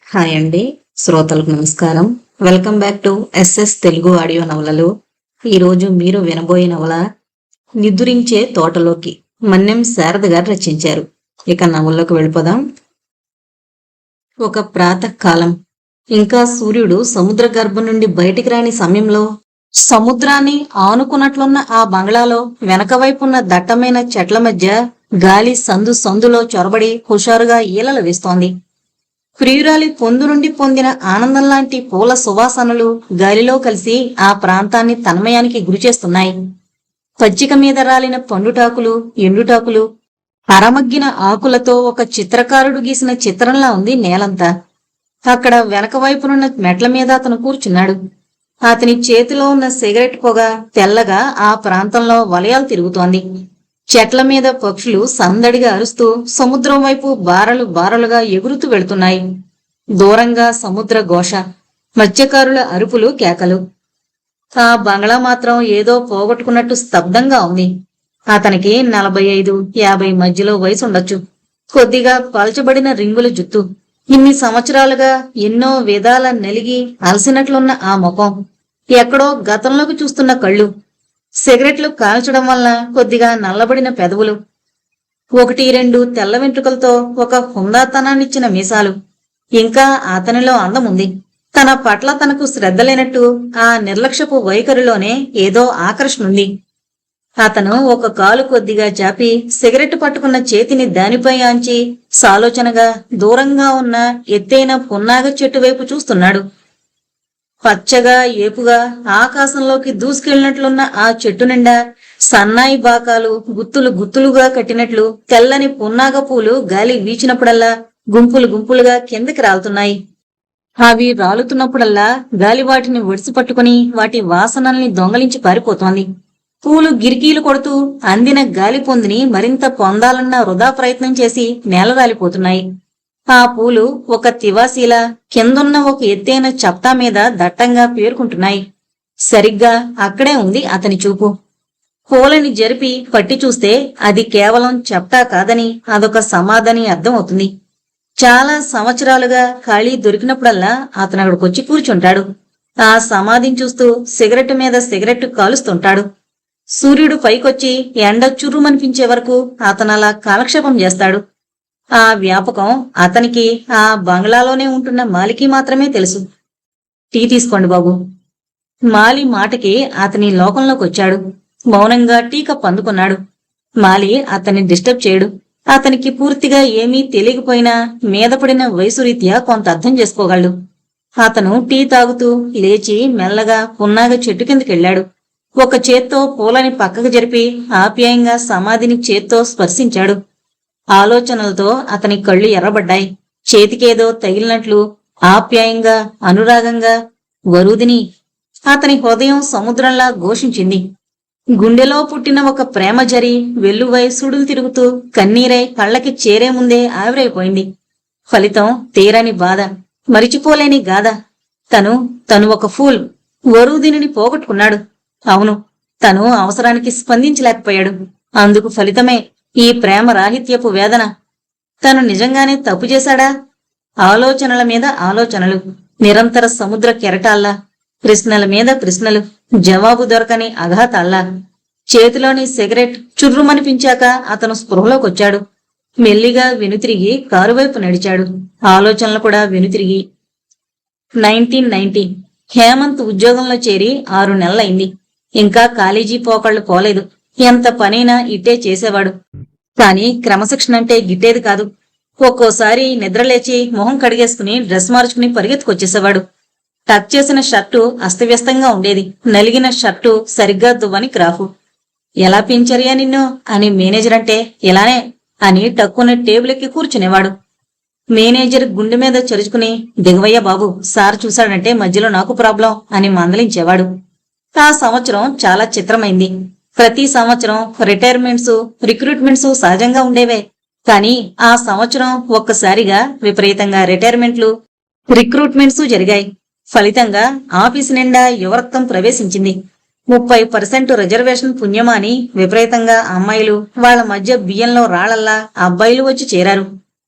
Hi అండి. శ్రోతలకు నమస్కారం. Welcome back to SS Telugu audio నవలలు. ఈరోజు మీరు వినబోయే నవల నిదురించే తోటలోకి మన్నెం శారద గారు రచించారు. ఇక నవల్లోకి వెళ్ళిపోదాం. ఒక ప్రాతకాలం, ఇంకా సూర్యుడు సముద్ర గర్భం నుండి బయటికి రాని సమయంలో సముద్రాన్ని ఆనుకున్నట్లున్న ఆ బంగ్లాలో వెనక వైపున్న దట్టమైన చెట్ల మధ్య గాలి సందు సందులో చొరబడి హుషారుగా ఈలలు వేస్తోంది. ప్రియురాలి పొందు నుండి పొందిన ఆనందం లాంటి పూల సువాసనలు గాలిలో కలిసి ఆ ప్రాంతాన్ని తన్మయానికి గురిచేస్తున్నాయి. పచ్చిక మీద రాలిన పండుటాకులు, ఎండుటాకులు, అరమగ్గిన ఆకులతో ఒక చిత్రకారుడు గీసిన చిత్రంలా ఉంది నేలంతా. అక్కడ వెనక వైపునున్న మెట్ల మీద అతను కూర్చున్నాడు. అతని చేతిలో ఉన్న సిగరెట్ పొగ తెల్లగా ఆ ప్రాంతంలో వలయాలు తిరుగుతోంది. చెట్ల మీద పక్షులు సందడిగా అరుస్తూ సముద్రం వైపు బారలు బారలుగా ఎగురుతూ వెళుతున్నాయి. దూరంగా సముద్ర ఘోష, మత్స్యకారుల అరుపులు, కేకలు. ఆ బంగ్లా మాత్రం ఏదో పోగొట్టుకున్నట్టు స్తబ్దంగా ఉంది. అతనికి 45-50 మధ్యలో వయసు ఉండొచ్చు. కొద్దిగా పల్చబడిన రింగుల జుత్తు, ఇన్ని సంవత్సరాలుగా ఎన్నో విధాల నలిగి అలసినట్లున్న ఆ ముఖం, ఎక్కడో గతంలోకి చూస్తున్న కళ్ళు, సిగరెట్లు కాల్చడం వల్ల కొద్దిగా నల్లబడిన పెదవులు, 1-2 తెల్ల వెంట్రుకలతో ఒక హుందాతనాన్నిచ్చిన మీసాలు. ఇంకా అతనిలో అందముంది. తన పట్ల తనకు శ్రద్ధ లేనట్టు ఆ నిర్లక్ష్యపు వైఖరిలోనే ఏదో ఆకర్షణుంది. అతను ఒక కాలు కొద్దిగా చాపి సిగరెట్ పట్టుకున్న చేతిని దానిపై ఆంచి సాలోచనగా దూరంగా ఉన్న ఎత్తైన పున్నాగ చెట్టు వైపు చూస్తున్నాడు. పచ్చగా ఏపుగా ఆకాశంలోకి దూసుకెళ్లినట్లున్న ఆ చెట్టు నిండా సన్నాయి బాకాలు గుత్తులు గుత్తులుగా కట్టినట్లు తెల్లని పున్నాగ పూలు గాలి వీచినప్పుడల్లా గుంపులు గుంపులుగా కిందకి రాలుతున్నాయి. అవి రాలుతున్నప్పుడల్లా గాలి వాటిని ఒడిసి పట్టుకుని వాటి వాసనల్ని దొంగలించి పారిపోతోంది. పూలు గిరికీలు కొడుతూ అందిన గాలి పొందిని మరింత పొందాలన్న వృధా ప్రయత్నం చేసి నేలరాలిపోతున్నాయి. ఆ పూలు ఒక తివాసీల కిందున్న ఒక ఎత్తైన చప్టా మీద దట్టంగా పేరుకుంటున్నాయి. సరిగ్గా అక్కడే ఉంది అతని చూపు. పూలని జరిపి పట్టి చూస్తే అది కేవలం చప్టా కాదని, అదొక సమాధని అర్థమవుతుంది. చాలా సంవత్సరాలుగా ఖాళీ దొరికినప్పుడల్లా అతను అక్కడికొచ్చి కూర్చుంటాడు. ఆ సమాధిని చూస్తూ సిగరెట్ మీద సిగరెట్ కాలుస్తుంటాడు. సూర్యుడు పైకొచ్చి ఎండ చుర్రుమనిపించే వరకు అతనలా కాలక్షేపం చేస్తాడు. ఆ వ్యాపకం అతనికి ఆ బంగ్లాలోనే ఉంటున్న మాలికి మాత్రమే తెలుసు. టీ తీసుకోండి బాబు. మాలి మాటకి అతని లోకంలోకి వచ్చాడు. మౌనంగా టీ కప్ అందుకున్నాడు. మాలి అతన్ని డిస్టర్బ్ చేయడు. అతనికి పూర్తిగా ఏమీ తెలియకపోయినా మీదపడిన వయసు రీత్యా కొంత అర్థం చేసుకోగలడు. అతను టీ తాగుతూ లేచి మెల్లగా పున్నాగ చెట్టు కిందకెళ్లాడు. ఒక చేత్తో పూలని పక్కకు జరిపి ఆప్యాయంగా సమాధిని చేత్తో స్పర్శించాడు. ఆలోచనలతో అతని కళ్ళు ఎర్రబడ్డాయి. చేతికేదో తగిలినట్లు ఆప్యాయంగా, అనురాగంగా. వరుదిని. అతని హృదయం సముద్రంలా ఘోషించింది. గుండెలో పుట్టిన ఒక ప్రేమ జరి వెల్లువై సుడులు తిరుగుతూ కన్నీరై కళ్ళకి చేరే ముందే ఆవిరైపోయింది. ఫలితం తీరని బాధ, మరిచిపోలేని గాథ. తను ఒక ఫూల్. వరుదిని పోగొట్టుకున్నాడు. అవును, తను అవసరానికి స్పందించలేకపోయాడు. అందుకు ఫలితమే ఈ ప్రేమ రాహిత్యపు వేదన. తను నిజంగానే తప్పు చేశాడా? ఆలోచనల మీద ఆలోచనలు, నిరంతర సముద్ర కెరటాల్లా. ప్రశ్నల మీద ప్రశ్నలు, జవాబు దొరకని అఘాతాల్లా. చేతిలోని సిగరెట్ చుర్రుమనిపించాక అతను స్పృహలోకొచ్చాడు. మెల్లిగా వెనుతిరిగి కారువైపు నడిచాడు. ఆలోచనలు కూడా వెనుతిరిగి. 1990 హేమంత్ ఉద్యోగంలో చేరి 6 నెలలైంది. ఇంకా కాలేజీ పోకళ్లు పోలేదు. ఎంత పనైనా ఇట్టే చేసేవాడు. కాని క్రమశిక్షణ అంటే గిట్టేది కాదు. ఒక్కోసారి నిద్రలేచి మొహం కడిగేసుకుని డ్రెస్ మార్చుకుని పరిగెత్తుకొచ్చేసేవాడు. టక్ చేసిన షర్టు అస్తవ్యస్తంగా ఉండేది. నలిగిన షర్టు సరిగ్గా దువ్వని క్రాఫు. ఎలా పెంచరియా నిన్ను అని మేనేజర్ అంటే ఇలానే అని టక్కున టేబుల్ ఎక్కి కూర్చునేవాడు. మేనేజర్ గుండె మీద చరుచుకుని దిగవయ్య బాబు, సార్ చూశాడంటే మధ్యలో నాకు ప్రాబ్లం అని మందలించేవాడు. ఆ సంవత్సరం చాలా చిత్రమైంది. ప్రతి సంవత్సరం రిటైర్మెంట్స్, రిక్రూట్మెంట్స్ సహజంగా ఉండేవే. కానీ ఆ సంవత్సరం ఒక్కసారిగా విపరీతంగా రిటైర్మెంట్లు, రిక్రూట్మెంట్స్ జరిగాయి. ఫలితంగా ఆఫీసు నిండా యువరక్తం ప్రవేశించింది. 30% రిజర్వేషన్ పుణ్యమాని విపరీతంగా అమ్మాయిలు, వాళ్ల మధ్య బియ్యంలో రాళ్లల్లా అబ్బాయిలు వచ్చి చేరారు.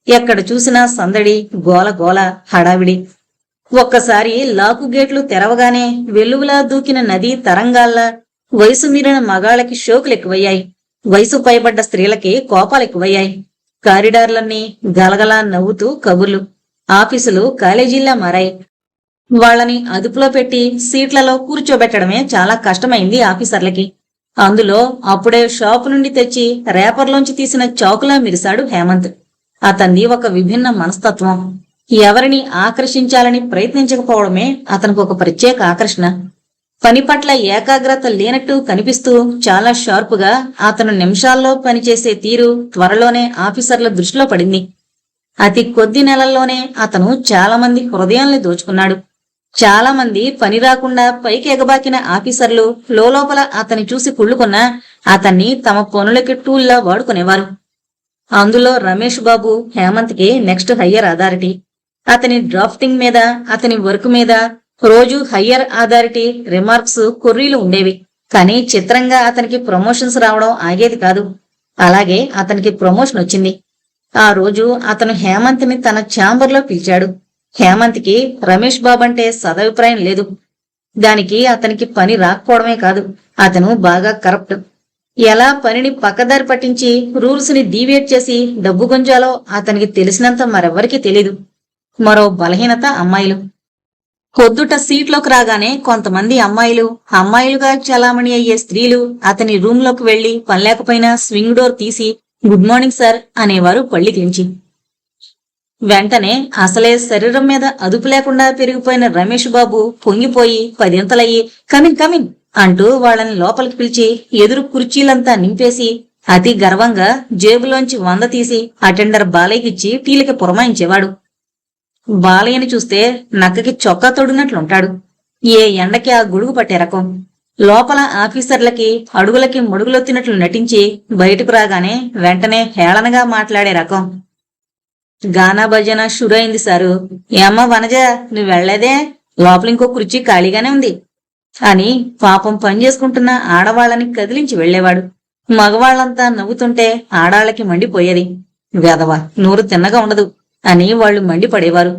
ఎక్కడ చూసినా సందడి, గోల గోల, హడావిడి. ఒక్కసారి లాకు గేట్లు తెరవగానే వెలుగులా దూకిన నది తరంగాల్లా వయసు మీరిన మగాళ్ళకి షోకులెక్కువయ్యాయి. వయసు పైబడ్డ స్త్రీలకి కోపాలెక్కువయ్యాయి. కారిడార్లన్నీ గలగలా నవ్వుతూ కబుర్లు. ఆఫీసులు కాలేజీల్లా మారాయి. వాళ్ళని అదుపులో పెట్టి సీట్లలో కూర్చోబెట్టడమే చాలా కష్టమైంది ఆఫీసర్లకి. అందులో అప్పుడే షాపు నుండి తెచ్చి రేపర్లోంచి తీసిన చాకులా మిరిశాడు హేమంత్. అతనిది ఒక విభిన్న మనస్తత్వం. ఎవరిని ఆకర్షించాలని ప్రయత్నించకపోవడమే అతనికి ఒక ప్రత్యేక ఆకర్షణ. పని పట్ల ఏకాగ్రత లేనట్టు కనిపిస్తూ చాలా షార్పుగా అతను నిమిషాల్లో పనిచేసే తీరు త్వరలోనే ఆఫీసర్ల దృష్టిలో పడింది. అతి కొద్ది నెలల్లోనే అతను చాలా మంది హృదయాల్ని దోచుకున్నాడు. చాలా మంది పని రాకుండా పైకి ఎగబాకిన ఆఫీసర్లు లోపల అతన్ని చూసి కుళ్ళుకున్నా అతన్ని తమ పనులకి టూల్లా వాడుకునేవారు. అందులో Ramesh Babu హేమంత్కి next higher authority. అతని డ్రాఫ్టింగ్ మీద, అతని వర్క్ మీద రోజు హయ్యర్ అథారిటీ రిమార్క్స్, కొర్రీలు ఉండేవి. కానీ చిత్రంగా అతనికి ప్రమోషన్స్ రావడం ఆగేది కాదు. అలాగే అతనికి ప్రమోషన్ వచ్చింది. ఆ రోజు అతను హేమంత్ని తన ఛాంబర్లో పిలిచాడు. హేమంత్కి రమేష్ బాబు అంటే సదభిప్రాయం లేదు. దానికి అతనికి పని రాకపోవడమే కాదు, అతను బాగా కరప్ట్. ఎలా పనిని పక్కదారి పట్టించి రూల్స్ ని డీవియేట్ చేసి డబ్బు గుంజాలో అతనికి తెలిసినంత మరెవ్వరికీ తెలీదు. మరో బలహీనత అమ్మాయిలు. పొద్దుట సీట్లోకి రాగానే కొంతమంది అమ్మాయిలుగా చలామణి అయ్యే స్త్రీలు అతని రూంలోకి వెళ్లి పనిలేకపోయినా స్వింగ్ డోర్ తీసి గుడ్ మార్నింగ్ సార్ అనేవారు పళ్ళి తెంచి. వెంటనే అసలే శరీరం మీద అదుపు లేకుండా పెరిగిపోయిన రమేష్ బాబు పొంగిపోయి పదింతలయ్యి కమిన్ కమిన్ అంటూ వాళ్ళని లోపలికి పిలిచి ఎదురు కుర్చీలంతా నింపేసి అతి గర్వంగా జేబులోంచి 100 తీసి అటెండర్ బాలయ్యకిచ్చి టీలకి పురమాయించేవాడు. బాలయ్యని చూస్తే నక్కకి చొక్కా తొడినట్లుంటాడు. ఏ ఎండకి ఆ గొడుగు పట్టే రకం. లోపల ఆఫీసర్లకి అడుగులకి ముడుగులొత్తినట్లు నటించి బయటకు రాగానే వెంటనే హేళనగా మాట్లాడే రకం. గానా భజన షురు అయింది సారు. ఏమ్మా వనజ, నువ్వు వెళ్లేదే? లోపల ఇంకో కుర్చీ ఖాళీగానే ఉంది అని పాపం పనిచేసుకుంటున్న ఆడవాళ్ళని కదిలించి వెళ్లేవాడు. మగవాళ్లంతా నవ్వుతుంటే ఆడాళ్లకి మండిపోయేది. వెధవ, నోరు తిన్నగా ఉండదు అని వాళ్లు మండిపడేవారు.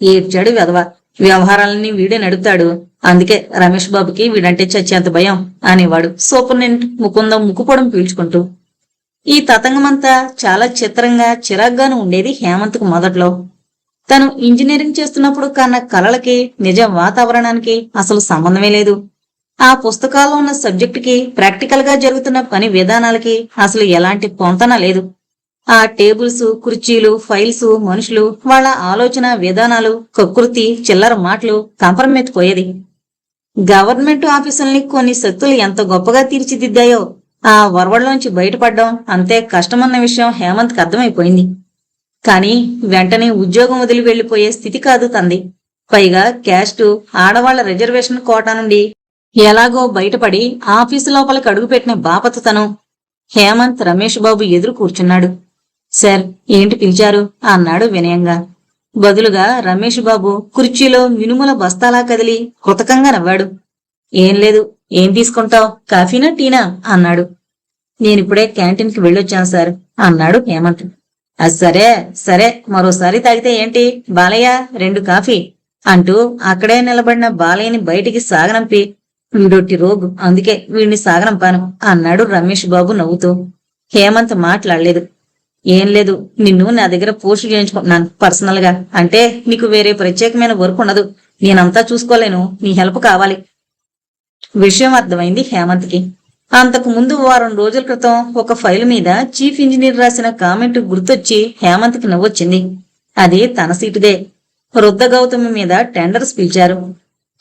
ఏడ్చాడు వెధవ, వ్యవహారాలన్నీ వీడే నడుపుతాడు, అందుకే రమేష్ బాబుకి వీడంటే చచ్చేంత భయం అనేవాడు సూపరింటెండెంట్ ముకుందం ముక్కుపొడం పీల్చుకుంటూ. ఈ తతంగమంతా చాలా చిత్రంగా చిరాగ్గాను ఉండేది హేమంత్కు మొదట్లో. తను ఇంజనీరింగ్ చేస్తున్నప్పుడు కన్న కలలకి నిజ వాతావరణానికి అసలు సంబంధమే లేదు. ఆ పుస్తకాల్లో ఉన్న సబ్జెక్టుకి ప్రాక్టికల్ గా జరుగుతున్న పని విధానాలకి అసలు ఎలాంటి పొంతన లేదు. ఆ టేబుల్స్, కుర్చీలు, ఫైల్స్, మనుషులు, వాళ్ళ ఆలోచన విధానాలు, కకృతి, చిల్లర మాటలు కంపరమెత్తిపోయేది. గవర్నమెంట్ ఆఫీసుల్ని కొన్ని శక్తులు ఎంత గొప్పగా తీర్చిదిద్దాయో ఆ వరవల్లోంచి బయటపడ్డం అంతే కష్టమన్న విషయం హేమంత్కి అర్థమైపోయింది. కాని వెంటనే ఉద్యోగం వదిలి వెళ్లిపోయే స్థితి కాదు తంది. పైగా క్యాస్టు, ఆడవాళ్ల రిజర్వేషన్ కోటా నుండి ఎలాగో బయటపడి ఆఫీసు లోపలికి అడుగుపెట్టిన బాపతతను. హేమంత్ రమేష్ బాబు ఎదురు కూర్చున్నాడు. సార్, ఏంటి పిలిచారు అన్నాడు వినయంగా. బదులుగా రమేష్ బాబు కుర్చీలో మినుముల బస్తాలా కదిలి కృతకంగా నవ్వాడు. ఏం లేదు, ఏం తీసుకుంటావ్, కాఫీనా టీనా అన్నాడు. నేనిప్పుడే క్యాంటీన్కి వెళ్ళొచ్చాను సార్ అన్నాడు హేమంత్. అది సరే సరే, మరోసారి తాగితే ఏంటి బాలయ్య, 2 కాఫీ అంటూ అక్కడే నిలబడిన బాలయ్యని బయటికి సాగనంపి, వీడొట్టి రోగు, అందుకే వీడిని సాగనంపాను అన్నాడు రమేష్ బాబు నవ్వుతూ. హేమంత్ మాట్లాడలేదు. ఏం లేదు, నిన్ను నా దగ్గర పోస్ట్ చేయించుకుంటున్నాను పర్సనల్ గా. అంటే నీకు వేరే ప్రత్యేకమైన వర్క్ ఉండదు, నేనంతా చూసుకోలేను, నీ హెల్ప్ కావాలి. విషయం అర్థమైంది హేమంత్కి. అంతకు ముందు వారం రోజుల క్రితం ఒక ఫైల్ మీద చీఫ్ ఇంజనీర్ రాసిన కామెంట్ గుర్తొచ్చి హేమంత్కి నవ్వొచ్చింది. అది తన సీటుదే. రుద్ద గౌతమి మీద టెండర్స్ పిలిచారు.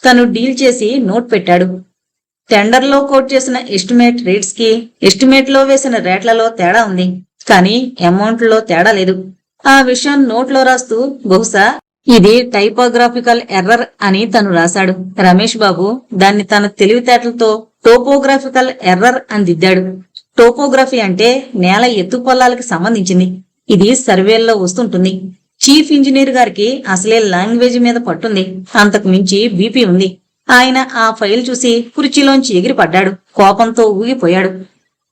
తను డీల్ చేసి నోట్ పెట్టాడు. టెండర్లో కోట్ చేసిన ఎస్టిమేట్ రేట్స్ కి ఎస్టిమేట్ లో వేసిన రేట్లలో తేడా ఉంది, కానీ అమౌంట్ లో తేడా లేదు. ఆ విషయం నోట్లో రాస్తూ బహుశా ఇది టైపోగ్రాఫికల్ ఎర్రర్ అని తను రాశాడు. రమేష్ బాబు దాన్ని తన తెలివితేటలతో టోపోగ్రాఫికల్ ఎర్రర్ అని దిద్దాడు. టోపోగ్రఫీ అంటే నేల ఎత్తుపల్లాలకి సంబంధించింది. ఇది సర్వేల్లో వస్తుంటుంది. చీఫ్ ఇంజనీర్ గారికి అసలే లాంగ్వేజ్ మీద పట్టుంది, అంతకు మించి బీపీ ఉంది. ఆయన ఆ ఫైల్ చూసి కుర్చీలోంచి ఎగిరి పడ్డాడు. కోపంతో ఊగిపోయాడు.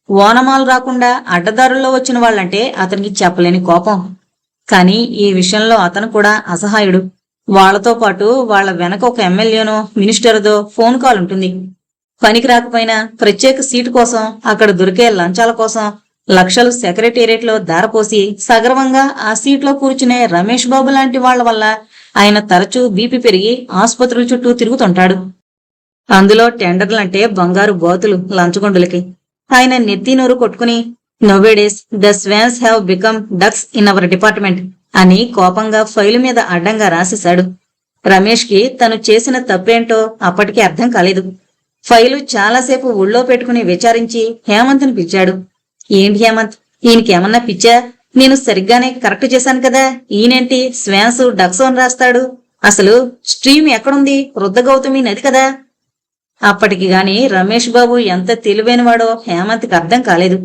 ఓనమాలు రాకుండా అడ్డదారుల్లో వచ్చిన వాళ్ళంటే అతనికి చెప్పలేని కోపం. కానీ ఈ విషయంలో అతను కూడా అసహాయుడు. వాళ్లతో పాటు వాళ్ల వెనక ఒక ఎమ్మెల్యేనో మినిస్టర్దో ఫోన్ కాల్ ఉంటుంది. పనికి రాకపోయినా ప్రత్యేక సీటు కోసం, అక్కడ దొరికే లంచాల కోసం లక్షలు సెక్రటేరియట్లో దారపోసి సగర్వంగా ఆ సీట్లో కూర్చునే రమేష్ బాబు లాంటి వాళ్ల వల్ల ఆయన తరచూ బీపీ పెరిగి ఆసుపత్రుల చుట్టూ తిరుగుతుంటాడు. అందులో టెండర్లంటే బంగారు బాతులు లంచగొండులకి. ఆయన నెత్తి నోరు కొట్టుకుని nowadays the swans have become ducks in our department అని కోపంగా ఫైలు మీద అడ్డంగా రాసేశాడు. రమేష్ కి తను చేసిన తప్పేంటో అప్పటికి అర్థం కాలేదు. ఫైలు చాలాసేపు ఊళ్ళో పెట్టుకుని విచారించి హేమంత్ని పిలిచాడు. ఏంటి హేమంత్, ఈయనకేమన్నా పిచ్చా? నేను సరిగ్గానే కరెక్ట్ చేశాను కదా, ఈయనేంటి స్వాన్స్ డక్స్ అని రాస్తాడు? అసలు స్ట్రీమ్ ఎక్కడుంది? రుద్రగౌతమి నది కదా. అప్పటికి గాని రమేష్ బాబు ఎంత తెలివైనవాడో హేమంత్కి అర్థం కాలేదు.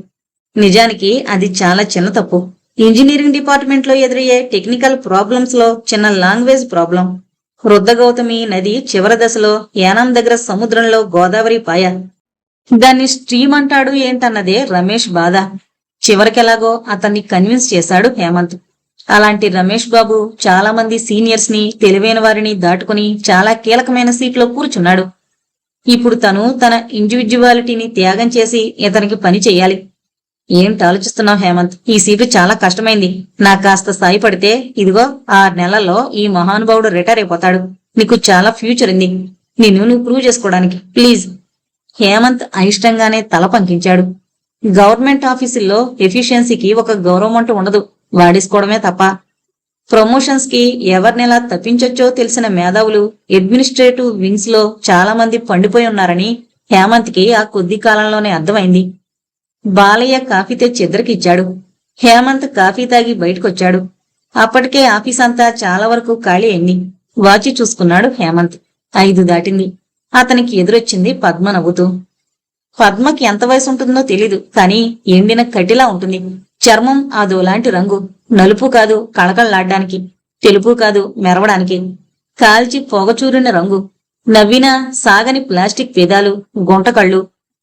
నిజానికి అది చాలా చిన్న తప్పు. ఇంజనీరింగ్ డిపార్ట్మెంట్ లో ఎదురయ్యే టెక్నికల్ ప్రాబ్లమ్స్ లో చిన్న లాంగ్వేజ్ ప్రాబ్లం. రుద్రగౌతమి నది చివరి దశలో యానం దగ్గర సముద్రంలో గోదావరి పాయ. దాన్ని స్ట్రీమ్ అంటాడు ఏంటన్నదే రమేష్ బాధ. చివరికెలాగో అతన్ని కన్విన్స్ చేశాడు హేమంత్. అలాంటి రమేష్ బాబు చాలా మంది సీనియర్స్ ని, తెలివైన వారిని దాటుకుని చాలా కీలకమైన సీట్లో కూర్చున్నాడు. ఇప్పుడు తను తన ఇండివిడ్యువాలిటీని త్యాగం చేసి ఇతనికి పని చెయ్యాలి. ఏంటి ఆలోచిస్తున్నావు హేమంత్? ఈ సీటు చాలా కష్టమైంది. నాకు కాస్త సాయపడితే ఇదిగో 6 నెలల్లో ఈ మహానుభావుడు రిటైర్ అయిపోతాడు. నీకు చాలా ఫ్యూచర్ ఉంది, నువ్వు ప్రూవ్ చేసుకోవడానికి. ప్లీజ్. హేమంత్ అయిష్టంగానే తల పంకించాడు. గవర్నమెంట్ ఆఫీసుల్లో ఎఫిషియన్సీకి ఒక గౌరవం అంటూ ఉండదు, వాడేసుకోవడమే తప్ప. ప్రమోషన్స్ కి ఎవరినెలా తప్పించొచ్చో తెలిసిన మేధావులు అడ్మినిస్ట్రేటివ్ వింగ్స్ లో చాలా మంది పండిపోయి ఉన్నారని హేమంత్ కి ఆ కొద్ది కాలంలోనే అర్థమైంది. బాలయ్య కాఫీ తెచ్చి ఇద్దరికిచ్చాడు. హేమంత్ కాఫీ తాగి బయటకొచ్చాడు. అప్పటికే ఆఫీస్ అంతా చాలా వరకు ఖాళీ అయింది. వాచి చూసుకున్నాడు హేమంత్. 5 దాటింది. అతనికి ఎదురొచ్చింది పద్మ నవ్వుతూ. పద్మకి ఎంత వయసు ఉంటుందో తెలీదు, కానీ ఎండిన కడ్డిలా ఉంటుంది. చర్మం అదోలాంటి రంగు. నలుపు కాదు కళకళలాడ్డానికి, తెలుపు కాదు మెరవడానికి. కాల్చి పొగచూరిన రంగు. నవ్విన సాగని ప్లాస్టిక్ పెదాలు, గుంటకళ్ళు.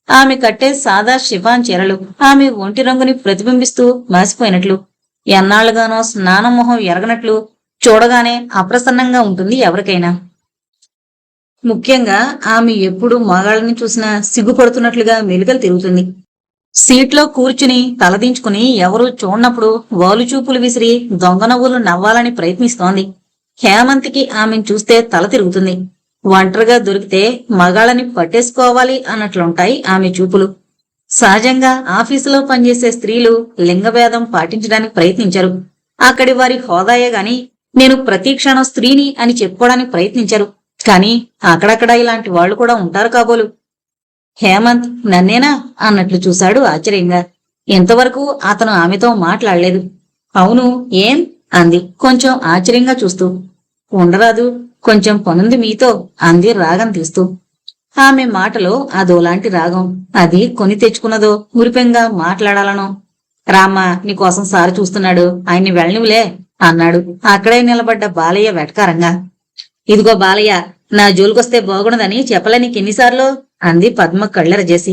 ఆమె కట్టే సాదా షిఫాన్ చీరలు ఆమె ఒంటి రంగుని ప్రతిబింబిస్తూ మాసిపోయినట్లు. ఎన్నాళ్లుగానో స్నానం మొహం ఎరగనట్లు చూడగానే అప్రసన్నంగా ఉంటుంది ఎవరికైనా. ముఖ్యంగా ఆమె ఎప్పుడు మగాళ్ళని చూసినా సిగ్గుపడుతున్నట్లుగా మెలికలు తిరుగుతుంది. సీట్లో కూర్చుని తలదించుకుని ఎవరూ చూడనప్పుడు వాలుచూపులు విసిరి దొంగ నవ్వులు నవ్వాలని ప్రయత్నిస్తోంది. హేమంత్కి ఆమెను చూస్తే తల తిరుగుతుంది. ఒంటరిగా దొరికితే మగాళ్ళని పట్టేసుకోవాలి అన్నట్లుంటాయి ఆమె చూపులు. సహజంగా ఆఫీసులో పనిచేసే స్త్రీలు లింగభేదం పాటించడానికి ప్రయత్నించరు. అక్కడి వారి హోదాయే గాని నేను ప్రతి క్షణం స్త్రీని అని చెప్పుకోవడానికి ప్రయత్నించరు. కానీ అక్కడక్కడ ఇలాంటి వాళ్లు కూడా ఉంటారు కాబోలు. హేమంత్ నన్నేనా అన్నట్లు చూశాడు ఆశ్చర్యంగా. ఇంతవరకు అతను ఆమెతో మాట్లాడలేదు. అవును, ఏం అంది కొంచెం ఆశ్చర్యంగా చూస్తూ. ఉండరాదు, కొంచెం పనుంది మీతో అంది రాగం తీస్తూ. ఆమె మాటలో అదోలాంటి రాగం. అది కొని తెచ్చుకున్నదో మురిపెంగా మాట్లాడాలనో. రామ్మా, నీకోసం సారి చూస్తున్నాడు, ఆయన్ని వెళ్ళనివులే అన్నాడు అక్కడే నిలబడ్డ బాలయ్య వెటకారంగా. ఇదిగో బాలయ్య, నా జోలికొస్తే బాగుండదని చెప్పలే నీకెన్నిసార్లు అంది పద్మ కళ్ళెరజేసి.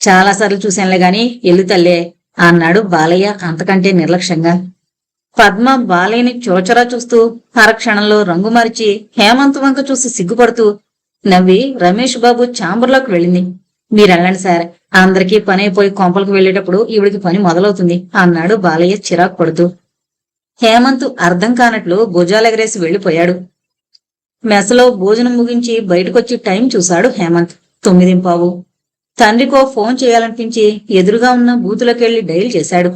చాలాసార్లు చూశానులే గాని ఎల్లు తల్లే అన్నాడు బాలయ్య అంతకంటే నిర్లక్ష్యంగా. పద్మ బాలయ్యని చోచరా చూస్తూ అరక్షణంలో రంగు మార్చి హేమంత్ వంక చూసి సిగ్గుపడుతూ నవ్వి రమేష్ బాబు ఛాంబర్లోకి వెళ్ళింది. మీరెళ్ళండి సార్, అందరికీ పని అయిపోయి కొంపలకు వెళ్లేటప్పుడు ఈవిడికి పని మొదలవుతుంది అన్నాడు బాలయ్య చిరాకు పడుతూ. హేమంత్ అర్థం కానట్లు భుజాలెగరేసి వెళ్లిపోయాడు. మెసలో భోజనం ముగించి బయటకొచ్చి టైం చూశాడు హేమంత్. 9:15. తండ్రికో ఫోన్ చేయాలనిపించి ఎదురుగా ఉన్న బూతులకెళ్లి డైల్ చేశాడు.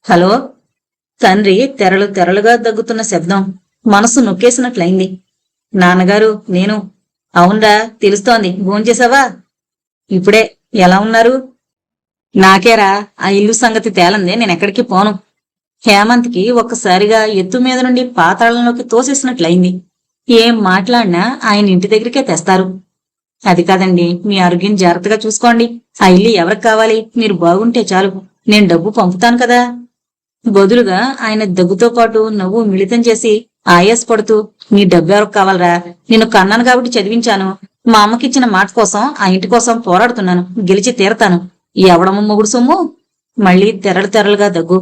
హలో. తండ్రి తెరలు తెరలుగా దగ్గుతున్న శబ్దం మనసు నొక్కేసినట్లయింది. నాన్నగారు, నేను. అవునరా, తెలుస్తోంది. భోంచేశావా? ఇప్పుడే. ఎలా ఉన్నారు? నాకేరా, ఆ ఇల్లు సంగతి తేలందే, నేనెక్కడికి పోను. హేమంత్కి ఒక్కసారిగా ఎత్తు మీద నుండి పాతాళంలోకి తోసేసినట్లయింది. ఏం మాట్లాడినా ఆయన ఇంటి దగ్గరికే తెస్తారు. అది కాదండి, మీ ఆరోగ్యం జాగ్రత్తగా చూసుకోండి. ఆ ఇల్లు ఎవరికి కావాలి? మీరు బాగుంటే చాలు, నేను డబ్బు పంపుతాను కదా. బదులుగా ఆయన దగ్గుతో పాటు నవ్వు మిళితం చేసి ఆయాసపడుతూ, నీ డబ్బు ఎవరికి కావాలరా? నేను కన్నాను కాబట్టి చదివించాను. మా అమ్మకిచ్చిన మాట కోసం ఆ ఇంటి కోసం పోరాడుతున్నాను. గెలిచి తీరతాను. ఎవడమ్మ మొగుడు సొమ్ము? మళ్ళీ తెరలు తెరలుగా దగ్గు.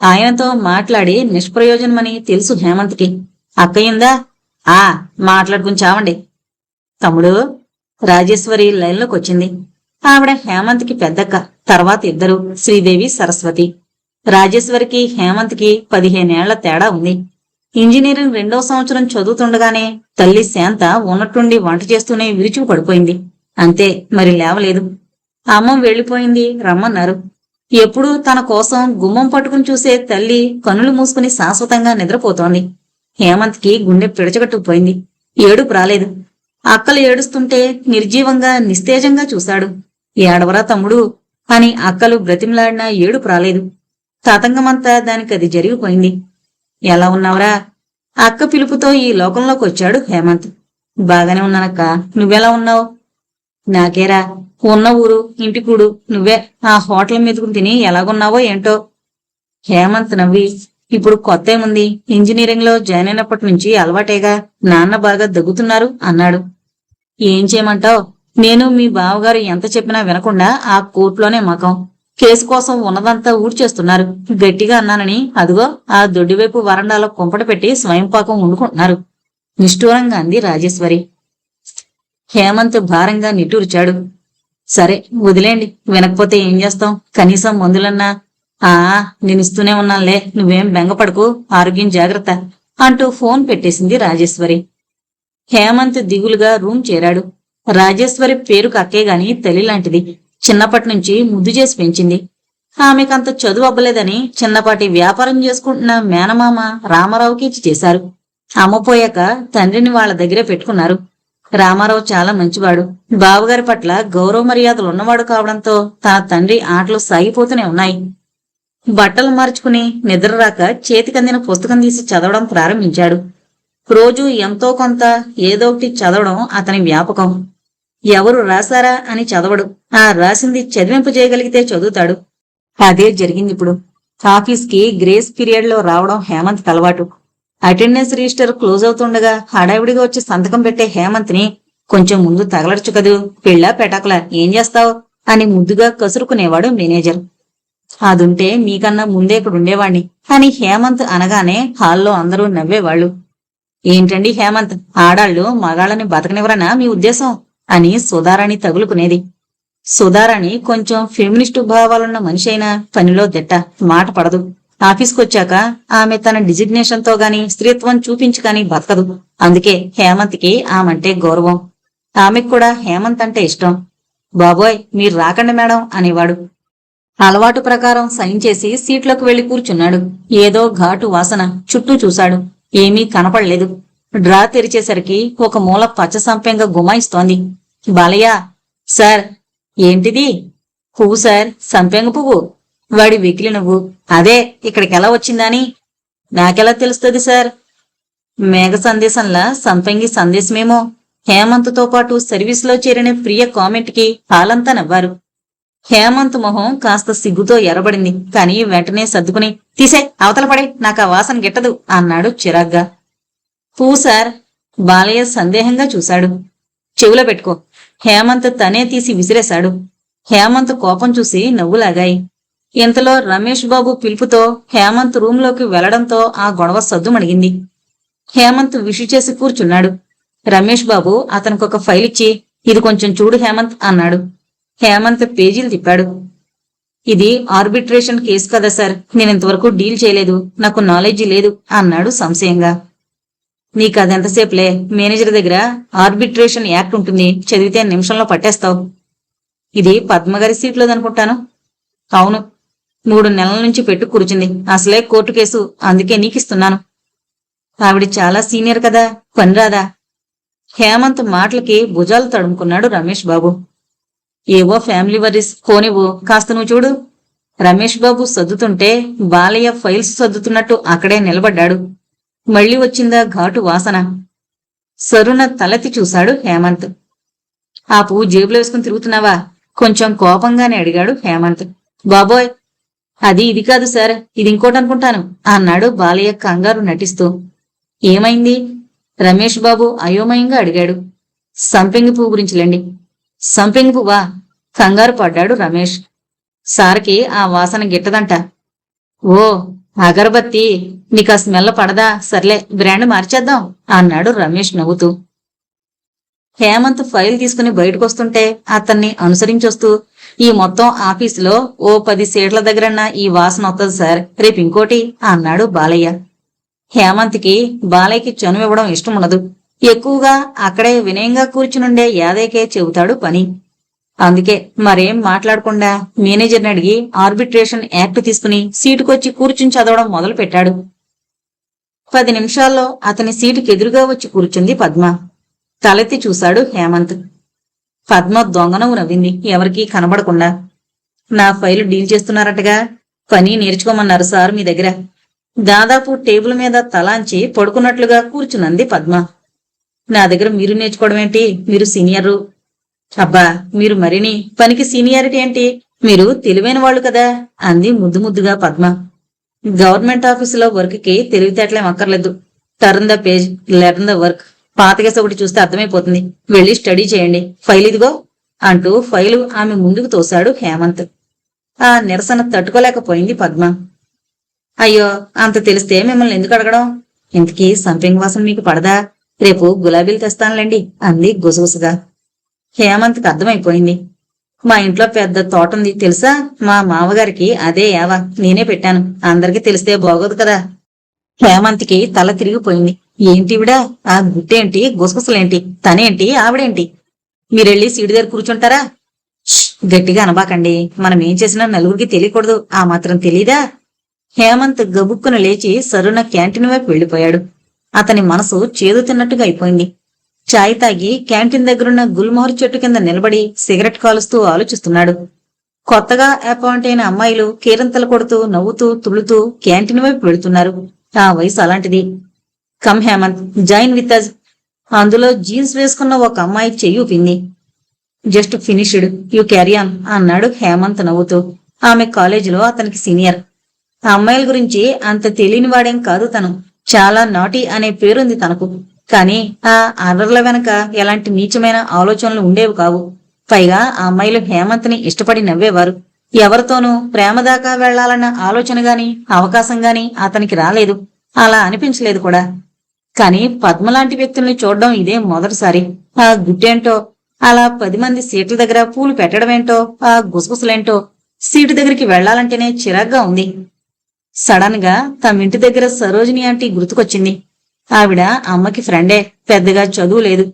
ఆయనతో మాట్లాడి నిష్ప్రయోజనమని తెలుసు హేమంత్కి. అక్కయిందా? ఆ, మాట్లాడుకుని చావండి. తమ్ముడు, రాజేశ్వరి లైన్లోకి వచ్చింది. ఆవిడ హేమంత్కి పెద్దక్క, తర్వాత ఇద్దరు శ్రీదేవి, సరస్వతి. రాజేశ్వరికి హేమంత్కి 15 ఏళ్ల తేడా ఉంది. ఇంజనీరింగ్ 2వ సంవత్సరం చదువుతుండగానే తల్లి శాంత ఉన్నట్టుండి వంట చేస్తూనే విరుచుకు పడిపోయింది. అంతే, మరి లేవలేదు. అమ్మ వెళ్లిపోయింది, రమ్మన్నారు. ఎప్పుడూ తన కోసం గుమ్మం పట్టుకుని చూసే తల్లి కనులు మూసుకుని శాశ్వతంగా నిద్రపోతోంది. హేమంత్కి గుండె పిడచగట్టుకుపోయింది. ఏడుపు రాలేదు. అక్కలు ఏడుస్తుంటే నిర్జీవంగా నిస్తేజంగా చూశాడు. ఏడవరా తమ్ముడు అని అక్కలు బ్రతిమలాడినా ఏడుపు రాలేదు. తతంగమంతా దానికది జరిగిపోయింది. ఎలా ఉన్నావురా? అక్క పిలుపుతో ఈ లోకంలోకి వచ్చాడు హేమంత్. బాగానే ఉన్నానక్క, నువ్వెలా ఉన్నావు? నాకేరా, ఉన్న ఊరు ఇంటికూడు నువ్వే. ఆ హోటల్ మీదకుని తిని ఎలాగున్నావో ఏంటో. హేమంత్ నవ్వి, ఇప్పుడు కొత్త ఏముంది, ఇంజనీరింగ్ లో జాయిన్ అయినప్పటి నుంచి అలవాటేగా, నాన్న బాగా దగ్గుతున్నారు అన్నాడు. ఏం చేయమంటావ్? నేను మీ బావగారు ఎంత చెప్పినా వినకుండా ఆ కోర్టులోనే మకం. కేసు కోసం ఉన్నదంతా ఊడ్చేస్తున్నారు. గట్టిగా అన్నానని అదిగో ఆ దొడ్డివైపు వరండాలో కుంపట పెట్టి స్వయంపాకం వండుకుంటున్నారు. నిష్ఠూరంగా అంది రాజేశ్వరి. హేమంత్ భారంగా నిట్టూర్చాడు. సరే వదిలేండి, వినకపోతే ఏం చేస్తాం, కనీసం మందులన్నా. నేనిస్తూనే ఉన్నానులే, నువ్వేం బెంగపడకు, ఆరోగ్యం జాగ్రత్త అంటూ ఫోన్ పెట్టేసింది రాజేశ్వరి. హేమంత్ దిగులుగా రూమ్ చేరాడు. రాజేశ్వరి పేరుకు అక్కే గాని తల్లిలాంటిది. చిన్నప్పటి నుంచి ముద్దు చేసి పెంచింది. ఆమెకంత చదువు అవ్వలేదని చిన్నపాటి వ్యాపారం చేసుకుంటున్న మేనమామ రామారావుకి ఇచ్చి చేశారు. అమ్మపోయాక తండ్రిని వాళ్ల దగ్గరే పెట్టుకున్నారు. రామారావు చాలా మంచివాడు. బావగారి పట్ల గౌరవ మర్యాదలు ఉన్నవాడు కావడంతో తన తండ్రి ఆటలు సాగిపోతూనే ఉన్నాయి. బట్టలు మార్చుకుని నిద్రరాక చేతికందిన పుస్తకం తీసి చదవడం ప్రారంభించాడు. రోజు ఎంతో కొంత ఏదో ఒకటి చదవడం అతని వ్యాపకం. ఎవరు రాశారా అని చదవడు, ఆ రాసింది చదివింపజేయగలిగితే చదువుతాడు. అదే జరిగిందిప్పుడు. ఆఫీస్కి గ్రేస్ పీరియడ్ లో రావడం హేమంత్ అలవాటు. అటెండెన్స్ రిజిస్టర్ క్లోజ్ అవుతుండగా హడావిడిగా వచ్చి సంతకం పెట్టే హేమంత్ని కొంచెం ముందు తగలర్చు కదూ, పెళ్ళా పెటాకులా ఏం చేస్తావు అని ముద్దుగా కసురుకునేవాడు మేనేజర్. అదుంటే మీకన్నా ముందే ఇక్కడుండేవాణ్ణి అని హేమంత్ అనగానే హాల్లో అందరూ నవ్వేవాళ్లు. ఏంటండి హేమంత్, ఆడాళ్లు మగాళ్ళని బతకనివ్వరనా మీ ఉద్దేశం అని సుధారాణి తగులుకునేది. సుధారాణి కొంచెం ఫెమినిస్టు భావాలున్న మనిషి అయినా పనిలో దిట్ట, మాట పడదు. ఆఫీస్కొచ్చాక ఆమె తన డిజిగ్నేషన్ తో గాని స్త్రీత్వం చూపించి కాని బతకదు. అందుకే హేమంత్కి ఆమంటే గౌరవం. ఆమెకు కూడా హేమంత్ అంటే ఇష్టం. బాబోయ్ మీరు రాకండి మేడం అనేవాడు. అలవాటు ప్రకారం సైన్ చేసి సీట్లోకి వెళ్లి కూర్చున్నాడు. ఏదో ఘాటు వాసన. చుట్టూ చూశాడు. ఏమీ కనపడలేదు. డ్రా తెరిచేసరికి ఒక మూల పచ్చ సంపెంగ గుమాయిస్తోంది. బాలయ్య. సార్. ఏంటిది? పువ్వు సార్, సంపెంగ పువ్వు. వాడి వెకిలి నువ్వు. అదే ఇక్కడికెలా వచ్చిందని. నాకెలా తెలుస్తుంది సార్? మేఘ సందేశంలా సంపెంగి సందేశమేమో. హేమంత్తో పాటు సర్వీస్లో చేరిన ప్రియ కామెంట్కి హాలంతా నవ్వారు. హేమంత్ మొహం కాస్త సిగ్గుతో ఎర్రబడింది. కాని వెంటనే సర్దుకుని తీసే, అవతల పడే, నాకు ఆ వాసన గిట్టదు అన్నాడు చిరాగ్గా. పువ్వు సార్. బాలయ్య సందేహంగా చూశాడు. చెవులో పెట్టుకో. హేమంత్ తనే తీసి విసిరేశాడు. హేమంత్ కోపం చూసి నవ్వులాగాయి. ఇంతలో రమేష్ బాబు పిలుపుతో హేమంత్ రూంలోకి వెళ్లడంతో ఆ గొడవ సద్దుమణిగింది. హేమంత్ విషు చేసి కూర్చున్నాడు. రమేష్ బాబు అతనికొక ఫైల్ ఇచ్చి ఇది కొంచెం చూడు హేమంత్ అన్నాడు. హేమంత్ పేజీలు తిప్పాడు. ఇది ఆర్బిట్రేషన్ కేసు కదా సార్, నేనింతవరకు డీల్ చేయలేదు, నాకు నాలెడ్జి లేదు అన్నాడు సంశయంగా. నీకదెంతసేపులే, మేనేజర్ దగ్గర ఆర్బిట్రేషన్ యాక్ట్ ఉంటుంది, చదివితే నిమిషంలో పట్టేస్తావు. ఇది పద్మగారి సీట్లోదనుకుంటాను. అవును, 3 నెలల నుంచి పెట్టు కూర్చుంది. అసలే కోర్టు కేసు, అందుకే నీకిస్తున్నాను. ఆవిడ చాలా సీనియర్ కదా, పనిరాదా? హేమంత్ మాటలకి భుజాలు తడుముకున్నాడు రమేష్ బాబు. ఏవో ఫ్యామిలీ వర్రీస్, పోనివ్వు, కాస్త నువ్వు చూడు. రమేష్ బాబు సర్దుతుంటే బాలయ్య ఫైల్స్ సర్దుతున్నట్టు అక్కడే నిలబడ్డాడు. మళ్లీ వచ్చిందా ఘాటు వాసన. సరున తలెత్తి చూశాడు హేమంత్. ఆ పువ్వు జేబులో వేసుకుని తిరుగుతున్నావా? కొంచెం కోపంగానే అడిగాడు హేమంత్. బాబోయ్, అది ఇది కాదు సార్, ఇది ఇంకోటనుకుంటాను అన్నాడు బాలయ్య కంగారు నటిస్తూ. ఏమైంది? రమేష్ బాబు అయోమయంగా అడిగాడు. సంపెంగి పువ్వు గురించిలేండి. సంపెంగి పువ్వా? కంగారు పడ్డాడు రమేష్. సార్కి ఆ వాసన గిట్టదంట. ఓ, అగరబత్తి, నీకు ఆ స్మెల్ పడదా? సర్లే బ్రాండ్ మార్చేద్దాం అన్నాడు రమేష్ నవ్వుతూ. హేమంత్ ఫైల్ తీసుకుని బయటకొస్తుంటే అతన్ని అనుసరించొస్తూ, ఈ మొత్తం ఆఫీసులో ఓ 10 సీట్ల దగ్గరన్న ఈ వాసన వస్తుంది సార్, రేపు ఇంకోటి అన్నాడు బాలయ్య. హేమంత్కి బాలయ్యకి చనువివ్వడం ఇష్టం ఉండదు. ఎక్కువగా అక్కడే వినయంగా కూర్చునుండే యాదయ్యకే చెబుతాడు పని. అందుకే మరేం మాట్లాడకుండా మేనేజర్ని అడిగి ఆర్బిట్రేషన్ యాక్ట్ తీసుకుని సీటుకొచ్చి కూర్చుని చదవడం మొదలు పెట్టాడు. 10 నిమిషాల్లో అతని సీటుకి ఎదురుగా వచ్చి కూర్చుంది పద్మ. తలెత్తి చూశాడు హేమంత్. పద్మ దొంగనవ్వు నవ్వింది, ఎవరికీ కనబడకుండా. నా ఫైలు డీల్ చేస్తున్నారటగా, పని నేర్చుకోమన్నారు సార్ మీ దగ్గర. దాదాపు టేబుల్ మీద తలాంచి పడుకున్నట్లుగా కూర్చునంది పద్మ. నా దగ్గర మీరు నేర్చుకోవడమేంటి, మీరు సీనియరు. అబ్బా, మీరు మరిని పనికి సీనియారిటీ ఏంటి, మీరు తెలివైన వాళ్ళు కదా అంది ముద్దు ముద్దుగా పద్మ. గవర్నమెంట్ ఆఫీసులో వర్క్కి తెలివితేటలేం అక్కర్లేదు. Turn the page, learn the work. పాతకేస ఒకటి చూస్తే అర్థమైపోతుంది. వెళ్ళి స్టడీ చేయండి. ఫైల్ ఇదిగో అంటూ ఫైలు ఆమె ముందుకు తోశాడు హేమంత్. ఆ నిరసన తట్టుకోలేకపోయింది పద్మ. అయ్యో, అంత తెలిస్తే మిమ్మల్ని ఎందుకు అడగడం? ఇంతకీ సంపింగ్ వాసన మీకు పడదా? రేపు గులాబీలు తెస్తానులేండి అంది గుసగుసగా. హేమంత్కి అర్థమైపోయింది. మా ఇంట్లో పెద్ద తోట ఉంది తెలుసా, మా మామగారికి అదే యావా నేనే పెట్టాను. అందరికీ తెలిస్తే బాగోదు కదా. హేమంత్కి తల తిరిగిపోయింది. ఏంటివిడా, ఆ గుట్టేంటి, గుసగుసలేంటి, తనేంటి, ఆవిడేంటి? మీరెళ్ళి సీటు దగ్గర కూర్చుంటారా? గట్టిగా అనబాకండి, మనం ఏం చేసినా నలుగురికి తెలియకూడదు, ఆ మాత్రం తెలీదా? హేమంత్ గబుక్కున లేచి సరున క్యాంటీన్ వైపు వెళ్లిపోయాడు. అతని మనసు చేదు తిన్నట్టుగా అయిపోయింది. చాయ్ తాగి క్యాంటీన్ దగ్గరున్న గుల్మోహర్ చెట్టు కింద నిలబడి సిగరెట్ కాలుస్తూ ఆలోచిస్తున్నాడు. కొత్తగా అపాయింట్ అయిన అమ్మాయిలు కేరింతలు కొడుతూ నవ్వుతూ తుళ్ళుతూ క్యాంటీన్ వైపు వెళుతున్నారు. ఆ వయసు అలాంటిది. Come Hemant, join with us. అందులో జీన్స్ వేసుకున్న ఒక అమ్మాయి చెయ్యి ఊపింది. Just finished, you carry on అన్నాడు హేమంత్ నవ్వుతూ. ఆమె కాలేజీలో అతనికి సీనియర్. ఆ అమ్మాయిల గురించి అంత తెలియని వాడేం కాదు తను. చాలా నాటి అనే పేరుంది తనకు. కానీ ఆ అర్రర్ల వెనక ఎలాంటి నీచమైన ఆలోచనలు ఉండేవి కావు. పైగా ఆ అమ్మాయిలు హేమంత్ని ఇష్టపడి నవ్వేవారు. ఎవరితోనూ ప్రేమ దాకా వెళ్లాలన్న ఆలోచన గాని అవకాశం గాని అతనికి రాలేదు. అలా అనిపించలేదు కూడా. కాని పద్మలాంటి వ్యక్తుల్ని చూడడం ఇదే మొదటిసారి. ఆ గుట్టేంటో, అలా 10 మంది సీట్ల దగ్గర పూలు పెట్టడమేంటో, ఆ గుసగుసలేంటో, సీటు దగ్గరికి వెళ్లాలంటేనే చిరాగ్గా ఉంది. సడన్ గా తమింటి దగ్గర సరోజిని ఆంటీ గుర్తుకొచ్చింది. ఆవిడ అమ్మకి ఫ్రెండే, పెద్దగా చదువు లేదు.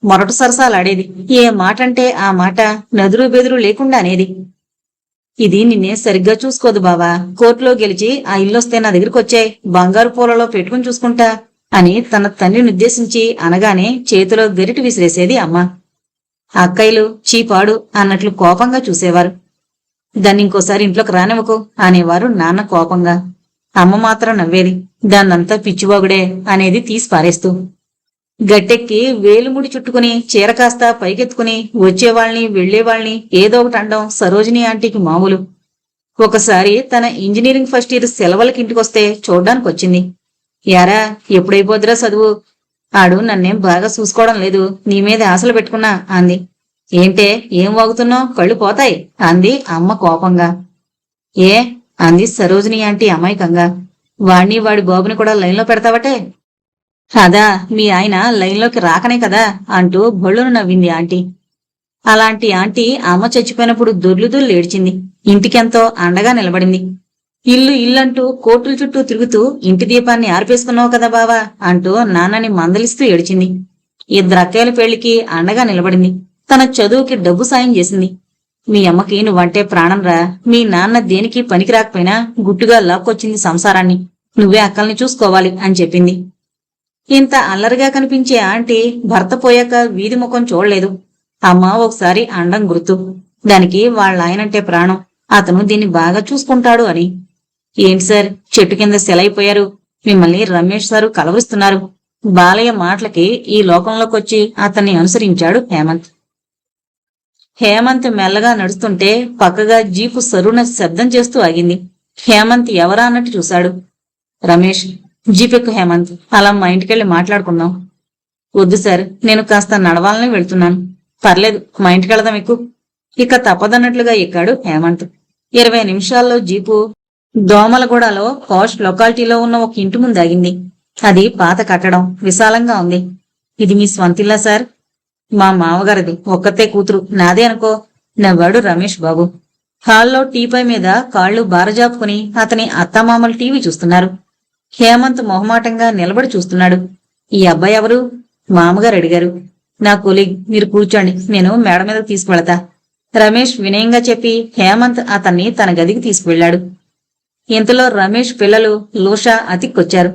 మొరటు సరసాలాడేది. ఏ మాటంటే ఆ మాట నదురు బెదురు లేకుండా అనేది. ఇది నిన్నే సరిగ్గా చూసుకోదు బావా, కోర్టులో గెలిచి ఆ ఇల్లొస్తే నా దగ్గరికి వచ్చే, బంగారు పూలలో పెట్టుకుని చూసుకుంటా అని తన తండ్రిని ఉద్దేశించి అనగానే చేతిలో గరిటి విసిరేసేది అమ్మ. అక్కయ్యలు చీపాడు అన్నట్లు కోపంగా చూసేవారు. దాన్ని ఇంకోసారి ఇంట్లోకి రానివ్వకు అనేవారు నాన్న కోపంగా. అమ్మ మాత్రం నవ్వేది. దాన్నంతా పిచ్చివాగుడే అనేది తీసి పారేస్తూ. గట్టెక్కి వేలుముడి చుట్టుకుని చీర కాస్త పైకెత్తుకుని వచ్చేవాళ్ళని వెళ్లేవాళ్ళని ఏదో ఒకటి అండం సరోజిని ఆంటీకి మామూలు. ఒకసారి తన ఇంజనీరింగ్ ఫస్ట్ ఇయర్ సెలవులకి ఇంటికొస్తే చూడ్డానికి వచ్చింది. యారా, ఎప్పుడైపోద్దురా చదువు? ఆడు నన్నేం బాగా చూసుకోవడం లేదు, నీ మీద ఆశలు పెట్టుకున్నా అంది. ఏంటే, ఏం వాగుతున్నావు, కళ్ళు పోతాయి అంది అమ్మ కోపంగా. ఏ అంది సరోజిని ఆంటీ అమాయకంగా. వాణ్ణి వాడి బాబుని కూడా లైన్లో పెడతావటే? అదా, మీ ఆయన లైన్లోకి రాకనే కదా అంటూ బొళ్ళును నవ్వింది ఆంటీ. అలాంటి ఆంటీ అమ్మ చచ్చిపోయినప్పుడు దొర్లుదొర్లు ఏడ్చింది. ఇంటికెంతో అండగా నిలబడింది. ఇల్లు ఇల్లంటూ కోర్టుల చుట్టూ తిరుగుతూ ఇంటి దీపాన్ని ఆర్పేసుకున్నావు కదా బావా అంటూ నాన్నని మందలిస్తూ ఏడ్చింది. 2 అక్కయ్యల పెళ్లికి అండగా నిలబడింది. తన చదువుకి డబ్బు సాయం చేసింది. మీ అమ్మకి నువ్వంటే ప్రాణంరా, మీ నాన్న దేనికి పనికి రాకపోయినా గుట్టుగా లాక్కొచ్చింది సంసారాన్ని, నువ్వే అక్కల్ని చూసుకోవాలి అని చెప్పింది. ఇంత అల్లరిగా కనిపించే ఆంటీ భర్త పోయాక వీధి ముఖం చూడలేదు. అమ్మ ఒకసారి అండం గుర్తు. దానికి వాళ్ళ ఆయనంటే ప్రాణం, అతను దీన్ని బాగా చూసుకుంటాడు అని. ఏంటి సార్, చెట్టు కింద సెలైపోయారు, మిమ్మల్ని రమేష్ సారు కలవరిస్తున్నారు. బాలయ్య మాటలకి ఈ లోకంలోకొచ్చి అతన్ని అనుసరించాడు హేమంత్. హేమంత్ మెల్లగా నడుస్తుంటే పక్కగా జీపు సరున శబ్దం చేస్తూ ఆగింది. హేమంత్ ఎవరా అన్నట్టు చూశాడు. రమేష్, జీపెక్కు హేమంత్, అలా మా ఇంటికెళ్ళి మాట్లాడుకుందాం. వద్దు సార్, నేను కాస్త నడవాలని వెళ్తున్నాను. పర్లేదు, మా ఇంటికెళదాం ఎక్కు. ఇక తప్పదన్నట్లుగా ఎక్కాడు హేమంత్. 20 నిమిషాల్లో జీపు దోమలగూడలో పాష్ లొకాలిటీలో ఉన్న ఒక ఇంటి ముందు ఆగింది. అది పాత కట్టడం, విశాలంగా ఉంది. ఇది మీ స్వంతిల్లా సార్? మా మామగారిది, ఒక్కతే కూతురు, నాదే అనుకో, నవ్వాడు రమేష్ బాబు. హాల్లో టీపై మీద కాళ్లు బారజాపుకుని అతని అత్తమామలు టీవీ చూస్తున్నారు. హేమంత్ మొహమాటంగా నిలబడి చూస్తున్నాడు. ఈ అబ్బాయి ఎవరు? మామగారు అడిగారు. నా కొలీగ్, మీరు కూర్చోండి, నేను మేడ మీద తీసుకువెళతా. రమేష్ వినయంగా చెప్పి హేమంత్ అతన్ని తన గదికి తీసుకువెళ్లాడు. ఇంతలో రమేష్ పిల్లలు లూషా అతిక్కొచ్చారు.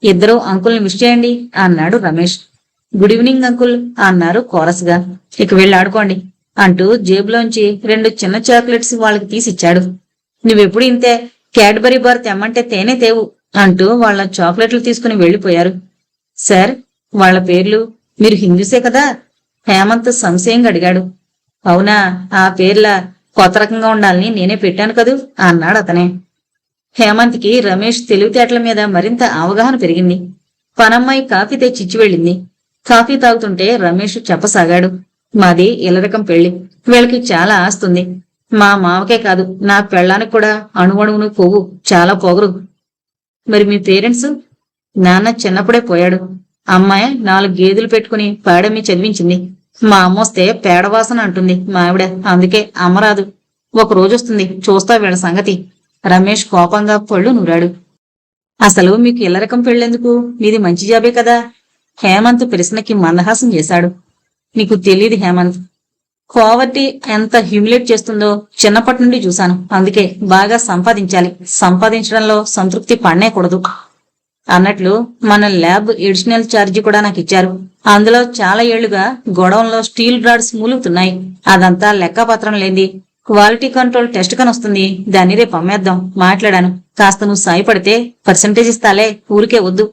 ఇద్దరూ అంకుల్ని విష్ చేయండి అన్నాడు రమేష్. గుడ్ ఈవినింగ్ అంకుల్ అన్నారు కోరస్గా. ఇక వెళ్ళి ఆడుకోండి అంటూ జేబులోంచి 2 చిన్న చాక్లెట్స్ వాళ్ళకి తీసిచ్చాడు. నువ్వెప్పుడు ఇంతే, క్యాడ్బరీ బార్ తెమ్మంటే తేనే తేవు అంటూ వాళ్ళ చాక్లెట్లు తీసుకుని వెళ్లిపోయారు. సార్, వాళ్ల పేర్లు మీరు హిందూసే కదా? హేమంత్ సంశయంగా అడిగాడు. అవునా, ఆ పేర్ల కొత్త రకంగా ఉండాలని నేనే పెట్టాను కదూ అన్నాడు అతనే. హేమంత్కి రమేష్ తెలివితేటల మీద మరింత అవగాహన పెరిగింది. పనమ్మాయి కాఫీ తెచ్చిచ్చి వెళ్ళింది. కాఫీ తాగుతుంటే రమేష్ చెప్పసాగాడు. మాది ఇల్లరకం పెళ్లి, వీళ్ళకి చాలా ఆస్తుంది. మా మావకే కాదు, నా పెళ్ళానికి కూడా అణువణువును కొవ్వు, చాలా పొగరు. మరి మీ పేరెంట్స్? నాన్న చిన్నప్పుడే పోయాడు. అమ్మాయి 4 గేదెలు పెట్టుకుని పాడమ్మి చదివించింది. మా అమ్మొస్తే పేడవాసన అంటుంది మా ఆవిడ, అందుకే అమ్మరాదు. ఒక రోజొస్తుంది, చూస్తా వీళ్ళ సంగతి. రమేష్ కోపంగా పళ్ళు నూరాడు. అసలు మీకు ఇల్లరకం పెళ్ళెందుకు? మీది మంచి జాబే కదా? హేమంత్ ప్రశ్నకి మందహాసం చేశాడు. నీకు తెలీదు హేమంత్, పోవర్టీ ఎంత హ్యూమిలేట్ చేస్తుందో చిన్నప్పటి నుండి చూశాను. అందుకే బాగా సంపాదించాలి, సంపాదించడంలో సంతృప్తి పడనేకూడదు. అన్నట్లు మన ల్యాబ్ ఎడిషనల్ ఛార్జీ కూడా నాకు ఇచ్చారు. అందులో చాలా ఏళ్లుగా గొడవంలో స్టీల్ రాడ్స్ మూలుగుతున్నాయి. అదంతా లెక్కపత్రం లేంది. క్వాలిటీ కంట్రోల్ టెస్ట్ కనొస్తుంది, దాన్ని రేపు అమ్మేద్దాం. మాట్లాడాను, కాస్త నువ్వు సాయపడితే పర్సంటేజ్ ఇస్తాలే, ఊరికే వద్దు.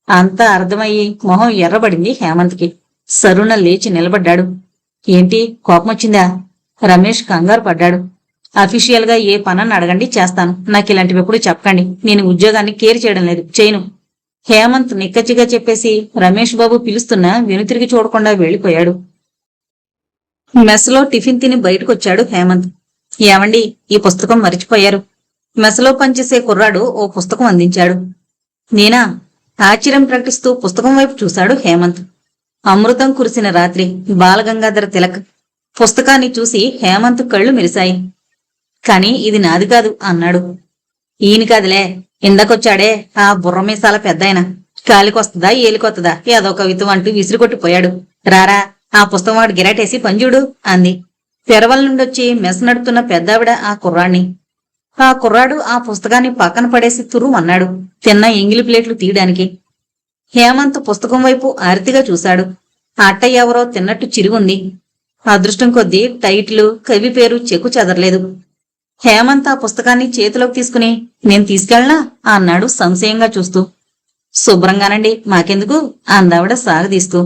అంతా అర్థమయ్యి మొహం ఎర్రబడింది హేమంత్కి. సరుణ లేచి నిలబడ్డాడు. ఏంటి, కోపమొచ్చిందా? రమేష్ కంగారు పడ్డాడు. అఫీషియల్ గా ఏ పనని అడగండి, చేస్తాను. నాకు ఇలాంటివి ఎప్పుడు చెప్పకండి. నేను ఉద్యోగాన్ని కేర్ చేయడం లేదు, చేయను. హేమంత్ నిక్కచ్చిగా చెప్పేసి రమేష్ బాబు పిలుస్తున్నా వెనుతిరిగి చూడకుండా వెళ్లిపోయాడు. మెస్లో టిఫిన్ తిని బయటకొచ్చాడు హేమంత్. ఏమండి, ఈ పుస్తకం మరిచిపోయారు. మెస్లో పనిచేసే కుర్రాడు ఓ పుస్తకం అందించాడు. నేనా? ఆశ్చర్యం ప్రకటిస్తూ పుస్తకం వైపు చూశాడు హేమంత్. అమృతం కురిసిన రాత్రి, బాలగంగాధర తిలక్. పుస్తకాన్ని చూసి హేమంత్ కళ్ళు మెరిశాయి. కాని ఇది నాది కాదు అన్నాడు. ఈయన కాదులే, ఇందాకొచ్చాడే ఆ బుర్రమీసాల పెద్దాయన. కాలికొస్తదా ఏలికొత్తదా ఏదో కవిత్వం అంటూ విసిరికొట్టిపోయాడు. రారా, ఆ పుస్తకం వాడు గిరాటేసి పంజుడు అంది. తెరవల నుండొచ్చి మెస్ నడుతున్న పెద్దావిడ ఆ కుర్రాణ్ణి. ఆ కుర్రాడు ఆ పుస్తకాన్ని పక్కన పడేసి తురుమన్నాడు, తిన్న ఎంగిలి ప్లేట్లు తీయడానికి. హేమంత్ పుస్తకం వైపు ఆర్తిగా చూశాడు. ఆ అట్ట ఎవరో తిన్నట్టు చిరుగుంది. అదృష్టం కొద్దీ టైటిలు, కవి పేరు చెక్కు చెదరలేదు. హేమంత్ ఆ పుస్తకాన్ని చేతిలోకి తీసుకుని నేను తీసుకెళ్ళనా అన్నాడు సంశయంగా చూస్తూ. శుభ్రంగానండి, మాకెందుకు అందావిడ సాగదీస్తూ.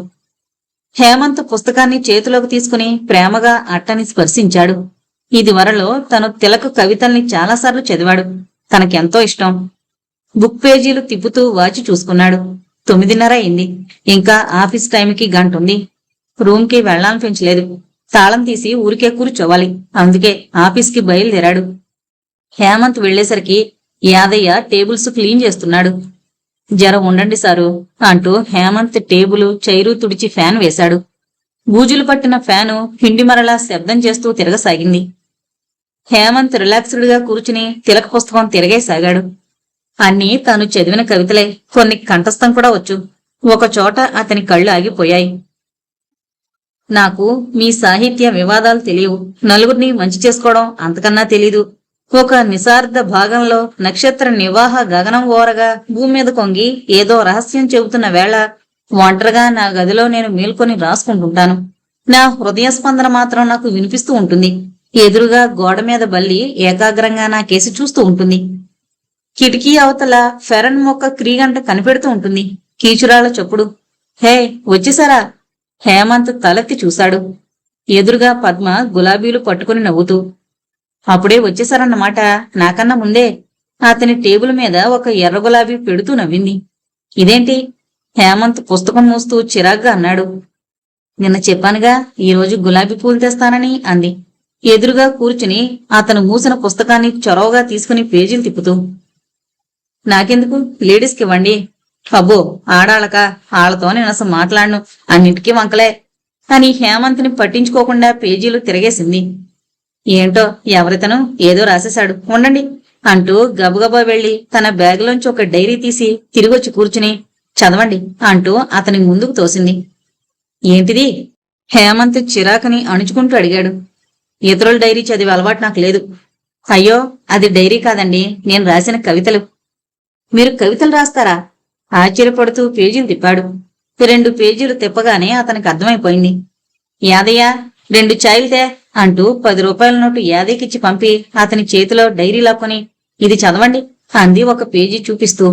హేమంత్ పుస్తకాన్ని చేతిలోకి తీసుకుని ప్రేమగా అట్టని స్పర్శించాడు. ఇదివరలో తను తిలక్ కవితల్ని చాలాసార్లు చదివాడు. తనకెంతో ఇష్టం. బుక్ పేజీలు తిప్పుతూ వాచి చూసుకున్నాడు. 9:30 అయింది. ఇంకా ఆఫీస్ టైంకి గంటుంది. రూమ్కి వెళ్లాలనిపించలేదు. తాళం తీసి ఊరికే కూర్చోవాలి. అందుకే ఆఫీస్కి బయలుదేరాడు. హేమంత్ వెళ్లేసరికి యాదయ్య టేబుల్స్ క్లీన్ చేస్తున్నాడు. జర ఉండండి సారు అంటూ హేమంత్ టేబుల్, చైరు తుడిచి ఫ్యాన్ వేశాడు. బూజులు పట్టిన ఫ్యాను హిండి మరలా శబ్దం చేస్తూ తిరగసాగింది. హేమంత్ రిలాక్స్డ్ గా కూర్చుని తిలక్ పుస్తకం తిరగేసాగాడు. అన్నీ తాను చదివిన కవితలే, కొన్ని కంఠస్థం కూడా వచ్చు. ఒకచోట అతని కళ్ళు ఆగిపోయాయి. నాకు మీ సాహిత్య వివాదాలు తెలియవు. నలుగురిని మంచి చేసుకోవడం అంతకన్నా తెలీదు. ఒక నిశార్ద భాగంలో నక్షత్ర నివాహ గగనం ఓరగా భూమి మీద కొంగి ఏదో రహస్యం చెబుతున్న వేళ ఒంటరిగా నా గదిలో నేను మేల్కొని రాసుకుంటుంటాను. నా హృదయ స్పందన మాత్రం నాకు వినిపిస్తూ ఉంటుంది. ఎదురుగా గోడ మీద బల్లి ఏకాగ్రంగా నా కేసి చూస్తూ ఉంటుంది. కిటికీ అవతల ఫెరన్ మొక్క క్రీగంట కనిపెడుతూ ఉంటుంది. కీచురాళ్ల చప్పుడు. హే, వచ్చేసారా? హేమంత్ తలెత్తి చూశాడు. ఎదురుగా పద్మ గులాబీలు పట్టుకుని నవ్వుతూ. అప్పుడే వచ్చేసారన్నమాట, నాకన్నా ముందే. అతని టేబుల్ మీద ఒక ఎర్ర గులాబీ పెడుతూ నవ్వింది. ఇదేంటి? హేమంత్ పుస్తకం మూస్తూ చిరాగ్గా అన్నాడు. నిన్న చెప్పానుగా ఈరోజు గులాబీ పూలు తెస్తానని అంది. ఎదురుగా కూర్చుని అతను మూసిన పుస్తకాన్ని చొరవగా తీసుకుని పేజీలు తిప్పుతూ, నాకెందుకు, లేడీస్కి ఇవ్వండి. అబ్బో, ఆడాళ్ళక, ఆళ్లతో నేను అసలు మాట్లాడను, అన్నింటికీ వంకలే అని హేమంత్ని పట్టించుకోకుండా పేజీలు తిరగేసింది. ఏంటో ఎవరితను ఏదో రాసేశాడు, ఉండండి అంటూ గబగబా వెళ్లి తన బ్యాగులోంచి ఒక డైరీ తీసి తిరిగొచ్చి కూర్చుని, చదవండి అంటూ అతని ముందుకు తోసింది. ఏంటిది? హేమంత్ చిరాకని అణుచుకుంటూ అడిగాడు. ఇతరుల డైరీ చదివే అలవాటు నాకు లేదు. అయ్యో, అది డైరీ కాదండి, నేను రాసిన కవితలు. మీరు కవితలు రాస్తారా? ఆశ్చర్యపడుతూ పేజీలు తిప్పాడు. 2 పేజీలు తిప్పగానే అతనికి అర్థమైపోయింది. యాదయ్య, 2 చాయలుతే అంటూ 10 రూపాయల నోటు యాదయ్యకిచ్చి పంపి అతని చేతిలో డైరీ లాక్కొని, ఇది చదవండి అంది ఒక పేజీ చూపిస్తూ.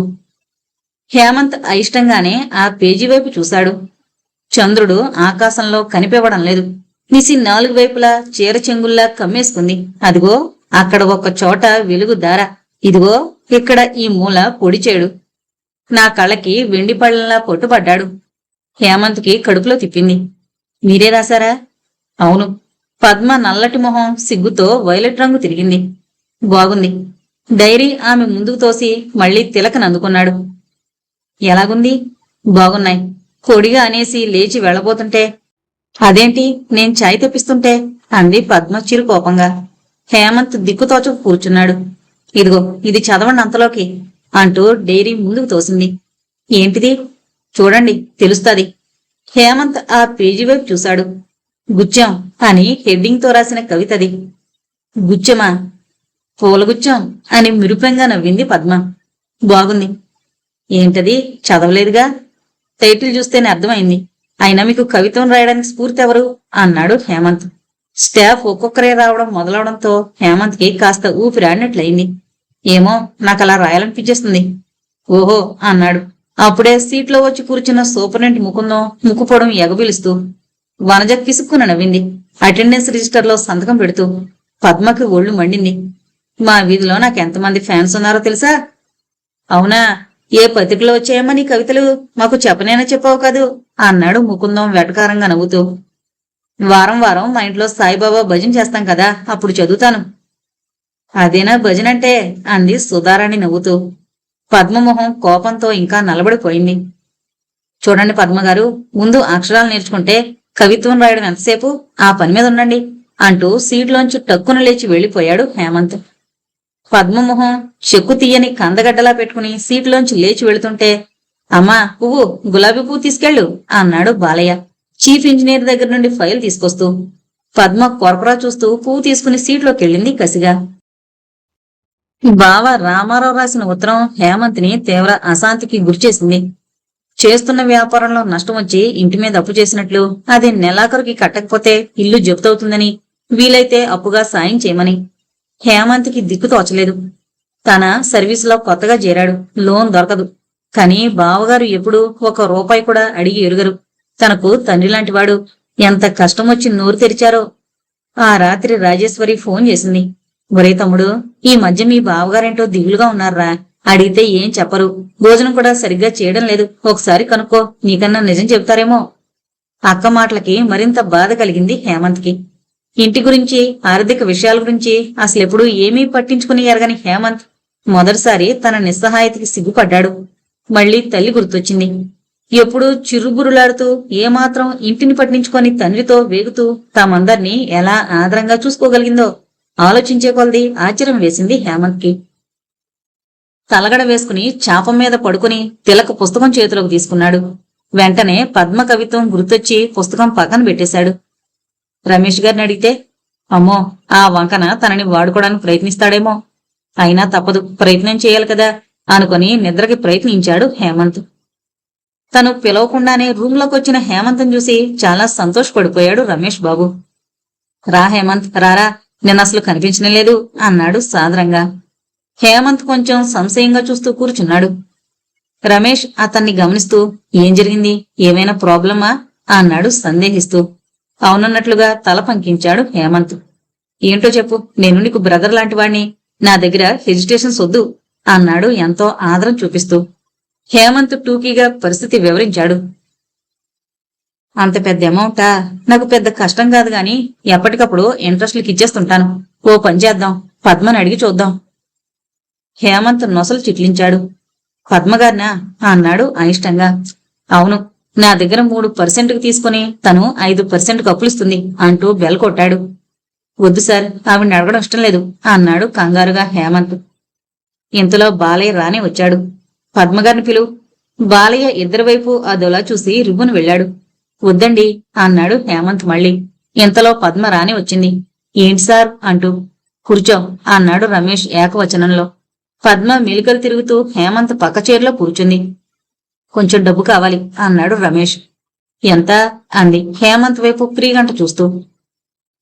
హేమంత్ అయిష్టంగానే ఆ పేజీ వైపు చూశాడు. చంద్రుడు ఆకాశంలో కనిపివ్వడం లేదు. నిసి 4 వైపులా చీర చెంగుల్లా కమ్మేసుకుంది. అదిగో అక్కడ ఒక చోట వెలుగు దార, ఇదిగో ఇక్కడ ఈ మూల పొడిచేడు. నా కళ్ళకి వెండి పళ్ళలా పొట్టుపడ్డాడు. హేమంత్కి కడుపులో తిప్పింది. మీరే రాశారా? అవును. పద్మ నల్లటి మొహం సిగ్గుతో వైలెట్ రంగు తిరిగింది. బాగుంది. డైరీ ఆమె ముందుకు తోసి మళ్లీ తిలకనందుకున్నాడు. ఎలాగుంది? బాగున్నాయి. కొడిగా అనేసి లేచి వెళ్లబోతుంటే, అదేంటి నేను చాయ్ తెప్పిస్తుంటే అంది పద్మ చిరు కోపంగా. హేమంత్ దిక్కుతోచకు కూర్చున్నాడు. ఇదిగో ఇది చదవండి అంతలోకి అంటూ డైరీ ముందుకు తోసింది. ఏంటిది? చూడండి, తెలుస్తది. హేమంత్ ఆ పేజీ వైపు చూశాడు. గుచ్చం అని హెడ్డింగ్ తో రాసిన కవితది. గుచ్చమా? పూలగుచ్చం అని మిరుపంగా నవ్వింది పద్మ. బాగుంది. ఏంటది? చదవలేదుగా. టైటిల్ చూస్తేనే అర్థమైంది. అయినా మీకు కవిత్వం రాయడానికి స్ఫూర్తి ఎవరు అన్నాడు హేమంత్. స్టాఫ్ ఒక్కొక్కరే రావడం మొదలవడంతో హేమంత్కి కాస్త ఊపిరాడినట్లయింది. ఏమో, నాకలా రాయాలనిపించేస్తుంది. ఓహో అన్నాడు. అప్పుడే సీట్లో వచ్చి కూర్చున్న సూపరింటెండెంట్ ముకుందం ముక్కుపొడం ఎగబిలుస్తూ. వనజ కిసుక్కున నవ్వింది, అటెండెన్స్ రిజిస్టర్లో సంతకం పెడుతూ. పద్మకి ఒళ్ళు మండింది. మా వీధిలో నాకెంతమంది ఫ్యాన్స్ ఉన్నారో తెలుసా? అవునా? ఏ పత్రికలో వచ్చాయమ్మా నీ కవితలు? మాకు చెప్పనేనా చెప్పావు కాదు అన్నాడు ముకుందం వెటకారంగా నవ్వుతూ. వారం వారం మా ఇంట్లో సాయిబాబా భజన చేస్తాం కదా, అప్పుడు చదువుతాను. అదేనా భజనంటే అంది సుధారాణి నవ్వుతూ. పద్మమొహం కోపంతో ఇంకా నలబడిపోయింది. చూడండి పద్మగారు, ముందు అక్షరాలు నేర్చుకుంటే కవిత్వం రాయడం ఎంతసేపు, ఆ పని మీద ఉండండి అంటూ సీట్లోంచి టక్కున లేచి వెళ్లిపోయాడు హేమంత్. పద్మమొహం చెక్కు తీయని కందగడ్డలా పెట్టుకుని సీట్లోంచి లేచి వెళుతుంటే, అమ్మా పువ్వు, గులాబీ పువ్వు తీసుకెళ్ళు అన్నాడు బాలయ్య చీఫ్ ఇంజనీర్ దగ్గర నుండి ఫైల్ తీసుకొస్తూ. పద్మ కొరకొరా చూస్తూ పువ్వు తీసుకుని సీట్లోకెళ్ళింది కసిగా. బావ రామారావు రాసిన ఉత్తరం హేమంత్ని తీవ్ర అశాంతికి గురిచేసింది. చేస్తున్న వ్యాపారంలో నష్టం వచ్చి ఇంటి మీద అప్పు చేసినట్లు, అది నెలాఖరుకి కట్టకపోతే ఇల్లు జప్తవుతుందని, వీలైతే అప్పుగా సాయం చేయమని. హేమంత్కి దిక్కు తోచలేదు. తన సర్వీసులో కొత్తగా చేరాడు, లోన్ దొరకదు. కాని బావగారు ఎప్పుడూ 1 రూపాయి కూడా అడిగి ఎరుగరు. తనకు తండ్రి లాంటివాడు. ఎంత కష్టమొచ్చి నోరు తెరిచారో. ఆ రాత్రి రాజేశ్వరి ఫోన్ చేసింది. ఒరే తమ్ముడు, ఈ మధ్య మీ బావగారేంటో దిగులుగా ఉన్నారా? అడిగితే ఏం చెప్పరు. భోజనం కూడా సరిగ్గా చేయడం లేదు. ఒకసారి కనుక్కో, నీకన్నా నిజం చెబుతారేమో. అక్క మాటలకి మరింత బాధ కలిగింది హేమంత్కి. ఇంటి గురించి, ఆర్థిక విషయాల గురించి అసలెప్పుడూ ఏమీ పట్టించుకుని ఎరగని హేమంత్ మొదటిసారి తన నిస్సహాయతకి సిగ్గుపడ్డాడు. మళ్లీ తల్లి గుర్తొచ్చింది. ఎప్పుడూ చిరుబురులాడుతూ ఏమాత్రం ఇంటిని పట్టించుకొని తండ్రితో వేగుతూ తామందర్నీ ఎలా ఆదరంగా చూసుకోగలిగిందో ఆలోచించే కొలది ఆశ్చర్యం వేసింది హేమంత్కి. తలగడ వేసుకుని చాపం మీద పడుకుని తిలక పుస్తకం చేతిలోకి తీసుకున్నాడు. వెంటనే పద్మ కవిత్వం గుర్తొచ్చి పుస్తకం పక్కన పెట్టేశాడు. రమేష్ గారిని అడిగితే, అమ్మో, ఆ వంకన తనని వాడుకోవడానికి ప్రయత్నిస్తాడేమో. అయినా తప్పదు, ప్రయత్నం చేయాలి కదా అనుకుని నిద్రకి ప్రయత్నించాడు హేమంత్. తను పిలవకుండానే రూంలోకి వచ్చిన హేమంత్ని చూసి చాలా సంతోషపడిపోయాడు రమేష్ బాబు. రా హేమంత్, రారా, నిన్నసలు కనిపించనే లేదు అన్నాడు సాదరంగా. హేమంత్ కొంచెం సంశయంగా చూస్తూ కూర్చున్నాడు. రమేష్ అతన్ని గమనిస్తూ, ఏం జరిగింది, ఏమైనా ప్రాబ్లమా అన్నాడు సందేహిస్తూ. అవునన్నట్లుగా తల పంకించాడు హేమంత్. ఏంటో చెప్పు, నేను నీకు బ్రదర్ లాంటివాణ్ణి, నా దగ్గర హెజిటేషన్స్ వద్దు అన్నాడు ఎంతో ఆదరం చూపిస్తూ. హేమంత్ టూకీగా పరిస్థితి వివరించాడు. అంత పెద్ద అమౌంటా? నాకు పెద్ద కష్టం కాదు గాని ఎప్పటికప్పుడు ఇంట్రెస్ట్లకి ఇచ్చేస్తుంటాను. ఓ పని చేద్దాం, పద్మని అడిగి చూద్దాం. హేమంత్ నొసలు చిట్లించాడు. పద్మగారినా అన్నాడు అయిష్టంగా. అవును, నా దగ్గర 3% తీసుకుని తను 5% అప్పులిస్తుంది అంటూ బెల్ కొట్టాడు. వద్దు సార్, ఆవిడ్ని అడగడం ఇష్టం లేదు అన్నాడు కంగారుగా హేమంత్. ఇంతలో బాలయ్య రానే వచ్చాడు. పద్మగారిని పిలువు. బాలయ్య ఇద్దరి వైపు అదోలా చూసి రివ్వును వెళ్ళాడు. వద్దండి అన్నాడు హేమంత్ మళ్ళీ. ఇంతలో పద్మ రాని వచ్చింది. ఏంటి సార్ అంటూ. కూర్చో అన్నాడు రమేష్ ఏకవచనంలో. పద్మ మెలికలు తిరుగుతూ హేమంత్ పక్క చైర్లో కూర్చుంది. కొంచెం డబ్బు కావాలి అన్నాడు రమేష్. ఎంత అంది హేమంత్ వైపు ప్రీగంట చూస్తూ.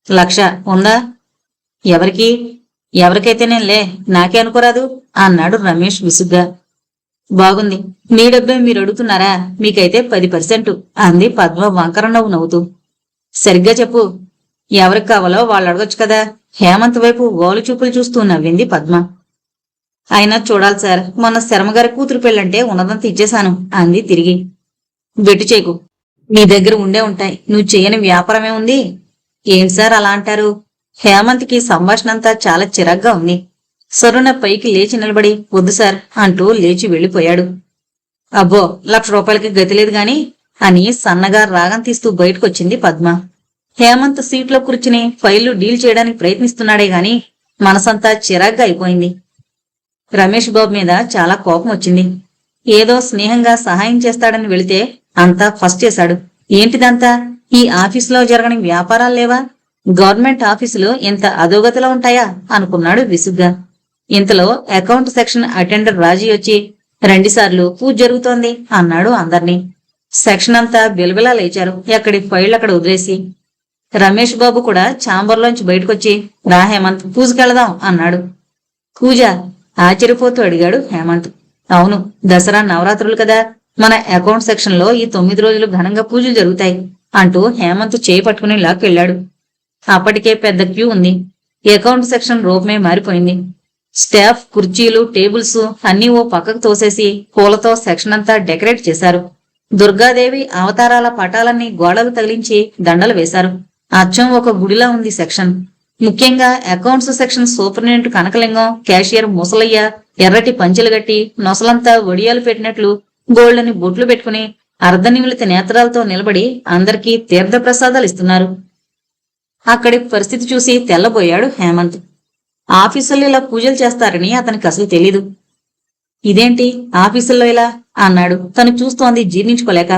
1,00,000 ఉందా? ఎవరికి? ఎవరికైతేనేలే, నాకే అనుకోరాదు అన్నాడు రమేష్ విసుగ్గా. బాగుంది, మీ డబ్బే మీరు అడుగుతున్నారా? మీకైతే 10% అంది పద్మ వంకర నవ్వు నవ్వుతూ. సరిగ్గా చెప్పు, ఎవరికి కావాలో వాళ్ళు అడగొచ్చు కదా. హేమంత్ వైపు గోలు చూపులు చూస్తూ నవ్వింది పద్మ. అయినా చూడాలి సార్, మొన్న శర్మగారి కూతురు పెళ్ళంటే ఉన్నదంతా ఇచ్చేశాను అంది తిరిగి. బెట్టు చేయకు, నీ దగ్గర ఉండే ఉంటాయి, నువ్వు చేయని వ్యాపారమే ఉంది. ఏం సార్ అలా అంటారు? హేమంత్కి సంభాషణంతా చాలా చిరాగ్గా ఉంది. సరుణ పైకి లేచి నిలబడి వద్దు సార్ అంటూ లేచి వెళ్లిపోయాడు. అబ్బో, 1,00,000 రూపాయలకి గతి లేదు గాని అని సన్నగా రాగం తీస్తూ బయటకొచ్చింది పద్మ. హేమంత్ సీట్లో కూర్చుని ఫైళ్లు డీల్ చేయడానికి ప్రయత్నిస్తున్నాడే గాని మనసంతా చిరాగ్గా అయిపోయింది. రమేష్ బాబు మీద చాలా కోపం వచ్చింది. ఏదో స్నేహంగా సహాయం చేస్తాడని వెళితే అంతా ఫస్ట్ చేశాడు. ఏంటిదంతా? ఈ ఆఫీసులో జరగని వ్యాపారాలు లేవా? గవర్నమెంట్ ఆఫీసులు ఇంత అధోగతిలో ఉంటాయా అనుకున్నాడు విసుగ్గా. ఇంతలో అకౌంట్ సెక్షన్ అటెండర్ రాజీ వచ్చి, రెండుసార్లు పూజ జరుగుతోంది అన్నాడు అందర్నీ. సెక్షన్ అంతా బిలబిలా లేచారు, ఎక్కడి ఫైళ్ళు అక్కడ వదిలేసి. రమేష్ బాబు కూడా ఛాంబర్లోంచి బయటకొచ్చి, రా హేమంత్, పూజకెళదాం అన్నాడు. పూజ? ఆశ్చర్యపోతూ అడిగాడు హేమంత్. అవును, దసరా నవరాత్రులు కదా, మన అకౌంట్ సెక్షన్ లో ఈ 9 రోజులు ఘనంగా పూజలు జరుగుతాయి అంటూ హేమంత్ చేయి పట్టుకుని లాక్కెళ్లాడు. అప్పటికే పెద్ద క్యూ ఉంది. అకౌంట్ సెక్షన్ రూపమే మారిపోయింది. స్టాఫ్ కుర్చీలు టేబుల్స్ అన్నీ ఓ పక్కకు తోసేసి పూలతో సెక్షన్ అంతా డెకరేట్ చేశారు. దుర్గాదేవి అవతారాల పటాలన్నీ గోడలు తగిలించి దండలు వేశారు. అచ్చం ఒక గుడిలా ఉంది సెక్షన్. ముఖ్యంగా accounts section superintendent Kanakalingam, cashier Musalayya ఎర్రటి పంచెలు గట్టి నొసలంతా వడియాలు పెట్టినట్లు గోళ్లని బొట్లు పెట్టుకుని అర్ధనిమిలిత నేత్రాలతో నిలబడి అందరికీ తీర్థప్రసాదాలు ఇస్తున్నారు. అక్కడి పరిస్థితి చూసి తెల్లబోయాడు హేమంత్. ఆఫీసుల్లో ఇలా పూజలు చేస్తారని అతనికి అసలు తెలీదు. ఇదేంటి ఆఫీసుల్లో ఇలా అన్నాడు తను చూస్తోంది జీర్ణించుకోలేక.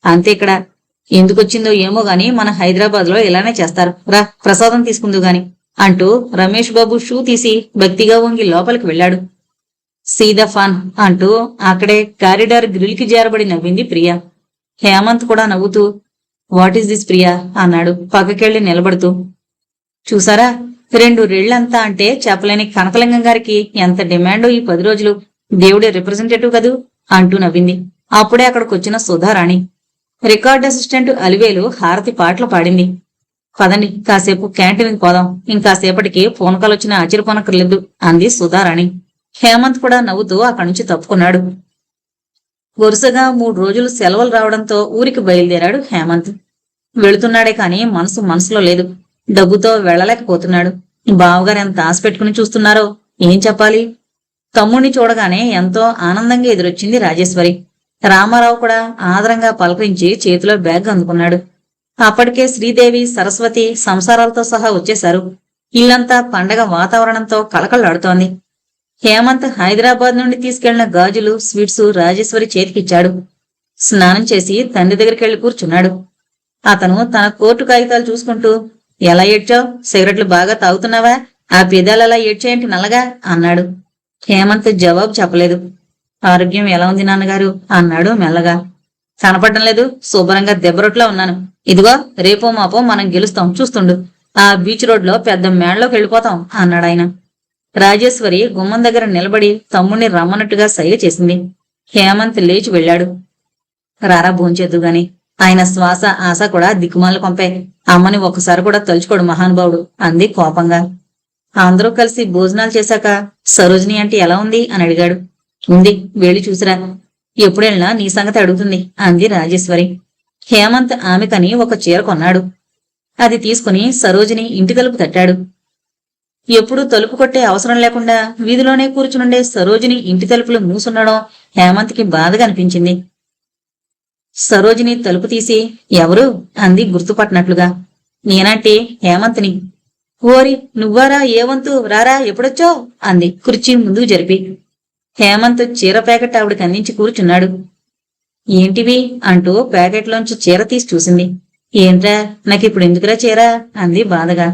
అంతే, ఇక్కడ ఎందుకొచ్చిందో ఏమో గాని మన హైదరాబాద్ లో ఇలానే చేస్తారు, రా ప్రసాదం తీసుకుందు గాని అంటూ రమేష్ బాబు షూ తీసి భక్తిగా వంగి లోపలికి వెళ్ళాడు. సీదా ఫాన్ అంటూ అక్కడే కారిడార్ గ్రిల్ కి చేరబడి నవ్వింది ప్రియా. హేమంత్ కూడా నవ్వుతూ వాట్ ఈస్ దిస్ ప్రియా అన్నాడు పక్కకెళ్లి నిలబడుతూ. చూసారా, 2 రెళ్లంతా అంటే చెప్పలేని కనకలింగం గారికి ఎంత డిమాండో ఈ 10 రోజులు. దేవుడి రిప్రజెంటేటివ్ కదూ అంటూ నవ్వింది. అప్పుడే అక్కడికొచ్చిన సుధారాణి. రికార్డ్ అసిస్టెంట్ అలివేలు హారతి పాటలు పాడింది. పదండి, కాసేపు క్యాంటీన్కి పోదాం, ఇంకాసేపటికి ఫోన్ కాల్ వచ్చిన ఆశ్చర్యపోనక్కర్లేదు అంది సుధారాణి. హేమంత్ కూడా నవ్వుతూ అక్కడి నుంచి తప్పుకున్నాడు. వరుసగా 3 రోజులు సెలవులు రావడంతో ఊరికి బయలుదేరాడు హేమంత్. వెళుతున్నాడే కాని మనసులో లేదు. డబ్బుతో వెళ్లలేకపోతున్నాడు. బావగారు ఎంత ఆశ పెట్టుకుని చూస్తున్నారో ఏం చెప్పాలి. తమ్ముణ్ణి చూడగానే ఎంతో ఆనందంగా ఎదురొచ్చింది రాజేశ్వరి. రామారావు కూడా ఆదరంగా పలకరించి చేతిలో బ్యాగ్ అందుకున్నాడు. అప్పటికే శ్రీదేవి, సరస్వతి సంసారాలతో సహా వచ్చేశారు. ఇల్లంతా పండగ వాతావరణంతో కళకళలాడుతోంది. హేమంత్ హైదరాబాద్ నుండి తీసుకెళ్లిన గాజులు, స్వీట్స్ రాజేశ్వరి చేతికిచ్చాడు. స్నానం చేసి తండ్రి దగ్గరికెళ్లి కూర్చున్నాడు. అతను తన కోర్టు కాగితాలు చూసుకుంటూ, ఎలా ఏడ్చావు? సిగరెట్లు బాగా తాగుతున్నావా? ఆ పెదాలలా ఏడ్చేయంటి నల్లగా అన్నాడు. హేమంత్ జవాబు చెప్పలేదు. ఆరోగ్యం ఎలా ఉంది నాన్నగారు అన్నాడు మెల్లగా. కనపడడం లేదు, శుభ్రంగా దెబ్బరొట్లా ఉన్నాను. ఇదిగో రేపో మాపో మనం గెలుస్తాం, చూస్తుండు. ఆ బీచ్ రోడ్లో పెద్ద మేడలోకి వెళ్ళిపోతాం అన్నాడాయన. రాజేశ్వరి గుమ్మం దగ్గర నిలబడి తమ్ముణ్ణి రమ్మన్నట్టుగా సైగ చేసింది. హేమంత్ లేచి వెళ్ళాడు. రారా భోంచేద్దు గాని. ఆయన శ్వాస ఆశ కూడా దిక్కుమాల కొంపే. అమ్మని ఒక్కసారి కూడా తలుచుకోడు మహానుభావుడు అంది కోపంగా. అందరూ కలిసి భోజనాలు చేశాక సరోజిని అంటే ఎలా ఉంది అని అడిగాడు. ఉంది, వెళ్ళి చూసిరా. ఎప్పుడెళ్ళినా నీ సంగతి అడుగుతుంది అంది రాజేశ్వరి. హేమంత్ ఆమెకని ఒక చీర కొన్నాడు. అది తీసుకుని సరోజిని ఇంటి తలుపు తట్టాడు. ఎప్పుడూ తలుపు కొట్టే అవసరం లేకుండా వీధిలోనే కూర్చునుండే సరోజిని ఇంటి తలుపులు మూసుండడం హేమంత్కి బాధగా అనిపించింది. సరోజిని తలుపు తీసి ఎవరు అంది గుర్తుపట్టినట్లుగా. నేనంటే హేమంత్ని. ఓరి నువ్వారా, ఏవంతు రారా, ఎప్పుడొచ్చావు అంది కుర్చీ ముందుకు జరిపి. హేమంత్ చీర ప్యాకెట్ ఆవిడికి అందించి కూర్చున్నాడు. ఏంటివి అంటూ ప్యాకెట్లోంచి చీర తీసి చూసింది. ఏంట్రా, నాకిప్పుడు ఎందుకురా చీర అంది బాధగా.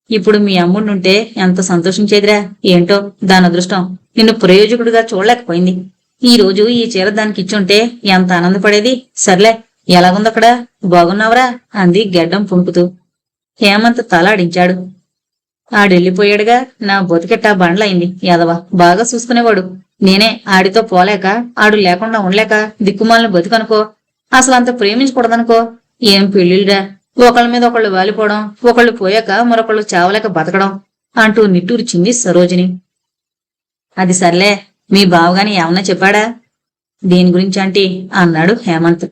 ఇప్పుడు మీ అమ్ముడుంటే ఎంత సంతోషించేదిరా. ఏంటో దాని అదృష్టం నిన్ను ప్రయోజకుడిగా చూడలేకపోయింది. ఈ రోజు ఈ చీర దానికి ఇచ్చుంటే ఎంత ఆనందపడేది. సర్లే, ఎలాగుందక్కడ, బాగున్నావరా అంది గెడ్డం పుణుకుతూ. హేమంత్ తలాడించాడు. ఆడెళ్ళిపోయాడుగా, నా బతికెట్టా బండ్లయింది. ఎదవ బాగా చూసుకునేవాడు. నేనే ఆడితో పోలేక, ఆడు లేకుండా ఉండలేక దిక్కుమాలను బతికనుకో. అసలంత ప్రేమించకూడదనుకో. ఏం పెళ్ళిళ్ళరా, ఒకళ్ళ మీద ఒకళ్ళు వాలిపోవడం, ఒకళ్ళు పోయాక మరొకళ్ళు చావలేక బతకడం అంటూ నిట్టూర్చింది సరోజిని. అది సర్లే, మీ బావగాని ఏమన్నా చెప్పాడా? దీని గురించి అంటే అన్నాడు హేమంత్.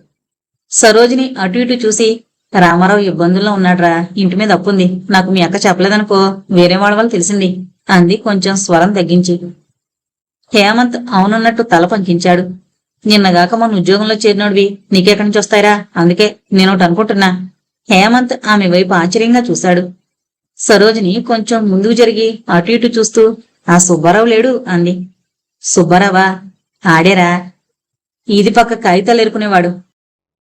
సరోజిని అటు ఇటు చూసి, రామారావు ఇబ్బందుల్లో ఉన్నాడ్రా, ఇంటి మీద అప్పుంది. నాకు మీ అక్క చెప్పలేదనుకో, వేరే వాళ్ళ వల్ల తెలిసింది అంది కొంచెం స్వరం తగ్గించి. హేమంత్ అవునన్నట్టు తల పంకించాడు. నిన్నగాక మన ఉద్యోగంలో చేరినోడివి, నీకెక్కడి నుంచి వస్తాయిరా, అందుకే నేనొకటి అనుకుంటున్నా. హేమంత్ ఆమె వైపు ఆశ్చర్యంగా చూశాడు. సరోజిని కొంచెం ముందుకు జరిగి అటు ఇటు చూస్తూ, ఆ సుబ్బారావు లేడు అంది. సుబ్బారావా? ఆడేరా, ఈది పక్క కాగితాలు ఎరుకునేవాడు.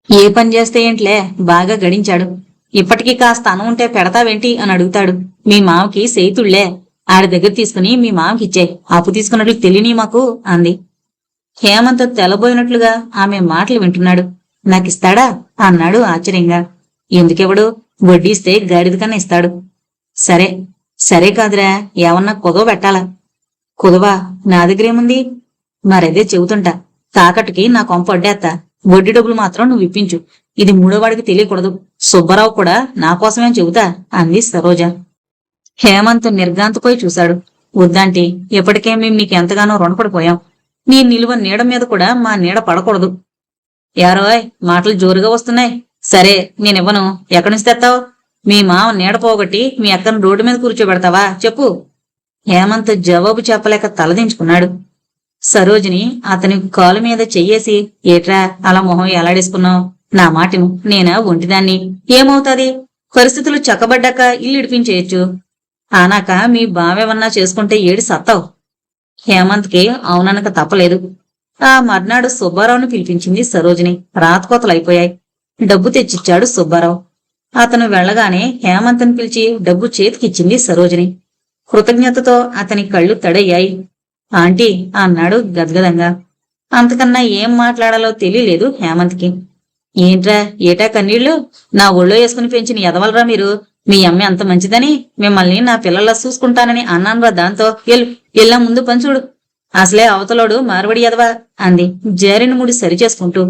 ఏ పని చేస్తే ఏంట్లే, బాగా గడించాడు. ఇప్పటికీ కాస్త అన్నం ఉంటే పెడతావేంటి అని అడుగుతాడు. మీ మామకి సేతుళ్లే, ఆడి దగ్గర తీసుకుని మీ మామకిచ్చే, అప్పు తీసుకున్నట్లు తెలియని మాకు అంది. హేమంత్ తెల్లబోయినట్లుగా ఆమె మాటలు వింటున్నాడు. నాకిస్తాడా అన్నాడు ఆశ్చర్యంగా. ఎందుకెవడు, వడ్డీస్తే గాడిద కన్నా ఇస్తాడు. సరే సరే కాదురా, ఏమన్నా కుదవ పెట్టాలా? కుదవా? నా దగ్గరేముంది? మరదే చెబుతుంటా. తాకట్టుకి నా కొంప అడ్డేత్తా. వడ్డీ డబ్బులు మాత్రం నువ్వు ఇప్పించు. ఇది మూడోవాడికి తెలియకూడదు. సుబ్బారావు కూడా నా కోసమేం చెబుతా అంది సరోజ. హేమంత్ నిర్గాంతపోయి చూశాడు. వద్దాంటి, ఇప్పటికే మేము నీకెంతగానో రుణపడిపోయాం. నీ నిలువ నీడ మీద కూడా మా నీడ పడకూడదు. యారోయ్, మాటలు జోరుగా వస్తున్నాయి. సరే, నేనివ్వను. ఎక్కడి నుంచి తెస్తావు? మీ మామ నీడ పోగొట్టి మీ అక్కను రోడ్డు మీద కూర్చోబెడతావా చెప్పు. హేమంత్ జవాబు చెప్పలేక తలదించుకున్నాడు. సరోజిని అతని కాలు మీద చెయ్యేసి, ఏట్రా అలా మొహం ఎలాడేసుకున్నావు? నా మాటను, నేనా ఒంటిదాన్ని. ఏమవుతాది, పరిస్థితులు చక్కబడ్డాక ఇల్లు ఇడిపించేయచ్చు. ఆనాక మీ బావేమన్నా చేసుకుంటే ఏడి సత్తావు. హేమంత్కి అవుననక తప్పలేదు. ఆ మర్నాడు సుబ్బారావుని పిలిపించింది సరోజిని. రాతకోతలైపోయాయి. డబ్బు తెచ్చిచ్చాడు సుబ్బారావు. అతను వెళ్లగానే హేమంత్ని పిలిచి డబ్బు చేతికిచ్చింది సరోజిని. కృతజ్ఞతతో అతని కళ్ళు తడయ్యాయి. ఆంటీ అన్నాడు గద్గదంగా. అంతకన్నా ఏం మాట్లాడాలో తెలియలేదు హేమంత్కి. ఏంట్రా, ఏటా కన్నీళ్లు? నా ఒళ్ళో వేసుకుని పెంచిన ఎదవలరా మీరు. మీ అమ్మ అంత మంచిదని, మిమ్మల్ని నా పిల్లల్లా చూసుకుంటానని అన్నానురా. దాంతో ఎల్లా ముందు పంచుడు. అసలే అవతలోడు మార్వడి ఎదవా అంది జారిన ముడి సరిచేసుకుంటూ.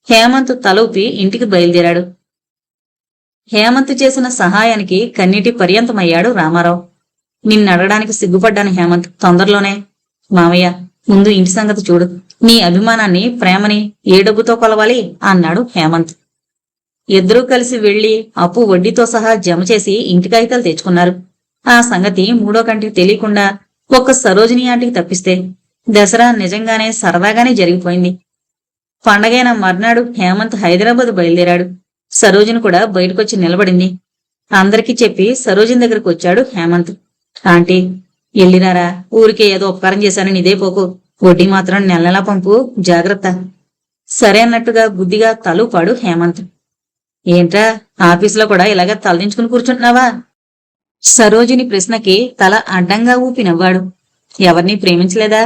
హేమంత్ తల ఊపి ఇంటికి బయలుదేరాడు. హేమంత్ చేసిన సహాయానికి కన్నీటి పర్యంతమయ్యాడు రామారావు. నిన్నడగడానికి సిగ్గుపడ్డాను హేమంత్, తొందరలోనే. మావయ్య, ముందు ఇంటి సంగతి చూడు. నీ అభిమానాన్ని, ప్రేమని ఏ డబ్బుతో కొలవాలి అన్నాడు హేమంత్. ఇద్దరూ కలిసి వెళ్లి అప్పు వడ్డీతో సహా జమ చేసి ఇంటి కాగితాలు తెచ్చుకున్నారు. ఆ సంగతి మూడో కంటికి తెలియకుండా ఒక్క సరోజిని ఆంటికి తప్పిస్తే దసరా నిజంగానే సరదాగానే జరిగిపోయింది. పండగైన మర్నాడు హేమంత్ హైదరాబాద్ బయలుదేరాడు. సరోజిని కూడా బయటకొచ్చి నిలబడింది. అందరికీ చెప్పి సరోజిని దగ్గరకు వచ్చాడు హేమంత్. ఆంటీ, ఎల్లిరారా, ఊరికే ఏదో ఉపకారం చేశానని ఇదే పోకు. వడ్డీ మాత్రం నెల నెలా పంపు, జాగ్రత్త. సరే అన్నట్టుగా బుద్ధిగా తలూపాడు హేమంత్. ఏంట్రా, ఆఫీసులో కూడా ఇలాగ తలదించుకుని కూర్చుంటున్నావా? సరోజిని ప్రశ్నకి తల అడ్డంగా ఊపి నవ్వాడు. ఎవరినీ ప్రేమించలేదా?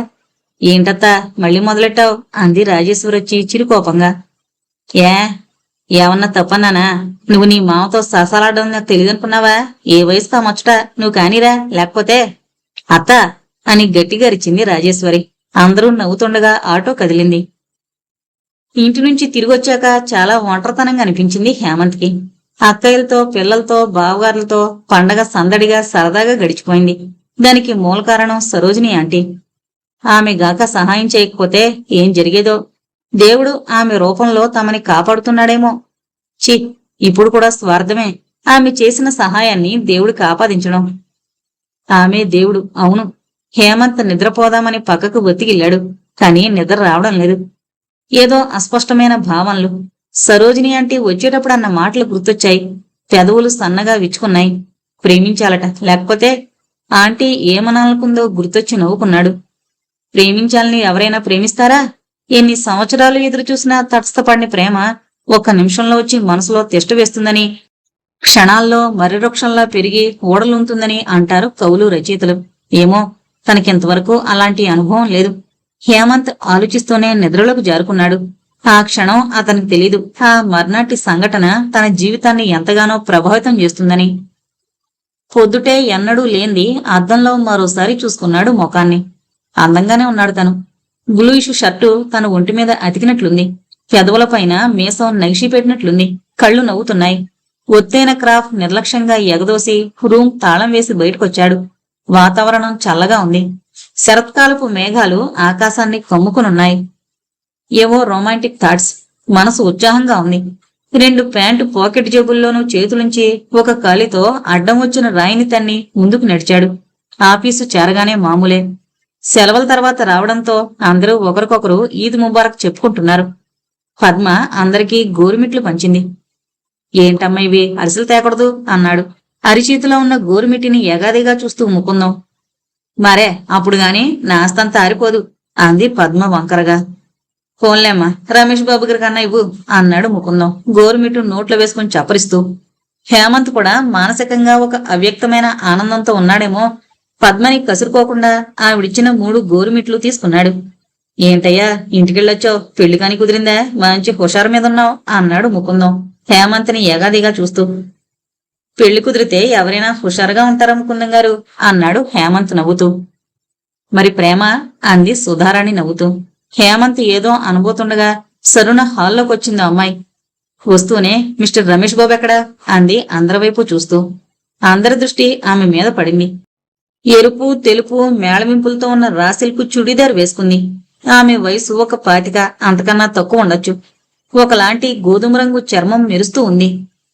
ఏంటత్తా మళ్ళీ మొదలెట్టావు అంది రాజేశ్వరొచ్చి చిరుకోపంగా. ఏమన్నా తప్పన్నానా? నువ్వు నీ మామతో ససాలాడడం నాకు తెలియదనుకున్నావా? ఏ వయసు కామొచ్చట, నువ్వు కానీరా, లేకపోతే. అత్త అని గట్టిగా అరిచింది రాజేశ్వరి. అందరూ నవ్వుతుండగా ఆటో కదిలింది. ఇంటి నుంచి తిరిగొచ్చాక చాలా ఒంటరితనంగా అనిపించింది హేమంత్కి. అక్కయ్యలతో, పిల్లలతో, బావగారులతో పండగ సందడిగా సరదాగా గడిచిపోయింది. దానికి మూల కారణం సరోజిని ఆంటీ. ఆమె గాక సహాయం చేయకపోతే ఏం జరిగేదో. దేవుడు ఆమె రూపంలో తమని కాపాడుతున్నాడేమో. ఛీ, ఇప్పుడు కూడా స్వార్థమే. ఆమె చేసిన సహాయాన్ని దేవుడికి ఆపాదించడం. ఆమె దేవుడు, అవును. హేమంత్ నిద్రపోదామని పక్కకు బతికిల్లాడు, కాని నిద్ర రావడం లేదు. ఏదో అస్పష్టమైన భావనలు. సరోజిని ఆంటీ వచ్చేటప్పుడు అన్న మాటలు గుర్తొచ్చాయి. పెదవులు సన్నగా విచ్చుకున్నాయి. ప్రేమించాలట, లేకపోతే ఆంటీ ఏమనాలనుకుందో గుర్తొచ్చి నవ్వుకున్నాడు. ప్రేమించాలని ఎవరైనా ప్రేమిస్తారా? ఎన్ని సంవత్సరాలు ఎదురు చూసినా తటస్థపడిన ప్రేమ ఒక్క నిమిషంలో వచ్చి మనసులో తిష్ట వేస్తుందని, క్షణాల్లో మర్రి వృక్షంలా పెరిగి ఊడలుంటుందని అంటారు కవులు, రచయితలు. ఏమో, తనకింతవరకు అలాంటి అనుభవం లేదు. హేమంత్ ఆలోచిస్తూనే నిద్రలోకి జారుకున్నాడు. ఆ క్షణం అతనికి తెలీదు, ఆ మర్నాటి సంఘటన తన జీవితాన్ని ఎంతగానో ప్రభావితం చేస్తుందని. పొద్దుటే ఎన్నడూ లేంది అద్దంలో మరోసారి చూసుకున్నాడు ముఖాన్ని. అందంగానే ఉన్నాడు తను. బ్లూయిషు షర్టు తన ఒంటి మీద అతికినట్లుంది. పెదవులపైన మీసం నగిషి పెట్టినట్లుంది. కళ్ళు నవ్వుతున్నాయి. ఒత్తైన క్రాఫ్ నిర్లక్ష్యంగా ఎగదోసి రూమ్ తాళం వేసి బయటకొచ్చాడు. వాతావరణం చల్లగా ఉంది. శరత్కాలపు మేఘాలు ఆకాశాన్ని కమ్ముకునున్నాయి. ఏవో రొమాంటిక్ థాట్స్. మనసు ఉత్సాహంగా ఉంది. 2 ప్యాంటు పాకెట్ జేబుల్లోనూ చేతులుంచి ఒక కాలితో అడ్డం వచ్చిన రాయిని తన్ని ముందుకు నడిచాడు. ఆఫీసు చేరగానే మామూలే. సెలవుల తర్వాత రావడంతో అందరూ ఒకరికొకరు ఈద్ ముబారక్ చెప్పుకుంటున్నారు. పద్మ అందరికీ గోరుమిట్లు పంచింది. ఏంటమ్మా ఇవి, అరిసెలు తేకూడదు అన్నాడు అరిచేతిలో ఉన్న గోరుమిట్టిని ఎగాదిగా చూస్తూ ముకుందాం. మరే, అప్పుడు గాని నాస్తంతా ఆరిపోదు అంది పద్మ వంకరగా. ఫోన్లేమ్మా, రమేష్ బాబు గారి కన్నా ఇవ్వు అన్నాడు ముకుందం గోరుమిట్టు నోట్లో వేసుకుని చప్పరిస్తూ. హేమంత్ కూడా మానసికంగా ఒక అవ్యక్తమైన ఆనందంతో ఉన్నాడేమో. పద్మని కసురుకోకుండా ఆవిడిచ్చిన 3 గోరుమిట్లు తీసుకున్నాడు. ఏంటయ్యా, ఇంటికెళ్ళొచ్చావు? పెళ్లి కాని కుదిరిందా? మంచి హుషారు మీద ఉన్నావు అన్నాడు ముకుందం హేమంత్ని ఎగాదిగా చూస్తూ. పెళ్లి కుదిరితే ఎవరైనా హుషారుగా ఉంటారా ముకుందం గారు అన్నాడు హేమంత్ నవ్వుతూ. మరి ప్రేమ అంది సుధారాణి నవ్వుతూ. హేమంత్ ఏదో అనబోతుండగా సరుణ హాల్లోకొచ్చింది అమ్మాయి. వస్తూనే మిస్టర్ రమేష్ బాబు ఎక్కడా అంది అందరి వైపు చూస్తూ. అందరి దృష్టి ఆమె మీద పడింది. ఎరుపు తెలుపు మేళవింపులతో ఉన్న రాసిల్కు చుడీదార్ వేసుకుంది. ఆమె వయసు ఒక 25, అంతకన్నా తక్కువ ఉండొచ్చు. ఒకలాంటి గోధుమ రంగు చర్మం మెరుస్తూ ఉంది.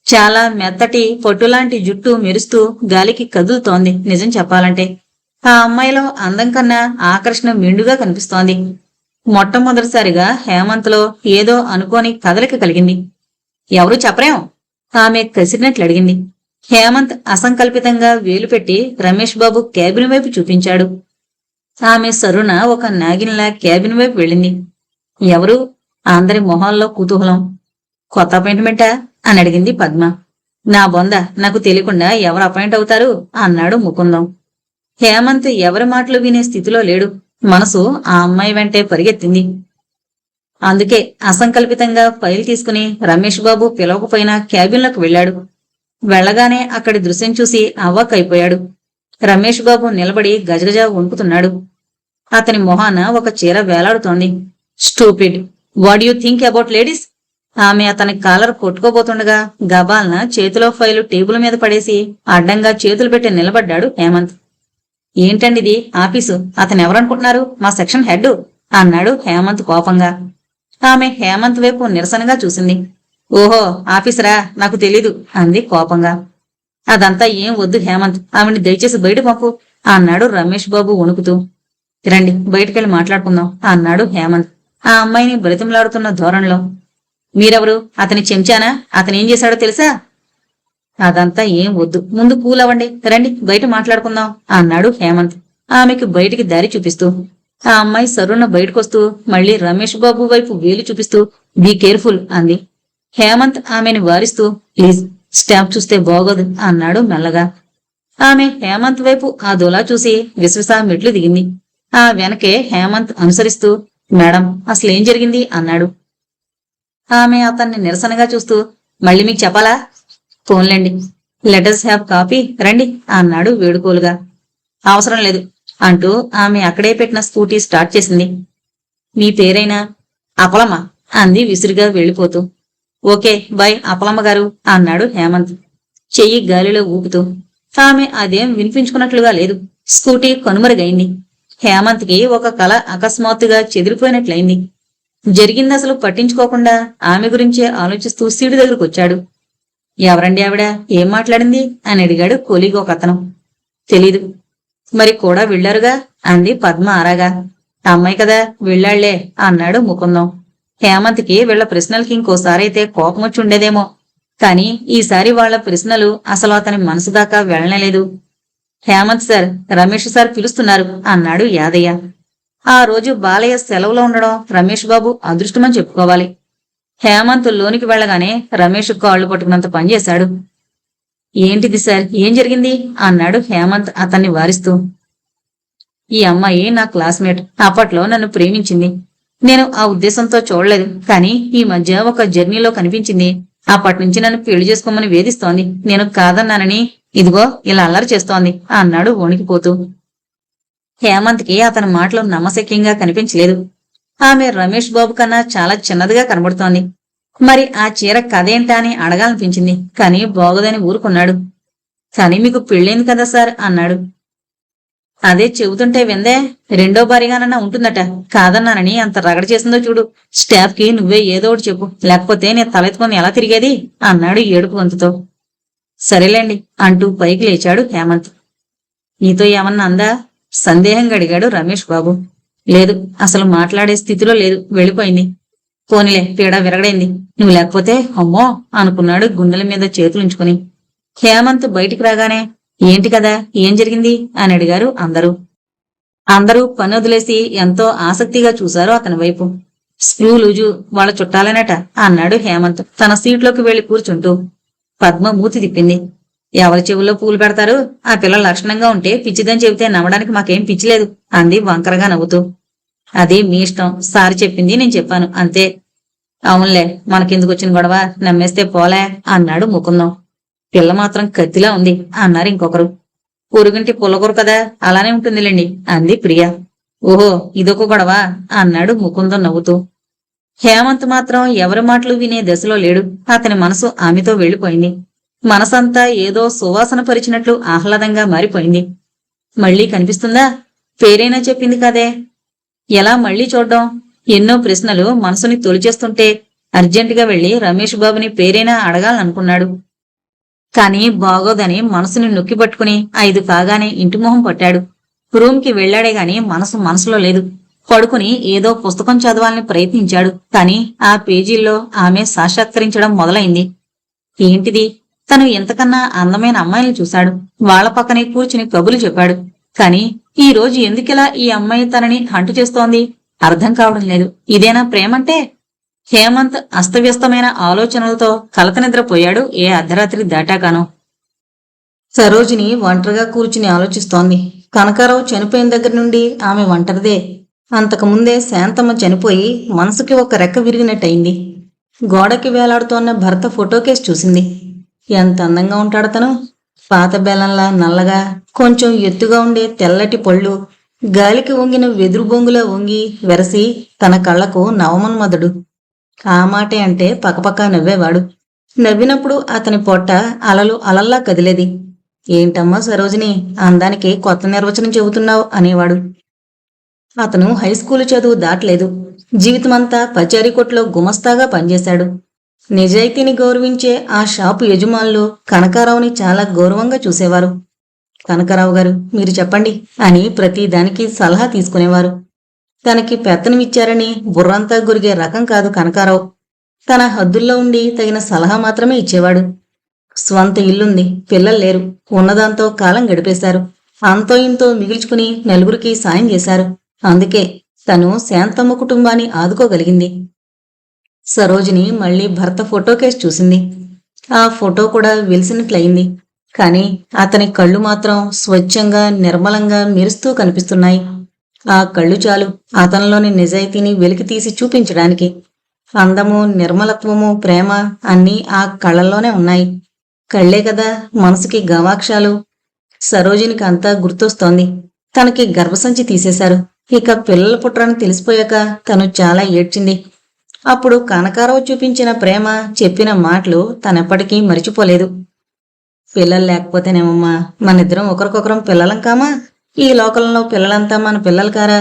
చాలా మెత్తటి పట్టులాంటి జుట్టు మెరుస్తూ గాలికి కదులుతోంది. నిజం చెప్పాలంటే ఆ అమ్మాయిలో అందం కన్నా ఆకర్షణ మెండుగా కనిపిస్తోంది. మొట్టమొదటిసారిగా హేమంత్లో ఏదో అనుకోని కదలిక కలిగింది. ఎవరూ చెప్పరేం? ఆమె కసిరినట్లు అడిగింది. హేమంత్ అసంకల్పితంగా వేలు పెట్టి రమేష్ బాబు క్యాబిన్ వైపు చూపించాడు. ఆమె సరుణ ఒక నాగిన్లా క్యాబిన్ వైపు వెళ్ళింది. ఎవరు? అందరి మొహాల్లో కుతూహలం. కొత్త అపాయింట్మెంటా అని అడిగింది పద్మ. నా బొంద, నాకు తెలియకుండా ఎవరు అపాయింట్ అవుతారు అన్నాడు ముకుందం. హేమంత్ ఎవరి మాటలు వినే స్థితిలో లేడు. మనసు ఆ అమ్మాయి వెంటే పరిగెత్తింది. అందుకే అసంకల్పితంగా ఫైల్ తీసుకుని రమేష్ బాబు పిలవకపోయినా క్యాబిన్లోకి వెళ్ళాడు. వెళ్లగానే అక్కడి దృశ్యం చూసి అవ్వక్కైపోయాడు. రమేష్ బాబు నిలబడి గజగజ వణుకుతున్నాడు. అతని మొహాన ఒక చీర వేలాడుతోంది. Stupid, what you think about ladies? ఆమె అతని కాలర్ కొట్టుకోబోతుండగా గబాల్న చేతిలో ఫైలు టేబుల్ మీద పడేసి అడ్డంగా చేతులు పెట్టి నిలబడ్డాడు హేమంత్. ఏంటండిది, ఆఫీసు? అతనెవరనుకుంటున్నారు? మా సెక్షన్ హెడ్ అన్నాడు హేమంత్ కోపంగా. ఆమె హేమంత్ వైపు నిరసనగా చూసింది. ఓహో, ఆఫీసరా? నాకు తెలీదు అంది కోపంగా. అదంతా ఏం వద్దు హేమంత్, ఆమెని దయచేసి బయట పంపు అన్నాడు రమేష్ బాబు వణుకుతూ. రండి, బయటకెళ్ళి మాట్లాడుకుందాం అన్నాడు హేమంత్ ఆ అమ్మాయిని బ్రతిమలాడుతున్న ధోరణిలో. మీరెవరు? అతని చెంచానా? అతనేం చేశాడో తెలుసా? అదంతా ఏం వద్దు, ముందు కూల్ అవ్వండి, రండి బయట మాట్లాడుకుందాం అన్నాడు హేమంత్ ఆమెకి బయటికి దారి చూపిస్తూ. ఆ అమ్మాయి సరుణ బయటకొస్తూ మళ్లీ రమేష్ బాబు వైపు వేలు చూపిస్తూ బీ కేర్ఫుల్ అంది. హేమంత్ ఆమెని వారిస్తూ ప్లీజ్, స్టాంప్ చూస్తే బాగోదు అన్నాడు మెల్లగా. ఆమె హేమంత్ వైపు ఆ దోలా చూసి విశ్వసా మెట్లు దిగింది. ఆ వెనకే హేమంత్ అనుసరిస్తూ మేడం, అసలేం జరిగింది అన్నాడు. ఆమె అతన్ని నిరసనగా చూస్తూ మళ్ళీ మీకు చెప్పాలా? ఫోన్లేండి, లెటర్స్ హ్యావ్ కాఫీ, రండి అన్నాడు వేడుకోలుగా. అవసరం లేదు అంటూ ఆమె అక్కడే పెట్టిన స్కూటీ స్టార్ట్ చేసింది. మీ పేరైనా? అపలమ్మ అంది విసురుగా వెళ్ళిపోతూ. ఓకే బాయ్ అపలమ్మ గారు అన్నాడు హేమంత్ చెయ్యి గాలిలో ఊపుతూ. ఆమె అదేం వినిపించుకున్నట్లుగా లేదు. స్కూటీ కనుమరుగైంది. హేమంత్కి ఒక కల అకస్మాత్తుగా చెదిరిపోయినట్లయింది. జరిగింది అసలు పట్టించుకోకుండా ఆమె గురించే ఆలోచిస్తూ సీటు దగ్గరకు వచ్చాడు. ఎవరండి ఆవిడ, ఏం మాట్లాడింది అని అడిగాడు కొలీగ్ ఒక అతను. తెలీదు. మరి కూడా వెళ్ళారుగా అంది పద్మ ఆరాగా. అమ్మాయి కదా, వెళ్ళాళ్లే అన్నాడు ముకుందం. హేమంత్కి వీళ్ల ప్రశ్నలకి ఇంకోసారైతే కోపం వచ్చి ఉండేదేమో, కాని ఈసారి వాళ్ల ప్రశ్నలు అసలు అతని మనసు దాకా వెళ్ళనేలేదు. హేమంత్ సార్, రమేష్ సార్ పిలుస్తున్నారు అన్నాడు యాదయ్య. ఆ రోజు బాలయ్య సెలవులో ఉండడం రమేష్ బాబు అదృష్టమని చెప్పుకోవాలి. హేమంత్ లోనికి వెళ్లగానే రమేష్ కాళ్లు పట్టుకున్నంత పనిచేశాడు. ఏంటిది సార్, ఏం జరిగింది అన్నాడు హేమంత్ అతన్ని వారిస్తూ. ఈ అమ్మాయి నా క్లాస్మేట్, అప్పట్లో నన్ను ప్రేమించింది. నేను ఆ ఉద్దేశంతో చూడలేదు, కానీ ఈ మధ్య ఒక జర్నీలో కనిపించింది. అప్పటినుంచి నన్ను పెళ్లి చేసుకోమని వేధిస్తోంది. నేను కాదన్నానని ఇదిగో ఇలా అల్లరి చేస్తోంది అన్నాడు వణికిపోతూ. హేమంత్కి అతని మాటలు నమ్మశక్యంగా కనిపించలేదు. ఆమె రమేష్ బాబు కన్నా చాలా చిన్నదిగా కనబడుతోంది. మరి ఆ చీర కథేంటా అని అడగాలనిపించింది, కానీ బాగోదని ఊరుకున్నాడు. కానీ మీకు పెళ్ళైంది కదా సార్ అన్నాడు. అదే చెబుతుంటే విందే, రెండో భారీగానన్నా ఉంటుందట. కాదన్నానని అంత రగడ చేసిందో చూడు. స్టాఫ్ కి నువ్వే ఏదో ఒకటి చెప్పు, లేకపోతే నేను తలెత్తుకొని ఎలా తిరిగేది అన్నాడు ఏడుపు గొంతుతో. సరేలేండి అంటూ పైకి లేచాడు హేమంత్. నీతో ఏమన్నా అందా సందేహంగా అడిగాడు రమేష్ బాబు. లేదు, అసలు మాట్లాడే స్థితిలో లేదు, వెళ్ళిపోయింది. పోనిలే, పీడ విరగడైంది. నువ్వు లేకపోతే అమ్మో అనుకున్నాడు గుండెల మీద చేతులుంచుకుని. హేమంత్ బయటికి రాగానే ఏంటి కదా, ఏం జరిగింది అని అడిగారు అందరూ. అందరూ పని వదిలేసి ఎంతో ఆసక్తిగా చూశారు అతని వైపు. స్క్రూ లూజు వాళ్ళ చుట్టాలనట అన్నాడు హేమంత్ తన సీట్లోకి వెళ్లి కూర్చుంటూ. పద్మ మూతి తిప్పింది. ఎవరి చెవుల్లో పూలు పెడతారు, ఆ పిల్ల లక్షణంగా ఉంటే పిచ్చిదని చెబితే నమ్మడానికి మాకేం పిచ్చిలేదు అంది వంకరగా నవ్వుతూ. అది మీ ఇష్టం, సారి చెప్పింది నేను చెప్పాను అంతే. అవునులే, మనకెందుకు వచ్చిన గొడవ, నమ్మేస్తే పోలే అన్నాడు ముకుందం. పిల్ల మాత్రం కత్తిలా ఉంది అన్నారు ఇంకొకరు. పొరుగింటి పుల్లకూరు కదా, అలానే ఉంటుందిలేండి అంది ప్రియ. ఓహో, ఇదొక గొడవ అన్నాడు ముకుందం నవ్వుతూ. హేమంత్ మాత్రం ఎవరి మాటలు వినే దశలో లేడు. అతని మనసు ఆమెతో వెళ్లిపోయింది. మనసంతా ఏదో సువాసన పరిచినట్లు ఆహ్లాదంగా మారిపోయింది. మళ్లీ కనిపిస్తుందా, పేరైనా చెప్పింది కదే. ఎలా మళ్లీ చూడ్డం? ఎన్నో ప్రశ్నలు మనసుని తొలిచేస్తుంటే అర్జెంటుగా వెళ్లి రమేష్ బాబుని పేరైనా అడగాలనుకున్నాడు. కాని బాగోదని మనసుని నొక్కిపట్టుకుని 5 కాగానే ఇంటి మొహం పట్టాడు. రూమ్కి వెళ్లాడే గాని మనసులో లేదు. పడుకుని ఏదో పుస్తకం చదవాలని ప్రయత్నించాడు. కాని ఆ పేజీల్లో ఆమె సాక్షాత్కరించడం మొదలైంది. ఏంటిది? తను ఎంతకన్నా అందమైన అమ్మాయిని చూశాడు. వాళ్ల పక్కనే కూర్చుని కబులు చెప్పాడు. కాని ఈ రోజు ఎందుకిలా ఈ అమ్మాయి తనని హంటు చేస్తోంది? అర్థం కావడం లేదు. ఇదేనా ప్రేమంటే? హేమంత్ అస్తవ్యస్తమైన ఆలోచనలతో కలతనిద్రపోయాడు ఏ అర్ధరాత్రి దాటాకానో. సరోజిని ఒంటరిగా కూర్చుని ఆలోచిస్తోంది. కనకారావు చనిపోయిన దగ్గర నుండి ఆమె ఒంటరిదే. అంతకుముందే శాంతమ్మ చనిపోయి మనసుకి ఒక రెక్క విరిగినట్టయింది. గోడకి వేలాడుతోన్న భర్త ఫోటోకేసి చూసింది. ఎంత అందంగా ఉంటాడు తను. పాత బెల్లంలా నల్లగా, కొంచెం ఎత్తుగా ఉండే తెల్లటి పళ్ళు, గాలికి వంగిన వెదురు బొంగులా వంగి వెరసి తన కళ్లకు నవమన్మధుడు. ఆ మాటే అంటే పకపక నవ్వేవాడు. నవ్వినప్పుడు అతని పొట్ట అలలు అలల్లా కదిలేది. ఏంటమ్మా సరోజిని, అందానికి కొత్త నిర్వచనం చెబుతున్నావు అనేవాడు. అతను హైస్కూలు చదువు దాటలేదు. జీవితమంతా పచారీ కొట్లో గుమస్తాగా పనిచేశాడు. నిజాయితీని గౌరవించే ఆ షాపు యజమానులు కనకారావుని చాలా గౌరవంగా చూసేవారు. కనకారావు గారు, మీరు చెప్పండి అని ప్రతి దానికి సలహా తీసుకునేవారు. తనకి పెత్తనమిచ్చారని బుర్రంతా గురిగే రకం కాదు కనకారావు. తన హద్దుల్లో ఉండి తగిన సలహా మాత్రమే ఇచ్చేవాడు. స్వంత ఇల్లుంది, పిల్లలు లేరు. ఉన్నదాంతో కాలం గడిపేశారు. అంతో ఇంతో మిగిల్చుకుని నలుగురికి సాయం చేశారు. అందుకే తను శాంతమ్మ కుటుంబాన్ని ఆదుకోగలిగింది. సరోజిని మళ్లీ భర్త ఫోటోకేసి చూసింది. ఆ ఫోటో కూడా వెలిసినట్లయింది. కాని అతని కళ్ళు మాత్రం స్వచ్ఛంగా నిర్మలంగా మెరుస్తూ కనిపిస్తున్నాయి. ఆ కళ్ళు చాలు అతనిలోని నిజాయితీని వెలికితీసి చూపించడానికి. అందము, నిర్మలత్వము, ప్రేమ అన్నీ ఆ కళ్ళల్లోనే ఉన్నాయి. కళ్లే కదా మనసుకి గవాక్షాలు. సరోజినికి అంతా గుర్తొస్తోంది. తనకి గర్భసంచి తీసేశారు. ఇక పిల్లలు పుట్టరని తెలిసిపోయాక తను చాలా ఏడ్చింది. అప్పుడు కనకారావు చూపించిన ప్రేమ, చెప్పిన మాటలు తనెప్పటికీ మరిచిపోలేదు. పిల్లలు లేకపోతేనేమమ్మా, మనిద్దరం ఒకరికొకరం పిల్లలం కామా? ఈ లోకంలో పిల్లలంతా మన పిల్లలు కారా?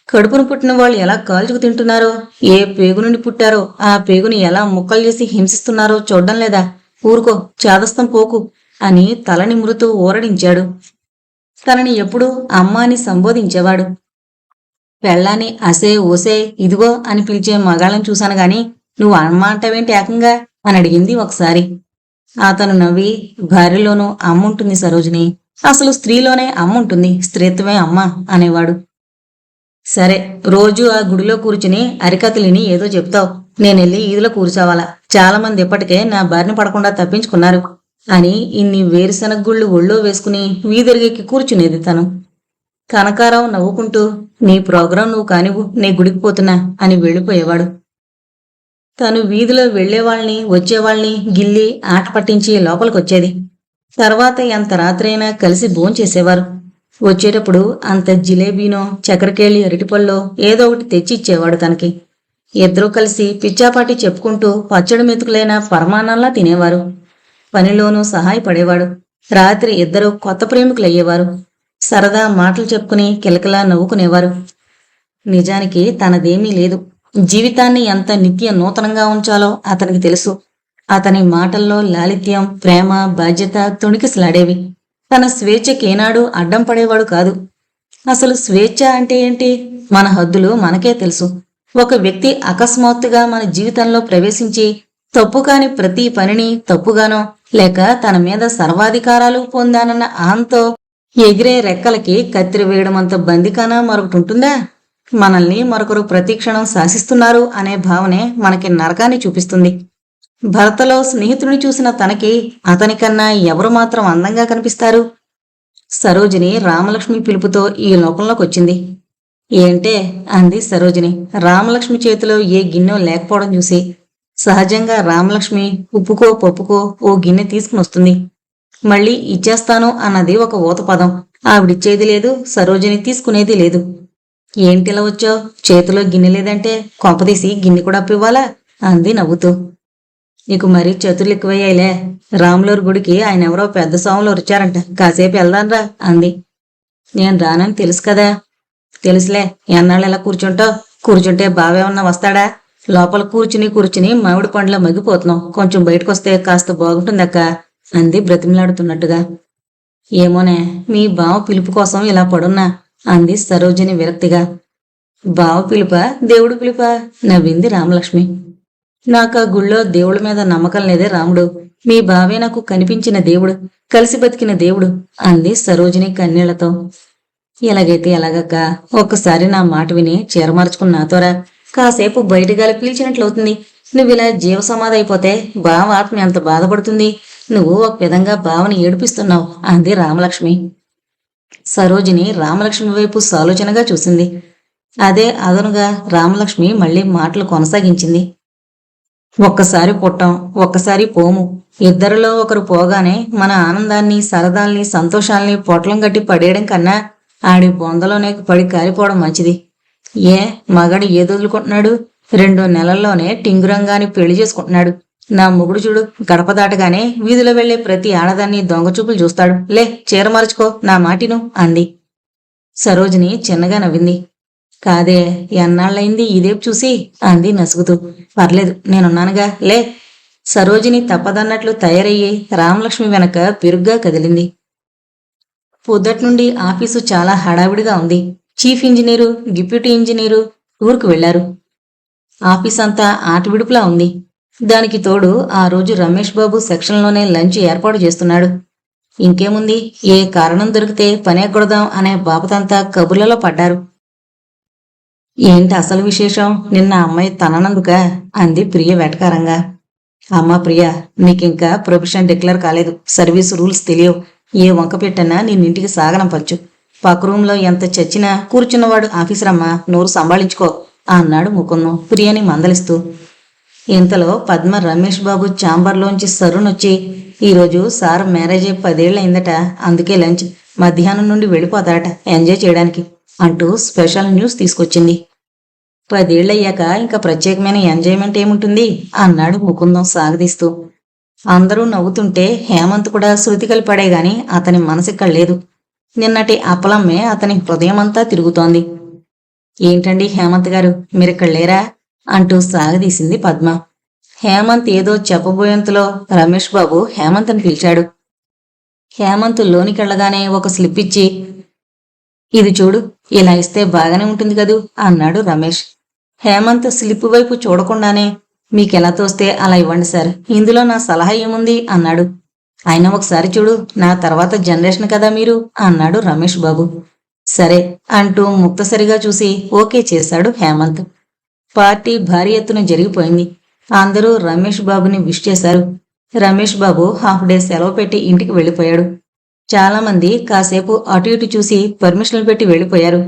కడుపును పుట్టిన వాళ్ళు ఎలా కాల్చుకు తింటున్నారో, ఏ పేగు నుండి పుట్టారో ఆ పేగుని ఎలా ముక్కలు చేసి హింసిస్తున్నారో చూడ్డం లేదా? ఊరుకో, చాదస్తం పోకు అని తల నిమురుతూ ఊరడించాడు. తనని ఎప్పుడూ అమ్మ అని సంబోధించేవాడు. పెళ్ళాన్ని అసే ఓసే ఇదిగో అని పిలిచే మగాళ్ళని చూశాను గాని నువ్వు అమ్మ అంటావేంటి ఏకంగా అని అడిగింది ఒకసారి. అతను నవ్వి, భార్యలోనూ అమ్ముంటుంది సరోజిని, అసలు స్త్రీలోనే అమ్ముంటుంది, స్త్రీత్వమే అమ్మ అనేవాడు. సరే, రోజు ఆ గుడిలో కూర్చుని అరికథలిని ఏదో చెప్తావు, నేనెళ్ళి ఈదులో కూర్చోవాలా, చాలా మంది ఇప్పటికే నా బారిన పడకుండా తప్పించుకున్నారు అని ఇన్ని వేరుశనగ గుళ్ళు ఒళ్ళో వేసుకుని వీధెరిగెక్కి కూర్చునేది తను. కనకారావు నవ్వుకుంటూ, నీ ప్రోగ్రాం నువ్వు కానివ్వు, నే గుడికి పోతున్నా అని వెళ్ళిపోయేవాడు. తను వీధిలో వెళ్లేవాళ్ని వచ్చేవాళ్ని గిల్లి ఆట పట్టించి లోపలికొచ్చేది. తర్వాత ఎంత రాత్రైనా కలిసి భోంచేసేవారు. వచ్చేటప్పుడు అంత జిలేబీనో చక్కెరకేళి అరటిపళ్ళో ఏదో ఒకటి తెచ్చి ఇచ్చేవాడు తనకి. ఇద్దరూ కలిసి పిచ్చాపాటి చెప్పుకుంటూ పచ్చడి మెతుకులైన పరమాన్నంలా తినేవారు. పనిలోనూ సహాయపడేవాడు. రాత్రి ఇద్దరూ కొత్త ప్రేమికులయ్యేవారు. సరదా మాటలు చెప్పుకుని కిలకిలా నవ్వుకునేవారు. నిజానికి తనదేమీ లేదు. జీవితాన్ని ఎంత నిత్య నూతనంగా ఉంచాలో అతనికి తెలుసు. అతని మాటల్లో లాలిత్యం, ప్రేమ, బాధ్యత తొణికిసలాడేవి. తన స్వేచ్ఛకేనాడు అడ్డం పడేవాడు కాదు. అసలు స్వేచ్ఛ అంటే ఏంటి? మన హద్దులు మనకే తెలుసు. ఒక వ్యక్తి అకస్మాత్తుగా మన జీవితంలో ప్రవేశించి తప్పు కాని ప్రతి పనిని తప్పుగానో లేక తన మీద సర్వాధికారాలు పొందానన్న అహంతో ఎగిరే రెక్కలకి కత్తిరి వేయడమంత బందికానా మరొకటి ఉంటుందా? మనల్ని మరొకరు ప్రతిక్షణం శాసిస్తున్నారు అనే భావనే మనకి నరకాన్ని చూపిస్తుంది. భర్తలో స్నేహితుడిని చూసిన తనకి అతనికన్నా ఎవరు మాత్రం అందంగా కనిపిస్తారు? సరోజిని రామలక్ష్మి పిలుపుతో ఈ లోకంలోకి వచ్చింది. ఏంటే అంది సరోజిని రామలక్ష్మి చేతిలో ఏ గిన్నె లేకపోవడం చూసి. సహజంగా రామలక్ష్మి ఉప్పుకో పప్పుకో ఓ గిన్నె తీసుకుని వస్తుంది. మళ్ళీ ఇచ్చేస్తాను అన్నది ఒక ఊతపదం. ఆవిడిచ్చేది లేదు, సరోజిని తీసుకునేది లేదు. ఏంటిలా వచ్చావు? చేతిలో గిన్నె లేదంటే కొంపదీసి గిన్నె కూడా అప్పివ్వాలా అంది నవ్వుతూ. నీకు మరీ చతుర్లు ఎక్కువయ్యాయిలే. రాములూరు గుడికి ఆయన ఎవరో పెద్ద స్వాములు వచ్చారంట, కాసేపు వెళ్దాన్రా అంది. నేను రానని తెలుసు కదా. తెలుసులే, ఎన్నాళ్ళు ఎలా కూర్చుంటావు? కూర్చుంటే బావేమన్నా వస్తాడా? లోపల కూర్చుని మామిడి పండ్ల మగ్గిపోతున్నాం, కొంచెం బయటకొస్తే కాస్త బాగుంటుందక్క అంది బ్రతిమలాడుతున్నట్టుగా. ఏమోనే, మీ బావ పిలుపు కోసం ఇలా పడున్నా అంది సరోజిని విరక్తిగా. బావ పిలుపా, దేవుడు పిలుపా నవ్వింది రామలక్ష్మి. నాకు ఆ గుళ్ళో దేవుడి మీద నమ్మకం లేదే రాముడు. మీ బావే నాకు కనిపించిన దేవుడు, కలిసి బతికిన దేవుడు అంది సరోజిని కన్నీళ్లతో. ఎలాగైతే ఎలాగక్క, ఒక్కసారి నా మాట విని చీరమార్చుకుని నాతోరా, కాసేపు బయటగాలి పీల్చినట్లవుతుంది. నువ్విలా జీవసమాధి అయిపోతే బావ ఆత్మ ఎంత బాధపడుతుంది. నువ్వు ఒక విధంగా బావని ఏడిపిస్తున్నావు అంది రామలక్ష్మి. సరోజిని రామలక్ష్మి వైపు సాలోచనగా చూసింది. అదే అదనుగా రామలక్ష్మి మళ్లీ మాటలు కొనసాగించింది. ఒక్కసారి పుట్టాం, ఒక్కసారి పోము. ఇద్దరిలో ఒకరు పోగానే మన ఆనందాన్ని, సరదాల్ని, సంతోషాల్ని పొట్లం గట్టి పడేయడం కన్నా ఆడి బొందలోనే పడి కాలిపోవడం మంచిది. ఏ మగాడు ఏదొదులుకుంటున్నాడు? 2 నెలల్లోనే టింగురంగాని పెళ్లి చేసుకుంటున్నాడు. నా మొగుడు చూడు, గడప దాటగానే వీధిలో వెళ్లే ప్రతి ఆడదాన్ని దొంగచూపులు చూస్తాడు. లే, చీర మార్చుకో, నా మాటిను అంది. సరోజిని చిన్నగా నవ్వింది. కాదే, ఎన్నాళ్ళయింది ఇదేపు చూసి అంది నసుగుతూ. పర్లేదు, నేనున్నానుగా, లే. సరోజిని తప్పదన్నట్లు తయారయ్యి రామలక్ష్మి వెనక పెరుగ్గా కదిలింది. పొద్దట్నుండి ఆఫీసు చాలా హడావిడిగా ఉంది. చీఫ్ ఇంజనీరు, డిప్యూటీ ఇంజనీరు ఊరుకు వెళ్లారు. ఆఫీసంతా ఆటవిడుపులా ఉంది. దానికి తోడు ఆ రోజు రమేష్ బాబు సెక్షన్లోనే లంచ్ ఏర్పాటు చేస్తున్నాడు. ఇంకేముంది, ఏ కారణం దొరికితే పనేకొడదాం అనే బాపతంతా కబుర్లలో పడ్డారు. ఏంటి అసలు విశేషం? నిన్న అమ్మాయి తననందుక అంది ప్రియ వెటకారంగా. అమ్మా ప్రియ, నీకింకా ప్రొఫెషన్ డిక్లేర్ కాలేదు, సర్వీసు రూల్స్ తెలియవు. ఏ వంక పెట్టన్నా నిన్నింటికి సాగనంపచ్చు. పక్క రూంలో ఎంత చచ్చినా కూర్చున్నవాడు ఆఫీసరమ్మా, నోరు సంభాళించుకో అన్నాడు ముకుందం ప్రియని మందలిస్తూ. ఇంతలో పద్మ రమేష్ బాబు ఛాంబర్లోంచి సరునొచ్చి, ఈరోజు సార్ మ్యారేజ్ 10 ఏళ్ళయిందట, అందుకే లంచ్ మధ్యాహ్నం నుండి వెళ్ళిపోతాడట ఎంజాయ్ చేయడానికి అంటూ స్పెషల్ న్యూస్ తీసుకొచ్చింది. 10 ఏళ్ళయ్యాక ఇంకా ప్రత్యేకమైన ఎంజాయ్మెంట్ ఏముంటుంది అన్నాడు ముకుందం సాగదీస్తూ. అందరూ నవ్వుతుంటే హేమంత్ కూడా శృతి కలిపడే గాని అతని మనసిక్కడ లేదు. నిన్నటి అప్పలమ్మే అతని హృదయమంతా తిరుగుతోంది. ఏంటండి హేమంత్ గారు, మీరిక్కడ లేరా అంటూ సాగదీసింది పద్మ. హేమంత్ ఏదో చెప్పబోయేంతలో రమేష్ బాబు హేమంత్ని పిలిచాడు. హేమంత్ లోనికెళ్లగానే ఒక స్లిప్ ఇచ్చి, ఇది చూడు, ఇలా ఇస్తే బాగానే ఉంటుంది కదూ అన్నాడు రమేష్. హేమంత్ స్లిప్ వైపు చూడకుండానే, మీకెలా తోస్తే అలా ఇవ్వండి సార్, ఇందులో నా సలహా ఏముంది అన్నాడు. అయినా ఒకసారి చూడు, నా తర్వాత జనరేషన్ కదా మీరు అన్నాడు రమేష్ బాబు. సరే అంటూ ముక్తసరిగా చూసి ఓకే చేశాడు హేమంత్. పార్టీ భారీ ఎత్తున జరిగిపోయింది. అందరూ రమేష్ బాబుని విష్ చేశారు. రమేష్ బాబు హాఫ్ డే సెలవు పెట్టి ఇంటికి వెళ్ళిపోయాడు. చాలా మంది కాసేపు అటు ఇటు చూసి పర్మిషన్లు పెట్టి వెళ్ళిపోయారు.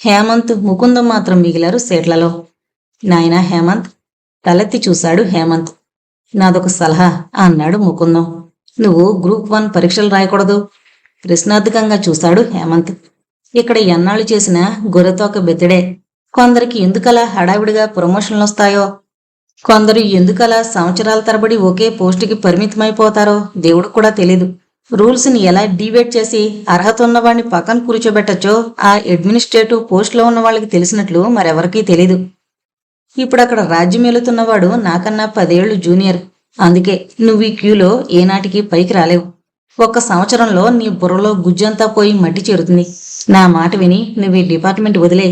హేమంత్, ముకుందం మాత్రం మిగిలారు సీట్లలో. నాయనా హేమంత్, తలెత్తి చూశాడు హేమంత్. నాదొక సలహా అన్నాడు ముకుందం. నువ్వు గ్రూప్ 1 పరీక్షలు రాయకూడదు? ప్రశ్నార్థకంగా చూశాడు హేమంత్. ఇక్కడ ఎన్నాళ్ళు చేసిన గొర్రెతోక బెత్తడే. కొందరికి ఎందుకలా హడావిడిగా ప్రమోషన్లు వస్తాయో, కొందరు ఎందుకలా సంవత్సరాల తరబడి ఒకే పోస్టుకి పరిమితమైపోతారో దేవుడు కూడా తెలీదు. రూల్స్ ని ఎలా డివేట్ చేసి అర్హత ఉన్నవాడిని పక్కన కూర్చోబెట్టచ్చో ఆ అడ్మినిస్ట్రేటివ్ పోస్ట్లో ఉన్న వాళ్ళకి తెలిసినట్లు మరెవరికీ తెలీదు. ఇప్పుడు అక్కడ రాజ్యం ఏలుతున్నవాడు నాకన్నా 10 ఏళ్లు జూనియర్. అందుకే నువ్వు ఈ క్యూలో ఏనాటికి పైకి రాలేవు. ఒక్క సంవత్సరంలో నీ బుర్రలో గుజ్జంతా పోయి మట్టి చేరుతుంది. నా మాట విని నువ్వు ఈ డిపార్ట్మెంట్ వదిలే.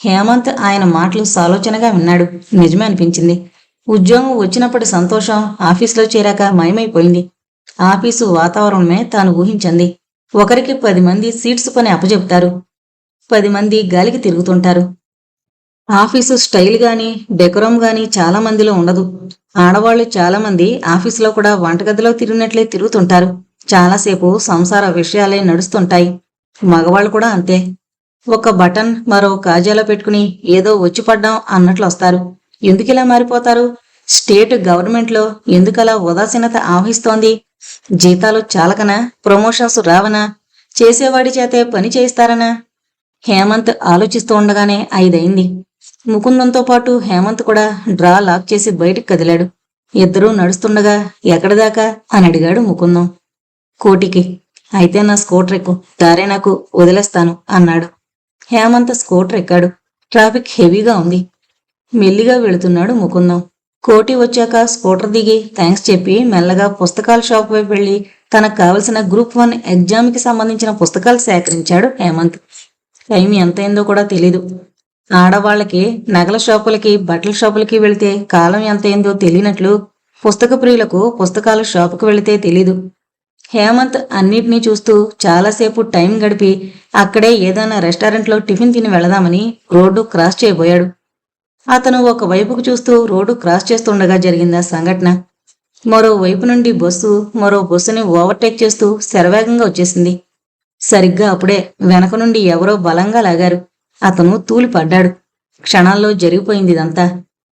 హేమంత్ ఆయన మాటలు సాలోచనగా విన్నాడు. నిజమే అనిపించింది. ఉద్యోగం వచ్చినప్పటి సంతోషం ఆఫీసులో చేరాక మాయమైపోయింది. ఆఫీసు వాతావరణమే తాను ఊహించింది. ఒకరికి 10 మంది సీట్స్ పని అప్పచెప్తారు, 10 మంది గాలికి తిరుగుతుంటారు. ఆఫీసు స్టైల్ గాని డెకోరం గాని చాలా మందిలో ఉండదు. ఆడవాళ్లు చాలా మంది ఆఫీసులో కూడా వంటగదిలో తిరిగినట్లే తిరుగుతుంటారు. చాలాసేపు సంసార విషయాలే నడుస్తుంటాయి. మగవాళ్ళు కూడా అంతే. ఒక బటన్ మరో కాజాలో పెట్టుకుని ఏదో వచ్చి పడ్డాం అన్నట్లు వస్తారు. ఎందుకిలా మారిపోతారు? స్టేట్ గవర్నమెంట్లో ఎందుకలా ఉదాసీనత ఆవహిస్తోంది? జీతాలు చాలకనా? ప్రమోషన్స్ రావనా? చేసేవాడి చేతే పని చేయిస్తారనా? హేమంత్ ఆలోచిస్తూ ఉండగానే 5 అయింది. ముకుందంతో పాటు హేమంత్ కూడా డ్రా లాక్ చేసి బయటికి కదిలాడు. ఇద్దరూ నడుస్తుండగా ఎక్కడిదాకా అని అడిగాడు ముకుందం. కోటికి. అయితే నా స్కూటర్ ఎక్కు, దారే నాకు వదిలేస్తాను అన్నాడు. హేమంత్ స్కూటర్ ఎక్కాడు. ట్రాఫిక్ హెవీగా ఉంది. మెల్లిగా వెళుతున్నాడు ముకుందం. కోటి వచ్చాక స్కూటర్ దిగి థ్యాంక్స్ చెప్పి మెల్లగా పుస్తకాల షాప్ వైపు వెళ్లి తనకు కావలసిన గ్రూప్ 1 ఎగ్జామ్కి సంబంధించిన పుస్తకాలు సేకరించాడు హేమంత్. టైం ఎంతైందో కూడా తెలీదు. ఆడవాళ్లకి నగల షాపులకి బట్టల షాపులకి వెళితే కాలం ఎంతైందో తెలియనట్లు పుస్తక ప్రియులకు పుస్తకాల షాపుకు వెళితే తెలీదు. హేమంత్ అన్నిటినీ చూస్తూ చాలాసేపు టైం గడిపి అక్కడే ఏదైనా రెస్టారెంట్లో టిఫిన్ తిని వెళదామని రోడ్డు క్రాస్ చేయబోయాడు. అతను ఒక వైపుకు చూస్తూ రోడ్డు క్రాస్ చేస్తుండగా జరిగిందా సంఘటన. మరోవైపు నుండి మరో బస్సుని ఓవర్టేక్ చేస్తూ శరవేగంగా వచ్చేసింది. సరిగ్గా అప్పుడే వెనక నుండి ఎవరో బలంగా లాగారు. అతను తూలిపడ్డాడు. క్షణాల్లో జరిగిపోయింది ఇదంతా.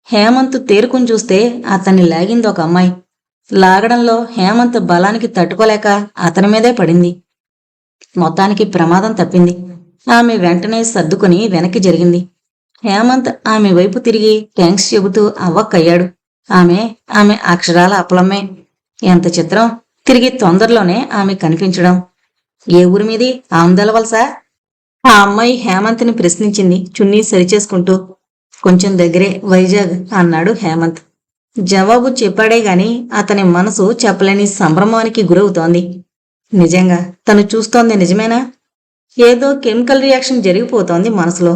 హేమంత్ తేరుకుని చూస్తే అతన్ని లాగింది ఒక అమ్మాయి. లాగడంలో హేమంత్ బలానికి తట్టుకోలేక అతని మీదే పడింది. మొత్తానికి ప్రమాదం తప్పింది. ఆమె వెంటనే సర్దుకుని వెనక్కి జరిగింది. హేమంత్ ఆమె వైపు తిరిగి థ్యాంక్స్ చెబుతూ అవ్వక్కయ్యాడు. ఆమె అక్షరాల అప్పలమ్మే. ఎంత చిత్రం, తిరిగి తొందరలోనే ఆమె కనిపించడం. ఏ ఊరి మీది? ఆందలవలసా? ఆ అమ్మాయి హేమంత్ని ప్రశ్నించింది చున్నీ సరిచేసుకుంటూ. కొంచెం దగ్గరే, వైజాగ్ అన్నాడు హేమంత్. జవాబు చెప్పాడే గాని అతని మనసు చెప్పలేని సంభ్రమానికి గురవుతోంది. నిజంగా తను చూస్తోంది నిజమేనా? ఏదో కెమికల్ రియాక్షన్ జరిగిపోతోంది మనసులో.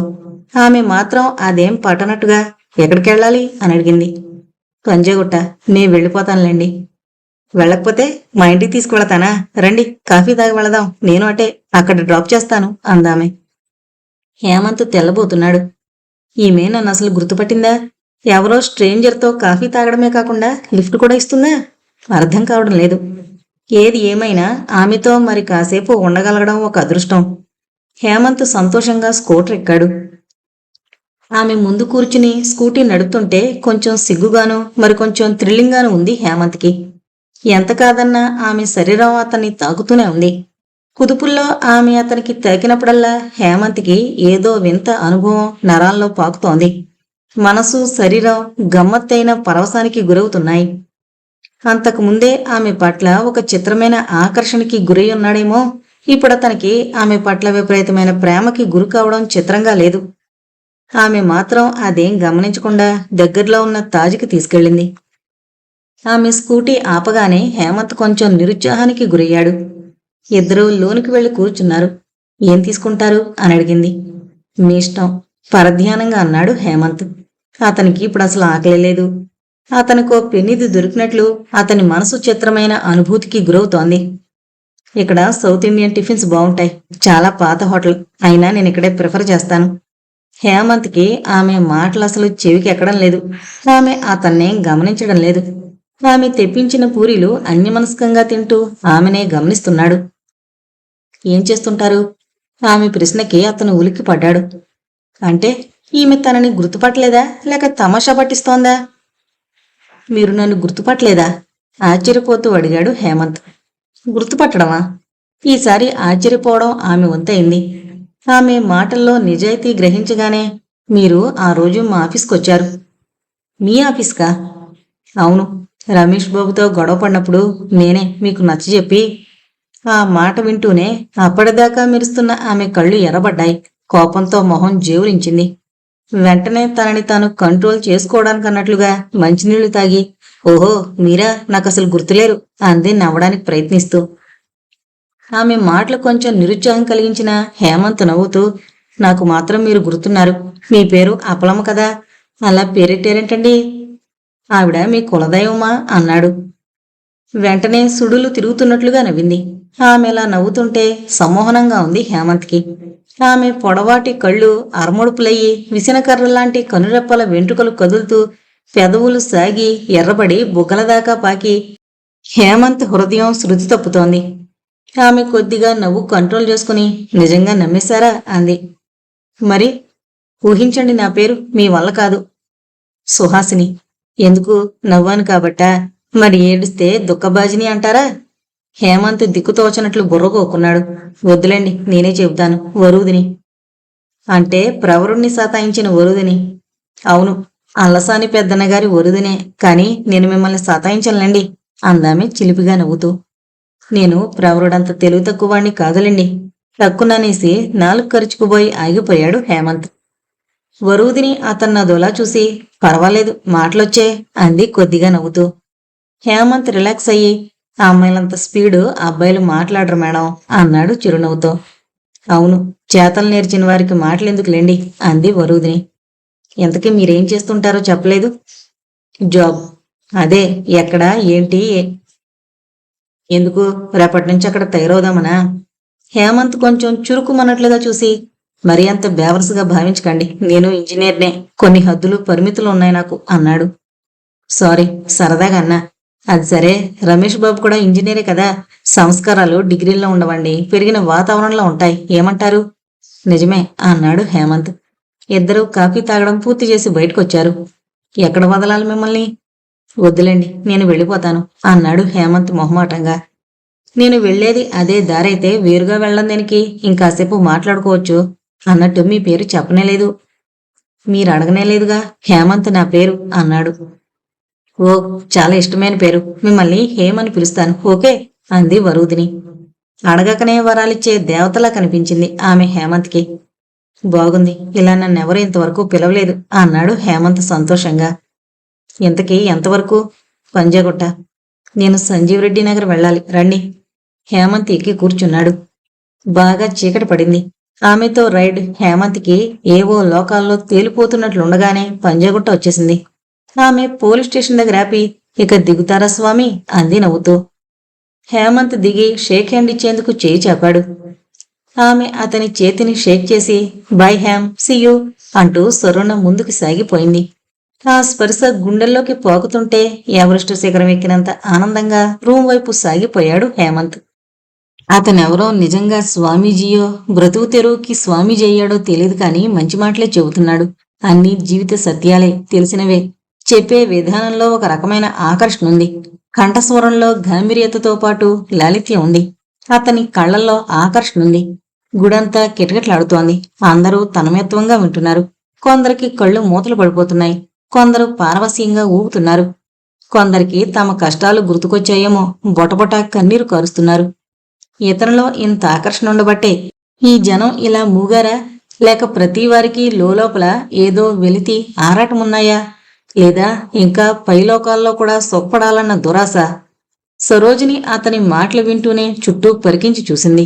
ఆమె మాత్రం అదేం పట్టనట్టుగా ఎక్కడికెళ్ళాలి అని అడిగింది. పంజాగుట్ట. నే వెళ్ళిపోతానులేండి. వెళ్ళకపోతే మా ఇంటికి తీసుకువెళతానా? రండి, కాఫీ తాగి వెళదాం, నేను అటే అక్కడ డ్రాప్ చేస్తాను అందామె. హేమంత్ తెల్లబోతున్నాడు. ఈమె నన్ను అసలు గుర్తుపట్టిందా? ఎవరో స్ట్రేంజర్తో కాఫీ తాగడమే కాకుండా లిఫ్ట్ కూడా ఇస్తుందా? అర్థం కావడం లేదు. ఏది ఏమైనా ఆమెతో మరి కాసేపు ఉండగలగడం ఒక అదృష్టం. హేమంత్ సంతోషంగా స్కూటర్ ఎక్కాడు. ఆమె ముందు కూర్చుని స్కూటీ నడుపుతుంటే కొంచెం సిగ్గుగాను మరికొంచెం థ్రిల్లింగ్గాను ఉంది హేమంత్కి. ఎంత కాదన్నా ఆమె శరీరం అతన్ని తాకుతూనే ఉంది. కుదుపుల్లో ఆమె అతనికి తాకినప్పుడల్లా హేమంత్కి ఏదో వింత అనుభవం నరాల్లో పాకుతోంది. మనసు శరీరం గమ్మత్తైన పరవశానికి గురవుతున్నాయి. అంతకుముందే ఆమె పట్ల ఒక చిత్రమైన ఆకర్షణకి గురై ఉన్నాడేమో. ఇప్పుడు అతనికి ఆమె పట్ల విపరీతమైన ప్రేమకి గురి కావడం చిత్రంగా లేదు. ఆమె మాత్రం అదేం గమనించకుండా దగ్గరలో ఉన్న తాజ్కి తీసుకెళ్ళింది. ఆమె స్కూటీ ఆపగానే హేమంత్ కొంచెం నిరుత్సాహానికి గురయ్యాడు. ఇద్దరూ లోనికి వెళ్లి కూర్చున్నారు. ఏం తీసుకుంటారు అని అడిగింది. మీ ఇష్టం పరధ్యానంగా అన్నాడు హేమంత్. అతనికి ఇప్పుడు అసలు ఆకలి లేదు. అతనికో పెన్నిది దొరికినట్లు అతని మనసు చిత్రమైన అనుభూతికి గురవుతోంది. ఇక్కడ సౌత్ ఇండియన్ టిఫిన్స్ బాగుంటాయి. చాలా పాత హోటల్ అయినా నేను ఇక్కడే ప్రిఫర్ చేస్తాను. హేమంత్కి ఆమె మాటలు అసలు చెవికి ఎక్కడం లేదు. ఆమె అతన్నేం గమనించడం లేదు. ఆమె తెప్పించిన పూరీలు అన్యమనస్కంగా తింటూ ఆమెనే గమనిస్తున్నాడు. ఏం చేస్తుంటారు? ఆమె ప్రశ్నకి అతను ఉలిక్కి పడ్డాడు. అంటే ఈమె తనని గుర్తుపట్టలేదా లేక తమాషా పట్టిస్తోందా? మీరు నన్ను గుర్తుపట్టలేదా? ఆశ్చర్యపోతూ అడిగాడు హేమంత్. గుర్తుపట్టడమా? ఈసారి ఆశ్చర్యపోవడం ఆమె వంతైంది. ఆమె మాటల్లో నిజాయితీ గ్రహించగానే మీరు ఆ రోజు మా ఆఫీస్కొచ్చారు. మీ ఆఫీస్కా? అవును. రమేష్ బాబుతో గొడవ పడినప్పుడు నేనే మీకు నచ్చజెప్పి. ఆ మాట వింటూనే అప్పటిదాకా మెరుస్తున్న ఆమె కళ్ళు ఎర్రబడ్డాయి. కోపంతో మొహం జేవురించింది. వెంటనే తనని తాను కంట్రోల్ చేసుకోవడానికన్నట్లుగా మంచినీళ్లు తాగి, ఓహో మీరా, నాకసలు గుర్తులేరు అంది నవ్వడానికి ప్రయత్నిస్తూ. ఆమె మాటలు కొంచెం నిరుత్సాహం కలిగించిన హేమంత్ నవ్వుతూ, నాకు మాత్రం మీరు గుర్తున్నారు. మీ పేరు అపలమ్మ కదా, అలా పేరెట్టారేంటండి? ఆవిడ మీ కులదైవమా అన్నాడు. వెంటనే సుడులు తిరుగుతున్నట్లుగా నవ్వింది. ఆమె అలా నవ్వుతుంటే సమ్మోహనంగా ఉంది హేమంత్కి. ఆమె పొడవాటి కళ్ళు అరమొడుపులయ్యి విసనకర్రలాంటి కనురెప్పల వెంట్రుకలు కదులుతూ పెదవులు సాగి ఎర్రబడి బుగ్గలదాకా పాకి హేమంత్ హృదయం శృతి తప్పుతోంది. ఆమె కొద్దిగా నవ్వు కంట్రోల్ చేసుకుని నిజంగా నమ్మేశారా అంది. మరి ఊహించండి, నా పేరు మీ వల్ల కాదు. సుహాసిని. ఎందుకు? నవ్వాను కాబట్టా? మరి ఏడిస్తే దుఃఖబాజిని అంటారా? హేమంత్ దిక్కుతోచనట్లు బుర్రగోకున్నాడు. వద్దులేండి, నేనే చెబుతాను. వరూదిని. అంటే ప్రవరుణ్ణి సతాయించిన వరుదిని. అవును, అల్లసాని పెద్దన్నగారి వరుదినే. కాని నేను మిమ్మల్ని సతాయించనులేండి అందామె చిలిపిగా నవ్వుతూ. నేను ప్రవరుడంత తెలివి తక్కువవాణ్ణి కాదులేండి. టక్కుననేసి నాలుగు ఖర్చుకుపోయి ఆగిపోయాడు హేమంత్. వరూదిని అతన్నదోలా చూసి, పర్వాలేదు మాటలొచ్చే అంది కొద్దిగా నవ్వుతూ. హేమంత్ రిలాక్స్ అయ్యి, ఆ అమ్మాయిలంత స్పీడు అబ్బాయిలు మాట్లాడరు మేడం అన్నాడు చిరునవ్వుతో. అవును, చేతలు నేర్చిన వారికి మాటలెందుకులేండి అంది వరూదిని. ఇంతకీ మీరేం చేస్తుంటారో చెప్పలేదు. జాబ్. అదే, ఎక్కడా ఏంటి? ఎందుకు? రేపటి నుంచి అక్కడ తయారవుదామనా? హేమంత్ కొంచెం చురుకుమన్నట్లుగా చూసి, మరీ అంత బేవర్స్గా భావించకండి. నేను ఇంజనీర్నే. కొన్ని హద్దులు పరిమితులు ఉన్నాయి నాకు అన్నాడు. సారీ, సరదాగా అన్నా. అది సరే, రమేష్ బాబు కూడా ఇంజనీరే కదా. సంస్కారాలు డిగ్రీల్లో ఉండవండి, పెరిగిన వాతావరణంలో ఉంటాయి. ఏమంటారు? నిజమే అన్నాడు హేమంత్. ఇద్దరూ కాఫీ తాగడం పూర్తి చేసి బయటకొచ్చారు. ఎక్కడ వదలాలి మిమ్మల్ని? వద్దులేండి, నేను వెళ్ళిపోతాను అన్నాడు హేమంత్ మొహమాటంగా. నేను వెళ్లేది అదే దారైతే వేరుగా వెళ్ళడం దేనికి? ఇంకాసేపు మాట్లాడుకోవచ్చు. అన్నట్టు మీ పేరు చెప్పనేలేదు. మీరు అడగనేలేదుగా. హేమంత్ నా పేరు అన్నాడు. ఓ, చాలా ఇష్టమైన పేరు. మిమ్మల్ని హేమని పిలుస్తాను, ఓకే అంది వరూదిని. అడగకనే వరాలిచ్చే దేవతలా కనిపించింది ఆమె హేమంత్కి. బాగుంది, ఇలా నన్నెవరూ ఇంతవరకు పిలవలేదు అన్నాడు హేమంత్ సంతోషంగా. ఇంతకీ ఎంతవరకు? పంజాగుట్ట. నేను సంజీవ్ రెడ్డి నగర్ వెళ్ళాలి, రండి. హేమంత్ ఎక్కి కూర్చున్నాడు. బాగా చీకటి పడింది. ఆమెతో రైడ్ హేమంత్కి ఏవో లోకాల్లో తేలిపోతున్నట్లుండగానే పంజాగుట్ట వచ్చేసింది. ఆమె పోలీస్ స్టేషన్ దగ్గర ఆపి, ఇక దిగుతారా స్వామి అంది నవ్వుతూ. హేమంత్ దిగి షేక్ హ్యాండ్ ఇచ్చేందుకు చేయి చాపాడు. ఆమె అతని చేతిని షేక్ చేసి, బై హ్యామ్, సియూ అంటూ సొరున ముందుకు సాగిపోయింది. ఆ స్పర్శ గుండెల్లోకి పోకుతుంటే ఎవరెస్టు శిఖరం ఎక్కినంత ఆనందంగా రూమ్ వైపు సాగిపోయాడు హేమంత్. అతనెవరో నిజంగా స్వామీజీయో బ్రతుకు తెరువుకి స్వామీజీ అయ్యాడో తెలియదు కాని మంచి మాటలే చెబుతున్నాడు. అన్నీ జీవిత సత్యాలే, తెలిసినవే. చెప్పే విధానంలో ఒక రకమైన ఆకర్షణ ఉంది. కంఠస్వరంలో గాంభీర్యతతో పాటు లాలిత్యం ఉంది. అతని కళ్లల్లో ఆకర్షణ ఉంది. గుడంతా కిటకిటలాడుతోంది. అందరూ తన్మయత్వంగా వింటున్నారు. కొందరికి కళ్ళు మూతలు పడిపోతున్నాయి. కొందరు పారవస్యంగా ఊగుతున్నారు. కొందరికి తమ కష్టాలు గుర్తుకొచ్చాయేమో బొటబొట కన్నీరు కారుస్తున్నారు. ఇతనిలో ఇంత ఆకర్షణ ఉండబట్టే ఈ జనం ఇలా మూగారా? లేక ప్రతి వారికి లోపల ఏదో వెలితి ఆరాటమున్నాయా? లేదా ఇంకా పైలోకాల్లో కూడా సొప్పడాలన్న దురాశ? సరోజిని అతని మాటలు వింటూనే చుట్టూ పరికించి చూసింది.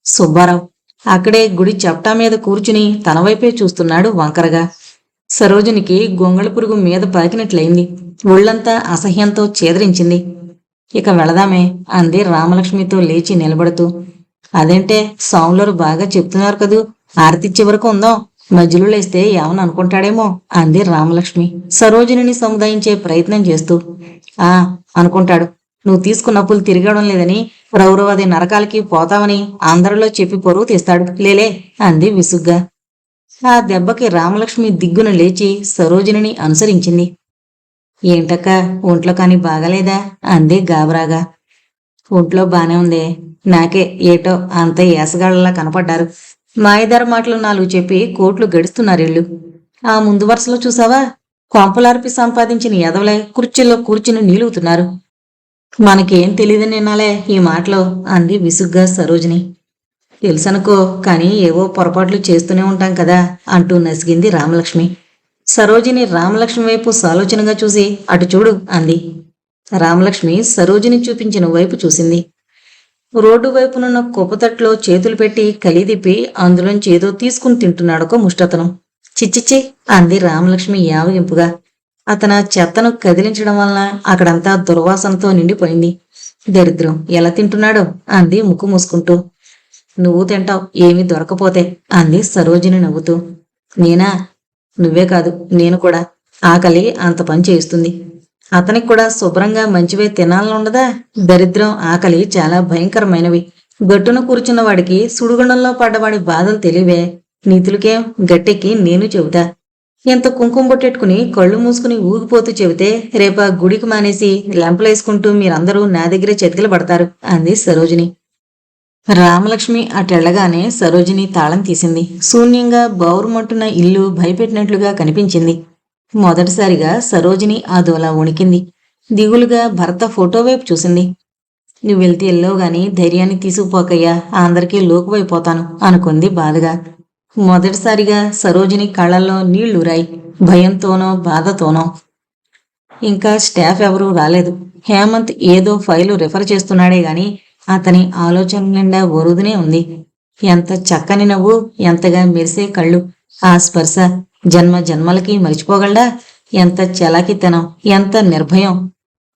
సుబ్బారావు అక్కడే గుడి చప్టా మీద కూర్చుని తనవైపే చూస్తున్నాడు వంకరగా. సరోజినికి గొంగళి పురుగు మీద పాకినట్లయింది. ఒళ్లంతా అసహ్యంతో చేదరించింది. ఇక వెళదామే అంది రామలక్ష్మితో లేచి నిలబడుతూ. అదేంటే స్వాములరు బాగా చెప్తున్నారు కదూ, ఆరతిచ్చే వరకు ఉందాం, మధ్యలో లేస్తే ఏమని అనుకుంటాడేమో అంది రామలక్ష్మి సరోజిని సముదాయించే ప్రయత్నం చేస్తూ. ఆ అనుకుంటాడు, నువ్వు తీసుకున్న అప్పులు తిరగడం లేదని, రౌరవాది నరకాలకి పోతావని అందరిలో చెప్పి పొరుగు తీస్తాడు లేలే అంది విసుగ్గా. ఆ దెబ్బకి రామలక్ష్మి దిగ్గున లేచి సరోజిని అనుసరించింది. ఏంటక్క ఒంట్లో కాని బాగాలేదా అంది గాబరాగా. ఒంట్లో బానే ఉందే, నాకే ఏటో అంత ఏసగాళ్ళలా కనపడ్డారు. మాయదార మాటలు 4 చెప్పి కోట్లు గడుస్తున్నారిళ్ళు. ఆ ముందు వరుసలో చూసావా, కొంపలార్పి సంపాదించిన ఎదవలే కుర్చీల్లో కూర్చుని నీలుగుతున్నారు. మనకేం తెలియదని వినాలే ఈ మాటలో అంది విసుగ్గా సరోజిని. తెలుసనుకో, కానీ ఏవో పొరపాట్లు చేస్తూనే ఉంటాం కదా అంటూ నసిగింది రామలక్ష్మి. సరోజిని రామలక్ష్మి వైపు సాలోచనగా చూసి అటు చూడు అంది. రామలక్ష్మి సరోజిని చూపించిన వైపు చూసింది. రోడ్డు వైపునున్న కుప్పతట్లో చేతులు పెట్టి కలిదిప్పి అందులోంచి ఏదో తీసుకుని తింటున్నాడొక ముష్టతనం. చిచ్చిచ్చి అంది రామలక్ష్మి యావగింపుగా. అతను చెత్తను కదిలించడం వలన అక్కడంతా దుర్వాసనతో నిండిపోయింది. దరిద్రం ఎలా తింటున్నాడో అంది ముక్కు మూసుకుంటూ. నువ్వు తింటావు ఏమీ దొరకపోతే అంది సరోజిని నవ్వుతూ. నేనా? నువ్వే కాదు నేను కూడా. ఆకలి అంత పని చేస్తుంది. అతనికి కూడా శుభ్రంగా మంచివే తినాలనుండదా? దరిద్రం ఆకలి చాలా భయంకరమైనవి. గట్టున కూర్చున్న వాడికి సుడిగుండంలో పడ్డవాడి బాధలు తెలివే. నీతులకేం గట్టెక్కి నేను చెబుతా. ఎంత కుంకుమ బొట్టెట్టుకుని కళ్ళు మూసుకుని ఊగిపోతూ చెబితే రేపా గుడికి మానేసి లెంపలేసుకుంటూ మీరందరూ నా దగ్గరే చెతికిల పడతారు అంది సరోజిని. రామలక్ష్మి అటెళ్లగానే సరోజిని తాళం తీసింది. శూన్యంగా బౌరుమంటున్న ఇల్లు భయపెట్టినట్లుగా కనిపించింది. మొదటిసారిగా సరోజిని అదోలా వణికింది. దిగులుగా భర్త ఫోటో వైపు చూసింది. నువ్వు వెళ్తే వెళ్ళావు గాని ధైర్యాన్ని తీసుకుపోకయ్యా, అందరికీ లోకువైపోతాను అనుకుంది బాధగా. మొదటిసారిగా సరోజిని కళ్ళల్లో నీళ్లురాయి, భయంతోనో బాధతోనో. ఇంకా స్టాఫ్ ఎవరూ రాలేదు. హేమంత్ ఏదో ఫైలు రిఫర్ చేస్తున్నాడే గాని అతని ఆలోచన నిండా వరుదునే ఉంది. ఎంత చక్కని నవ్వు, ఎంతగా మెరిసే కళ్ళు, ఆ స్పర్శ జన్మ జన్మలకి మరిచిపోగలడా? ఎంత చలాకితనం, ఎంత నిర్భయం.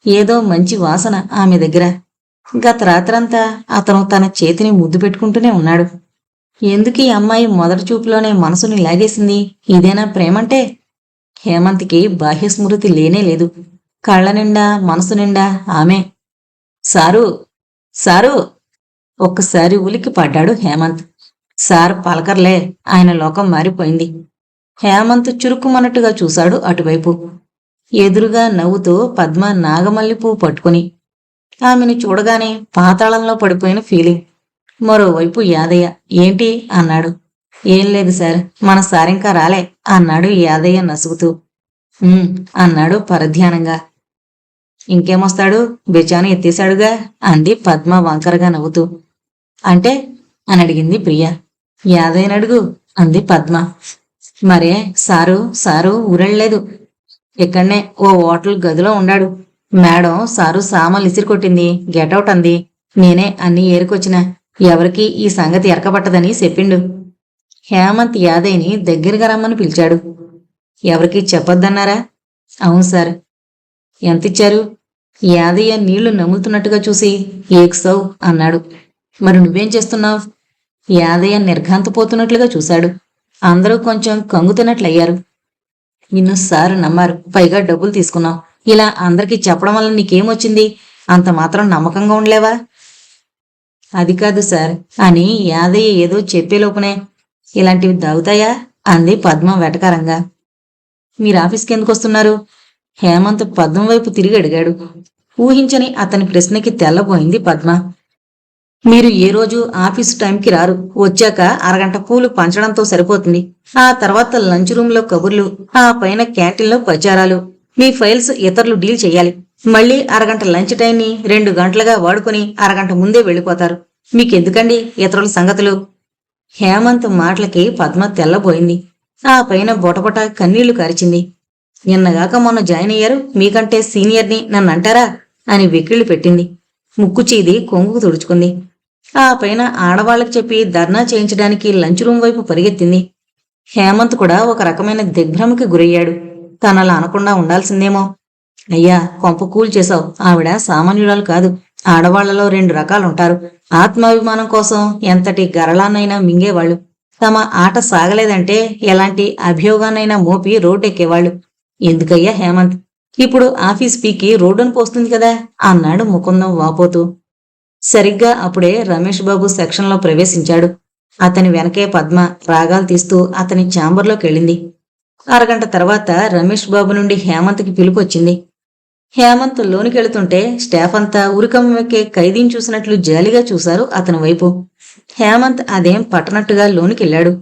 ఏదో మంచి వాసన ఆమె దగ్గర. గత రాత్రంతా అతను తన చేతిని ముద్దు పెట్టుకుంటూనే ఉన్నాడు. ఎందుకు ఈ అమ్మాయి మొదటి చూపులోనే మనసుని లాగేసింది? ఇదేనా ప్రేమంటే? హేమంత్కి బాహ్య స్మృతి లేనే లేదు. కళ్ళ నిండా మనసు నిండా ఆమె. సారు సారు ఒక్కసారి ఉలికి పడ్డాడు హేమంత్. సార్ పలకర్లే, ఆయన లోకం మారిపోయింది. హేమంత్ చురుక్కుమన్నట్టుగా చూశాడు అటువైపు. ఎదురుగా నవ్వుతూ పద్మ నాగమల్లిపూ పట్టుకుని. ఆమెను చూడగానే పాతాళంలో పడిపోయిన ఫీలింగ్. మరోవైపు యాదయ్య. ఏంటి అన్నాడు. ఏం లేదు సార్, మన సారింకా రాలే అన్నాడు యాదయ్య నసుగుతూ. అన్నాడు పరధ్యానంగా. ఇంకేమొస్తాడు, బెచాను ఎత్తేశాడుగా అంది పద్మ వంకరగా నవ్వుతూ. అంటే అని అడిగింది ప్రియ. యాదయ్యనడుగు అంది పద్మ. మరే సారు ఊరెళ్ళలేదు, ఇక్కడనే ఓ హోటల్ గదిలో ఉండాడు. మేడం సారు సామాన్లు ఇసిరి కొట్టింది, గెటౌట్ అంది. నేనే అన్ని ఏరుకొచ్చిన, ఎవరికి ఈ సంగతి ఎరకబట్టదని చెప్పిండు. హేమంత్ యాదయ్యని దగ్గరగా రమ్మని పిలిచాడు. ఎవరికి చెప్పొద్దన్నారా? అవును సార్. ఎంతిచ్చారు? యాదయ్య నీళ్లు నములుతున్నట్టుగా చూసి ఏక్సౌ అన్నాడు. మరి నువ్వేం చేస్తున్నావు? యాదయ్య నిర్ఘాంతపోతున్నట్లుగా చూశాడు. అందరూ కొంచెం కంగుతున్నట్లయ్యారు. నిన్ను సార్ నమ్మారు, పైగా డబ్బులు తీసుకున్నావు. ఇలా అందరికీ చెప్పడం వల్ల నీకేమొచ్చింది? అంత మాత్రం నమ్మకంగా ఉండలేవా? అది కాదు సార్ అని యాదయ్య ఏదో చెప్పేలోపునే, ఇలాంటివి దాగుతాయా అంది పద్మ వెటకారంగా. మీరు ఆఫీస్కి ఎందుకు వస్తున్నారు? హేమంత్ పద్మ వైపు తిరిగి అడిగాడు. ఊహించని అతని ప్రశ్నకి తెల్లబోయింది పద్మ. మీరు ఏ రోజు ఆఫీసు టైంకి రారు. వచ్చాక అరగంట పూలు పంచడంతో సరిపోతుంది. ఆ తర్వాత లంచ్ రూమ్ లో కబుర్లు, ఆ పైన క్యాంటీన్లో ప్రచారాలు. మీ ఫైల్స్ ఇతరులు డీల్ చేయాలి. మళ్ళీ అరగంట లంచ్ టైంని 2 గంటలుగా వాడుకొని అరగంట ముందే వెళ్ళిపోతారు. మీకెందుకండి ఇతరుల సంగతులు? హేమంత్ మాటలకి పద్మ తెల్లబోయింది. ఆ పైన బొటబొట కన్నీళ్లు కార్చింది. నిన్నగాక మొన్న జాయిన్ అయ్యారు, మీకంటే సీనియర్ని నన్నంటారా అని వెక్కిళ్లు పెట్టింది. ముక్కు చీది కొంగుకు తుడుచుకుంది. ఆ పైన ఆడవాళ్లకు చెప్పి ధర్నా చేయించడానికి లంచ్ రూమ్ వైపు పరిగెత్తింది. హేమంత్ కూడా ఒక రకమైన దిగ్భ్రమకి గురయ్యాడు. తనలా అనకుండా ఉండాల్సిందేమో. అయ్యా, కొంప కూల్ చేశావు. ఆవిడ సామాన్యురాలు కాదు. ఆడవాళ్లలో 2 రకాలుంటారు. ఆత్మాభిమానం కోసం ఎంతటి గరళాన్నైనా మింగేవాళ్లు. తమ ఆట సాగలేదంటే ఎలాంటి అభియోగాన్నైనా మోపి రోడ్డెక్కేవాళ్లు. ఎందుకయ్యా హేమంత్, ఇప్పుడు ఆఫీస్ పీకి రోడ్డును పోస్తుంది కదా అన్నాడు ముకుందం వాపోతూ. సరిగ్గా అప్పుడే రమేష్ బాబు సెక్షన్లో ప్రవేశించాడు. అతని వెనకే పద్మ రాగాలు తీస్తూ అతని ఛాంబర్లోకి వెళ్ళింది. అరగంట తర్వాత రమేష్ బాబు నుండి హేమంత్కి పిలుపొచ్చింది. హేమంత్ లోనికెళుతుంటే స్టాఫ్ అంతా ఉరికమ్మెక్కే ఖైదీని చూసినట్లు జాలిగా చూశారు అతని వైపు. హేమంత్ అదేం పట్టనట్టుగా లోనికెళ్ళాడు.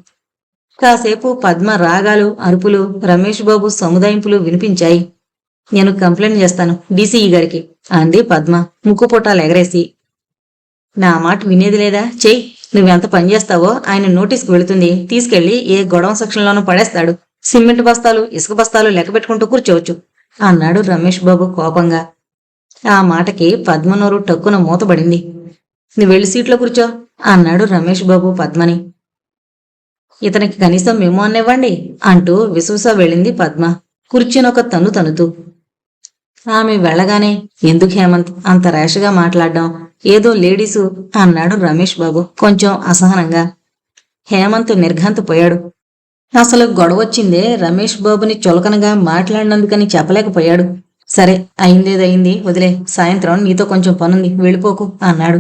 కాసేపు పద్మ రాగాలు, అరుపులు, రమేష్ బాబు సముదాయింపులు వినిపించాయి. నేను కంప్లైంట్ చేస్తాను డీసీఈ గారికి అంది పద్మ ముక్కుపొట్టాలు ఎగరేసి. నా మాట వినేది లేదా? చెయ్యి. నువ్వెంత పనిచేస్తావో ఆయన నోటీస్కి వెళుతుంది. తీసుకెళ్లి ఏ గొడవ సెక్షన్లోనూ పడేస్తాడు. సిమెంట్ బస్తాలు, ఇసుక బస్తాలు లెక్క పెట్టుకుంటూ కూర్చోవచ్చు అన్నాడు రమేష్ బాబు కోపంగా. ఆ మాటకి పద్మనోరు టక్కున మూతబడింది. నువ్వెళ్ళి సీట్లో కూర్చో అన్నాడు రమేష్ బాబు పద్మని. ఇతనికి కనీసం మెమో అన్నివ్వండి అంటూ విసుగుసా వెళ్ళింది పద్మ కుర్చీనొక తన్ను తన్నుతూ. ఆమె వెళ్ళగానే ఎందుకు హేమంత్ అంత ర్యాష్గా మాట్లాడడం, ఏదో లేడీసు అన్నాడు రమేష్ బాబు కొంచెం అసహనంగా. హేమంత్ నిర్ఘాంతపోయాడు. అసలు గొడవచ్చిందే రమేష్ బాబుని చులకనగా మాట్లాడినందుకని చెప్పలేకపోయాడు. సరే, అయిందేదయింది, వదిలే. సాయంత్రం నీతో కొంచెం పనుంది, వెళ్ళిపోకు అన్నాడు.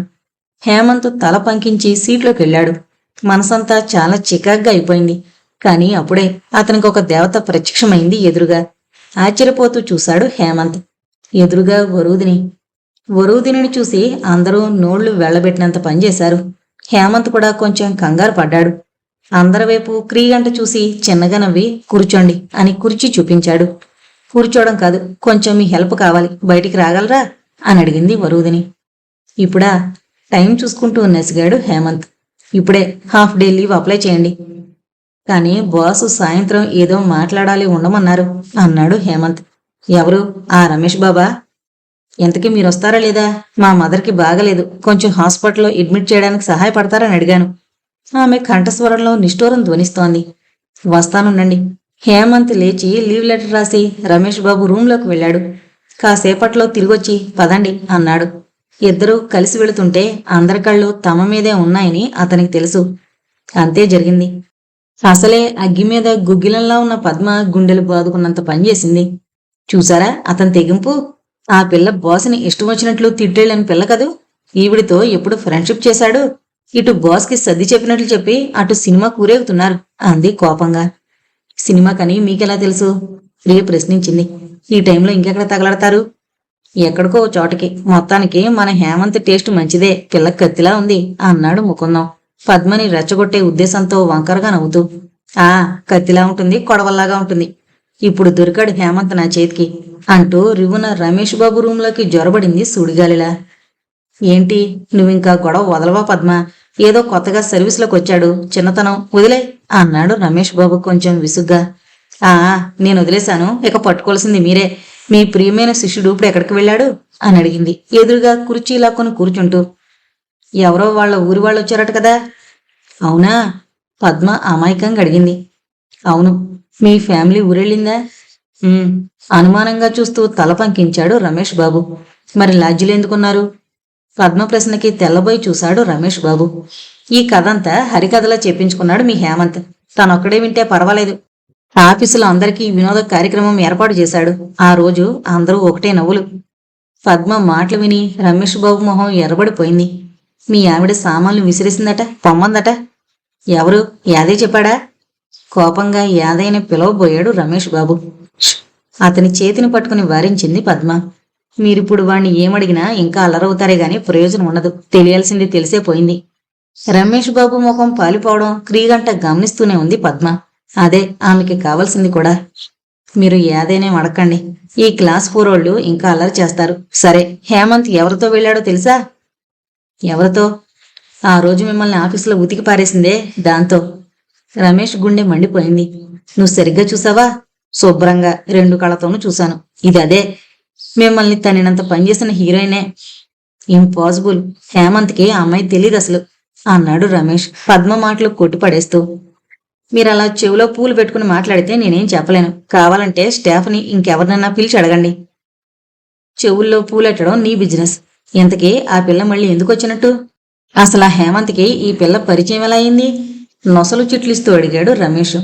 హేమంత్ తల పంకించి సీట్లోకి వెళ్ళాడు. మనసంతా చాలా చికాగ్గా అయిపోయింది. కాని అప్పుడే అతనికి ఒక దేవత ప్రత్యక్షమైంది ఎదురుగా. ఆశ్చర్యపోతూ చూశాడు హేమంత్. ఎదురుగా వరూదిని. వరూదిని చూసి అందరూ నోళ్లు వెళ్లబెట్టినంత పనిచేశారు. హేమంత్ కూడా కొంచెం కంగారు పడ్డాడు. అందరి వైపు క్రీగంట చూసి చిన్నగా నవ్వి కూర్చోండి అని కుర్చీ చూపించాడు. కూర్చోవడం కాదు, కొంచెం మీ హెల్ప్ కావాలి, బయటికి రాగలరా అని అడిగింది వరూదిని. ఇప్పుడా? టైం చూసుకుంటూ నసిగాడు హేమంత్. ఇప్పుడే హాఫ్ డే లీవ్ అప్లై చేయండి. కానీ బాసు సాయంత్రం ఏదో మాట్లాడాలి ఉండమన్నారు అన్నాడు హేమంత్. ఎవరు? ఆ రమేష్ బాబా? ఎంతకీ మీరొస్తారా లేదా? మా మదర్కి బాగలేదు, కొంచెం హాస్పిటల్లో అడ్మిట్ చేయడానికి సహాయపడతారని అడిగాను. ఆమె కంఠస్వరంలో నిష్ఠూరం ధ్వనిస్తోంది. వస్తానుండండి. హేమంత్ లేచి లీవ్ లెటర్ రాసి రమేష్ బాబు రూంలోకి వెళ్ళాడు. కాసేపట్లో తిరిగొచ్చి పదండి అన్నాడు. ఇద్దరూ కలిసి వెళుతుంటే అందరి కళ్ళు తమ మీదే ఉన్నాయని అతనికి తెలుసు. అంతే జరిగింది. అసలే అగ్గి మీద గుగ్గిలంలా ఉన్న పద్మ గుండెలు బాదుకున్నంత పనిచేసింది. చూసారా అతని తెగింపు? ఆ పిల్ల బాస్ని ఇష్టం వచ్చినట్లు తిట్టేళ్ళని పిల్ల కదూ. ఈవిడితో ఎప్పుడు ఫ్రెండ్షిప్ చేశాడు. ఇటు బాస్కి సర్ది చెప్పినట్లు చెప్పి అటు సినిమా కూరేగుతున్నారు అంది కోపంగా. సినిమాకని మీకెలా తెలుసు? ప్రియ ప్రశ్నించింది. ఈ టైంలో ఇంకెక్కడ తగలడతారు? ఎక్కడికో చోటకి. మొత్తానికి మన హేమంత్ టేస్ట్ మంచిదే, పిల్ల కత్తిలా ఉంది అన్నాడు ముకుందం పద్మని రెచ్చగొట్టే ఉద్దేశంతో వంకరగా నవ్వుతూ. ఆ, కత్తిలా ఉంటుంది, కొడవల్లాగా ఉంటుంది. ఇప్పుడు దొరికాడు హేమంత్ నా చేతికి అంటూ రివున రమేష్ బాబు రూంలోకి జొరబడింది సుడిగాలిలా. ఏంటి, నువ్వింకా గొడవ వదలవా పద్మ? ఏదో కొత్తగా సర్వీస్లోకి వచ్చాడు, చిన్నతనం, వదిలే అన్నాడు రమేష్ బాబు కొంచెం విసుగ్గా. ఆ, నేను వదిలేశాను, ఇక పట్టుకోవాల్సింది మీరే. మీ ప్రియమైన శిష్యుడు ఇప్పుడు ఎక్కడికి వెళ్ళాడు అని అడిగింది ఎదురుగా కుర్చీ లాక్కొని కూర్చుంటూ. ఎవరో వాళ్ళ ఊరి వాళ్ళు వచ్చారట కదా? అవునా? పద్మ అమాయకంగా అడిగింది. అవును. మీ ఫ్యామిలీ ఊరెళ్ళిందా? అనుమానంగా చూస్తూ తల పంకించాడు రమేష్ బాబు. మరి లాడ్జిలో ఎందుకున్నారు? పద్మ ప్రశ్నకి తెల్లబోయి చూశాడు రమేష్ బాబు. ఈ కథంతా హరికథలా చెప్పించుకున్నాడు మీ హేమంత్. తనొక్కడే వింటే పర్వాలేదు. ఆఫీసులో అందరికీ వినోద కార్యక్రమం ఏర్పాటు చేశాడు. ఆ రోజు అందరూ ఒకటే నవ్వులు. పద్మ మాటలు విని రమేష్ బాబు మొహం ఎర్రబడిపోయింది. మీ ఆవిడ సామాన్లు విసిరేసిందట, పొమ్మందట. ఎవరు? యాదే చెప్పాడా? కోపంగా యాదయ్యని పిలవబోయాడు రమేష్ బాబు. అతని చేతిని పట్టుకుని వారించింది పద్మ. మీరిప్పుడు వాణ్ణి ఏమడిగినా ఇంకా అల్లరవుతారే గాని ప్రయోజనం ఉండదు. తెలియాల్సింది తెలిసే పోయింది. రమేష్ బాబు ముఖం పాలిపోవడం క్రీగంట గమనిస్తూనే ఉంది పద్మ. అదే ఆమెకి కావాల్సింది కూడా. మీరు ఏదైనా అడగండి. ఈ క్లాస్ 4 వాళ్ళు ఇంకా అల్లరి చేస్తారు. సరే, హేమంత్ ఎవరితో వెళ్ళాడో తెలుసా? ఎవరితో? ఆ రోజు మిమ్మల్ని ఆఫీసులో ఉతికి పారేసిందే దాంతో. రమేష్ గుండె మండిపోయింది. నువ్వు సరిగ్గా చూసావా? శుభ్రంగా 2 కళ్ళతోనూ చూశాను. ఇది అదే. మిమ్మల్ని తనినంత పనిచేసిన హీరోయినే. ఇంపాసిబుల్. హేమంత్కి ఆ అమ్మాయి తెలీదు అసలు అన్నాడు రమేష్ పద్మ మాటలు కొట్టిపడేస్తూ. మీరలా చెవిలో పూలు పెట్టుకుని మాట్లాడితే నేనేం చెప్పలేను. కావాలంటే స్టాఫ్ని ఇంకెవరినన్నా పిలిచి అడగండి. చెవుల్లో పూలెట్టడం నీ బిజినెస్. ఇంతకీ ఆ పిల్ల మళ్ళీ ఎందుకు వచ్చినట్టు? అసలు ఆ హేమంత్కి ఈ పిల్ల పరిచయం ఎలా అయింది? నొసలు చిట్లిస్తూ అడిగాడు రమేష్.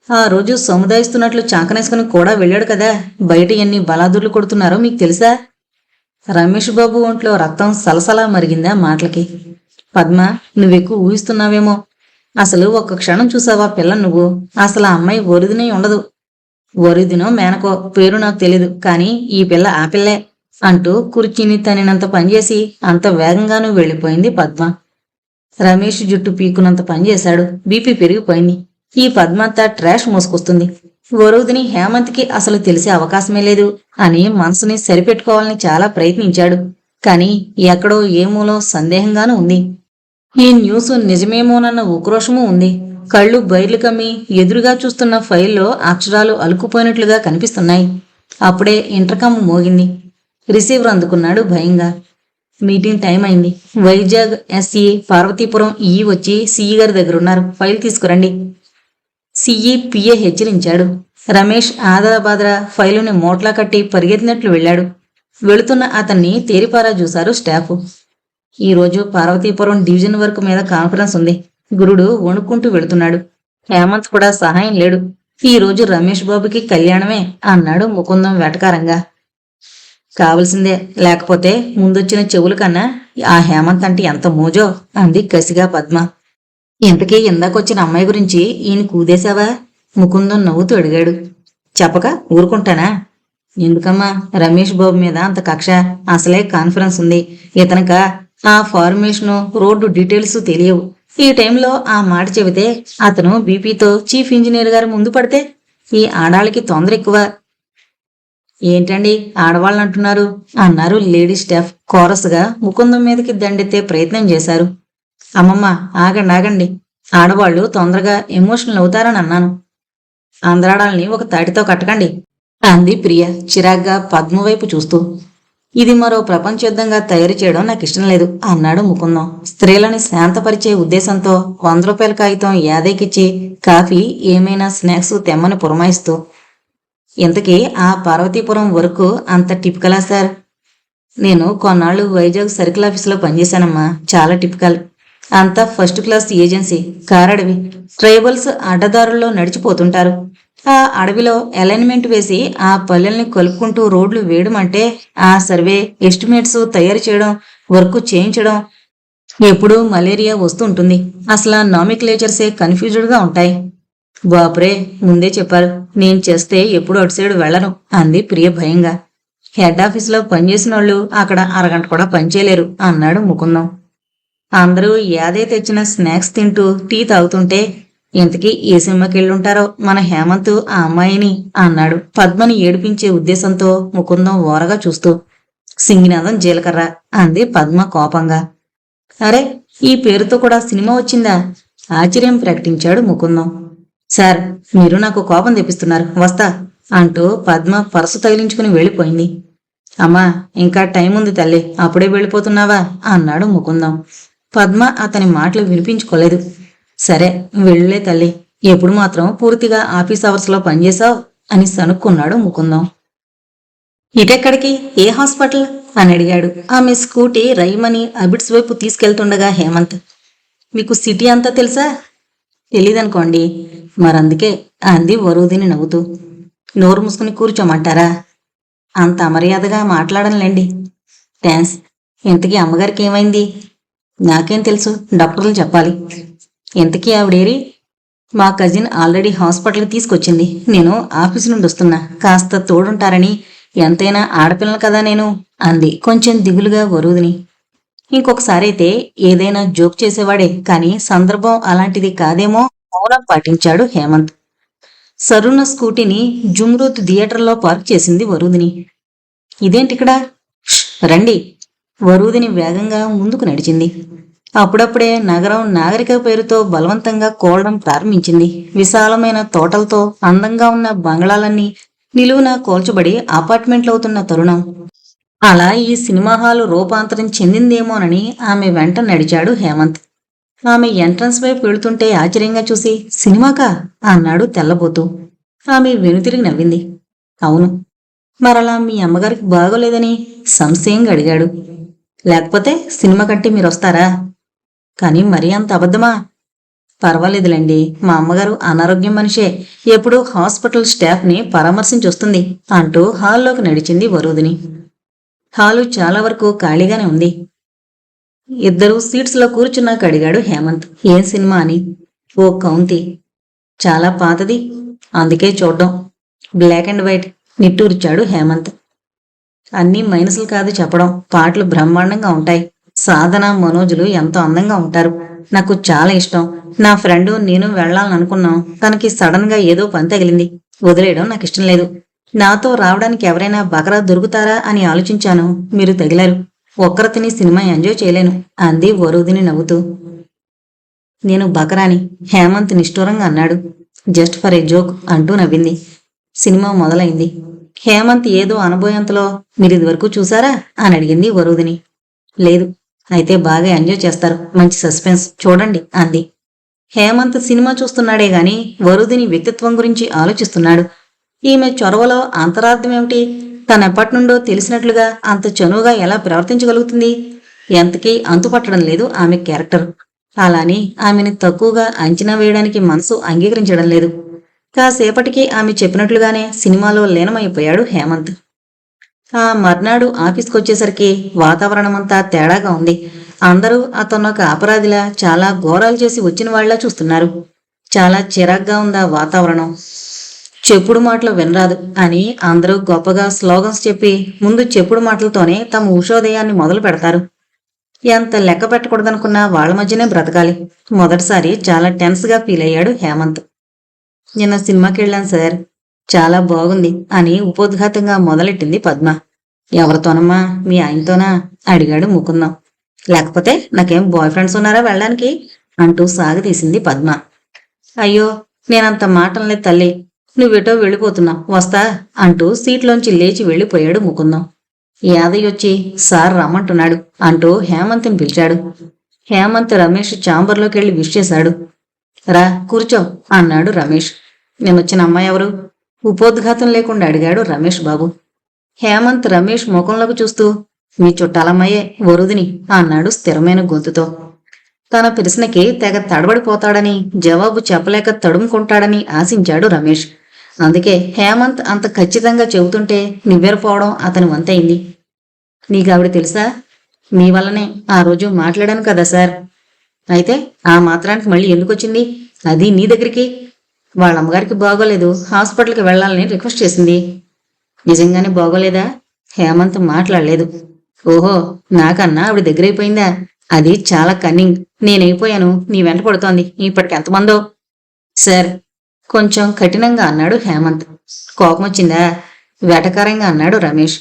ఆ రోజు సముదాయిస్తున్నట్లు చాకనేసుకుని కూడా వెళ్ళాడు కదా. బయట ఎన్ని బలాదుర్లు కొడుతున్నారో మీకు తెలుసా? రమేష్ బాబు ఒంట్లో రక్తం సలసలా మరిగిందా మాటలకి. పద్మ, నువ్వెక్కువ ఊహిస్తున్నావేమో. అసలు ఒక్క క్షణం చూసావా పిల్ల నువ్వు? అసలు ఆ అమ్మాయి ఒరిదినే ఉండదు. ఒరిదినో మేనకో పేరు నాకు తెలీదు, కానీ ఈ పిల్ల ఆ పిల్లే అంటూ కుర్చీని తనినంత పనిచేసి అంత వేగంగానూ వెళ్ళిపోయింది పద్మ. రమేష్ జుట్టు పీకునంత పనిచేశాడు. బీపీ పెరిగిపోయింది. ఈ పద్మంతా ట్రాష్ మోసుకొస్తుంది. వరుదిని హేమంత్కి అసలు తెలిసే అవకాశమే లేదు అని మనసుని సరిపెట్టుకోవాలని చాలా ప్రయత్నించాడు. కాని ఎక్కడో ఏమూలో సందేహంగానూ ఉంది. ఈ న్యూస్ నిజమేమోనన్న ఉక్రోషమూ ఉంది. కళ్ళు బైర్లు కమ్మి ఎదురుగా చూస్తున్న ఫైల్లో అక్షరాలు అలుకుపోయినట్లుగా కనిపిస్తున్నాయి. అప్పుడే ఇంటర్కమ్ మోగింది. రిసీవర్ అందుకున్నాడు భయంగా. మీటింగ్ టైం అయింది. వైజాగ్ ఎస్ఈ, పార్వతీపురం ఈఈ వచ్చి సిఈ గారి దగ్గరున్నారు. ఫైల్ తీసుకురండి. సిఈ పిఏ హెచ్చరించాడు. రమేష్ ఆదరాబాదరా ఫైలుని మోట్లా కట్టి పరిగెత్తినట్లు వెళ్ళాడు. వెళుతున్న అతన్ని తేరిపారా చూశారు స్టాఫ్. ఈరోజు పార్వతీపురం డివిజన్ వర్క్ మీద కాన్ఫరెన్స్ ఉంది. గురుడు వణుక్కుంటూ వెళుతున్నాడు. హేమంత్ కూడా సహాయం లేడు. ఈ రోజు రమేష్ బాబుకి కళ్యాణమే అన్నాడు ముకుందం వెటకారంగా. కావలసిందే, లేకపోతే ముందొచ్చిన చెవుల కన్నా ఆ హేమంత్ అంటే ఎంత మోజో అంది కసిగా పద్మ. ఇంతకీ ఇందాకొచ్చిన అమ్మాయి గురించి ఈయన కూదేశావా? ముకుందం నవ్వుతూ అడిగాడు. చెప్పక ఊరుకుంటానా? ఎందుకమ్మా రమేష్ బాబు మీద అంత కక్ష? అసలే కాన్ఫరెన్స్ ఉంది. ఇతనక ఆ ఫార్మేషను, రోడ్డు డీటెయిల్స్ తెలియవు. ఈ టైంలో ఆ మాట చెబితే అతను బీపీతో చీఫ్ ఇంజనీర్ గారి ముందు పడితే ఈ ఆడాళ్ళకి తొందర ఎక్కువ. ఏంటండి ఆడవాళ్ళని అంటున్నారు అన్నారు లేడీ స్టాఫ్ కోరస్గా ముకుందం మీదకి దండెత్తే ప్రయత్నం చేశారు. అమ్మమ్మ, ఆగండి ఆగండి. ఆడవాళ్లు తొందరగా ఎమోషనల్ అవుతారని అన్నాను. ఆంధ్రాడాల్ని ఒక తాటితో కట్టకండి అంది ప్రియ చిరాగ్గా పద్మ వైపు చూస్తూ. ఇది మరో ప్రపంచ యుద్ధంగా తయారు చేయడం నాకు ఇష్టం లేదు అన్నాడు ముకుందం స్త్రీలని శాంతపరిచే ఉద్దేశంతో 100 రూపాయల కాగితం యాదయ్యకిచ్చి కాఫీ ఏమైనా స్నాక్స్ తెమ్మని పురమాయిస్తూ. ఇంతకీ ఆ పార్వతీపురం వరకు అంత టిపికలా సార్? నేను కొన్నాళ్ళు వైజాగ్ సర్కిల్ ఆఫీసులో పనిచేశానమ్మా. చాలా టిపికల్. అంతా ఫస్ట్ క్లాస్ ఏజెన్సీ. కారడవి. ట్రైబల్స్ అడ్డదారుల్లో నడిచిపోతుంటారు. ఆ అడవిలో అలైన్మెంట్ వేసి ఆ పల్లెల్ని కలుపుకుంటూ రోడ్లు వేయడమంటే ఆ సర్వే ఎస్టిమేట్స్ తయారు చేయడం, వర్క్ చేయించడం. ఎప్పుడూ మలేరియా వస్తుంటుంది. అసలు నామిక్లేచర్సే కన్ఫ్యూజ్డ్గా ఉంటాయి. బాపురే, ముందే చెప్పారు. నేను చేస్తే ఎప్పుడు అటు సైడ్ వెళ్లను అంది ప్రియ భయంగా. హెడ్ ఆఫీసులో పనిచేసిన వాళ్ళు అక్కడ అరగంట కూడా పనిచేయలేరు అన్నాడు ముకుందం. అందరూ యాదే తెచ్చిన స్నాక్స్ తింటూ టీ తాగుతుంటే ఇంతకీ ఏ సినిమాకి వెళ్ళుంటారో మన హేమంత్ ఆ అమ్మాయిని అన్నాడు పద్మని ఏడిపించే ఉద్దేశంతో ముకుందం ఓరగా చూస్తూ. సింగినాథం జీలకర్ర అంది పద్మ కోపంగా. అరే, ఈ పేరుతో కూడా సినిమా వచ్చిందా? ఆశ్చర్యం ప్రకటించాడు ముకుందం. సార్, మీరు నాకు కోపం తెప్పిస్తున్నారు, వస్తా అంటూ పద్మ పరసు తగిలించుకుని వెళ్ళిపోయింది. అమ్మా, ఇంకా టైం ఉంది తల్లి, అప్పుడే వెళ్ళిపోతున్నావా అన్నాడు ముకుందం. పద్మ అతని మాటలు వినిపించుకోలేదు. సరే వెళ్ళే తల్లి, ఎప్పుడు మాత్రం పూర్తిగా ఆఫీస్ అవర్స్లో పనిచేశావు అని సనుక్కున్నాడు ముకుందం. ఇటెక్కడికి? ఏ హాస్పిటల్ అని అడిగాడు. ఆమె స్కూటీ రైమని అబిడ్స్ వైపు తీసుకెళ్తుండగా హేమంత్. మీకు సిటీ అంతా తెలుసా? తెలీదనుకోండి. మరందుకే అంది వరుదిని నవ్వుతూ. నోరు మూసుకుని కూర్చోమంటారా? అంత అమర్యాదగా మాట్లాడనులేండి. థ్యాంక్స్. ఇంతకీ అమ్మగారికి ఏమైంది? నాకేం తెలుసు, డాక్టర్లు చెప్పాలి. ఇంతకీ ఆవిడేరి? మా కజిన్ ఆల్రెడీ హాస్పిటల్కి తీసుకొచ్చింది. నేను ఆఫీసు నుండి వస్తున్నా, కాస్త తోడుంటారని. ఎంతైనా ఆడపిల్లలు కదా నేను అంది కొంచెం దిగులుగా వరుదిని. ఇంకొకసారి అయితే ఏదైనా జోక్ చేసేవాడే, కానీ సందర్భం అలాంటిది కాదేమో. మౌనం పాటించాడు హేమంత్. సరుణ స్కూటీని జుమ్రూత్ థియేటర్లో పార్క్ చేసింది వరుదిని. ఇదేంటిక్కడ? రండి. వరుదిని వేగంగా ముందుకు నడిచింది. అప్పుడప్పుడే నగరం నాగరిక పేరుతో బలవంతంగా కోలడం ప్రారంభించింది. విశాలమైన తోటలతో అందంగా ఉన్న బంగళాలన్నీ నిలువునా కోల్చబడి అపార్ట్మెంట్లవుతున్న తరుణం. అలా ఈ సినిమా హాలు రూపాంతరం చెందిందేమోనని ఆమె వెంట నడిచాడు హేమంత్. ఆమె ఎంట్రన్స్ వైపు వెళుతుంటే ఆశ్చర్యంగా చూసి సినిమాకా అన్నాడు తెల్లబోతూ. ఆమె వెనుతిరిగి నవ్వింది. అవును. మరలా మీ అమ్మగారికి బాగోలేదని సంశయంగా అడిగాడు. లేకపోతే సినిమా కంటే మీరొస్తారా? కానీ మరీ అంత అబద్ధమా? పర్వాలేదులేండి, మా అమ్మగారు అనారోగ్యం మనిషే, ఎప్పుడూ హాస్పిటల్ స్టాఫ్ని పరామర్శించి వస్తుంది అంటూ హాల్లోకి నడిచింది వరూధిని. హాలు చాలా వరకు ఖాళీగానే ఉంది. ఇద్దరూ సీట్స్లో కూర్చున్నాక అడిగాడు హేమంత్ ఏం సినిమా అని. ఓ కౌంతి. చాలా పాతది, అందుకే చూడ్డం. బ్లాక్ అండ్ వైట్ నిట్టూర్చాడు హేమంత్. అన్నీ మైనసులు కాదు చెప్పడం, పాటలు బ్రహ్మాండంగా ఉంటాయి. సాధన మనోజులు ఎంతో అందంగా ఉంటారు. నాకు చాలా ఇష్టం. నా ఫ్రెండు నేను వెళ్ళాలని అనుకున్నాం. తనకి సడన్ గా ఏదో పని తగిలింది. వదిలేయడం నాకు ఇష్టం లేదు. నాతో రావడానికి ఎవరైనా బకరా దొరుకుతారా అని ఆలోచించాను. మీరు తగిలారు. ఒక్కరు తిని సినిమా ఎంజాయ్ చేయలేను అంది వరూధిని నవ్వుతూ. నేను బకరాని హేమంత్ నిష్ఠూరంగా అన్నాడు. జస్ట్ ఫర్ ఏ జోక్ అంటూ నవ్వింది. సినిమా మొదలైంది. హేమంత్ ఏదో అనబోయేంతలో మీరు ఇదివరకు చూసారా అని అడిగింది వరూధిని. లేదు. అయితే బాగా ఎంజాయ్ చేస్తారు. మంచి సస్పెన్స్, చూడండి అంది. హేమంత్ సినిమా చూస్తున్నాడే గాని వరూధిని వ్యక్తిత్వం గురించి ఆలోచిస్తున్నాడు. ఈమె చొరవలో అంతరార్థమేమిటి? తనెప్పటి నుండో తెలిసినట్లుగా అంత చనువుగా ఎలా ప్రవర్తించగలుగుతుంది? ఎంతకీ అంతుపట్టడం లేదు ఆమె క్యారెక్టర్. అలాని ఆమెని తక్కువగా అంచనా వేయడానికి మనసు అంగీకరించడం లేదు. కాసేపటికి ఆమె చెప్పినట్లుగానే సినిమాలో లీనమైపోయాడు హేమంత్. ఆ మర్నాడు ఆఫీస్కొచ్చేసరికి వాతావరణమంతా తేడాగా ఉంది. అందరూ అతనొక అపరాధిలా చాలా ఘోరాలు చేసి వచ్చిన వాళ్ళ చూస్తున్నారు. చాలా చిరాగ్గా ఉందా వాతావరణం. చెప్పుడు మాటలు వినరాదు అని అందరూ గొప్పగా స్లోగన్స్ చెప్పి ముందు చెప్పుడు మాటలతోనే తమ ఉషోదయాన్ని మొదలు పెడతారు. ఎంత లెక్క పెట్టకూడదనుకున్నా వాళ్ళ మధ్యనే బ్రతకాలి. మొదటిసారి చాలా టెన్స్గా ఫీల్ అయ్యాడు హేమంత్. నిన్న సినిమాకి వెళ్ళాను సార్, చాలా బాగుంది అని ఉపోద్ఘాతంగా మొదలెట్టింది పద్మ. ఎవరితోనమ్మా? మీ ఆయనతోనా అడిగాడు ముకుందం. లేకపోతే నాకేం బాయ్ ఫ్రెండ్స్ ఉన్నారా వెళ్ళడానికి అంటూ సాగతీసింది పద్మ. అయ్యో, నేనంత మాటలనే తల్లి, నువ్వెటో వెళ్ళిపోతున్నావు, వస్తా అంటూ సీట్లోంచి లేచి వెళ్ళిపోయాడు ముకుందం. యాదయ్య వచ్చి సార్ రమ్మంటున్నాడు అంటూ హేమంత్ని పిలిచాడు. హేమంత్ రమేష్ ఛాంబర్లోకి వెళ్ళి విష్ చేశాడు. రా కూర్చో అన్నాడు రమేష్. నేనొచ్చిన అమ్మాయి ఎవరు? ఉపోద్ఘాతం లేకుండా అడిగాడు రమేష్ బాబు. హేమంత్ రమేష్ ముఖంలోకి చూస్తూ మీ చుట్టాలమ్మాయే వరుదిని అన్నాడు స్థిరమైన గొంతుతో. తన ప్రశ్నకి తెగ తడబడిపోతాడని, జవాబు చెప్పలేక తడుముకుంటాడని ఆశించాడు రమేష్. అందుకే హేమంత్ అంత ఖచ్చితంగా చెబుతుంటే నివ్వెరపోవడం అతని వంతైంది. నీకావిడ తెలుసా? మీ వల్లనే ఆ రోజు మాట్లాడాను కదా సార్. అయితే ఆ మాత్రానికి మళ్ళీ ఎందుకొచ్చింది? అది నీ దగ్గరికి? వాళ్ళమ్మగారికి బాగోలేదు, హాస్పిటల్కి వెళ్లాలని రిక్వెస్ట్ చేసింది. నిజంగానే బాగోలేదా? హేమంత్ మాట్లాడలేదు. ఓహో, నాకన్నా ఆవిడ దగ్గరైపోయిందా? అది చాలా కన్నింగ్. నేనైపోయాను, నీ వెంట పడుతోంది. ఇప్పటికి ఎంతమందో? సార్ కొంచెం కఠినంగా అన్నాడు హేమంత్. కోపం వచ్చిందా? వెటకారంగా అన్నాడు రమేష్.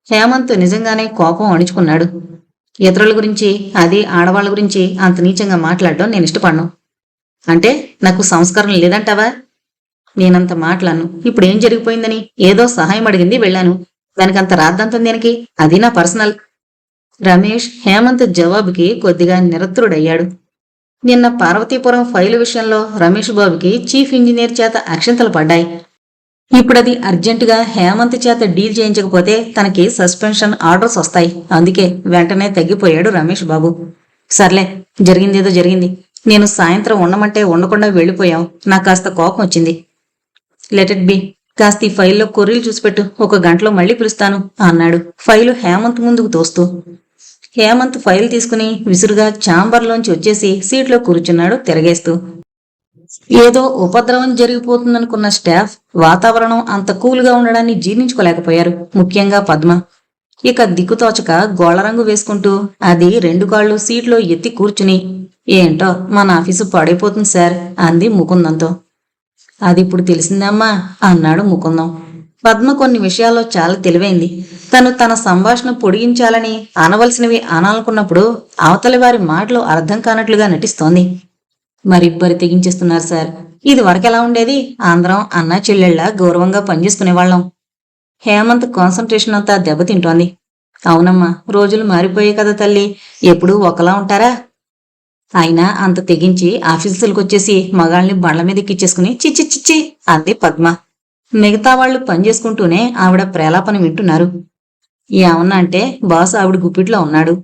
హేమంత్ నిజంగానే కోపం అణుచుకున్నాడు. ఇతరుల గురించి, అది ఆడవాళ్ళ గురించి అంత నీచంగా మాట్లాడడం నేను ఇష్టపడను. అంటే నాకు సంస్కారం లేదంటావా? నేనంత మాట్లాడను. ఇప్పుడేం జరిగిపోయిందని ఏదో సహాయం అడిగింది, వెళ్ళాను. దానికంత రాద్దంతం దేనికి? అది నా పర్సనల్. రమేష్ హేమంత్ జవాబుకి కొద్దిగా నిరత్రుడయ్యాడు. నిన్న పార్వతీపురం ఫైలు విషయంలో రమేష్ బాబుకి చీఫ్ ఇంజనీర్ చేత అక్షంతలు పడ్డాయి. ఇప్పుడది అర్జెంటుగా హేమంత్ చేత డీల్ చేయించకపోతే తనకి సస్పెన్షన్ ఆర్డర్స్ వస్తాయి. అందుకే వెంటనే తగ్గిపోయాడు రమేష్ బాబు. సర్లే, జరిగిందేదో జరిగింది. నేను సాయంత్రం ఉండమంటే ఉండకుండా వెళ్ళిపోయావు. నాకు కాస్త కోపం వచ్చింది. Let it be. కాస్త ఈ ఫైల్లో కొర్రీలు చూసిపెట్టు, 1 గంటలో మళ్ళీ పిలుస్తాను అన్నాడు ఫైలు హేమంత్ ముందుకు తోస్తూ. హేమంత్ ఫైల్ తీసుకుని విసురుగా ఛాంబర్లోంచి వచ్చేసి సీట్లో కూర్చున్నాడు తిరగేస్తూ. ఏదో ఉపద్రవం జరిగిపోతుందనుకున్న స్టాఫ్ వాతావరణం అంత కూల్గా ఉండడాన్ని జీర్ణించుకోలేకపోయారు, ముఖ్యంగా పద్మ. ఇక దిక్కుతోచక గోళ్లరంగు వేసుకుంటూ అది 2 కాళ్ళు సీట్లో ఎత్తి కూర్చుని ఏంటో మన ఆఫీసు పాడైపోతుంది సార్ అంది ముకుందంతో. అది ఇప్పుడు తెలిసిందమ్మా అన్నాడు ముకుందం. పద్మ కొన్ని విషయాల్లో చాలా తెలివైంది. తను తన సంభాషణ పొడిగించాలని అనవలసినవి అనాలనుకున్నప్పుడు అవతలి వారి మాటలు అర్థం కానట్లుగా నటిస్తోంది. మరిబ్బరు తెగించేస్తున్నారు సార్. ఇది వరకెలా ఉండేది? అందరం అన్నా చెల్లెళ్ళ గౌరవంగా పనిచేసుకునేవాళ్ళం. హేమంత్ కాన్సంట్రేషన్ అంతా దెబ్బతింటోంది. అవునమ్మా, రోజులు మారిపోయాయి కదా తల్లి. ఎప్పుడూ ఒకలా ఉంటారా? అయినా అంత తెగించి ఆఫీసులకొచ్చేసి మగాళ్ళని బండ్ల మీద ఎక్కిచ్చేసుకుని చిచ్చి చిచ్చి అంది పద్మ. మిగతా వాళ్ళు పనిచేసుకుంటూనే ఆవిడ ప్రేలాపన వింటున్నారు. ఏమన్నా అంటే బాస్ ఆవిడ గుప్పిట్లో ఉన్నాడు.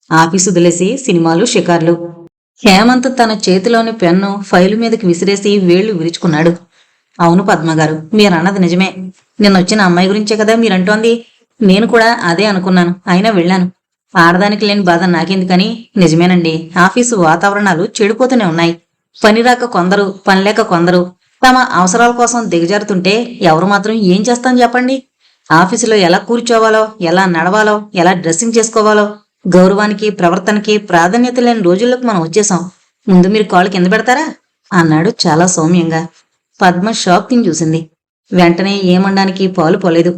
ఆఫీసు వదిలేసి సినిమాలు, షికార్లు. హేమంత్ తన చేతిలోని పెన్ను ఫైలు మీదకి విసిరేసి వేళ్లు విరుచుకున్నాడు. అవును పద్మగారు, మీరన్నది నిజమే. నిన్నొచ్చిన అమ్మాయి గురించే కదా మీరంటోంది. నేను కూడా అదే అనుకున్నాను. అయినా వెళ్ళాను. ఆడదానికి లేని బాధ నాకెందుకని. నిజమేనండి, ఆఫీసు వాతావరణాలు చెడిపోతూనే ఉన్నాయి. పని రాక కొందరు, పనిలేక కొందరు తమ అవసరాల కోసం దిగజారుతుంటే ఎవరు మాత్రం ఏం చేస్తాం చెప్పండి. ఆఫీసులో ఎలా కూర్చోవాలో, ఎలా నడవాలో, ఎలా డ్రెస్సింగ్ చేసుకోవాలో, గౌరవానికి, ప్రవర్తనకి ప్రాధాన్యత లేని రోజుల్లోకి మనం వచ్చేసాం. ముందు మీరు కాళ్ళు కింద పెడతారా అన్నాడు చాలా సౌమ్యంగా. పద్మ షాక్ తిని చూసింది. వెంటనే ఏమనడానికి పాలు పోలేదు.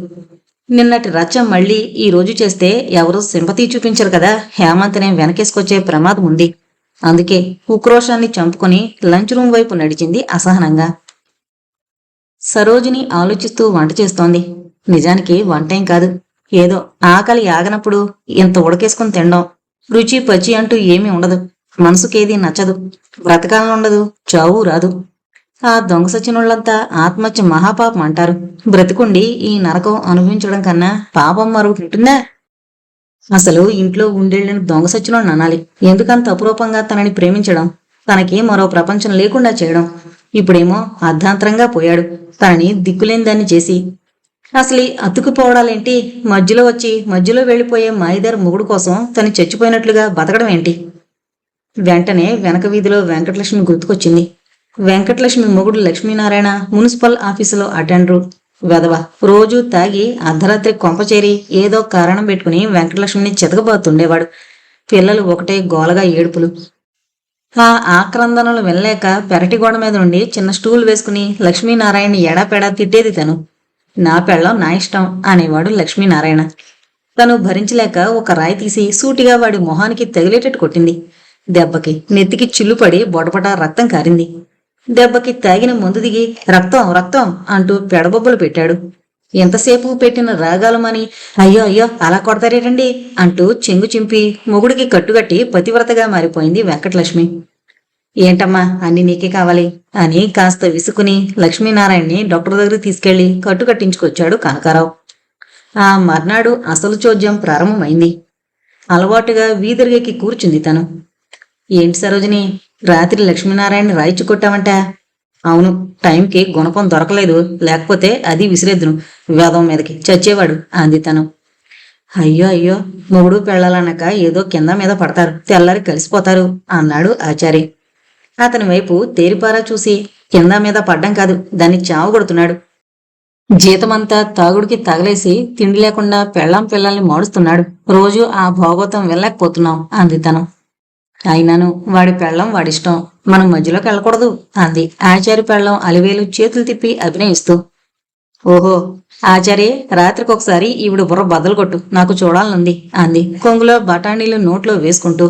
నిన్నటి రచ్చ మళ్ళీ ఈ రోజు చేస్తే ఎవరూ సింపతి చూపించరు కదా. హేమంత్నే వెనకేసుకొచ్చే ప్రమాదం ఉంది. అందుకే ఉక్రోషాన్ని చంపుకొని లంచ్ రూమ్ వైపు నడిచింది అసహనంగా. సరోజిని ఆలోచిస్తూ వంట చేస్తోంది. నిజానికి వంటేం కాదు, ఏదో ఆకలి ఆగనప్పుడు ఇంత ఉడకేసుకుని తినడం. రుచి పచి అంటూ ఏమీ ఉండదు. మనసుకేదీ నచ్చదు. బ్రతకాలను ఉండదు, చావు రాదు. ఆ దొంగ సచ్చినోళ్లంతా ఆత్మహత్య మహాపాపం అంటారు. బ్రతికుండి ఈ నరకం అనుభవించడం కన్నా పాపం మరొకటుందా? అసలు ఇంట్లో ఉండేళ్ళని దొంగ సచ్చినోడిని అనాలి. ఎందుకంత అపురూపంగా తనని ప్రేమించడం, తనకి మరో ప్రపంచం లేకుండా చేయడం. ఇప్పుడేమో అర్ధాంతరంగా పోయాడు, తనని దిక్కులేని దాన్ని చేసి. అసలు అతుకుపోవడాలేంటి? మధ్యలో వచ్చి మధ్యలో వెళ్లిపోయే మాయిదారు మొగుడు కోసం తను చచ్చిపోయినట్లుగా బతకడం ఏంటి? వెంటనే వెనక వీధిలో వెంకటలక్ష్మి గుర్తుకొచ్చింది. వెంకటలక్ష్మి మొగుడు లక్ష్మీనారాయణ మున్సిపల్ ఆఫీసులో అటెండరు. వెధవ రోజూ తాగి అర్ధరాత్రి కొంపచేరి ఏదో కారణం పెట్టుకుని వెంకటలక్ష్మిని చితకబోతుండేవాడు. పిల్లలు ఒకటే గోలగా ఏడుపులు. ఆ ఆక్రందనలు వెళ్ళలేక పెరటి గోడ మీద నుండి చిన్న స్టూల్ వేసుకుని లక్ష్మీనారాయణని ఎడాపెడా తిట్టేది తను. నా పెళ్ళం నా ఇష్టం అనేవాడు లక్ష్మీనారాయణ. తను భరించలేక ఒక రాయి తీసి సూటిగా వాడి మొహానికి తగిలేటట్టు కొట్టింది. దెబ్బకి నెత్తికి చిల్లుపడి బొడబట రక్తం కారింది. దెబ్బకి తాగిన మందు దిగి రక్తం రక్తం అంటూ పెడబొబ్బలు పెట్టాడు. ఎంతసేపు పెట్టిన రాగాలమని అయ్యో అయ్యో అలా కొడతారేటండి అంటూ చెంగు చింపి మొగుడికి కట్టుగట్టి పతివ్రతగా మారిపోయింది వెంకటలక్ష్మి. ఏంటమ్మా అన్ని నీకే కావాలి అని కాస్త విసుకుని లక్ష్మీనారాయణని డాక్టర్ దగ్గరికి తీసుకెళ్లి కట్టుకట్టించుకొచ్చాడు కనకారావు. ఆ మర్నాడు అసలు చోద్యం ప్రారంభమైంది. అలవాటుగా వీధురిగెక్కి కూర్చుంది తను. ఏంటి సరోజిని, రాత్రి లక్ష్మీనారాయణని రాయిచ్చు కొట్టావంట? అవును, టైంకి గుణపం దొరకలేదు, లేకపోతే అది విసిరెద్దును వేదం మీదకి చచ్చేవాడు అంది తను. అయ్యో అయ్యో, మొగుడు పెళ్ళాలన్నాక ఏదో కింద మీద పడతారు, తెల్లారి కలిసిపోతారు అన్నాడు ఆచారి. అతని వైపు తేరిపారా చూసి కింద మీద పడ్డం కాదు, దాన్ని చావగొడుతున్నాడు. జీతమంతా తాగుడికి తగలేసి తిండి లేకుండా పెళ్ళాం పిల్లల్ని మాడుస్తున్నాడు. రోజు ఆ భోగోతం వెళ్ళలేకపోతున్నాం అంది తను. అయినాను వాడి పెళ్ళం వాడిష్టం, మనం మధ్యలోకి వెళ్ళకూడదు అంది ఆచారి పెళ్ళం అలివేలు చేతులు తిప్పి అభినయిస్తూ. ఓహో ఆచారి, రాత్రికొకసారి ఈవిడ బుర్ర బద్దలు కొట్టు, నాకు చూడాలనుంది అంది కొంగులో బఠానీలు నోట్లో వేసుకుంటూ.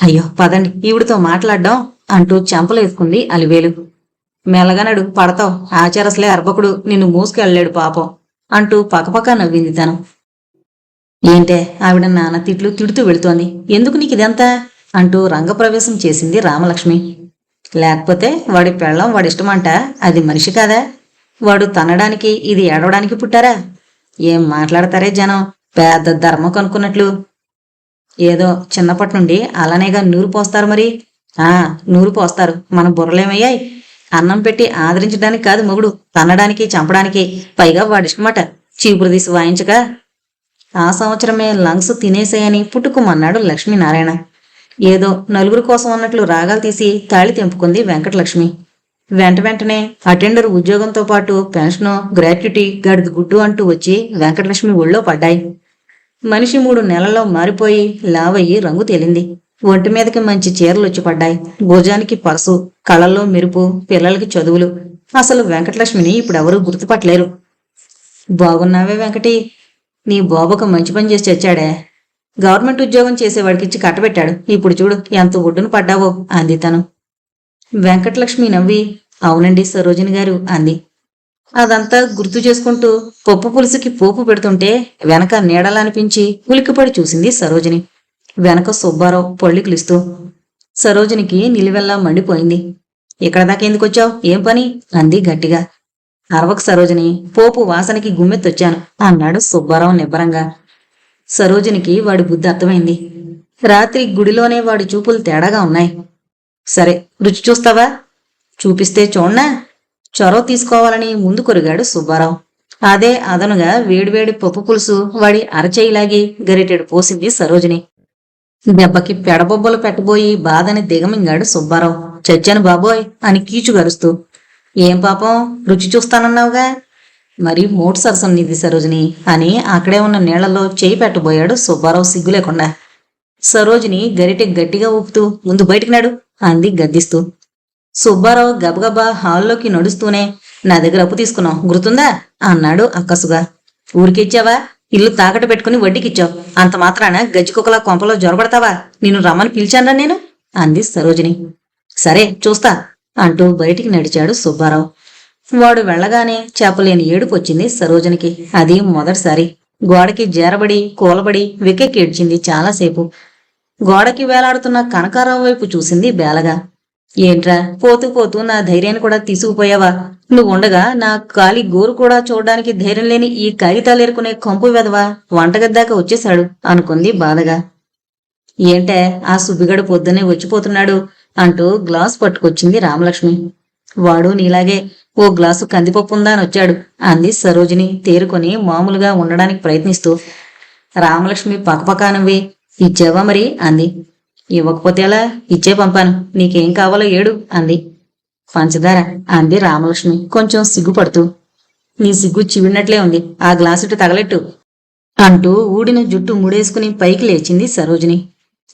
అయ్యో పదండి, ఈవిడితో మాట్లాడ్డాం అంటూ చెంపలు వేసుకుంది అలివేలు. మెల్లగనడు, పడతావు. ఆచారసలే అర్భకుడు, నిన్ను మూసుకెళ్ళలేడు పాపం అంటూ పకపక నవ్వింది తను. ఏంటే ఆవిడ నాన్న తిట్లు తిడుతూ వెళుతోంది, ఎందుకు నీకు ఇదంతా అంటూ రంగప్రవేశం చేసింది రామలక్ష్మి. లేకపోతే వాడి పెళ్ళం వాడిష్టమంట, అది మనిషి కాదా? వాడు తనడానికి ఇది ఏడవడానికి పుట్టారా? ఏం మాట్లాడతారే జనం, పెద్ద ధర్మం కనుక్కున్నట్లు. ఏదో చిన్నప్పటి నుండి అలానేగా నూరు పోస్తారు మరి. నూరు పోస్తారు, మన బుర్రలేమయ్యాయి. అన్నం పెట్టి ఆదరించడానికి కాదు మొగుడు, తన్నడానికి చంపడానికి, పైగా వాడిష్టమట. చీపురు తీసి వాయించక ఆ సంవత్సరమే లంగ్స్ తినేసేయని పుట్టుకుమన్నాడు లక్ష్మీనారాయణ. ఏదో నలుగురు కోసం అన్నట్లు రాగాలు తీసి తాళి తెంపుకుంది వెంకటలక్ష్మి. వెంటనే అటెండర్ ఉద్యోగంతో పాటు పెన్షను, గ్రాట్యుటీ, గడిది గుడ్డు అంటూ వచ్చి వెంకటలక్ష్మి ఒళ్ళో పడ్డాయి. మనిషి 3 నెలల్లో మారిపోయి లావయ్యి రంగు తేలింది. ఒంటి మీదకి మంచి చీరలు వచ్చి పడ్డాయి. భుజానికి పర్సు, కళ్ళల్లో మెరుపు, పిల్లలకి చదువులు. అసలు వెంకటలక్ష్మిని ఇప్పుడెవరూ గుర్తుపట్టలేరు. బాగున్నావే వెంకటి? నీ బాబు ఒక మంచి పని చేసి చచ్చాడే. గవర్నమెంట్ ఉద్యోగం చేసేవాడికిచ్చి కట్టబెట్టాడు. ఇప్పుడు చూడు ఎంత ఒడ్డున పడ్డావో అంది తను. వెంకటలక్ష్మి నవ్వి, అవునండి సరోజిని గారు అంది. అదంతా గుర్తు చేసుకుంటూ పప్పు పులుసుకి పోపు పెడుతుంటే వెనక నీడలనిపించి ఉలిక్కిపడి చూసింది సరోజిని. వెనక సుబ్బారావు పొళ్ళికిలిస్తూ. సరోజినికి నిలువెల్లా మండిపోయింది. ఇక్కడ దాకా ఎందుకొచ్చావు? ఏం పని అంది గట్టిగా. అరవకు సరోజిని, పోపు వాసనకి గుమ్మెత్తొచ్చాను అన్నాడు సుబ్బారావు నిబ్బరంగా. సరోజినికి వాడి బుద్ధి అర్థమైంది. రాత్రి గుడిలోనే వాడి చూపులు తేడాగా ఉన్నాయి. సరే, రుచి చూస్తావా? చూపిస్తే చూడ్నా? చొరవ తీసుకోవాలని ముందు కొరిగాడు సుబ్బారావు. అదే అదనుగా వేడివేడి పప్పు పులుసు వాడి అరచేయిలాగి గరిటెడు పోసింది సరోజిని. దెబ్బకి పెడబొబ్బలు పెట్టబోయి బాధని దిగమింగాడు సుబ్బారావు. చచ్చాను బాబోయ్ అని కీచుగరుస్తూ. ఏం పాపం, రుచి చూస్తానన్నావుగా? మరి మోటు సరసం నీది సరోజిని అని అక్కడే ఉన్న నీళ్లలో చేయి పెట్టబోయాడు సుబ్బారావు సిగ్గు లేకుండా. సరోజిని గరిటె గట్టిగా ఊపుతూ ముందు బయటికి నాడు అంది గద్దిస్తూ. సుబ్బారావు గబగబా హాల్లోకి నడుస్తూనే నా దగ్గర అప్పు తీసుకున్నావు గుర్తుందా అన్నాడు అక్కసుగా. ఊరికిచ్చావా? ఇల్లు తాకట్టు పెట్టుకుని వడ్డీకిచ్చావు. అంత మాత్రాన గజ్జికొకలా కొంపలో జొరబడతావా? నిన్ను రమ్మని పిలిచానా నేను అంది సరోజిని. సరే చూస్తా అంటూ బయటికి నడిచాడు సుబ్బారావు. వాడు వెళ్ళగానే చెప్పలేని ఏడుపు వచ్చింది సరోజనికి. అది మొదటిసారి. గోడకి జేరబడి కూలబడి వెక్కెక్కి ఏడ్చింది చాలాసేపు. గోడకి వేలాడుతున్న కనకారావు వైపు చూసింది బేలగా. ఏంట్రా, పోతూ పోతూ నా ధైర్యాన్ని కూడా తీసుకుపోయావా? నువ్వుండగా నా కాలి గోరు కూడా చూడడానికి ధైర్యం లేని ఈ కాగితాలేరుకునే కంపు వెదవా వంటగద్దాకా వచ్చేశాడు అనుకుంది బాధగా. ఏంటే ఆ సుబ్బిగడు పొద్దున్నే వచ్చిపోతున్నాడు అంటూ గ్లాసు పట్టుకొచ్చింది రామలక్ష్మి. వాడు నీలాగే ఓ గ్లాసు కందిపప్పుందా అని వచ్చాడు అంది సరోజిని తేరుకొని మామూలుగా ఉండడానికి ప్రయత్నిస్తూ. రామలక్ష్మి పక్కపక్క నవ్వి, ఇచ్చావా మరి అంది. ఇవ్వకపోతే ఎలా? ఇచ్చే పంపాను, నీకేం కావాలో ఏడు అంది. పంచదార అంది రామలక్ష్మి కొంచెం సిగ్గుపడుతూ. నీ సిగ్గు చివిడినట్లే ఉంది, ఆ గ్లాసుటి తగలెట్టు అంటూ ఊడిన జుట్టు ముడేసుకుని పైకి లేచింది సరోజిని.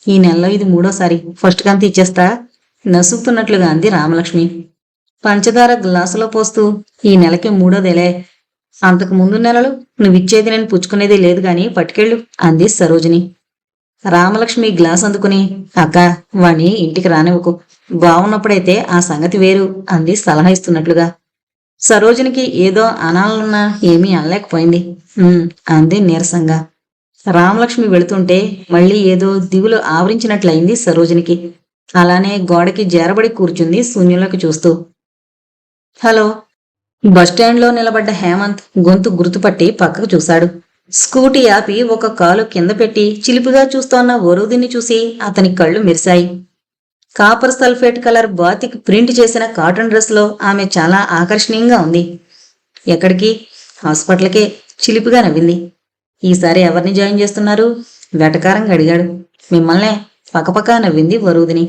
ఈ నెలలో ఇది మూడోసారి, ఫస్ట్ కంత ఇచ్చేస్తా నసుగుతున్నట్లుగా అంది రామలక్ష్మి. పంచదార గ్లాసులో పోస్తూ, ఈ నెలకి మూడోదేలే, అంతకు ముందు నెలలు నువ్విచ్చేది నేను పుచ్చుకునేది లేదు గాని పట్టుకెళ్ళు అంది సరోజిని. రామలక్ష్మి గ్లాస్ అందుకుని, అక్క వాణ్ణి ఇంటికి రానివ్వకు, బావున్నప్పుడైతే ఆ సంగతి వేరు అంది సలహా ఇస్తున్నట్లుగా. సరోజినికి ఏదో అనాలన్నా ఏమీ అనలేకపోయింది. అంది నీరసంగా. రామలక్ష్మి వెళుతుంటే మళ్ళీ ఏదో దిగులు ఆవరించినట్లయింది సరోజినికి. అలానే గోడకి జేరబడి కూర్చుంది శూన్యంలోకి చూస్తూ. హలో. బస్టాండ్లో నిలబడ్డ హేమంత్ గొంతు గుర్తుపట్టి పక్కకు చూశాడు. స్కూటీ ఆపి ఒక కాలు కింద పెట్టి చిలిపిగా చూస్తోన్న వరుదిని చూసి అతని కళ్ళు మెరిశాయి. Copper sulphate colour batik print చేసిన కాటన్ డ్రెస్లో ఆమె చాలా ఆకర్షణీయంగా ఉంది. ఎక్కడికి? హాస్పిటల్కే చిలిపిగా నవ్వింది. ఈసారి ఎవరిని జాయిన్ చేస్తున్నారు? వెటకారంగా అడిగాడు. మిమ్మల్నే పక్కపక్క నవ్వింది వరుదిని.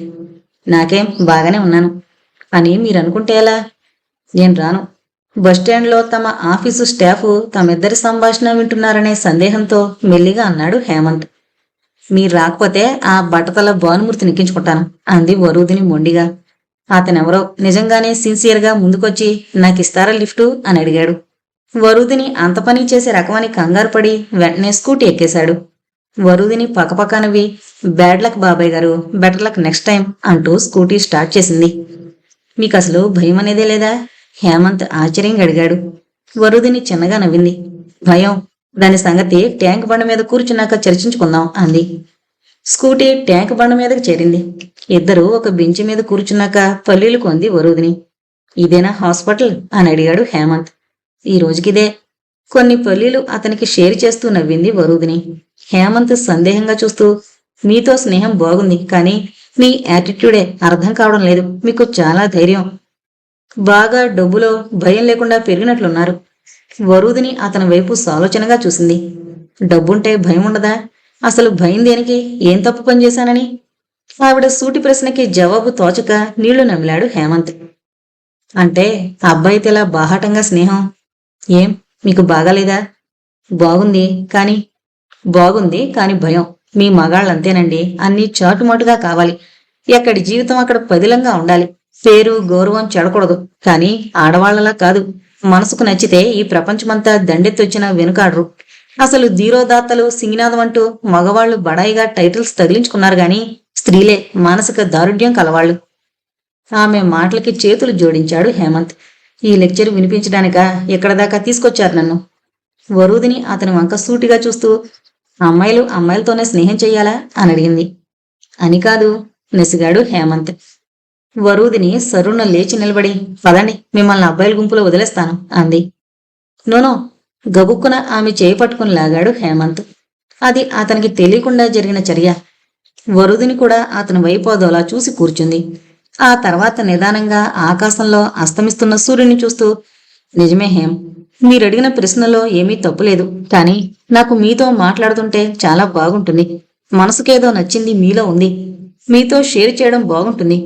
నాకేం, బాగానే ఉన్నాను అని మీరనుకుంటే ఎలా? నేను రాను. బస్టాండ్లో తమ ఆఫీసు స్టాఫ్ తమిద్దరి సంభాషణ వింటున్నారనే సందేహంతో మెల్లిగా అన్నాడు హేమంత్. మీరు రాకపోతే ఆ బట్టతల భానుమూర్తి నెక్కించుకుంటాను అంది వరుదిని మొండిగా. అతనెవరో నిజంగానే సిన్సియర్గా ముందుకొచ్చి నాకిస్తారా లిఫ్టు అని అడిగాడు. వరుదిని అంత పని చేసే రకమని కంగారు పడి వెంటనే స్కూటీ ఎక్కేశాడు. వరుదిని పక్కపక్కనవి, బ్యాడ్ లక్ బాబాయ్ గారు, బెటర్ లక్ నెక్స్ట్ టైం అంటూ స్కూటీ స్టార్ట్ చేసింది. మీకు అసలు భయం అనేదే లేదా? హేమంత్ ఆశ్చర్యంగా అడిగాడు. వరుదిని చిన్నగా నవ్వింది. భయం? దాని సంగతి ట్యాంక్ బండ మీద కూర్చున్నాక చర్చించుకుందాం అంది. స్కూటీ ట్యాంక్ బండ మీదకి చేరింది. ఇద్దరూ ఒక బెంచి మీద కూర్చున్నాక పల్లీలు కొంది వరుదిని. ఇదేనా హాస్పిటల్ అని అడిగాడు హేమంత్. ఈ రోజుకిదే. కొన్ని పల్లీలు అతనికి షేర్ చేస్తూ నవ్వింది వరుదిని. హేమంత్ సందేహంగా చూస్తూ, మీతో స్నేహం బాగుంది, కానీ మీ యాటిట్యూడే అర్థం కావడం లేదు. మీకు చాలా ధైర్యం, బాగా డబ్బులో భయం లేకుండా పెరిగినట్లున్నారు. వరుదిని అతని వైపు సాలోచనగా చూసింది. డబ్బుంటే భయం ఉండదా? అసలు భయం దేనికి? ఏం తప్పు పని చేశానని? ఆవిడ సూటి ప్రశ్నకి జవాబు తోచక నీళ్లు నమిలాడు హేమంత్. అంటే అబ్బాయితో ఇలా బాహాటంగా స్నేహం? ఏం, మీకు బాగాలేదా? బాగుంది కాని భయం. మీ మగాళ్ళంతేనండి, అన్నీ చాటుమాటుగా కావాలి. ఎక్కడి జీవితం అక్కడ పదిలంగా ఉండాలి. పేరు గౌరవం చెడకూడదు, కానీ ఆడవాళ్లలా కాదు. మనసుకు నచ్చితే ఈ ప్రపంచమంతా దండెత్తొచ్చినా వెనుకాడరు. అసలు ధీరోదాత్తలు సింగినాథం అంటూ మగవాళ్లు బడాయిగా టైటిల్స్ తగిలించుకున్నారు గాని స్త్రీలే మానసిక దారుఢ్యం కలవాళ్లు. ఆమె మాటలకి చేతులు జోడించాడు హేమంత్. ఈ లెక్చర్ వినిపించడానిక ఎక్కడ దాకా తీసుకొచ్చారు నన్ను? వరూధిని అతని వంక సూటిగా చూస్తూ, అమ్మాయిలు అమ్మాయిలతోనే స్నేహం చెయ్యాలా అని అడిగింది. అని కాదు, నెసిగాడు హేమంత్. వరూధిని సరుణ లేచి నిలబడి, పదండి, మిమ్మల్ని అబ్బాయిల గుంపులో వదిలేస్తాను అంది. నోనో, గబుక్కున ఆమె చేయి పట్టుకుని లాగాడు హేమంత్. అది అతనికి తెలియకుండా జరిగిన చర్య. వరుదిని కూడా అతని వైపు అదోలా చూసి కూర్చుంది. ఆ తర్వాత నిదానంగా ఆకాశంలో అస్తమిస్తున్న సూర్యుని చూస్తూ, నిజమే హేమ్, మీరడిగిన ప్రశ్నలో ఏమీ తప్పులేదు. కానీ నాకు మీతో మాట్లాడుతుంటే చాలా బాగుంటుంది. మనసుకేదో నచ్చింది మీలో ఉంది. మీతో షేర్ చేయడం బాగుంటుంది.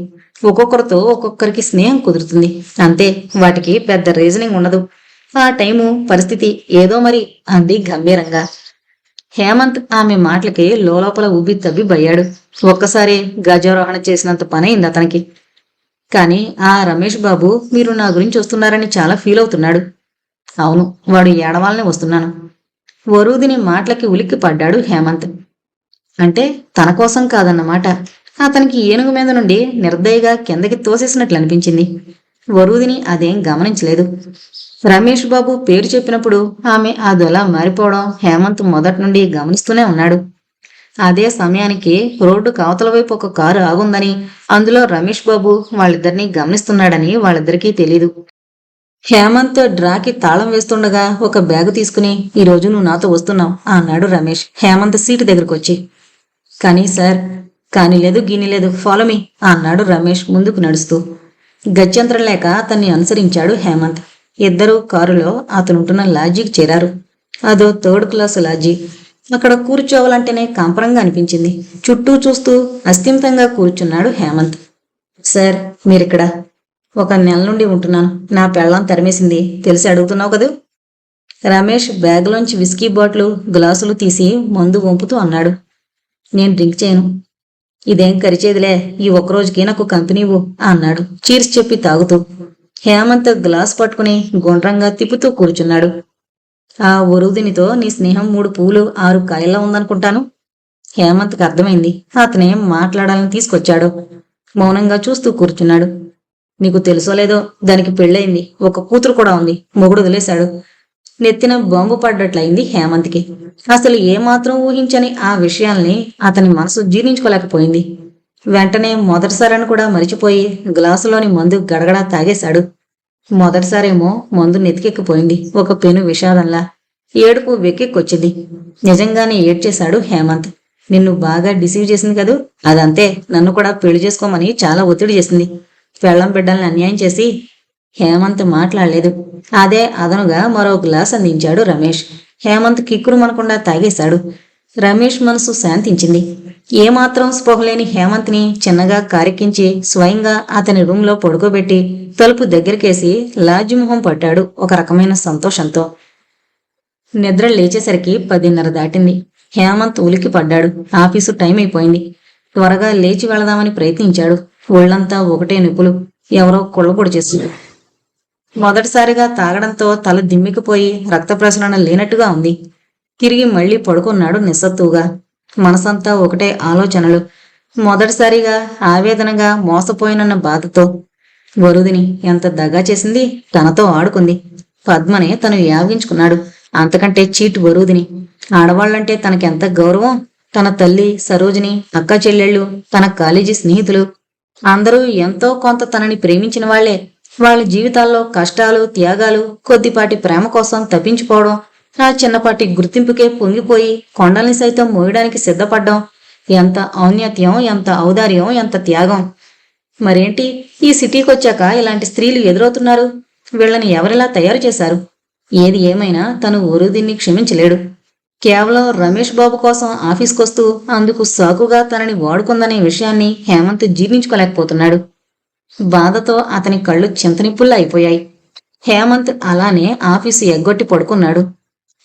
ఒక్కొక్కరితో ఒక్కొక్కరికి స్నేహం కుదురుతుంది. అంతే, వాటికి పెద్ద రీజనింగ్ ఉండదు. ఆ టైము పరిస్థితి ఏదో మరి అంది గంభీరంగా. హేమంత్ ఆమె మాటలకి లోపల ఊబి తవ్వి బయ్యాడు. ఒక్కసారి గజారోహణ చేసినంత పనైంది అతనికి. కాని ఆ రమేష్ బాబు మీరు నా గురించి వస్తున్నారని చాలా ఫీల్ అవుతున్నాడు. అవును, వాడు ఏడవాలనే వస్తున్నాను. వరూధిని మాటలకి ఉలిక్కి పడ్డాడు హేమంత్. అంటే తన కోసం కాదన్నమాట. అతనికి ఏనుగు మీద నుండి నిర్దయగా కిందకి తోసేసినట్లు అనిపించింది. వరూధిని అదేం గమనించలేదు. రమేష్ బాబు పేరు చెప్పినప్పుడు ఆమె అదోలా మారిపోవడం హేమంత్ మొదటి నుండి గమనిస్తూనే ఉన్నాడు. అదే సమయానికి రోడ్డు కవతల వైపు ఒక కారు ఆగుందని, అందులో రమేష్ బాబు వాళ్ళిద్దరినీ గమనిస్తున్నాడని వాళ్ళిద్దరికీ తెలీదు. హేమంత్ డ్రాకి తాళం వేస్తుండగా ఒక బ్యాగు తీసుకుని, ఈరోజు నువ్వు నాతో వస్తున్నావు అన్నాడు రమేష్ హేమంత్ సీటు దగ్గరకొచ్చి. కానీ సార్, కాని లేదు గీని లేదు, ఫాలో మీ అన్నాడు రమేష్ ముందుకు నడుస్తూ. గత్యంతరం లేక అతన్ని అనుసరించాడు హేమంత్. ఇద్దరూ కారులో అతనుంటున్న లాడ్జీకి చేరారు. అదో థర్డ్ క్లాసు లాడ్జీ. అక్కడ కూర్చోవాలంటేనే కంపరంగా అనిపించింది. చుట్టూ చూస్తూ అస్థిమితంగా కూర్చున్నాడు హేమంత్. సార్, మీరిక్కడ? ఒక నెల నుండి ఉంటున్నాను. నా పెళ్ళాం తరిమేసింది, తెలిసి అడుగుతున్నావు కదూ? రమేష్ బ్యాగులోంచి విస్కీ బాటిల్ గ్లాసులు తీసి మందు వంపుతూ అన్నాడు. నేను డ్రింక్ చేయను. ఇదేం కరిచేదిలే, ఈ ఒక్కరోజుకి నాకు కంపెనీవు అన్నాడు చీర్స్ చెప్పి తాగుతూ. హేమంత్ గ్లాస్ పట్టుకుని గుండ్రంగా తిప్పుతూ కూర్చున్నాడు. ఆ వరూధినితో నీ స్నేహం 3 పువ్వులు 6 కాయల్లా ఉందనుకుంటాను. హేమంత్కి అర్థమైంది అతనేం మాట్లాడాలని తీసుకొచ్చాడు. మౌనంగా చూస్తూ కూర్చున్నాడు. నీకు తెలుసో లేదో, దానికి పెళ్ళయింది, ఒక కూతురు కూడా ఉంది. మొగుడు వదిలేశాడు. నెత్తిన బాంబు పడ్డట్లయింది హేమంత్కి. అసలు ఏమాత్రం ఊహించని ఆ విషయాల్ని అతని మనసు జీర్ణించుకోలేకపోయింది. వెంటనే మొదటిసారని కూడా మరిచిపోయి గ్లాసులోని మందు గడగడా తాగేశాడు. మొదటిసారేమో మందు నెతికెక్కిపోయింది, ఒక పెను విషాదంలా. ఏడుపు వెక్కెక్కొచ్చింది. నిజంగానే ఏడ్చేశాడు హేమంత్. నిన్ను బాగా డిసీవ్ చేసింది కదూ, అదంతే. నన్ను కూడా పెళ్లి చేసుకోమని చాలా ఒత్తిడి చేసింది. పెళ్ళం బిడ్డల్ని అన్యాయం చేసి. హేమంత్ మాట్లాడలేదు. అదే అదనుగా మరో గ్లాస్ అందించాడు రమేష్. హేమంత్ కిక్కురు మనకుండా తాగేశాడు. రమేష్ మనసు శాంతించింది. ఏమాత్రం స్పృహలేని హేమంత్ని చిన్నగా కారెక్కించి స్వయంగా అతని రూంలో పడుకోబెట్టి తలుపు దగ్గరికేసి లాడ్జి మొహం పట్టాడు ఒక రకమైన సంతోషంతో. నిద్ర లేచేసరికి 10:30 దాటింది. హేమంత్ ఉలికి పడ్డాడు. ఆఫీసు టైం అయిపోయింది. త్వరగా లేచి వెళదామని ప్రయత్నించాడు. ఒళ్లంతా ఒకటే నొప్పులు. ఎవరో కొళ్ళపొడి చేస్తుంది. మొదటిసారిగా తాగడంతో తల దిమ్మికిపోయి రక్త ప్రసరణ లేనట్టుగా ఉంది. తిరిగి మళ్లీ పడుకున్నాడు నిస్సత్తుగా. మనసంతా ఒకటే ఆలోచనలు. మొదటిసారిగా ఆవేదనగా, మోసపోయినన్న బాధతో. వరుదిని ఎంత దగా చేసింది, తనతో ఆడుకుంది. పద్మనే తను యావించుకున్నాడు. అంతకంటే చీట్ వరుదిని. ఆడవాళ్లంటే తనకెంత గౌరవం. తన తల్లి సరోజిని, అక్క చెల్లెళ్ళు, తన కాలేజీ స్నేహితులు అందరూ ఎంతో కొంత తనని ప్రేమించిన వాళ్లే. వాళ్ళ జీవితాల్లో కష్టాలు, త్యాగాలు, కొద్దిపాటి ప్రేమ కోసం తప్పించుకోవడం, ఆ చిన్నపాటి గుర్తింపుకే పొంగిపోయి కొండల్ని సైతం మోయడానికి సిద్ధపడ్డం, ఎంత ఔన్నత్యం, ఎంత ఔదార్యం, ఎంత త్యాగం. మరేంటి ఈ సిటీకొచ్చాక ఇలాంటి స్త్రీలు ఎదురవుతున్నారు? వీళ్ళని ఎవరిలా తయారు చేశారు? ఏది ఏమైనా తను వరుదిని క్షమించలేడు. కేవలం రమేష్ బాబు కోసం ఆఫీస్కొస్తూ అందుకు సాకుగా తనని వాడుకుందనే విషయాన్ని హేమంత్ జీర్ణించుకోలేకపోతున్నాడు. బాధతో అతని కళ్ళు చింతనిప్పుల్లా అయిపోయాయి. హేమంత్ అలానే ఆఫీసు ఎగ్గొట్టి పడుకున్నాడు.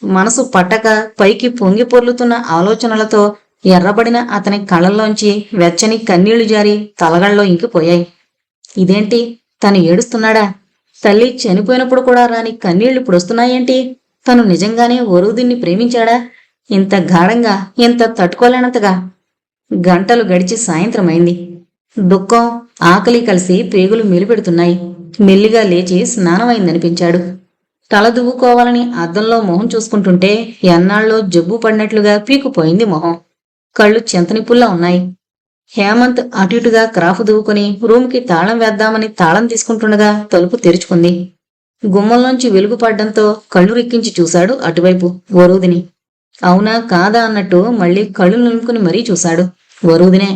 మనసు పట్టక పైకి పొంగి పొర్లుతున్న ఆలోచనలతో ఎర్రబడిన అతని కళ్ళల్లోంచి వెచ్చని కన్నీళ్లు జారి తలగళ్ళలో ఇంకిపోయాయి. ఇదేంటి, తను ఏడుస్తున్నాడా? తల్లి చనిపోయినప్పుడు కూడా రాని కన్నీళ్లు ఇప్పుడు వస్తున్నాయేంటి? తను నిజంగానే వరుదిని ప్రేమించాడా? ఇంత గాఢంగా, ఇంత తట్టుకోలేనంతగా? గంటలు గడిచి సాయంత్రమైంది. దుఃఖం, ఆకలి కలిసి పేగులు మెలిపెడుతున్నాయి. మెల్లిగా లేచి స్నానమైందనిపించాడు. తల దువ్వుకోవాలని అద్దంలో మొహం చూసుకుంటుంటే ఎన్నాళ్ళో జబ్బు పడినట్లుగా పీకుపోయింది మొహం. కళ్ళు చెంతనిప్పుల్లా ఉన్నాయి. హేమంత్ అటు ఇటుగా క్రాఫ్ దువ్వుకుని రూమ్కి తాళం వేద్దామని తాళం తీసుకుంటుండగా తలుపు తెరుచుకుంది. గుమ్మంలోంచి వెలుగు పడ్డంతో కళ్ళు రిక్కించి చూశాడు అటువైపు వరూదిని. అవునా కాదా అన్నట్టు మళ్ళీ కళ్ళు నిలుపుకుని మరీ చూశాడు. వరూదినే.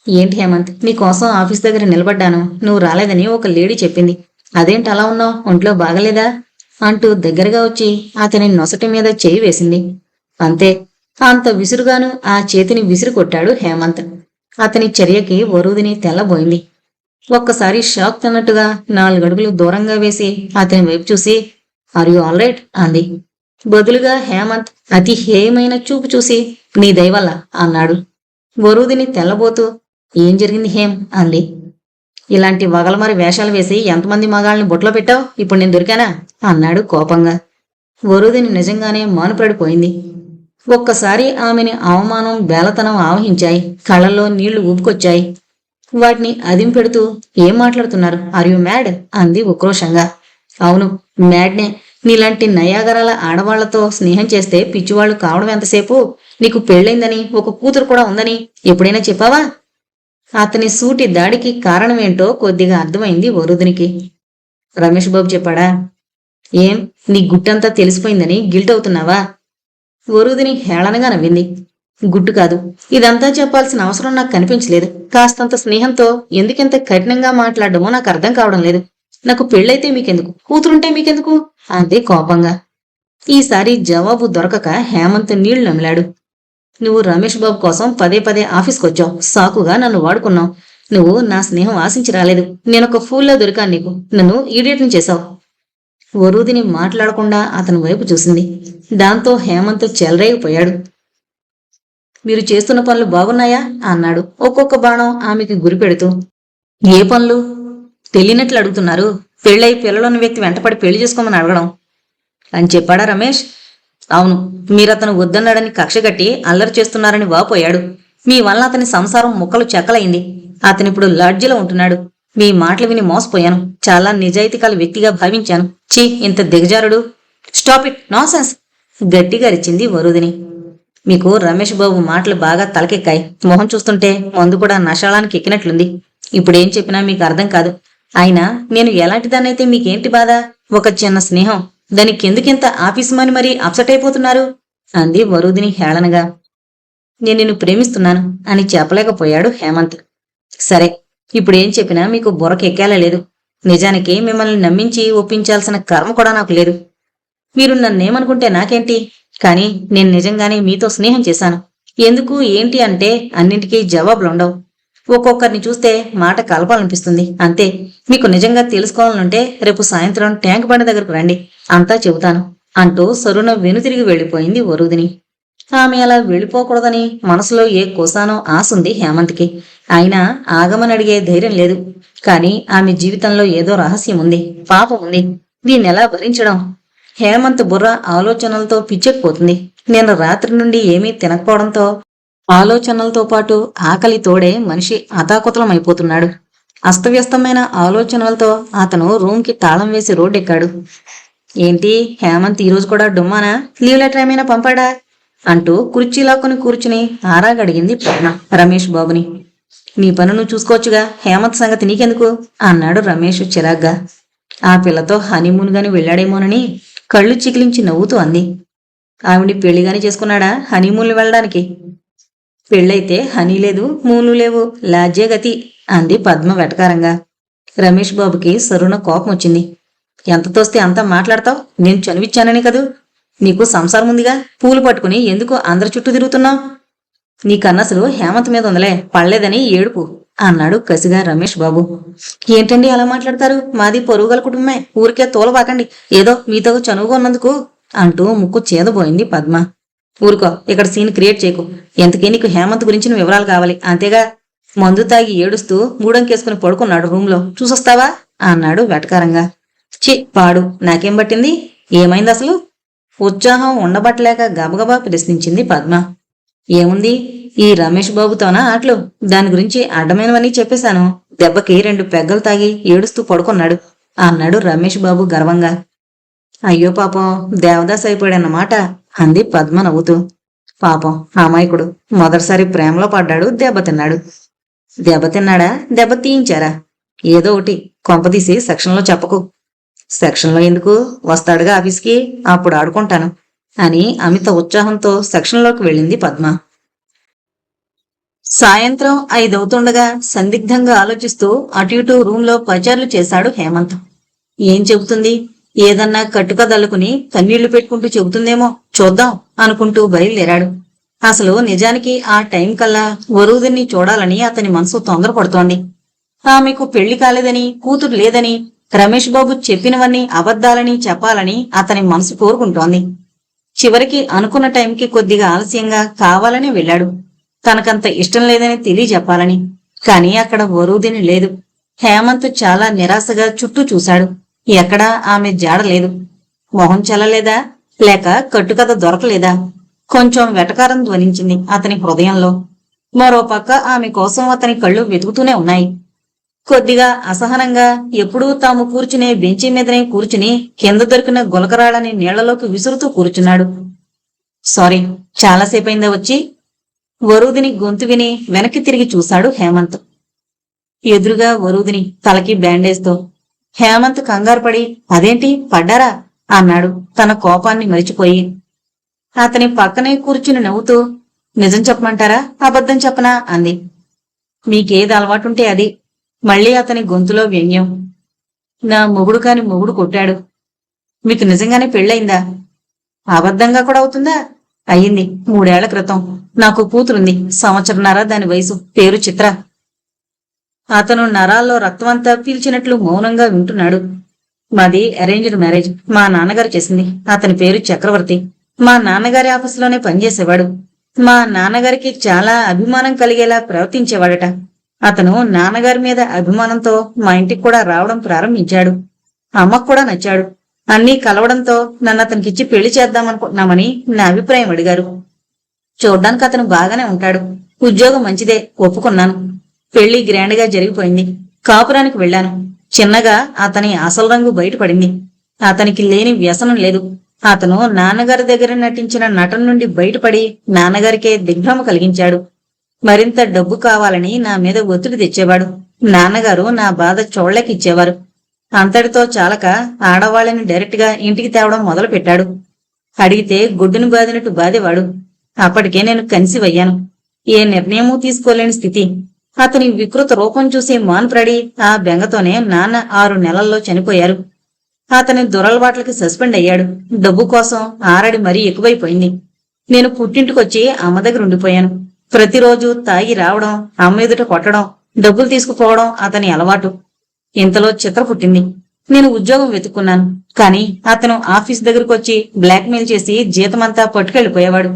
ఏంటి హేమంత్, నీకోసం ఆఫీస్ దగ్గర నిలబడ్డాను, నువ్వు రాలేదని ఒక లేడీ చెప్పింది. అదేంటి అలా ఉన్నావు, ఒంట్లో బాగలేదా అంటూ దగ్గరగా వచ్చి అతని నొసటి మీద చేయి వేసింది. అంతే. అంత విసురుగాను ఆ చేతిని విసిరి కొట్టాడు హేమంత్. అతని చర్యకి వరూదిని తెల్లబోయింది. ఒక్కసారి షాక్ తిన్నట్టుగా 4 అడుగులు దూరంగా వేసి అతని వైపు చూసి ఆర్ యు ఆల్ రైట్ అంది. బదులుగా హేమంత్ అతి హేయమైన చూపు చూసి నీ దయవల్ల అన్నాడు. వరూదిని తెల్లబోతూ ఏం జరిగింది హేం అంది. ఇలాంటి వగలమారి వేషాలు వేసి ఎంతమంది మగాళ్ళని బొట్లో పెట్టావు, ఇప్పుడు నేను దొరికానా అన్నాడు కోపంగా. వరూదిని నిజంగానే మానుపడిపోయింది. ఒక్కసారి ఆమెని అవమానం, బేలతనం ఆవహించాయి. కళ్ళల్లో నీళ్లు ఊపుకొచ్చాయి. వాటిని అదింపెడుతూ ఏం మాట్లాడుతున్నారు, ఆర్ యు మ్యాడ్ అంది ఉక్రోషంగా. అవును, మ్యాడ్నే. నీలాంటి నయాగరాల ఆడవాళ్లతో స్నేహం చేస్తే పిచ్చివాళ్లు కావడం ఎంతసేపు? నీకు పెళ్ళైందని, ఒక కూతురు కూడా ఉందని ఎప్పుడైనా చెప్పావా? అతని సూటి దాడికి కారణమేంటో కొద్దిగా అర్థమైంది వరుదినికి. రమేష్ బాబు చెప్పాడా? ఏం, నీ గుట్టంతా తెలిసిపోయిందని గిల్ట్ అవుతున్నావా? వరుదిని హేళనగా నవ్వింది. గుట్టు కాదు, ఇదంతా చెప్పాల్సిన అవసరం నాకు కనిపించలేదు. కాస్తంత స్నేహంతో ఎందుకెంత కఠినంగా మాట్లాడడమో నాకు అర్థం కావడం లేదు. నాకు పెళ్ళైతే మీకెందుకు, కూతురుంటే మీకెందుకు అంతే కోపంగా. ఈసారి జవాబు దొరకక హేమంత్ నీళ్లు నమిలాడు. నువ్వు రమేష్ బాబు కోసం పదే పదే ఆఫీస్కొచ్చావు, సాకుగా నన్ను వాడుకున్నావు. నువ్వు నా స్నేహం ఆశించి రాలేదు. నేనొక ఫూల్లా దొరికాను నీకు. నన్ను ఈడియట్ని చేశావు. వరూదిని మాట్లాడకుండా అతని వైపు చూసింది. దాంతో హేమంత్ చెలరేగిపోయాడు. మీరు చేస్తున్న పనులు బాగున్నాయా అన్నాడు ఒక్కొక్క బాణం ఆమెకి గురిపెడుతూ. ఏ పనులు తెలియనట్లు అడుగుతున్నారు? పెళ్ళై పిల్లలోని వ్యక్తి వెంటపడి పెళ్లి చేసుకోమని అడగడం అని చెప్పాడా రమేష్? అవును, మీరతను వద్దన్నాడని కక్ష కట్టి అల్లరి చేస్తున్నారని వాపోయాడు. మీ వల్ల అతని సంసారం ముక్కలు చెక్కలైంది. అతనిప్పుడు లాడ్జిలో ఉంటున్నాడు. మీ మాటలు విని మోసపోయాను. చాలా నిజాయితీకాల వ్యక్తిగా భావించాను. ఛీ, ఇంత దిగజారుడు. స్టాప్ ఇట్, నాన్సెన్స్ గట్టిగా అరిచింది వరుదిని. మీకు రమేష్ బాబు మాటలు బాగా తలకెక్కాయి. మొహం చూస్తుంటే మందు కూడా నషాళానికి ఎక్కినట్లుంది. ఇప్పుడేం చెప్పినా మీకు అర్థం కాదు. అయినా నేను ఎలాంటి దాన్నైతే మీకేంటి బాధ? ఒక చిన్న స్నేహం, దానికి ఎందుకింత ఆఫీసుమని మరీ అప్సెట్ అయిపోతున్నారు అంది వరుదిని హేళనగా. నేను నిన్ను ప్రేమిస్తున్నాను అని చెప్పలేకపోయాడు హేమంత్. సరే, ఇప్పుడేం చెప్పినా మీకు బుర్రకెక్కేలా లేదు. నిజానికి మిమ్మల్ని నమ్మించి ఒప్పించాల్సిన కర్మ కూడా నాకు లేదు. మీరు నన్నేమనుకుంటే నాకేంటి, కానీ నేను నిజంగానే మీతో స్నేహం చేశాను. ఎందుకు ఏంటి అంటే అన్నింటికీ జవాబులుండవు. ఒక్కొక్కరిని చూస్తే మాట కలపాలనిపిస్తుంది, అంతే. మీకు నిజంగా తెలుసుకోవాలంటే రేపు సాయంత్రం ట్యాంక్ బండ దగ్గరకు రండి, అంతా చెబుతాను అంటూ సరున వెనుతిరిగి వెళ్లిపోయింది వరుదిని. ఆమె అలా వెళ్ళిపోకూడదని మనసులో ఏ కోసానో ఆసుంది హేమంత్కి. అయినా ఆగమని అడిగే ధైర్యం లేదు. కాని ఆమె జీవితంలో ఏదో రహస్యం ఉంది, పాపం ఉంది. దీన్నెలా భరించడం? హేమంత్ బుర్ర ఆలోచనలతో పిచ్చెక్కిపోతుంది. నేను రాత్రి నుండి ఏమీ తినకపోవడంతో ఆలోచనలతో పాటు ఆకలి తోడే మనిషి అతాకుతలమైపోతున్నాడు. అస్తవ్యస్తమైన ఆలోచనలతో అతను రూమ్కి తాళం వేసి రోడ్డెక్కాడు. ఏంటి హేమంత్ ఈరోజు కూడా డుమ్మానా? లీవ్ లెటర్ ఏమైనా పంపాడా అంటూ కుర్చీలాక్కుని కూర్చుని ఆరాగడిగింది పద్మ రమేష్ బాబుని. నీ పను నువ్వు చూసుకోవచ్చుగా, హేమంత్ సంగతి నీకెందుకు అన్నాడు రమేష్ చిరాగ్గా. ఆ పిల్లతో హనీమూన్గాని వెళ్ళాడేమోనని కళ్ళు చికిలించి నవ్వుతూ అంది. ఆవిడి పెళ్లిగాని చేసుకున్నాడా హనీమూన్లు వెళ్ళడానికి? పెళ్ళైతే హనీ లేదు, మూలు లేవు, లాజ్యే గతి అంది పద్మ వెటకారంగా. రమేష్ బాబుకి సరున కోపం వచ్చింది. ఎంత తోస్తే అంతా మాట్లాడతావు? నేను చనువిచ్చానని కదూ. నీకు సంసారం ఉందిగా, పూలు పట్టుకుని ఎందుకు అందరి చుట్టూ తిరుగుతున్నావు? నీకన్నసలు హేమంత్ మీద ఉందలే, పడలేదని ఏడుపు అన్నాడు కసిగా రమేష్ బాబు. ఏంటండి అలా మాట్లాడతారు? మాది పొరుగుగల కుటుంబమే, ఊరికే తోలబాకండి, ఏదో మీతో చనువుగా ఉన్నందుకు అంటూ ముక్కు చేదబోయింది పద్మ. ఊరుకో, ఇక్కడ సీన్ క్రియేట్ చేయకు. ఎంతకీ నీకు హేమంత్ గురించి వివరాలు కావాలి అంతేగా? మందు తాగి ఏడుస్తూ మూడంకేసుకుని పడుకున్నాడు రూంలో, చూసొస్తావా అన్నాడు వెటకారంగా. చి పాడు, నాకేం పట్టింది? ఏమైంది అసలు? ఉత్సాహం ఉండబట్టలేక గబగబా ప్రశ్నించింది పద్మ. ఏముంది, ఈ రమేష్ బాబుతోనా ఆటలు? దాని గురించి అడ్డమైనవన్నీ చెప్పేశాను. దెబ్బకి 2 పెగ్గలు తాగి ఏడుస్తూ పడుకున్నాడు అన్నాడు రమేష్ బాబు గర్వంగా. అయ్యో పాపం, దేవదాస్ అయిపోయాడన్నమాట అంది పద్మ నవ్వుతూ. పాపం అమాయకుడు, మొదటిసారి ప్రేమలో పడ్డాడు, దెబ్బతిన్నాడు. దెబ్బతిన్నాడా? దెబ్బ తీయించారా? ఏదో ఒకటి, కొంపదీసి సెక్షన్లో చెప్పకు. సెక్షన్లో ఎందుకు? వస్తాడుగా ఆఫీస్కి, అప్పుడు ఆడుకుంటాను అని అమిత ఉత్సాహంతో సెక్షన్లోకి వెళ్ళింది పద్మ. సాయంత్రం 5 అవుతుండగా సందిగ్ధంగా ఆలోచిస్తూ అటు ఇటు రూంలో పచార్లు చేశాడు హేమంత్. ఏం చెబుతుంది? ఏదన్నా కట్టుకదల్లుకుని కన్నీళ్లు పెట్టుకుంటూ చెబుతుందేమో, చూద్దాం అనుకుంటూ బయలుదేరాడు. అసలు నిజానికి ఆ టైం కల్లా వరూదిని చూడాలని అతని మనసు తొందరపడుతోంది. ఆమెకు పెళ్లి కాలేదని, కూతురు లేదని, రమేష్ బాబు చెప్పినవన్నీ అబద్ధాలని చెప్పాలని అతని మనసు కోరుకుంటోంది. చివరికి అనుకున్న టైంకి కొద్దిగా ఆలస్యంగా కావాలని వెళ్ళాడు, తనకంత ఇష్టం లేదని తెలియజెప్పాలని. కాని అక్కడ వరూదిని లేదు. హేమంత్ చాలా నిరాశగా చుట్టూ చూశాడు. ఎక్కడా ఆమె జాడలేదు. మొహం చెల్లలేదా, లేక కట్టుకథ దొరకలేదా? కొంచెం వెటకారం ధ్వనించింది అతని హృదయంలో. మరోపక్క ఆమె కోసం అతని కళ్ళు వెతుకుతూనే ఉన్నాయి. కొద్దిగా అసహనంగా ఎప్పుడూ తాము కూర్చునే బెంచి మీదనే కూర్చుని కింద దొరికిన గులకరాళ్ళని నీళ్లలోకి విసురుతూ కూర్చున్నాడు. సారీ, చాలాసేపైందా వచ్చి? వరూదిని గొంతు విని వెనక్కి తిరిగి చూశాడు హేమంత్. ఎదురుగా వరూదిని, తలకి బ్యాండేజ్తో. హేమంత్ కంగారుపడి, అదేంటి పడ్డారా అన్నాడు తన కోపాన్ని మరిచిపోయి. అతని పక్కనే కూర్చుని నవ్వుతూ, నిజం చెప్పమంటారా, అబద్ధం చెప్పనా అంది. మీకేది అలవాటుంటే అది. మళ్లీ అతని గొంతులో వ్యంగ్యం. నా మొగుడు కాని మొగుడు కొట్టాడు. మీకు నిజంగానే పెళ్ళయిందా? అబద్ధంగా కూడా అవుతుందా? అయ్యింది, 3 ఏళ్ల క్రితం. నాకు కూతురుంది, సంవత్సరన్నర దాని వయసు, పేరు చిత్ర. అతను నరాల్లో రక్తమంతా పీల్చినట్లు మౌనంగా వింటున్నాడు. మాది అరేంజ్డ్ మ్యారేజ్. మా నాన్నగారు చేసింది. అతని పేరు చక్రవర్తి. మా నాన్నగారి ఆఫీసులోనే పనిచేసేవాడు. మా నాన్నగారికి చాలా అభిమానం కలిగేలా ప్రవర్తించేవాడట. అతను నాన్నగారి మీద అభిమానంతో మా ఇంటికి కూడా రావడం ప్రారంభించాడు. అమ్మకు కూడా నచ్చాడు. అన్నీ కలవడంతో నన్ను అతనికిచ్చి పెళ్లి చేద్దామనుకుంటున్నామని నా అభిప్రాయం అడిగారు. చూడ్డానికి అతను బాగానే ఉంటాడు. ఉద్యోగం మంచిదే, ఒప్పుకున్నాను. పెళ్లి గ్రాండ్ గా జరిగిపోయింది. కాపురానికి వెళ్లాను. చిన్నగా అతని అసలు రంగు బయటపడింది. అతనికి లేని వ్యసనం లేదు. అతను నాన్నగారి దగ్గర నటించిన నటన నుండి బయటపడి నాన్నగారికే దిగ్భ్రమ కలిగించాడు. మరింత డబ్బు కావాలని నా మీద ఒత్తిడి తెచ్చేవాడు. నాన్నగారు నా బాధ చూడలేకిచ్చేవారు. అంతటితో చాలక ఆడవాళ్ళని డైరెక్ట్ గా ఇంటికి తేవడం మొదలు పెట్టాడు. అడిగితే గుడ్డును బాదినట్టు బాధేవాడు. అప్పటికే నేను కన్సీవ్ అయ్యాను. ఏ నిర్ణయమూ తీసుకోలేని స్థితి. అతని వికృత రూపం చూసి మాన్పడి ఆ బెంగతోనే నాన్న 6 నెలల్లో చనిపోయారు. అతని దురలవాట్లకి సస్పెండ్ అయ్యాడు. డబ్బు కోసం ఆరడి మరీ ఎక్కువైపోయింది. నేను పుట్టింటికొచ్చి అమ్మ దగ్గర ఉండిపోయాను. ప్రతిరోజు తాగి రావడం, అమ్మ ఎదుట కొట్టడం, డబ్బులు తీసుకుపోవడం అతని అలవాటు. ఇంతలో చిత్ర పుట్టింది. నేను ఉద్యోగం వెతుక్కున్నాను. కాని అతను ఆఫీస్ దగ్గరకొచ్చి బ్లాక్మెయిల్ చేసి జీతమంతా పట్టుకెళ్లిపోయేవాడు.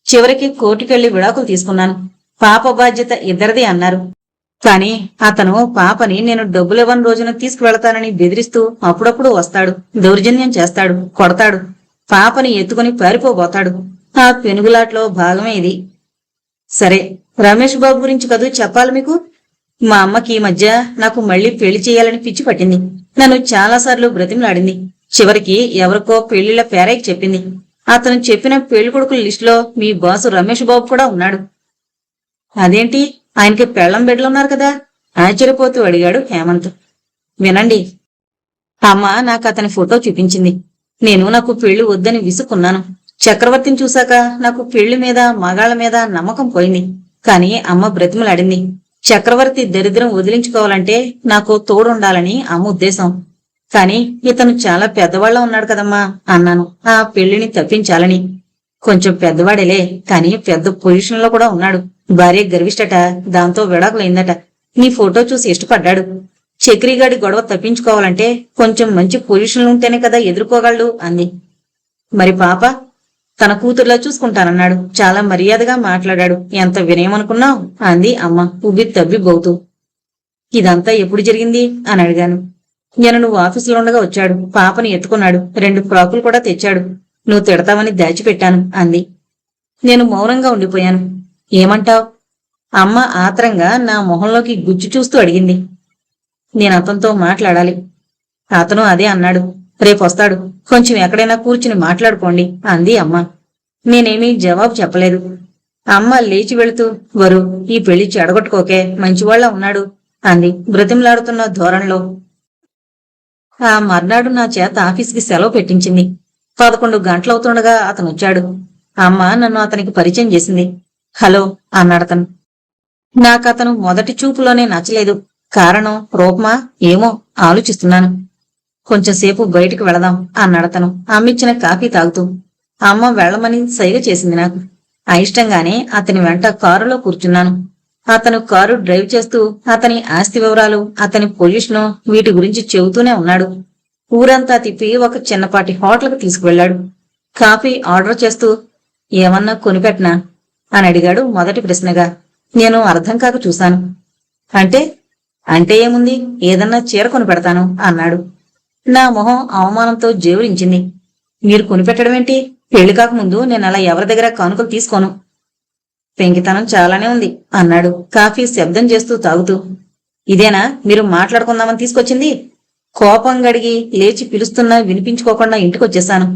చివరికి కోర్టుకెళ్లి విడాకులు తీసుకున్నాను. పాప బాధ్యత ఇద్దరిది అన్నారు. కాని అతను పాపని నేను డబ్బులివ్వని రోజున తీసుకువెళతానని బెదిరిస్తూ అప్పుడప్పుడు వస్తాడు, దౌర్జన్యం చేస్తాడు, కొడతాడు. పాపని ఎత్తుకుని పారిపోబోతాడు. ఆ పెనుగులాట్లో భాగమే ఇది. సరే, రమేష్ బాబు గురించి కదూ చెప్పాలి మీకు. మా అమ్మకి ఈ మధ్య నాకు మళ్లీ పెళ్లి చేయాలని పిచ్చి పట్టింది. నన్ను చాలాసార్లు బ్రతిమలాడింది. చివరికి ఎవరికో పెళ్లిళ్ల పేరాయికి చెప్పింది. అతను చెప్పిన పెళ్లి కొడుకుల లిస్టులో మీ బాసు రమేష్ బాబు కూడా ఉన్నాడు. అదేంటి, ఆయనకి పెళ్లం బిడ్డలున్నారు కదా? ఆశ్చర్యపోతూ అడిగాడు హేమంత్. వినండి. అమ్మ నాకు అతని ఫోటో చూపించింది. నేను నాకు పెళ్లి వద్దని విసుక్కున్నాను. చక్రవర్తిని చూశాక నాకు పెళ్లి మీద, మగాళ్ల మీద నమ్మకం పోయింది. కాని అమ్మ బ్రతిమలాడింది. చక్రవర్తి దరిద్రం వదిలించుకోవాలంటే నాకు తోడుండాలని అమ్మ ఉద్దేశం. కాని ఇతను చాలా పెద్దవాళ్ళ ఉన్నాడు కదమ్మా అన్నాను, ఆ పెళ్లిని తప్పించాలని. కొంచెం పెద్దవాడేలే, కాని పెద్ద పొజిషన్ లో కూడా ఉన్నాడు. భార్య గర్విష్టట, దాంతో విడాకులైందట. నీ ఫోటో చూసి ఇష్టపడ్డాడు. చక్రిగాడి గొడవ తప్పించుకోవాలంటే కొంచెం మంచి పొజిషన్లు ఉంటేనే కదా ఎదుర్కోగలడు అంది. మరి పాప? తన కూతురులా చూసుకుంటానన్నాడు. చాలా మర్యాదగా మాట్లాడాడు. ఎంత వినయం అనుకున్నావు అంది అమ్మ ఉబ్బి తబ్బిబ్బవుతూ. ఇదంతా ఎప్పుడు జరిగింది అని అడిగాను. నేను నువ్వు ఆఫీసులో ఉండగా వచ్చాడు. పాపని ఎత్తుకున్నాడు. 2 ఫ్రాకులు కూడా తెచ్చాడు. నువ్వు తిడతావని దాచిపెట్టాను అంది. నేను మౌనంగా ఉండిపోయాను. ఏమంటావ్? అమ్మ ఆత్రంగా నా మొహంలోకి గుజ్జు చూస్తూ అడిగింది. నేను అతనితో మాట్లాడాలి. అతను అదే అన్నాడు. రేపొస్తాడు. కొంచెం ఎక్కడైనా కూర్చుని మాట్లాడుకోండి అంది అమ్మ. నేనేమీ జవాబు చెప్పలేదు. అమ్మ లేచి వెళుతూ, వరు, ఈ పెళ్లి చెడగొట్టుకోకే, మంచివాళ్లా ఉన్నాడు అంది బ్రతిమలాడుతున్న ధోరణిలో. ఆ మర్నాడు నా చేత ఆఫీసుకి సెలవు పెట్టించింది. 11 గంటలవుతుండగా అతను వచ్చాడు. అమ్మ నన్ను అతనికి పరిచయం చేసింది. హలో అన్నాడతను. నాకతను మొదటి చూపులోనే నచ్చలేదు. కారణం రూపమా ఏమో ఆలోచిస్తున్నాను. కొంచెంసేపు బయటికి వెళదాం అన్నాడతను అమ్మిచ్చిన కాఫీ తాగుతూ. అమ్మ వెళ్లమని సైగ చేసింది నాకు. అయిష్టంగానే అతని వెంట కారులో కూర్చున్నాను. అతను కారు డ్రైవ్ చేస్తూ అతని ఆస్తి వివరాలు, అతని పొజిషను, వీటి గురించి చెబుతూనే ఉన్నాడు. ఊరంతా తిప్పి ఒక చిన్నపాటి హోటల్కి తీసుకువెళ్లాడు. కాఫీ ఆర్డర్ చేస్తూ, ఏమన్నా కొనిపెట్నా అని అడిగాడు మొదటి ప్రశ్నగా. నేను అర్థం కాక చూశాను. అంటే ఏముంది, ఏదన్నా చీర కొనిపెడతాను అన్నాడు. నా మొహం అవమానంతో జేవురించింది. మీరు కొనిపెట్టడమేంటి? పెళ్లి కాకముందు నేను అలా ఎవరి దగ్గర కానుకలు తీసుకోను. పెంకితనం చాలానే ఉంది అన్నాడు కాఫీ శబ్దం చేస్తూ తాగుతూ. ఇదేనా మీరు మాట్లాడుకుందామని తీసుకొచ్చింది? కోపం గడిగి లేచి పిలుస్తున్నా వినిపించుకోకుండా ఇంటికొచ్చేశాను.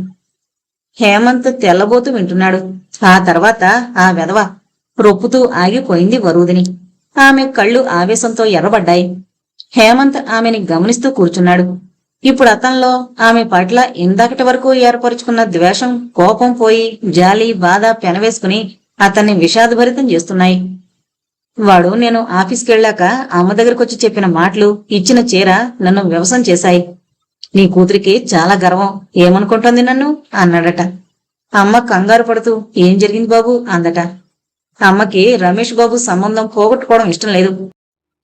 హేమంత్ తెల్లబోతూ వింటున్నాడు. ఆ తర్వాత ఆ వెధవ రొప్పుతూ ఆగిపోయింది వరూదిని. ఆమె కళ్ళు ఆవేశంతో ఎర్రబడ్డాయి. హేమంత్ ఆమెని గమనిస్తూ కూర్చున్నాడు. ఇప్పుడు అతనిలో ఆమె పట్ల ఇందాకటి వరకు ఏర్పరుచుకున్న ద్వేషం, కోపం పోయి జాలి, బాధ పెనవేసుకుని అతన్ని విషాదభరితం చేస్తున్నాయి. వాడు నేను ఆఫీస్కెళ్ళాక అమ్మ దగ్గరకొచ్చి చెప్పిన మాటలు, ఇచ్చిన చీర నన్ను వ్యవసం చేశాయి. నీ కూతురికి చాలా గర్వం, ఏమనుకుంటోంది నన్ను అన్నాడట. అమ్మ కంగారు పడుతూ, ఏం జరిగింది బాబు అందట. అమ్మకి రమేష్ బాబు సంబంధం పోగొట్టుకోవడం ఇష్టం లేదు.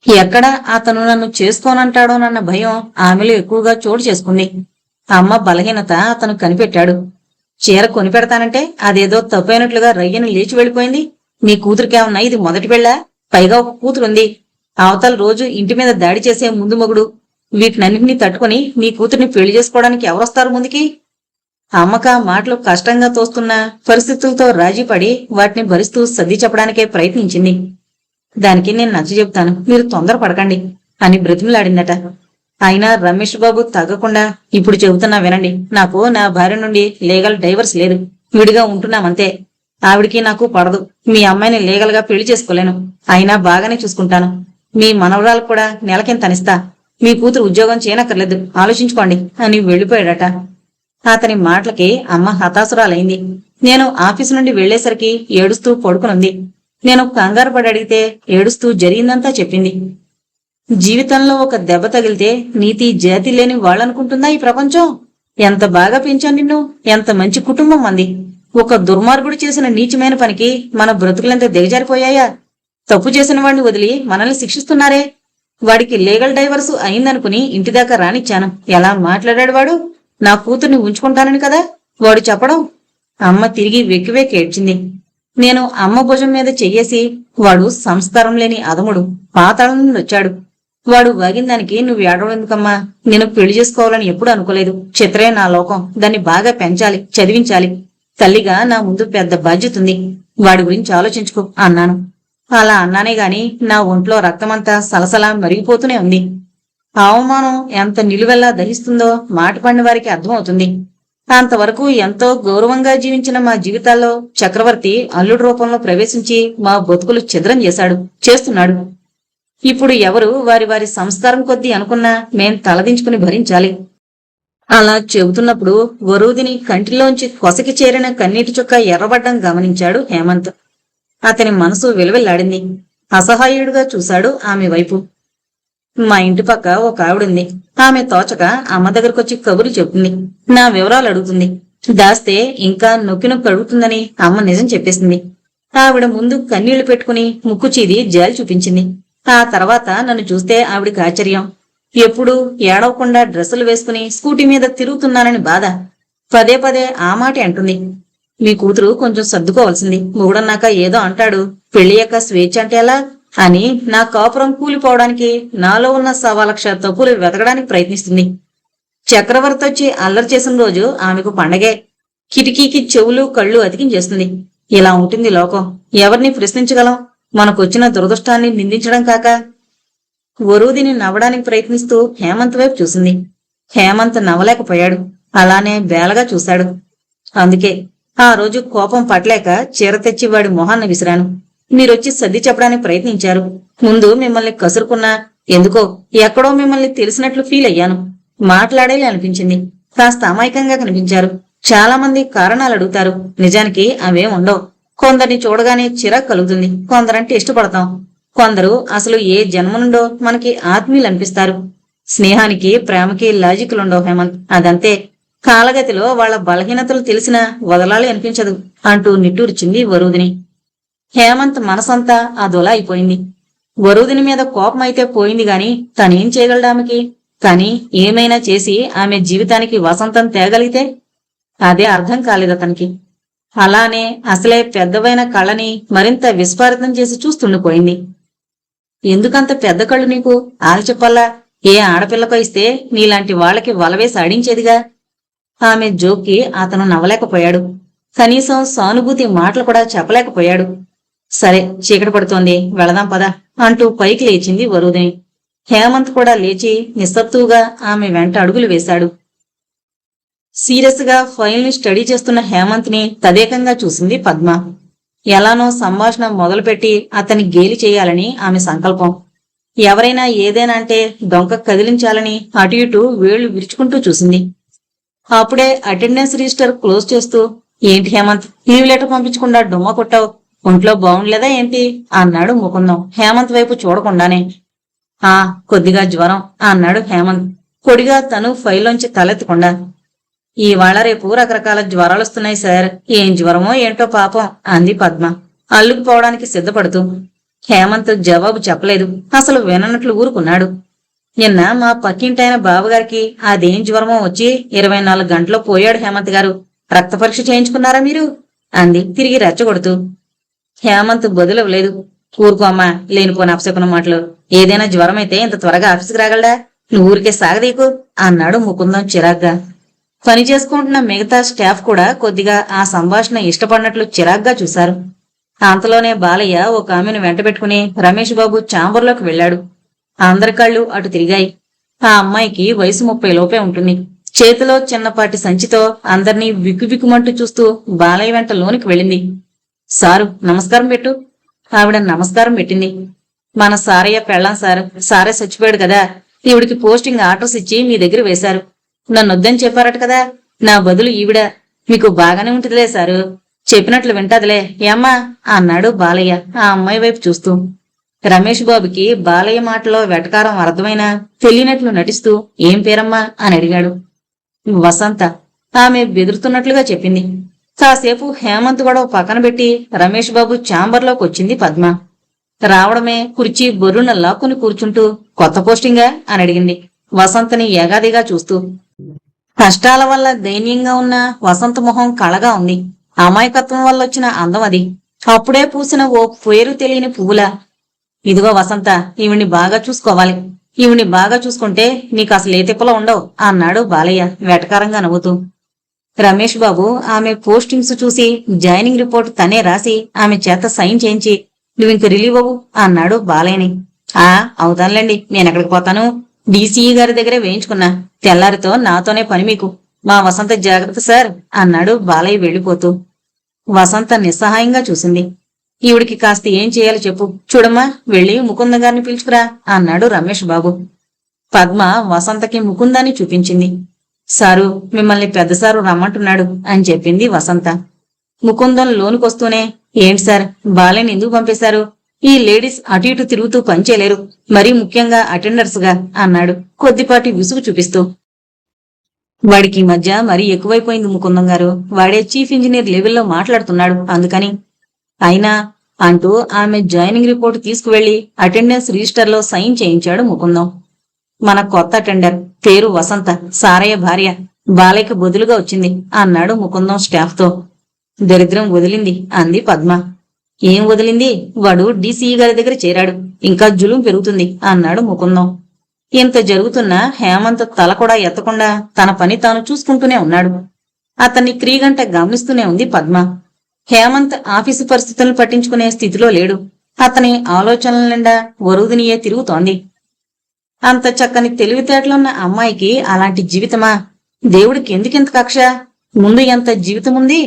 ఎక్కడ అతను నన్ను చేసుకోనంటాడోనన్న భయం ఆమెలో ఎక్కువగా చోటు చేసుకుంది. అమ్మ బలహీనత అతను కనిపెట్టాడు. చీర కొనిపెడతానంటే అదేదో తప్పైనట్లుగా రయ్యను లేచి వెళ్ళిపోయింది. నీ కూతురికేమన్నా ఇది మొదటి పెళ్ళా? పైగా ఒక కూతురుంది. అవతల రోజు ఇంటి మీద దాడి చేసే ముందు మొగుడు. వీటినన్నింటినీ తట్టుకుని నీ కూతుర్ని పెళ్లి చేసుకోవడానికి ఎవరొస్తారు ముందుకి? అమ్మక మాటలు కష్టంగా తోస్తున్న పరిస్థితులతో రాజీపడి వాటిని భరిస్తూ సర్ది చెప్పడానికే ప్రయత్నించింది. దానికి నేను నచ్చజెప్తాను, మీరు తొందరపడకండి అని బ్రతిమలాడిందట. అయినా రమేష్ బాబు తగ్గకుండా, ఇప్పుడు చెబుతున్నా వినండి. నాకు నా భార్య నుండి లీగల్ డైవర్స్ లేదు. విడిగా ఉంటున్నామంతే. ఆవిడికి నాకు పడదు. మీ అమ్మాయిని లీగల్ గా పెళ్లి చేసుకోలేను. అయినా బాగానే చూసుకుంటాను. మీ మనవరాలకు కూడా నెలకింతనిస్తా. మీ కూతురు ఉద్యోగం చేయనక్కర్లేదు, ఆలోచించుకోండి అని వెళ్ళిపోయాడట. అతని మాటలకి అమ్మ హతాసురాలైంది. నేను ఆఫీసు నుండి వెళ్లేసరికి ఏడుస్తూ పడుకునుంది. నేను కంగారు పడి అడిగితే ఏడుస్తూ జరిగిందంతా చెప్పింది. జీవితంలో ఒక దెబ్బ తగిలితే నీతి జాతి లేని వాళ్ళనుకుంటుందా ఈ ప్రపంచం? ఎంత బాగా పెంచాను నిన్ను, ఎంత మంచి కుటుంబం మంది. ఒక దుర్మార్గుడు చేసిన నీచమైన పనికి మన బ్రతుకులెంత దిగజారిపోయాయా? తప్పు చేసిన వాడిని వదిలి మనల్ని శిక్షిస్తున్నారే. వాడికి లీగల్ డైవర్సు అయిందనుకుని ఇంటిదాకా రానిచ్చాను. ఎలా మాట్లాడాడు వాడు? నా కూతుర్ని ఉంచుకుంటానని కదా వాడు చెప్పడం. అమ్మ తిరిగి వెక్కి వెక్కి ఏడ్చింది. నేను అమ్మ భుజం మీద చెయ్యేసి, వాడు సంస్కారం లేని అదముడు, పాతాళం నుండి వచ్చాడు. వాడు వాగిందానికి నువ్వు ఏడవడం ఎందుకమ్మా? నేను పెళ్లి చేసుకోవాలని ఎప్పుడు అనుకోలేదు. చిత్రే నా లోకం. దాన్ని బాగా పెంచాలి, చదివించాలి. తల్లిగా నా ముందు పెద్ద బాధ్యత ఉంది. వాడి గురించి ఆలోచించుకో అన్నాను. అలా అన్నానే గాని నా ఒంట్లో రక్తమంతా సలసలా మరిగిపోతూనే ఉంది. అవమానం ఎంత నిలువెల్లా దహిస్తుందో మాట పడిన వారికి అర్థమవుతుంది. అంతవరకు ఎంతో గౌరవంగా జీవించిన మా జీవితాల్లో చక్రవర్తి అల్లుడు రూపంలో ప్రవేశించి మా బతుకులు ఛిద్రం చేస్తున్నాడు. ఇప్పుడు ఎవరు వారి వారి సంస్కారం కొద్దీ అనుకున్నా మేం తలదించుకుని భరించాలి. అలా చెబుతున్నప్పుడు వరూదిని కంటిలోంచి కొసకి చేరిన కన్నీటి చుక్క ఎర్రబడ్డం గమనించాడు హేమంత్. అతని మనసు విలువెల్లాడింది. అసహాయుడుగా చూశాడు ఆమె వైపు. మా ఇంటి పక్క ఒక ఆవిడుంది. ఆమె తోచక అమ్మ దగ్గరకొచ్చి కబుర్లు చెప్తుంది. నా వివరాలు అడుగుతుంది. దాస్తే ఇంకా నొక్కి నొక్కి అడుగుతుందని అమ్మ నిజం చెప్పేసింది. ఆవిడ ముందు కన్నీళ్లు పెట్టుకుని ముక్కు చీది జాలి చూపించింది. ఆ తర్వాత నన్ను చూస్తే ఆవిడికి ఆశ్చర్యం. ఎప్పుడూ ఏడవకుండా డ్రెస్సులు వేసుకుని స్కూటీ మీద తిరుగుతున్నానని బాధ. పదే పదే ఆ మాట అంటుంది. మీ కూతురు కొంచెం సర్దుకోవాల్సింది. మొగుడన్నాక ఏదో అంటాడు, పెళ్లియక్క స్వేచ్ఛ అంటే ఎలా అని నా కాపురం కూలిపోవడానికి, నాలో ఉన్న 1.25 తప్పులు వెతకడానికి ప్రయత్నిస్తుంది. చక్రవర్తి వచ్చి అల్లరి చేసిన రోజు ఆమెకు పండగే. కిటికీకి చెవులు కళ్ళు అతికించేస్తుంది. ఇలా ఉంటుంది లోకం. ఎవరిని ప్రశ్నించగలం? మనకొచ్చిన దురదృష్టాన్ని నిందించడం కాక. వరూదిని నవ్వడానికి ప్రయత్నిస్తూ హేమంత్ వైపు చూసింది. హేమంత్ నవ్వలేకపోయాడు. అలానే బేలగా చూశాడు. అందుకే ఆ రోజు కోపం పట్టలేక చీర తెచ్చి వాడి మొహాన్ని విసిరాను. మీరొచ్చి సర్ది చెప్పడానికి ప్రయత్నించారు. ముందు మిమ్మల్ని కసురుకున్నా ఎందుకో ఎక్కడో మిమ్మల్ని తెలిసినట్లు ఫీల్ అయ్యాను. మాట్లాడేలా అనిపించింది. కాస్త అమాయకంగా కనిపించారు. చాలా మంది కారణాలు అడుగుతారు. నిజానికి అవేం ఉండవు. కొందరిని చూడగానే చిరాకు కలుగుతుంది. కొందరంటే ఇష్టపడతాం. కొందరు అసలు ఏ జన్మ నుండో మనకి ఆత్మీయులు అనిపిస్తారు. స్నేహానికి ప్రేమకి లాజిక్లుండవు హేమంత్. అదంతే. కాలగతిలో వాళ్ల బలహీనతలు తెలిసినా వదలాలి అనిపించదు అంటూ నిట్టూర్చింది వరూదిని. హేమంత్ మనసంతా అదోలా అయిపోయింది. వరూదిని మీద కోపం అయితే పోయింది గాని తనేం చేయగలడామెకి? కాని ఏమైనా చేసి ఆమె జీవితానికి వసంతం తేగలిగితే? అదే అర్థం కాలేదతనికి. అలానే అసలే పెద్దవైన కళ్ళని మరింత విస్ఫారితం చేసి చూస్తుండిపోయింది. ఎందుకంత పెద్ద కళ్ళు నీకు? ఆల్చెప్పల్లా ఏ ఆడపిల్లకో ఇస్తే నీలాంటి వాళ్ళకి వలవేసి ఆడించేదిగా. ఆమె జోక్కి అతను నవ్వలేకపోయాడు. కనీసం సానుభూతి మాటలు కూడా చెప్పలేకపోయాడు. సరే, చీకటి పడుతోంది, వెళదాం పద అంటూ పైకి లేచింది వరూదిని. హేమంత్ కూడా లేచి నిస్సత్తుగా ఆమె వెంట అడుగులు వేశాడు. సీరియస్ గా ఫైల్ ని స్టడీ చేస్తున్న హేమంత్ ని తదేకంగా చూసింది పద్మ. ఎలానో సంభాషణ మొదలుపెట్టి అతన్ని గేలి చేయాలని ఆమె సంకల్పం. ఎవరైనా ఏదైనా అంటే డొంక కదిలించాలని అటు ఇటు వేళ్లు విరుచుకుంటూ చూసింది. అప్పుడే అటెండెన్స్ రిజిస్టర్ క్లోజ్ చేస్తూ, ఏంటి హేమంత్, లీవ్ లెటర్ పంపించకుండా డుమ్మ కొట్టావు? ఒంట్లో బాగుండలేదా ఏంటి అన్నాడు ముకుందం హేమంత్ వైపు చూడకుండానే. ఆ కొద్దిగా జ్వరం అన్నాడు హేమంత్ పొడిగా తను ఫైల్లోంచి తలెత్తకుండా. ఇవాళ రేపు రకరకాల జ్వరాలొస్తున్నాయి సార్. ఏం జ్వరమో ఏంటో పాపం అంది పద్మ అల్లుకుపోవడానికి సిద్ధపడుతూ. హేమంత్ జవాబు చెప్పలేదు. అసలు విననట్లు ఊరుకున్నాడు. నిన్న మా పక్కింటైన బావగారికి అదేం జ్వరమో వచ్చి 24 గంటల్లో పోయాడు హేమంత్ గారు. రక్త పరీక్ష చేయించుకున్నారా మీరు అంది తిరిగి రెచ్చగొడుతూ. హేమంత్ బదులవ్వలేదు. ఊరుకో అమ్మా, లేనిపోని అపశకున మాటలు. ఏదైనా జ్వరమైతే ఇంత త్వరగా ఆఫీస్కి రాగలడా? నువ్వు ఊరికే సాగదీకు అన్నాడు ముకుందం చిరాగ్గా. పని చేసుకుంటున్న మిగతా స్టాఫ్ కూడా కొద్దిగా ఆ సంభాషణ ఇష్టపడినట్లు చిరాగ్గా చూశారు. అంతలోనే బాలయ్య ఒక ఆమెను వెంటబెట్టుకుని రమేష్ బాబు ఛాంబర్లోకి వెళ్లాడు. అందరి కళ్ళు అటు తిరిగాయి. ఆ అమ్మాయికి వయసు 30 లోపే ఉంటుంది. చేతిలో చిన్నపాటి సంచితో అందర్నీ బిక్కుబిక్కుమంటూ చూస్తూ బాలయ్య వెంట లోనికి వెళ్ళింది. సారు, నమస్కారం పెట్టు. ఆవిడ నమస్కారం పెట్టింది. మన సారయ్య పెళ్ళాం సార్. సారే చచ్చిపోయాడు కదా, ఈవిడికి పోస్టింగ్ ఆర్డర్స్ ఇచ్చి మీ దగ్గర వేశారు. నన్నొద్దని చెప్పారట కదా, నా బదులు ఈవిడ. మీకు బాగానే ఉంటుందిలే సారు, చెప్పినట్లు వింటాదిలే ఏమ్మా అన్నాడు బాలయ్య ఆ అమ్మాయి వైపు చూస్తూ. రమేష్ బాబుకి బాలయ్య మాటలో వెటకారం అర్థమైనా తెలియనట్లు నటిస్తూ ఏం పేరమ్మా అని అడిగాడు. వసంత ఆమె బెదురుతున్నట్లుగా చెప్పింది. కాసేపు హేమంత్ గొడవ పక్కన పెట్టి రమేష్ బాబు ఛాంబర్లోకి వచ్చింది పద్మ. రావడమే కుర్చీ బొర్రున లాక్కుని కూర్చుంటూ కొత్త పోస్టింగా అని అడిగింది వసంతని ఎగాదిగా చూస్తూ. కష్టాల వల్ల దైన్యంగా ఉన్న వసంత మొహం కళగా ఉంది. అమాయకత్వం వల్ల వచ్చిన అందం అది. అప్పుడే పూసిన ఓ పేరు తెలియని పువ్వులా. ఇదిగో వసంత, ఈవిడ్ని బాగా చూసుకోవాలి. ఈవిడ్ని బాగా చూసుకుంటే నీకు అసలు ఏ తిప్పలో ఉండవు అన్నాడు బాలయ్య వెటకారంగా నవ్వుతూ. రమేష్ బాబు ఆమె పోస్టింగ్స్ చూసి జాయినింగ్ రిపోర్ట్ తనే రాసి ఆమె చేత సైన్ చేయించి నువ్వింక రిలీవ్ అవ్వు అన్నాడు బాలయ్యని. అవుతానులేండి, నేనెక్కడికి పోతాను? డీసీఈ గారి దగ్గరే వేయించుకున్నా. తెల్లారితో నాతోనే పని మీకు. మా వసంత జాగ్రత్త సార్ అన్నాడు బాలయ్య వెళ్లిపోతూ. వసంత నిస్సహాయంగా చూసింది. ఈవిడికి కాస్త ఏం చేయాలో చెప్పు. చూడమ్మా, వెళ్ళి ముకుంద గారిని పిలుచుకురా అన్నాడు రమేష్ బాబు. పద్మ వసంతకి ముకుందాన్ని చూపించింది. సారు, మిమ్మల్ని పెద్దసారు రమ్మంటున్నాడు అని చెప్పింది వసంత. ముకుందం లోనుకొస్తూనే, ఏంటి సార్, బాలయ్యని ఎందుకు పంపేశారు? ఈ లేడీస్ అటు ఇటు తిరుగుతూ పనిచేయలేరు, మరీ ముఖ్యంగా అటెండర్స్ గా అన్నాడు కొద్దిపాటి విసుగు చూపిస్తూ. వాడికి ఈ మధ్య మరీ ఎక్కువైపోయింది ముకుందం గారు. వాడే చీఫ్ ఇంజనీర్ లెవెల్లో మాట్లాడుతున్నాడు, అందుకని. అయినా అంటూ ఆమె జాయినింగ్ రిపోర్ట్ తీసుకువెళ్లి అటెండెన్స్ రిజిస్టర్లో సైన్ చేయించాడు ముకుందం. మన కొత్త అటెండర్ పేరు వసంత, సారయ్య భార్య. బాలయ్యకి బదులుగా వచ్చింది అన్నాడు ముకుందం స్టాఫ్ తో. దరిద్రం వదిలింది అంది పద్మ. ఏం వదిలింది? వాడు డీసీఈ గారి దగ్గర చేరాడు. ఇంకా జులుం పెరుగుతుంది అన్నాడు ముకుందం. ఇంత జరుగుతున్నా హేమంత్ తల కూడా ఎత్తకుండా తన పని తాను చూసుకుంటూనే ఉన్నాడు. అతన్ని క్రీగంట గమనిస్తూనే ఉంది పద్మ. హేమంత్ ఆఫీసు పరిస్థితులను పట్టించుకునే స్థితిలో లేడు. అతని ఆలోచనల నిండా వరుదినియే తిరుగుతోంది. అంత చక్కని తెలివితేటలున్న అమ్మాయికి అలాంటి జీవితమా? దేవుడికి ఎందుకింత కక్ష? ముందు ఎంత జీవితముంది?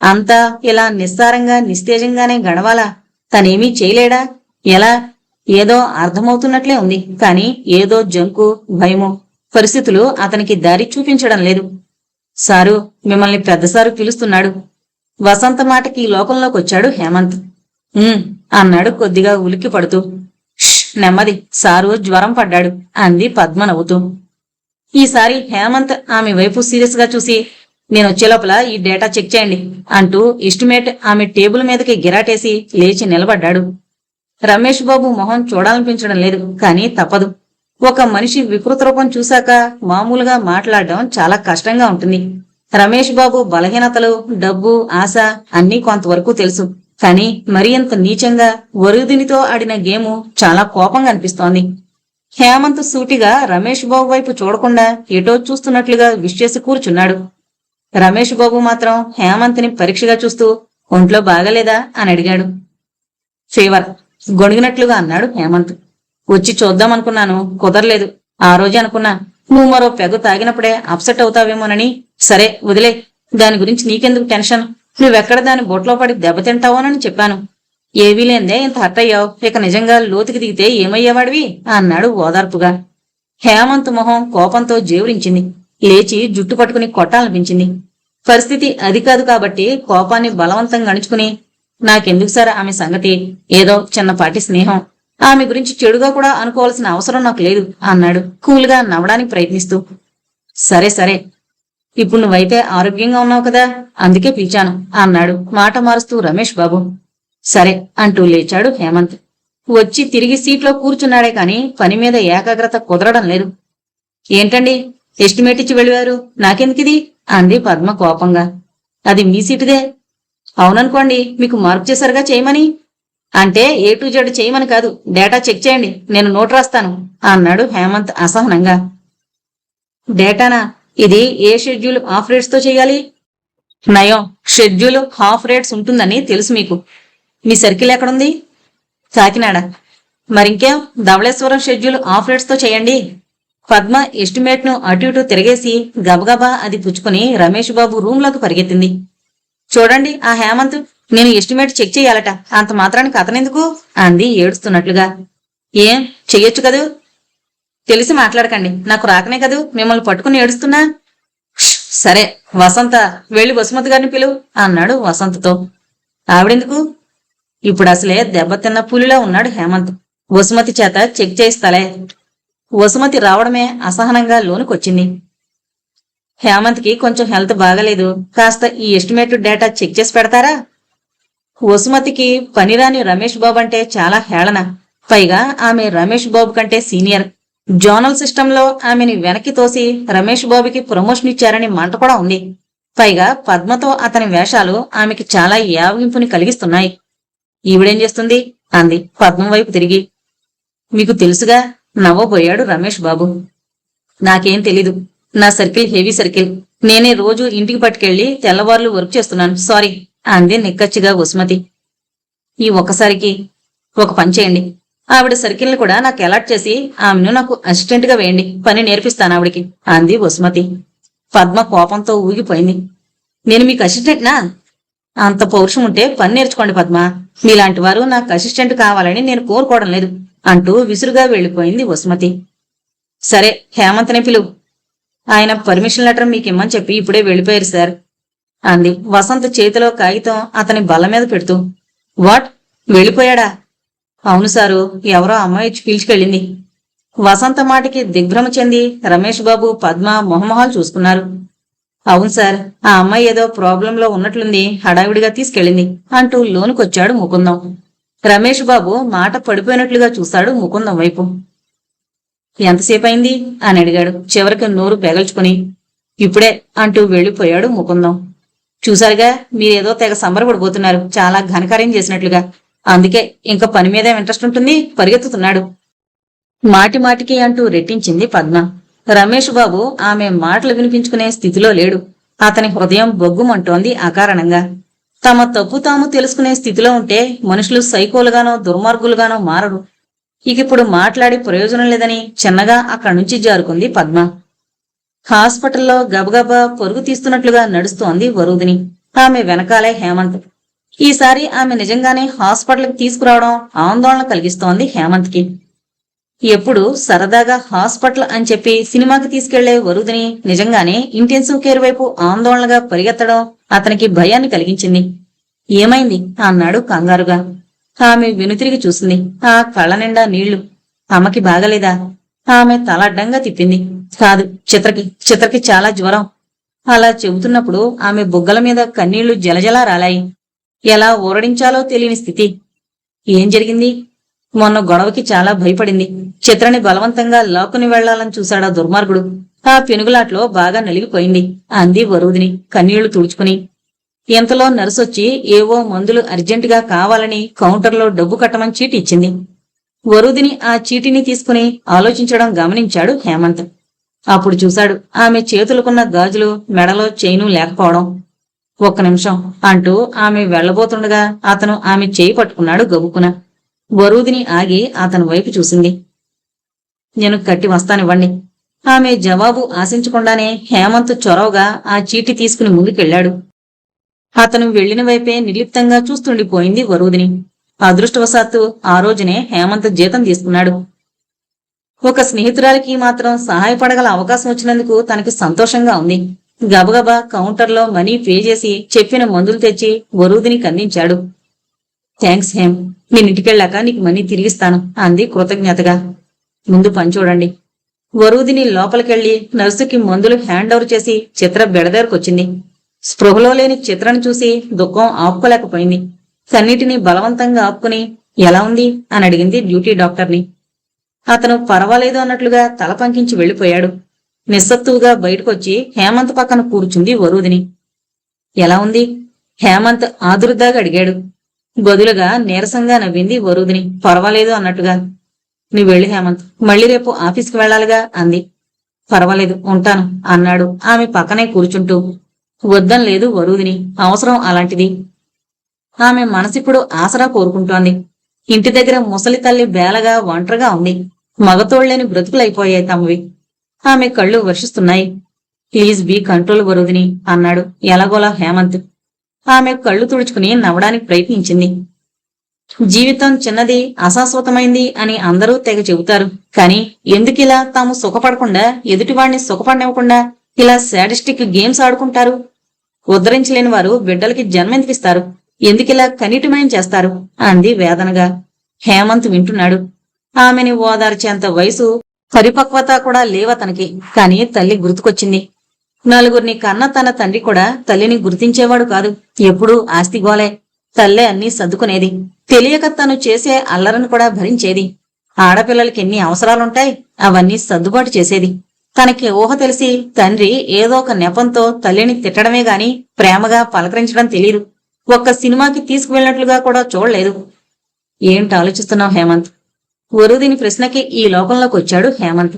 అంతా ఇలా నిస్సారంగా నిస్తేజంగానే గడవాలా? తనేమీ చేయలేడా? ఎలా? ఏదో అర్థమవుతున్నట్లే ఉంది, కాని ఏదో జంకు, భయమో పరిస్థితులు అతనికి దారి చూపించడం లేదు. సారు, మిమ్మల్ని పెద్దసారు పిలుస్తున్నాడు. వసంత మాటకి లోకంలోకొచ్చాడు హేమంత్. అన్నాడు కొద్దిగా ఉలిక్కి పడుతూ. నెమ్మది, సారు జ్వరం పడ్డాడు అంది పద్మ నవ్వుతూ. ఈసారి హేమంత్ ఆమె వైపు సీరియస్ గా చూసి, నేనొచ్చే లోపల ఈ డేటా చెక్ చేయండి అంటూ ఎస్టిమేట్ ఆమె టేబుల్ మీదకి గిరాటేసి లేచి నిలబడ్డాడు. రమేష్ బాబు మొహం చూడాలనిపించడం లేదు, కానీ తప్పదు. ఒక మనిషి వికృత రూపం చూశాక మామూలుగా మాట్లాడడం చాలా కష్టంగా ఉంటుంది. రమేష్ బాబు బలహీనతలు, డబ్బు, ఆశ అన్నీ కొంతవరకు తెలుసు. కాని మరీ అంత నీచంగా వరుదినితో ఆడిన గేము చాలా కోపంగా అనిపిస్తోంది. హేమంత్ సూటిగా రమేష్ బాబు వైపు చూడకుండా ఎటో చూస్తున్నట్లుగా విష్ చేసి కూర్చున్నాడు. రమేష్ బాబు మాత్రం హేమంత్ని పరీక్షగా చూస్తూ, ఒంట్లో బాగలేదా అని అడిగాడు. ఫీవర్, గొణిగినట్లుగా అన్నాడు హేమంత్. వచ్చి చూద్దామనుకున్నాను, కుదరలేదు. ఆ రోజే అనుకున్నా, నువ్వు మరో పెగ్గు తాగినప్పుడే అప్సెట్ అవుతావేమోనని. సరే వదిలే, దాని గురించి నీకెందుకు టెన్షన్? నువ్వెక్కడ దాని బొట్లో పడి దెబ్బతింటావోనని చెప్పాను. ఏవీ లేందే ఇంత హర్ట్ అయ్యావు. ఇక నిజంగా లోతుకి దిగితే ఏమయ్యేవాడివి అన్నాడు ఓదార్పుగా. హేమంత్ మొహం కోపంతో జేవురించింది. లేచి జుట్టు పట్టుకుని కొట్టాలనిపించింది. పరిస్థితి అది కాదు కాబట్టి కోపాన్ని బలవంతంగా అణుచుకుని, నాకెందుకు సార్ ఆమె సంగతి? ఏదో చిన్నపాటి స్నేహం. ఆమె గురించి చెడుగా కూడా అనుకోవాల్సిన అవసరం నాకు లేదు అన్నాడు కూల్గా నవ్వడానికి ప్రయత్నిస్తూ. సరే సరే, ఇప్పుడు నువ్వైతే ఆరోగ్యంగా ఉన్నావు కదా, అందుకే పిలిచాను అన్నాడు మాట మారుస్తూ రమేష్ బాబు. సరే అంటూ లేచాడు హేమంత్. వచ్చి తిరిగి సీట్లో కూర్చున్నాడే కాని పని మీద ఏకాగ్రత కుదరడం లేదు. ఏంటండి, ఎస్టిమేట్ ఇచ్చి వెళ్ళారు, నాకెందుకిది అంది పద్మ కోపంగా. అది మీ సీటుదే. అవుననుకోండి, మీకు మార్పు చేశారుగా చేయమని. అంటే A to Z చేయమని కాదు, డేటా చెక్ చేయండి, నేను నోట్ రాస్తాను అన్నాడు హేమంత్ అసహనంగా. డేటానా? ఇది ఏ షెడ్యూల్ ఆఫ్ రేట్స్ తో చేయాలి? నయం, షెడ్యూల్ హాఫ్ రేట్స్ ఉంటుందని తెలుసు మీకు. మీ సర్కిల్ ఎక్కడుంది? కాకినాడ. మరింకేం, ధవళేశ్వరం షెడ్యూల్ ఆఫ్ రేట్స్ తో చేయండి. పద్మ ఎస్టిమేట్ ను అటు ఇటు తిరిగేసి గబగబా అది పుచ్చుకుని రమేష్ బాబు రూమ్ లోకి పరిగెత్తింది. చూడండి ఆ హేమంత్, నేను ఎస్టిమేట్ చెక్ చేయాలట, అంత మాత్రానికి అతనెందుకు అంది ఏడుస్తున్నట్లుగా. ఏం చెయ్యొచ్చు కదూ? తెలిసి మాట్లాడకండి, నాకు రాకనే కదూ మిమ్మల్ని పట్టుకుని ఏడుస్తున్నా. సరే వసంత, వెళ్ళి వసుమతి గారిని పిలువు అన్నాడు వసంతతో. ఆవిడెందుకు? ఇప్పుడు అసలే దెబ్బతిన్న పులిలా ఉన్నాడు హేమంత్. వసుమతి చేత చెక్ చేయిస్తాలే. వసుమతి రావడమే అసహనంగా లోనుకొచ్చింది. హేమంత్కి కొంచెం హెల్త్ బాగలేదు, కాస్త ఈ ఎస్టిమేట్ డేటా చెక్ చేసి పెడతారా? వసుమతికి పనిరాని రమేష్ బాబు అంటే చాలా హేళన. పైగా ఆమె రమేష్ బాబు కంటే సీనియర్. జోనల్ సిస్టంలో ఆమెని వెనక్కి తోసి రమేష్ బాబుకి ప్రమోషన్ ఇచ్చారని మంట కూడా ఉంది. పైగా పద్మతో అతని వేషాలు ఆమెకి చాలా యావింపుని కలిగిస్తున్నాయి. ఈవిడేం చేస్తుంది అంది పద్మ వైపు తిరిగి. మీకు తెలుసుగా నవ్వబోయాడు రమేష్ బాబు. నాకేం తెలీదు, నా సర్కిల్ హెవీ సర్కిల్. నేనే రోజు ఇంటికి పట్టుకెళ్లి తెల్లవార్లు వర్క్ చేస్తున్నాను, సారీ అంది నిక్కచ్చిగా వసుమతి. ఈ ఒక్కసారికి ఒక పని చేయండి, ఆవిడ సర్కిల్ని కూడా నాకు అలాట్ చేసి ఆమెను నాకు అసిస్టెంట్ గా వేయండి, పని నేర్పిస్తాను ఆవిడికి అంది వసుమతి. పద్మ కోపంతో ఊగిపోయింది. నేను మీకు అసిస్టెంట్నా? అంత పౌరుషం ఉంటే పని నేర్చుకోండి పద్మ. మీలాంటి వారు నాకు అసిస్టెంట్ కావాలని నేను కోరుకోవడం లేదు అంటూ విసురుగా వెళ్లిపోయింది వసుమతి. సరే హేమంత్నే పిలువు. ఆయన పర్మిషన్ లెటర్ మీకిమ్మని చెప్పి ఇప్పుడే వెళ్ళిపోయారు సార్ అంది వసంత్ చేతిలో కాగితం అతని బల్ల మీద పెడుతూ. వాట్, వెళ్ళిపోయాడా? అవును సారు, ఎవరో అమ్మాయి ఇచ్చి పిలిచికెళ్ళింది. వసంత మాటకి దిగ్భ్రమ చెంది రమేష్ బాబు, పద్మ మొహమొహాలు చూసుకున్నారు. అవును సార్, ఆ అమ్మాయి ఏదో ప్రాబ్లంలో ఉన్నట్లుంది, హడావిడిగా తీసుకెళ్ళింది అంటూ లోనుకొచ్చాడు ముకుందం. రమేష్ బాబు మాట పడిపోయినట్లుగా చూశాడు ముకుందం వైపు. ఎంతసేపు అయింది అని అడిగాడు చివరికి నోరు పెగల్చుకుని. ఇప్పుడే అంటూ వెళ్ళిపోయాడు ముకుందం. చూసారుగా, మీరేదో తెగ సంబరపడిపోతున్నారు, చాలా ఘనకార్యం చేసినట్లుగా. అందుకే ఇంకా పని మీదే ఇంట్రెస్ట్ ఉంటుంది, పరిగెత్తుతున్నాడు. మాటి మాటికి అంటూ రెట్టించింది పద్మ. రమేష్ బాబు ఆమె మాటలు వినిపించుకునే స్థితిలో లేడు. అతని హృదయం బొగ్గుమంటోంది అకారణంగా. తమ తప్పు తాము తెలుసుకునే స్థితిలో ఉంటే మనుషులు సైకోలుగానో దుర్మార్గులుగానో మారరు. ఇకిప్పుడు మాట్లాడి ప్రయోజనం లేదని చిన్నగా అక్కడి నుంచి జారుకుంది పద్మ. హాస్పిటల్లో గబగబా పరుగు తీస్తున్నట్లుగా నడుస్తోంది వరూధిని. ఆమె వెనకాలే హేమంత్. ఈసారి ఆమె నిజంగానే హాస్పిటల్కి తీసుకురావడం ఆందోళన కలిగిస్తోంది హేమంత్కి. ఎప్పుడు సరదాగా హాస్పిటల్ అని చెప్పి సినిమాకి తీసుకెళ్లే వరూధిని నిజంగానే ఇంటెన్సివ్ కేర్ వైపు ఆందోళనగా పరిగెత్తడం అతనికి భయాన్ని కలిగించింది. ఏమైంది అన్నాడు కంగారుగా. ఆమె వెనుతిరిగి చూసింది. ఆ కళ్ళ నిండా నీళ్లు. అమ్మకి బాగలేదా? ఆమె తల అడ్డంగా తిప్పింది. కాదు, చిత్రకి చాలా జ్వరం. అలా చెబుతున్నప్పుడు ఆమె బుగ్గల మీద కన్నీళ్లు జలజలా రాలాయి. ఎలా ఊరడించాలో తెలియని స్థితి. ఏం జరిగింది? మొన్న గొడవకి చాలా భయపడింది. చిత్రని బలవంతంగా లాక్కుని వెళ్లాలని చూశాడా దుర్మార్గుడు. ఆ పెనుగులాట్లో బాగా నలిగిపోయింది అంది వరూధిని కన్నీళ్లు తుడుచుకుని. ఇంతలో నర్సొచ్చి ఏవో మందులు అర్జెంటుగా కావాలని కౌంటర్లో డబ్బు కట్టమని చీటి ఇచ్చింది. వరూధిని ఆ చీటిని తీసుకుని ఆలోచించడం గమనించాడు హేమంత్. అప్పుడు చూశాడు ఆమె చేతులకున్న గాజులు, మెడలో చైను లేకపోవడం. ఒక్క నిమిషం అంటూ ఆమె వెళ్లబోతుండగా అతను ఆమె చేయి పట్టుకున్నాడు గబుక్కున. వరూధిని ఆగి అతని వైపు చూసింది. నేను కట్టి వస్తానివ్వండి. ఆమె జవాబు ఆశించకుండానే హేమంత్ చొరవగా ఆ చీటి తీసుకుని ముందుకెళ్లాడు. అతను వెళ్లిన వైపే నిర్లిప్తంగా చూస్తుండిపోయింది వరూధిని. అదృష్టవశాత్తు ఆ రోజునే హేమంత్ జీతం తీసుకున్నాడు. ఒక స్నేహితురాలికి మాత్రం సహాయపడగల అవకాశం వచ్చినందుకు తనకి సంతోషంగా ఉంది. గబగబా కౌంటర్లో మనీ పే చేసి చెప్పిన మందులు తెచ్చి వరూధినికి అందించాడు. థ్యాంక్స్ హేమ్, నేనింటికెళ్ళాక నీకు మనీ తిరిగిస్తాను అంది కృతజ్ఞతగా. ముందు పని చూడండి. వరూధిని లోపలికెళ్లి నర్సుకి మందులు హ్యాండ్ ఓవర్ చేసి చిత్ర బెడదెరకొచ్చింది. స్పృహలో లేని చిత్రను చూసి దుఃఖం ఆపుకోలేకపోయింది. కన్నిటిని బలవంతంగా ఆపుకుని ఎలా ఉంది అని అడిగింది డ్యూటీ డాక్టర్ని. అతను పర్వాలేదు అన్నట్లుగా తల పంకించి వెళ్లిపోయాడు. నిస్సత్తువుగా బయటకొచ్చి హేమంత్ పక్కన కూర్చుంది వరూధిని. ఎలా ఉంది? హేమంత్ ఆదుర్దాగా అడిగాడు. బదులుగా నీరసంగా నవ్వింది వరూధిని పర్వాలేదు అన్నట్టుగా. నువ్వెళ్ళి హేమంత్, మళ్ళీ రేపు ఆఫీస్కి వెళ్లాలిగా అంది. పర్వాలేదు, ఉంటాను అన్నాడు ఆమె పక్కనే కూర్చుంటూ. వద్దం లేదు వరూధిని, అవసరం అలాంటిది. ఆమె మనసిప్పుడు ఆసరా కోరుకుంటోంది. ఇంటి దగ్గర ముసలి తల్లి బేలగా ఒంటరిగా ఉంది. మగతోళ్లేని బ్రతుకులైపోయాయి తమవి. ఆమె కళ్ళు వర్షిస్తున్నాయి. ప్లీజ్ బీ కంట్రోల్ వరూధిని అన్నాడు ఎలాగోలా హేమంత్. ఆమె కళ్ళు తుడుచుకుని నవ్వడానికి ప్రయత్నించింది. జీవితం చిన్నది, అశాశ్వతమైంది అని అందరూ తెగ చెబుతారు. కాని ఎందుకిలా తాము సుఖపడకుండా ఎదుటివాణ్ణి సుఖపడనివ్వకుండా ఇలా శాడిస్టిక్ గేమ్స్ ఆడుకుంటారు? ఉద్ధరించలేని వారు బిడ్డలకి జన్మెందుకిస్తారు? ఎందుకిలా కనిటిమయం చేస్తారు అంది వేదనగా. హేమంత్ వింటున్నాడు. ఆమెని ఓదార్చేంత వయసు, పరిపక్వత కూడా లేవతనకి. కాని తల్లి గుర్తుకొచ్చింది. నలుగురిని కన్న తన తండ్రి కూడా తల్లిని గుర్తించేవాడు కాదు. ఎప్పుడూ ఆస్తిగోలే. తల్లే అన్నీ సర్దుకునేది. తెలియక తను చేసే అల్లరను కూడా భరించేది. ఆడపిల్లలకి ఎన్ని అవసరాలుంటాయి, అవన్నీ సర్దుబాటు చేసేది. తనకి ఊహ తెలిసి తండ్రి ఏదో ఒక నెపంతో తల్లిని తిట్టడమే గాని ప్రేమగా పలకరించడం తెలీదు. ఒక్క సినిమాకి తీసుకువెళ్ళినట్లుగా కూడా చూడలేదు. ఏంటి ఆలోచిస్తున్నావు హేమంత్? వరూధిని ప్రశ్నకి ఈ లోకంలోకి వచ్చాడు హేమంత్.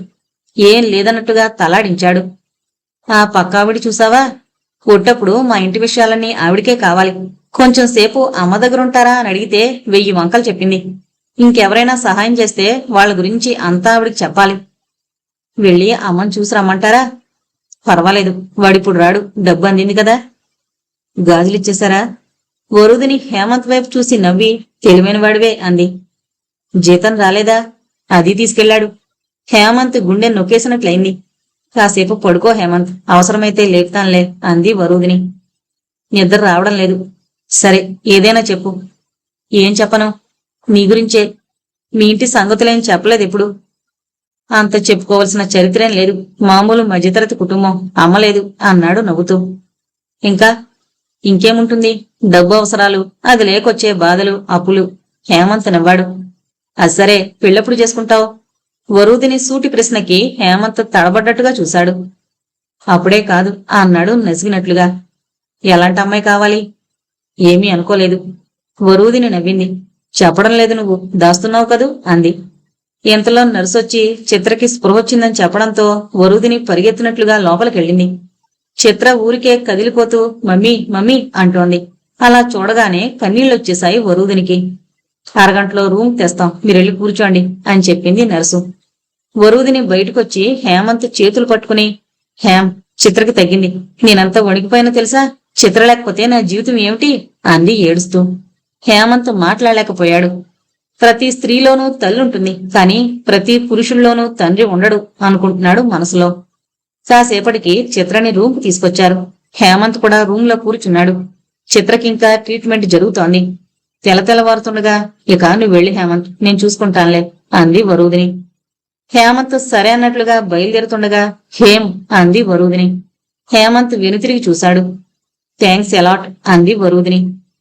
ఏం లేదన్నట్టుగా తలాడించాడు. ఆ పక్కావిడి చూసావా? పుట్టప్పుడు మా ఇంటి విషయాలన్నీ ఆవిడికే కావాలి. కొంచెం సేపు అమ్మ దగ్గరుంటారా అని అడిగితే 1000 వంకలు చెప్పింది. ఇంకెవరైనా సహాయం చేస్తే వాళ్ళ గురించి అంతా ఆవిడికి చెప్పాలి. వెళ్ళి అమ్మని చూసి రమ్మంటారా? పర్వాలేదు, వాడిప్పుడు రాడు, డబ్బు అందింది కదా. గాజులిచ్చేశారా? వరూధిని హేమంత్ వైపు చూసి నవ్వి తెలివైన వాడివే అంది. జీతం రాలేదా? అది తీసుకెళ్లాడు. హేమంత్ గుండె నొక్కేసినట్లయింది. కాసేపు పడుకో హేమంత్, అవసరమైతే లేపుతానులే అంది వరూధిని. నిద్ర రావడం లేదు. సరే, ఏదైనా చెప్పు. ఏం చెప్పను? నీ గురించే. మీ ఇంటి సంగతులేం చెప్పలేదు ఎప్పుడు. అంత చెప్పుకోవలసిన చరిత్రేం లేదు. మామూలు మధ్యతరగతి కుటుంబం, అమ్మలేదు అన్నాడు నవ్వుతూ. ఇంకా ఇంకేముంటుంది? డబ్బు అవసరాలు, అది లేకొచ్చే బాధలు, అప్పులు. హేమంత్ నవ్వాడు. అది సరే, పెళ్ళెప్పుడు చేసుకుంటావు? వరూధిని సూటి ప్రశ్నకి హేమంత్ తడబడ్డట్టుగా చూశాడు. అప్పుడే కాదు అన్నాడు నసిగినట్లుగా. ఎలాంటి అమ్మాయి కావాలి? ఏమీ అనుకోలేదు. వరూదిని నవ్వింది. చెప్పడం లేదు నువ్వు, దాస్తున్నావు కదూ అంది. ఇంతలో నర్సొచ్చి చిత్రకి స్పృహ వచ్చిందని చెప్పడంతో వరూదిని పరిగెత్తినట్లుగా లోపలికెళ్ళింది. చిత్ర ఊరికే కదిలిపోతూ మమ్మీ మమ్మీ అంటోంది. అలా చూడగానే కన్నీళ్ళొచ్చేశాయి వరూదినికి. అరగంటలో రూమ్ తెస్తాం, మీరెళ్ళి కూర్చోండి అని చెప్పింది నర్సు. వరూదిని బయటకొచ్చి హేమంత్ చేతులు పట్టుకుని, హేమ్, చిత్రకి తగ్గింది. నేనంతా వణికిపోయినా తెలుసా? చిత్ర లేకపోతే నా జీవితం ఏమిటి అంది ఏడుస్తూ. హేమంత్ మాట్లాడలేకపోయాడు. ప్రతి స్త్రీలోనూ తల్లుంటుంది, కాని ప్రతి పురుషుల్లోనూ తండ్రి ఉండడు అనుకుంటున్నాడు మనసులో. కాసేపటికి చిత్రని రూమ్కు తీసుకొచ్చారు. హేమంత్ కూడా రూంలో కూర్చున్నాడు. చిత్రకింకా ట్రీట్మెంట్ జరుగుతోంది. తెల్లవారుతుండగా, ఇక నువ్వు వెళ్ళి హేమంత్, నేను చూసుకుంటానులే అంది వరూదిని. హేమంత్ సరే అన్నట్లుగా బయలుదేరుతుండగా హేమ్ అంది వరూదిని. హేమంత్ వెనుతిరిగి చూశాడు. థ్యాంక్స్ ఎలాట్ అంది వరూదిని.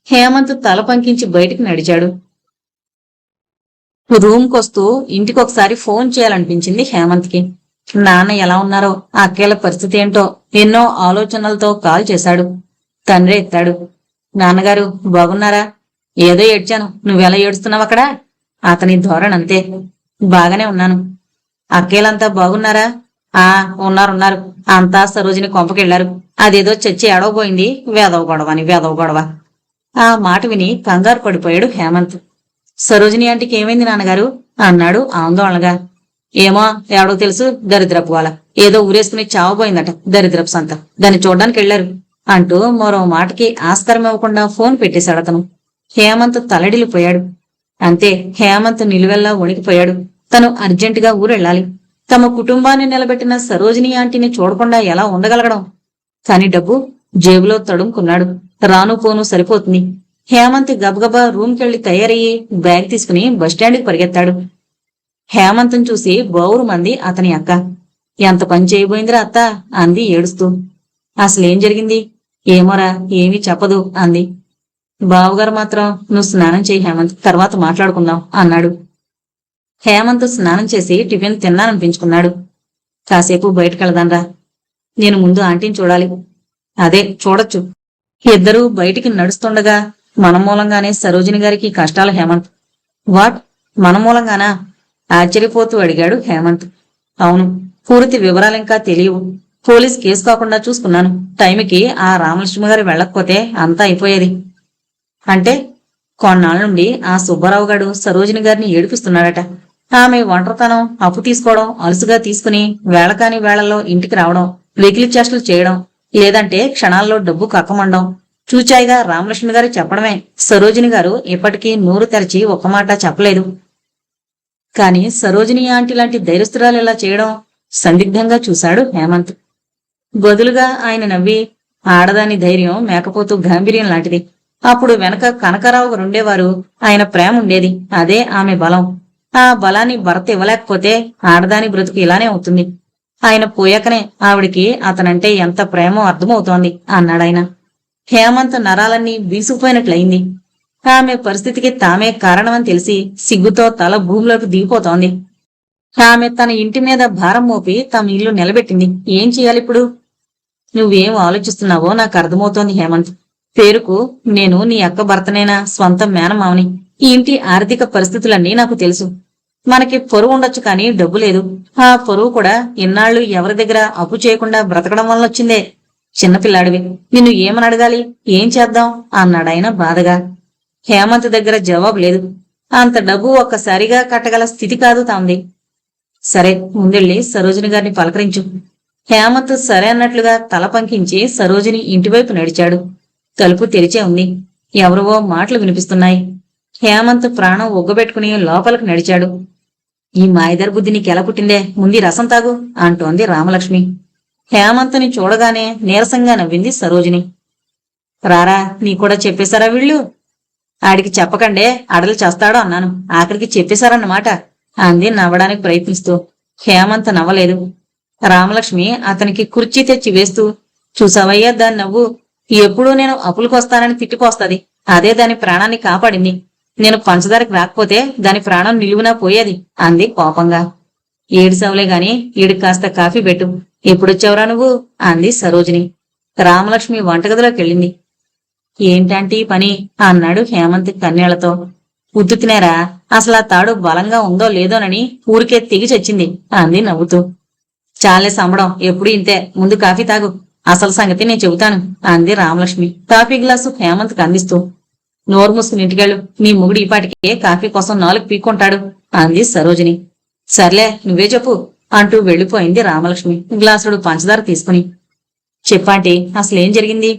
హేమంత్ తల పంకించి బయటికి నడిచాడు. రూమ్కొస్తూ ఇంటికొకసారి ఫోన్ చేయాలనిపించింది హేమంత్కి. నాన్న ఎలా ఉన్నారో, ఆ అక్కేళ్ల పరిస్థితి ఏంటో ఎన్నో ఆలోచనలతో కాల్ చేశాడు. తండ్రి ఎత్తాడు. నాన్నగారు బాగున్నారా? ఏదో ఏడ్చాను, నువ్వెలా ఏడుస్తున్నావు అక్కడ? అతని ధోరణంతే. బాగానే ఉన్నాను. అక్కేలంతా బాగున్నారా? ఆ ఉన్నారు. అంతా సరోజిని కొంపకెళ్లారు. అదేదో చచ్చి ఏడవబోయింది. వేదవ గొడవ. ఆ మాట విని కంగారు పడిపోయాడు హేమంత్. సరోజిని ఆంటీకి ఏమైంది నాన్నగారు అన్నాడు ఆందోళనగా. ఏమో, ఎవడో తెలుసు, దరిద్రపు వాళ్ళ ఏదో ఊరేసుకుని చావబోయిందట, దరిద్రపు సంత. దాన్ని చూడ్డానికి వెళ్లారు అంటూ మరో మాటకి ఆస్కారం ఇవ్వకుండా ఫోన్ పెట్టేశాడతను. హేమంత్ తలడిల్లిపోయాడు. అంతే, హేమంత్ నిలువెల్లా వణికిపోయాడు. తను అర్జెంటుగా ఊరెళ్ళాలి. తమ కుటుంబాన్ని నిలబెట్టిన సరోజిని ఆంటీని చూడకుండా ఎలా ఉండగలగడం? కాని డబ్బు జేబులో తడుముకున్నాడు. రాను పోను సరిపోతుంది. హేమంత్ గబగబా రూమ్కెళ్లి తయారయ్యి బ్యాగ్ తీసుకుని బస్టాండ్కి పరిగెత్తాడు. హేమంత్ని చూసి బౌరుమంది అతని అక్క. ఎంత పని చేయబోయిందిరా అత్త అంది ఏడుస్తూ. అసలేం జరిగింది? ఏమోరా, ఏమీ చెప్పదు అంది. బావుగారు మాత్రం నువ్వు స్నానం చేయి హేమంత్, తర్వాత మాట్లాడుకుందాం అన్నాడు. హేమంత్ స్నానం చేసి టిఫిన్ తిన్నాననిపించుకున్నాడు. కాసేపు బయటకెళదాన్రా. నేను ముందు ఆంటీని చూడాలి. అదే చూడొచ్చు. ఇద్దరూ బయటికి నడుస్తుండగా మన మూలంగానే సరోజిని గారికి కష్టాలు హేమంత్. వాట్, మన మూలంగానా? ఆశ్చర్యపోతూ అడిగాడు హేమంత్. అవును, పూర్తి వివరాలింకా తెలియవు. పోలీస్ కేసు కాకుండా చూసుకున్నాను. టైంకి ఆ రామలక్ష్మి గారు వెళ్ళకపోతే అంతా అయిపోయేది. అంటే కొన్నాళ్ళ నుండి ఆ సుబ్బారావు గారు సరోజిని గారిని ఏడిపిస్తున్నాడట. ఆమె ఒంటరితనం, అప్పు తీసుకోవడం అలుసుగా తీసుకుని వేళకాని వేళల్లో ఇంటికి రావడం, వెకిలి చేష్టలు చేయడం, లేదంటే క్షణాల్లో డబ్బు కక్కమండం చూచాయిగా రామలక్ష్మి గారు చెప్పడమే. సరోజిని గారు ఇప్పటికీ నోరు తెరచి ఒక్క మాట చెప్పలేదు. కాని సరోజిని ఆంటీ లాంటి ధైర్యస్తురాలు ఇలా చేయడం సందిగ్ధంగా చూశాడు హేమంత్. బదులుగా ఆయన నవ్వి, ఆడదాని ధైర్యం మేకపోతూ గాంభీర్యం లాంటిది. అప్పుడు వెనక కనకరావు గారుండేవారు. ఆయన ప్రేమ ఉండేది, అదే ఆమె బలం. ఆ బలాన్ని భర్త ఇవ్వలేకపోతే ఆడదాని బ్రతుకు ఇలానే అవుతుంది. ఆయన పోయాకనే ఆవిడికి అతనంటే ఎంత ప్రేమో అర్థమవుతోంది అన్నాడాయన. హేమంత్ నరాలన్నీ బీసుకుపోయినట్లయింది. ఆమె పరిస్థితికి తామే కారణమని తెలిసి సిగ్గుతో తల భూమిలోకి దిగిపోతోంది. ఆమె తన ఇంటి మీద భారం మోపి తమ ఇల్లు నిలబెట్టింది. ఏం చెయ్యాలిప్పుడు? నువ్వేం ఆలోచిస్తున్నావో నాకు అర్థమవుతోంది హేమంత్. పేరుకు నేను నీ అక్క భర్తనైనా స్వంత మేనమావని. ఈ ఇంటి ఆర్థిక పరిస్థితులన్నీ నాకు తెలుసు. మనకి పొరువు ఉండొచ్చు కానీ డబ్బు లేదు. ఆ పొరువు కూడా ఇన్నాళ్లు ఎవరి దగ్గర అప్పు చేయకుండా బ్రతకడం వల్ల వచ్చిందే. చిన్నపిల్లాడివి, నిన్ను ఏమని అడగాలి? ఏం చేద్దాం అన్నాడాయన బాధగా. హేమంత్ దగ్గర జవాబు లేదు. అంత డబ్బు ఒక్కసారిగా కట్టగల స్థితి కాదు తాంది. సరే, ముందెళ్ళి సరోజిని గారిని పలకరించు. హేమంత్ సరే అన్నట్లుగా తల పంకించి సరోజిని ఇంటివైపు నడిచాడు. తలుపు తెరిచే ఉంది. ఎవరివో మాటలు వినిపిస్తున్నాయి. హేమంత్ ప్రాణం ఒగ్గబెట్టుకుని లోపలికి నడిచాడు. ఈ మాయదర్ బుద్ధి నీకెలా పుట్టిందే, ముందు రసం తాగు అంటోంది రామలక్ష్మి. హేమంత్ని చూడగానే నీరసంగా నవ్వింది సరోజిని. రారా, నీ కూడా చెప్పేశారా వీళ్ళు? ఆడికి చెప్పకండే అడలు చేస్తాడో అన్నాను, ఆఖరికి చెప్పేశారన్నమాట అంది నవ్వడానికి ప్రయత్నిస్తూ. హేమంత్ నవ్వలేదు. రామలక్ష్మి అతనికి కుర్చీ తెచ్చి వేస్తూ, చూసావయ్యా దాని నవ్వు, ఎప్పుడూ నేను అప్పులకొస్తానని తిట్టిపోస్తది. అదే దాని ప్రాణాన్ని కాపాడింది. నేను పంచదారికి రాకపోతే దాని ప్రాణం నిలువునా పోయేది అంది కోపంగా. ఏడు సవలే గాని ఈడికి కాస్త కాఫీ పెట్టు. ఎప్పుడొచ్చావురా నువ్వు అంది సరోజిని. రామలక్ష్మి వంటగదిలోకి వెళ్ళింది. ఏంటంటే ఈ పని అన్నాడు హేమంత్ కన్నీళ్లతో. ఉత్తుతినేరా, అసలు ఆ తాడు బలంగా ఉందో లేదోనని ఊరికే తెగి చచ్చింది అంది నవ్వుతూ. చాలే సంబడం, ఎప్పుడు ఇంతే, ముందు కాఫీ తాగు, అసలు సంగతి నేను చెబుతాను అంది రామలక్ష్మి కాఫీ గ్లాసు హేమంత్కి అందిస్తూ. నోరు మూసుకుని ఇంటికెళ్ళు, నీ మొగుడు ఈపాటికే కాఫీ కోసం 4 పీక్కుంటాడు అంది సరోజిని. సర్లే నువ్వే చెప్పు అంటూ వెళ్లిపోయింది రామలక్ష్మి గ్లాసుడు పంచదార తీసుకుని. చెప్పాంటి, అసలేం జరిగింది?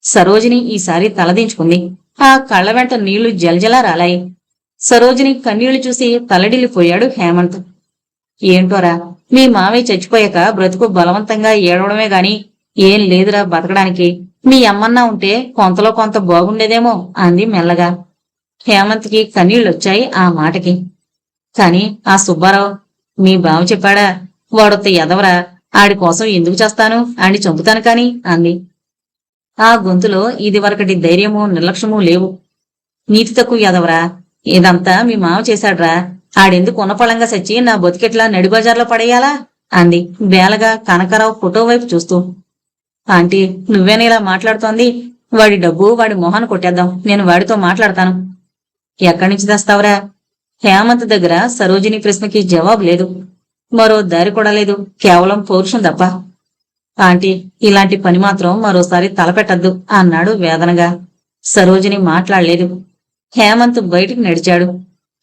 సరోజిని ఈసారి తలదించుకుంది. ఆ కళ్ల వెంట నీళ్లు జలజలా రాలాయి. సరోజిని కన్నీళ్లు చూసి తలడిల్లిపోయాడు హేమంత్. ఏంటోరా, మీ మావయ్య చచ్చిపోయాక బ్రతుకు బలవంతంగా ఏడవడమే గాని ఏం లేదురా బతకడానికి. మీ అమ్మన్నా ఉంటే కొంతలో కొంత బాగుండేదేమో అంది మెల్లగా. హేమంత్కి కన్నీళ్లొచ్చాయి ఆ మాటకి. కాని ఆ సుబ్బారావు, మీ బావ చెప్పాడా? వాడొత్త ఎదవరా, ఆడి కోసం ఎందుకు చేస్తాను, ఆడిని చంపుతాను కాని అంది. ఆ గొంతులో ఇదివరకటి ధైర్యమూ నిర్లక్ష్యమూ లేవు. నీతి తక్కువ ఎదవరా, ఇదంతా మీ మావ చేశాడ్రా, ఆడెందుకు ఉన్నపళంగా సచ్చి నా బతికెట్లా నడిబజార్లో పడేయాలా అంది బేలగా కనకారావు ఫోటో వైపు చూస్తూ. ఆంటీ, నువ్వేనా ఇలా మాట్లాడుతోంది? వాడి డబ్బు వాడి మొహాన్ని కొట్టేద్దాం, నేను వాడితో మాట్లాడతాను. ఎక్కడి నుంచి తెస్తావురా? హేమంత్ దగ్గర సరోజిని ప్రశ్నకి జవాబు లేదు. మరో దారి కూడా లేదు, కేవలం పౌరుషం తప్ప. ఆంటీ, ఇలాంటి పని మాత్రం మరోసారి తలపెట్టద్దు అన్నాడు వేదనగా. సరోజిని మాట్లాడలేదు. హేమంత్ బయటికి నడిచాడు,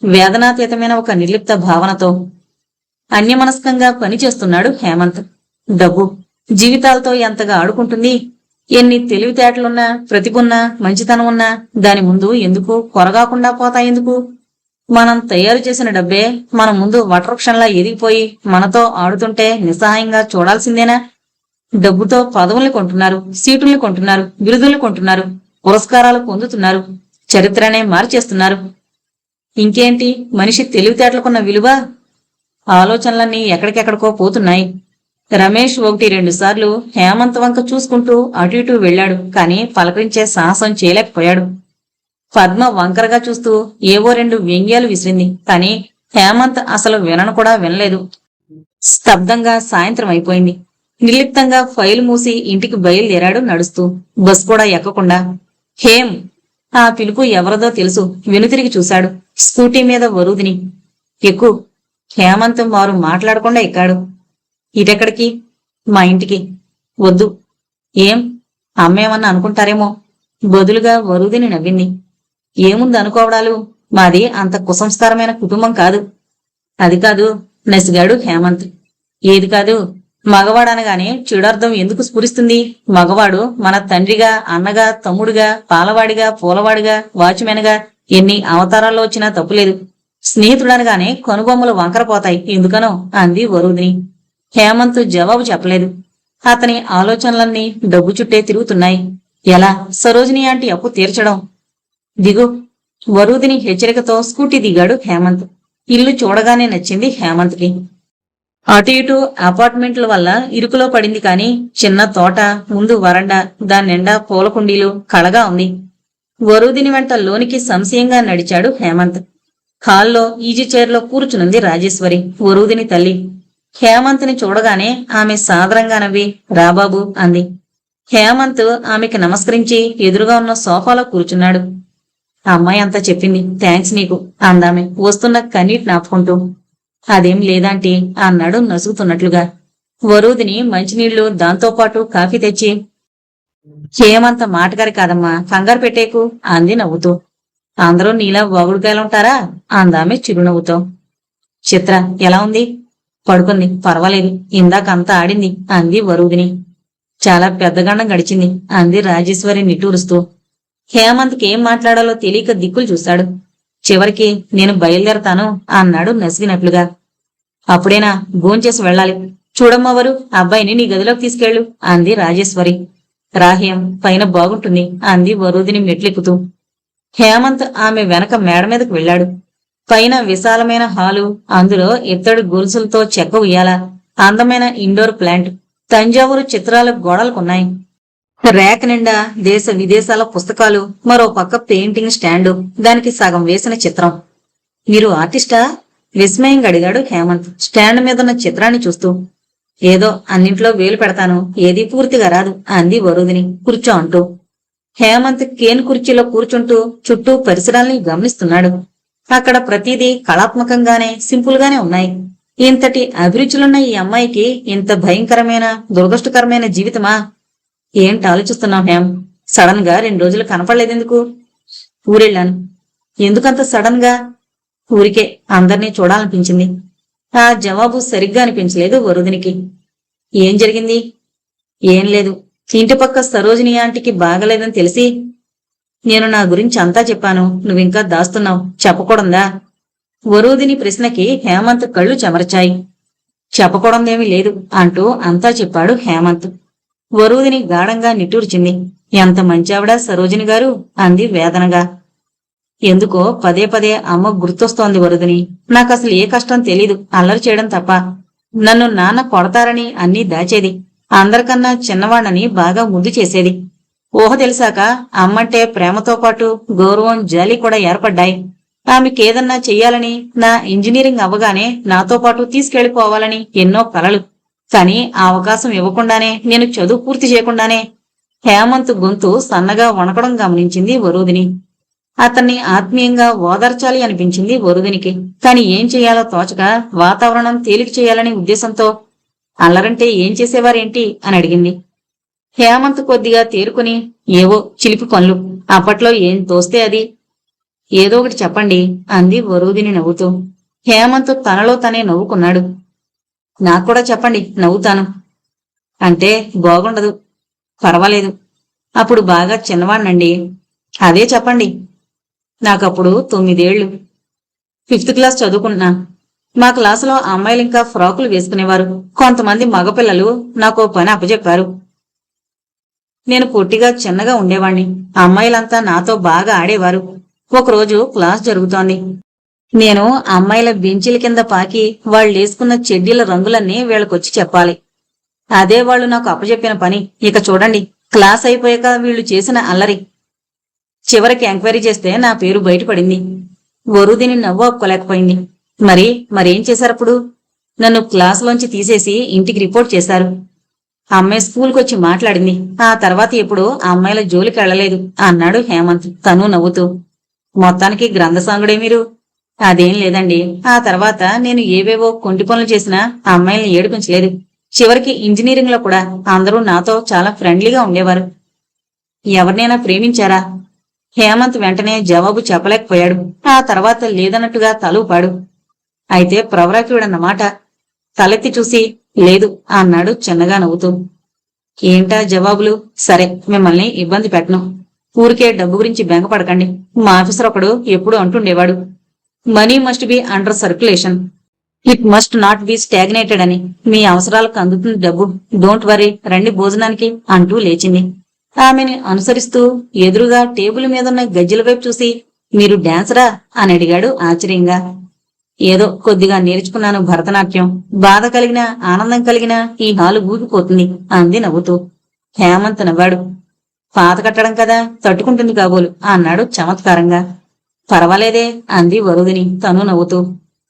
వేదనాతీతమైన ఒక నిర్లిప్త భావనతో. అన్యమనస్కంగా పనిచేస్తున్నాడు హేమంత్. డబ్బు జీవితాలతో ఎంతగా ఆడుకుంటుంది. ఎన్ని తెలివితేటలున్నా, ప్రతిభున్నా, మంచితనం ఉన్నా దాని ముందు ఎందుకు కొరగాకుండా పోతాయెందుకు? మనం తయారు చేసిన డబ్బే మన ముందు వటవృక్షంలా ఎదిగిపోయి మనతో ఆడుతుంటే నిస్సహాయంగా చూడాల్సిందేనా? డబ్బుతో పదవుల్ని కొంటున్నారు, సీటుల్ని కొంటున్నారు, బిరుదుల్ని కొంటున్నారు, పురస్కారాలు పొందుతున్నారు, చరిత్రనే మార్చేస్తున్నారు. ఇంకేంటి మనిషి తెలివితేటలకున్న విలువ? ఆలోచనలన్నీ ఎక్కడికెక్కడికో పోతున్నాయి. రమేష్ 1-2 సార్లు హేమంత్ వంక చూసుకుంటూ అటు ఇటూ వెళ్లాడు, కాని పలకరించే సాహసం చేయలేకపోయాడు. పద్మ వంకరగా చూస్తూ ఏవో 2 వ్యంగ్యాలు విసిరింది, కాని హేమంత్ అసలు వినను కూడా వినలేదు. స్తబ్దంగా సాయంత్రం అయిపోయింది. నిర్లిప్తంగా ఫైలు మూసి ఇంటికి బయలుదేరాడు నడుస్తూ, బస్ కూడా ఎక్కకుండా. హేం! ఆ పిలుపు ఎవరిదో తెలుసు. వెనుతిరిగి చూశాడు. స్కూటీ మీద వరూదిని. ఎక్కు. హేమంత్ వారు మాట్లాడకుండా ఎక్కాడు. ఇటెక్కడికి? మా ఇంటికి. వద్దు. ఏం? అమ్మేమన్నా అనుకుంటారేమో. బదులుగా వరూదిని నవ్వింది. ఏముంది అనుకోవడాలు, మాది అంత కుసంస్కారమైన కుటుంబం కాదు. అది కాదు నసిగాడు హేమంత్. ఏది కాదు? మగవాడనగానే చెడర్థం ఎందుకు స్ఫురిస్తుంది? మగవాడు మన తండ్రిగా, అన్నగా, తమ్ముడుగా, పాలవాడిగా, పూలవాడిగా, వాచ్మెన్గా ఎన్ని అవతారాల్లో వచ్చినా తప్పులేదు. స్నేహితుడనగానే కనుబొమ్మలు వంకరపోతాయి ఎందుకనో అంది వరూదిని. హేమంత్ జవాబు చెప్పలేదు. అతని ఆలోచనలన్నీ డబ్బు చుట్టే తిరుగుతున్నాయి. ఎలా సరోజిని ఆంటీ అప్పు తీర్చడం? దిగు. వరూదిని హెచ్చరికతో స్కూటీ దిగాడు హేమంత్. ఇల్లు చూడగానే నచ్చింది హేమంత్కి. అటు ఇటు అపార్ట్మెంట్ల వల్ల ఇరుకులో పడింది కాని చిన్న తోట, ముందు వరండా, దాని నిండా పూలకుండీలు కళగా ఉంది. వరూదిని వెంట లోనికి సంశయంగా నడిచాడు హేమంత్. హాల్లో ఈజీ చైర్లో కూర్చునుంది రాజేశ్వరి, వరూదిని తల్లి. హేమంత్ని చూడగానే ఆమె సాదరంగా నవ్వి రాబాబు అంది. హేమంత్ ఆమెకి నమస్కరించి ఎదురుగా ఉన్న సోఫాలో కూర్చున్నాడు. అమ్మాయి అంతా చెప్పింది, థ్యాంక్స్ నీకు అందామె వస్తున్న కన్నీటి నాపుకుంటూ. అదేం లేదాంటీ అన్నాడు నసుగుతున్నట్లుగా. వరూదిని మంచినీళ్లు దాంతోపాటు కాఫీ తెచ్చి, హేమంత మాటగారి కాదమ్మా, కంగారు పెట్టేకు అంది నవ్వుతూ. అందరూ నీలా వాగుడుకాయలుంటారా అందామె చిరునవ్వుతో. చిత్ర ఎలా ఉంది? పడుకుంది, పర్వాలేదు, ఇందాకంతా ఆడింది అంది వరూదిని. చాలా పెద్దగండం గడిచింది అంది రాజేశ్వరి నిట్టూరుస్తూ. హేమంత్కి ఏం మాట్లాడాలో తెలియక దిక్కులు చూశాడు. చివరికి నేను బయలుదేరతాను అన్నాడు నసిగినట్లుగా. అప్పుడేనా? భోంచేసి వెళ్ళాలి. చూడమ్మవరు, అబ్బాయిని నీ గదిలోకి తీసుకెళ్ళు అంది రాజేశ్వరి. రాహ్యం పైన బాగుంటుంది అంది వరూదిని మెట్లెక్కుతూ. హేమంత్ ఆమె వెనక మేడ మీదకు వెళ్లాడు. పైన విశాలమైన హాలు, అందులో ఇత్తడి గొలుసులతో చెక్క ఉయ్యాల, అందమైన ఇండోర్ ప్లాంట్, తంజావూరు చిత్రాల గోడలకున్నాయి. ర్యాక్ నిండా దేశ విదేశాల పుస్తకాలు, మరో పక్క పెయింటింగ్ స్టాండు, దానికి సగం వేసిన చిత్రం. మీరు ఆర్టిస్టా? విస్మయంగా అడిగాడు హేమంత్ స్టాండ్ మీదున్న చిత్రాన్ని చూస్తూ. ఏదో అన్నింట్లో వేలు పెడతాను, ఏదీ పూర్తిగా రాదు అంది వరుదిని కూర్చో అంటూ. హేమంత్ కేన్ కుర్చీలో కూర్చుంటూ చుట్టూ పరిసరాల్ని గమనిస్తున్నాడు. అక్కడ ప్రతిదీ కళాత్మకంగానే సింపుల్ గానే ఉన్నాయి. ఇంతటి అభిరుచులున్న ఈ అమ్మాయికి ఇంత భయంకరమైన దురదృష్టకరమైన జీవితమా? ఏంటి ఆలోచిస్తున్నావు హేమ్? సడన్ గా 2 రోజులు కనపడలేదెందుకు? ఊరెళ్ళాను. ఎందుకంత సడన్ గా? ఊరికే అందర్నీ చూడాలనిపించింది. ఆ జవాబు సరిగ్గా అనిపించలేదు వరుదినికి. ఏం జరిగింది? ఏం లేదు. ఇంటి పక్క సరోజిని ఆంటీకి బాగలేదని తెలిసి నేను నా గురించి అంతా చెప్పాను. నువ్వింకా దాస్తున్నావు. చెప్పకూడందా? వరూదిని ప్రశ్నకి హేమంత్ కళ్ళు చెమర్చాయి. చెప్పకూడదేమీ లేదు అంటూ అంతా చెప్పాడు హేమంత్. వరూదిని గాఢంగా నిట్టూర్చింది. ఎంత మంచావిడా సరోజిని గారు అంది వేదనగా. ఎందుకో పదే పదే అమ్మ గుర్తొస్తోంది వరుదిని. నాకసలు ఏ కష్టం తెలీదు, అల్లరి చేయడం తప్ప. నన్ను నాన్న కొడతారని అన్నీ దాచేది. అందరికన్నా చిన్నవాణ్ణని బాగా ముద్దు చేసేది. ఊహ తెలిసాక అమ్మంటే ప్రేమతో పాటు గౌరవం, జాలి కూడా ఏర్పడ్డాయి. ఆమెకేదన్నా చెయ్యాలని, నా ఇంజనీరింగ్ అవ్వగానే నాతో పాటు తీసుకెళ్లిపోవాలని ఎన్నో కలలు. కాని ఆ అవకాశం ఇవ్వకుండానే, నేను చదువు పూర్తి చేయకుండానే హేమంత్ గొంతు సన్నగా వణకడం గమనించింది వరూదిని. అతన్ని ఆత్మీయంగా ఓదార్చాలి అనిపించింది వరుదినికి. కాని ఏం చెయ్యాలో తోచక వాతావరణం తేలిక చేయాలనే ఉద్దేశంతో అల్లరంటే ఏం చేసేవారేంటి అని అడిగింది. హేమంత్ కొద్దిగా తేరుకుని ఏవో చిలిపి పనులు, అప్పట్లో ఏం తోస్తే అది. ఏదో ఒకటి చెప్పండి అంది వరూదిని నవ్వుతూ. హేమంత్ తనలో తనే నవ్వుకున్నాడు. నాక్కూడా చెప్పండి, నవ్వుతాను. అంటే బాగుండదు. పర్వాలేదు. అప్పుడు బాగా చిన్నవాణ్ణండి. అదే చెప్పండి. నాకప్పుడు 9 ఏళ్లు. 5th క్లాస్ చదువుకుంటున్నా. మా క్లాసులో అమ్మాయిలింకా ఫ్రాకులు వేసుకునేవారు. కొంతమంది మగపిల్లలు నాకో పని అప్పచెప్పారు. నేను పొట్టిగా చిన్నగా ఉండేవాణ్ణి. అమ్మాయిలంతా నాతో బాగా ఆడేవారు. ఒకరోజు క్లాస్ జరుగుతోంది. నేను అమ్మాయిల బెంచీల కింద పాకి వాళ్ళేసుకున్న చెడ్డీల రంగులన్నీ వీళ్ళకొచ్చి చెప్పాలి. అదే వాళ్ళు నాకు అప్పచెప్పిన పని. ఇక చూడండి, క్లాస్ అయిపోయాక వీళ్ళు చేసిన అల్లరి. చివరికి ఎంక్వైరీ చేస్తే నా పేరు బయటపడింది. వరుదిని నవ్వు ఆపుకోలేకపోయింది. మరేం చేశారప్పుడు? నన్ను క్లాసులోంచి తీసేసి ఇంటికి రిపోర్ట్ చేశారు. అమ్మాయి స్కూల్కొచ్చి మాట్లాడింది. ఆ తర్వాత ఎప్పుడూ ఆ అమ్మాయిల జోలికి వెళ్లలేదు అన్నాడు హేమంత్ తను నవ్వుతూ. మొత్తానికి గ్రంథసాంగుడే మీరు. అదేం లేదండి. ఆ తర్వాత నేను ఏవేవో కొంటి పనులు చేసినా ఆ అమ్మాయిల్ని ఏడిపించలేదు. చివరికి ఇంజనీరింగ్ లో కూడా అందరూ నాతో చాలా ఫ్రెండ్లీగా ఉండేవారు. ఎవరినైనా ప్రేమించారా? హేమంత్ వెంటనే జవాబు చెప్పలేకపోయాడు. ఆ తర్వాత లేదన్నట్టుగా తలూపాడు. అయితే ప్రవరాకుడన్నమాట. తలెత్తి చూసి లేదు అన్నాడు చిన్నగా నవ్వుతూ. ఏంటా జవాబులు? సరే, మిమ్మల్ని ఇబ్బంది పెట్టను. ఊరికే డబ్బు గురించి బెంగపడకండి. మా ఆఫీసర్ ఒకడు ఎప్పుడూ అంటుండేవాడు, money must be under circulation, it must not be stagnated అని. మీ అవసరాలకు అందుతుంది డబ్బు. డోంట్ వరీ, రండి భోజనానికి అంటూ లేచింది. ఆమెని అనుసరిస్తూ ఎదురుగా టేబుల్ మీదున్న గజ్జెల వైపు చూసి మీరు డాన్సరా అని అడిగాడు ఆశ్చర్యంగా. ఏదో కొద్దిగా నేర్చుకున్నాను భరతనాట్యం. బాధ కలిగినా ఆనందం కలిగినా ఈ హాలు ఊగిపోతుంది అంది నవ్వుతూ. హేమంత్ నవ్వాడు. పాత కట్టడం కదా, తట్టుకుంటుంది కాబోలు అన్నాడు చమత్కారంగా. పర్వాలేదే అంది వరుదిని తను నవ్వుతూ.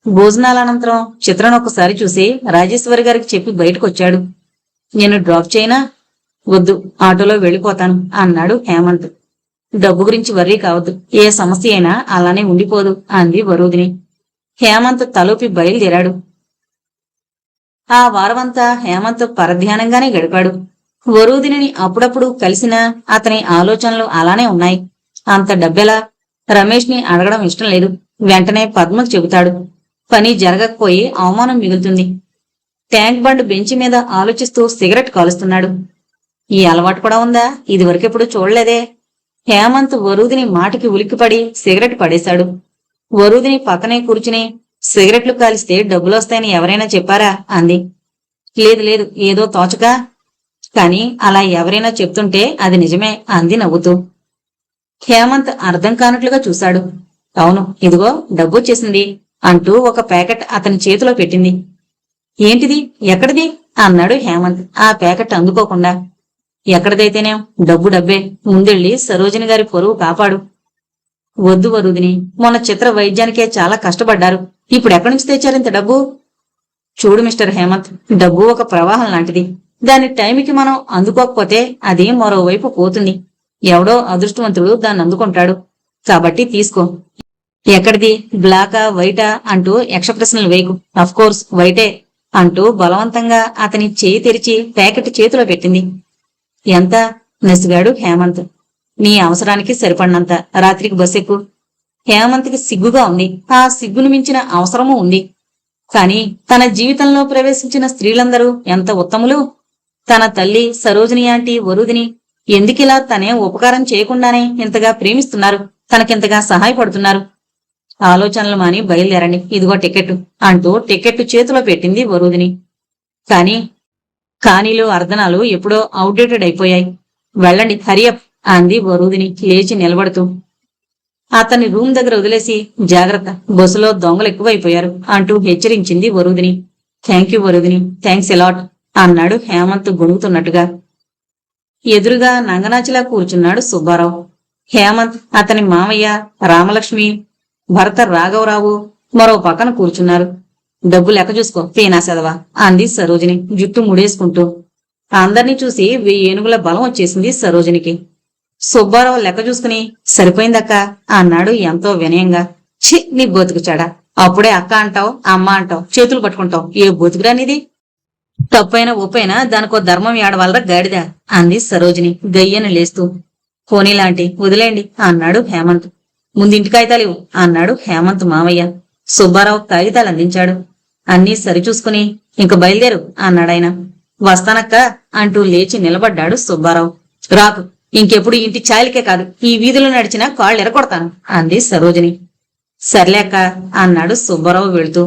భోజనాలనంతరం చిత్రను ఒకసారి చూసి రాజేశ్వరి గారికి చెప్పి బయటకొచ్చాడు. నేను డ్రాప్ చేయనా? వద్దు, ఆటోలో వెళ్ళిపోతాను అన్నాడు హేమంత్. డబ్బు గురించి వర్రీ కావద్దు. ఏ సమస్య అయినా అలానే ఉండిపోదు అంది వరుదిని. హేమంత్ తలూపి బయలుదేరాడు. ఆ వారమంతా హేమంత్ పరధ్యానంగానే గడిపాడు. వరూదిని అప్పుడప్పుడు కలిసినా అతని ఆలోచనలు అలానే ఉన్నాయి. అంత డబ్బెలా? రమేష్ ని అడగడం ఇష్టం లేదు. వెంటనే పద్మకు చెబుతాడు. పని జరగకపోయి అవమానం మిగులుతుంది. ట్యాంక్ బండ్ బెంచి మీద ఆలోచిస్తూ సిగరెట్ కాలుస్తున్నాడు. ఈ అలవాటు కూడా ఉందా? ఇదివరకెప్పుడు చూడలేదే. హేమంత్ వరూదిని మాటకి ఉలిక్కిపడి సిగరెట్ పడేశాడు. వరూదిని పక్కనే కూర్చుని సిగరెట్లు కాలిస్తే డబ్బులొస్తాయని ఎవరైనా చెప్పారా అంది. లేదు లేదు, ఏదో తోచక. కాని అలా ఎవరైనా చెప్తుంటే అది నిజమే అంది నవ్వుతూ. హేమంత్ అర్థం కానట్లుగా చూశాడు. అవును, ఇదిగో డబ్బొచ్చేసింది అంటూ ఒక ప్యాకెట్ అతని చేతిలో పెట్టింది. ఏంటిది? ఎక్కడిది అన్నాడు హేమంత్ ఆ ప్యాకెట్ అందుకోకుండా. ఎక్కడిదైతేనే డబ్బు డబ్బే. ముందెళ్ళి సరోజిని గారి పొరుగు కాపాడు. వద్దు వరుదిని, మొన్న చిత్ర వైద్యానికే చాలా కష్టపడ్డారు. ఇప్పుడు ఎక్కడి నుంచి తెచ్చారింత డబ్బు? చూడు మిస్టర్ హేమంత్, డబ్బు ఒక ప్రవాహం లాంటిది. దాని టైంకి మనం అందుకోకపోతే అది మరోవైపు పోతుంది. ఎవడో అదృష్టవంతుడు దాన్ని అందుకుంటాడు. కాబట్టి తీసుకో. ఎక్కడిది? బ్లాకా వైటా అంటూ యక్ష ప్రశ్నలు వేయకు. కోర్స్ వైటే అంటూ బలవంతంగా అతని చేయి తెరిచి ప్యాకెట్ చేతిలో పెట్టింది. ఎంత? నసిగాడు హేమంత్. నీ అవసరానికి సరిపడినంత. రాత్రికి బస్సెక్కు. హేమంత్కి సిగ్గుగా ఉంది. ఆ సిగ్గును మించిన అవసరమూ ఉంది. కాని తన జీవితంలో ప్రవేశించిన స్త్రీలందరూ ఎంత ఉత్తములు. తన తల్లి సరోజిని ఆంటీ వరుదిని ఎందుకిలా తనే ఉపకారం చేయకుండానే ఇంతగా ప్రేమిస్తున్నారు, తనకింతగా సహాయపడుతున్నారు. ఆలోచనలు మాని బయలుదేరండి, ఇదిగో టికెట్ అంటూ టికెట్ చేతిలో పెట్టింది వరుదిని. కానీలు అర్ధనాలు ఎప్పుడో అవుట్డేటెడ్ అయిపోయాయి. వెళ్ళండి, హరియప్ అంది వరుదిని లేచి నిలబడుతూ. అతన్ని రూమ్ దగ్గర వదిలేసి, జాగ్రత్త, బస్సులో దొంగలు ఎక్కువైపోయారు అంటూ హెచ్చరించింది Varudhini. Thank you Varudhini, thanks a lot అన్నాడు హేమంత్ గొణుగుతున్నట్టుగా. ఎదురుగా నంగనాచిలా కూర్చున్నాడు సుబ్బారావు. హేమంత్, అతని మామయ్య రామలక్ష్మి, భర్త రాఘవరావు మరో పక్కన కూర్చున్నారు. డబ్బు లెక్క చూసుకో పేనా సెదవా అంది సరోజిని జుట్టు ముడేసుకుంటూ. అందర్నీ చూసి 1000 ఏనుగుల బలం వచ్చేసింది సరోజినికి. సుబ్బారావు లెక్క చూసుకుని సరిపోయిందక్క అన్నాడు ఎంతో వినయంగా. ఛీ, నీ బతుకుచాడా, అప్పుడే అక్క అంటావు, అమ్మ అంటావు, చేతులు పట్టుకుంటావు, ఏ బతుకురానిది? తప్పైనా ఒప్పైనా దానికో ధర్మం ఏడవాలరా గాడిదా అంది సరోజిని గయ్యను లేస్తూ. పోనీలాంటి వదిలేండి అన్నాడు హేమంత్. ముందింటి కాగితాలేవు అన్నాడు హేమంత్ మామయ్య. సుబ్బారావు కాగితాలు అందించాడు. అన్నీ సరిచూసుకుని ఇంక బయలుదేరు అన్నాడాయన. వస్తానక్క అంటూ లేచి నిలబడ్డాడు సుబ్బారావు. రాకు, ఇంకెప్పుడు ఇంటి చాలికే కాదు, ఈ వీధిలో నడిచినా కాళ్ళు ఎరగొడతాను అంది సరోజిని. సర్లేక్క అన్నాడు సుబ్బారావు వెళుతూ.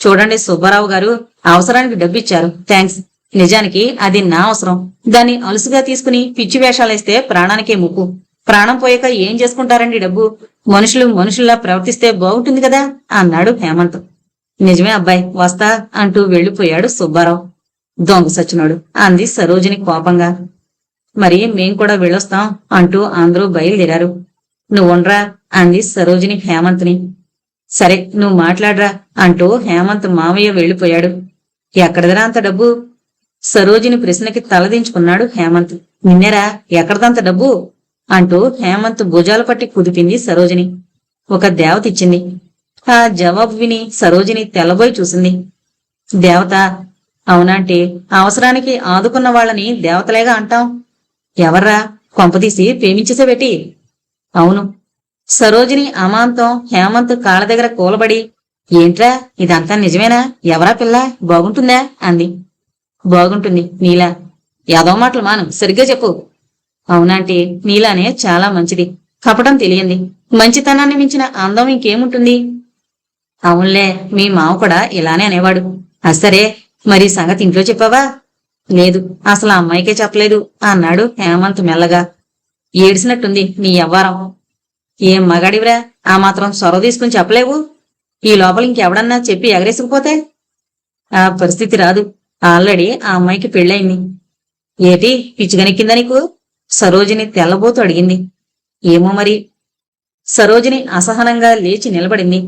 చూడండి సుబ్బారావు గారు, అవసరానికి డబ్బిచ్చారు, థ్యాంక్స్. నిజానికి అది నా అవసరం. దాన్ని అలుసుగా తీసుకుని పిచ్చి వేషాలేస్తే ప్రాణానికే ముప్పు. ప్రాణం పోయాక ఏం చేసుకుంటారండి డబ్బు? మనుషులు మనుషుల్లా ప్రవర్తిస్తే బాగుంటుంది కదా అన్నాడు హేమంత్. నిజమే అబ్బాయి, వస్తా అంటూ వెళ్లిపోయాడు సుబ్బారావు. దొంగ సచ్చినోడు అంది సరోజిని కోపంగా. మరి మేం కూడా వెళ్ళొస్తాం అంటూ అందరూ బయలుదేరారు. నువ్వుండ్రా అంది సరోజిని హేమంత్ని. సరే, నువ్వు మాట్లాడరా అంటూ హేమంత్ మామయ్య వెళ్లిపోయాడు. ఎక్కడదరా అంత డబ్బు? సరోజిని ప్రశ్నకి తలదించుకున్నాడు హేమంత్. నిన్నేరా, ఎక్కడదంత డబ్బు అంటూ హేమంత్ భుజాలు పట్టి కుదిపింది సరోజిని. ఒక దేవత ఇచ్చింది. ఆ జవాబు విని సరోజిని తెల్లబోయి చూసింది. దేవత? అవునంటే అవసరానికి ఆదుకున్న వాళ్ళని దేవతలేగా అంటాం. ఎవర్రా? కొంపదీసి ప్రేమించేసేబెట్టి. అవును. సరోజిని అమాంతం హేమంత్ కాళ్ళ దగ్గర కూలబడి, ఏంట్రా ఇదంతా నిజమేనా? ఎవరా పిల్ల? బాగుంటుందా అంది. బాగుంటుంది నీలా. యాదవ మాటలు మాను, సరిగ్గా చెప్పు. అవునంటే నీలానే చాలా మంచిది, కపటం తెలియంది. మంచితనాన్ని మించిన అందం ఇంకేముంటుంది? అవునులే, మీ మావ కూడా ఇలానే అనేవాడు. అసరే, మరి సంగతి ఇంట్లో చెప్పావా? లేదు, అసలు ఆ అమ్మాయికే చెప్పలేదు అన్నాడు హేమంత్ మెల్లగా. ఏడ్చినట్టుంది నీ యవ్వారం. ఏం మగాడివిరా, ఆ మాత్రం సొరవ తీసుకుని చెప్పలేవు? ఈ లోపల ఇంకెవడన్నా చెప్పి ఎగరేసుకుపోతే? ఆ పరిస్థితి రాదు, ఆల్రెడీ ఆ అమ్మాయికి పెళ్ళయింది. ఏటి పిచ్చిగనెక్కిందా నీకు? సరోజిని తెల్లబోతూ అడిగింది. ఏమో మరి. సరోజిని అసహనంగా లేచి నిలబడింది.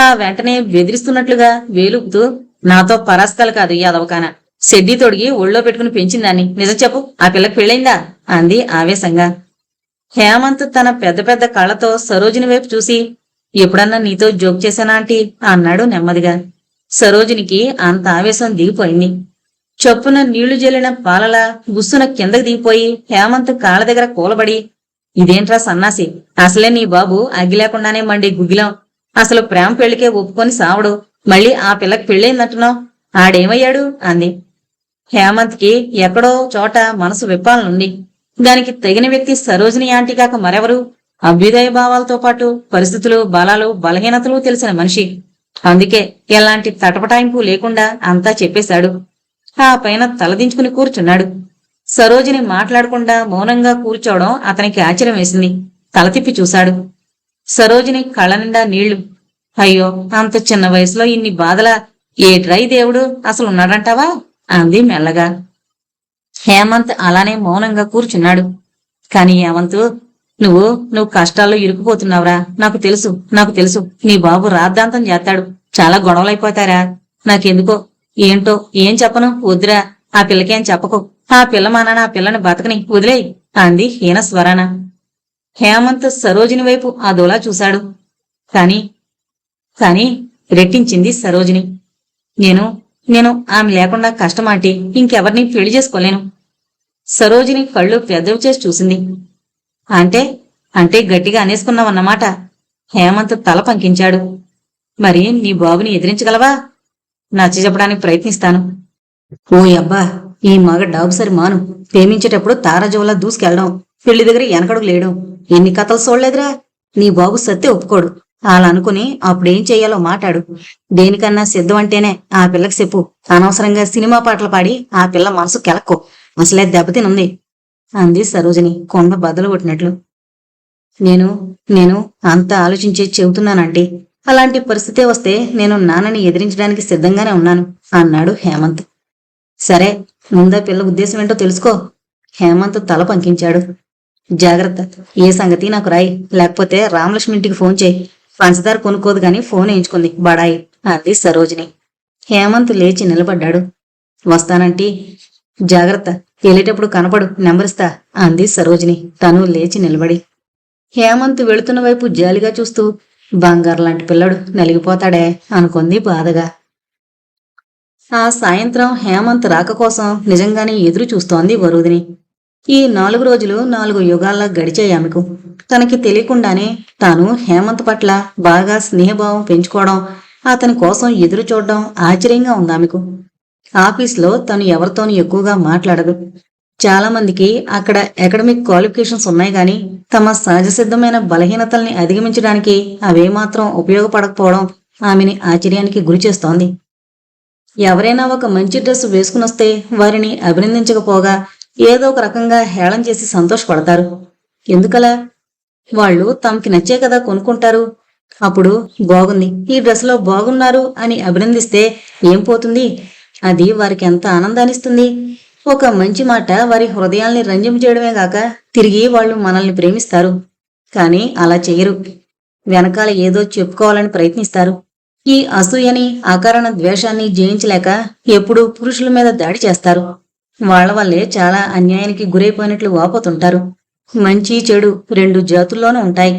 ఆ వెంటనే బెదిరిస్తున్నట్లుగా వేలుపుతూ, నాతో పరాస్కాలు కాదు యాదవకాన, సెడ్డీ తొడిగి ఒళ్ళో పెట్టుకుని పెంచిందాన్ని, నిజం చెప్పు, ఆ పిల్లకి పెళ్ళైందా అంది ఆవేశంగా. హేమంత్ తన పెద్ద పెద్ద కళ్ళతో సరోజిని వైపు చూసి, ఎప్పుడన్నా నీతో జోక్ చేశానా ఆంటీ అన్నాడు నెమ్మదిగా. సరోజినికి అంత ఆవేశం దిగిపోయింది. చొప్పున నీళ్లు జల్లిన పాలలా గుస్సున కిందకి దిగిపోయి హేమంత్ కాళ్ళ దగ్గర కూలబడి, ఇదేంట్రా సన్నాసి, అసలే నీ బాబు అగ్గి లేకుండానే మండే గుగ్గిలం. అసలు ప్రేమ పెళ్లికే ఒప్పుకొని సావడు, మళ్ళీ ఆ పిల్లకి పెళ్ళైందంటున్నావు, ఆడేమయ్యాడు అంది. హేమంత్కి ఎక్కడో చోట మనసు విప్పాలనుంది. దానికి తగిన వ్యక్తి సరోజిని ఆంటీ కాక మరెవరు? అభ్యుదయ భావాలతో పాటు పరిస్థితులు, బలాలు, బలహీనతలు తెలిసిన మనిషి. అందుకే ఎలాంటి తటపటాయింపు లేకుండా అంతా చెప్పేశాడు. ఆ పైన తలదించుకుని కూర్చున్నాడు. సరోజిని మాట్లాడకుండా మౌనంగా కూర్చోవడం అతనికి ఆశ్చర్యం వేసింది. తల తిప్పి చూశాడు. సరోజిని కళ్ళ నిండా నీళ్లు. అయ్యో, అంత చిన్న వయసులో ఇన్ని బాధలా? ఏట్రై దేవుడు, అసలు ఉన్నాడంటావా అంది మెల్లగా. హేమంత్ అలానే మౌనంగా కూర్చున్నాడు. కాని హేమంత్, నువ్వు కష్టాల్లో ఇరుక్కుపోతున్నావురా. నాకు తెలుసు నీ బాబు రాద్ధాంతం చేస్తాడు. చాలా గొడవలైపోతారా. నాకెందుకో ఏంటో ఏం చెప్పను, వద్దురా. ఆ పిల్లకేం చెప్పకు. ఆ పిల్ల మానాన ఆ పిల్లని బతకని వదిలేయ్ అంది హీన స్వరాన. హేమంత్ సరోజిని వైపు అదోలా చూశాడు. కాని కాని రెట్టించింది సరోజిని. నేను నేను ఆమె లేకుండా కష్టమాటి ఇంకెవరిని పెళ్లి చేసుకోలేను. సరోజిని కళ్ళు పెద్దవి చేసి చూసింది. అంటే అంటే గట్టిగా అనేసుకున్నావన్నమాట. హేమంత్ తల పంకించాడు. మరి నీ బాబుని ఎదిరించగలవా? నచ్చజెప్పడానికి ప్రయత్నిస్తాను. ఓ అబ్బా, ఈ మగ డాబుసరి మాను. ప్రేమించేటప్పుడు తారాజువలా దూసుకెళ్ళడం, పెళ్లి దగ్గర వెనకడుగు లేయడం, ఎన్ని కథలు చూడలేదురా. నీ బాబు సత్తే ఒప్పుకోడు. అలా అనుకుని అప్పుడేం చెయ్యాలో మాట్లాడు. దేనికన్నా సిద్ధం అంటేనే ఆ పిల్లకి చెప్పు. అనవసరంగా సినిమా పాటలు పాడి ఆ పిల్ల మనసు కెలక్కో. అసలే దెబ్బతినుంది అంది సరోజిని కొండ బద్దలు కొట్టినట్లు. నేను నేను అంత ఆలోచించి చెబుతున్నానంటే, అలాంటి పరిస్థితే వస్తే నేను నాన్నని ఎదిరించడానికి సిద్ధంగానే ఉన్నాను అన్నాడు హేమంత్. సరే, ముందా పిల్ల ఉద్దేశం ఏంటో తెలుసుకో. హేమంత్ తల పంకించాడు. జాగ్రత్త, ఏ సంగతి నాకు రాయి, లేకపోతే రామలక్ష్మి ఇంటికి ఫోన్ చేయి. పంచదార కొనుక్కోదు గాని ఫోన్ వేయించుకుంది బడాయి అంది సరోజిని. హేమంత్ లేచి నిలబడ్డాడు. వస్తానంటీ, జాగ్రత్త, వెళ్ళేటప్పుడు కనపడు, నెంబరిస్తా అంది సరోజిని తను లేచి నిలబడి. హేమంత్ వెళుతున్న వైపు జాలిగా చూస్తూ, బంగారు లాంటి పిల్లడు నలిగిపోతాడే అనుకుంది బాధగా. ఆ సాయంత్రం హేమంత్ రాక కోసం నిజంగానే ఎదురు చూస్తోంది వరూధిని. ఈ 4 రోజులు 4 యుగాల్లా గడిచాయి ఆమెకు. తనకి తెలియకుండానే తాను హేమంత్ పట్ల బాగా స్నేహభావం పెంచుకోవడం, అతని కోసం ఎదురు చూడడం ఆశ్చర్యంగా ఉందామెకు. ఆఫీస్లో తను ఎవరితోనూ ఎక్కువగా మాట్లాడదు. చాలా మందికి అక్కడ అకాడమిక్ క్వాలిఫికేషన్స్ ఉన్నాయి గాని తమ సహజసిద్ధమైన బలహీనతల్ని అధిగమించడానికి అవేమాత్రం ఉపయోగపడకపోవడం ఆమెని ఆశ్చర్యానికి గురిచేస్తోంది. ఎవరైనా ఒక మంచి డ్రెస్ వేసుకునొస్తే వారిని అభినందించకపోగా ఏదో ఒక రకంగా హేళన చేసి సంతోషపడతారు. ఎందుకలా? వాళ్ళు తమకి నచ్చే కదా కొనుక్కుంటారు. అప్పుడు బాగుంది, ఈ డ్రెస్లో బాగున్నారు అని అభినందిస్తే ఏం పోతుంది? అది వారికి ఎంత ఆనందాన్నిస్తుంది. ఒక మంచి మాట వారి హృదయాల్ని రంజింపజేయడమే గాక తిరిగి వాళ్ళు మనల్ని ప్రేమిస్తారు. కానీ అలా చెయ్యరు. వెనకాల ఏదో చెప్పుకోవాలని ప్రయత్నిస్తారు. ఈ అసూయని, అకారణ ద్వేషాన్ని జయించలేక ఎప్పుడూ పురుషుల మీద దాడి చేస్తారు. వాళ్ల వల్లే చాలా అన్యాయానికి గురైపోయినట్లు వాపోతుంటారు. మంచి చెడు 2 జాతుల్లోనూ ఉంటాయి.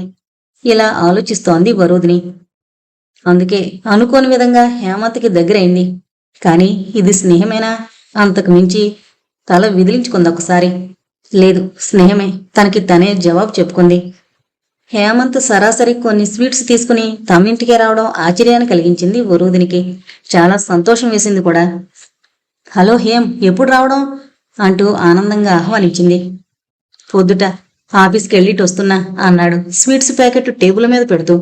ఇలా ఆలోచిస్తోంది వరూధిని. అందుకే అనుకోని విధంగా హేమంత్కి దగ్గరైంది. కాని ఇది స్నేహమేనా? అంతకు మించి తల విదిలించుకుందొకసారి. లేదు, స్నేహమే. తనకి తనే జవాబు చెప్పుకుంది. హేమంత్ సరాసరి కొన్ని స్వీట్స్ తీసుకుని తమింటికే రావడం ఆశ్చర్యాన్ని కలిగించింది వరూధినికి. చాలా సంతోషం వేసింది కూడా. హలో హేం, ఎప్పుడు రావడం అంటూ ఆనందంగా ఆహ్వానించింది. పొద్దుట ఆఫీస్కి వెళ్ళిటి వస్తున్నా అన్నాడు స్వీట్స్ ప్యాకెట్ టేబుల్ మీద పెడుతూ.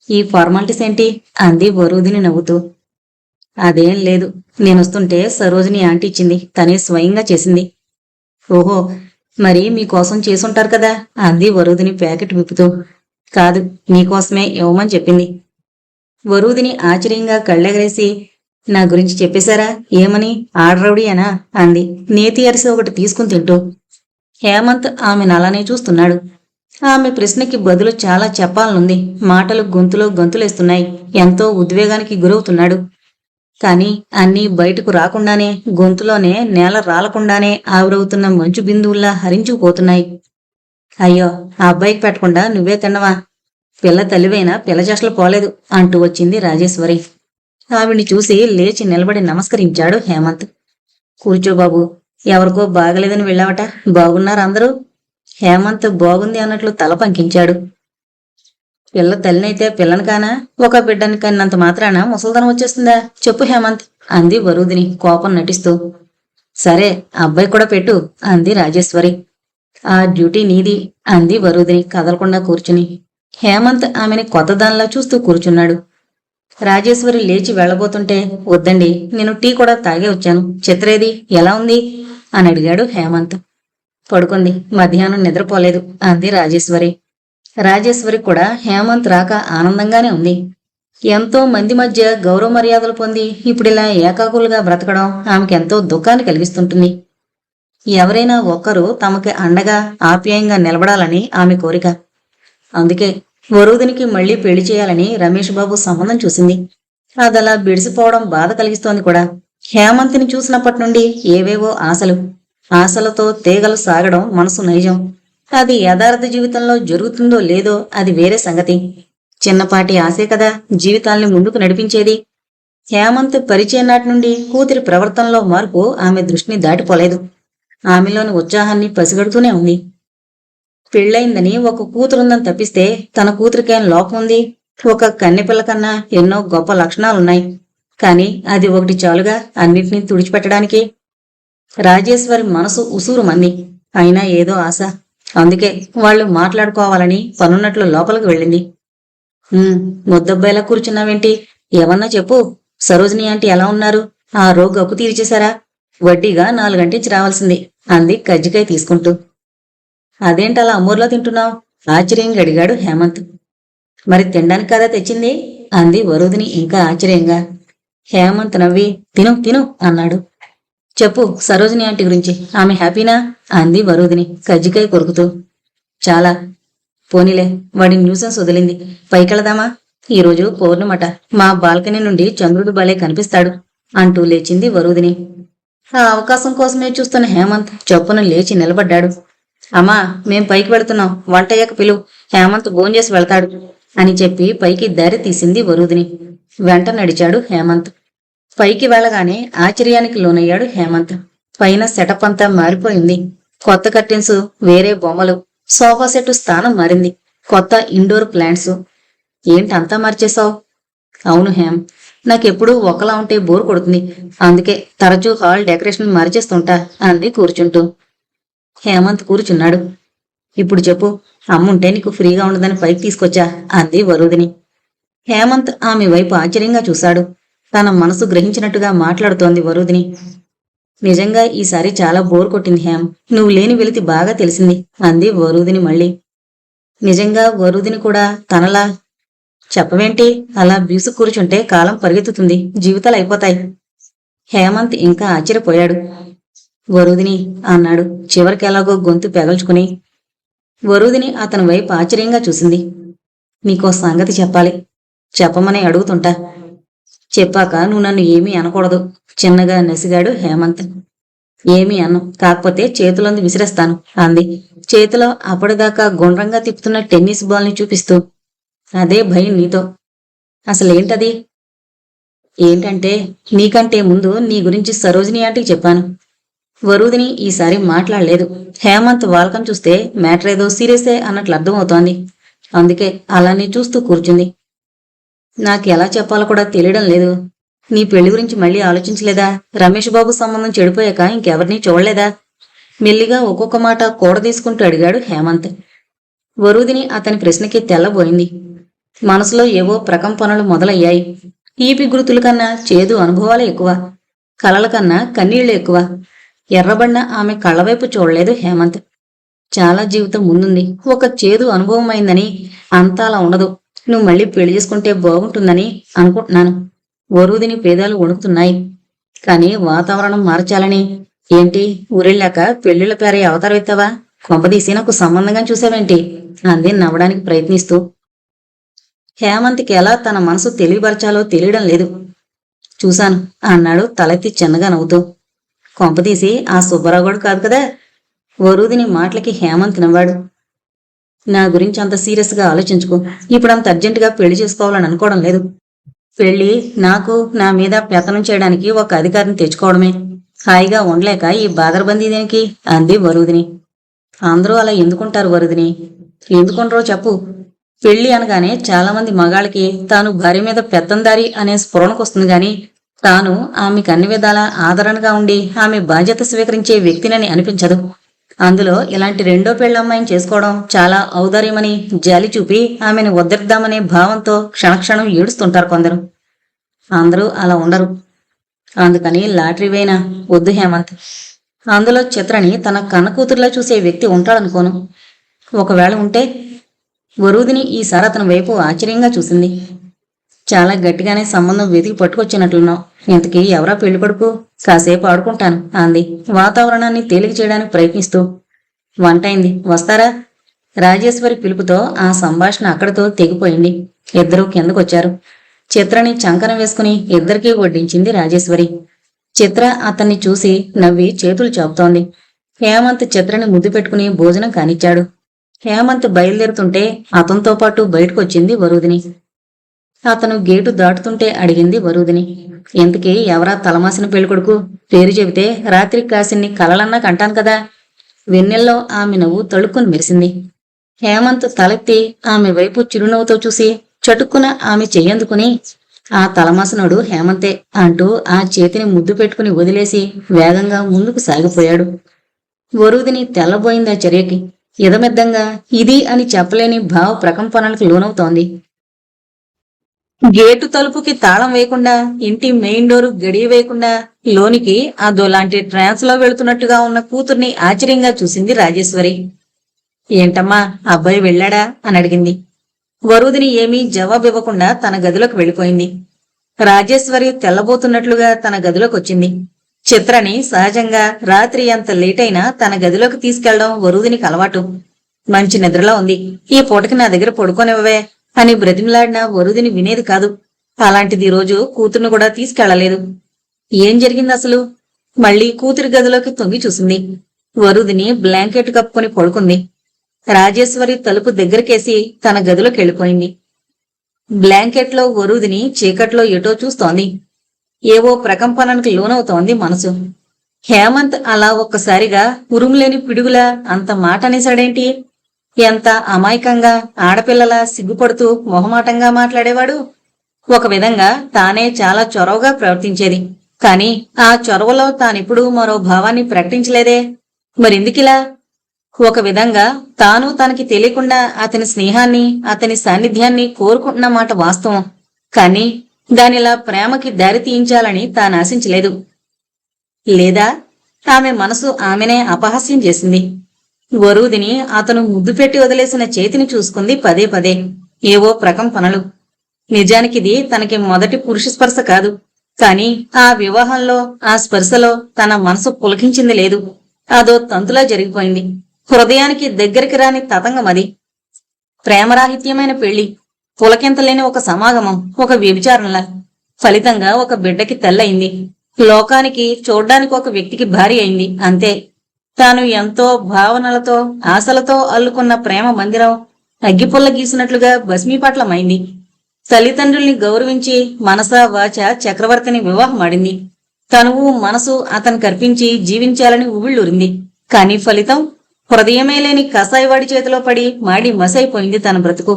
ఈ ఫార్మాలిటీస్ ఏంటి అంది వరూధిని నవ్వుతూ. అదేం లేదు, నేనొస్తుంటే సరోజిని ఆంటీ ఇచ్చింది, తనే స్వయంగా చేసింది. ఓహో, మరి మీకోసం చేసుంటారు కదా అంది వరూధిని ప్యాకెట్ విప్పుతూ. కాదు, మీకోసమే ఇవ్వమని చెప్పింది. వరూధిని ఆశ్చర్యంగా కళ్ళెగరేసి, నా గురించి చెప్పేశారా? ఏమని? ఆడరౌడీ అనా అంది నేతి అరిసి ఒకటి తీసుకుని తింటూ. హేమంత్ ఆమెను అలానే చూస్తున్నాడు. ఆమె ప్రశ్నకి బదులు చాలా చెప్పాలనుంది. మాటలు గొంతులో గంతులేస్తున్నాయి. ఎంతో ఉద్వేగానికి గురవుతున్నాడు. కాని అన్నీ బయటకు రాకుండానే, గొంతులోనే నేల రాలకుండానే ఆవిరవుతున్న మంచు బిందువుల్లా హరించుకుపోతున్నాయి. అయ్యో, ఆ అబ్బాయికి పెట్టకుండా నువ్వే తిన్నవా? పిల్ల తల్లివైనా పిల్ల చేష్టలు పోలేదు అంటూ వచ్చింది రాజేశ్వరి. ఆవిడ్ని చూసి లేచి నిలబడి నమస్కరించాడు హేమంత్. కూర్చో బాబు, ఎవరికో బాగలేదని వెళ్ళావట, బాగున్నారు అందరూ? హేమంత్ బాగుంది అన్నట్లు తల పంకించాడు. పిల్ల తల్లినైతే పిల్లని కానా? ఒక బిడ్డని కన్నంత మాత్రాన ముసల్దనం వచ్చేస్తుందా? చెప్పు హేమంత్ అంది వరూధిని కోపం నటిస్తూ. సరే, అబ్బాయి కూడా పెట్టు అంది రాజేశ్వరి. ఆ డ్యూటీ నీది అంది వరూధిని కదలకుండా కూర్చుని. హేమంత్ ఆమెని కొత్తదానిలా చూస్తూ కూర్చున్నాడు. రాజేశ్వరి లేచి వెళ్లబోతుంటే, వద్దండి, నేను టీ కూడా తాగే వచ్చాను. చిత్రేది ఎలా ఉంది అని అడిగాడు హేమంత్. పడుకుంది, మధ్యాహ్నం నిద్రపోలేదు అంది రాజేశ్వరి. రాజేశ్వరి కూడా హేమంత్ రాక ఆనందంగానే ఉంది. ఎంతో మంది మధ్య గౌరవ మర్యాదలు పొంది ఇప్పుడిలా ఏకాకులుగా బ్రతకడం ఆమెకెంతో దుఃఖాన్ని కలిగిస్తుంటుంది. ఎవరైనా ఒక్కరు తమకి అండగా ఆప్యాయంగా నిలబడాలని ఆమె కోరిక. అందుకే వరూధినికి మళ్లీ పెళ్లి చేయాలని రమేష్ బాబు సంబంధం చూసింది. అదలా బిడిసిపోవడం బాధ కలిగిస్తోంది కూడా. హేమంత్ని చూసినప్పటి నుండి ఏవేవో ఆశలు, ఆశలతో తీగలు సాగడం మనసు నైజం. అది యథార్థ జీవితంలో జరుగుతుందో లేదో అది వేరే సంగతి. చిన్నపాటి ఆశే కదా జీవితాల్ని ముందుకు నడిపించేది. హేమంత్ పరిచయం నాటి నుండి కూతురి ప్రవర్తనలో మార్పు ఆమె దృష్టిని దాటిపోలేదు. ఆమెలోని ఉత్సాహాన్ని పసిగడుతూనే ఉంది. పెళ్ళయిందని ఒక కూతురుందని తప్పిస్తే తన కూతురికేం లోపం ఉంది? ఒక కన్నెపిల్ల కన్నా ఎన్నో గొప్ప లక్షణాలున్నాయి. కాని అది ఒకటి చాలుగా అన్నిటినీ తుడిచిపెట్టడానికి. రాజేశ్వరి మనసు ఉసూరు మంది. అయినా ఏదో ఆశ. అందుకే వాళ్ళు మాట్లాడుకోవాలని పనున్నట్లు లోపలికి వెళ్ళింది. ముద్దబ్బాయిలా కూర్చున్నావేంటి? ఏమన్నా చెప్పు. సరోజిని ఆంటీ ఎలా ఉన్నారు? ఆ రోగు అప్పు తీర్చేశారా? వడ్డీగా 4 గంటించి రావాల్సింది అంది కజ్జికాయ తీసుకుంటూ. అదేంటలా అమ్మూర్లో తింటున్నావు? ఆశ్చర్యంగా అడిగాడు హేమంత్. మరి తినడానికి కదా తెచ్చింది అంది వరుదిని ఇంకా ఆశ్చర్యంగా. హేమంత్ నవ్వి తిను తిను అన్నాడు. చెప్పు సరోజిని ఆంటీ గురించి. ఆమె హ్యాపీనా అంది వరుదిని కజ్జికాయ కొరుకుతూ. చాలా. పోనీలే, వాడి న్యూసెన్స్ వదిలింది. పైకెళదామా? ఈరోజు పౌర్ణమట. మా బాల్కనీ నుండి చంద్రుడు భలే కనిపిస్తాడు అంటూ లేచింది వరుదిని. ఆ అవకాశం కోసమే చూస్తున్న హేమంత్ చప్పున లేచి నిలబడ్డాడు. అమ్మా, మేం పైకి వెళుతున్నాం. వంటయ్యాక పిలువు. హేమంత్ భోంచేసి వెళ్తాడు అని చెప్పి పైకి దారి తీసింది వరుదిని. వెంట నడిచాడు హేమంత్. పైకి వెళ్ళగానే ఆశ్చర్యానికి లోనయ్యాడు హేమంత్. పైన సెటప్ అంతా మారిపోయింది. కొత్త కర్టెన్స్, వేరే బొమ్మలు, సోఫా సెట్ స్థానం మారింది. కొత్త ఇండోర్ ప్లాంట్స్. ఏంటంతా మార్చేశావు? అవును హేమ్, నాకెప్పుడూ ఒకలా ఉంటే బోర్ కొడుతుంది. అందుకే తరచూ హాల్ డెకరేషన్ మార్చేస్తుంటా అంది కూర్చుంటూ. హేమంత్ కూర్చున్నాడు. ఇప్పుడు చెప్పు. అమ్ముంటే నీకు ఫ్రీగా ఉండదని పైకి తీసుకొచ్చా అంది వరుదిని. హేమంత్ ఆమె వైపు ఆశ్చర్యంగా చూశాడు. తన మనసు గ్రహించినట్టుగా మాట్లాడుతోంది వరుదిని. నిజంగా ఈసారి చాలా బోర్ కొట్టింది హేమ్. నువ్వు లేని వెలితి బాగా తెలిసింది అంది వరుదిని మళ్ళీ. నిజంగా వరుదిని కూడా తనలా చెప్పవేంటి? అలా బీసు కూర్చుంటే కాలం పరిగెత్తుతుంది, జీవితాలు అయిపోతాయి. హేమంత్ ఇంకా ఆశ్చర్యపోయాడు. వరుదిని అన్నాడు చివరికి ఎలాగో గొంతు పెగల్చుకుని. వరుదిని అతని వైపు ఆశ్చర్యంగా చూసింది. నీకో సంగతి చెప్పాలి. చెప్పమని అడుగుతుంటా. చెప్పాక నువ్వు నన్ను ఏమీ అనకూడదు చిన్నగా నసిగాడు హేమంత్. ఏమీ అన్ను, కాకపోతే చేతులందు విసిరేస్తాను అంది చేతిలో అప్పటిదాకా గుండ్రంగా తిప్పుతున్న టెన్నిస్ బాల్ని చూపిస్తూ. అదే భయం నీతో. అసలేంటది? ఏంటంటే నీకంటే ముందు నీ గురించి సరోజిని ఆంటీకి చెప్పాను. వరుదిని ఈసారి మాట్లాడలేదు. హేమంత్ వాల్కం చూస్తే మ్యాటర్ ఏదో సీరియసే అన్నట్లు అర్థమవుతోంది. అందుకే అలానే చూస్తూ కూర్చుంది. నాకు ఎలా చెప్పాలో కూడా తెలియడం లేదు. నీ పెళ్లి గురించి మళ్ళీ ఆలోచించలేదా? రమేష్ బాబు సంబంధం చెడిపోయాక ఇంకెవరినీ చూడలేదా? మెల్లిగా ఒక్కొక్క మాట కూడ తీసుకుంటూ అడిగాడు హేమంత్. వరుదిని అతని ప్రశ్నకి తెల్లబోయింది. మనసులో ఏవో ప్రకంపనలు మొదలయ్యాయి. తీపి గుర్తుల కన్నా చేదు అనుభవాలే ఎక్కువ. కలల కన్నా కన్నీళ్లు ఎక్కువ. ఎర్రబడిన ఆమె కళ్ళవైపు చూడలేదు హేమంత్. చాలా జీవితం ముందుంది. ఒక చేదు అనుభవం అయిందని అంతా అలా ఉండదు. నువ్వు మళ్ళీ పెళ్లి చేసుకుంటే బాగుంటుందని అనుకుంటున్నాను. వరుదిని పేదాలు వణుకుతున్నాయి. కాని వాతావరణం మార్చాలని. ఏంటి ఊరెళ్ళాక పెళ్లిళ్ల పేరే అవతారం ఎత్తావా? కొంపదీసి నాకు సంబంధంగా చూసావేంటి అంది నవ్వడానికి ప్రయత్నిస్తూ. హేమంత్కి ఎలా తన మనసు తెలియపరచాలో తెలియడం లేదు. చూశాను అన్నాడు తలెత్తి చిన్నగా నవ్వుతూ. కొంపదీసి ఆ సుబ్బరావుడు కాదు కదా? వరుదిని మాటలకి హేమంత్ నవ్వాడు. నా గురించి అంత సీరియస్గా ఆలోచించుకో. ఇప్పుడు అంత అర్జెంటుగా పెళ్లి చేసుకోవాలని అనుకోవడం లేదు. పెళ్లి నాకు నా మీద పెత్తనం చేయడానికి ఒక అధికారిని తెచ్చుకోవడమే. హాయిగా ఉండలేక ఈ బాదరబందీ దేనికి అంది వరుదిని. అందరూ అలా ఎందుకుంటారు వరుదిని? ఎందుకుంటారో చెప్పు. పెళ్లి అనగానే చాలా మంది మగాళ్ళకి తాను భార్య మీద పెత్తందారి అనే స్ఫురణకొస్తుంది గాని తాను ఆమెకు అన్ని విధాలా ఆదరణగా ఉండి ఆమె బాధ్యత స్వీకరించే వ్యక్తినని అనిపించదు. అందులో ఇలాంటి రెండో పెళ్ళమ్మాయిని చేసుకోవడం చాలా ఔదార్యమని జాలి చూపి ఆమెను ఉద్ధరిద్దామనే భావంతో క్షణక్షణం ఏడుస్తుంటారు కొందరు. అందరూ అలా ఉండరు. అందుకని లాటరీ వేయినా వద్దు హేమంత్. అందులో చిత్రని తన కన్న కూతురులా చూసే వ్యక్తి ఉంటాడనుకోను. ఒకవేళ ఉంటే? వరుదిని ఈసారి అతని వైపు ఆశ్చర్యంగా చూసింది. చాలా గట్టిగానే సంబంధం వెతికి పట్టుకొచ్చినట్లున్నావు. ఇంతకీ ఎవరా పెళ్లి కొడుకు? కాసేపు ఆడుకుంటాను అంది వాతావరణాన్ని తేలిక చేయడానికి ప్రయత్నిస్తూ. వంటైంది, వస్తారా? రాజేశ్వరి పిలుపుతో ఆ సంభాషణ అక్కడితో తెగిపోయింది. ఇద్దరూ కిందకొచ్చారు. చిత్రని చంకన వేసుకుని ఇద్దరికీ వడ్డించింది రాజేశ్వరి. చిత్ర అతన్ని చూసి నవ్వి చేతులు చాపుతోంది. హేమంత్ చిత్రని ముద్దు పెట్టుకుని భోజనం కానిచ్చాడు. హేమంత్ బయలుదేరుతుంటే అతనితో పాటు బయటకొచ్చింది వరూధిని. అతను గేటు దాటుతుంటే అడిగింది వరూధిని. ఇంతకీ ఎవరా తలమాసిన పెళ్ళికొడుకు? పేరు చెబితే రాత్రి కాసిన్ని కలలన్నా కంటాను కదా. వెన్నెల్లో ఆమె నవ్వు తళుక్కుని మెరిసింది. హేమంత్ తలెత్తి ఆమె వైపు చిరునవ్వుతో చూసి చటుక్కున ఆమె చెయ్యందుకుని, ఆ తలమాసనుడు హేమంతే అంటూ ఆ చేతిని ముద్దు పెట్టుకుని వదిలేసి వేగంగా ముందుకు సాగిపోయాడు. వరూధిని తెల్లబోయింది ఆ చర్యకి. ఇదమిద్దంగా ఇది అని చెప్పలేని భావ ప్రకంపనలకు లోనవుతోంది. గేటు తలుపుకి తాళం వేయకుండా, ఇంటి మెయిన్ డోరు గడియ వేయకుండా లోనికి అదోలాంటి ట్రాన్స్ లో వెళుతున్నట్టుగా ఉన్న కూతుర్ని ఆశ్చర్యంగా చూసింది రాజేశ్వరి. ఏంటమ్మా, అబ్బాయి వెళ్ళాడా అని అడిగింది. వరూధిని ఏమీ జవాబివ్వకుండా తన గదిలోకి వెళ్ళిపోయింది. రాజేశ్వరి తెల్లబోతున్నట్లుగా తన గదిలోకి వచ్చింది. చిత్రని సహజంగా రాత్రి ఎంత లేటైనా తన గదిలోకి తీసుకెళ్లడం వరూధినికి అలవాటు. మంచి నిద్రలో ఉంది, ఈ పూటకి నా దగ్గర పడుకోనివ్వవే అని బ్రతిమలాడినా వరూధిని వినేది కాదు. అలాంటిది రోజు కూతుర్ను కూడా తీసుకెళ్లలేదు. ఏం జరిగింది అసలు? మళ్లీ కూతురి గదిలోకి తొంగి చూసింది. వరూధిని బ్లాంకెట్ కప్పుకొని పడుకుంది. రాజేశ్వరి తలుపు దగ్గరకేసి తన గదిలోకి వెళ్ళిపోయింది. బ్లాంకెట్లో వరూధిని చీకట్లో ఎటో చూస్తోంది. ఏవో ప్రకంపనలకు లోనవుతోంది మనసు. హేమంత్ అలా ఒక్కసారిగా ఉరుములేని పిడుగులా అంత మాట అనేశాడేంటి? ఎంత అమాయకంగా, ఆడపిల్లలా సిగ్గుపడుతూ మొహమాటంగా మాట్లాడేవాడు. ఒక విధంగా తానే చాలా చొరవగా ప్రవర్తించేది. కాని ఆ చొరవలో తానిప్పుడు మరో భావాన్ని ప్రకటించలేదే. మరెందుకిలా? ఒక విధంగా తాను తనకి తెలియకుండా అతని స్నేహాన్ని, అతని సాన్నిధ్యాన్ని కోరుకుంటున్న మాట వాస్తవం. కాని దానిలా ప్రేమకి దారి తీయించాలని తాను ఆశించలేదు. లేదా ఆమె మనసు ఆమెనే అపహాస్యం చేసింది. వరూధిని అతను ముద్దు పెట్టి వదిలేసిన చేతిని చూసుకుంది పదే పదే. ఏవో ప్రకంపనలు. నిజానికిది తనకి మొదటి పురుష స్పర్శ కాదు. కాని ఆ వివాహంలో ఆ స్పర్శలో తన మనసు పులకించింది లేదు. అదో తంతులా జరిగిపోయింది. హృదయానికి దగ్గరికి రాని తతంగమది. ప్రేమరాహిత్యమైన పెళ్లి, పులకింతలేని ఒక సమాగమం, ఒక వ్యభిచారణలా. ఫలితంగా ఒక బిడ్డకి తల్లయింది. లోకానికి చూడ్డానికి ఒక వ్యక్తికి భార్య అయింది, అంతే. తాను ఎంతో భావనలతో, ఆశలతో అల్లుకున్న ప్రేమ మందిరం అగ్గిపుల్ల గీసినట్లుగా భస్మీపట్లమైంది. తల్లిదండ్రుల్ని గౌరవించి మనసా వాచ చక్రవర్తిని వివాహమాడింది. తనువు మనసు అతను కర్పించి జీవించాలని ఉవ్విళ్ళూరింది. కాని ఫలితం హృదయమే లేని కసాయివాడి చేతిలో పడి మాడి మసైపోయింది తన బ్రతుకు.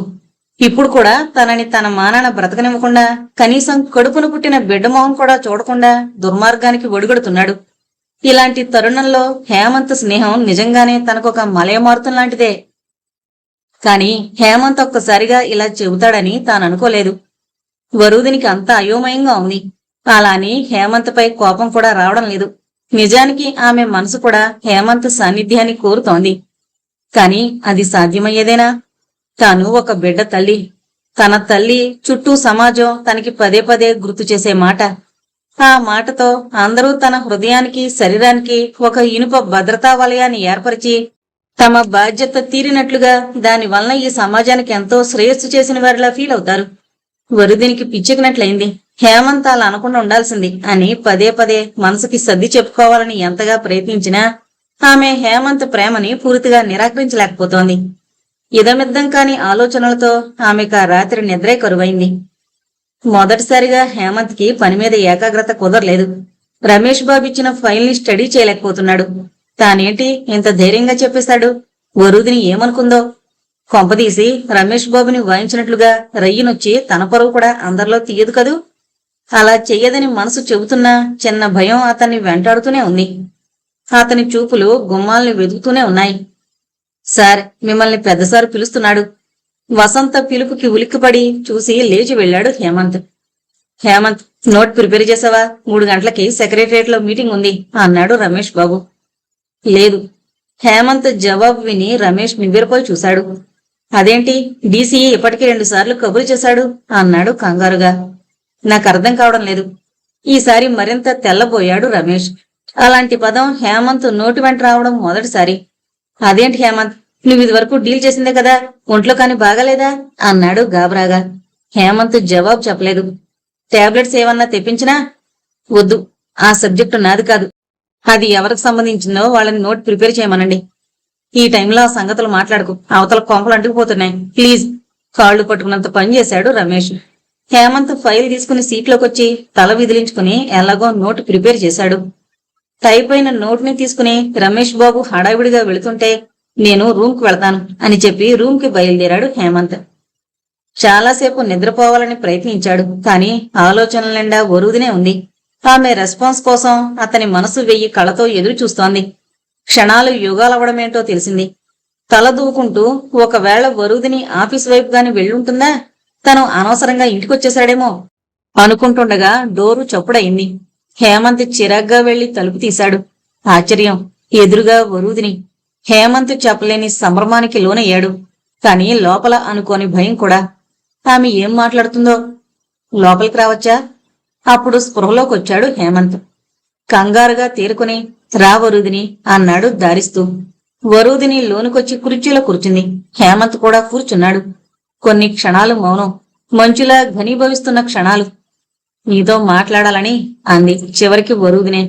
ఇప్పుడు కూడా తనని తన మానాన బ్రతకనివ్వకుండా, కనీసం కడుపును పుట్టిన బిడ్డమోహం కూడా చూడకుండా దుర్మార్గానికి ఒడిగడుతున్నాడు. ఇలాంటి తరుణంలో హేమంత్ స్నేహం నిజంగానే తనకొక మలయమారుతం లాంటిదే. కాని హేమంత్ ఒక్కసారిగా ఇలా చెబుతాడని తాననుకోలేదు. వరూధినికి అంతా అయోమయంగా ఉంది. అలా అని హేమంత్పై కోపం కూడా రావడం లేదు. నిజానికి ఆమె మనసు కూడా హేమంత్ సాన్నిధ్యాన్ని కోరుతోంది. కాని అది సాధ్యమయ్యేదేనా? తాను ఒక బిడ్డ తల్లి. తన తల్లి చుట్టూ సమాజం తనకి పదే పదే గుర్తు చేసే మాట. ఆ మాటతో అందరూ తన హృదయానికి, శరీరానికి ఒక ఇనుప భద్రతా వలయాన్ని ఏర్పరిచి తమ బాధ్యత తీరినట్లుగా దానివల్ల ఈ సమాజానికి ఎంతో శ్రేయస్సు చేసిన వారిలా ఫీల్ అవుతారు. వరుదినికి పిచ్చెక్కినట్లయింది. హేమంత్ అలా అనకుండా ఉండాల్సింది అని పదే పదే మనసుకి సర్ది చెప్పుకోవాలని ఎంతగా ప్రయత్నించినా ఆమె హేమంత్ ప్రేమని పూర్తిగా నిరాకరించలేకపోతోంది. ఇదమిద్దం కాని ఆలోచనలతో ఆమెకు ఆ రాత్రి నిద్రే కరువైంది. మొదటిసారిగా హేమంత్ కి పని మీద ఏకాగ్రత కుదరలేదు. రమేష్ బాబు ఇచ్చిన ఫైల్ ని స్టడీ చేయలేకపోతున్నాడు. తానేంటి ఇంత ధైర్యంగా చెప్పేశాడు? వరుదిని ఏమనుకుందో? కొంపదీసి రమేష్ బాబుని వాయించినట్లుగా రయ్యనొచ్చి తన పరువు కూడా అందరిలో తీయదు కదూ. అలా చెయ్యదని మనసు చెబుతున్నా చిన్న భయం అతన్ని వెంటాడుతూనే ఉంది. అతని చూపులు గుమ్మాల్ని వెతుకుతూనే ఉన్నాయి. సార్, మిమ్మల్ని పెద్దసారు పిలుస్తున్నాడు. వసంత పిలుపుకి ఉలిక్కిపడి చూసి లేచి వెళ్లాడు హేమంత్. హేమంత్, నోట్ ప్రిపేర్ చేసావా? 3 గంటలకి సెక్రటరియట్ లో మీటింగ్ ఉంది అన్నాడు రమేష్ బాబు. లేదు. హేమంత్ జవాబు విని రమేష్ నివ్వెరపోయి చూశాడు. అదేంటి, డీసీ ఇప్పటికే 2 సార్లు కబురు చేశాడు అన్నాడు కంగారుగా. నాకర్థం కావడం లేదు. ఈసారి మరింత తెల్లబోయాడు రమేష్. అలాంటి పదం హేమంత్ నోటి వెంట రావడం మొదటిసారి. అదేంటి హేమంత్, నువ్విది వరకు డీల్ చేసిందే కదా, ఒంట్లో కాని బాగాలేదా అన్నాడు గాబరాగా. హేమంత్ జవాబు చెప్పలేదు. టాబ్లెట్స్ ఏమన్నా తెప్పించినా? వద్దు. ఆ సబ్జెక్టు నాది కాదు. అది ఎవరికి సంబంధించిందో వాళ్ళని నోట్ ప్రిపేర్ చేయమనండి. ఈ టైంలో ఆ సంగతులు మాట్లాడుకు. అవతల కొంపలు అంటుకుపోతున్నాయి. ప్లీజ్. కాళ్లు పట్టుకున్నంత పని చేశాడు రమేష్. హేమంత్ ఫైల్ తీసుకుని సీట్లోకొచ్చి తల విదిలించుకుని ఎలాగో నోటు ప్రిపేర్ చేశాడు. టైప్ అయిన నోట్ని తీసుకుని రమేష్ బాబు హడావిడిగా వెళుతుంటే నేను రూమ్కి వెళతాను అని చెప్పి రూమ్కి బయలుదేరాడు హేమంత్. చాలాసేపు నిద్రపోవాలని ప్రయత్నించాడు. కాని ఆలోచనల నిండా వరుదినే ఉంది. ఆమె రెస్పాన్స్ కోసం అతని మనసు 1000 కళ్ళతో ఎదురు చూస్తోంది. క్షణాలు యుగాలవడమేంటో తెలిసింది. తల దూకుంటూ ఒకవేళ వరుదిని ఆఫీస్ వైపు గాని వెళ్ళుంటుందా, తను అనవసరంగా ఇంటికొచ్చేశాడేమో అనుకుంటుండగా డోరు చప్పుడయింది. హేమంత్ చిరాగ్గా వెళ్లి తలుపు తీశాడు. ఆశ్చర్యం, ఎదురుగా వరుదిని. హేమంత్ చెప్పలేని సంభ్రమానికి లోనయ్యాడు. కాని లోపల అనుకోని భయం కూడా. ఆమె ఏం మాట్లాడుతుందో. లోపలికి రావచ్చా? అప్పుడు స్పృహలోకొచ్చాడు హేమంత్. కంగారుగా తేరుకుని రా వరుదిని అన్నాడు దారిస్తూ. వరుదిని లోనుకొచ్చి కుర్చీలో కూర్చుంది. హేమంత్ కూడా కూర్చున్నాడు. కొన్ని క్షణాలు మౌనం, మంచులా ఘనీభవిస్తున్న క్షణాలు. నీతో మాట్లాడాలని అంది చివరికి వరుదినే.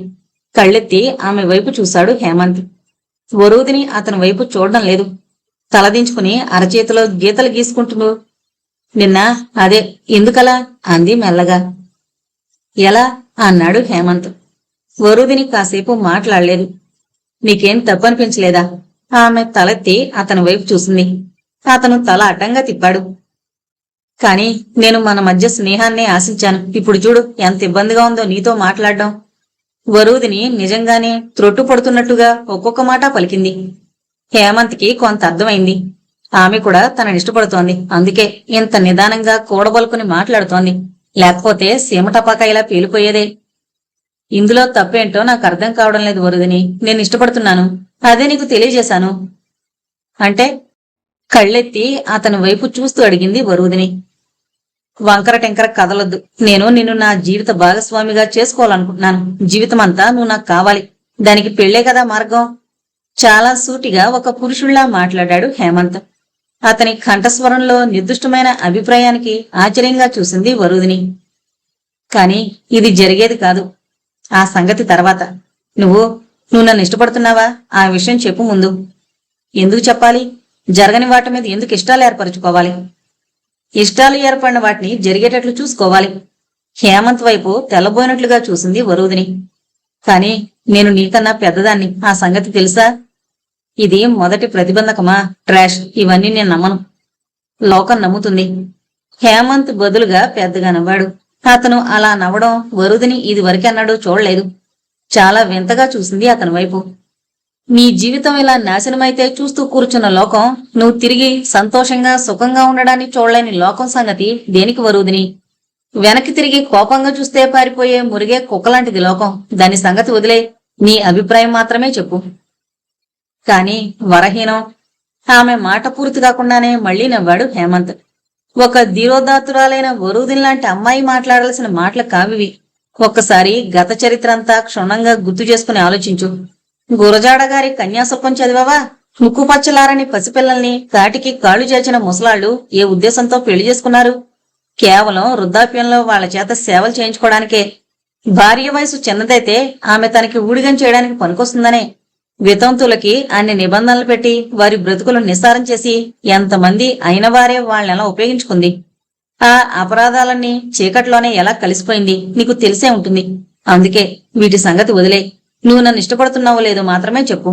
కళ్ళెత్తి ఆమె వైపు చూశాడు హేమంత్. వరుదిని అతని వైపు చూడడం లేదు. తలదించుకుని అరచేతిలో గీతలు గీసుకుంటుందో. నిన్న అదే, ఎందుకలా అంది మెల్లగా. ఎలా అన్నాడు హేమంత్. వరుదిని కాసేపు మాట్లాడలేదు. నీకేం తప్పనిపించలేదా? ఆమె తలెత్తి అతని వైపు చూసింది. అతను తల అడ్డంగా తిప్పాడు. కాని నేను మన మధ్య స్నేహాన్నే ఆశించాను. ఇప్పుడు చూడు ఎంత ఇబ్బందిగా ఉందో నీతో మాట్లాడడం. వరుదిని నిజంగానే త్రొట్టు పడుతున్నట్టుగా ఒక్కొక్క మాట పలికింది. హేమంత్కి కొంత అర్థమైంది. ఆమె కూడా తననిష్టపడుతోంది. అందుకే ఇంత నిదానంగా కూడబలుకుని మాట్లాడుతోంది. లేకపోతే సీమటపాకాయలా పేలిపోయేదే. ఇందులో తప్పేంటో నాకు అర్థం కావడం లేదు వరుదిని. నేను ఇష్టపడుతున్నాను. అదే నీకు తెలియజేశాను. అంటే? కళ్ళెత్తి అతని వైపు చూస్తూ అడిగింది వరుదిని. వంకర టెంకర కదలొద్దు. నేను నిన్ను నా జీవిత భాగస్వామిగా చేసుకోవాలనుకుంటున్నాను. జీవితమంతా నువ్వు నాకు కావాలి. దానికి పెళ్లే కదా మార్గం. చాలా సూటిగా ఒక పురుషుళ్లా మాట్లాడాడు హేమంత్. అతని కంఠస్వరంలో నిర్దుష్టమైన అభిప్రాయానికి ఆశ్చర్యంగా చూసింది వరుదిని. కాని ఇది జరిగేది కాదు. ఆ సంగతి తర్వాత. నువ్వు నన్ను ఇష్టపడుతున్నావా? ఆ విషయం చెప్పు ముందు. ఎందుకు చెప్పాలి? జరగని వాటి మీద ఎందుకు ఇష్టాలు ఏర్పరచుకోవాలి? ఇష్టాలు ఏర్పడిన వాటిని జరిగేటట్లు చూసుకోవాలి. హేమంత్ వైపు తెల్లబోయినట్లుగా చూసింది వరుదిని. కాని నేను నీకన్నా పెద్దదాన్ని. ఆ సంగతి తెలుసా? ఇది మొదటి ప్రతిబంధకమా? ట్రాష్. ఇవన్నీ నేను నమ్మను. లోకం నమ్ముతుంది. హేమంత్ బదులుగా పెద్దగా నవ్వాడు. అతను అలా నవ్వడం వరుదిని ఇది వరకెన్నడూ చూడలేదు. చాలా వింతగా చూసింది అతని వైపు. నీ జీవితం ఇలా నాశనమైతే చూస్తూ కూర్చున్న లోకం, నువ్వు తిరిగి సంతోషంగా సుఖంగా ఉండడాన్ని చూడలేని లోకం సంగతి దేనికి వరుదిని? వెనక్కి తిరిగి కోపంగా చూస్తే పారిపోయే మురిగే కుక్కలాంటిది లోకం. దాని సంగతి వదిలే. నీ అభిప్రాయం మాత్రమే చెప్పు. కాని వరహీనం. ఆమె మాట పూర్తి కాకుండానే మళ్లీ నవ్వాడు హేమంత్. ఒక ధీరోదాత్తురాలైన వరుదిని లాంటి అమ్మాయి మాట్లాడాల్సిన మాటలు కావివి. ఒక్కసారి గత చరిత్రంతా క్షుణ్ణంగా గుర్తు చేసుకుని ఆలోచించు. గురజాడగారి కన్యాశుల్కం చదివావా? ముక్కుపచ్చలారని పసిపిల్లల్ని కాటికి కాళ్లు చేర్చిన ముసలాళ్లు ఏ ఉద్దేశంతో పెళ్లి చేసుకున్నారు? కేవలం వృద్ధాప్యంలో వాళ్ల చేత సేవలు చేయించుకోవడానికే. భార్య వయసు చిన్నదైతే ఆమె తనకి ఊడిగం చేయడానికి పనికొస్తుందనే. వితంతులకి అన్ని నిబంధనలు పెట్టి వారి బ్రతుకులు నిస్సారం చేసి ఎంతమంది అయిన వారే వాళ్ళెలా ఉపయోగించుకుంది. ఆ అపరాధాలన్నీ చీకట్లోనే ఎలా కలిసిపోయింది నీకు తెలిసే ఉంటుంది. అందుకే వీటి సంగతి వదిలే. నువ్వు నన్ను ఇష్టపడుతున్నావో లేదో మాత్రమే చెప్పు.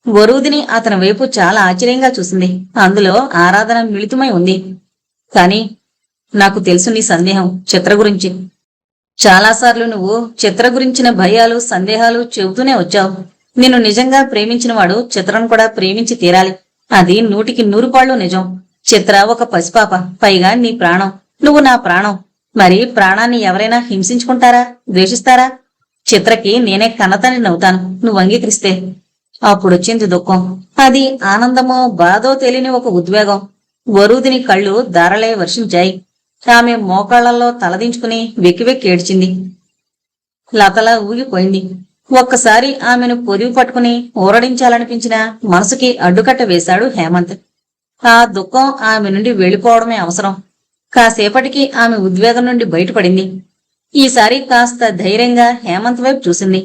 వరుదిని అతని వైపు చాలా ఆశ్చర్యంగా చూసింది. అందులో ఆరాధన మిళితమై ఉంది. కాని నాకు తెలుసు నీ సందేహం చిత్ర గురించి. చాలాసార్లు నువ్వు చిత్ర గురించిన భయాలు సందేహాలు చెబుతూనే వచ్చావు. నిన్ను నిజంగా ప్రేమించినవాడు చిత్రను కూడా ప్రేమించి తీరాలి. అది 100కి 100 నిజం. చిత్ర ఒక పసిపాప. పైగా నీ ప్రాణం. నువ్వు నా ప్రాణం. మరి ప్రాణాన్ని ఎవరైనా హింసించుకుంటారా? ద్వేషిస్తారా? చిత్రకి నేనే కన్నతని నవ్వుతాను నువ్వు అంగీకరిస్తే. అప్పుడొచ్చింది దుఃఖం. అది ఆనందమో బాధో తెలియని ఒక ఉద్వేగం. వరుదిని కళ్ళు దారలే వర్షించాయి. ఆమె మోకాళ్లలో తలదించుకుని వెక్కి వెక్కి ఏడ్చింది. లతలా ఊగిపోయింది. ఒక్కసారి ఆమెను పొదివి పట్టుకుని ఊరడించాలనిపించిన మనసుకి అడ్డుకట్ట వేశాడు హేమంత్. ఆ దుఃఖం ఆమె నుండి వెళ్లిపోవడమే అవసరం. కాసేపటికి ఆమె ఉద్వేగం నుండి బయటపడింది. ఈసారి కాస్త ధైర్యంగా హేమంత్ వైపు చూసింది.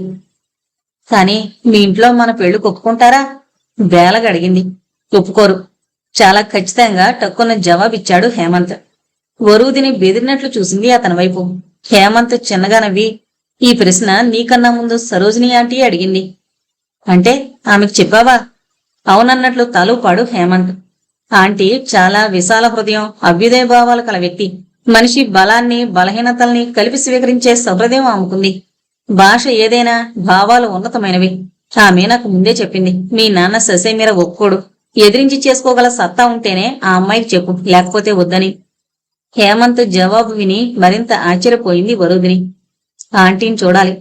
కానీ మీ ఇంట్లో మన పెళ్లి ఒప్పుకుంటారా? బేలగా అడిగింది. ఒప్పుకోరు. చాలా ఖచ్చితంగా టక్కున జవాబిచ్చాడు హేమంత్. వరూదిని బెదిరినట్లు చూసింది అతని వైపు. హేమంత్ చిన్నగా నవ్వి, ఈ ప్రశ్న నీకన్నా ముందు సరోజిని ఆంటీ అడిగింది. అంటే ఆమెకు చెప్పావా? అవునన్నట్లు తలూపాడు హేమంత్. ఆంటీ చాలా విశాల హృదయం, అభ్యుదయ భావాలు కల వ్యక్తి. మనిషి బలాన్ని బలహీనతల్ని కలిపి స్వీకరించే సహృదయం ఆమెకుంది. భాష ఏదైనా భావాలు ఉన్నతమైనవి. ఆమె నాకు ముందే చెప్పింది. మీ నాన్న ససేమీర ఒప్పుకోడు. ఎదిరించి చేసుకోగల సత్తా ఉంటేనే ఆ అమ్మాయికి చెప్పు, లేకపోతే వద్దని. హేమంత్ జవాబు విని మరింత ఆశ్చర్యపోయింది వరూధిని. ఆంటీని చూడాలి.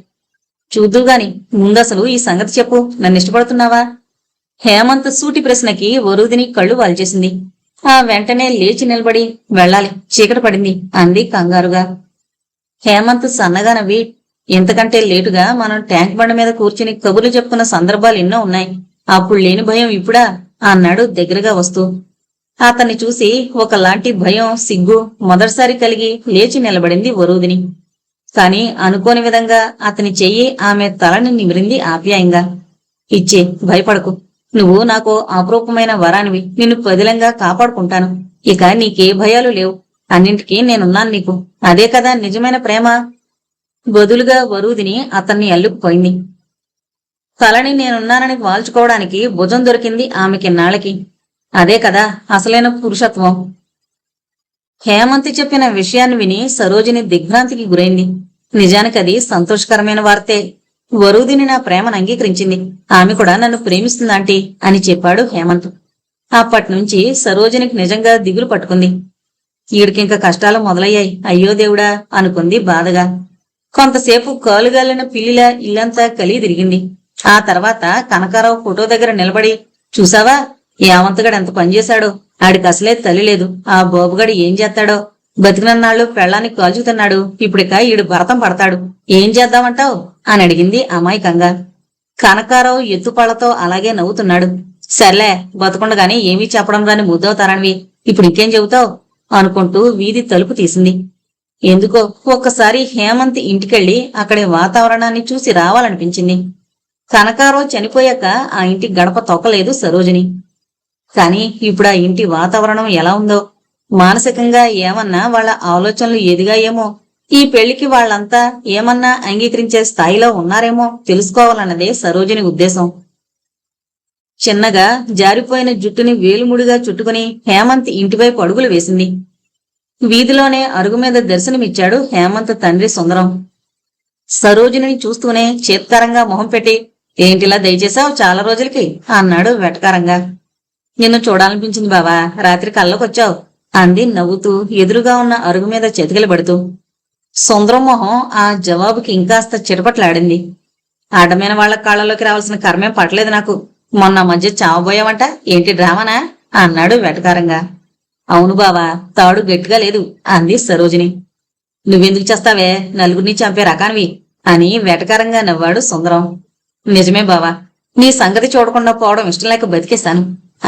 చూద్దుగాని ముందసలు ఈ సంగతి చెప్పు. నన్ను ఇష్టపడుతున్నావా? హేమంత్ సూటి ప్రశ్నకి వరూధిని కళ్ళు వాల్చేసింది. ఆ వెంటనే లేచి నిలబడి, వెళ్ళాలి, చీకటి పడింది అంది కంగారుగా. హేమంత్ సన్నగా నవ్వి, ఇంతకంటే లేటుగా మనం ట్యాంక్ బండ మీద కూర్చుని కబుర్లు చెప్పుకున్న సందర్భాలు ఎన్నో ఉన్నాయి. అప్పుడు లేని భయం ఇప్పుడా అన్నాడు దగ్గరగా వస్తూ. అతన్ని చూసి ఒకలాంటి భయం, సిగ్గు మొదటిసారి కలిగి లేచి నిలబడింది వరూధిని. కాని అనుకోని విధంగా అతని చెయ్యి ఆమె తలని నిమిరింది ఆప్యాయంగా. ఇచ్చే, భయపడకు. నువ్వు నాకు అపురూపమైన వరానివి. నిన్ను పదిలంగా కాపాడుకుంటాను. ఇక నీకే భయాలు లేవు. అన్నింటికీ నేనున్నాను నీకు. అదే కదా నిజమైన ప్రేమ. బదులుగా వరూధిని అతన్ని అల్లుకుపోయింది. తలని నేనున్నానని వాల్చుకోవడానికి భుజం దొరికింది ఆమెకి నాళ్ళకి. అదే కదా అసలైన పురుషత్వం. హేమంతి చెప్పిన విషయాన్ని విని సరోజిని దిగ్భ్రాంతికి గురైంది. నిజానికది సంతోషకరమైన వార్తే. వరూధిని నా ప్రేమను అంగీకరించింది. ఆమె కూడా నన్ను ప్రేమిస్తుందాంటీ అని చెప్పాడు హేమంత్. అప్పట్నుంచి సరోజినికి నిజంగా దిగులు పట్టుకుంది. ఈడికింక కష్టాలు మొదలయ్యాయి, అయ్యో దేవుడా అనుకుంది బాధగా. కొంతసేపు కాలుగాలిన పిల్లిలా ఇల్లంతా కలిగి తిరిగింది. ఆ తర్వాత కనకారావు ఫోటో దగ్గర నిలబడి, చూసావా యావంతగాడు ఎంత పనిచేశాడో. ఆడికి అసలే తల్లి లేదు. ఆ బాబుగాడు ఏం చేస్తాడో. బతికినన్నాళ్ళు పెళ్ళాన్ని కాల్చుతున్నాడు. ఇప్పుడిక ఈడు భరతం పడతాడు. ఏం చేద్దామంటావు అని అడిగింది అమాయకంగా. కనకారావు ఎత్తుపళ్లతో అలాగే నవ్వుతున్నాడు. సర్లే, బతకుండగాని ఏమీ చెప్పడం రాని ముద్దవుతారనివి ఇప్పుడు ఇంకేం చెబుతావు అనుకుంటూ వీధి తలుపు తీసింది. ఎందుకో ఒక్కసారి హేమంత్ ఇంటికెళ్లి అక్కడి వాతావరణాన్ని చూసి రావాలనిపించింది. కనకారావు చనిపోయాక ఆ ఇంటి గడప తొక్కలేదు సరోజిని. కాని ఇప్పుడు ఆ ఇంటి వాతావరణం ఎలా ఉందో, మానసికంగా ఏమన్నా వాళ్ళ ఆలోచనలు ఎదిగాయేమో, ఈ పెళ్లికి వాళ్ళంతా ఏమన్నా అంగీకరించే స్థాయిలో ఉన్నారేమో తెలుసుకోవాలన్నదే సరోజిని ఉద్దేశం. చిన్నగా జారిపోయిన జుట్టుని వేలుముడిగా చుట్టుకుని హేమంత్ ఇంటివైపు అడుగులు వేసింది. వీధిలోనే అరుగు మీద దర్శనమిచ్చాడు హేమంత్ తండ్రి సుందరం. సరోజిని చూస్తూనే చేత్కారంగా మొహం పెట్టి, ఏంటిలా దయచేశావు చాలా రోజులకి అన్నాడు వెటకారంగా. నిన్ను చూడాలనిపించింది బావా, రాత్రి కళ్ళకొచ్చావు అంది నవ్వుతూ ఎదురుగా ఉన్న అరుగు మీద చెతికిలబడుతూ. సుందరం మొహం ఆ జవాబుకి ఇంకాస్త చిటపట్లాడింది. అడ్డమైన వాళ్ల కాళ్ళలోకి రావాల్సిన కర్మేం పట్టలేదు నాకు. మొన్న మధ్య చావబోయావంట, ఏంటి డ్రామానా అన్నాడు వెటకారంగా. అవును బావా, తాడు గట్టిగా లేదు అంది సరోజిని. నువ్వెందుకు చేస్తావే, నలుగురిని చంపే రకానివి అని వెటకారంగా నవ్వాడు సుందరం. నిజమే బావా, నీ సంగతి చూడకుండా పోవడం ఇష్టం లేక బతికేశాను.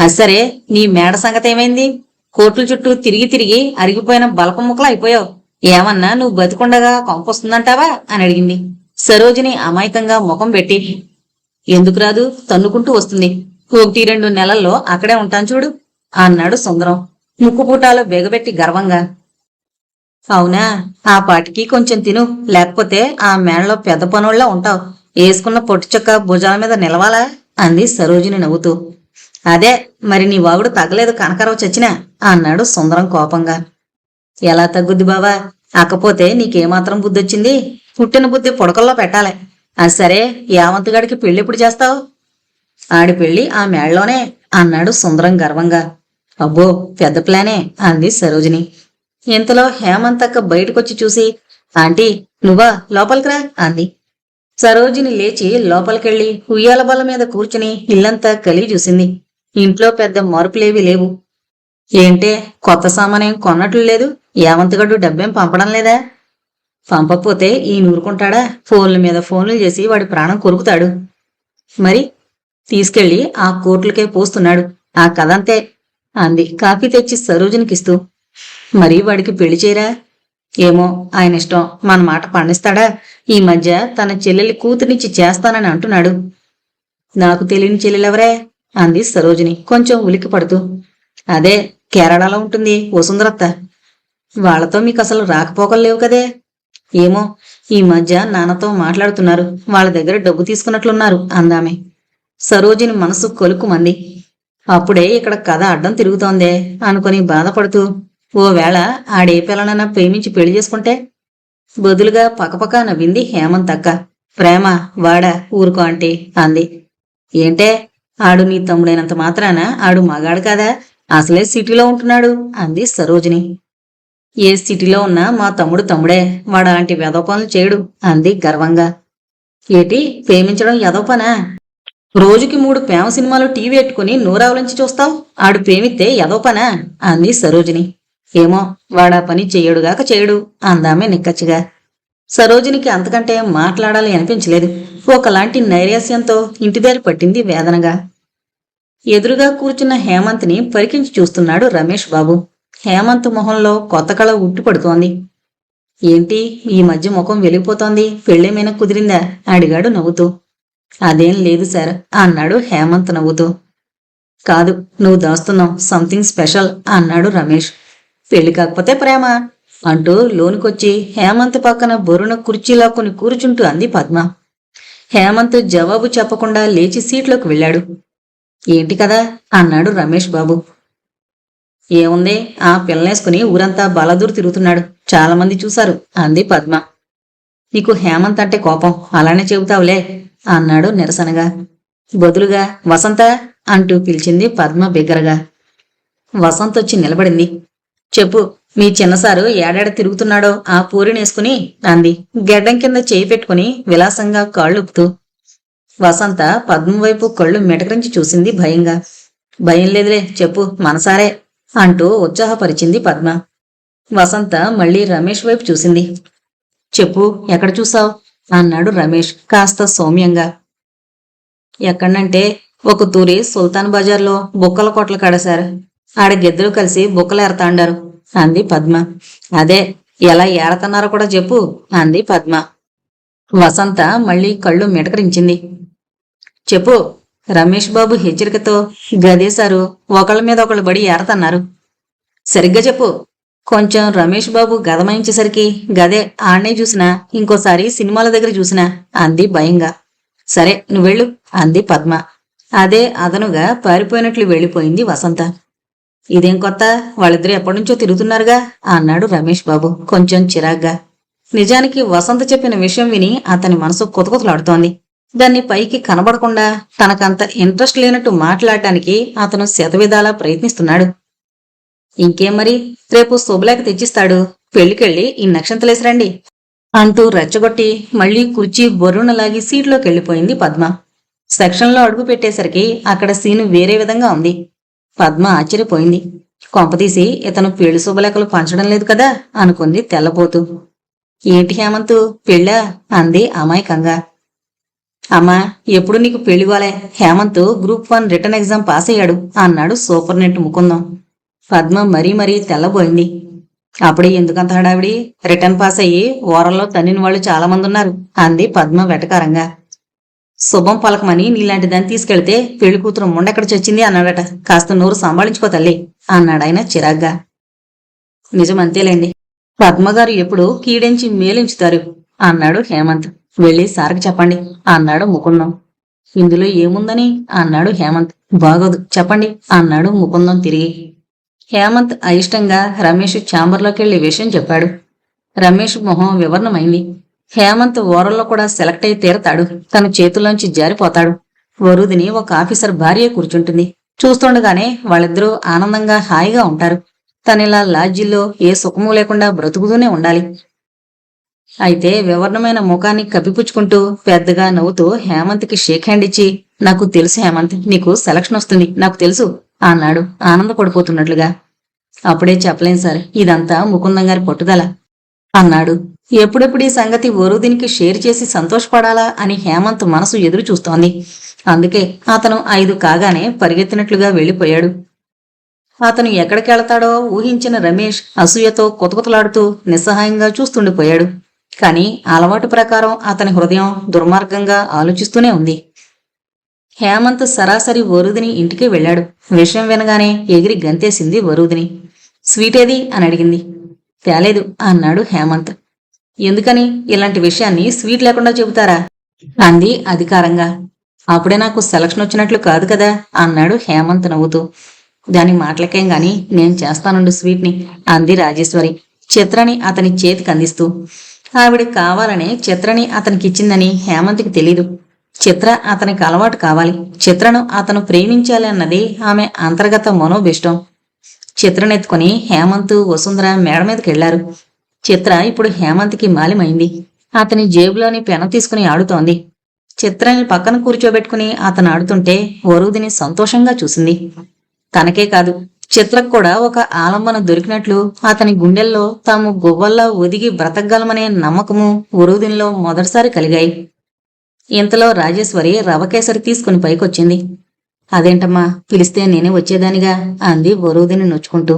అసరే, నీ మేడ సంగతి ఏమైంది? కోట్ల చుట్టూ తిరిగి తిరిగి అరిగిపోయిన బలపం ముక్కలు అయిపోయావు. ఏమన్నా నువ్వు బతికుండగా కొంపొస్తుందంటావా అని అడిగింది సరోజిని అమాయకంగా ముఖం పెట్టి. ఎందుకు రాదు, తన్నుకుంటూ వస్తుంది. 1-2 నెలల్లో అక్కడే ఉంటాను చూడు అన్నాడు సుందరం ముక్కుపూటాలు బెగబెట్టి గర్వంగా. అవునా, ఆ పాటికి కొంచెం తిను, లేకపోతే ఆ మేడలో పెద్ద పనుల్లా ఉంటావు. వేసుకున్న పొట్టి చొక్క భుజాల మీద నిలవాలా అంది సరోజిని నవ్వుతూ. అదే మరి, నీ వాగుడు తగ్గలేదు కనకారావు చచ్చినా అన్నాడు సుందరం కోపంగా. ఎలా తగ్గుద్ది బావా, అక్కపోతే నీకేమాత్రం బుద్ధొచ్చింది? పుట్టిన బుద్ధి పుడకల్లో పెట్టాలి. అది సరే, యావంతుగాడికి పెళ్ళెప్పుడు చేస్తావు? ఆడి పెళ్లి ఆ మేళ్ళలోనే అన్నాడు సుందరం గర్వంగా. అబ్బో, పెద్ద ప్లానే అంది సరోజిని. ఇంతలో హేమంతక్క బయటకొచ్చి చూసి, ఆంటీ నువ్వా, లోపలికి రా అంది. సరోజిని లేచి లోపలికెళ్లి ఉయ్యాల బల్ల మీద కూర్చుని ఇల్లంతా కలిగి చూసింది. ఇంట్లో పెద్ద మార్పులేవీ లేవు. ఏంటే, కొత్త సామానేం కొన్నట్లు లేదు? యావంతగడు డబ్బేం పంపడం లేదా? పంపకపోతే ఈ నూరుకుంటాడా? ఫోన్ల మీద ఫోన్లు చేసి వాడి ప్రాణం కొరుకుతాడు. మరి తీసుకెళ్లి ఆ కోట్లకే పోస్తున్నాడు. ఆ కథంతే అంది కాఫీ తెచ్చి సరోజినికిస్తూ. మరి వాడికి పెళ్లి చేయరా? ఏమో, ఆయన ఇష్టం. మన మాట పండిస్తాడా? ఈ మధ్య తన చెల్లెలి కూతురినిచ్చి చేస్తానని అంటున్నాడు. నాకు తెలియని చెల్లెలెవరే? అంది సరోజిని కొంచెం ఉలిక్కి పడుతూ. అదే, కేరళలో ఉంటుంది వసుంధరత్త. వాళ్లతో మీకు అసలు రాకపోకలు లేవు కదే? ఏమో, ఈ మధ్య నాన్నతో మాట్లాడుతున్నారు. వాళ్ళ దగ్గర డబ్బు తీసుకున్నట్లున్నారు అందామె. సరోజిని మనసు కొలుక్కుమంది. అప్పుడే ఇక్కడ కథ అడ్డం తిరుగుతోందే అనుకుని బాధపడుతూ, ఓవేళ ఆడే పిల్లనన్నా ప్రేమించి పెళ్లి చేసుకుంటే? బదులుగా పకపక నవ్వింది హేమంతక్క. ప్రేమ వాడా, ఊరుకో అంటే అంది. ఏంటే, ఆడు నీ తమ్ముడైనంత మాత్రాన ఆడు మగాడు కాదా? అసలే సిటీలో ఉంటున్నాడు అంది సరోజిని. ఏ సిటీలో ఉన్నా మా తమ్ముడు తమ్ముడే, వాడాంటి వెధోపనులు చేయడు అంది గర్వంగా. ఏటి, ప్రేమించడం ఎదోపనా? రోజుకి 3 ప్రేమ సినిమాలు టీవీ పెట్టుకుని నూరావులంచి చూస్తావు. ఆడు ప్రేమిస్తే ఎదోపనా అంది సరోజిని. ఏమో, వాడా పని చెయ్యడుగాక చేయడు అందామే నిక్కచ్చిగా. సరోజినికి అంతకంటే మాట్లాడాలి అనిపించలేదు. ఒకలాంటి నైరాస్యంతో ఇంటిదారి పట్టింది వేదనగా. ఎదురుగా కూర్చున్న హేమంత్ని పరికించి చూస్తున్నాడు రమేష్ బాబు. హేమంత్ మొహంలో కొత్త కళ ఉట్టిపడుతోంది. ఏంటి, ఈ మధ్య ముఖం వెలిగిపోతోంది? పెళ్ళేమైనా కుదిరిందా? అడిగాడు నవ్వుతూ. అదేం లేదు సార్ అన్నాడు హేమంత్ నవ్వుతూ. కాదు, నువ్వు దాస్తున్నావు సంథింగ్ స్పెషల్ అన్నాడు రమేష్. పెళ్లి కాకపోతే ప్రేమ అంటూ లోనికొచ్చి హేమంత్ పక్కన బొరున కుర్చీలాక్కుని కూర్చుంటూ అంది పద్మ. హేమంత్ జవాబు చెప్పకుండా లేచి సీట్లోకి వెళ్ళాడు. ఏంటి కదా అన్నాడు రమేష్ బాబు. ఏముంది, ఆ పిల్లనేసుకుని ఊరంతా బలదూరు తిరుగుతున్నాడు. చాలా మంది చూశారు అంది పద్మ. నీకు హేమంత్ అంటే కోపం, అలానే చెబుతావులే అన్నాడు నిరసనగా. బదులుగా వసంత అంటూ పిలిచింది పద్మ బిగ్గరగా. వసంత్ వచ్చి నిలబడింది. చెప్పు, మీ చిన్నసారు ఏడాడ తిరుగుతున్నాడో ఆ పూరినేసుకుని అంది గెడ్డం కింద చేయి పెట్టుకుని విలాసంగా కాళ్ళుపుతూ. వసంత పద్మ వైపు కళ్ళు మిటకరించి చూసింది భయంగా. భయం లేదులే, చెప్పు, మనసారే అంటూ ఉత్సాహపరిచింది పద్మ. వసంత మళ్లీ రమేష్ వైపు చూసింది. చెప్పు, ఎక్కడ చూసావు అన్నాడు రమేష్ కాస్త సౌమ్యంగా. ఎక్కడంటే ఒక తూరి సుల్తాన్ బజార్లో బుక్కల కొట్ల కాడ సార్. ఆడ గిద్దరు కలిసి బుక్కలు ఏరతాండారు అంది పద్మ. అదే, ఎలా ఏరతన్నారో కూడా చెప్పు అంది పద్మ. వసంత మళ్లీ కళ్ళు మిటకరించింది. చెప్పు, రమేష్ బాబు హెచ్చరికతో గదేశారు. ఒకళ్ళ మీద ఒకళ్ళు బడి ఏరతన్నారు. సరిగ్గా చెప్పు. కొంచెం రమేష్ బాబు గదమాయించేసరికి గదే ఆడనే చూసినా, ఇంకోసారి సినిమాల దగ్గర చూసినా అంది భయంగా. సరే, నువ్వెళ్ళు అంది పద్మ. అదే అదనుగా పారిపోయినట్లు వెళ్ళిపోయింది వసంత. ఇదేం కొత్త, వాళ్ళిద్దరూ ఎప్పటినుంచో తిరుగుతున్నారుగా అన్నాడు రమేష్ బాబు కొంచెం చిరాగ్గా. నిజానికి వసంత చెప్పిన విషయం విని అతని మనసు కుతకుతలాడుతోంది. దాన్ని పైకి కనబడకుండా తనకంత ఇంట్రెస్ట్ లేనట్టు మాట్లాడటానికి అతను శతవిధాలా ప్రయత్నిస్తున్నాడు. ఇంకేం మరి, రేపు శుభలేఖ తెచ్చిస్తాడు. పెళ్లికెళ్ళి ఈ నక్షంతలేసిరండి అంటూ రెచ్చగొట్టి మళ్లీ కుర్చీ బొర్రునలాగి సీట్లోకి వెళ్ళిపోయింది పద్మ. సెక్షన్లో అడుగు పెట్టేసరికి అక్కడ సీను వేరే విధంగా ఉంది. పద్మ ఆశ్చర్యపోయింది. కొంపదీసి ఇతను పెళ్లి శుభలేఖలు పంచడం లేదు కదా అనుకుంది తెల్లపోతూ. ఏంటి హేమంతు, పెళ్ళా అంది అమాయకంగా. అమ్మా, ఎప్పుడు నీకు పెళ్లిగోలే. Hemanth group 1 written exam pass అయ్యాడు అన్నాడు సూపర్నెంట్ ముకుందం. పద్మ మరీ తెల్లబోయింది. అప్పుడే ఎందుకంత హడావిడి? రిటర్న్ పాస్ అయ్యి ఓరల్లో తన్నిన వాళ్ళు చాలా మంది ఉన్నారు అంది పద్మ వెటకారంగా. శుభం పలకమని నీలాంటి దాన్ని తీసుకెళ్తే పెళ్లి కూతురు ముండెక్కడ చచ్చింది అన్నాడట. కాస్త నోరు సంభాళించుకో తల్లి అన్నాడాయన చిరాగ్గా. నిజమంతేలేండి, పద్మగారు ఎప్పుడు కీడించి మేలించుతారు అన్నాడు హేమంత్. వెళ్ళి సార్కి చెప్పండి అన్నాడు ముకుందం. ఇందులో ఏముందని అన్నాడు హేమంత్. బాగోదు, చెప్పండి అన్నాడు ముకుందం తిరిగి. హేమంత్ అయిష్టంగా రమేష్ ఛాంబర్లోకెళ్లి విషయం చెప్పాడు. రమేష్ మొహం వివర్ణమైంది. హేమంత్ ఓరల్లో కూడా సెలెక్ట్ అయి తీరతాడు. తన చేతుల్లోంచి జారిపోతాడు. వరుదిని ఒక ఆఫీసర్ భార్య కూర్చుంటుంది. చూస్తుండగానే వాళ్ళిద్దరూ ఆనందంగా హాయిగా ఉంటారు. తనిలా లాడ్జిల్లో ఏ సుఖమూ లేకుండా బ్రతుకుతూనే ఉండాలి. అయితే వివర్ణమైన ముఖాన్ని కప్పిపుచ్చుకుంటూ పెద్దగా నవ్వుతూ హేమంత్కి షేక్ హ్యాండ్ ఇచ్చి, నాకు తెలుసు హేమంత్, నీకు సెలక్షన్ వస్తుంది, నాకు తెలుసు అన్నాడు ఆనందపడిపోతున్నట్లుగా. అప్పుడే చెప్పలేం సార్, ఇదంతా ముకుందం గారి పట్టుదల అన్నాడు. ఎప్పుడెప్పుడు ఈ సంగతి వరుదినికి షేర్ చేసి సంతోషపడాలా అని హేమంత్ మనసు ఎదురు చూస్తోంది. అందుకే అతను 5 కాగానే పరిగెత్తినట్లుగా వెళ్ళిపోయాడు. అతను ఎక్కడికెళతాడో ఊహించిన రమేష్ అసూయతో కుతకుతలాడుతూ నిస్సహాయంగా చూస్తుండిపోయాడు. కాని అలవాటు ప్రకారం అతని హృదయం దుర్మార్గంగా ఆలోచిస్తూనే ఉంది. హేమంత్ సరాసరి వరుదిని ఇంటికి వెళ్ళాడు. విషయం వినగానే ఎగిరి గంతేసింది వరుదిని. స్వీటేది అని అడిగింది. తేలేదు అన్నాడు హేమంత్. ఎందుకని ఇలాంటి విషయాన్ని స్వీట్ లేకుండా చెబుతారా అంది అధికారంగా. అప్పుడే నాకు సెలక్షన్ వచ్చినట్లు కాదు కదా అన్నాడు హేమంత్ నవ్వుతూ. దాని మాటలకేం గాని నేను చేస్తానుండు స్వీట్ని అంది రాజేశ్వరి చిత్రని అతని చేతికి అందిస్తూ. ఆవిడ కావాలనే చిత్రని అతనికిచ్చిందని హేమంత్కి తెలీదు. చిత్ర అతనికి అలవాటు కావాలి. చిత్రను అతను ప్రేమించాలి అన్నది ఆమె అంతర్గత మనోభిష్టం. చిత్రనెత్తుకుని హేమంత్ వసుంధర మేడ మీదకి వెళ్లారు. చిత్ర ఇప్పుడు హేమంత్కి మాలిమైంది. అతని జేబులోని పెనం తీసుకుని ఆడుతోంది. చిత్రని పక్కన కూర్చోబెట్టుకుని అతను ఆడుతుంటే వరుదిని సంతోషంగా చూసింది. తనకే కాదు చిత్రకు కూడా ఒక ఆలంబన దొరికినట్లు అతని గుండెల్లో తాము గువ్వల్లా ఒదిగి బ్రతకగలమనే నమ్మకము వరుదినిలో మొదటిసారి కలిగాయి. ఇంతలో రాజేశ్వరి రవకేసరి తీసుకుని పైకొచ్చింది. అదేంటమ్మా పిలిస్తే నేనే వచ్చేదానిగా అంది వరుదిని నొచ్చుకుంటూ.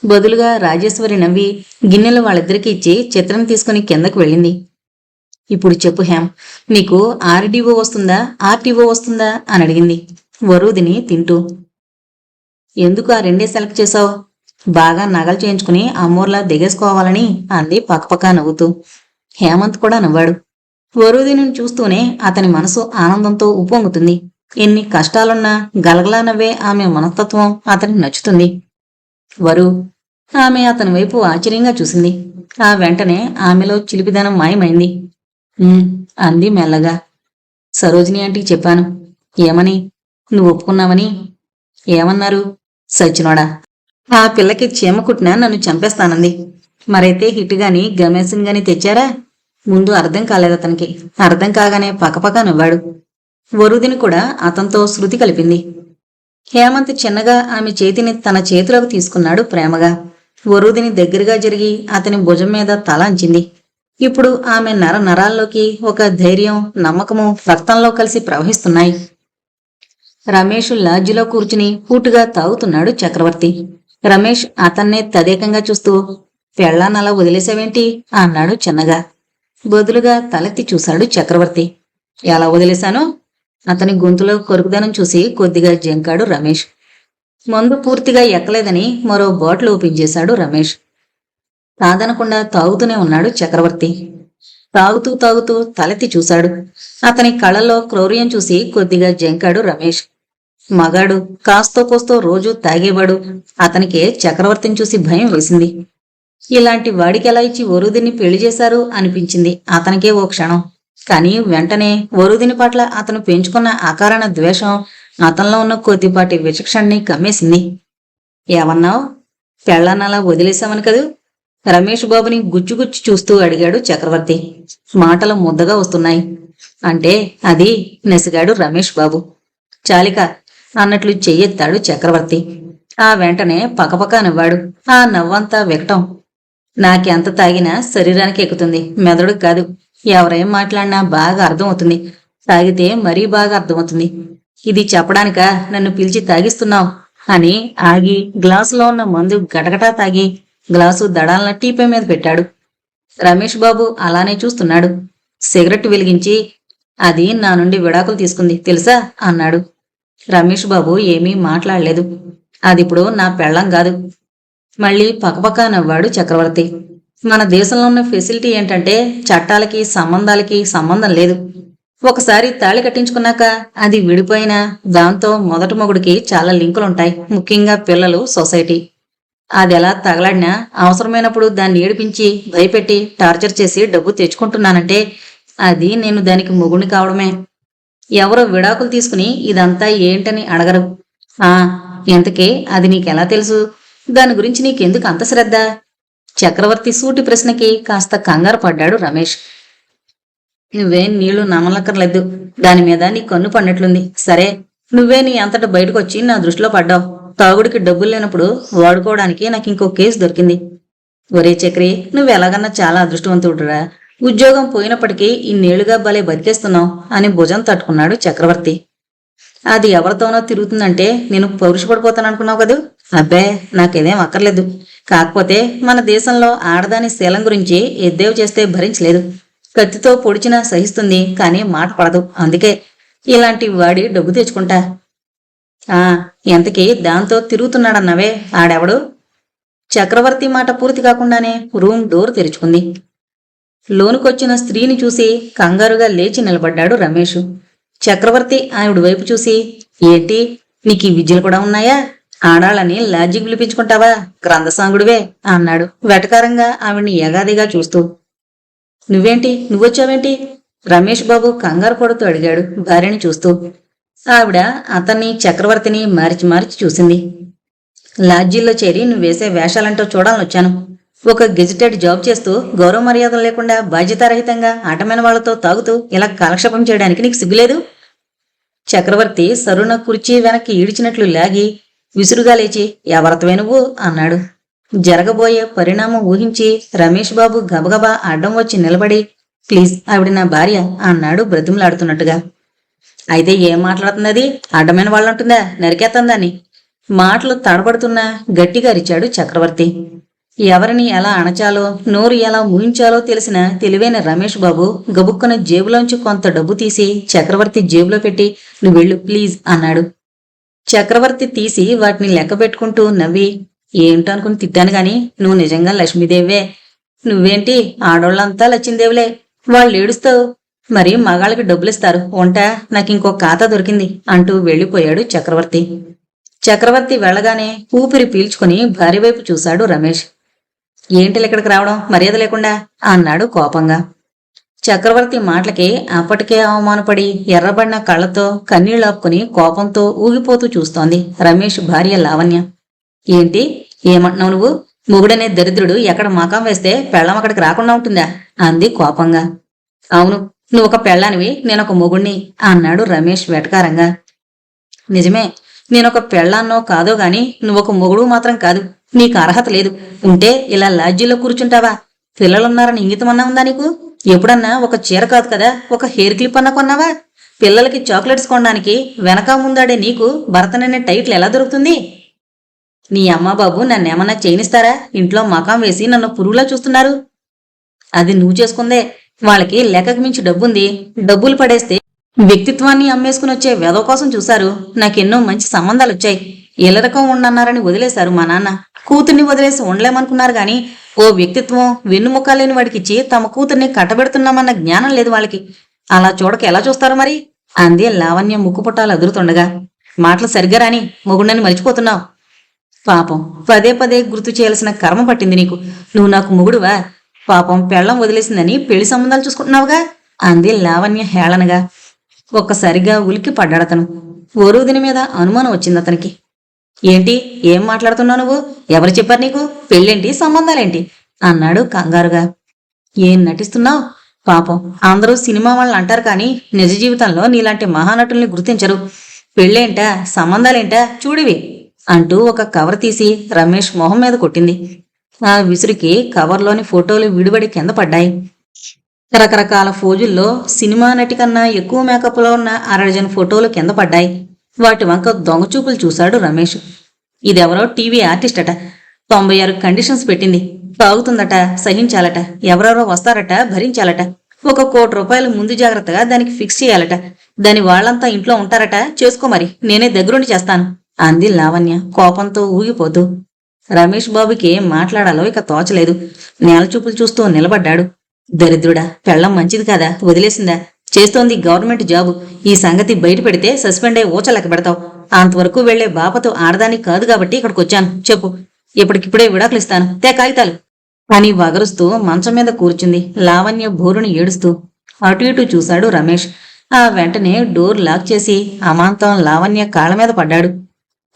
బదులుగా రాజేశ్వరి నవ్వి గిన్నెలు వాళ్ళిద్దరికీ ఇచ్చి చిత్రం తీసుకుని కిందకు వెళ్ళింది. ఇప్పుడు చెప్పు హేమ్, నీకు ఆర్డీఓ వస్తుందా ఆర్టీఓ వస్తుందా అని అడిగింది వరుదిని తింటూ. ఎందుకు ఆ రెండే సెలెక్ట్ చేశావు? బాగా నగలు చేయించుకుని అమ్మోర్లా దిగేసుకోవాలని అంది పక్కపక్క నవ్వుతూ. హేమంత్ కూడా నవ్వాడు. వరుదిని చూస్తూనే అతని మనసు ఆనందంతో ఉప్పొంగుతుంది. ఎన్ని కష్టాలున్నా గలగలా నవ్వే ఆమె మనస్తత్వం అతనికి నచ్చుతుంది. వరు ఆమె అతని వైపు ఆశ్చర్యంగా చూసింది. ఆ వెంటనే ఆమెలో చిలిపిదనం మాయమైంది. అంది మెల్లగా. సరోజిని ఆంటీకి చెప్పాను. ఏమని? నువ్వు ఒప్పుకున్నావని. ఏమన్నారు? సచ్చినోడా, ఆ పిల్లకి చీమ కుట్టినా నన్ను చంపేస్తానంది. మరైతే హిట్గాని గమేసిన్ గాని తెచ్చారా? ముందు అర్థం కాలేదు అతనికి. అర్థం కాగానే పక్కపక్క నవ్వాడు. వరుదిని కూడా అతనితో శృతి కలిపింది. హేమంత్ చిన్నగా ఆమె చేతిని తన చేతిలోకి తీసుకున్నాడు ప్రేమగా. వరుదిని దగ్గరగా జరిగి అతని భుజం మీద తల అంచింది. ఇప్పుడు ఆమె నర నరాల్లోకి ఒక ధైర్యం నమ్మకము రక్తంలో కలిసి ప్రవహిస్తున్నాయి. రమేష్ లాడ్జిలో కూర్చుని పూటుగా తాగుతున్నాడు చక్రవర్తి. రమేష్ అతన్నే తదేకంగా చూస్తూ పెళ్ళాన్నలా వదిలేసావేంటి అన్నాడు చిన్నగా. బదులుగా తలెత్తి చూశాడు చక్రవర్తి. ఎలా వదిలేశాను? అతని గొంతులో కొరుకుదనం చూసి కొద్దిగా జంకాడు రమేష్. మందు పూర్తిగా ఎక్కలేదని మరో బాటిల్ ఓపెన్ చేశాడు రమేష్. కాదనకుండా తాగుతూనే ఉన్నాడు చక్రవర్తి. తాగుతూ తాగుతూ తలెత్తి చూశాడు. అతని కళ్ళల్లో క్రౌర్యం చూసి కొద్దిగా జంకాడు రమేష్. మగాడు కాస్తో కోస్తో రోజూ తాగేవాడు. అతనికే చక్రవర్తిని చూసి భయం వేసింది. ఇలాంటి వాడికి ఎలా ఇచ్చి వరుదిని పెళ్లి చేశారు అనిపించింది అతనికే ఓ క్షణం. కాని వెంటనే వరుదిని పట్ల అతను పెంచుకున్న అకారణ ద్వేషం అతనిలో ఉన్న కొద్దిపాటి విచక్షణని కమ్మేసింది. ఏమన్నావు? పెళ్ళన్నలా వదిలేశామని కదూ? రమేష్ బాబుని గుచ్చుగుచ్చి చూస్తూ అడిగాడు చక్రవర్తి. మాటలు ముద్దగా వస్తున్నాయి. అంటే అది నెసిగాడు రమేష్ బాబు. చాలిక అన్నట్లు చెయ్యెత్తాడు చక్రవర్తి. ఆ వెంటనే పకపకా నవ్వాడు. ఆ నవ్వంతా వికటం. నాకెంత తాగినా శరీరానికి ఎక్కుతుంది, మెదడుకు కాదు. ఎవరేం మాట్లాడినా బాగా అర్థమవుతుంది. తాగితే మరీ బాగా అర్థమవుతుంది. ఇది చెప్పడానికా నన్ను పిలిచి తాగిస్తున్నావు అని ఆగి గ్లాసులో ఉన్న మందు గటగటా తాగి గ్లాసు దడాలన టీపై మీద పెట్టాడు. రమేష్ బాబు అలానే చూస్తున్నాడు. సిగరెట్ వెలిగించి అది నా నుండి విడాకులు తీసుకుంది తెలుసా అన్నాడు. రమేష్ బాబు ఏమీ మాట్లాడలేదు. అదిప్పుడు నా పెళ్ళం కాదు. మళ్ళీ పకపకా నవ్వాడు చక్రవర్తి. మన దేశంలో ఉన్న ఫెసిలిటీ ఏంటంటే చట్టాలకి సంబంధాలకి సంబంధం లేదు. ఒకసారి తాళి కట్టించుకున్నాక అది విడిపోయినా దాంతో మొదటి మొగుడికి చాలా లింకులుంటాయి. ముఖ్యంగా పిల్లలు, సొసైటీ. అది ఎలా తగలాడినా అవసరమైనప్పుడు దాన్ని ఏడిపించి భయపెట్టి టార్చర్ చేసి డబ్బు తెచ్చుకుంటున్నానంటే అది నేను దానికి మొగుడిని కావడమే. ఎవరో విడాకులు తీసుకుని ఇదంతా ఏంటని అడగరు. ఇంతకే అది నీకెలా తెలుసు? దాని గురించి నీకెందుకు అంత శ్రద్ధ? చక్రవర్తి సూటి ప్రశ్నకి కాస్త కంగారు పడ్డాడు రమేష్. నువ్వేం నీళ్లు నమ్మలక్కర్లేదు. దాని మీద నీ కన్ను పడినట్లుంది. సరే, నువ్వే నీ అంతటా బయటకొచ్చి నా దృష్టిలో పడ్డావు. తాగుడికి డబ్బులు లేనప్పుడు వాడుకోవడానికి నాకు ఇంకో కేసు దొరికింది. ఒరే చక్రి, నువ్వెలాగన్నా చాలా అదృష్టవంతుడురా. ఉద్యోగం పోయినప్పటికీ ఇన్నేళ్లుగా భలే బతికేస్తున్నావు అని భుజం తట్టుకున్నాడు చక్రవర్తి. అది ఎవరితోనో తిరుగుతుందంటే నేను పౌరుషపడిపోతాను అనుకున్నావు కదూ? అబ్బే, నాకేదేం అక్కర్లేదు. కాకపోతే మన దేశంలో ఆడదాని శీలం గురించి ఎద్దేవి చేస్తే భరించలేదు. కత్తితో పొడిచినా సహిస్తుంది, కానీ మాట పడదు. అందుకే ఇలాంటి వాడి డబ్బు తెచ్చుకుంటా. ఆ ఎంతకీ దాంతో తిరుగుతున్నాడన్నావే, ఆడెవడు? చక్రవర్తి మాట పూర్తి కాకుండానే రూమ్ డోర్ తెరుచుకుంది. లోనుకొచ్చిన స్త్రీని చూసి కంగారుగా లేచి నిలబడ్డాడు రమేష్. చక్రవర్తి ఆవిడ వైపు చూసి, ఏంటి, నీకు ఈ విద్యలు కూడా ఉన్నాయా? ఆడాళ్ళని లాడ్జికి పిలిపించుకుంటావా? గ్రంథసాంగుడివే అన్నాడు వెటకారంగా ఆవిడ్ని యగాదిగా చూస్తూ. నువ్వొచ్చావేంటి? రమేష్ బాబు కంగారు పడుతూ అడిగాడు భార్యని చూస్తూ. ఆవిడ అతన్ని చక్రవర్తిని మార్చి మార్చి చూసింది. లాడ్జీల్లో చేరి నువ్వేసే వేషాలంటూ చూడాలనొచ్చాను. ఒక గెజిటెడ్ జాబ్ చేస్తూ గౌరవ మర్యాదలు లేకుండా బాధ్యతారహితంగా ఆటమైన వాళ్లతో తాగుతూ ఇలా కాలక్షేపం చేయడానికి నీకు సిగ్గులేదు? చక్రవర్తి సరుణ కుర్చీ వెనక్కి ఈడ్చినట్లు లాగి విసురుగా లేచి, ఎవరతవే నువ్వు అన్నాడు. జరగబోయే పరిణామం ఊహించి రమేష్ బాబు గబగబా అడ్డం వచ్చి నిలబడి, ప్లీజ్, ఆవిడ నా భార్య అన్నాడు బ్రతిమలాడుతున్నట్టుగా. అయితే ఏం మాట్లాడుతున్నది? అడ్డమైన వాళ్ళంటుందా? నరికేత్తందాన్ని. మాటలు తడబడుతున్నా గట్టిగా అరిచాడు చక్రవర్తి. ఎవరిని ఎలా అణచాలో, నోరు ఎలా ముయించాలో తెలిసిన తెలివైన రమేష్ బాబు గబుక్కున జేబులోంచి కొంత డబ్బు తీసి చక్రవర్తి జేబులో పెట్టి, నువ్వెళ్ళు ప్లీజ్ అన్నాడు. చక్రవర్తి తీసి వాటిని లెక్క పెట్టుకుంటూ నవ్వి, ఏంటనుకుని తిట్టాను గాని నువ్వు నిజంగా లక్ష్మీదేవే. నువ్వేంటి, ఆడోళ్ళంతా లచ్చిందేవులే. వాళ్ళు ఏడుస్తావు, మరి మగాళ్ళకి డబ్బులిస్తారు. ఉంటా, నాకింకో ఖాతా దొరికింది అంటూ వెళ్ళిపోయాడు చక్రవర్తి. చక్రవర్తి వెళ్ళగానే ఊపిరి పీల్చుకుని భార్య వైపు చూశాడు రమేష్. ఏంటిలు ఇక్కడికి రావడం మర్యాద లేకుండా అన్నాడు కోపంగా. చక్రవర్తి మాటలకి అప్పటికే అవమానపడి ఎర్రబడిన కళ్ళతో కన్నీళ్లాపుకుని కోపంతో ఊగిపోతూ చూస్తోంది రమేష్ భార్య లావణ్య. ఏంటి, ఏమంటున్నావు నువ్వు? మొగుడనే దరిద్రుడు ఎక్కడ మకాం వేస్తే పెళ్ళం అక్కడికి రాకుండా ఉంటుందా అంది కోపంగా. అవును, నువ్వొక పెళ్ళానివి, నేనొక మొగుణ్ణి అన్నాడు రమేష్ వెటకారంగా. నిజమే, నేనొక పెళ్ళాన్నో కాదో గాని నువ్వొక మొగుడు మాత్రం కాదు. నీకు అర్హత లేదు. ఉంటే ఇలా లాడ్జీలో కూర్చుంటావా? పిల్లలున్నారని ఇంగితమన్నా ఉందా నీకు? ఎప్పుడన్నా ఒక చీర కాదు కదా, ఒక హెయిర్ క్లిప్ అన్నా కొన్నావా? పిల్లలకి చాక్లెట్స్ కొనడానికి వెనక ముందాడే నీకు భర్తననే టైటిల్ ఎలా దొరుకుతుంది? నీ అమ్మాబాబు నన్నేమన్నా చేయనిస్తారా? ఇంట్లో మకాం వేసి నన్ను పురుగులా చూస్తున్నారు. అది నువ్వు చేసుకుందే. వాళ్ళకి లెక్కకు మించి డబ్బుంది. డబ్బులు పడేస్తే వ్యక్తిత్వాన్ని అమ్మేసుకుని వచ్చే వెధవ కోసం చూశారు. నాకెన్నో మంచి సంబంధాలు వచ్చాయి. ఇల్లరకం ఉండన్నారని వదిలేశారు మా నాన్న. కూతుర్ని వదిలేసి ఉండలేమనుకున్నారు గాని ఓ వ్యక్తిత్వం వెన్నుముక్క లేని వాడికిచ్చి తమ కూతుర్ని కట్టబెడుతున్నామన్న జ్ఞానం లేదు వాళ్ళకి. అలా చూడక ఎలా చూస్తారు మరి అంది లావణ్య ముక్కుపుట్టాలు అదురుతుండగా. మాటలు సరిగ్గా రాని, మొగుండని మర్చిపోతున్నావు. పాపం, పదే పదే గుర్తు చేయాల్సిన కర్మ పట్టింది నీకు. నువ్వు నాకు మొగుడువా? పాపం పెళ్ళం వదిలేసిందని పెళ్లి సంబంధాలు చూసుకుంటున్నావుగా అంది లావణ్య హేళనగా. ఒక్కసారిగా ఉలిక్కి పడ్డాడతను. ఓరోదిని మీద అనుమానం వచ్చింది అతనికి. ఏంటి, ఏం మాట్లాడుతున్నావు నువ్వు? ఎవరు చెప్పారు నీకు? పెళ్ళేంటి, సంబంధాలేంటి అన్నాడు కంగారుగా. ఏం నటిస్తున్నావు? పాపం, అందరూ సినిమా వాళ్ళు అంటారు కానీ నిజ జీవితంలో నీలాంటి మహానటుల్ని గుర్తించరు. పెళ్ళేంటా, సంబంధాలేంటా, చూడివి అంటూ ఒక కవర్ తీసి రమేష్ మొహం మీద కొట్టింది. ఆ విసురుకి కవర్లోని ఫోటోలు విడిబడి కింద పడ్డాయి. రకరకాల ఫోజుల్లో సినిమా నటి కన్నా ఎక్కువ మేకప్లో ఉన్న అరడజన్ ఫోటోలు కింద పడ్డాయి. వాటి వంక దొంగచూపులు చూశాడు రమేష్. ఇదెవరో టీవీ ఆర్టిస్ట్ అట. 96 కండిషన్స్ పెట్టింది. తాగుతుందట, సహించాలట, ఎవరెవరో వస్తారట, భరించాలట. 1 కోటి రూపాయలు ముందు జాగ్రత్తగా దానికి ఫిక్స్ చేయాలట. దాని వాళ్లంతా ఇంట్లో ఉంటారట. చేసుకో మరి, నేనే దగ్గరుండి చేస్తాను అంది లావణ్య కోపంతో ఊగిపోతూ. రమేష్ బాబుకి ఏం మాట్లాడాలో ఇక తోచలేదు. నేలచూపులు చూస్తూ నిలబడ్డాడు. దరిద్రుడా, పెళ్ళం మంచిది కాదా, వదిలేసిందా? చేస్తోంది గవర్నమెంట్ జాబు. ఈ సంగతి బయట పెడితే సస్పెండ్ అయి ఊచలెక్క పెడతావు. అంతవరకు వెళ్లే బాపతో ఆడదానికి కాదు కాబట్టి ఇక్కడికొచ్చాను. చెప్పు, ఇప్పటికిప్పుడే విడాకులు ఇస్తాను, తే కాగితాలు అని వగరుస్తూ మంచం మీద కూర్చుంది లావణ్య బోరుని ఏడుస్తూ. అటు ఇటు చూశాడు రమేష్. ఆ వెంటనే డోర్ లాక్ చేసి అమాంతం లావణ్య కాళ్ళ మీద పడ్డాడు.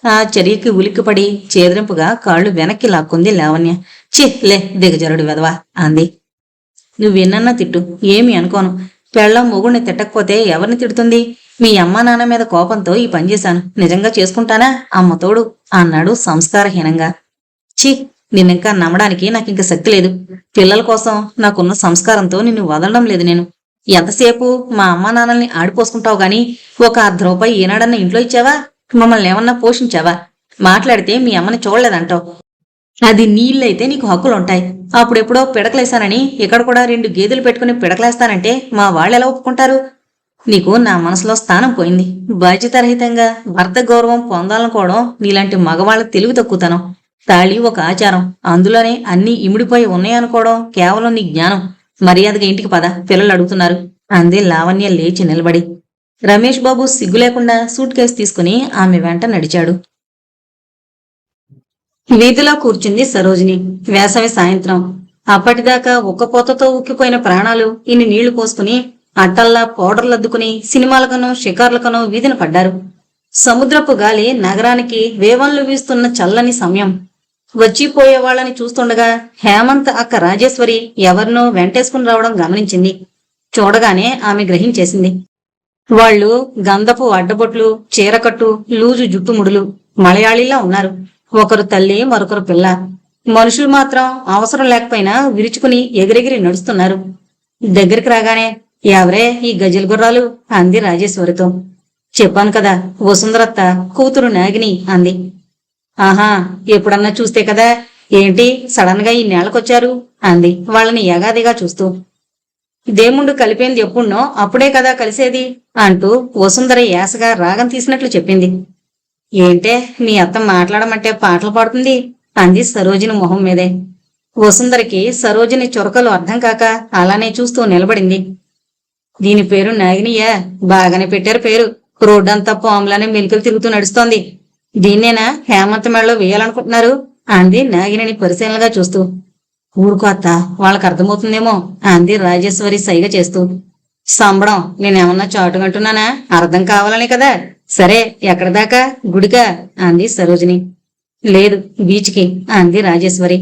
ఆ చర్యకి ఉలిక్కిపడి చేదరింపుగా కాళ్ళు వెనక్కి లాక్కుంది లావణ్య. చి లే, దిగజరుడు వెదవా అంది. నువ్వెన్నన్నా తిట్టు, ఏమి అనుకోను. పెళ్ళం మొగుడిని తిట్టకపోతే ఎవరిని తిడుతుంది? మీ అమ్మా నాన్న మీద కోపంతో ఈ పని చేశాను. నిజంగా చేసుకుంటానా అమ్మ తోడు అన్నాడు సంస్కారహీనంగా. ఛీ, నిన్నింకా నమ్మడానికి నాకింక శక్తి లేదు. పిల్లల కోసం నాకున్న సంస్కారంతో నిన్ను వదలడం లేదు నేను. ఎంతసేపు మా అమ్మా నాన్నల్ని ఆడిపోసుకుంటావు గాని ఒక ₹1 ఏనాడన్నా ఇంట్లో ఇచ్చావా? మమ్మల్ని ఏమన్నా పోషించావా? మాట్లాడితే మీ అమ్మని చూడలేదంటావు. అది నీళ్ళైతే నీకు హక్కులుంటాయి. అప్పుడెప్పుడో పిడకలేశానని ఇక్కడ కూడా 2 గేదెలు పెట్టుకుని పిడకలేస్తానంటే మా వాళ్ళెలా ఒప్పుకుంటారు? నీకు నా మనసులో స్థానం పోయింది. బాధ్యతారహితంగా భర్త గౌరవం పొందాలనుకోవడం నీలాంటి మగవాళ్ళ తెలివి తక్కువతనం. తాళి ఒక ఆచారం, అందులోనే అన్నీ ఇమిడిపోయి ఉన్నాయనుకోవడం కేవలం నీ జ్ఞానం. మర్యాదగా ఇంటికి పద, పిల్లలు అడుగుతున్నారు అంది లావణ్య లేచి నిలబడి. రమేష్ బాబు సిగ్గు లేకుండా సూట్ కేసు తీసుకుని ఆమె వెంట నడిచాడు. వీధిలో కూర్చుంది సరోజిని. వేసవి సాయంత్రం. అప్పటిదాకా ఉక్కపోతతో ఉక్కిపోయిన ప్రాణాలు ఇన్ని నీళ్లు పోసుకుని అట్టల్లా పౌడర్లద్దుకుని సినిమాలకనో షికార్లకనో వీధిన పడ్డారు. సముద్రపు గాలి నగరానికి వేవంలు వీస్తున్న చల్లని సమయం. వచ్చిపోయే వాళ్ళని చూస్తుండగా హేమంత్ అక్క రాజేశ్వరి ఎవరినో వెంటేసుకుని రావడం గమనించింది. చూడగానే ఆమె గ్రహించేసింది. వాళ్లు గంధపు అడ్డబొట్లు, చీరకట్టు, లూజు జుట్టుముడులు, మలయాళీలా ఉన్నారు. ఒకరు తల్లి, మరొకరు పిల్ల. మనుషులు మాత్రం అవసరం లేకపోయినా విరుచుకుని ఎగిరెగిరి నడుస్తున్నారు. దగ్గరికి రాగానే ఎవరే ఈ గజల్ గుర్రాలు అంది రాజేశ్వరితో. చెప్పాను కదా, వసుంధరత్త కూతురు నాగిని అంది. ఆహా, ఎప్పుడన్నా చూస్తే కదా, ఏంటి సడన్ గా ఈ నేలకొచ్చారు అంది వాళ్ళని యగాదిగా చూస్తూ. దేముండు కలిపేంది ఎప్పుడునో అప్పుడే కదా కలిసేది అంటూ వసుంధర యాసగా రాగం తీసినట్లు చెప్పింది. ఏంటే మీ అత్త మాట్లాడమంటే పాటలు పాడుతుంది అంది సరోజిని మొహం మీదే. వసుంధరకి సరోజిని చొరకలు అర్థం కాక అలానే చూస్తూ నిలబడింది. దీని పేరు నాగినియా? బాగానే పెట్టారు పేరు. రోడ్డంతా పాములానే మెలికలు తిరుగుతూ నడుస్తోంది. దీన్నేనా హేమంత్ మెడలో వేయాలనుకుంటున్నారు అంది నాగిని పరిశీలనగా చూస్తూ. ఊరుకో అత్త, వాళ్ళకి అర్థమవుతుందేమో అంది రాజేశ్వరి సైగ చేస్తూ. సంబడం, నేనేమన్నా చాటుగంటున్నానా? అర్థం కావాలనే కదా. సరే, ఎక్కడ దాకా? గుడికా అంది సరోజిని. లేదు, బీచ్కి అంది రాజేశ్వరి.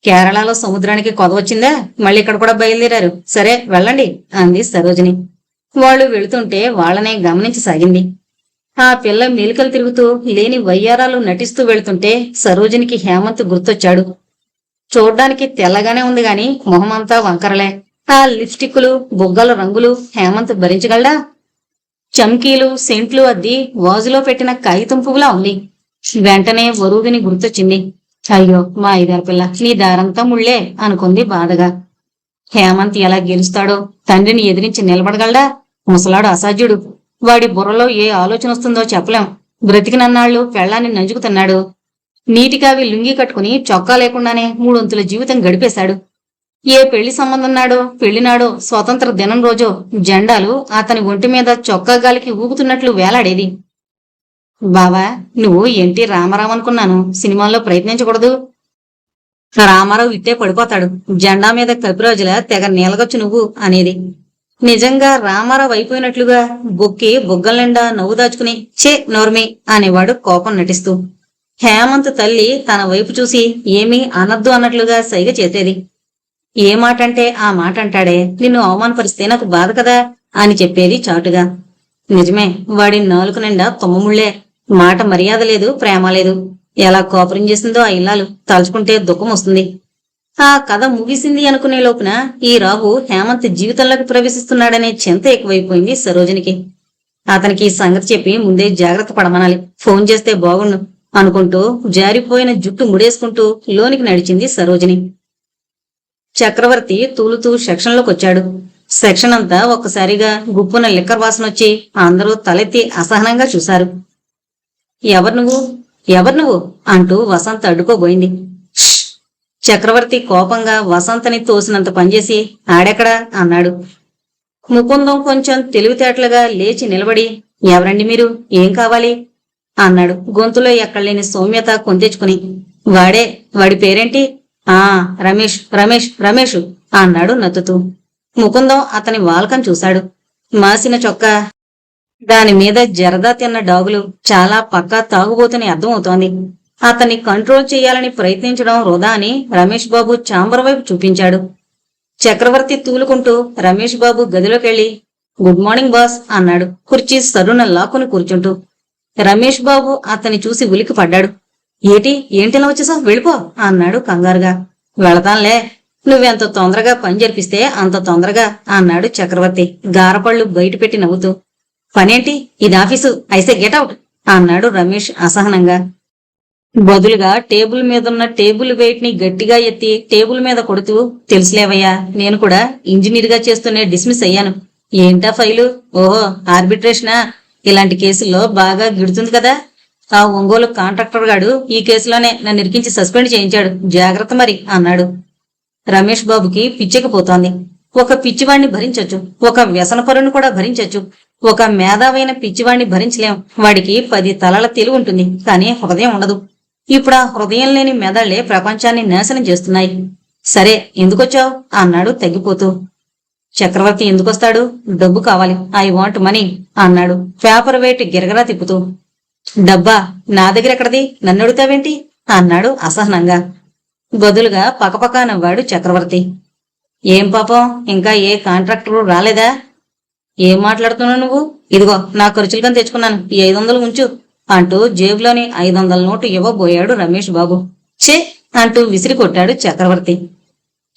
కేరళలో సముద్రానికి కొదవచ్చిందా? మళ్ళీ ఇక్కడ కూడా బయలుదేరారు. సరే వెళ్ళండి అంది సరోజిని. వాళ్ళు వెళుతుంటే వాళ్ళనే గమనించసాగింది. ఆ పిల్ల మెలికలు తిరుగుతూ లేని వయ్యారాలు నటిస్తూ వెళుతుంటే సరోజినికి హేమంత్ గుర్తొచ్చాడు. చూడ్డానికి తెల్లగానే ఉంది గాని మొహమంతా వంకరలే. ఆ లిప్స్టిక్లు, బుగ్గల రంగులు హేమంత్ భరించగలడా? చమ్కీలు, సెంట్లు అద్ది వాజులో పెట్టిన కాగితం పువ్వులా ఉంది. వెంటనే వరూధిని గుర్తొచ్చింది. అయ్యో మా 5 పిల్ల, నీ దారంతా ముళ్లే అనుకుంది బాధగా. హేమంత్ ఎలా గెలుస్తాడో? తండ్రిని ఎదిరించి నిలబడగలడా? ముసలాడు అసాధ్యుడు. వాడి బుర్రలో ఏ ఆలోచన వస్తుందో చెప్పలేం. బ్రతికినన్నాళ్లు పెళ్లాన్ని నంజుకుతున్నాడు. నీటికావి లుంగి కట్టుకుని చొక్కా లేకుండానే 3 వంతుల జీవితం గడిపేశాడు. ఏ పెళ్లి సంబంధం నాడో, పెళ్లినాడో, స్వతంత్ర దినం రోజో జెండాలు అతని ఒంటి మీద చొక్కా గాలికి ఊగుతున్నట్లు వేలాడేది. బావా, నువ్వు ఎన్టీ రామారావు అనుకున్నాను. సినిమాల్లో ప్రయత్నించకూడదు. రామారావు ఇట్టే పడిపోతాడు. జెండా మీద కపిరాజులా తెగ నీలగొచ్చు నువ్వు అనేది. నిజంగా రామారావు అయిపోయినట్లుగా బొక్కి బొగ్గల నిండా నవ్వు దాచుకుని చే నోర్మి అనేవాడు కోపం నటిస్తూ. హేమంత్ తల్లి తన వైపు చూసి ఏమీ అనద్దు అన్నట్లుగా సైగ చేసేది. ఏ మాట అంటే ఆ మాట అంటాడే, నిన్ను అవమానపరిస్తే నాకు బాధ కదా అని చెప్పేది చాటుగా. నిజమే, వాడి నాలుక నిండా తుమ్మముళ్లే. మాట మర్యాద లేదు, ప్రేమ లేదు. ఎలా కోపరం చేసిందో ఆ ఇల్లాలు తలుచుకుంటే దుఃఖం వస్తుంది. ఆ కథ ముగిసింది అనుకునే లోపున ఈ రావు హేమంత్ జీవితంలోకి ప్రవేశిస్తున్నాడనే చింత ఎక్కువైపోయింది సరోజినికి. అతనికి ఈ సంగతి చెప్పి ముందే జాగ్రత్త పడమనాలి, ఫోన్ చేస్తే బాగుండు అనుకుంటూ జారిపోయిన జుట్టు ముడేసుకుంటూ లోనికి నడిచింది సరోజిని. చక్రవర్తి తూలుతూ సెక్షన్లోకొచ్చాడు. సెక్షన్ అంతా ఒక్కసారిగా గుప్పున లిక్కర్ వాసనొచ్చి అందరూ తలెత్తి అసహనంగా చూశారు. ఎవరు నువ్వు అంటూ వసంత్ అడ్డుకోబోయింది. చక్రవర్తి కోపంగా వసంతని తోసినంత పనిచేసి ఆడెక్కడా అన్నాడు. ముకుందం కొంచెం తెలివితేటలుగా లేచి నిలబడి, ఎవరండి మీరు, ఏం కావాలి అన్నాడు గొంతులో ఎక్కడలేని సౌమ్యత కొంతెచ్చుకుని. వాడి పేరేంటి? ఆ రమేష్ రమేష్ రమేష్ అన్నాడు నత్తుతూ. ముకుందం అతని వాల్కం చూశాడు. మాసిన చొక్కా, దాని మీద జరదా తిన్న డాగులు, చాలా పక్కా తాగుబోతని అర్థమవుతోంది. అతన్ని కంట్రోల్ చేయాలని ప్రయత్నించడం వృధా అని రమేష్ బాబు చాంబర్ వైపు చూపించాడు. చక్రవర్తి తూలుకుంటూ Ramesh Babu గదిలోకెళ్లి good morning boss అన్నాడు కుర్చీ సరున లాక్కుని కూర్చుంటూ. రమేష్ బాబు అతని చూసి ఉలికి పడ్డాడు. ఏంటిలా వచ్చేసా, వెళ్ళిపో అన్నాడు కంగారుగా. వెళతాన్లే నువ్వెంత తొందరగా పని జరిపిస్తే అంత తొందరగా అన్నాడు చక్రవర్తి గారపళ్ళు బయటపెట్టి నవ్వుతూ. పనేంటి? ఇది ఆఫీసు, ఐసే గెటౌట్ అన్నాడు రమేష్ అసహనంగా. బదులుగా టేబుల్ మీదున్న టేబుల్ వెయిట్ ని గట్టిగా ఎత్తి టేబుల్ మీద కొడుతూ, తెలుసులేవయ్యా, నేను కూడా ఇంజనీర్ గా చేస్తూనే డిస్మిస్ అయ్యాను. ఏంటా ఫైలు? ఓహో, ఆర్బిట్రేషనా? ఇలాంటి కేసుల్లో బాగా గిడుతుంది కదా. ఆ ఒంగోలు కాంట్రాక్టర్ గాడు ఈ కేసులోనే నన్ను ఇరికించి సస్పెండ్ చేయించాడు, జాగ్రత్త మరి అన్నాడు. రమేష్ బాబుకి పిచ్చెక్కిపోతోంది. ఒక పిచ్చివాణ్ణి భరించొచ్చు, ఒక వ్యసనపరుని కూడా భరించొచ్చు, ఒక మేధావైన పిచ్చివాణ్ణి భరించలేం. వాడికి 10 తలల తెలివి ఉంటుంది, కానీ హృదయం ఉండదు. ఇప్పుడు ఆ హృదయం లేని మెదళ్లే ప్రపంచాన్ని నాశనం చేస్తున్నాయి. సరే, ఎందుకొచ్చావు అన్నాడు తగ్గిపోతూ. చక్రవర్తి ఎందుకొస్తాడు? డబ్బు కావాలి, ఐ వాంట్ మనీ అన్నాడు పేపర్ వెయిట్ గిరగరా తిప్పుతూ. డబ్బా నా దగ్గర ఎక్కడది? నన్ను అడుగుతావేంటి అన్నాడు అసహనంగా. బదులుగా పకపకా నవ్వాడు చక్రవర్తి. ఏం పాపం, ఇంకా ఏ కాంట్రాక్టరు రాలేదా? ఏం మాట్లాడుతున్నావు నువ్వు? ఇదిగో నా ఖర్చులుగా తెచ్చుకున్నాను, ఈ 500 ఉంచు అంటూ జేబులోని 500 నోటు ఇవ్వబోయాడు రమేష్ బాబు. ఛే అంటూ విసిరి కొట్టాడు చక్రవర్తి.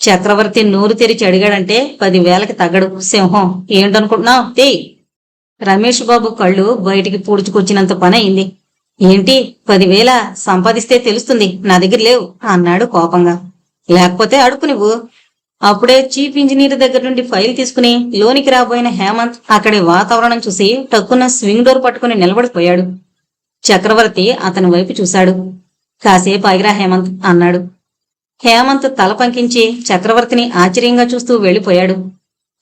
చక్రవర్తి నోరు తెరిచి అడిగాడంటే 10,000కి తగ్గడు. సింహం ఏంటనుకుంటున్నావు? తేయ్. రమేష్ బాబు కళ్ళు బయటికి పూడ్చుకొచ్చినంత పని అయింది. ఏంటి 10,000 సంపాదిస్తే తెలుస్తుంది, నా దగ్గర లేవు అన్నాడు కోపంగా. లేకపోతే అడుపు నువ్వు. అప్పుడే చీఫ్ ఇంజనీర్ దగ్గర నుండి ఫైల్ తీసుకుని లోనికి రాబోయిన హేమంత్ అక్కడి వాతావరణం చూసి టక్కున స్వింగ్ డోర్ పట్టుకుని నిలబడిపోయాడు. చక్రవర్తి అతని వైపు చూశాడు. కాసేపు ఆగిరా హేమంత్ అన్నాడు. హేమంత్ తల పంకించి చక్రవర్తిని ఆశ్చర్యంగా చూస్తూ వెళ్లిపోయాడు.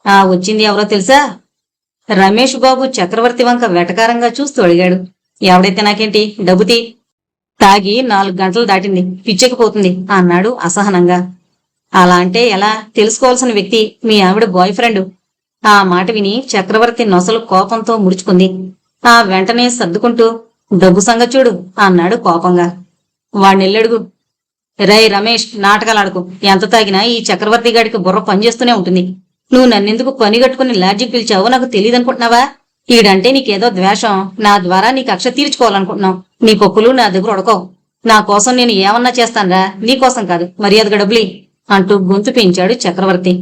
ఆ వచ్చింది ఎవరో తెలుసా? రమేష్ బాబు చక్రవర్తి వంక వెటకారంగా చూస్తూ అడిగాడు. ఎవడైతే నాకేంటి, డబ్బుతీ. తాగి 4 గంటలు దాటింది, పిచ్చెక్కిపోతుంది అన్నాడు అసహనంగా. అలా అంటే ఎలా? తెలుసుకోవాల్సిన వ్యక్తి మీ ఆవిడ బాయ్ ఫ్రెండ్. ఆ మాట విని చక్రవర్తి నొసలు కోపంతో ముడుచుకుంది. ఆ వెంటనే సర్దుకుంటూ, డబ్బు సంగతి చూడు అన్నాడు కోపంగా. వాణ్ణెల్లడుగు. రే రమేష్, నాటకాలాడుకు. ఎంత తాగినా ఈ చక్రవర్తి గాడికి బుర్ర పనిచేస్తూనే ఉంటుంది. నువ్వు నన్నెందుకు పని కట్టుకుని లాడ్జికి పిలిచావో నాకు తెలియదనుకుంటున్నావా? ఈడంటే నీకేదో ద్వేషం, నా ద్వారా నీ కక్ష తీర్చుకోవాలనుకుంటున్నావు. నీ పప్పులు నా దగ్గర ఉడకవు. నా కోసం నేను ఏమన్నా చేస్తానరా, నీకోసం కాదు, మర్యాదగా డబ్బులి అంటూ గొంతు పెంచాడు చక్రవర్తి.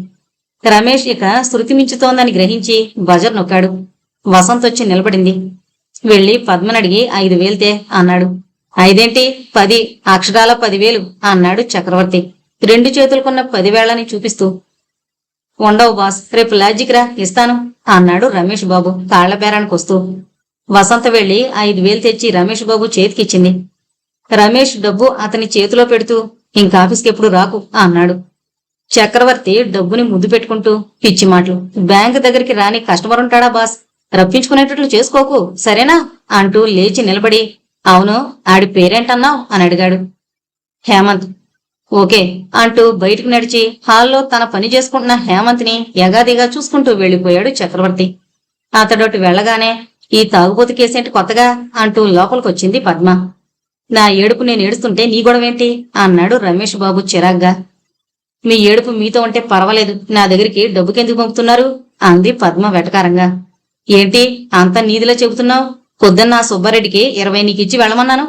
రమేష్ ఇక శృతి మించుతోందని గ్రహించి బజర్ నొక్కాడు. వసంత్ వచ్చి నిలబడింది. వెళ్లి పద్మనడిగి 5,000 తే అన్నాడు. 5 10, అక్షరాల 10,000 అన్నాడు చక్రవర్తి 2 చేతులకున్న 10,000ని చూపిస్తూ. ఉండవు బాస్, రేపు లాడ్జికి రా, ఇస్తాను అన్నాడు రమేష్ బాబు కాళ్ల బేరానికి వస్తూ. వసంత వెళ్లి 5,000 తెచ్చి రమేష్ బాబు చేతికిచ్చింది. రమేష్ డబ్బు అతని చేతిలో పెడుతూ, ఇంకాఫీస్కి ఎప్పుడు రాకు అన్నాడు. చక్రవర్తి డబ్బుని ముద్దు పెట్టుకుంటూ, పిచ్చి మాటలు, బ్యాంకు దగ్గరికి రాని కస్టమర్ ఉంటాడా బాస్, రప్పించుకునేటట్లు చేసుకోకు సరేనా అంటూ లేచి నిలబడి, అవును ఆడి పేరేంటన్నావు అని అడిగాడు. హేమంత్. ఓకే అంటూ బయటకు నడిచి హాల్లో తన పని చేసుకుంటున్న హేమంత్ని ఎగాదిగా చూసుకుంటూ వెళ్లిపోయాడు చక్రవర్తి. అతడోటి వెళ్లగానే, ఈ తాగుబోతు కేసేంటి కొత్తగా అంటూ లోపలికొచ్చింది పద్మ. నా ఏడుపు నేను ఏడుస్తుంటే నీ గొడవేంటి అన్నాడు రమేష్ బాబు చిరాగ్గా. మీ ఏడుపు మీతో ఉంటే పర్వాలేదు, నా దగ్గరికి డబ్బుకెందుకు పంపుతున్నారు అంది పద్మ వెటకారంగా. ఏంటి అంత నీదిలో చెబుతున్నావు? పొద్దున్న ఆ సుబ్బారెడ్డికి 20 నీకిచ్చి వెళ్ళమన్నాను.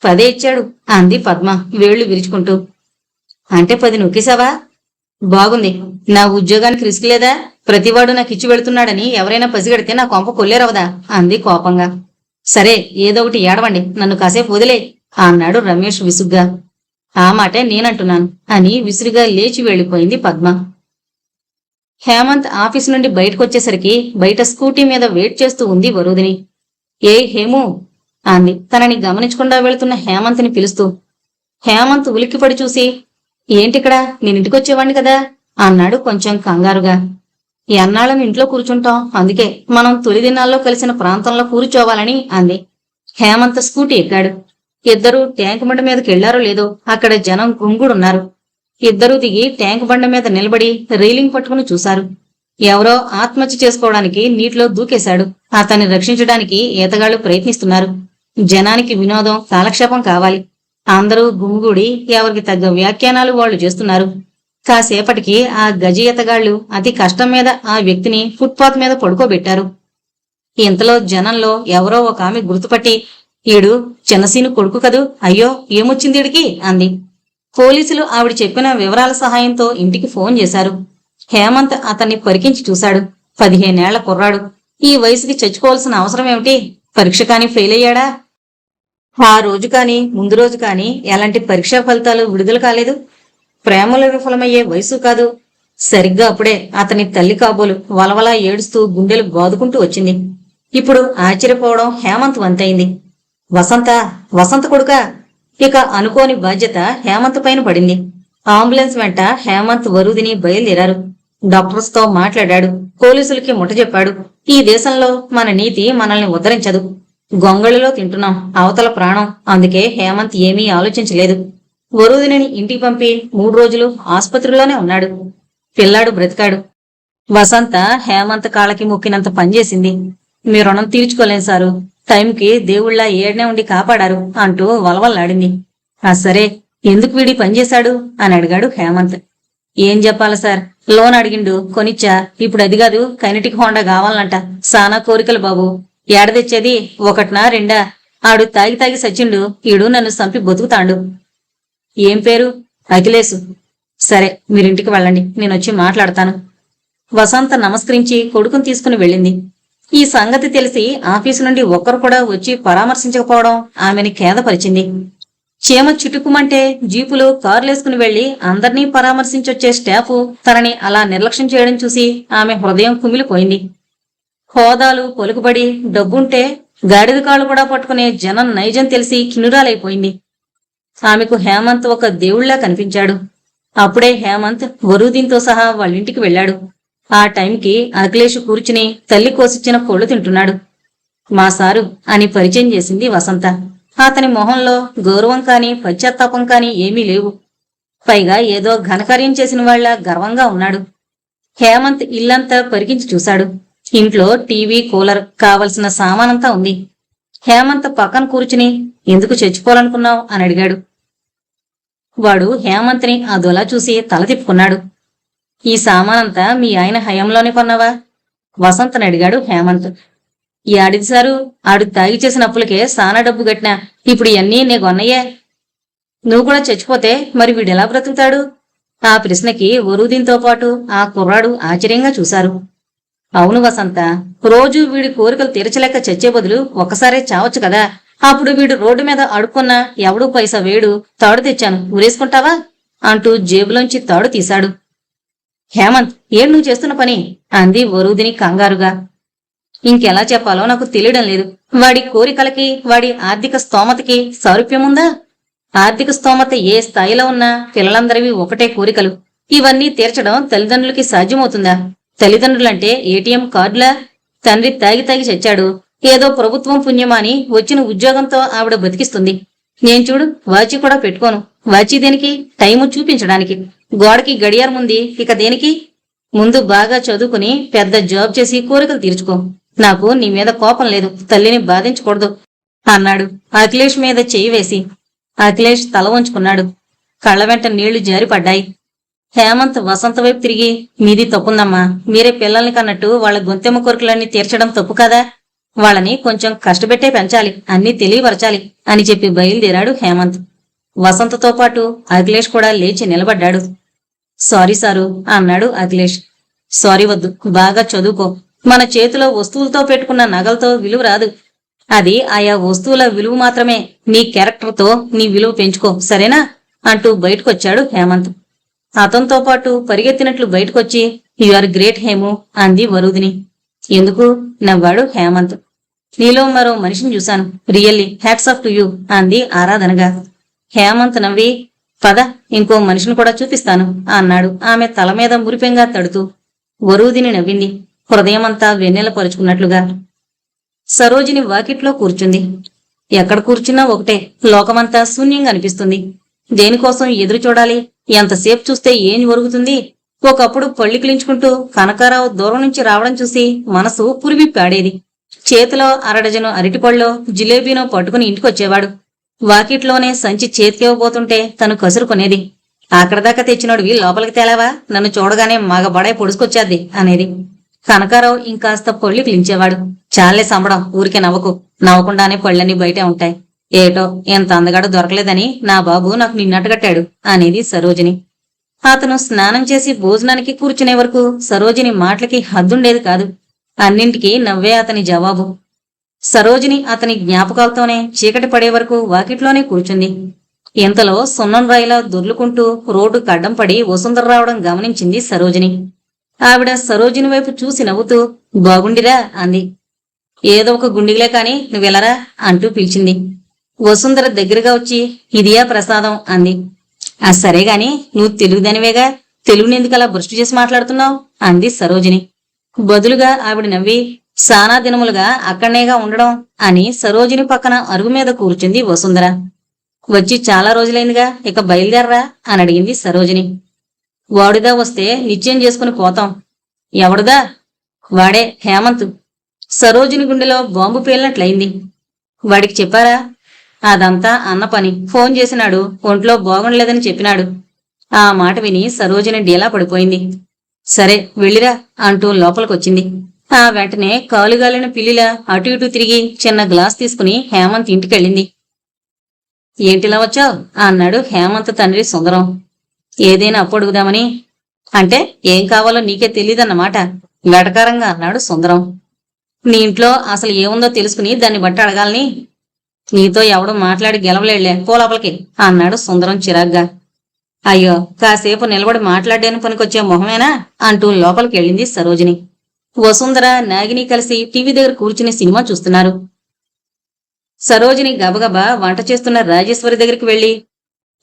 10 ఇచ్చాడు అంది పద్మ వేళ్లు విరుచుకుంటూ. అంటే 10 నొక్కేశావా? బాగుంది. నా ఉద్యోగానికి రిస్క్ లేదా? ప్రతివాడు నాకిచ్చి వెళుతున్నాడని ఎవరైనా పసిగడితే నా కొంప కొల్లేరవదా అంది కోపంగా. సరే, ఏదో ఒకటి ఏడవండి, నన్ను కాసేపు వదిలే అన్నాడు రమేష్ విసుగ్గా. ఆ మాటే నేనంటున్నాను అని విసురుగా లేచి వెళ్లిపోయింది పద్మ. హేమంత్ ఆఫీస్ నుండి బయటకొచ్చేసరికి బయట స్కూటీ మీద వెయిట్ చేస్తూ ఉంది వరుదిని. ఏ హేము అంది తనని గమనించకుండా వెళుతున్న హేమంత్ని పిలుస్తూ. హేమంత్ ఉలిక్కిపడి చూసి, ఏంటిక్కడ, నేనింటికొచ్చేవాణ్ణి కదా అన్నాడు కొంచెం కంగారుగా. ఎన్నాళ్ళని ఇంట్లో కూర్చుంటాం, అందుకే మనం తొలి దినాల్లో కలిసిన ప్రాంతంలో కూర్చోవాలని అంది. హేమంత్ స్కూటీ ఎక్కాడు. ఇద్దరూ ట్యాంక్ బండ మీదకి వెళ్లారో లేదో, అక్కడ జనం గుంగుడున్నారు. ఇద్దరూ దిగి ట్యాంక్ బండ మీద నిలబడి రైలింగ్ పట్టుకుని చూశారు. ఎవరో ఆత్మహత్య చేసుకోవడానికి నీటిలో దూకేశాడు. అతన్ని రక్షించడానికి ఈతగాళ్లు ప్రయత్నిస్తున్నారు. జనానికి వినోదం, కాలక్షేపం కావాలి. అందరూ గుమిగూడి ఎవరికి తగ్గ వ్యాఖ్యానాలు వాళ్లు చేస్తున్నారు. కాసేపటికి ఆ గజ ఈతగాళ్లు అతి కష్టం మీద ఆ వ్యక్తిని ఫుట్పాత్ మీద పడుకోబెట్టారు. ఇంతలో జనంలో ఎవరో ఒక ఆమె గుర్తుపట్టి, ఈడు చిన్నసీను కొడుకు కదూ, అయ్యో ఏమొచ్చింది ఈడికి అంది. పోలీసులు ఆవిడ చెప్పిన వివరాల సహాయంతో ఇంటికి ఫోన్ చేశారు. హేమంత్ అతన్ని పరికించి చూశాడు. 15 ఏళ్ల కుర్రాడు. ఈ వయసుకి చచ్చిపోవాల్సిన అవసరం ఏమిటి? పరీక్ష కాని ఫెయిల్ అయ్యాడా? ఆ రోజు కాని ముందు రోజు కాని ఎలాంటి పరీక్షా ఫలితాలు విడుదల కాలేదు. ప్రేమలో విఫలమయ్యే వయసు కాదు. సరిగ్గా అప్పుడే అతని తల్లి కాబోలు వలవలా ఏడుస్తూ గుండెలు బాదుకుంటూ వచ్చింది. ఇప్పుడు ఆశ్చర్యపోవడం హేమంత్ వంతైంది. వసంత కొడుకా? ఇక అనుకోని బాధ్యత హేమంత్ పైన పడింది. అంబులెన్స్ వెంట హేమంత్ వరుదిని బయలుదేరారు. డాక్టర్స్ తో మాట్లాడాడు. పోలీసులకి ముట్టజెప్పాడు. ఈ దేశంలో మన నీతి మనల్ని ఉద్ధరించదు. గొంగళిలో తింటున్నాం, అవతల ప్రాణం. అందుకే హేమంత్ ఏమీ ఆలోచించలేదు. వరుదిని ఇంటికి పంపి 3 రోజులు ఆసుపత్రిలోనే ఉన్నాడు. పిల్లాడు బ్రతికాడు. వసంత హేమంత్ కాళ్ళకి మొక్కినంత పనిచేసింది. మీ రుణం తీర్చుకోలేం సారు. టైంకి దేవుళ్ళ ఏడనే ఉండి కాపాడారు అంటూ వలవల్లాడింది. సరే, ఎందుకు వీడి పనిచేశాడు అని అడిగాడు హేమంత్. ఏం చెప్పాలి సార్, లోన్ అడిగిండు, కొనిచ్చా. ఇప్పుడు అది కాదు, కైనటిక్ హోండా కావాలంట. సానా కోరికలు బాబు. ఏడ తెచ్చేది? 1 2? ఆడు తాగి తాగి సచ్చిండు. ఈడు నన్ను సంపి బతుకుతాండు. ఏం పేరు? అఖిలేశు. సరే, మీరింటికి వెళ్ళండి, నేనొచ్చి మాట్లాడతాను. వసంత నమస్కరించి కొడుకుని తీసుకుని వెళ్ళింది. ఈ సంగతి తెలిసి ఆఫీసు నుండి ఒక్కరు కూడా వచ్చి పరామర్శించకపోవడం ఆమెని ఖేదపరిచింది. చీమ చుట్టుకుమంటే జీపులు కారులేసుకుని వెళ్లి అందర్నీ పరామర్శించొచ్చే స్టాఫు తనని అలా నిర్లక్ష్యం చేయడం చూసి ఆమె హృదయం కుమిలిపోయింది. హోదాలు పొలుకుబడి డబ్బుంటే గాడిద కాళ్ళు కూడా పట్టుకునే జనం నైజం తెలిసి కినురాలైపోయింది. ఆమెకు హేమంత్ ఒక దేవుళ్లా కనిపించాడు. అప్పుడే హేమంత్ వరుదీన్తో సహా వాళ్ళింటికి వెళ్లాడు. ఆ టైంకి అఖిలేష్ కూర్చుని తల్లి కోసిచ్చిన కోళ్లు తింటున్నాడు. మా సారు అని పరిచయం చేసింది వసంత. అతని మొహంలో గౌరవం కాని పశ్చాత్తాపం కాని ఏమీ లేవు. పైగా ఏదో ఘనకార్యం చేసిన వాళ్ల గర్వంగా ఉన్నాడు. హేమంత్ ఇల్లంతా పరికించి చూశాడు. ఇంట్లో టీవీ, కూలర్, కావలసిన సామానంతా ఉంది. హేమంత్ పక్కన కూర్చుని ఎందుకు చచ్చిపోవాలనుకున్నావు అని అడిగాడు. వాడు హేమంత్ని అదోలా చూసి తల తిప్పుకున్నాడు. ఈ సామానంతా మీ ఆయన హయంలోనే కొన్నావా? వసంతని అడిగాడు హేమంత్. యాడిది సారు, ఆడు తాగి చేసిన అప్పులకే సానా డబ్బు గట్టినా. ఇప్పుడు ఇవన్నీ నే కొన్నయ్యే. నువ్వు కూడా చచ్చిపోతే మరి వీడెలా బ్రతుకుతాడు? ఆ ప్రశ్నకి వరుదీన్తో పాటు ఆ కుర్రాడు ఆశ్చర్యంగా చూశారు. అవును వసంత, రోజూ వీడి కోరికలు తీర్చలేక చచ్చే బదులు ఒక్కసారే చావచ్చు కదా. అప్పుడు వీడు రోడ్డు మీద అడుక్కున్నా ఎవడూ పైసా వేడు. తాడు తెచ్చాను, ఊరేసుకుంటావా అంటూ జేబులోంచి తాడు తీశాడు. హేమంత్, ఏం నువ్వు చేస్తున్న పని అంది వరుదిని కంగారుగా. ఇంకెలా చెప్పాలో నాకు తెలియడం లేదు. వాడి కోరికలకి వాడి ఆర్థిక స్తోమతకి సారూప్యముందా? ఆర్థిక స్తోమత ఏ స్థాయిలో ఉన్నా పిల్లలందరివి ఒకటే కోరికలు. ఇవన్నీ తీర్చడం తల్లిదండ్రులకి సాధ్యమవుతుందా? తల్లిదండ్రులంటే ఏటీఎం కార్డులా? తండ్రి తాగి తాగి చచ్చాడు. ఏదో ప్రభుత్వం పుణ్యమాని వచ్చిన ఉద్యోగంతో ఆవిడ బతికిస్తుంది. నేను చూడు, వాచి కూడా పెట్టుకోను. వాచి దేనికి? టైము చూపించడానికి. గోడకి గడియారముంది, ఇక దేనికి? ముందు బాగా చదువుకుని పెద్ద జాబ్ చేసి కోరికలు తీర్చుకో. నాకు నీ మీద కోపం లేదు, తల్లిని బాధించకూడదు అన్నాడు అఖిలేష్ మీద చెయ్యి వేసి. అఖిలేష్ తల వంచుకున్నాడు. కళ్ల వెంట నీళ్లు జారిపడ్డాయి. హేమంత్ వసంత వైపు తిరిగి, మీది తప్పుందమ్మా. మీరే పిల్లల్ని కన్నట్టు వాళ్ళ గొంతెమ్మ కోరికలన్నీ తీర్చడం తప్పు కదా. వాళ్ళని కొంచెం కష్టపెట్టే పెంచాలి, అన్నీ తెలియపరచాలి అని చెప్పి బయలుదేరాడు హేమంత్. వసంతతో పాటు అఖిలేష్ కూడా లేచి నిలబడ్డాడు. సారీ సారు అన్నాడు అఖిలేష్. సారీ వద్దు, బాగా చదువుకో. మన చేతిలో వస్తువులతో పెట్టుకున్న నగలతో విలువ రాదు. అది ఆయా వస్తువుల విలువ మాత్రమే. నీ క్యారెక్టర్తో నీ విలువ పెంచుకో, సరేనా అంటూ బయటకొచ్చాడు హేమంత్. అతనితో పాటు పరిగెత్తినట్లు బయటకొచ్చి, యు ఆర్ గ్రేట్ హేము అంది వరుదిని. ఎందుకు నవ్వాడు హేమంత్. నీలో మరో మనిషిని చూశాను. Really hats off to you అంది ఆరాధనగా. హేమంత్ నవ్వి, పద ఇంకో మనిషిని కూడా చూపిస్తాను అన్నాడు ఆమె తల మీద మురిపెంగా తడుతూ. వరుదిని నవ్వింది, హృదయమంతా వెన్నెల పరుచుకున్నట్లుగా. సరోజిని వాకిట్లో కూర్చుంది. ఎక్కడ కూర్చున్నా ఒకటే, లోకమంతా శూన్యంగా అనిపిస్తుంది. దేనికోసం ఎదురు చూడాలి? ఎంతసేపు చూస్తే ఏం ఒరుగుతుంది? ఒకప్పుడు పళ్ళికిలించుకుంటూ కనకారావు దూరం నుంచి రావడం చూసి మనసు పురివిప్పాడేది. చేతిలో అరడజను అరటిపళ్ళో జిలేబీనో పట్టుకుని ఇంటికొచ్చేవాడు. వాకిట్లోనే సంచి చేతికివ్వబోతుంటే తను కసురుకునేది. అక్కడదాకా తెచ్చినోడివి లోపలికి తేలావా? నన్ను చూడగానే మగ బడాయి పొడుచుకొచ్చేద్ది అనేది. కనకారావు ఇంకాస్త పళ్ళికిలించేవాడు. చాలే సంబడం, ఊరికే నవ్వకు. నవ్వకుండానే పళ్ళన్నీ బయటే ఉంటాయి. ఏటో ఎంత అందగాడు దొరకలేదని నా బాబు నాకు నిన్నట్టుగట్టాడు అనేది సరోజిని. అతను స్నానం చేసి భోజనానికి కూర్చునే వరకు సరోజిని మాటలకి హద్దుండేది కాదు. అన్నింటికీ నవ్వే అతని జవాబు. సరోజిని అతని జ్ఞాపకాలతోనే చీకటి పడే వరకు వాకిట్లోనే కూర్చుంది. ఇంతలో సున్నం రాయిలా దొర్లుకుంటూ రోడ్డుకు అడ్డం పడి వసుంధర రావడం గమనించింది సరోజిని. ఆవిడ సరోజిని వైపు చూసి నవ్వుతూ బాగుండిరా అంది. ఏదో ఒక గుండిగలే కాని నువ్వెలరా అంటూ పిలిచింది. వసుంధర దగ్గరగా వచ్చి ఇదియా ప్రసాదం అంది. ఆ సరేగాని నువ్వు తెలుగుదానివేగా, తెలుగునెందుకలా భ్రష్టు చేసి మాట్లాడుతున్నావు అంది సరోజిని. బదులుగా ఆవిడ నవ్వి సానా దినములుగా అక్కడనేగా ఉండడం అని సరోజిని పక్కన అరుగు మీద కూర్చుంది వసుంధర. వచ్చి చాలా రోజులైందిగా, ఇక బయలుదేరరా అని అడిగింది సరోజిని. వాడుదా వస్తే నిశ్చయం చేసుకుని పోతాం. ఎవడుదా? వాడే హేమంత్. సరోజిని గుండెలో బాంబు పేలినట్లయింది. వాడికి చెప్పారా? అదంతా అన్న పని. ఫోన్ చేసినాడు, ఒంట్లో బాగుండలేదని చెప్పినాడు. ఆ మాట విని సరోజిని డీలా పడిపోయింది. సరే వెళ్ళిరా అంటూ లోపలికొచ్చింది. ఆ వెంటనే కాలుగాలిన పిల్లిలా అటు ఇటు తిరిగి చిన్న గ్లాస్ తీసుకుని హేమంత్ ఇంటికెళ్ళింది. ఏంటిలా వచ్చావు అన్నాడు హేమంత్ తండ్రి సుందరం. ఏదైనా అప్పు అడుగుదామని. అంటే ఏం కావాలో నీకే తెలీదన్నమాట వెటకారంగా అన్నాడు సుందరం. నీ ఇంట్లో అసలు ఏముందో తెలుసుకుని దాన్ని బట్టి అడగాలని. నీతో ఎవడో మాట్లాడి గెలవలేళ్లే, పో లోపలికి అన్నాడు సుందరం చిరాగ్గా. అయ్యో, కాసేపు నిలబడి మాట్లాడడానికి పనికొచ్చే మొహమేనా అంటూ లోపలికి వెళ్ళింది సరోజిని. వసుంధర నాగిని కలిసి టీవీ దగ్గర కూర్చుని సినిమా చూస్తున్నారు. సరోజిని గబగబా వంట చేస్తున్న రాజేశ్వరి దగ్గరికి వెళ్లి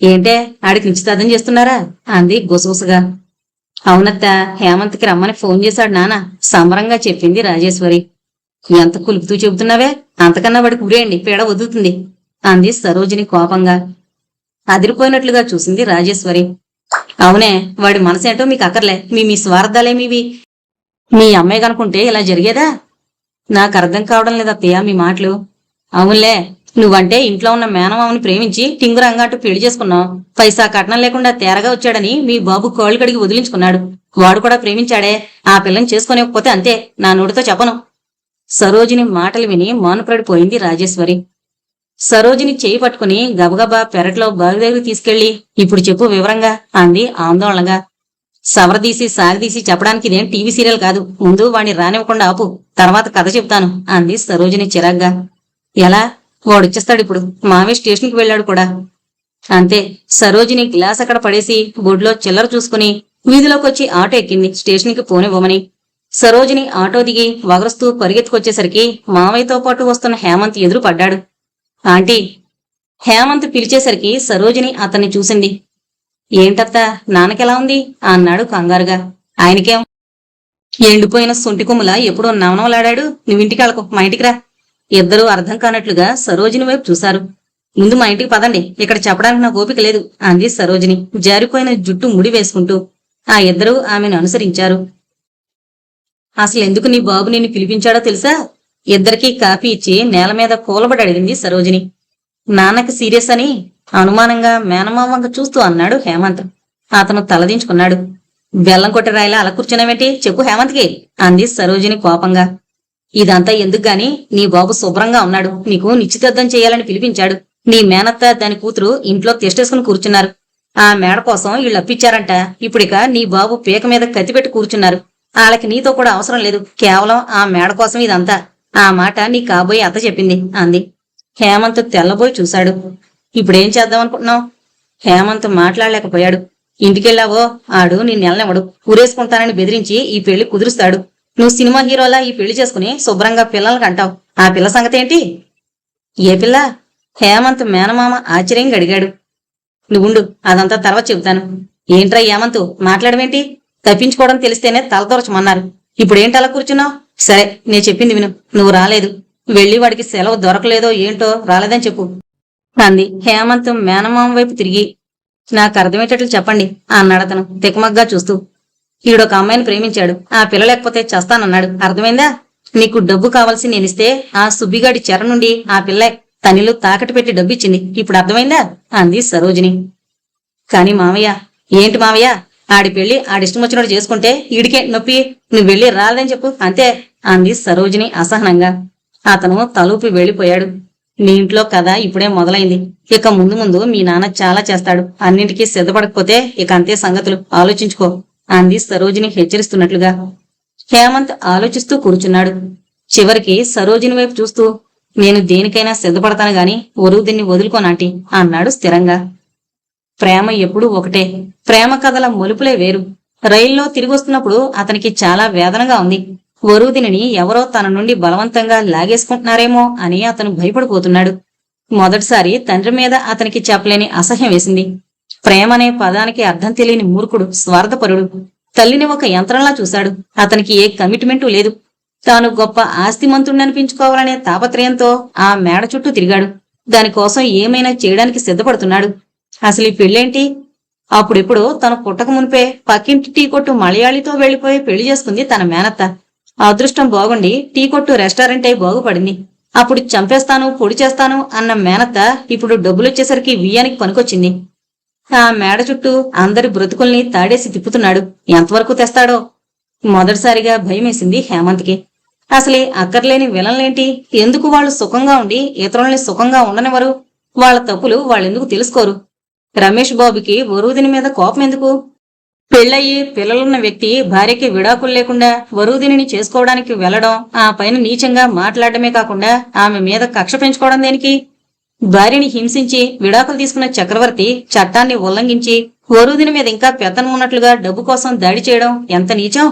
ఏంటే ఆడికి నిశ్చితార్థం చేస్తున్నారా అంది గుసగుసగా. అవునత్త, హేమంత్కి రమ్మని ఫోన్ చేశాడు నాన్న సంబరంగా చెప్పింది రాజేశ్వరి. ఎంత కులుపుతూ చెబుతున్నావే, అంతకన్నా వాడికి ఉరేయండి, పీడ వదులుతుంది అంది సరోజిని కోపంగా. అదిరిపోయినట్లుగా చూసింది రాజేశ్వరి. అవునే, వాడి మనసేంటో మీకు అక్కర్లే, మీ స్వార్థాలేమివి. మీ అమ్మాయి కనుకుంటే ఇలా జరిగేదా? నాకు అర్థం కావడం లేదత్తయ్య మీ మాటలు. అవునులే, నువ్వంటే ఇంట్లో ఉన్న మేనమామని ప్రేమించి టింగురంగాటు పెళ్లి చేసుకున్నావు. పైసా కట్నం లేకుండా తేరగా వచ్చాడని మీ బాబు కాళ్ళు కడిగి వదిలించుకున్నాడు. వాడు కూడా ప్రేమించాడే, ఆ పిల్లని చేసుకోలేకపోతే అంతే, నా నోటితో చెప్పను. సరోజిని మాటలు విని మానుపడిపోయింది రాజేశ్వరి. సరోజిని చేయి పట్టుకుని గబగబా పెరట్లో బావి దగ్గర తీసుకెళ్లి ఇప్పుడు చెప్పు వివరంగా అంది ఆందోళనగా. సవరదీసి సాగదీసి చెప్పడానికి ఇదేం టీవీ సీరియల్ కాదు. ముందు వాణ్ణి రానివ్వకుండా ఆపు, తర్వాత కథ చెప్తాను అంది సరోజిని చిరాగ్గా. ఎలా? వాడొచ్చేస్తాడిప్పుడు, మావే స్టేషన్కి వెళ్ళాడు కూడా. అంతే. సరోజిని గ్లాస్ అక్కడ పడేసి బొడ్లో చిల్లర చూసుకుని వీధిలోకొచ్చి ఆటో ఎక్కింది స్టేషన్కి పోనివ్వమని. సరోజిని ఆటో దిగి వగరుస్తూ పరిగెత్తుకొచ్చేసరికి మావయ్యతో పాటు వస్తున్న హేమంత్ ఎదురు పడ్డాడు. ఆంటీ! హేమంత్ పిలిచేసరికి సరోజిని అతన్ని చూసింది. ఏంటత్తా, నాన్నకెలా ఉంది అన్నాడు కంగారుగా. ఆయనకేం? ఎండిపోయిన సొంటి కొమ్ములా ఎప్పుడో నవనవలాడాడు. నువ్వింటికెళ్ళకు, మా ఇంటికి రా. ఇద్దరూ అర్థం కానట్లుగా సరోజిని వైపు చూశారు. ముందు మా ఇంటికి పదండి, ఇక్కడ చెప్పడానికి నాకు ఓపిక లేదు అంది సరోజిని జారిపోయిన జుట్టు ముడి వేసుకుంటూ. ఆ ఇద్దరూ ఆమెను అనుసరించారు. అసలెందుకు నీ బాబు నిన్ను పిలిపించాడో తెలుసా? ఇద్దరికీ కాఫీ ఇచ్చి నేల మీద కూలబడి అడిగింది సరోజిని. నాన్నకి సీరియస్ అని అనుమానంగా మేనమావంక చూస్తూ అన్నాడు హేమంత్. అతను తలదించుకున్నాడు. బెల్లం కొట్టి రాయిలా అలా కూర్చున్నావేంటి, చెప్పు హేమంత్కి అంది సరోజిని కోపంగా. ఇదంతా ఎందుకు గాని, నీ బాబు శుభ్రంగా ఉన్నాడు, నీకు నిశ్చితార్థం చేయాలని పిలిపించాడు. నీ మేనత్త దాని కూతురు ఇంట్లో తెస్టేసుకుని కూర్చున్నారు. ఆ మేడ కోసం వీళ్ళు అప్పిచ్చారంట. ఇప్పుడిక నీ బాబు పీక మీద కత్తిపెట్టి కూర్చున్నారు. వాళ్ళకి నీతో కూడా అవసరం లేదు, కేవలం ఆ మేడ కోసం ఇదంతా. ఆ మాట నీ కాబోయే అత్త చెప్పింది అంది. హేమంత్ తెల్లబోయి చూశాడు. ఇప్పుడేం చేద్దామనుకుంటున్నావు? హేమంత్ మాట్లాడలేకపోయాడు. ఇంటికెళ్ళావో ఆడు నిన్నెళ్ళనివ్వడు, ఊరేసుకుంటానని బెదిరించి ఈ పెళ్లి కుదురుస్తాడు. నువ్వు సినిమా హీరోలా ఈ పెళ్లి చేసుకుని శుభ్రంగా పిల్లలకి అంటావు. ఆ పిల్ల సంగతి ఏంటి? ఏ పిల్ల? హేమంత్ మేనమామ ఆశ్చర్యంగా అడిగాడు. నువ్వుండు, అదంతా తర్వాత చెబుతాను. ఏంట్రా హేమంత్, మాట్లాడమేంటి? తప్పించుకోవడం తెలిస్తేనే తలదొరచమన్నారు. ఇప్పుడేంటి అలా కూర్చున్నావు? సరే, నేను చెప్పింది విను. నువ్వు రాలేదు, వెళ్ళి వాడికి సెలవు దొరకలేదో ఏంటో రాలేదని చెప్పు అంది హేమంత్ మేనమామ వైపు తిరిగి. నాకు అర్థమయ్యేటట్లు చెప్పండి అన్నాడతను తికమగ్గా చూస్తూ. ఈడొక అమ్మాయిని ప్రేమించాడు, ఆ పిల్ల లేకపోతే చస్తానన్నాడు. అర్థమైందా? నీకు డబ్బు కావాల్సి నేనిస్తే ఆ సుబ్బిగాడి చెర నుండి ఆ పిల్ల తనిలో తాకట్టు పెట్టి డబ్బిచ్చింది. ఇప్పుడు అర్థమైందా అంది సరోజిని. కాని మావయ్య. ఏంటి మావయ్య? ఆడి పెళ్లి ఆడిష్టం వచ్చినట్టు చేసుకుంటే ఈడికే నొప్పి. నువ్వు వెళ్ళి రాలేదని చెప్పు అంతే అంది సరోజిని అసహనంగా. అతను తలూపి వెళ్లిపోయాడు. మీ ఇంట్లో కథ ఇప్పుడే మొదలైంది. ఇక ముందు ముందు మీ నాన్న చాలా చేస్తాడు. అన్నింటికీ సిద్ధపడకపోతే ఇక అంతే సంగతులు, ఆలోచించుకో అంది సరోజిని హెచ్చరిస్తున్నట్లుగా. హేమంత్ ఆలోచిస్తూ కూర్చున్నాడు. చివరికి సరోజిని వైపు చూస్తూ, నేను దేనికైనా సిద్ధపడతాను గాని వరుదిని వదులుకోనాంటి అన్నాడు స్థిరంగా. ప్రేమ ఎప్పుడూ ఒకటే. ప్రేమ కథల మొలుపులే వేరు. రైల్లో తిరిగొస్తున్నప్పుడు అతనికి చాలా వేదనగా ఉంది. వరుదిని ఎవరో తన నుండి బలవంతంగా లాగేసుకుంటున్నారేమో అని అతను భయపడిపోతున్నాడు. మొదటిసారి తండ్రి మీద అతనికి చెప్పలేని అసహ్యం వేసింది. ప్రేమనే పదానికి అర్థం తెలియని మూర్ఖుడు, స్వార్థపరుడు. తల్లిని ఒక యంత్రంలా చూశాడు. అతనికి ఏ కమిట్మెంటు లేదు. తాను గొప్ప ఆస్తిమంతుడనిపించుకోవాలనే తాపత్రయంతో ఆ మేడ చుట్టూ తిరిగాడు. దానికోసం ఏమైనా చేయడానికి సిద్ధపడుతున్నాడు. అసలు ఈ పెళ్ళేంటి? అప్పుడెప్పుడు తను పుట్టక మునిపే పక్కింటి టీ కొట్టు మలయాళితో వెళ్లిపోయి పెళ్లి చేసుకుంది తన మేనత్త. అదృష్టం బాగుండి టీ కొట్టు రెస్టారెంట్ అయి బాగుపడింది. అప్పుడు చంపేస్తాను, పొడి చేస్తాను అన్న మేనత్త ఇప్పుడు డబ్బులొచ్చేసరికి వియ్యానికి పనికొచ్చింది. ఆ మేడ చుట్టూ అందరి బ్రతుకుల్ని తాడేసి తిప్పుతున్నాడు. ఎంతవరకు తెస్తాడో? మొదటిసారిగా భయమేసింది హేమంత్కి. అసలే అక్కర్లేని విలన్లేంటి? ఎందుకు వాళ్ళు సుఖంగా ఉండి ఇతరుల్ని సుఖంగా ఉండనివ్వరు? వాళ్ళ తప్పులు వాళ్ళెందుకు తెలుసుకోరు? రమేష్ బాబుకి వరూదిని మీద కోపం ఎందుకు? పెళ్ళయి పిల్లలున్న వ్యక్తి భార్యకి విడాకులు లేకుండా వరూదిని చేసుకోవడానికి వెళ్లడం, ఆ పైన నీచంగా మాట్లాడమే కాకుండా ఆమె మీద కక్ష పెంచుకోవడం దేనికి? భార్యని హింసించి విడాకులు తీసుకున్న చక్రవర్తి చట్టాన్ని ఉల్లంఘించి వరూదిని మీద ఇంకా పెత్తనం ఉన్నట్లుగా డబ్బు కోసం దాడి చేయడం ఎంత నీచం!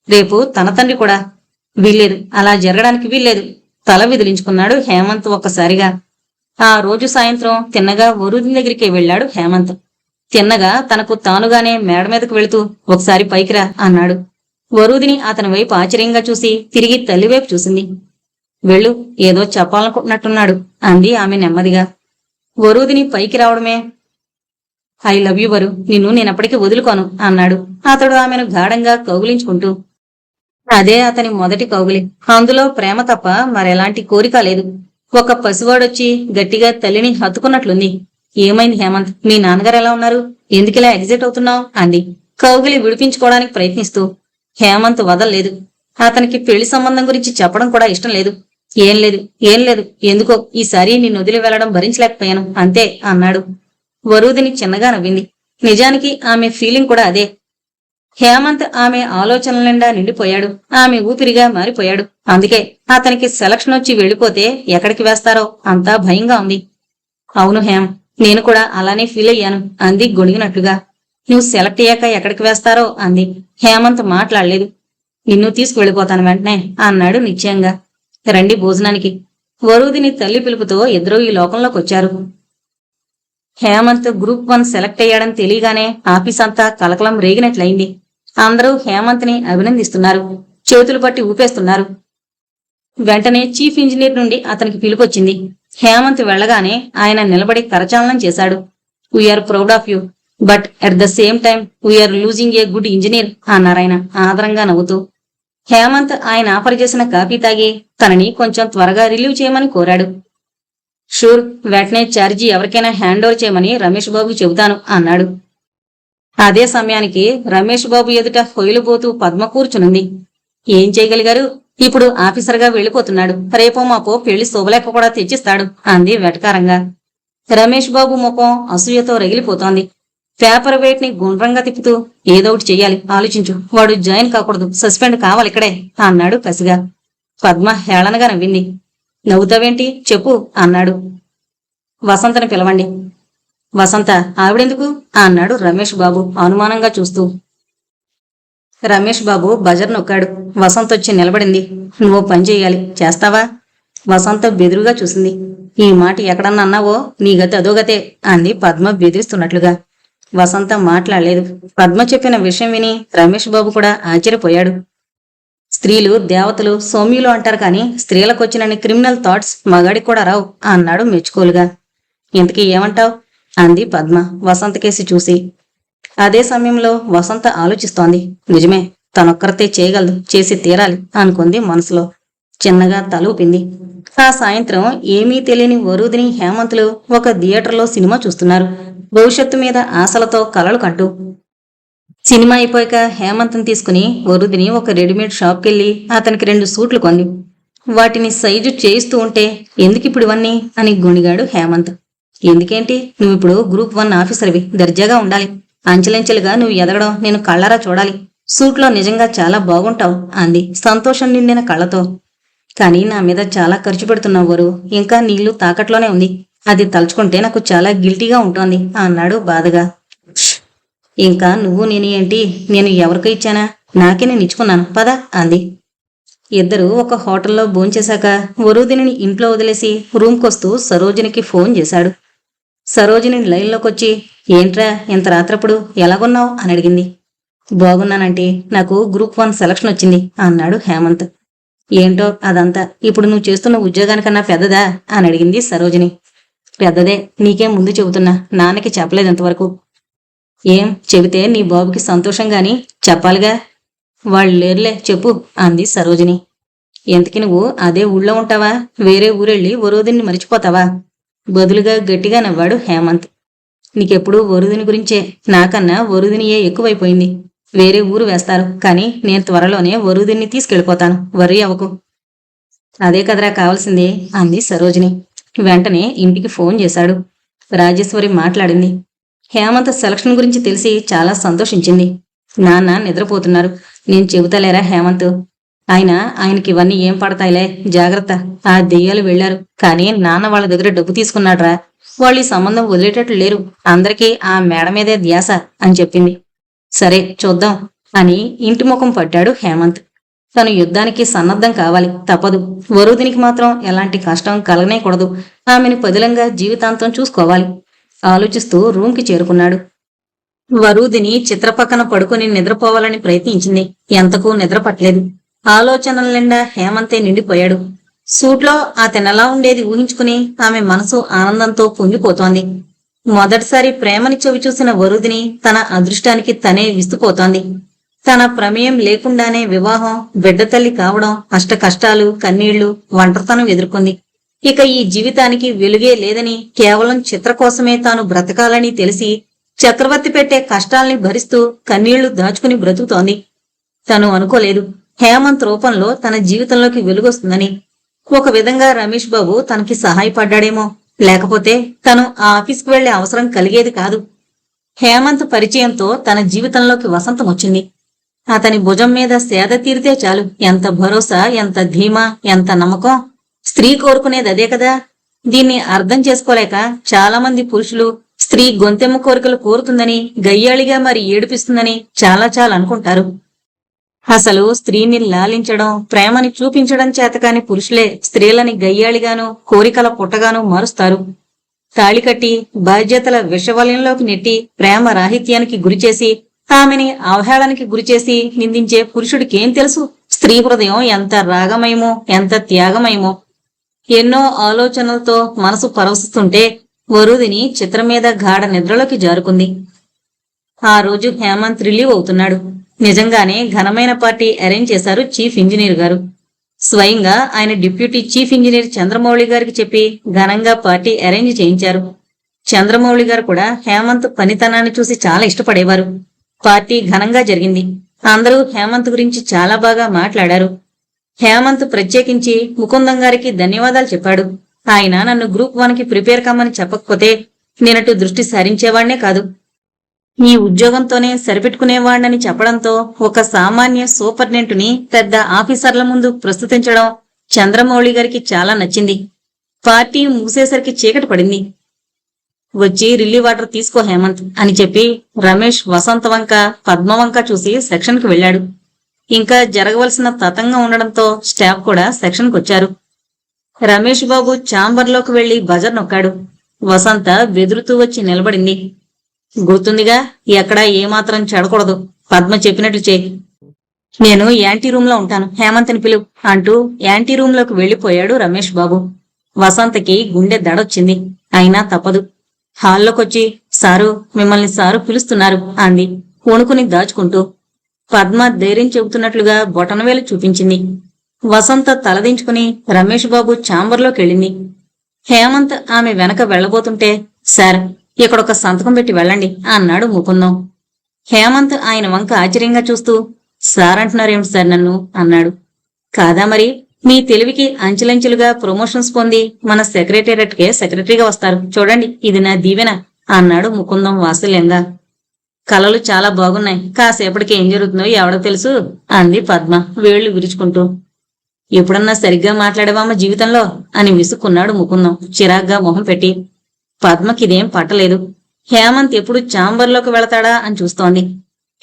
రేపు తన తండ్రి కూడా. వీల్లేదు, అలా జరగడానికి వీల్లేదు. తల విదిలించుకున్నాడు హేమంత్ ఒక్కసారిగా. ఆ రోజు సాయంత్రం తిన్నగా వరూదిని దగ్గరికి వెళ్లాడు హేమంత్. తిన్నగా తనకు తానుగానే మేడ మీదకు వెళుతూ, ఒకసారి పైకిరా అన్నాడు. వరూదిని అతని వైపు ఆశ్చర్యంగా చూసి తిరిగి తల్లివైపు చూసింది. వెళ్ళు, ఏదో చెప్పాలనుకుంటున్నట్టున్నాడు అంది ఆమె నెమ్మదిగా. వరూదిని పైకి రావడమే. ఐ లవ్ యు వరు, నిన్ను నేనప్పటికీ వదులుకోను అన్నాడు అతడు ఆమెను గాఢంగా కౌగిలించుకుంటూ. అదే అతని మొదటి కౌగిలి. అందులో ప్రేమ తప్ప మరెలాంటి కోరిక లేదు. ఒక పసివాడొచ్చి గట్టిగా తల్లిని హత్తుకున్నట్లుంది. ఏమైంది హేమంత్? మీ నాన్నగారు ఎలా ఉన్నారు? ఎందుకిలా ఎగ్జైట్ అవుతున్నావు అంది కౌగిలి విడిపించుకోవడానికి ప్రయత్నిస్తూ. హేమంత్ వదల్లేదు. అతనికి పెళ్లి సంబంధం గురించి చెప్పడం కూడా ఇష్టం లేదు. ఏం లేదు, ఏం లేదు, ఎందుకో ఈసారి నిన్ను వదిలి వెళ్లడం భరించలేకపోయాను అంతే అన్నాడు. వరూదిని చిన్నగా నవ్వింది. నిజానికి ఆమె ఫీలింగ్ కూడా అదే. హేమంత్ ఆమె ఆలోచనల నిండా నిండిపోయాడు. ఆమె ఊపిరిగా మారిపోయాడు. అందుకే అతనికి సెలక్షన్ వచ్చి వెళ్లిపోతే ఎక్కడికి వేస్తారో అంతా భయంగా ఉంది. అవును హేమ్, నేను కూడా అలానే ఫీల్ అయ్యాను అంది గొణిగినట్లుగా. నువ్వు సెలెక్ట్ అయ్యాక ఎక్కడికి వేస్తారో అంది. హేమంత్ మాట్లాడలేదు. నిన్ను తీసుకువెళ్ళిపోతాను వెంటనే అన్నాడు నిశ్చయంగా. రండి భోజనానికి. వరూదిని తల్లి పిలుపుతో ఇద్దరూ ఈ లోకంలోకి వచ్చారు. హేమంత్ గ్రూప్ 1 సెలెక్ట్ అయ్యాడని తెలియగానే ఆఫీస్ అంతా కలకలం రేగినట్లయింది. అందరూ హేమంత్ని అభినందిస్తున్నారు. చేతులు పట్టి ఊపేస్తున్నారు. వెంటనే చీఫ్ ఇంజనీర్ నుండి అతనికి పిలుపొచ్చింది. హేమంత్ వెళ్లగానే ఆయన నిలబడి కరచాలనం చేశాడు. We're proud of you, but at the same time we're losing a good engineer అన్నారాయన ఆదరంగా నవ్వుతూ. హేమంత్ ఆయన ఆఫర్ చేసిన కాఫీ తాగి తనని కొంచెం త్వరగా రిలీవ్ చేయమని కోరాడు. షూర్, వెంటనే ఛార్జీ ఎవరికైనా హ్యాండ్ ఓవర్ చేయమని రమేష్ బాబు చెబుతాను అన్నాడు. అదే సమయానికి రమేష్ బాబు ఎదుట హొయిలుపోతూ పద్మ కూర్చునుంది. ఏం చేయగలిగారు? ఇప్పుడు ఆఫీసర్గా వెళ్లిపోతున్నాడు. రేపో మాపో పెళ్లి శుభలేఖ కూడా తెచ్చిస్తాడు అంది వెటకారంగా. రమేష్ బాబు ముఖం అసూయతో రగిలిపోతోంది. పేపర్ వెయిట్ ని గుండ్రంగా తిప్పుతూ, ఏదో ఒకటి చెయ్యాలి, ఆలోచించు. వాడు జాయిన్ కాకూడదు, సస్పెండ్ కావాలి ఇక్కడే అన్నాడు కసిగా. పద్మ హేళనగా నవ్వింది. నవ్వుతావేంటి, చెప్పు అన్నాడు. వసంతని పిలవండి. వసంత? ఆవిడెందుకు అన్నాడు రమేష్ బాబు అనుమానంగా చూస్తూ. రమేష్ బాబు బజర్ నొక్కాడు. వసంత వచ్చి నిలబడింది. నువ్వు పని చెయ్యాలి, చేస్తావా? వసంత బెదురుగా చూసింది. ఈ మాట ఎక్కడన్నా అన్నావో నీ గతి అదోగతే అంది పద్మ బెదిరిస్తున్నట్లుగా. వసంత మాట్లాడలేదు. పద్మ చెప్పిన విషయం విని రమేష్ బాబు కూడా ఆశ్చర్యపోయాడు. స్త్రీలు దేవతలు, సౌమ్యులు అంటారు కానీ స్త్రీలకొచ్చినన్ని క్రిమినల్ థాట్స్ మగాడికి కూడా రావు అన్నాడు మెచ్చుకోలుగా. ఇంతకీ ఏమంటావ్ అంది పద్మ వసంతకేసి చూసి. అదే సమయంలో వసంత ఆలోచిస్తోంది. నిజమే, తనొక్కరితే చేయగలదు, చేసి తీరాలి అనుకుంది మనసులో. చిన్నగా తలూపింది. ఆ సాయంత్రం ఏమీ తెలియని వరూదిని హేమంతులు ఒక థియేటర్లో సినిమా చూస్తున్నారు. భవిష్యత్తు మీద ఆశలతో కలలు కంటూ. సినిమా అయిపోయాక హేమంత్ని తీసుకుని వరుదిని ఒక రెడీమేడ్ షాప్కెళ్లి అతనికి 2 సూట్లు కొంది. వాటిని సైజు చేయిస్తూ ఉంటే ఎందుకిప్పుడు ఇవన్నీ అని గొణిగాడు హేమంత్. ఎందుకేంటి, నువ్విప్పుడు గ్రూప్ 1 ఆఫీసర్వి, దర్జాగా ఉండాలి. అంచెలంచెలుగా నువ్వు ఎదగడం నేను కళ్ళారా చూడాలి. సూట్లో నిజంగా చాలా బాగుంటావు అంది సంతోషం నిండిన కళ్ళతో. కానీ నా మీద చాలా ఖర్చు పెడుతున్నావు వరు, ఇంకా నీళ్లు తాకట్లోనే ఉంది. అది తలుచుకుంటే నాకు చాలా గిల్టీగా ఉంటోంది అన్నాడు బాధగా. ఇంకా నువ్వు నేను ఏంటి, నేను ఎవరికో ఇచ్చానా, నాకే నేను ఇచ్చుకున్నాను పద అంది. ఇద్దరు ఒక హోటల్లో భోంచేశాక వరుదిని ఇంట్లో వదిలేసి రూమ్కొస్తూ సరోజినికి ఫోన్ చేశాడు. సరోజిని లైన్లోకొచ్చి, ఏంట్రా ఇంత రాత్రప్పుడు ఎలాగున్నావు అని అడిగింది. బాగున్నానంటే, నాకు గ్రూప్ 1 సెలక్షన్ వచ్చింది అన్నాడు హేమంత్. ఏంటో అదంతా ఇప్పుడు నువ్వు చేస్తున్న ఉద్యోగానికన్నా పెద్దదా అని అడిగింది సరోజిని. పెద్దదే, నీకేం ముందు చెబుతున్నా, నాన్నకి చెప్పలేదు ఇంతవరకు. ఏం చెబితే నీ బాబుకి సంతోషంగాని చెప్పాలిగా. వాళ్ళు లేరులే చెప్పు అంది సరోజిని. ఎంతకి నువ్వు అదే ఊళ్ళో ఉంటావా, వేరే ఊరెళ్ళి వరుదిని మరిచిపోతావా? బదులుగా గట్టిగా నవ్వాడు హేమంత్. నీకెప్పుడు వరుదిని గురించే, నాకన్నా వరుదినియే ఎక్కువైపోయింది. వేరే ఊరు వేస్తారు, కానీ నేను త్వరలోనే వరుదిని తీసుకెళ్ళిపోతాను, వర్రీ అవ్వకు. అదే కదరా కావాల్సిందే అంది సరోజిని. వెంటనే ఇంటికి ఫోన్ చేశాడు. రాజేశ్వరి మాట్లాడింది. హేమంత్ సెలక్షన్ గురించి తెలిసి చాలా సంతోషించింది. నాన్న నిద్రపోతున్నారు, నేను చెబుతలేరా హేమంత్. ఆయనకి ఇవన్నీ ఏం పడతాయిలే, జాగ్రత్త. ఆ దెయ్యాలు వెళ్లారు, కానీ నాన్న వాళ్ళ దగ్గర డబ్బు తీసుకున్నాడ్రా. వాళ్ళు ఈ సంబంధం వదిలేటట్లు లేరు, అందరికీ ఆ మేడ మీదే ధ్యాస అని చెప్పింది. సరే చూద్దాం అని ఇంటి ముఖం పట్టాడు హేమంత్. తను యుద్ధానికి సన్నద్ధం కావాలి, తప్పదు. వరుదినికి మాత్రం ఎలాంటి కష్టం కలగనేకూడదు. ఆమెను పదిలంగా జీవితాంతం చూసుకోవాలి. ఆలోచిస్తూ రూమ్కి చేరుకున్నాడు. వరుదిని చిత్రపక్కన పడుకుని నిద్రపోవాలని ప్రయత్నించింది. ఎంతకు నిద్ర పట్టలేదు. ఆలోచనల నిండా హేమంతే నిండిపోయాడు. సూట్లో అతనెలా ఉండేది ఊహించుకుని ఆమె మనసు ఆనందంతో పొంగిపోతోంది. మొదటిసారి ప్రేమని చవిచూసిన వరుదిని తన అదృష్టానికి తనే విస్తుపోతోంది. తన ప్రమేయం లేకుండానే వివాహం, బిడ్డ తల్లి కావడం, అష్ట కష్టాలు, కన్నీళ్లు, ఒంటరితనం ఎదుర్కొంది. ఇక ఈ జీవితానికి వెలుగే లేదని, కేవలం చిత్ర కోసమే తాను బ్రతకాలని తెలిసి చక్రవర్తి పెట్టే కష్టాల్ని భరిస్తూ కన్నీళ్లు దాచుకుని బ్రతుకుతోంది. తను అనుకోలేదు హేమంత్ రూపంలో తన జీవితంలోకి వెలుగొస్తుందని. ఒక విధంగా రమేష్ బాబు తనకి సహాయపడ్డాడేమో, లేకపోతే తను ఆ ఆఫీస్కి వెళ్లే అవసరం కలిగేది కాదు. హేమంత్ పరిచయంతో తన జీవితంలోకి వసంతం వచ్చింది. అతని భుజం మీద సేద తీరితే చాలు, ఎంత భరోసా, ఎంత ధీమా, ఎంత నమ్మకం. స్త్రీ కోరుకునేది అదే కదా. దీన్ని అర్థం చేసుకోలేక చాలా మంది పురుషులు స్త్రీ గొంతెమ్మ కోరికలు కోరుతుందని, గయ్యాళిగా మరి ఏడిపిస్తుందని చాలా అనుకుంటారు. అసలు స్త్రీని లాలించడం, ప్రేమని చూపించడం చేతకాని పురుషులే స్త్రీలని గయ్యాళిగాను, కోరికల పుట్టగాను మారుస్తారు. తాళికట్టి బాధ్యతల విషవలయంలోకి నెట్టి ప్రేమ రాహిత్యానికి గురిచేసి, ఆమెని అవహేళనకి గురిచేసి నిందించే పురుషుడికేం తెలుసు స్త్రీ హృదయం ఎంత రాగమయమో, ఎంత త్యాగమయమో. ఎన్నో ఆలోచనలతో మనసు పరవశిస్తుంటే వరుదిని చిత్రం మీద గాఢ నిద్రలోకి జారుకుంది. ఆ రోజు హేమంత్ రిలీవ్ అవుతున్నాడు. నిజంగానే ఘనమైన పార్టీ అరేంజ్ చేశారు చీఫ్ ఇంజనీర్ గారు. స్వయంగా ఆయన డిప్యూటీ చీఫ్ ఇంజనీర్ చంద్రమౌళి గారికి చెప్పి ఘనంగా పార్టీ అరేంజ్ చేయించారు. చంద్రమౌళి గారు కూడా హేమంత్ పనితనాన్ని చూసి చాలా ఇష్టపడేవారు. పార్టీ ఘనంగా జరిగింది. అందరూ హేమంత్ గురించి చాలా బాగా మాట్లాడారు. హేమంత్ ప్రత్యేకించి ముకుందం గారికి ధన్యవాదాలు చెప్పాడు. ఆయన నన్ను గ్రూప్ 1కి ప్రిపేర్ కమ్మని చెప్పకపోతే నేనటు దృష్టి సారించేవాళ్నే కాదు, ఈ ఉద్యోగంతోనే సరిపెట్టుకునేవాణ్ణని చెప్పడంతో ఒక సామాన్య సూపర్నెంటుని పెద్ద ఆఫీసర్ల ముందు ప్రస్తుతించడం చంద్రమౌళి గారికి చాలా నచ్చింది. పార్టీ ముగిసేసరికి చీకటి పడింది. వచ్చి రిల్లీ వాటర్ తీసుకో హేమంత్ అని చెప్పి రమేష్ వసంత వంక, పద్మవంక చూసి సెక్షన్కి వెళ్లాడు. ఇంకా జరగవలసిన తతంగం ఉండడంతో స్టాఫ్ కూడా సెక్షన్కి వచ్చారు. రమేష్ బాబు ఛాంబర్లోకి వెళ్లి బజర్ నొక్కాడు. వసంత బెదురుతూ వచ్చి నిలబడింది. గుర్తుందిగా, ఎక్కడా ఏమాత్రం చెడకూడదు, పద్మ చెప్పినట్లు చేయి. నేను యాంటీ రూమ్ లో ఉంటాను, హేమంత్ని పిలువు అంటూ యాంటీ రూమ్ లోకి వెళ్లిపోయాడు రమేష్ బాబు. వసంతకి గుండె దడొచ్చింది. అయినా తప్పదు. హాల్లోకొచ్చి, సారు మిమ్మల్ని సారు పిలుస్తున్నారు అంది వణుకుని దాచుకుంటూ. పద్మ ధైర్యం చెబుతున్నట్లుగా బొటనవేలు చూపించింది. వసంత తలదించుకుని రమేష్ బాబు ఛాంబర్లోకి వెళ్ళింది. హేమంత్ ఆమె వెనక వెళ్లబోతుంటే, సార్ ఇక్కడొక సంతకం పెట్టి వెళ్ళండి అన్నాడు ముకుందం. హేమంత్ ఆయన వంక ఆశ్చర్యంగా చూస్తూ, సార్ అంటున్నారేమిటి సార్ నన్ను అన్నాడు. కాదా మరి, మీ తెలివికి అంచెలంచెలుగా ప్రమోషన్స్ పొంది మన సెక్రటేరియట్కే సెక్రటరీగా వస్తారు. చూడండి, ఇది నా దీవెన అన్నాడు ముకుందం వాత్సల్యంగా. కలలు చాలా బాగున్నాయి. కాసేపటికి ఏం జరుగుతుందో ఎవడో తెలుసు అంది పద్మ వేళ్లు విరుచుకుంటూ. ఎప్పుడన్నా సరిగ్గా మాట్లాడేవామ్మ జీవితంలో అని విసుక్కున్నాడు ముకుందం చిరాగ్గా మొహం పెట్టి. పద్మకిదేం పట్టలేదు. హేమంత్ ఎప్పుడు ఛాంబర్లోకి వెళతాడా అని చూస్తోంది.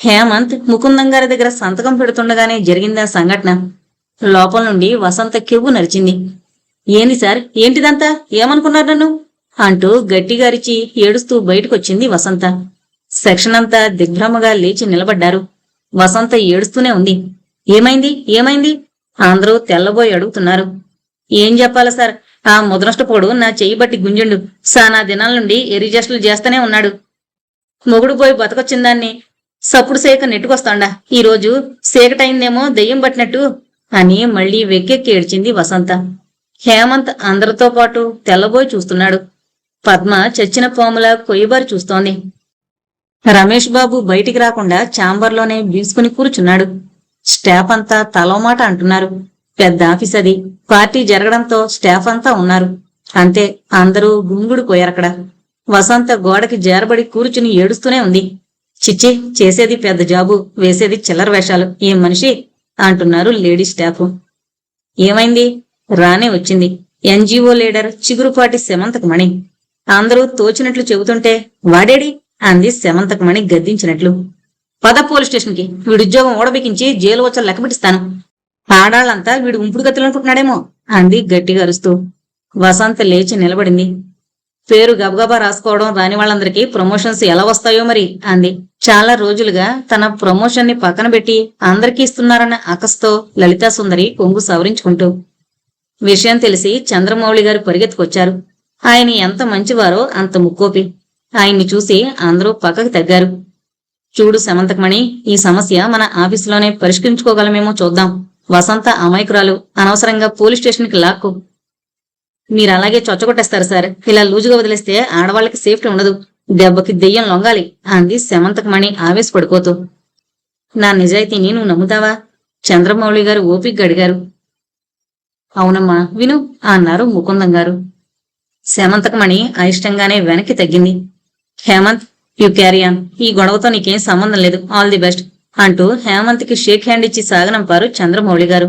హేమంత్ ముకుందం గారి దగ్గర సంతకం పెడుతుండగానే జరిగిందా సంఘటన. లోపల నుండి వసంత కెవ్వు నరిచింది. ఏంది సార్, ఏంటిదంతా? ఏమనుకున్నారు నన్ను అంటూ గట్టిగా అరిచి ఏడుస్తూ బయటకొచ్చింది వసంత. సెక్షన్ అంతా దిగ్భ్రమగా లేచి నిలబడ్డారు. వసంత ఏడుస్తూనే ఉంది. ఏమైంది ఏమైంది అందరూ తెల్లబోయి అడుగుతున్నారు. ఏం చెప్పాలా సార్, ఆ ముదనష్టపోడు నా చెయ్యి బట్టి గుంజుండు. సానా దినాల నుండి ఎరిజస్టులు చేస్తూనే ఉన్నాడు. మొగుడు పోయి బతకొచ్చిందాన్ని సప్పుడు సేక నెట్టుకొస్తాండా. ఈరోజు సేకటైందేమో దెయ్యం పట్టినట్టు అని మళ్లీ వెక్కెక్కి ఏడ్చింది వసంత. హేమంత్ అందరితో పాటు తెల్లబోయి చూస్తున్నాడు. పద్మ చచ్చిన పాములా కొయ్యబారి చూస్తోంది. రమేష్ బాబు బయటికి రాకుండా ఛాంబర్లోనే బీసుకుని కూర్చున్నాడు. స్టాఫ్ అంతా తలోమాట అంటున్నారు. పెద్ద ఆఫీస్ అది. పార్టీ జరగడంతో స్టాఫ్ అంతా ఉన్నారు. అంతే, అందరూ గుంగుడిపోయారక్కడ. వసంత గోడకి జారబడి కూర్చుని ఏడుస్తూనే ఉంది. చిచ్చి, చేసేది పెద్ద జాబు, వేసేది చిల్లర వేషాలు, ఏం మనిషి అంటున్నారు లేడీ స్టాఫ్. ఏమైంది? రానే వచ్చింది ఎన్జీఓ లీడర్ చిగురుపాటి సెమంతకమణి. అందరూ తోచినట్లు చెబుతుంటే వాడేడి అంది సెమంతకమణి గద్దించినట్లు. పద పోలీస్ స్టేషన్కి, వీడుద్యోగం ఓడబెకించి జైలు వచ్చా లెక్కపెట్టిస్తాను. ఆడాళ్ళంతా వీడు ఉంపుడు గతులనుకుంటున్నాడేమో అంది గట్టిగా అరుస్తూ. వసంత లేచి నిలబడింది. పేరు గబగబా రాసుకోవడం రాని వాళ్ళందరికీ ప్రమోషన్స్ ఎలా వస్తాయో మరి అంది. చాలా రోజులుగా తన ప్రమోషన్ ని పక్కన పెట్టి అందరికీ ఇస్తున్నారన్న అకస్తో లలితా సుందరి కొంగు సవరించుకుంటూ. విషయం తెలిసి చంద్రమౌళి గారు పరిగెత్తుకొచ్చారు. ఆయన ఎంత మంచివారో అంత ముక్కోపి. ఆయన్ని చూసి అందరూ పక్కకి తగ్గారు. చూడు సమంతకమణి, ఈ సమస్య మన ఆఫీసులోనే పరిష్కరించుకోగలమేమో చూద్దాం. వసంత అమాయకురాలు, అనవసరంగా పోలీస్ స్టేషన్కి లాక్కు. మీరలాగే చొచ్చగొట్టేస్తారు సార్. ఇలా లూజుగా వదిలేస్తే ఆడవాళ్లకి సేఫ్టీ ఉండదు. దెబ్బకి దెయ్యం లొంగాలి అంది సెమంతకమణి ఆవేశపడిపోతూ. నా నిజాయితీని నువ్వు నమ్ముతావా? చంద్రమౌళి గారు ఓపిగ్గా అడిగారు. అవునమ్మా, విను అన్నారు ముకుందం గారు. సెమంతకమణి అయిష్టంగానే వెనక్కి తగ్గింది. Hemant, you carry on. ఈ గొడవతో నీకేం సంబంధం లేదు. ఆల్ ది బెస్ట్ అంటూ హేమంత్కి షేక్ హ్యాండ్ ఇచ్చి సాగనంపారు చంద్రమౌళి గారు.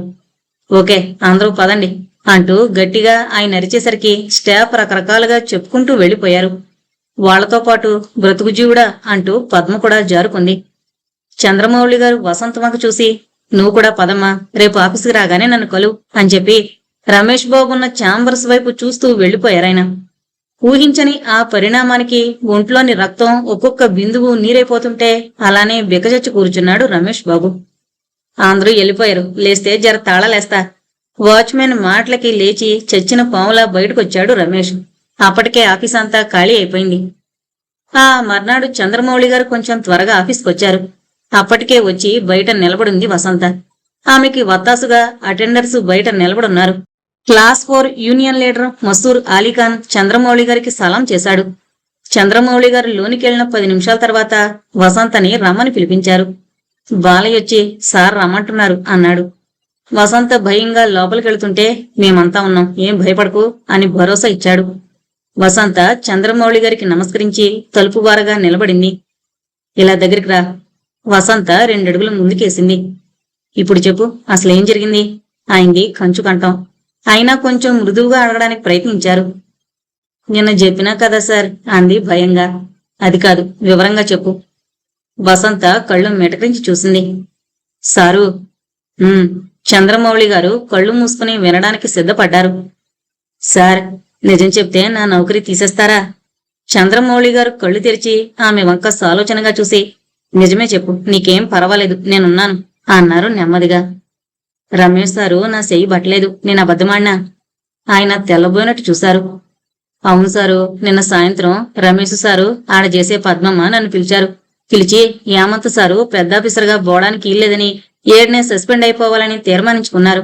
ఓకే, అందరూ పదండి అంటూ గట్టిగా ఆయన అరిచేసరికి స్టాఫ్ రకరకాలుగా చెప్పుకుంటూ వెళ్లిపోయారు. వాళ్లతో పాటు బ్రతుకు జీవుడా అంటూ పద్మ కూడా జారుకుంది. చంద్రమౌళి గారు వసంతమ్మకు చూసి, నువ్వు కూడా పదమ్మా, రేపు ఆఫీసుకి రాగానే నన్ను కలు అని చెప్పి రమేష్ బాబున్న ఛాంబర్స్ వైపు చూస్తూ వెళ్లిపోయారాయన. ఊహించని ఆ పరిణామానికి ఒంట్లోని రక్తం ఒక్కొక్క బిందువు నీరైపోతుంటే అలానే బికజచ్చి కూర్చున్నాడు రమేష్ బాబు. అందరూ వెళ్ళిపోయారు. లేస్తే జర తాళలేస్తా. వాచ్మెన్ మాటలకి లేచి చచ్చిన పాములా బయటకొచ్చాడు రమేష్. అప్పటికే ఆఫీస్ అంతా ఖాళీ అయిపోయింది. ఆ మర్నాడు చంద్రమౌళి గారు కొంచెం త్వరగా ఆఫీస్కొచ్చారు. అప్పటికే వచ్చి బయట నిలబడింది వసంత. ఆమెకి వత్తాసుగా అటెండర్స్ బయట నిలబడున్నారు. Class 4 union leader Masoor Ali Khan Chandramouli గారికి సలాం చేశాడు. చంద్రమౌళి గారు లోనికెళ్లిన 10 నిమిషాల తర్వాత వసంతని రమ్మని పిలిపించారు. బాలయ్య వచ్చి, సార్ రమ్మంటున్నారు అన్నాడు. వసంత భయంగా లోపలికెళ్తుంటే, మేమంతా ఉన్నాం, ఏం భయపడకు అని భరోసా ఇచ్చాడు. వసంత చంద్రమౌళి గారికి నమస్కరించి తలుపు వారగా నిలబడింది. ఇలా దగ్గరికి రా. వసంత 2 అడుగులు ముందుకేసింది. ఇప్పుడు చెప్పు, అసలేం జరిగింది అయింది కంచు కంఠం. అయినా కొంచెం మృదువుగా అడగడానికి ప్రయత్నించారు. నిన్న చెప్పినా కదా సార్ అంది భయంగా. అది కాదు, వివరంగా చెప్పు. వసంత కళ్ళు మెటకరించి చూసింది. సారు. చంద్రమౌళి గారు కళ్ళు మూసుకుని వినడానికి సిద్ధపడ్డారు. సార్, నిజం చెప్తే నా నౌకరీ తీసేస్తారా? చంద్రమౌళి గారు కళ్ళు తెరిచి ఆమె వంక సాలోచనగా చూసి, నిజమే చెప్పు, నీకేం పర్వాలేదు, నేనున్నాను అన్నారు నెమ్మదిగా. రమేష్ సారు నా చెయ్యి బట్టలేదు, నేను అబద్ధమాడినా? ఆయన తెల్లబోయినట్టు చూశారు. అవును సారు, నిన్న సాయంత్రం రమేష్ సారు ఆడ చేసే పద్మమ్మ నన్ను పిలిచారు. పిలిచి హేమంత్ సారు పెద్దాఫీసర్గా పోవడానికి ఇల్లేదని, ఏడునే సస్పెండ్ అయిపోవాలని తీర్మానించుకున్నారు.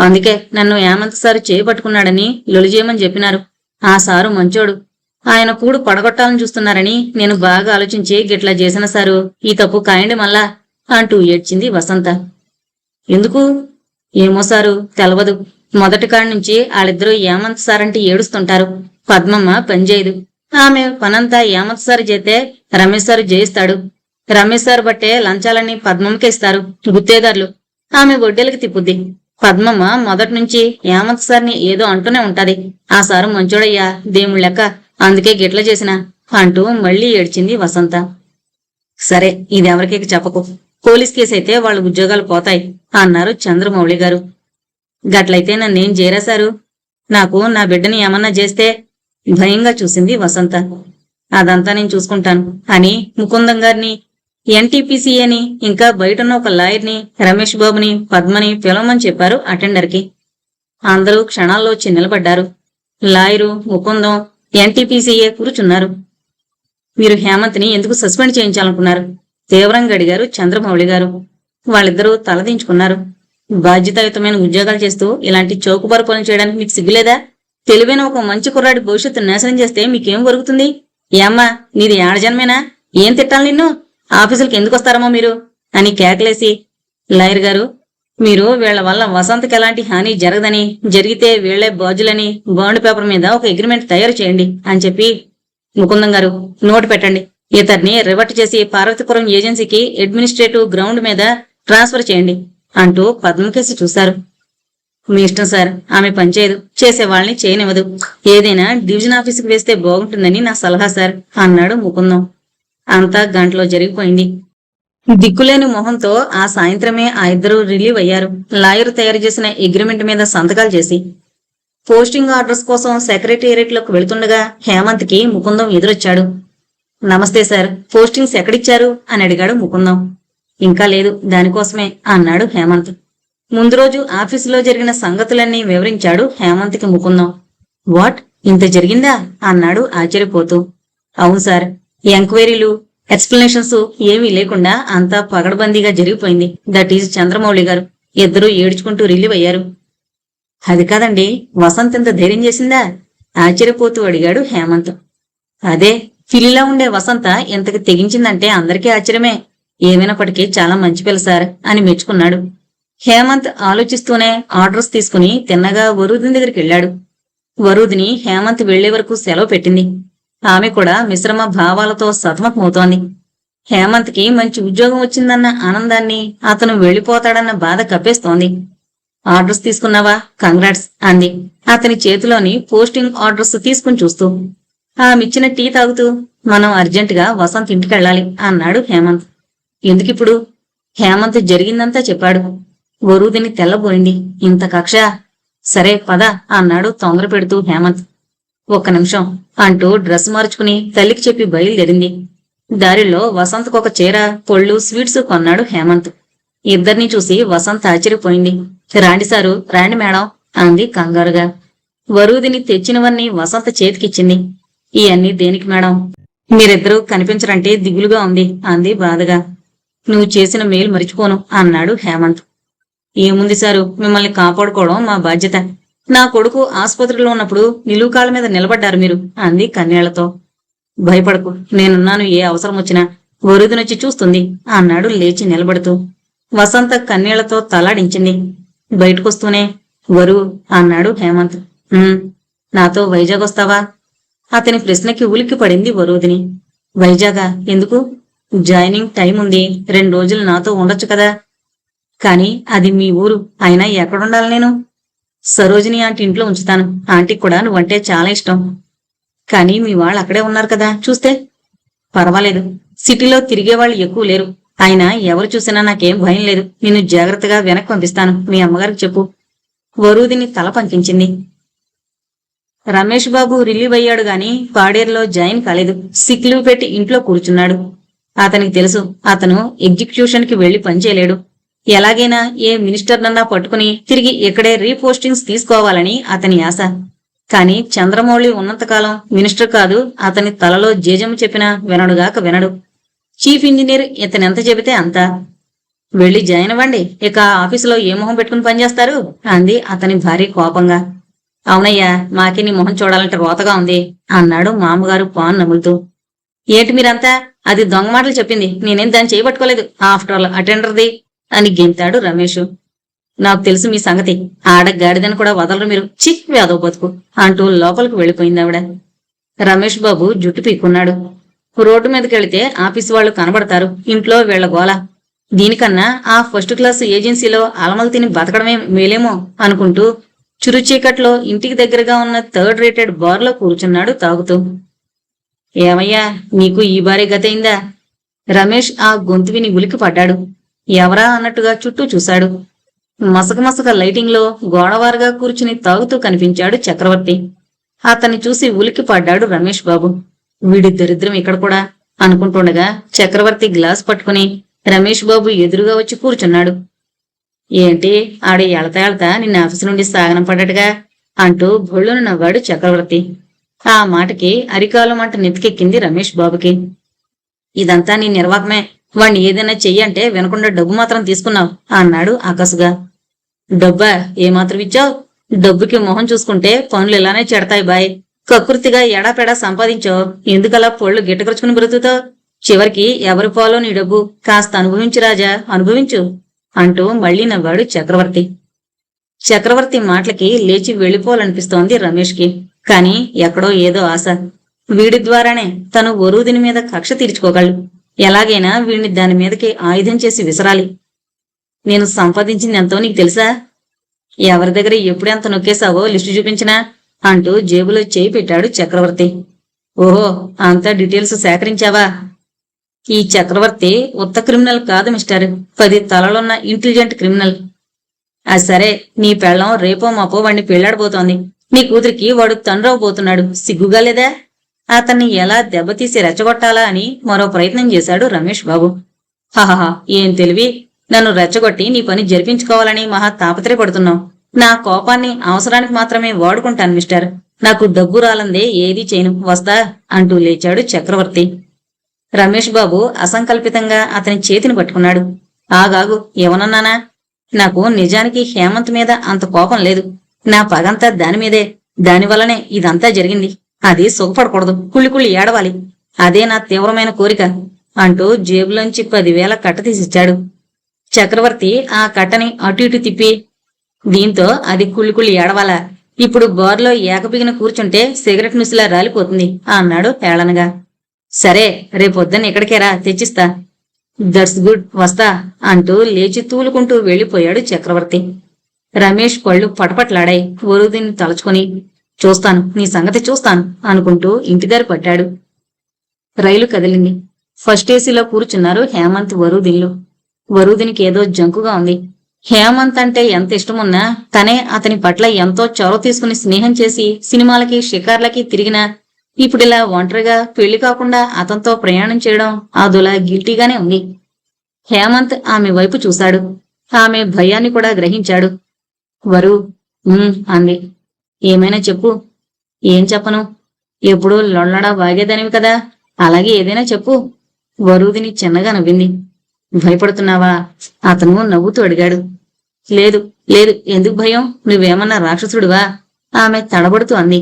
అందుకే నన్ను హేమంత్ సారు చేపట్టుకున్నాడని లొలిజేయమని చెప్పినారు. ఆ సారు మంచోడు. ఆయన కూడు పడగొట్టాలని చూస్తున్నారని నేను బాగా ఆలోచించి గిట్లా చేసిన సారు, ఈ తప్పు కాయండి మళ్ళా అంటూ ఏడ్చింది వసంత. ఎందుకు? ఏమో సారు, తెలవదు. మొదటి కాడి నుంచి వాళ్ళిద్దరూ ఏమంత్ సార్ అంటే ఏడుస్తుంటారు. పద్మమ్మ పనిచేయదు. ఆమె పనంతా ఏమంత్ సార్ చేతే రమేష్ సారు చేయిస్తాడు. రమేష్ సార్ బట్టే లంచాలన్నీ పద్మమ్మకే ఇస్తారు గుత్తేదారులు. ఆమె గొడ్డెలకి తిప్పుద్ది. పద్మమ్మ మొదటి నుంచి ఏమంత్ సార్ని ఏదో అంటూనే ఉంటది. ఆ సారు మంచోడయ్యా, దేవుళ్ళ లెక్క, అందుకే గిట్ల చేసిన అంటూ మళ్లీ ఏడ్చింది వసంత. సరే, ఇదెవరికి చెప్పకు. పోలీస్ కేసు అయితే వాళ్ళ ఉద్యోగాలు పోతాయి అన్నారు చంద్రమౌళి గారు. గట్లయితే నన్నేం చేరాశారు? నాకు నా బిడ్డని ఏమన్నా చేస్తే? భయంగా చూసింది వసంత. అదంతా నేను చూసుకుంటాను అని ముకుందం గారిని, ఎన్టీపీసీఏని, ఇంకా బయటన్న ఒక లాయర్ని, రమేష్ బాబుని, పద్మని పిలవమని చెప్పారు అటెండర్కి. అందరూ క్షణాల్లో వచ్చి నిలబడ్డారు. లాయరు, ముకుందం, ఎన్టీపీసీఏ కూర్చున్నారు. మీరు హేమంత్ని ఎందుకు సస్పెండ్ చేయించాలనుకున్నారు? తీవ్రంగా అడిగారు చంద్రమౌళి గారు. వాళ్ళిద్దరూ తలదించుకున్నారు. బాధ్యతాయుతమైన ఉద్యోగాలు చేస్తూ ఇలాంటి చౌకబారు పనులు చేయడానికి మీకు సిగ్గులేదా? తెలివైన ఒక మంచి కుర్రాడి భవిష్యత్తు నాశనం చేస్తే మీకేం జరుగుతుంది? ఏమ్మా, నీది ఆడజన్మేనా? ఏం తిట్టాలి నిన్ను? ఆఫీసులకు ఎందుకు వస్తారమ్మా మీరు అని కేకలేసి, లాయర్ గారు, మీరు వీళ్ల వల్ల వసంతకి ఎలాంటి హాని జరగదని, జరిగితే వీళ్లే బాధ్యులని బాండ్ పేపర్ మీద ఒక అగ్రిమెంట్ తయారు చేయండి అని చెప్పి, ముకుందం గారు నోటు పెట్టండి, ఇతన్ని రివర్ట్ చేసి పార్వతీపురం ఏజెన్సీకి అడ్మినిస్ట్రేటివ్ గ్రౌండ్ మీద ట్రాన్స్ఫర్ చేయండి అంటూ పద్మకేసి చూశారు. మీ ఇష్టం సార్, ఆమె పనిచేయదు, చేసేవాళ్ళని చేయనివ్వదు. ఏదైనా డివిజన్ ఆఫీసుకు వేస్తే బాగుంటుందని నా సలహా సార్ అన్నాడు ముకుందం. అంతా గంటలో జరిగిపోయింది. దిక్కులేని మొహంతో ఆ సాయంత్రమే ఆ ఇద్దరూ రిలీవ్ అయ్యారు. లాయర్ తయారు చేసిన అగ్రిమెంట్ మీద సంతకాలు చేసి. పోస్టింగ్ ఆర్డర్స్ కోసం సెక్రటేరియట్లోకి వెళుతుండగా హేమంత్కి ముకుందం ఎదురొచ్చాడు. నమస్తే సార్, పోస్టింగ్స్ ఎక్కడిచ్చారు అని అడిగాడు ముకుందం. ఇంకా లేదు, దానికోసమే అన్నాడు హేమంత్. ముందు రోజు ఆఫీసులో జరిగిన సంగతులన్నీ వివరించాడు హేమంత్కి ముకుందం. వాట్, ఇంత జరిగిందా అన్నాడు ఆశ్చర్యపోతూ. అవును సార్, ఎంక్వైరీలు, ఎక్స్ప్లెనేషన్స్ ఏమీ లేకుండా అంతా పగడబందీగా జరిగిపోయింది. దట్ ఈజ్ చంద్రమౌళి గారు. ఇద్దరూ ఏడ్చుకుంటూ రిలీవ్ అయ్యారు. అది కాదండి, వసంత్ ఇంత ధైర్యం చేసిందా ఆశ్చర్యపోతూ అడిగాడు హేమంత్. అదే, ఫిలిలా ఉండే వసంత ఇంతకి తెగించిందంటే అందరికీ ఆశ్చర్యమే. ఏమైనప్పటికీ చాలా మంచి పిల్ల సార్ అని మెచ్చుకున్నాడు. హేమంత్ ఆలోచిస్తూనే ఆర్డర్స్ తీసుకుని తిన్నగా వరూదిని దగ్గరికి వెళ్లాడు. వరూదిని హేమంత్ వెళ్లే వరకు సెలవు పెట్టింది. ఆమె కూడా మిశ్రమ భావాలతో సతమతమవుతోంది. హేమంత్కి మంచి ఉద్యోగం వచ్చిందన్న ఆనందాన్ని, అతను వెళ్లిపోతాడన్న బాధ కప్పేస్తోంది. ఆర్డర్స్ తీసుకున్నావా? కంగ్రాట్స్ అంది అతని చేతిలోని పోస్టింగ్ ఆర్డర్స్ తీసుకుని చూస్తూ. ఆమెచ్చిన టీ తాగుతూ, మనం అర్జెంటుగా వసంత్ ఇంటికెళ్ళాలి అన్నాడు హేమంత్. ఎందుకిప్పుడు? హేమంత్ జరిగిందంతా చెప్పాడు. వరూదిని తెల్లబోయింది. ఇంత కక్ష? సరే పద అన్నాడు తొందర పెడుతూ హేమంత్. ఒక్క నిమిషం అంటూ డ్రెస్ మార్చుకుని తల్లికి చెప్పి బయలుదేరింది. దారిలో వసంత్కు ఒక చీర, పొళ్ళు, స్వీట్స్ కొన్నాడు హేమంత్. ఇద్దరినీ చూసి వసంత్ ఆశ్చర్యపోయింది. రాండి సారు, రాండి మేడం అంది కంగారుగా. వరూదిని తెచ్చినవన్నీ వసంత చేతికిచ్చింది. ఇవన్నీ దేనికి మేడం? మీరిద్దరూ కనిపించరంటే దిగులుగా ఉంది అంది బాధగా. నువ్వు చేసిన మేలు మరిచిపోను అన్నాడు హేమంత్. ఏముంది సారు, మిమ్మల్ని కాపాడుకోవడం మా బాధ్యత. నా కొడుకు ఆసుపత్రిలో ఉన్నప్పుడు నిలువుకాళ్ల మీద నిలబడ్డారు మీరు అంది కన్నేళ్లతో. భయపడకు, నేనున్నాను, ఏ అవసరం వచ్చినా. వరుదినొచ్చి చూస్తుంది అన్నాడు లేచి నిలబడుతూ. వసంత కన్నేళ్లతో తలాడించింది. బయటకొస్తూనే వరు అన్నాడు హేమంత్. నాతో వైజాగ్ వస్తావా? అతని ప్రశ్నకి ఉలిక్కి పడింది వరూదిని. వైజాగా? ఎందుకు? జాయినింగ్ టైం ఉంది, 2 రోజులు నాతో ఉండొచ్చు కదా. కాని అది మీ ఊరు, అయినా ఎక్కడుండాలి నేను? సరోజిని ఆంటీ ఇంట్లో ఉంచుతాను. ఆంటీకి కూడా నువ్వంటే చాలా ఇష్టం. కానీ మీ వాళ్ళు అక్కడే ఉన్నారు కదా చూస్తే. పర్వాలేదు, సిటీలో తిరిగేవాళ్ళు ఎక్కువ లేరు. అయినా ఎవరు చూసినా నాకేం భయం లేదు. నిన్ను జాగ్రత్తగా వెనక్కి పంపిస్తాను, మీ అమ్మగారికి చెప్పు. వరూదిని తల పంకించింది. రమేష్ బాబు రిలీవ్ అయ్యాడు గాని పాడేరులో జాయిన్ కాలేదు. సిక్ లీవ్ పెట్టి ఇంట్లో కూర్చున్నాడు. అతనికి తెలుసు, అతను ఎగ్జిక్యూషన్ కి వెళ్లి పనిచేయలేడు. ఎలాగైనా ఏ మినిస్టర్నన్నా పట్టుకుని తిరిగి ఇక్కడే రీపోస్టింగ్స్ తీసుకోవాలని అతని ఆశ. కాని చంద్రమౌళి ఉన్నంతకాలం మినిస్టర్ కాదు, అతని తలలో జేజం చెప్పినా వినడుగాక వినడు. చీఫ్ ఇంజనీర్ ఇతనెంత చెబితే అంతా. వెళ్లి జాయిన్ అవ్వండి, ఇక ఆఫీసులో ఏ మొహం పెట్టుకుని పనిచేస్తారు అంది అతని భార్య కోపంగా. అవునయ్యా, మాకే నీ మొహం చూడాలంటే రోతగా ఉంది అన్నాడు మామగారు పాన్ నములుతూ. ఏంటి మీరంతా? అది దొంగ మాటలు చెప్పింది, నేనేం దాన్ని చేయబట్టుకోలేదు. ఆఫ్టర్ ఆల్ అటెండర్ది అని గెంతాడు రమేష్. నాకు తెలుసు మీ సంగతి. ఆడగాడిదని కూడా వదలరు మీరు. చిక్ వేదవ బతుకు అంటూ లోపలికి వెళ్ళిపోయింది ఆవిడ. రమేష్ బాబు జుట్టు పీక్కున్నాడు. రోడ్డు మీదకెళితే ఆఫీసు వాళ్ళు కనబడతారు, ఇంట్లో వీళ్ల గోల. దీనికన్నా ఆ ఫస్ట్ క్లాస్ ఏజెన్సీలో అలమలు తిని బతకడమే మేలేమో అనుకుంటూ చురుచీకట్లో ఇంటికి దగ్గరగా ఉన్న థర్డ్ రేటెడ్ బార్లో కూర్చున్నాడు తాగుతూ. ఏమయ్యా, నీకు ఈ బారే గతయిందా? రమేష్ ఆ గొంతు విని ఉలికి పడ్డాడు. ఎవరా అన్నట్టుగా చుట్టూ చూశాడు. మసక లైటింగ్లో గోడవారుగా కూర్చుని తాగుతూ కనిపించాడు చక్రవర్తి. అతన్ని చూసి ఉలికి పడ్డాడు రమేష్ బాబు. వీడి దరిద్రం ఇక్కడ కూడా అనుకుంటుండగా చక్రవర్తి గ్లాస్ పట్టుకుని రమేష్ బాబు ఎదురుగా వచ్చి కూర్చున్నాడు. ఏంటి, ఆడి ఎళతా నిన్న ఆఫీసు నుండి సాగనం పడ్డట్టుగా అంటూ బొళ్ళును నవ్వాడు చక్రవర్తి. ఆ మాటకి అరికాలు మంట నెత్తికెక్కింది రమేష్ బాబుకి. ఇదంతా నీ నిర్వాకమే. వాణ్ణి ఏదైనా చెయ్యంటే వినకుండా డబ్బు మాత్రం తీసుకున్నావు అన్నాడు ఆకాశగా. డబ్బా ఏమాత్రం ఇచ్చావు? డబ్బుకి మొహం చూసుకుంటే పనులు ఇలానే చెడతాయి బాయ్. కకృతిగా ఎడాపెడా సంపాదించావు, ఎందుకలా పొళ్ళు గిట్టకరుచుకుని బ్రతుకుతావు? చివరికి ఎవరి పోలో నీ డబ్బు. కాస్త అనుభవించు రాజా, అనుభవించు అంటూ మళ్లీ నవ్వాడు చక్రవర్తి. చక్రవర్తి మాటలకి లేచి వెళ్లిపోవాలనిపిస్తోంది రమేష్కి. కాని ఎక్కడో ఏదో ఆశ. వీడి ద్వారానే తను వరూదిని మీద కక్ష తీర్చుకోగలడు. ఎలాగైనా వీడిని దాని మీదకి ఆయుధం చేసి విసరాలి. నేను సంపాదించింది ఎంతో నీకు తెలుసా? ఎవరి దగ్గర ఎప్పుడెంత నొక్కేశావో లిస్టు చూపించినా అంటూ జేబులో చేయి పెట్టాడు చక్రవర్తి. ఓహో, అంతా డీటెయిల్స్ సేకరించావా? ఈ చక్రవర్తి ఉత్త క్రిమినల్ కాదు మిస్టర్, 10 తలలున్న ఇంటెలిజెంట్ క్రిమినల్. అది సరే, నీ పెళ్ళం రేపో మాపో వాడిని పెళ్లాడబోతోంది. నీ కూతురికి వాడు తండ్రవబోతున్నాడు. సిగ్గుగా లేదా? అతన్ని ఎలా దెబ్బతీసి రెచ్చగొట్టాలా అని మరో ప్రయత్నం చేశాడు రమేష్ బాబు. హహహా, ఏం తెలివి! నన్ను రెచ్చగొట్టి నీ పని జరిపించుకోవాలని మహా తాపత్రయపడుతున్నావు. నా కోపాన్ని అవసరానికి మాత్రమే వాడుకుంటాను మిస్టర్. నాకు డబ్బు రాలందే ఏదీ చేయను. వస్తా అంటూ లేచాడు చక్రవర్తి. రమేష్ బాబు అసంకల్పితంగా అతని చేతిని పట్టుకున్నాడు. ఆగాగు, ఏమనన్నానా? నాకు నిజానికి హేమంత్ మీద అంత కోపం లేదు. నా పగంతా దానిమీదే. దానివల్లనే ఇదంతా జరిగింది. అది సుఖపడకూడదు, కుళ్ళి ఏడవాలి. అదే నా తీవ్రమైన కోరిక అంటూ జేబులోంచి 10,000 కట్ట తీసిచ్చాడు. చక్రవర్తి ఆ కట్టని అటు ఇటు తిప్పి, దీంతో అది కుళ్ళి ఏడవాలా? ఇప్పుడు బార్లో ఏకపిగిన కూర్చుంటే సిగరెట్ నుసిలా రాలిపోతుంది అన్నాడు హేళనగా. సరే, రేపొద్దున్న ఇక్కడికేరా, తెచ్చిస్తా. దట్స్ గుడ్, వస్తా అంటూ లేచి తూలుకుంటూ వెళ్లిపోయాడు చక్రవర్తి. రమేష్ పళ్ళు పటపట్లాడాయి. వరూదిని తలుచుకుని, చూస్తాను, నీ సంగతి చూస్తాను అనుకుంటూ ఇంటిదారి పట్టాడు. రైలు కదిలింది. ఫస్ట్ ఏసీలో కూర్చున్నారు హేమంత్, వరూదిన్లు. వరూదినికి ఏదో జంకుగా ఉంది. హేమంత్ అంటే ఎంత ఇష్టమున్నా తనే అతని పట్ల ఎంతో చొరవ తీసుకుని స్నేహం చేసి సినిమాలకి షికార్లకి తిరిగినా ఇప్పుడిలా ఒంటరిగా పెళ్లి కాకుండా అతనితో ప్రయాణం చేయడం అదోలా గిల్టీగానే ఉంది. హేమంత్ ఆమె వైపు చూశాడు. ఆమె భయాన్ని కూడా గ్రహించాడు. వరు అంది. ఏమైనా చెప్పు. ఏం చెప్పను? ఎప్పుడూ లొల్లడా వాగేదానివి కదా, అలాగే ఏదైనా చెప్పు. వరూదిని చిన్నగా నవ్వింది. భయపడుతున్నావా? అతను నవ్వుతూ అడిగాడు. లేదు లేదు, ఎందుకు భయం? నువ్వేమన్నా రాక్షసుడివా? ఆమె తడబడుతూ అంది.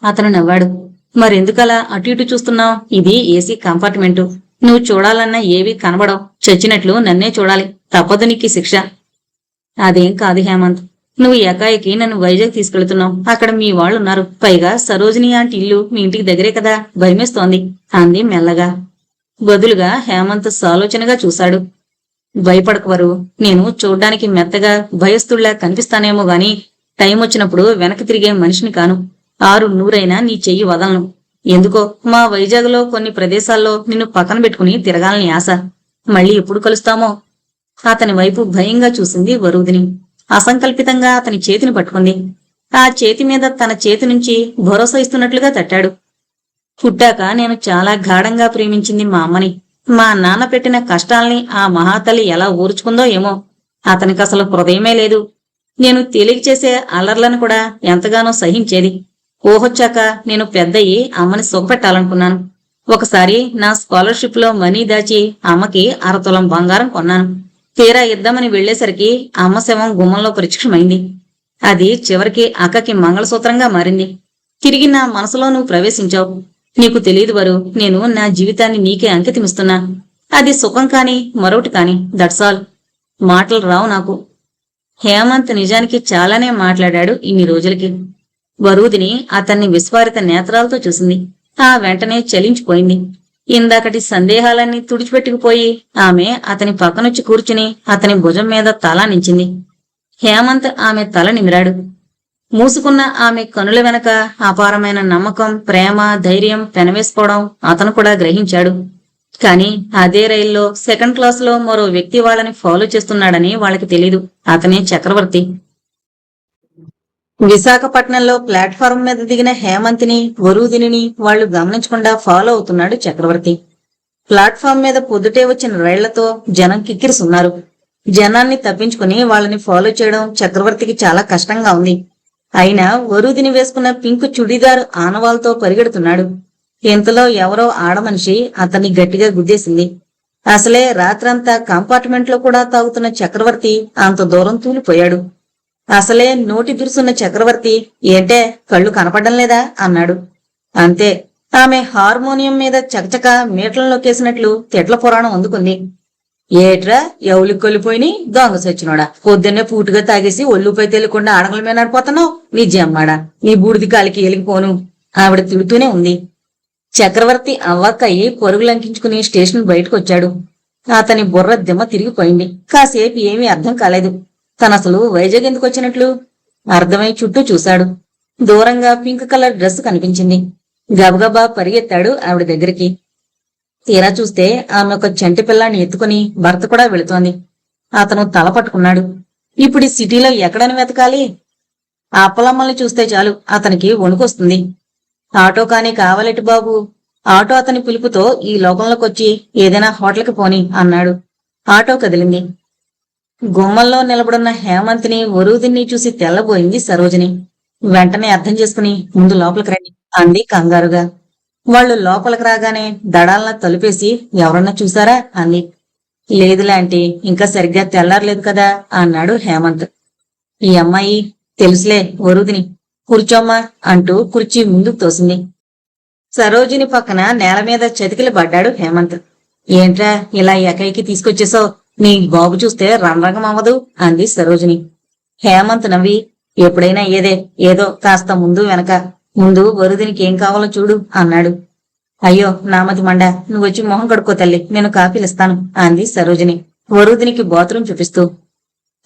అతను నవ్వాడు. మరెందుకలా అటు ఇటు చూస్తున్నావు? ఇది ఏసీ కంపార్ట్మెంటు. నువ్వు చూడాలన్నా ఏవీ కనబడవు. చచ్చినట్లు నన్నే చూడాలి. తప్పదు నీకు శిక్ష. అదేం కాదు హేమంత్, నువ్వు ఏకాయికి నన్ను వైజాగ్ తీసుకెళ్తున్నావు. అక్కడ మీ వాళ్ళున్నారు. పైగా సరోజిని ఆంటీ ఇల్లు మీ ఇంటికి దగ్గరే కదా, భయమేస్తోంది అంది మెల్లగా. బదులుగా హేమంత్ సాలోచనగా చూశాడు. భయపడకవరు, నేను చూడ్డానికి మెత్తగా భయస్థుళ్లా కనిపిస్తానేమో గాని టైం వచ్చినప్పుడు వెనక్కి తిరిగే మనిషిని కాను. 600 నీ చెయ్యి వదలను. ఎందుకో మా వైజాగ్లో కొన్ని ప్రదేశాల్లో నిన్ను పక్కన పెట్టుకుని తిరగాలని ఆశ. మళ్ళీ ఎప్పుడు కలుస్తామో? అతని వైపు భయంగా చూసింది వరూదిని. అసంకల్పితంగా అతని చేతిని పట్టుకుంది. ఆ చేతి మీద తన చేతి నుంచి భరోసా ఇస్తున్నట్లుగా తట్టాడు. పుట్టాక నేను చాలా గాఢంగా ప్రేమించింది మా అమ్మని. మా నాన్న పెట్టిన కష్టాల్ని ఆ మహాతల్లి ఎలా ఊర్చుకుందో ఏమో. అతనికి అసలు హృదయమే లేదు. నేను తెలియచేసే అల్లర్లను కూడా ఎంతగానో సహించేది. ఊహొచ్చాక నేను పెద్దయి అమ్మని సుఖపెట్టాలనుకున్నాను. ఒకసారి నా స్కాలర్షిప్ లో మనీ దాచి అమ్మకి 1/2 తులం బంగారం కొన్నాను. తీరా ఇద్దామని వెళ్లేసరికి అమ్మ శవం గుమ్మంలో ప్రత్యక్షమైంది. అది చివరికి అక్కకి మంగళసూత్రంగా మారింది. తిరిగి నా మనసులో నువ్వు ప్రవేశించావు. నీకు తెలియదు వరు, నేను నా జీవితాన్ని నీకే అంకితమిస్తున్నా. అది సుఖం కాని మరొకటి కాని, దట్స్ ఆల్. మాటలు రావు నాకు. హేమంత్ నిజానికి చాలానే మాట్లాడాడు ఇన్ని రోజులకి. వరూదిని అతన్ని విస్ఫారిత నేత్రాలతో చూసింది. ఆ వెంటనే చలించిపోయింది. ఇందాకటి సందేహాలన్నీ తుడిచిపెట్టుకుపోయి ఆమె అతని పక్కనొచ్చి కూర్చుని అతని భుజం మీద తల నించింది. హేమంత్ ఆమె తల నిమిరాడు. మూసుకున్న ఆమె కనుల వెనక అపారమైన నమ్మకం, ప్రేమ, ధైర్యం పెనవేసుకోవడం అతను కూడా గ్రహించాడు. కాని అదే రైల్లో సెకండ్ క్లాసులో మరో వ్యక్తి వాళ్ళని ఫాలో చేస్తున్నాడని వాళ్ళకి తెలీదు. అతనే చక్రవర్తి. విశాఖపట్నంలో ప్లాట్ఫారం మీద దిగిన హేమంత్ని, వరూదిని వాళ్ళు గమనించకుండా ఫాలో అవుతున్నాడు చక్రవర్తి. ప్లాట్ఫామ్ మీద పొద్దుటే వచ్చిన రైళ్లతో జనం కిక్కిరిసున్నారు. జనాన్ని తప్పించుకుని వాళ్ళని ఫాలో చేయడం చక్రవర్తికి చాలా కష్టంగా ఉంది. అయినా వరూదిని వేసుకున్న పింక్ చుడీదార్ ఆనవాలతో పరిగెడుతున్నాడు. ఇంతలో ఎవరో ఆడమనిషి అతన్ని గట్టిగా గుద్దేసింది. అసలే రాత్రంతా కంపార్ట్మెంట్లో కూడా తాగుతున్న చక్రవర్తి అంత దూరం తూలిపోయాడు. అసలే నోటి బిరుసున్న చక్రవర్తి ఏంటే కళ్ళు కనపడ్డం లేదా అన్నాడు. అంతే, ఆమె హార్మోనియం మీద చకచక మీటలను నొక్కేసినట్లు తిట్ల పురాణం అందుకుంది. ఏట్రా ఎవలికి కొల్లిపోయిని దొంగ సచ్చినోడా, పొద్దున్నే పూటుగా తాగేసి ఒళ్ళుపై తెలియకుండా ఆడగల మీద నడిపోతున్నావు, నీ జమ్మాడా, నీ బూడిది కాలికి ఎలిగిపోను. ఆవిడ తిడుతూనే ఉంది. చక్రవర్తి అవ్వక్కయ్యి పరుగులంకించుకుని స్టేషన్ బయటకొచ్చాడు. అతని బుర్ర దిమ్మ తిరిగిపోయింది. కాసేపు ఏమీ అర్థం కాలేదు. తనసలు వైజాగ్ ఎందుకు వచ్చినట్లు అర్థమై చుట్టూ చూశాడు. దూరంగా పింక్ కలర్ డ్రెస్ కనిపించింది. గబగబా పరిగెత్తాడు ఆవిడ దగ్గరికి. తీరా చూస్తే ఆమె ఒక చంటి పిల్లాన్ని ఎత్తుకుని భర్త కూడా వెళుతోంది. అతను తల పట్టుకున్నాడు. ఇప్పుడు ఈ సిటీలో ఎక్కడని వెతకాలి? ఆ అప్పలమ్మల్ని చూస్తే చాలు అతనికి వణుకొస్తుంది. ఆటో కానీ కావాలెటి బాబు. ఆటో అతని పిలుపుతో ఈ లోకంలోకొచ్చి ఏదైనా హోటల్కి పోని అన్నాడు. ఆటో కదిలింది. గుమ్మల్లో నిలబడున్న హేమంత్ని, వరూదిని చూసి తెల్లబోయింది సరోజిని. వెంటనే అర్థం చేసుకుని ముందు లోపలికి రండి అంది కంగారుగా. వాళ్ళు లోపలికి రాగానే దడాలన తలుపేసి ఎవరన్నా చూసారా అంది. లేదులాంటి, ఇంకా సరిగ్గా తెల్లారలేదు కదా అన్నాడు హేమంత్. ఈ అమ్మాయి తెలుసులే, వరూదిని. కూర్చోమ్మా అంటూ కుర్చీ ముందుకు తోసింది. సరోజిని పక్కన నేల మీద చతికిలి పడ్డాడు హేమంత్. ఏంట్రా ఇలా ఎకైకి తీసుకొచ్చేసావు, నీ బాబు చూస్తే రంగం అవ్వదు అంది సరోజిని. హేమంత్ నవ్వి, ఎప్పుడైనా ఏదో కాస్త ముందు వెనక, ముందు వరుదినికి ఏం కావాలో చూడు అన్నాడు. అయ్యో నామతి మండ, నువ్వొచ్చి మొహం కడుక్కో తల్లి, నేను కాఫీలిస్తాను అంది సరోజిని వరుదినికి బాత్రూం చూపిస్తూ.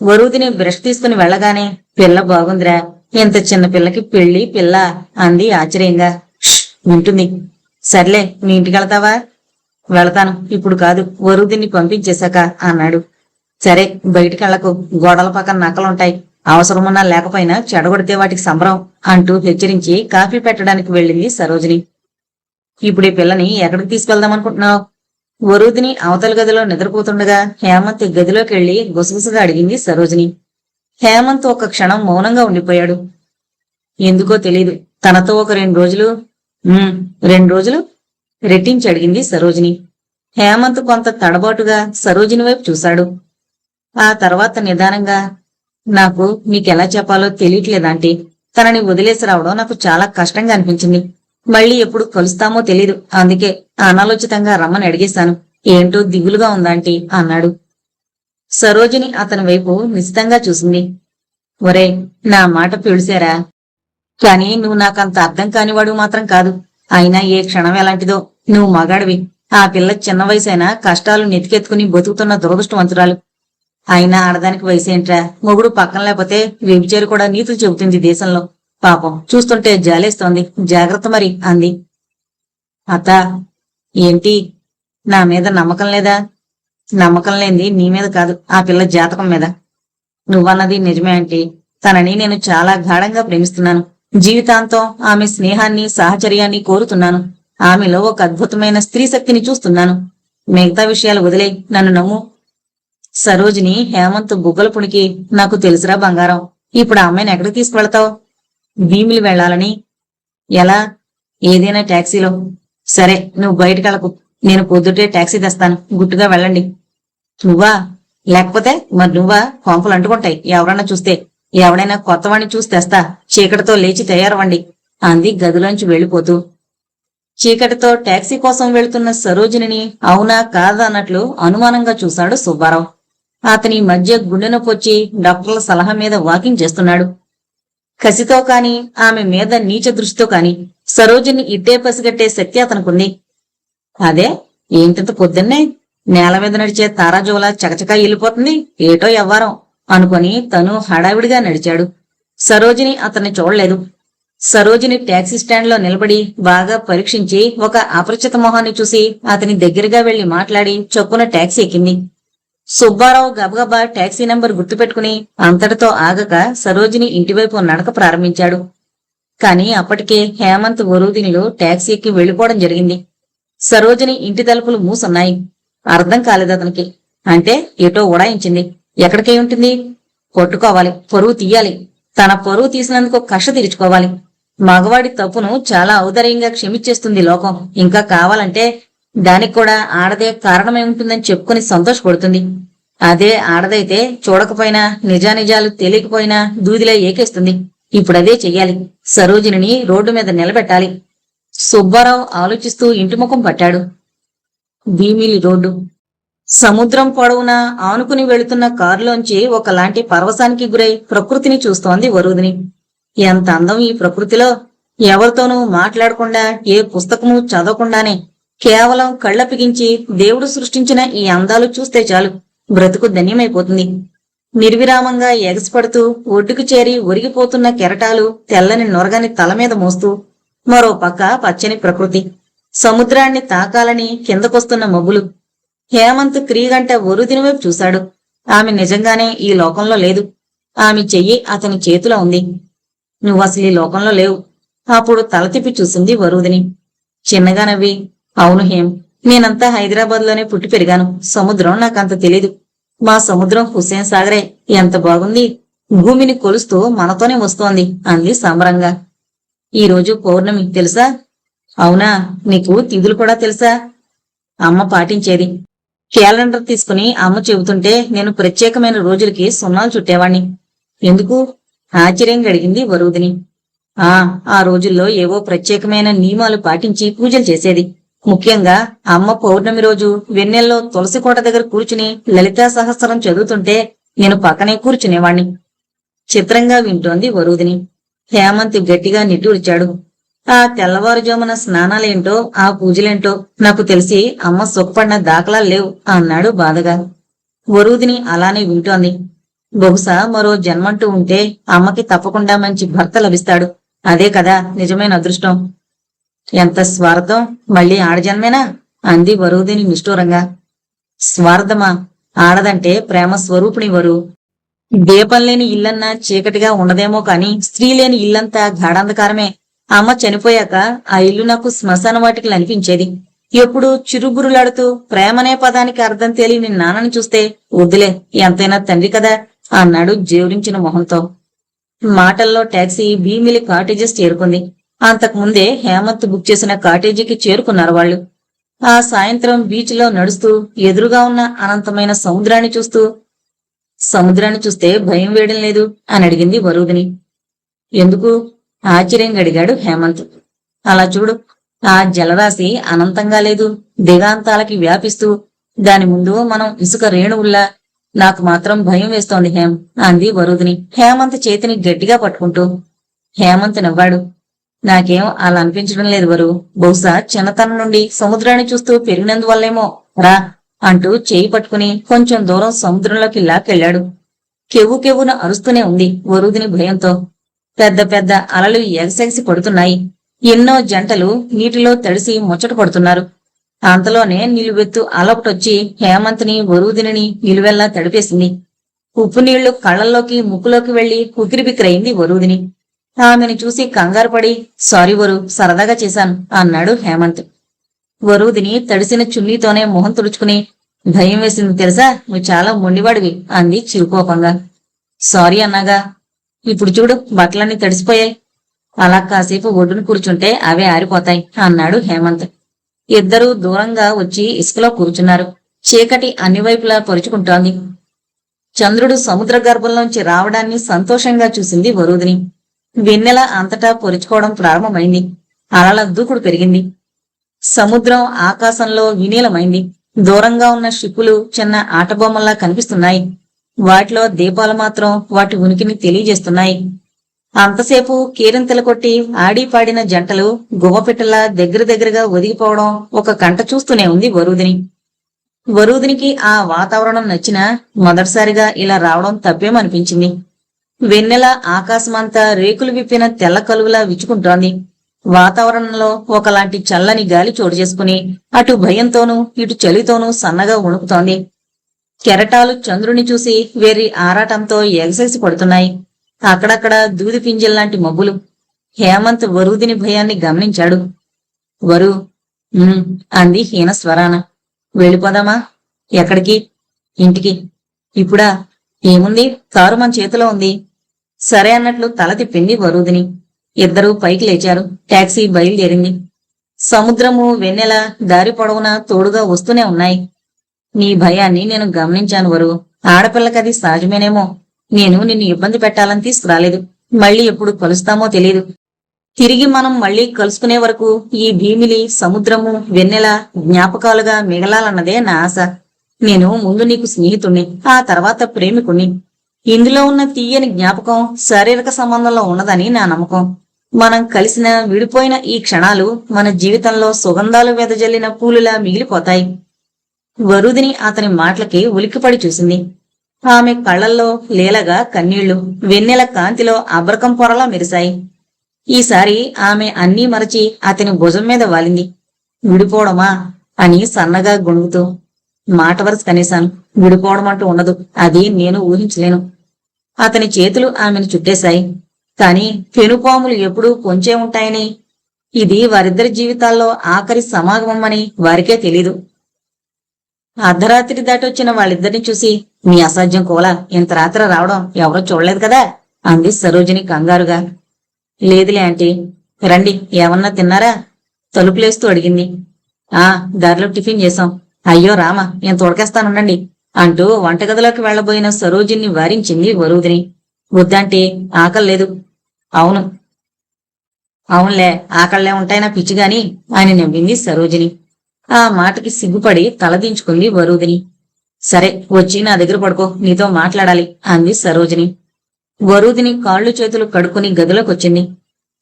వరుదిని బ్రష్ తీసుకుని వెళ్ళగానే, పిల్ల బాగుందిరా, ఇంత చిన్న పిల్లకి పెళ్లి పిల్ల అంది ఆశ్చర్యంగా. వింటుంది. సర్లే, మీ ఇంటికెళ్తావా? వెళతాను, ఇప్పుడు కాదు, వరుదిని పంపించేశాక అన్నాడు. సరే, బయటికెళ్లకు, గోడల పక్కన నక్కలుంటాయి, అవసరమున్నా లేకపోయినా చెడగొడితే వాటికి సంబరం అంటూ హెచ్చరించి కాఫీ పెట్టడానికి వెళ్ళింది సరోజిని. ఇప్పుడు ఈ పిల్లని ఎక్కడికి తీసుకెళ్దామనుకుంటున్నావు? వరుదిని అవతల గదిలో నిద్రపోతుండగా హేమంత్ గదిలోకి వెళ్లి గుసగుసగా అడిగింది సరోజిని. హేమంత్ ఒక క్షణం మౌనంగా ఉండిపోయాడు. ఎందుకో తెలీదు, తనతో ఒక 2 రోజులు 2 రోజులు రెట్టించి అడిగింది సరోజిని. హేమంత్ కొంత తడబాటుగా సరోజిని వైపు చూశాడు. ఆ తర్వాత నిదానంగా, నాకు మీకెలా చెప్పాలో తెలియట్లేదాంటీ, తనని వదిలేసి రావడం నాకు చాలా కష్టంగా అనిపించింది. మళ్ళీ ఎప్పుడు కలుస్తామో తెలీదు, అందుకే అనాలోచితంగా రమ్మని అడిగేశాను. ఏంటో దిగులుగా ఉందాంటీ అన్నాడు. సరోజిని అతని వైపు నిశితంగా చూసింది. ఒరే, నా మాట పిలిచారా? కాని నువ్వు నాకంత అర్థం కానివాడు మాత్రం కాదు. అయినా ఏ క్షణం ఎలాంటిదో, నువ్వు మగాడివి. ఆ పిల్ల చిన్న వయసైనా కష్టాలు నెతికెత్తుకుని బతుకుతున్న దురదృష్టవంతురాలు. అయినా ఆడదానికి వయసేంట్రా, మొగుడు పక్కన లేకపోతే వ్యభిచారి కూడా నీతులు చెబుతుంది దేశంలో. పాపం చూస్తుంటే జాలేస్తోంది, జాగ్రత్త మరి అంది. అత్త, ఏంటి, నా మీద నమ్మకం లేదా? నమ్మకం లేంది నీ మీద కాదు, ఆ పిల్ల జాతకం మీద. నువ్వన్నది నిజమే ఆంటీ, తనని నేను చాలా గాఢంగా ప్రేమిస్తున్నాను. జీవితాంతం ఆమె స్నేహాన్ని, సాహచర్యాన్ని కోరుతున్నాను. ఆమెలో ఒక అద్భుతమైన స్త్రీ శక్తిని చూస్తున్నాను. మిగతా విషయాలు వదిలే, నన్ను నమ్ము. సరోజిని హేమంత్ బుగ్గల పుణికి, నాకు తెలుసురా బంగారం, ఇప్పుడు ఆ అమ్మాయిని ఎక్కడికి తీసుకువెళ్తావు? భీమిలి వెళ్లాలని. ఎలా? ఏదైనా టాక్సీలో. సరే, నువ్వు బయటకెళ్ళకు, నేను పొద్దుటే టాక్సీ తెస్తాను, గుట్టుగా వెళ్ళండి. నువ్వా? లేకపోతే మరి నువ్వా? కొంపలు అంటుకుంటాయి ఎవరన్నా చూస్తే. ఎవడైనా కొత్తవాణ్ణి చూసి తెస్తా, చీకటితో లేచి తయారవ్వండి అంది గదిలోంచి వెళ్లిపోతూ. చీకటితో టాక్సీ కోసం వెళ్తున్న సరోజిని అవునా కాదా అన్నట్లు అనుమానంగా చూశాడు సుబ్బారావు. అతని మధ్య గుండె నొప్పి వచ్చి డాక్టర్ల సలహా మీద వాకింగ్ చేస్తున్నాడు. కసితో కాని ఆమె మీద నీచ దృష్టితో కాని సరోజిని ఇట్టే పసిగట్టే శక్తి అతనుకుంది. అదే ఏంటింత పొద్దున్నే నేల మీద నడిచే తారాజోలా చకచకా వెళ్ళిపోతుంది, ఏటో ఎవ్వారం అనుకొని తను హడావిడిగా నడిచాడు. సరోజిని అతన్ని చూడలేదు. సరోజిని టాక్సీ స్టాండ్ లో నిలబడి బాగా పరీక్షించి ఒక అపరిచిత మొహాన్ని చూసి అతని దగ్గరగా వెళ్లి మాట్లాడి చొప్పున టాక్సీ ఎక్కింది. సుబ్బారావు గబగబా టాక్సీ నంబర్ గుర్తుపెట్టుకుని అంతటితో ఆగక సరోజిని ఇంటివైపు నడక ప్రారంభించాడు. కాని అప్పటికే హేమంత్ వరూదినిలో టాక్సీ ఎక్కి వెళ్లిపోవడం జరిగింది. సరోజిని ఇంటి తలుపులు మూసున్నాయి. అర్థం కాలేదు అతనికి. అంటే ఎటో ఉడాయించింది. ఎక్కడికై ఉంటుంది? కొట్టుకోవాలి, పరువు తీయాలి. తన పరువు తీసినందుకు కష్ట తీర్చుకోవాలి. మగవాడి తప్పును చాలా ఔదార్యంగా క్షమించేస్తుంది లోకం. ఇంకా కావాలంటే దానికి కూడా ఆడదే కారణమై ఉంటుందని చెప్పుకుని సంతోషపడుతుంది. అదే ఆడదైతే చూడకపోయినా నిజానిజాలు తెలియకపోయినా దూదిలో ఏకేస్తుంది. ఇప్పుడదే చెయ్యాలి. సరోజిని రోడ్డు మీద నిలబెట్టాలి. సుబ్బారావు ఆలోచిస్తూ ఇంటి ముఖం పట్టాడు. భీమిలి రోడ్డు. సముద్రం పొడవునా ఆనుకుని వెళుతున్న కారులోంచి ఒకలాంటి పరవశానికి గురై ప్రకృతిని చూస్తోంది వరూదిని. ఎంత అందం ఈ ప్రకృతిలో! ఎవరితోనూ మాట్లాడకుండా, ఏ పుస్తకము చదవకుండానే కేవలం కళ్ళ పిగించి దేవుడు సృష్టించిన ఈ అందాలు చూస్తే చాలు, బ్రతుకు ధన్యమైపోతుంది. నిర్విరామంగా ఎగసిపడుతూ ఒడ్డుకు చేరి ఒరిగిపోతున్న కెరటాలు తెల్లని నొరగని తల మీద మోస్తూ, మరో పక్క పచ్చని ప్రకృతి, సముద్రాన్ని తాకాలని కిందకొస్తున్న మబ్బులు. హేమంత్ క్రీగంట వరుదిని వైపు చూశాడు. ఆమె నిజంగానే ఈ లోకంలో లేదు. ఆమె చెయ్యి అతని చేతిలో ఉంది. నువ్వసలు ఈ లోకంలో లేవు. అప్పుడు తల తిప్పి చూసింది వరూదిని. చిన్నగా నవ్వి, అవును హేమ్, నేనంతా హైదరాబాద్ లోనే పుట్టి పెరిగాను. సముద్రం నాకంత తెలీదు. మా సముద్రం హుస్సేన్ సాగరే. ఎంత బాగుంది. భూమిని కొలుస్తూ మనతోనే వస్తోంది అంది సంబరంగా. ఈ రోజు పౌర్ణమి తెలుసా? అవునా, నీకు తిథులు కూడా తెలుసా? అమ్మ పాటించేది. క్యాలెండర్ తీసుకుని అమ్మ చెబుతుంటే నేను ప్రత్యేకమైన రోజులకి సున్నాలు చుట్టేవాణ్ణి. ఎందుకు? ఆశ్చర్యంగా అడిగింది వరూదిని. ఆ రోజుల్లో ఏవో ప్రత్యేకమైన నియమాలు పాటించి పూజలు చేసేది. ముఖ్యంగా అమ్మ పౌర్ణమి రోజు వెన్నెల్లో తులసి కోట దగ్గర కూర్చుని లలితా సహస్రం చదువుతుంటే నేను పక్కనే కూర్చునేవాణ్ణి. చిత్రంగా వింటోంది వరూదిని. హేమంత్ గట్టిగా నిట్టూర్చాడు. ఆ తెల్లవారుజామున స్నానాలేంటో, ఆ పూజలేంటో నాకు తెలిసి అమ్మ సుఖపడిన దాఖలాలు లేవు అన్నాడు బాధగా. వరూదిని అలానే వింటోంది. బహుశా మరో జన్మంటూ ఉంటే అమ్మకి తప్పకుండా మంచి భర్త లభిస్తాడు. అదే కదా నిజమైన అదృష్టం. ఎంత స్వార్థం, మళ్ళీ ఆడజన్మేనా అంది వరూదిని నిష్ఠూరంగా. స్వార్థమా? ఆడదంటే ప్రేమ స్వరూపిణి వరు. దీపం లేని ఇల్లన్నా చీకటిగా ఉండదేమో కాని స్త్రీ లేని ఇల్లంతా గాఢాంధకారమే. అమ్మ చనిపోయాక ఆ ఇల్లు నాకు శ్మశాన వాటికలు అనిపించేది. ఎప్పుడు చిరుగురులాడుతూ ప్రేమనే పదానికి అర్థం తెలియని నాన్నని చూస్తే వద్దులే, ఎంతైనా తండ్రి కదా అన్నాడు జేవురించిన మొహంతో. మాటల్లో టాక్సీ భీమిలి కాటేజెస్ చేరుకుంది. అంతకుముందే హేమంత్ బుక్ చేసిన కాటేజీకి చేరుకున్నారు వాళ్ళు. ఆ సాయంత్రం బీచ్ లో నడుస్తూ ఎదురుగా ఉన్న అనంతమైన సముద్రాన్ని చూస్తే భయం వేయడం లేదు అని అడిగింది వరూదిని. ఎందుకు? ఆశ్చర్యంగా అడిగాడు హేమంత్. అలా చూడు, ఆ జలరాశి అనంతంగా లేదు, దిగాంతాలకి వ్యాపిస్తూ, దాని ముందు మనం ఇసుక రేణువుల్లా. నాకు మాత్రం భయం వేస్తోంది హేమ్ అంది వరూదిని హేమంత్ చేతిని గట్టిగా పట్టుకుంటూ. హేమంత్ నవ్వాడు. నాకేం అలా అనిపించడం లేదు వరు. బహుశా చిన్నతనం నుండి సముద్రాన్ని చూస్తూ పెరిగినందువల్లేమో. రా అంటూ చేయి పట్టుకుని కొంచెం దూరం సముద్రంలోకి లాక్కెళ్లాడు. కెవ్వు కెవ్వున అరుస్తూనే ఉంది వరూదిని భయంతో. పెద్ద పెద్ద అలలు ఎగసెగసి పడుతున్నాయి. ఎన్నో జంటలు నీటిలో తడిసి ముచ్చట పడుతున్నారు. అంతలోనే నిలువెత్తు అలొకటొచ్చి హేమంత్ని వరూదిని నిలువెల్లా తడిపేసింది. ఉప్పు నీళ్లు కళ్లల్లోకి ముక్కులోకి వెళ్లి ఉకిరిబిక్కిరైంది వరూదిని. ఆమెను చూసి కంగారు పడి, సారీ వరు, సరదాగా చేశాను అన్నాడు హేమంత్. వరూదిని తడిసిన చున్నీతోనే మొహం తుడుచుకుని, భయం వేసింది తెలుసా, నువ్వు చాలా మొండివాడివి అంది చిరుకోపంగా. సారీ అన్నాగా. ఇప్పుడు చూడు, బట్టలన్నీ తడిసిపోయాయి. అలా కాసేపు ఒడ్డును కూర్చుంటే అవే ఆరిపోతాయి అన్నాడు హేమంత్. ఇద్దరూ దూరంగా వచ్చి ఇసుకలో కూర్చున్నారు. చీకటి అన్ని వైపులా పరుచుకుంటోంది. చంద్రుడు సముద్ర గర్భంలోంచి రావడాన్ని సంతోషంగా చూసింది వరూదిని. వెన్నెల అంతటా పొరుచుకోవడం ప్రారంభమైంది. అలల దూకుడు పెరిగింది. సముద్రం ఆకాశంలో వినీలమైంది. దూరంగా ఉన్న షిప్పులు చిన్న ఆటబొమ్మల్లా కనిపిస్తున్నాయి. వాటిలో దీపాలు మాత్రం వాటి ఉనికిని తెలియజేస్తున్నాయి. అంతసేపు కేరింతలు కొట్టి ఆడిపాడిన జంటలు గువ్వపిట్టలా దగ్గరగా ఒదిగిపోవడం ఒక కంట చూస్తూనే ఉంది వరూదిని. వరూదినికి ఆ వాతావరణం నచ్చినా మొదటిసారిగా ఇలా రావడం తప్పేమనిపించింది. వెన్నెల ఆకాశమంతా రేకులు విప్పిన తెల్ల కలుగులా విచ్చుకుంటోంది. వాతావరణంలో ఒకలాంటి చల్లని గాలి చోటు చేసుకుని అటు భయంతోనూ ఇటు చలితోనూ సన్నగా వణుకుతోంది. కెరటాలు చంద్రుని చూసి వేరి ఆరాటంతో ఎగసేసి పడుతున్నాయి. అక్కడక్కడ దూది పింజల్లాంటి మబ్బులు. హేమంత్ వరూదిని భయాన్ని గమనించాడు. వరు అంది హీన స్వరాన. వెళ్ళిపోదామా? ఎక్కడికి? ఇంటికి. ఇప్పుడా? ఏముంది, కారు మన చేతిలో ఉంది. సరే అన్నట్లు తల తిప్పింది వరూదిని. ఇద్దరూ పైకి లేచారు. టాక్సీ బయలుదేరింది. సముద్రము వెన్నెల దారి పొడవునా తోడుగా వస్తూనే ఉన్నాయి. నీ భయాన్ని నేను గమనించాను వరు. ఆడపిల్లకది సహజమేనేమో. నేను నిన్ను ఇబ్బంది పెట్టాలని తీసుకురాలేదు. మళ్ళీ ఎప్పుడు కలుస్తామో తెలియదు. తిరిగి మనం మళ్ళీ కలుసుకునే వరకు ఈ భీమిలి, సముద్రము, వెన్నెల జ్ఞాపకాలుగా మిగలాలన్నదే నా ఆశ. నేను ముందు నీకు స్నేహితుణ్ణి, ఆ తర్వాత ప్రేమికుణ్ణి. ఇందులో ఉన్న తీయని జ్ఞాపకం శారీరక సంబంధంలో ఉన్నదని నా నమ్మకం. మనం కలిసిన విడిపోయిన ఈ క్షణాలు మన జీవితంలో సుగంధాలు వెదజల్లిన పూలులా మిగిలిపోతాయి. వరుదిని అతని మాటలకి ఉలిక్కిపడి చూసింది. ఆమె కళ్లల్లో లీలగా కన్నీళ్లు వెన్నెల కాంతిలో అబ్రకం పొరలా మెరిశాయి. ఈసారి ఆమె అన్నీ మరచి అతని భుజం మీద వాలింది. విడిపోవడమా అని సన్నగా గొణుగుతూ. మాట వరస కనేశాను. విడిపోవడం అంటూ ఉండదు. అది నేను ఊహించలేను. అతని చేతులు ఆమెను చుట్టేశాయి. కాని పెనుపాములు ఎప్పుడూ పొంచే ఉంటాయని, ఇది వారిద్దరి జీవితాల్లో ఆఖరి సమాగమని వారికే తెలీదు. అర్ధరాత్రి దాటొచ్చిన వాళ్ళిద్దరిని చూసి, మీ అసాధ్యం కోలా, ఇంత రాత్రి రావడం ఎవరో చూడలేదు కదా అంది సరోజిని కంగారుగా. లేదులే ఆంటీ. రండి, ఏమన్నా తిన్నారా? తలుపులేస్తూ అడిగింది. దారిలో టిఫిన్ చేశాం. అయ్యో రామ, నేను తోడకేస్తానుండండి అంటూ వంటగదిలోకి వెళ్లబోయిన సరోజిని వారించింది వరూదిని. వద్దంటే ఆకలి లేదు. అవునులే, ఆకళ్లే ఉంటాయినా పిచ్చిగాని అని నవ్వింది సరోజిని. ఆ మాటకి సిగ్గుపడి తలదించుకుంది వరూదిని. సరే, వచ్చి నా దగ్గర పడుకో, నీతో మాట్లాడాలి అంది సరోజిని. వరూదిని కాళ్ళు చేతులు కడుక్కుని గదిలోకొచ్చింది.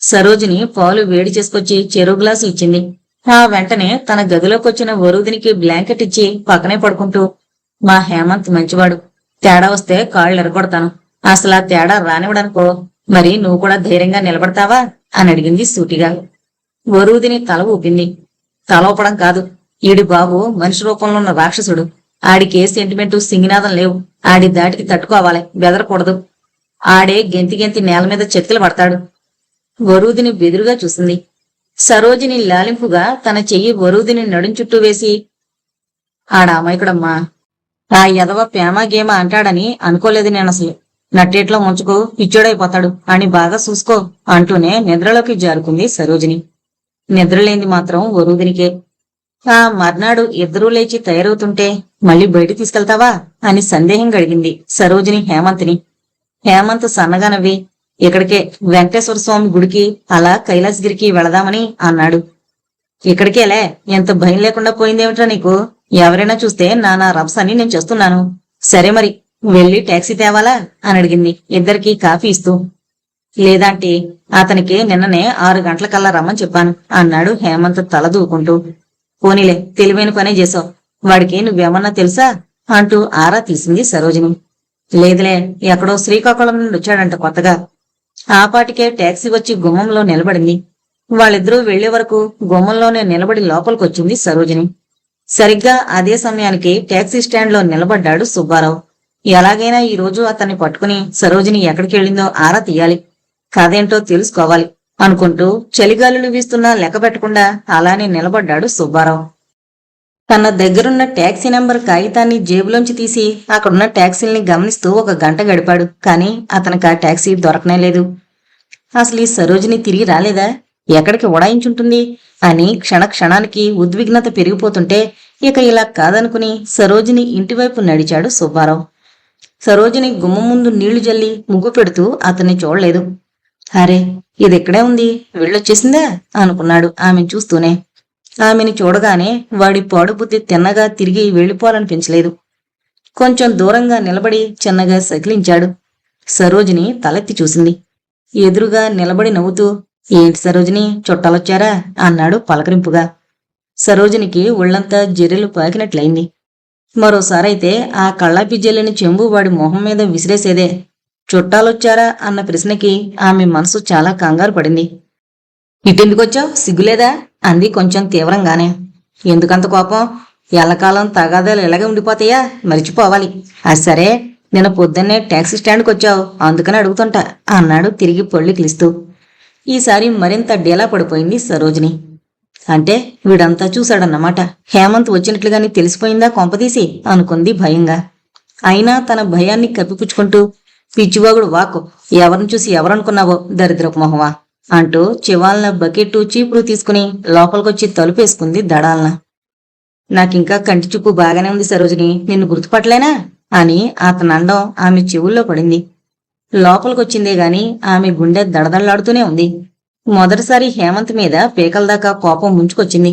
సరోజిని పాలు వేడి చేసుకొచ్చి చెరువు గ్లాసు ఇచ్చింది. ఆ వెంటనే తన గదిలోకొచ్చిన వరూదినికి బ్లాంకెట్ ఇచ్చి పక్కనే పడుకుంటూ, మా హేమంత్ మంచివాడు. తేడా వస్తే కాళ్ళు ఎరగొడతాను. అసలు ఆ తేడా రానివ్వడనుకో, మరి నువ్వు కూడా ధైర్యంగా నిలబడతావా అని అడిగింది సూటిగా. వరూదిని తల ఊపింది. తల ఊపడం కాదు, ఈడి బాబు మనిషి రూపంలో ఉన్న రాక్షసుడు. ఆడికి ఏ సెంటిమెంటు సింగినాదం లేవు. ఆడి దాటికి తట్టుకోవాలి, బెదరకూడదు. ఆడే గెంతి నేల మీద చెతికిలు పడతాడు. వరూదిని బెదురుగా చూసింది. సరోజిని లాలింపుగా తన చెయ్యి వరూదిని నడుం చుట్టూ వేసి, అమాయకుడమ్మా. ఆ యదవ ప్రేమ అంటాడని అనుకోలేదు నేనసలు. నట్టేట్లో ముంచుకో, పిచ్చోడైపోతాడు అని బాగా చూసుకో అంటూనే నిద్రలోకి జారుకుంది సరోజిని. నిద్రలేంది మాత్రం వరూదినికే. ఆ మర్నాడు ఇద్దరూ లేచి తయారవుతుంటే, మళ్ళీ బయట తీసుకెళ్తావా అని సందేహం కలిగింది సరోజిని హేమంత్ని. హేమంత్ సన్నగా నవ్వి, ఇక్కడికే, వెంకటేశ్వర స్వామి గుడికి అలా కైలాసగిరికి వెళదామని అన్నాడు. ఇక్కడికేలే, ఎంత భయం లేకుండా పోయిందేమిట్రా నీకు? ఎవరైనా చూస్తే నానా రభసని నేను చేస్తున్నాను. సరే మరి, వెళ్ళి టాక్సీ తేవాలా అని అడిగింది ఇద్దరికీ కాఫీ ఇస్తూ. లేదంటే అతనికి నిన్ననే 6 గంటలకల్లా రమ్మని చెప్పాను అన్నాడు హేమంత్ తల దూకుంటూ. పోనీలే, తెలివైన పనే చేసావు. వాడికి నువ్వేమన్నా తెలుసా అంటూ ఆరా తీసింది సరోజిని. లేదులే, ఎక్కడో శ్రీకాకుళం నుండి వచ్చాడంట కొత్తగా. ఆపాటికే టాక్సీ వచ్చి గుమ్మంలో నిలబడింది. వాళ్ళిద్దరూ వెళ్లే వరకు గుమ్మంలోనే నిలబడి లోపలికొచ్చింది సరోజిని. సరిగ్గా అదే సమయానికి టాక్సీ స్టాండ్ లో నిలబడ్డాడు సుబ్బారావు. ఎలాగైనా ఈ రోజు అతన్ని పట్టుకుని సరోజిని ఎక్కడికి వెళ్ళిందో ఆరా తీయాలి, కదేంటో తెలుసుకోవాలి అనుకుంటూ చలిగాలులు వీస్తున్నా లెక్క పెట్టకుండా అలానే నిలబడ్డాడు సుబ్బారావు. తన దగ్గరున్న టాక్సీ నెంబర్ కాగితాన్ని జేబులోంచి తీసి అక్కడున్న టాక్సీల్ని గమనిస్తూ 1 గంట గడిపాడు. కాని అతనికి ఆ టాక్సీ దొరకనే లేదు. అసలు ఈ సరోజిని తిరిగి రాలేదా? ఎక్కడికి ఉడాయించుంటుంది అని క్షణానికి ఉద్విగ్నత పెరిగిపోతుంటే, ఇక ఇలా కాదనుకుని సరోజిని ఇంటివైపు నడిచాడు సుబ్బారావు. సరోజిని గుమ్మం ముందు నీళ్లు జల్లి ముగ్గు పెడుతూ అతన్ని చూడలేదు. అరే, ఇదెక్కడే ఉంది, వెళ్ళొచ్చేసిందా అనుకున్నాడు ఆమెను చూస్తూనే. ఆమెని చూడగానే వాడి పాడుబుద్ధి తిన్నగా తిరిగి వెళ్ళిపోవాలనిపించలేదు. కొంచెం దూరంగా నిలబడి చిన్నగా సకిలించాడు. సరోజిని తలెత్తి చూసింది. ఎదురుగా నిలబడి నవ్వుతూ, ఏంటి సరోజిని, చుట్టాలొచ్చారా అన్నాడు పలకరింపుగా. సరోజినికి ఒళ్లంతా జెర్రెలు పాకినట్లయింది. మరోసారైతే ఆ కళ్ళాపిజ్జెల్లిని చెంబు వాడి మొహం మీద విసిరేసేదే. చుట్టాలొచ్చారా అన్న ప్రశ్నకి ఆమె మనసు చాలా కంగారు పడింది. ఇటెందుకొచ్చావు, సిగ్గులేదా అంది కొంచెం తీవ్రంగానే. ఎందుకంత కోపం? ఎల్లకాలం తగాదాలు ఇలాగే ఉండిపోతాయా? మరిచిపోవాలి. అది సరే, నిన్న పొద్దున్నే ట్యాక్సీ స్టాండ్కి వచ్చావు, అందుకని అడుగుతుంటా అన్నాడు తిరిగి పొళ్ళికిలిస్తూ. ఈసారి మరింత డేలా పడిపోయింది సరోజిని. అంటే వీడంతా చూశాడన్నమాట. హేమంత్ వచ్చినట్లుగాని తెలిసిపోయిందా కొంపదీసి అనుకుంది భయంగా. అయినా తన భయాన్ని కప్పిపుచ్చుకుంటూ, పిచ్చివాగుడు వాక్కు, ఎవరిని చూసి ఎవరనుకున్నావో దరిద్రపు మొహమా అంటూ చివాలన బకెట్టు చీపురు తీసుకుని లోపలికొచ్చి తలుపేసుకుంది దడాలన. నాకింకా కంటి చూపు బాగానే ఉంది సరోజిని, నిన్ను గుర్తుపట్టలేనా అని అతనండం ఆమె చెవుల్లో పడింది. లోపలికొచ్చిందే గాని ఆమె గుండె దడదళ్లాడుతూనే ఉంది. మొదటిసారి హేమంత్ మీద పీకలదాకా కోపం ముంచుకొచ్చింది.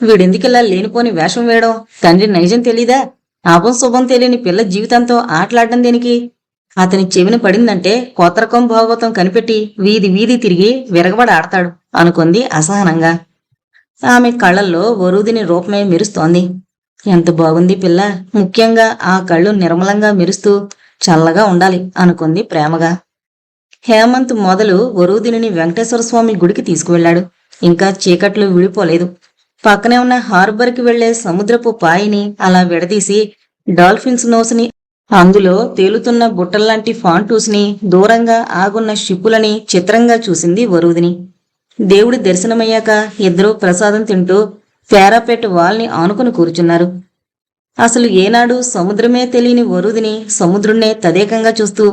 వీడెందుకిలా లేనిపోని వేషం వేయడం? తండ్రి నైజం తెలీదా? ఆపం శుభం తెలియని పిల్ల జీవితంతో ఆటలాడడం దేనికి? అతని చెవిన పడిందంటే కోతరకం భాగవతం కనిపెట్టి వీధి వీధి తిరిగి విరగబడి ఆడతాడు అనుకుంది అసహనంగా. ఆమె కళ్ళల్లో వరూదిని రూపమే మెరుస్తోంది. ఎంత బాగుంది పిల్ల, ముఖ్యంగా ఆ కళ్ళు నిర్మలంగా మెరుస్తూ చల్లగా ఉండాలి అనుకుంది ప్రేమగా. హేమంత్ మొదలు వరూదిని వెంకటేశ్వర స్వామి గుడికి తీసుకువెళ్లాడు. ఇంకా చీకట్లు విడిపోలేదు. పక్కనే ఉన్న హార్బర్కి వెళ్లే సముద్రపు పాయిని అలా విడదీసి డాల్ఫిన్స్ నోసుని, అందులో తేలుతున్న బుట్టల్లాంటి ఫాంటూస్ని, దూరంగా ఆగున్న షిప్పులని చిత్రంగా చూసింది వరూదిని. దేవుడి దర్శనమయ్యాక ఇద్దరూ ప్రసాదం తింటూ పేరాపెట్ వాల్ని ఆనుకుని కూర్చున్నారు. అసలు ఏనాడు సముద్రమే తెలియని వరూదిని సముద్రుణ్ణే తదేకంగా చూస్తూ,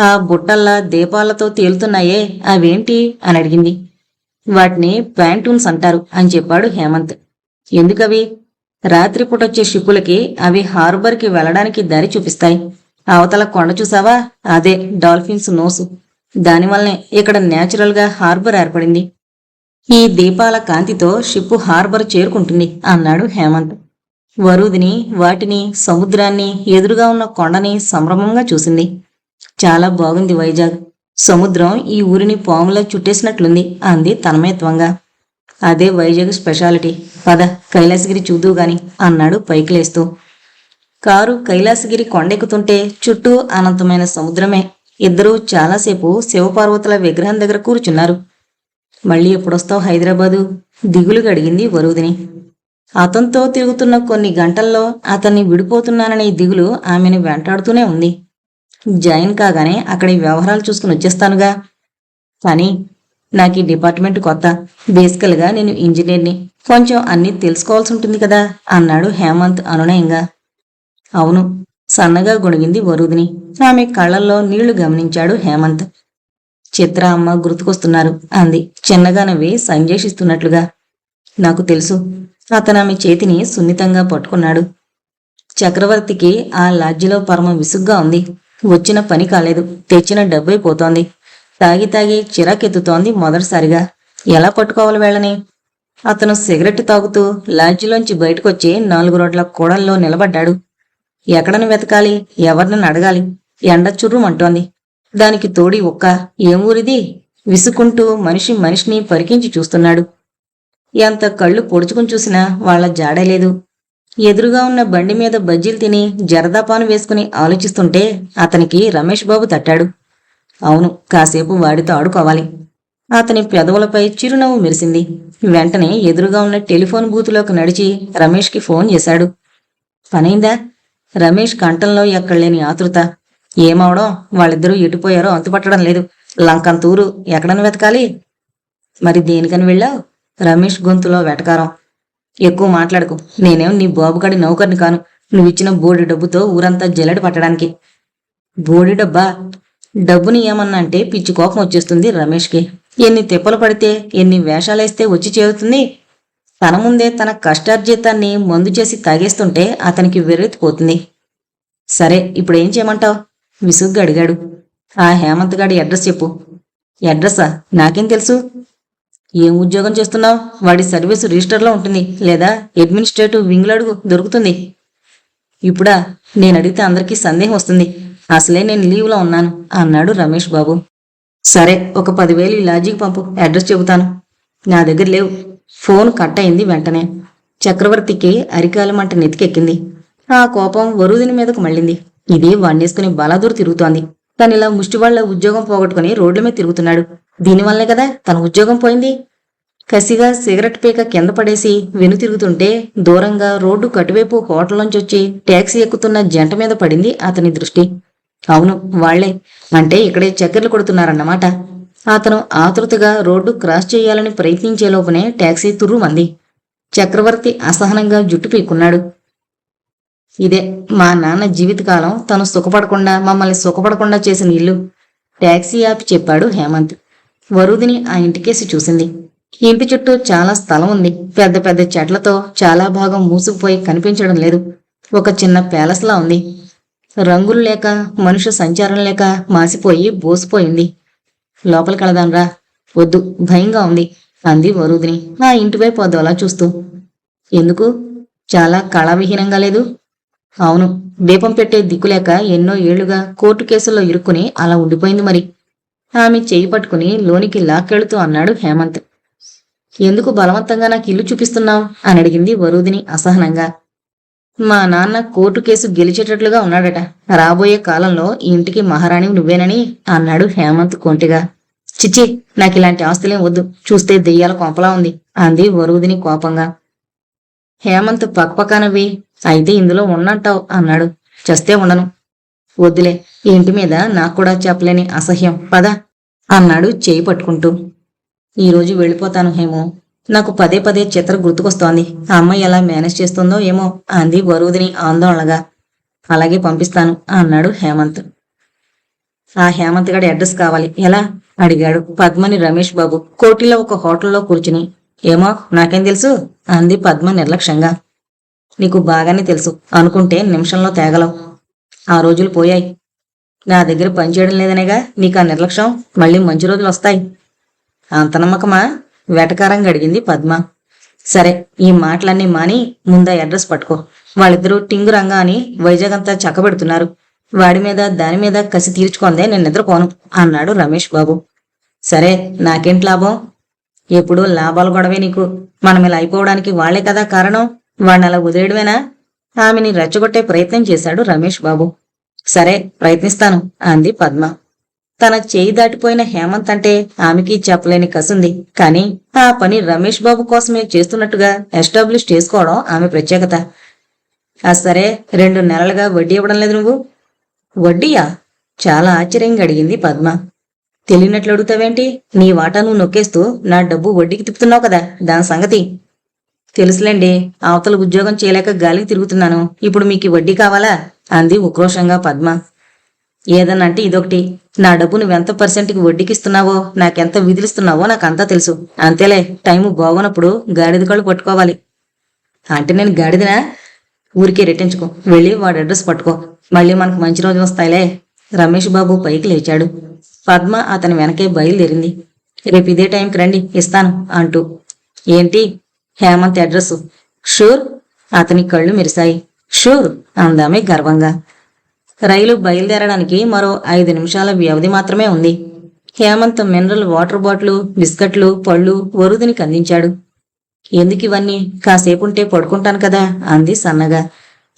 ఆ బుట్టల్లా దీపాలతో తేలుతున్నాయే అవేంటి అని అడిగింది. వాటిని ప్యాంటూన్స్ అంటారు అని చెప్పాడు హేమంత్. ఎందుకవి? రాత్రిపూటొచ్చే షిప్పులకి అవి హార్బర్కి వెళ్లడానికి దారి చూపిస్తాయి. అవతల కొండ చూసావా, అదే డాల్ఫిన్స్ నోసు. దానివల్లనే ఇక్కడ న్యాచురల్ గా హార్బర్ ఏర్పడింది. ఈ దీపాల కాంతితో షిప్పు హార్బర్ చేరుకుంటుంది అన్నాడు హేమంత్. వరూదిని వాటిని, సముద్రాన్ని, ఎదురుగా ఉన్న కొండని సంభ్రమంగా చూసింది. చాలా బాగుంది వైజాగ్. సముద్రం ఈ ఊరిని పాములా చుట్టేసినట్లుంది అంది తన్మయత్వంగా. అదే వైజాగ్ స్పెషాలిటీ. పద కైలాసగిరి చూద్దు గాని అన్నాడు పైకి లేస్తూ. కారు కైలాసగిరి కొండెక్కుతుంటే చుట్టూ అనంతమైన సముద్రమే. ఇద్దరూ చాలాసేపు శివపార్వతుల విగ్రహం దగ్గర కూర్చున్నారు. మళ్ళీ ఎప్పుడొస్తావు హైదరాబాదు దిగులుగా అడిగింది వరూదిని. అతనితో తిరుగుతున్న కొన్ని గంటల్లో అతన్ని విడిపోతున్నాననే దిగులు ఆమెను వెంటాడుతూనే ఉంది. జాయిన్ కాగానే అక్కడి వ్యవహారాలు చూసుకుని వచ్చేస్తానుగా. కానీ నాకు ఈ డిపార్ట్మెంట్ కొత్త. బేసికల్గా నేను ఇంజనీర్ని. కొంచెం అన్నీ తెలుసుకోవాల్సి ఉంటుంది కదా అన్నాడు హేమంత్ అనునయంగా. అవును, సన్నగా గొణిగింది వరూదిని. ఆమె కళ్ళల్లో నీళ్లు గమనించాడు హేమంత్. చిత్ర అమ్మ గుర్తుకొస్తున్నారు అంది చిన్నగా నవ్వి సంజేషిస్తున్నట్లుగా. నాకు తెలుసు. అతను ఆమె చేతిని సున్నితంగా పట్టుకున్నాడు. చక్రవర్తికి ఆ లాడ్జిలో పరమ విసుగ్గా ఉంది. వచ్చిన పని కాలేదు, తెచ్చిన డబ్బైపోతోంది. తాగి తాగి చిరాకెత్తుతోంది మొదటిసారిగా. ఎలా పట్టుకోవాలి వేళని? అతను సిగరెట్ తాగుతూ లాడ్జిలోంచి బయటకొచ్చి 4 రోడ్ల కూడల్లో నిలబడ్డాడు. ఎక్కడని వెతకాలి, ఎవరిని అడగాలి? ఎండ చుర్రుమంటోంది. దానికి తోడి ఒక్క ఏం ఊరిది? విసుకుంటూ మనిషి మనిషిని పరికించి చూస్తున్నాడు. ఎంత కళ్ళు పొడుచుకుని చూసినా వాళ్ల జాడలేదు. ఎదురుగా ఉన్న బండి మీద బజ్జీలు తిని జరదాపాను వేసుకుని ఆలోచిస్తుంటే అతనికి రమేష్ బాబు తట్టాడు. అవును, కాసేపు వాడితో ఆడుకోవాలి. అతని పెదవులపై చిరునవ్వు మెరిసింది. వెంటనే ఎదురుగా ఉన్న టెలిఫోన్ బూతులోకి నడిచి రమేష్కి ఫోన్ చేశాడు. పనైందా? రమేష్ కంఠంలో ఎక్కడలేని ఆతృత. ఏమవడం, వాళ్ళిద్దరూ ఎటుపోయారో అంతుపట్టడం లేదు. లంకంతూరు ఎక్కడని వెతకాలి? మరి దేనికని వెళ్ళావు? రమేష్ గొంతులో వెటకారం. ఎక్కువ మాట్లాడుకు. నేనేం నీ బాబుగాడి నౌకర్ని కాను. నువ్విచ్చిన బోడి డబ్బుతో ఊరంతా జల్లెడ పట్టడానికి. బోడి డబ్బా? డబ్బుని ఏమన్నా అంటే పిచ్చి కోపం వచ్చేస్తుంది రమేష్కి. ఎన్ని తిప్పలు పడితే, ఎన్ని వేషాలేస్తే వచ్చి చేరుతుంది. తన ముందే తన కష్టార్జితాన్ని మందు చేసి తాగేస్తుంటే అతనికి వెర్రెత్తిపోతుంది. సరే, ఇప్పుడేం చేయమంటావు? విసుగ్గా అడిగాడు. ఆ హేమంత్ గాడి అడ్రస్ చెప్పు. అడ్రస్సా? నాకేం తెలుసు? ఏం ఉద్యోగం చేస్తున్నావు? వాడి సర్వీసు రిజిస్టర్లో ఉంటుంది, లేదా అడ్మినిస్ట్రేటివ్ వింగ్లో అడుగు, దొరుకుతుంది. ఇప్పుడా? నేను అడిగితే అందరికీ సందేహం వస్తుంది. అసలే నేను లీవ్లో ఉన్నాను అన్నాడు రమేష్ బాబు. సరే, ఒక 10,000 ఈ లాడ్జికి పంపు, అడ్రస్ చెబుతాను. నా దగ్గర లేవు. ఫోన్ కట్ అయింది వెంటనే. చక్రవర్తికి అరికాల మంట నెత్తికెక్కింది. ఆ కోపం వరుదిని మీదకు మళ్ళింది. ఇది వాణ్ణేసుకుని బలాదూరు తిరుగుతోంది. తనిలా ముష్టివాళ్ల ఉద్యోగం పోగొట్టుకుని రోడ్ల మీద తిరుగుతున్నాడు. దీనివల్లే కదా తన ఉద్యోగం పోయింది. కసిగా సిగరెట్ పీక కింద పడేసి వెనుతిరుగుతుంటే దూరంగా రోడ్డు కటువైపు హోటల్లోంచి వచ్చి ట్యాక్సీ ఎక్కుతున్న జంట మీద పడింది అతని దృష్టి. అవును, వాళ్లే. అంటే ఇక్కడే చక్కెర్లు కొడుతున్నారన్నమాట. అతను ఆతృతగా రోడ్డు క్రాస్ చేయాలని ప్రయత్నించే లోపునే ట్యాక్సీ తుర్రుమంది. చక్రవర్తి అసహనంగా జుట్టు పీక్కున్నాడు. ఇదే మా నాన్న జీవితకాలం తను సుఖపడకుండా మమ్మల్ని సుఖపడకుండా చేసిన ఇల్లు, ట్యాక్సీ ఆపి చెప్పాడు హేమంత్. వరుదిని ఆ ఇంటికేసి చూసింది. ఇంటి చుట్టూ చాలా స్థలం ఉంది. పెద్ద పెద్ద చెట్లతో చాలా భాగం మూసుకుపోయి కనిపించడం లేదు. ఒక చిన్న ప్యాలెస్లా ఉంది. రంగులు లేక, మనుషు సంచారం లేక మాసిపోయి బోసిపోయింది. లోపలికి వెళదాంరా. వద్దు, భయంగా ఉంది అంది వరుదిని ఆ ఇంటివైపు అదోలా చూస్తూ. ఎందుకు? చాలా కళావిహీనంగా లేదు? అవును, దీపం పెట్టే దిక్కులేక ఎన్నో ఏళ్లుగా కోర్టు కేసుల్లో ఇరుక్కుని అలా ఉండిపోయింది మరి. ఆమె చేయి పట్టుకుని లోనికి లాక్కెళుతూ అన్నాడు హేమంత్. ఎందుకు బలవంతంగా నాకు ఇల్లు చూపిస్తున్నావు అని అడిగింది వరుదిని అసహనంగా. మా నాన్న కోర్టు కేసు గెలిచేటట్లుగా ఉన్నాడట. రాబోయే కాలంలో ఈ ఇంటికి మహారాణి నువ్వేనని అన్నాడు హేమంత్ కొంటిగా. చిచ్చి, నాకిలాంటి ఆస్తులేం వద్దు. చూస్తే దెయ్యాల కొంపలా ఉంది అంది వరుదిని కోపంగా. హేమంత్ పక్కపక్కనవి. అయితే ఇందులో ఉన్నంటావు అన్నాడు. చస్తే ఉండను. వద్దులే, ఈ ఇంటి మీద నాకు కూడా చెప్పలేని అసహ్యం. పద అన్నాడు చేయి పట్టుకుంటూ. ఈరోజు వెళ్ళిపోతాను హేమో. నాకు పదే పదే చిత్ర గుర్తుకొస్తోంది. ఆ అమ్మాయి ఎలా మేనేజ్ చేస్తుందో ఏమో అంది వరుదిని ఆందోళనగా. అలాగే పంపిస్తాను అన్నాడు హేమంత్. ఆ హేమంత్ గడి అడ్రస్ కావాలి. ఎలా అడిగాడు పద్మని రమేష్ బాబు కోటిలో ఒక హోటల్లో కూర్చుని. ఏమో, నాకేం తెలుసు అంది పద్మ నిర్లక్ష్యంగా. నీకు బాగానే తెలుసు అనుకుంటే నిమిషంలో తేగలవు. ఆ రోజులు పోయాయి. నా దగ్గర పనిచేయడం లేదనేగా నీకు ఆ నిర్లక్ష్యం. మళ్ళీ మంచి రోజులు వస్తాయి. అంత నమ్మకమా? వెటకారంగా అడిగింది పద్మ. సరే, ఈ మాటలన్నీ మాని ముందా అడ్రస్ పట్టుకో. వాళ్ళిద్దరూ టింగు రంగా అని వైజాగ్ అంతా చక్కబెడుతున్నారు. వాడి మీద దాని మీద కసి తీర్చుకుందే నేను నిద్రపోను అన్నాడు రమేష్ బాబు. సరే, నాకేంటి లాభం? ఎప్పుడూ లాభాలు గొడవే నీకు. మనం ఇలా అయిపోవడానికి వాళ్లే కదా కారణం. వాడిని అలా వదిలేయడమేనా? ఆమెని రెచ్చగొట్టే ప్రయత్నం చేశాడు రమేష్ బాబు. సరే, ప్రయత్నిస్తాను అంది పద్మ. తన చేయి దాటిపోయిన హేమంత్ అంటే ఆమెకి చెప్పలేని కసుంది. కాని ఆ పని రమేష్ బాబు కోసమే చేస్తున్నట్టుగా ఎస్టాబ్లిష్ చేసుకోవడం ఆమె ప్రత్యేకత. సరే, 2 నెలలుగా వడ్డీ ఇవ్వడం లేదు నువ్వు. వడ్డీయా? చాలా ఆశ్చర్యంగా అడిగింది పద్మ. తెలియనట్లు అడుగుతావేంటి? నీ వాటా నువ్వు నొక్కేస్తూ నా డబ్బు వడ్డీకి తిప్పుతున్నావు కదా, దాని సంగతి తెలుసులేండి. అవతల ఉద్యోగం చేయలేక గాలికి తిరుగుతున్నాను. ఇప్పుడు మీకు వడ్డీ కావాలా అంది ఉక్రోషంగా పద్మ. ఏదన్నంటే ఇదొకటి. నా డబ్బు నువ్వెంత పర్సెంట్కి వడ్డీకి ఇస్తున్నావో, నాకెంత విధులిస్తున్నావో నాకంతా తెలుసు. అంతేలే, టైము బాగున్నప్పుడు గాడిద కళ్ళు పట్టుకోవాలి. అంటే నేను గాడిదనా? ఊరికే రెట్టించుకో. వెళ్ళి వాడి అడ్రస్ పట్టుకో. మళ్ళీ మనకు మంచి రోజులు వస్తాయిలే. రమేష్ బాబు పైకి లేచాడు. పద్మ అతని వెనకే బయలుదేరింది. రేపు ఇదే టైంకి రండి, ఇస్తాను అంటూ. ఏంటి? హేమంత్ అడ్రస్సు. షూర్? అతని కళ్ళు మెరిశాయి. షూర్ అందామే గర్వంగా. రైలు బయలుదేరడానికి మరో 5 నిమిషాల వ్యవధి మాత్రమే ఉంది. హేమంత్ మినరల్ వాటర్ బాటిల్, బిస్కట్లు, పళ్ళు వరుదినికి అందించాడు. ఎందుకివన్నీ? కాసేపుంటే పడుకుంటాను కదా అంది సన్నగా.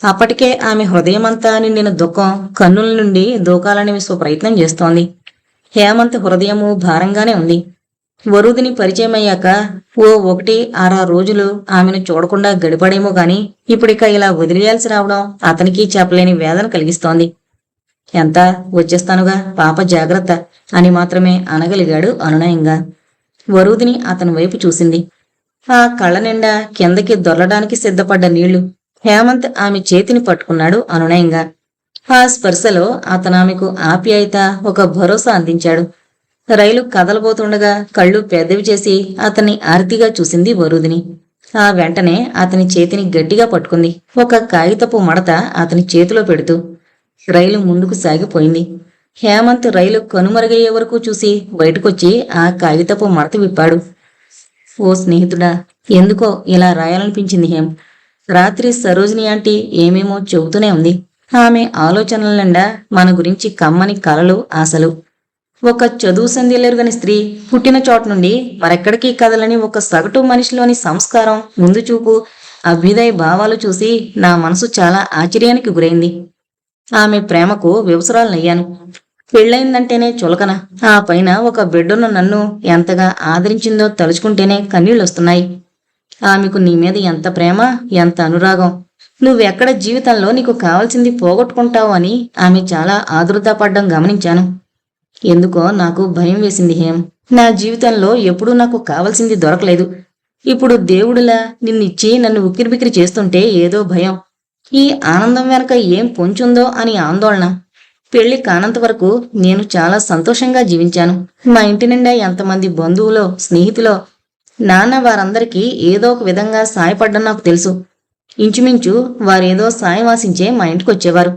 అప్పటికే ఆమె హృదయమంతా నిండిన దుఃఖం కన్నుల నుండి దూకాలని ప్రయత్నం చేస్తోంది. హేమంత్ హృదయము భారంగానే ఉంది. వరుదిని పరిచయమయ్యాక 1-6 రోజులు ఆమెను చూడకుండా గడిపడేమో గాని ఇప్పుడిక ఇలా వదిలేయాల్సి రావడం అతనికి చెప్పలేని వేదన కలిగిస్తోంది. ఎంత వచ్చేస్తానుగా, పాప జాగ్రత్త అని మాత్రమే అనగలిగాడు అనునయంగా. వరుదిని అతని వైపు చూసింది. ఆ కళ్ళ నిండా కిందకి దొర్లడానికి సిద్ధపడ్డ నీళ్లు. హేమంత్ ఆమె చేతిని పట్టుకున్నాడు అనునయంగా. ఆ స్పర్శలో అతనామెకు ఆప్యాయత, ఒక భరోసా అందించాడు. రైలు కదలబోతుండగా కళ్ళు పెద్దవి చేసి అతన్ని ఆర్తిగా చూసింది వరుదిని. ఆ వెంటనే అతని చేతిని గట్టిగా పట్టుకుంది, ఒక కాగితపు మడత అతని చేతిలో పెడుతూ. రైలు ముందుకు సాగిపోయింది. హేమంత్ రైలు కనుమరుగయ్యే వరకు చూసి బయటకొచ్చి ఆ కాగితపు మడత విప్పాడు. ఓ స్నేహితుడా, ఎందుకో ఇలా రాయాలనిపించింది హేమ్. రాత్రి సరోజిని ఆంటీ ఏమేమో చెబుతూనే ఉంది. ఆమె ఆలోచనల నిండా మన గురించి కమ్మని కలలు, ఆశలు. ఒక చదువు సంధ్యలేరుగని స్త్రీ పుట్టిన చోట నుండి మరెక్కడికి కదలని ఒక సగటు మనిషిలోని సంస్కారం, ముందు చూపు, అభ్యుదయ భావాలు చూసి నా మనసు చాలా ఆశ్చర్యానికి గురైంది. ఆమె ప్రేమకు వివసరాలనయ్యాను. పెళ్ళయిందంటేనే చులకన, ఆ పైన ఒక బిడ్డను నన్ను ఎంతగా ఆదరించిందో తలుచుకుంటేనే కన్నీళ్ళొస్తున్నాయి. ఆమెకు నీ మీద ఎంత ప్రేమ, ఎంత అనురాగం. నువ్వెక్కడ జీవితంలో నీకు కావాల్సింది పోగొట్టుకుంటావు అని ఆమె చాలా ఆదుర్దాపడ్డం గమనించాను. ఎందుకో నాకు భయం వేసింది హేమ్. నా జీవితంలో ఎప్పుడూ నాకు కావలసింది దొరకలేదు. ఇప్పుడు దేవుడిలా నిన్నిచ్చి నన్ను ఉక్కిరిబిక్కిరి చేస్తుంటే ఏదో భయం. ఈ ఆనందం వెనక ఏం పొంచుందో అని ఆందోళన. పెళ్లి కానంత వరకు నేను చాలా సంతోషంగా జీవించాను. మా ఇంటి నిండా ఎంతమంది బంధువులో, స్నేహితులో, నాన్న వారందరికీ ఏదో ఒక విధంగా సాయపడ్డం నాకు తెలుసు. ఇంచుమించు వారేదో సాయం ఆశించే మా ఇంటికి వచ్చేవారు.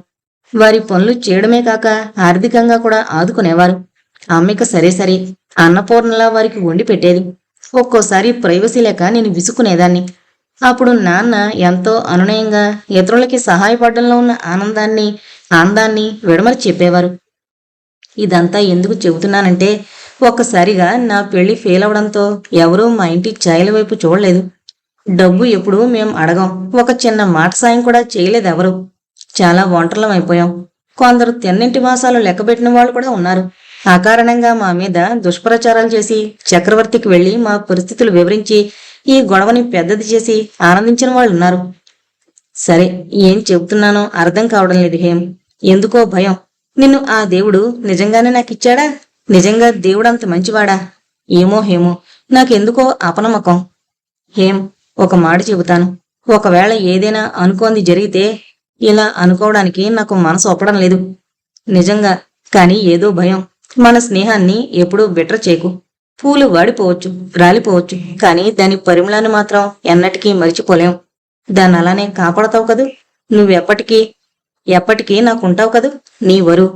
వారి పనులు చేయడమే కాక ఆర్థికంగా కూడా ఆదుకునేవారు. అమ్మిక సరే అన్నపూర్ణలా వారికి వండి పెట్టేది. ఒక్కోసారి ప్రైవసీ లేక నేను విసుక్కునేదాన్ని. అప్పుడు నాన్న ఎంతో అనునయంగా ఇతరులకి సహాయపడడంలో ఉన్న ఆనందాన్ని విడమరి చెప్పేవారు. ఇదంతా ఎందుకు చెబుతున్నానంటే, ఒక్కసారిగా నా పెళ్లి ఫెయిల్ అవడంతో ఎవరూ మా ఇంటి ఛాయల వైపు చూడలేదు. డబ్బు ఎప్పుడూ మేం అడగం. ఒక చిన్న మాట సాయం కూడా చేయలేదెవరు. చాలా ఒంటరిలం అయిపోయాం. కొందరు తెన్నింటి మాసాలు లెక్కబెట్టిన వాళ్ళు కూడా ఉన్నారు. ఆ కారణంగా మా మీద దుష్ప్రచారాలు చేసి చక్రవర్తికి వెళ్లి మా పరిస్థితులు వివరించి ఈ గొడవని పెద్దది చేసి ఆనందించిన వాళ్ళు ఉన్నారు. సరే, ఏం చెబుతున్నానో అర్థం కావడం లేదు హేమ్. ఎందుకో భయం. నిన్ను ఆ దేవుడు నిజంగానే నాకిచ్చాడా? నిజంగా దేవుడంత మంచివాడా? ఏమో హేమో, నాకెందుకో అపనమ్మకం. హేమ్, ఒక మాట చెబుతాను. ఒకవేళ ఏదైనా అనుకోంది జరిగితే ఇలా అనుకోవడానికి నాకు మనసు ఒప్పడం లేదు. నిజంగా. కానీ ఏదో భయం. మన స్నేహాన్ని ఎప్పుడూ బెటర్ చేయకు. పూలు వాడిపోవచ్చు, రాలిపోవచ్చు, కానీ దాని పరిమళాన్ని మాత్రం ఎన్నటికీ మరిచిపోలేం. దాన్ని అలానే కాపాడతావు కదూ. ఎప్పటికీ నాకుంటావు కదూ. నీ వరు.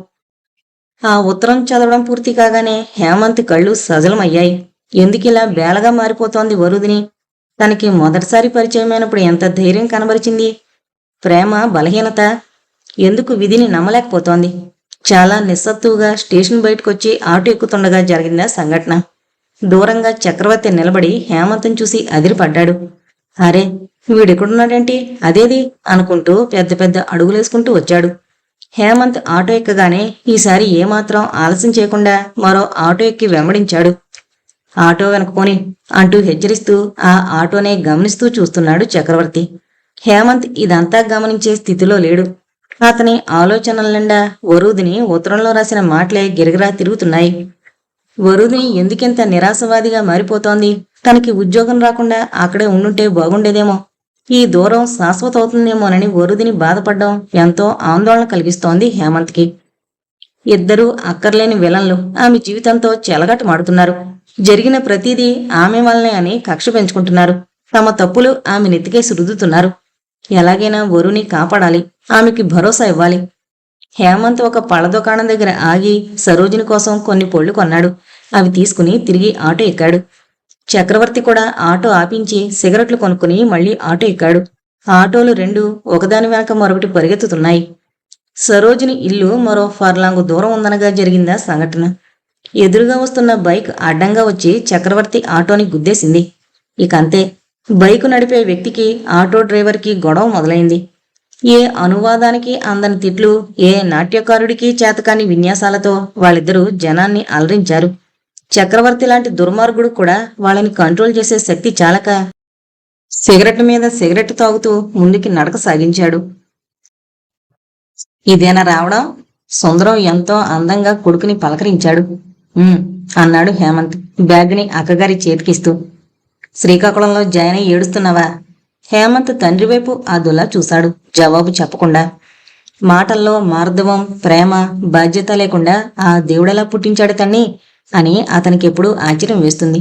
ఆ ఉత్తరం చదవడం పూర్తి కాగానే హేమంత్ కళ్ళు సజలమయ్యాయి. ఎందుకిలా బేలగా మారిపోతోంది వరుదిని? తనకి మొదటిసారి పరిచయమైనప్పుడు ఎంత ధైర్యం కనబరిచింది. ప్రేమ బలహీనత. ఎందుకు విధిని నమ్మలేకపోతోంది. చాలా నిస్సత్తువుగా స్టేషన్ బయటకొచ్చి ఆటో ఎక్కుతుండగా జరిగిందా సంఘటన. దూరంగా చక్రవర్తి నిలబడి హేమంత్ని చూసి అదిరిపడ్డాడు. అరే, వీడెక్కడున్నాడేంటి, అదేది అనుకుంటూ పెద్ద పెద్ద అడుగులేసుకుంటూ వచ్చాడు. హేమంత్ ఆటో ఎక్కగానే ఈసారి ఏమాత్రం ఆలస్యం చేయకుండా మరో ఆటో ఎక్కి వెంబడించాడు. ఆటో వెనకపోని అంటూ హెచ్చరిస్తూ ఆ ఆటోనే గమనిస్తూ చూస్తున్నాడు చక్రవర్తి. హేమంత్ ఇదంతా గమనించే స్థితిలో లేడు. అతని ఆలోచనల నిండా వరూధిని ఉత్తరంలో రాసిన మాటలే గిరగిరా తిరుగుతున్నాయి. వరూధిని ఎందుకింత నిరాశవాదిగా మారిపోతోంది? తనకి ఉద్యోగం రాకుండా అక్కడే ఉండుంటే బాగుండేదేమో. ఈ దూరం శాశ్వత అవుతుందేమోనని వరూధిని బాధపడ్డం ఎంతో ఆందోళన కలిగిస్తోంది హేమంత్కి. ఇద్దరూ అక్కర్లేని విలన్లు ఆమె జీవితంతో చెలగాటమాడుతున్నారు. జరిగిన ప్రతిదీ ఆమె వల్లనే అని కక్ష పెంచుకుంటున్నారు. తమ తప్పులు ఆమె నెత్తికేసి రుద్దుతున్నారు. ఎలాగైనా వరుని కాపాడాలి, ఆమెకి భరోసా ఇవ్వాలి. హేమంత్ ఒక పళ్ళ దుకాణం దగ్గర ఆగి సరోజిని కోసం కొన్ని పళ్ళు కొన్నాడు. అవి తీసుకుని తిరిగి ఆటో ఎక్కాడు. చక్రవర్తి కూడా ఆటో ఆపించి సిగరెట్లు కొనుక్కుని మళ్లీ ఆటో ఎక్కాడు. ఆటోలు రెండు ఒకదాని వెనక మరొకటి పరిగెత్తుతున్నాయి. సరోజిని ఇల్లు మరో ఫర్లాంగు దూరం ఉందనగా జరిగిందా సంఘటన. ఎదురుగా వస్తున్న బైక్ అడ్డంగా వచ్చి చక్రవర్తి ఆటోని గుద్దేసింది. ఇకంతే. బైకు నడిపే వ్యక్తికి ఆటో డ్రైవర్కి గొడవ మొదలైంది. ఏ అనువాదానికి అందని తిట్లు, ఏ నాట్యకారుడికి చేతకాని విన్యాసాలతో వాళ్ళిద్దరూ జనాన్ని అలరించారు. చక్రవర్తి లాంటి దుర్మార్గుడు కూడా వాళ్ళని కంట్రోల్ చేసే శక్తి చాలక సిగరెట్ మీద సిగరెట్ తాగుతూ ముందుకి నడక సాగించాడు. ఇదేనా రావడం? సుందరం ఎంతో అందంగా కొడుకుని పలకరించాడు. అన్నాడు హేమంత్ బ్యాగ్ని అక్కగారి చేతికిస్తూ. శ్రీకాకుళంలో జాయిన్ అయి ఏడుస్తున్నావా? హేమంత్ తండ్రి వైపు అదులా చూశాడు, జవాబు చెప్పకుండా. మాటల్లో మార్దవం, ప్రేమ, బాధ్యత లేకుండా ఆ దేవుడెలా పుట్టించాడు తన్ని అని అతనికెప్పుడు ఆశ్చర్యం వేస్తుంది.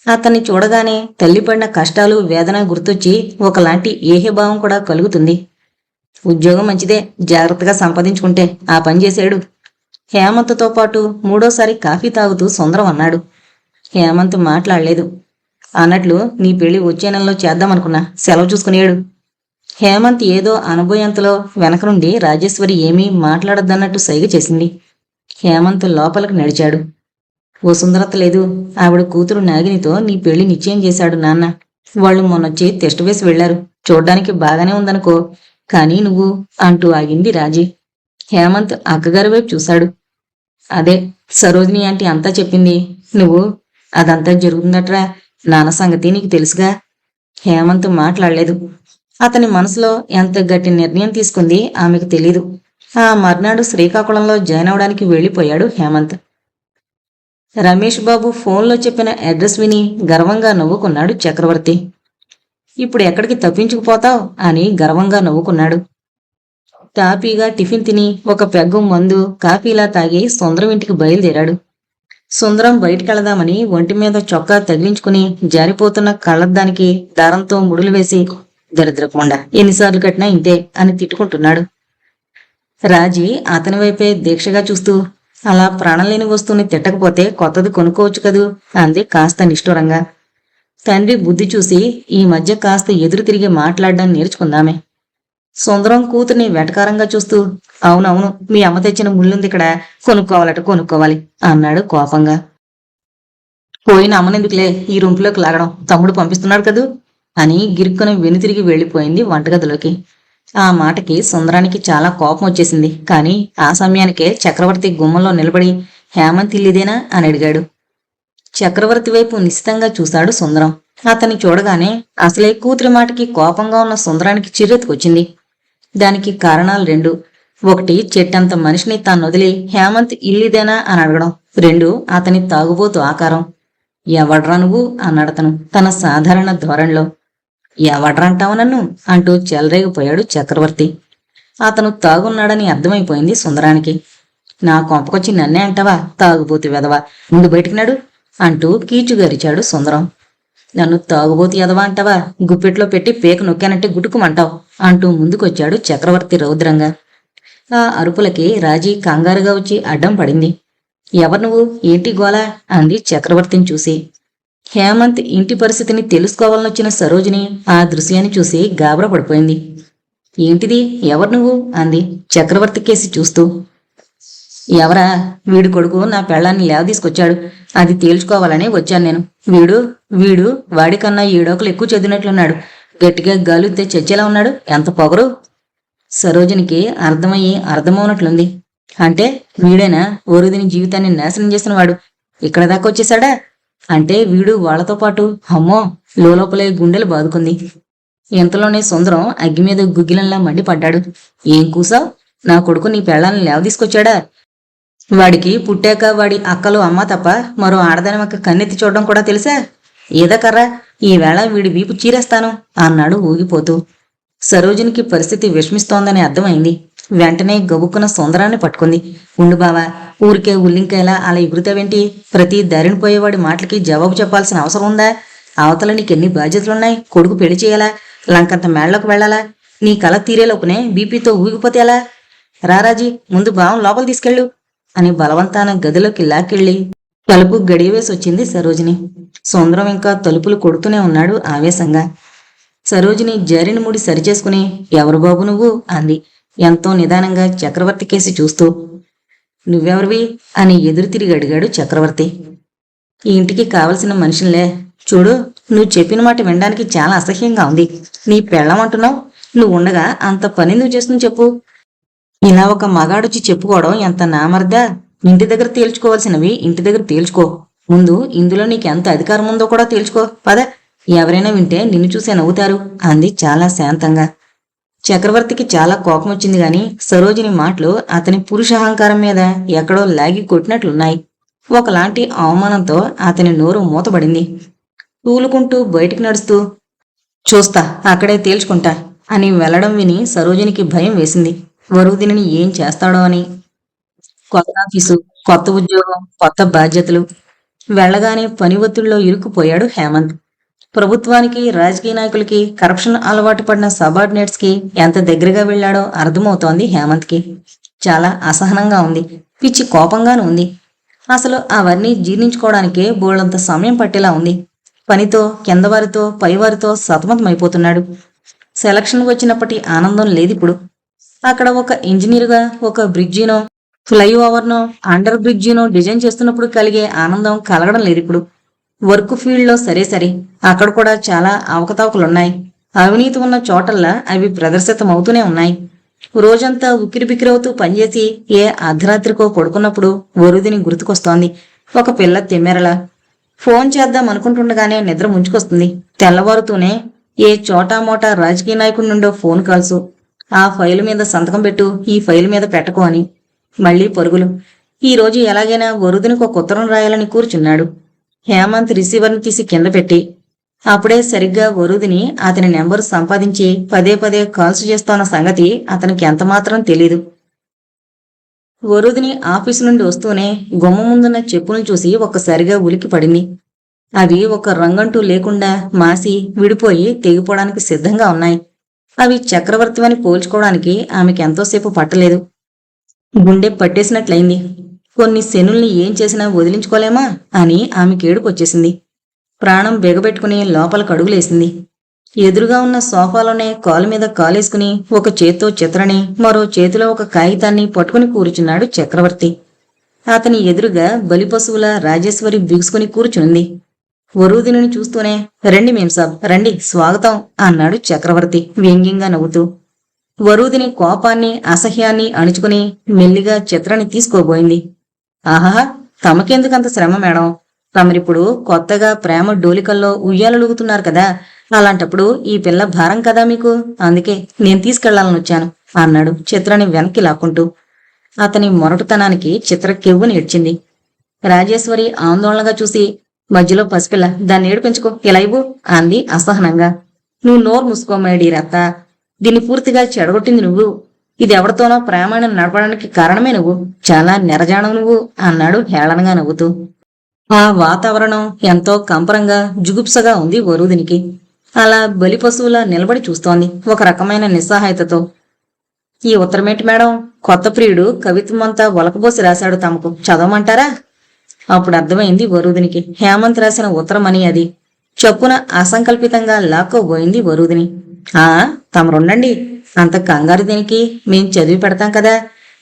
అతన్ని చూడగానే తల్లిపడిన కష్టాలు, వేదన గుర్తొచ్చి ఒకలాంటి ఏహ్యభావం కూడా కలుగుతుంది. ఉద్యోగం మంచిదే, జాగ్రత్తగా సంపాదించుకుంటే ఆ పని చేశాడు. హేమంత్తో పాటు మూడోసారి కాఫీ తాగుతూ సుందరం అన్నాడు. హేమంత్ మాట్లాడలేదు. అన్నట్లు నీ పెళ్లి వచ్చే నెలలో చేద్దామనుకున్నా, సెలవు చూసుకునేడు. హేమంత్ ఏదో అనబోయేంతలో వెనక నుండి రాజేశ్వరి ఏమీ మాట్లాడద్దన్నట్టు సైగ చేసింది. హేమంత్ లోపలికి నడిచాడు. ఓ సుందరత లేదు, ఆవిడ కూతురు నాగినితో నీ పెళ్లి నిశ్చయం చేశాడు నాన్న. వాళ్ళు మొన్నొచ్చి టెస్ట్ వేసి వెళ్లారు. చూడ్డానికి బాగానే ఉందనుకో, కానీ నువ్వు అంటూ ఆగింది రాజీ. హేమంత్ అక్కగారి వైపు చూశాడు. అదే సరోజిని ఆంటీ అంతా చెప్పింది. నువ్వు అదంతా జరుగుతుందట్రా. నాన్న సంగతి నీకు తెలుసుగా. హేమంత్ మాట్లాడలేదు. అతని మనసులో ఎంత గట్టి నిర్ణయం తీసుకుంది ఆమెకు తెలీదు. ఆ మర్నాడు శ్రీకాకుళంలో జాయిన్ అవడానికి వెళ్లిపోయాడు హేమంత్. రమేష్ బాబు ఫోన్లో చెప్పిన అడ్రస్ విని గర్వంగా నవ్వుకున్నాడు చక్రవర్తి. ఇప్పుడు ఎక్కడికి తప్పించుకుపోతావ్ అని గర్వంగా నవ్వుకున్నాడు. తాపీగా టిఫిన్ తిని ఒక పెగ్గు మందు కాఫీలా తాగి సుందరం ఇంటికి బయలుదేరాడు. సుందరం బయటికెళదామని ఒంటి మీద చొక్కా తగిలించుకుని జారిపోతున్న కళ్ళద్దానికి దారంతో ముడులు వేసి, దరిద్రకుండా ఎన్నిసార్లు కట్టినా ఇంతే అని తిట్టుకుంటున్నాడు. రాజీ అతని వైపే దీక్షగా చూస్తూ, అలా ప్రాణం లేని వస్తువుని తిట్టకపోతే కొత్తది కొనుక్కోవచ్చు కదూ అంది కాస్త నిష్ఠురంగా. తండ్రి బుద్ధి చూసి ఈ మధ్య కాస్త ఎదురు తిరిగి మాట్లాడడం నేర్చుకుందామే. సుందరం కూతుర్ని వెటకారంగా చూస్తూ, అవునవును, మీ అమ్మ తెచ్చిన ముళ్ళుంది ఇక్కడ, కొనుక్కోవాలి అన్నాడు కోపంగా. పోయిన అమ్మనెందుకులే ఈ రూంలోకి లాగడం, తమ్ముడు పంపిస్తున్నాడు కదూ అని గిరుక్కున వెనుతిరిగి వెళ్లిపోయింది వంటగదిలోకి. ఆ మాటకి సుందరానికి చాలా కోపం వచ్చేసింది. కానీ ఆ సమయానికే చక్రవర్తి గుమ్మంలో నిలబడి, హేమంత్ ఇల్లిదేనా అని అడిగాడు. చక్రవర్తి వైపు నిశితంగా చూశాడు సుందరం. అతన్ని చూడగానే అసలే కూతురి మాటకి కోపంగా ఉన్న సుందరానికి చిర్రెత్తుకొచ్చింది. దానికి కారణాలు రెండు. ఒకటి, చెట్టంత మనిషిని తానొదిలి హేమంత్ ఇల్లిదేనా అని అడగడం. రెండు, అతని తాగుబోతు ఆకారం. ఎవడ్రా నువ్వు అన్నాడతను తన సాధారణ ధోరణిలో. ఎవడ్రంటావు నన్ను అంటూ చెలరేగిపోయాడు చక్రవర్తి. అతను తాగున్నాడని అర్థమైపోయింది సుందరానికి. నా కొంపకొచ్చి నన్నే అంటావా తాగుబోతు వెదవా, ముందు బయటికి నడు అంటూ కీచుగరిచాడు సుందరం. నన్ను తాగుబోతు ఎదవా అంటావా, గుప్పెట్లో పెట్టి పేక నొక్కానంటే గుటుకుమంటావు అంటూ ముందుకొచ్చాడు చక్రవర్తి రౌద్రంగా. ఆ అరుపులకి రాజీ కంగారుగా వచ్చి అడ్డం పడింది. ఎవరు నువ్వు, ఏంటి గోలా అంది చక్రవర్తిని చూసి. హేమంత్ ఇంటి పరిస్థితిని తెలుసుకోవాలనొచ్చిన సరోజిని ఆ దృశ్యాన్ని చూసి గాబరా పడిపోయింది. ఏంటిది, ఎవరు నువ్వు అంది చక్రవర్తి కేసి చూస్తూ. ఎవరా, వీడు కొడుకు నా పెళ్ళాన్ని లేవదీసుకొచ్చాడు, అది తేల్చుకోవాలని వచ్చాను నేను. వీడు వాడికన్నా 7 ఒకలు ఎక్కువ చదివినట్లున్నాడు, గట్టిగా గాలుతే చచ్చేలా ఉన్నాడు, ఎంత పొగరు. సరోజినికి అర్థమయ్యి అర్థమవునట్లుంది. అంటే వీడైనా ఓరుదిని జీవితాన్ని నాశనం చేసిన వాడు ఇక్కడ దాకా వచ్చేసాడా? అంటే వీడు వాళ్లతో పాటు, అమ్మో, లోపలే గుండెలు బాదుకుంది. ఇంతలోనే సుందరం అగ్గి మీద గుగ్గిలంలా మండిపడ్డాడు. ఏం కూసావ్, నా కొడుకు నీ పెళ్ళాన్ని లేవదీసుకొచ్చాడా? వాడికి పుట్టాక వాడి అక్కలు అమ్మ తప్ప మరో ఆడదాని ఒక కన్నెత్తి చూడడం కూడా తెలుసా? ఏదకర్రా, ఈవేళ వీడి వీపు చీరేస్తాను అన్నాడు ఊగిపోతూ. సరోజినికి పరిస్థితి విషమిస్తోందని అర్థమైంది. వెంటనే గబుక్కున సుందరాన్ని పట్టుకుంది. ఉండు బావా, ఊరికే ఉల్లింకాయలా అలా ఎగురుతావేంటి? ప్రతి దారిని పోయేవాడి మాటలకి జవాబు చెప్పాల్సిన అవసరం ఉందా? అవతల నీకెన్ని బాధ్యతలున్నాయి? కొడుకు పెళ్లి చేయాలా, లంకంత మేళ్లకు వెళ్లాలా, నీ కళ తీరేలోపునే బీపీతో ఊగిపోతే ఎలా? రారాజీ, ముందు బావం లోపల తీసుకెళ్ళు అని బలవంతాన గదిలోకి లాక్కెళ్ళి తలుపు గడియవేసొచ్చింది సరోజిని. సుందరం ఇంకా తలుపులు కొడుతూనే ఉన్నాడు ఆవేశంగా. సరోజిని జారిన ముడి సరిచేసుకుని, ఎవరు బాబు నువ్వు అంది ఎంతో నిదానంగా చక్రవర్తి కేసి చూస్తూ. నువ్వెవరివి అని ఎదురు తిరిగి అడిగాడు చక్రవర్తి. ఈ ఇంటికి కావలసిన మనిషినిలే. చూడు, నువ్వు చెప్పిన మాట వినడానికి చాలా అసహ్యంగా ఉంది. నీ పెళ్ళమంటున్నావు, నువ్వు ఉండగా అంత పని నువ్వు చేస్తుంది చెప్పు. ఇలా ఒక మగాడొచ్చి చెప్పుకోవడం ఎంత నామర్దా? ఇంటి దగ్గర తేల్చుకోవాల్సినవి ఇంటి దగ్గర తేల్చుకో. ముందు ఇందులో నీకెంత అధికారం ఉందో కూడా తేల్చుకో. పద, ఎవరైనా వింటే నిన్ను చూసే నవ్వుతారు అంది చాలా శాంతంగా. చక్రవర్తికి చాలా కోపం వచ్చింది గాని సరోజిని మాటలు అతని పురుషాహంకారం మీద ఎక్కడో లాగి కొట్టినట్లున్నాయి. ఒకలాంటి అవమానంతో అతని నోరు మూతబడింది. తూలుకుంటూ బయటికి నడుస్తూ, చూస్తా, అక్కడే తేల్చుకుంటా అని వెళ్లడం విని సరోజినికి భయం వేసింది. వరుదిని ఏం చేస్తాడో అని. కొత్త ఆఫీసు, కొత్త ఉద్యోగం, కొత్త బాధ్యతలు. వెళ్లగానే పని ఒత్తిడిలో ఇరుక్కుపోయాడు హేమంత్. ప్రభుత్వానికి, రాజకీయ నాయకులకి, కరప్షన్ అలవాటు పడిన సబార్డినేట్స్ కి ఎంత దగ్గరగా వెళ్లాడో అర్థమవుతోంది హేమంత్ కి. చాలా అసహనంగా ఉంది, పిచ్చి కోపంగానూ ఉంది. అసలు అవన్నీ జీర్ణించుకోవడానికే బోళ్లంత సమయం పట్టేలా ఉంది. పనితో, కిందవారితో, పైవారితో సతమతమైపోతున్నాడు. సెలక్షన్ వచ్చినప్పటి ఆనందం లేదిప్పుడు. అక్కడ ఒక ఇంజనీరుగా ఒక బ్రిడ్జినో, ఫ్లైఓవర్నో, అండర్ బ్రిడ్జినో డిజైన్ చేస్తున్నప్పుడు కలిగే ఆనందం కలగడం లేదిప్పుడు. వర్క్ ఫీల్డ్లో సరే అక్కడ కూడా చాలా అవకతవకలున్నాయి. అవినీతి ఉన్న చోటల్లా అవి ప్రదర్శితమవుతూనే ఉన్నాయి. రోజంతా ఉక్కిరిబిక్కిరవుతూ పనిచేసి ఏ అర్ధరాత్రికో పడుకున్నప్పుడు వరుదిని గుర్తుకొస్తోంది. ఒక పిల్ల తెమ్మెరలా. ఫోన్ చేద్దాం అనుకుంటుండగానే నిద్ర ముంచుకొస్తుంది. తెల్లవారుతూనే ఏ చోటామోటా రాజకీయ నాయకుడి నుండో ఫోన్ కాల్సు. ఆ ఫైలు మీద సంతకం పెట్టు, ఈ ఫైలు మీద పెట్టకు అని. మళ్లీ పరుగులు. ఈరోజు ఎలాగైనా వరుదినికి ఒక ఉత్తరం రాయాలని కూర్చున్నాడు. హేమంత్ రిసీవర్ని తీసి కింద పెట్టి, అప్పుడే సరిగ్గా వరుదిని అతని నెంబరు సంపాదించి పదే కాల్స్ చేస్తోన్న సంగతి అతనికి ఎంతమాత్రం తెలీదు. వరుదిని ఆఫీసు నుండి వస్తూనే గుమ్మ ముందున్న చెప్పులను చూసి ఒక్కసారిగా ఉలికి పడింది. అవి ఒక రంగంటూ లేకుండా మాసి విడిపోయి తెగిపోవడానికి సిద్ధంగా ఉన్నాయి. అవి చక్రవర్తివని పోల్చుకోవడానికి ఆమెకెంతోసేపు పట్టలేదు. గుండె పట్టేసినట్లయింది. కొన్ని శనుల్ని ఏం చేసినా వదిలించుకోలేమా అని ఆమెకేడుకొచ్చేసింది. ప్రాణం బిగబెట్టుకుని లోపలకు అడుగులేసింది. ఎదురుగా ఉన్న సోఫాలోనే కాలు మీద కాలేసుకుని ఒక చేత్తో చిత్రని, మరో చేతిలో ఒక కాగితాన్ని పట్టుకుని కూర్చున్నాడు చక్రవర్తి. అతని ఎదురుగా బలిపశువుల రాజేశ్వరి బిగుసుకుని కూర్చుంది. వరుదిని చూస్తూనే, రండి మేంసాబ్, రండి, స్వాగతం అన్నాడు చక్రవర్తి వ్యంగ్యంగా నవ్వుతూ. వరుదిని కోపాన్ని, అసహ్యాన్ని అణుచుకుని మెల్లిగా చిత్రని తీసుకోబోయింది. ఆహా, తమకెందుకంత శ్రమ మేడం? తమరిప్పుడు కొత్తగా ప్రేమ డోలికల్లో ఉయ్యాలలుగుతున్నారు కదా, అలాంటప్పుడు ఈ పిల్ల భారం కదా మీకు, అందుకే నేను తీసుకెళ్లాలని వచ్చాను అన్నాడు చిత్రని వెనక్కి లాక్కుంటూ. అతని మొరటుతనానికి చిత్ర కెవ్వుని ఏడ్చింది. రాజేశ్వరి ఆందోళనగా చూసి, మధ్యలో పసిపిల్ల, దాన్ని ఏడిపించుకో, ఇలా ఇవ్వు అంది అసహనంగా. నువ్వు నోరు మూసుకోమేడి రత్త, దీన్ని పూర్తిగా చెడగొట్టింది నువ్వు. ఇది ఎవరితోనో ప్రేమాన్ని నడపడానికి కారణమే నువ్వు. చాలా నెరజాణం నువ్వు అన్నాడు హేళనగా నవ్వుతూ. ఆ వాతావరణం ఎంతో కంపరంగా, జుగుప్సగా ఉంది వరుదినికి. అలా బలిపశువులా నిలబడి చూస్తోంది ఒక రకమైన నిస్సహాయతతో. ఈ ఉత్తరమేంటి మేడం? కొత్త ప్రియుడు కవిత్వమంతా ఒలకబోసి రాశాడు, తమకు చదవమంటారా? అప్పుడు అర్థమైంది వరుదినికి హేమంత్ రాసిన ఉత్తరమని. అది చప్పున అసంకల్పితంగా లాక్కోబోయింది వరుదిని. తమరుండండి, అంత కంగారు దేనికి, మేం చదివి పెడతాం కదా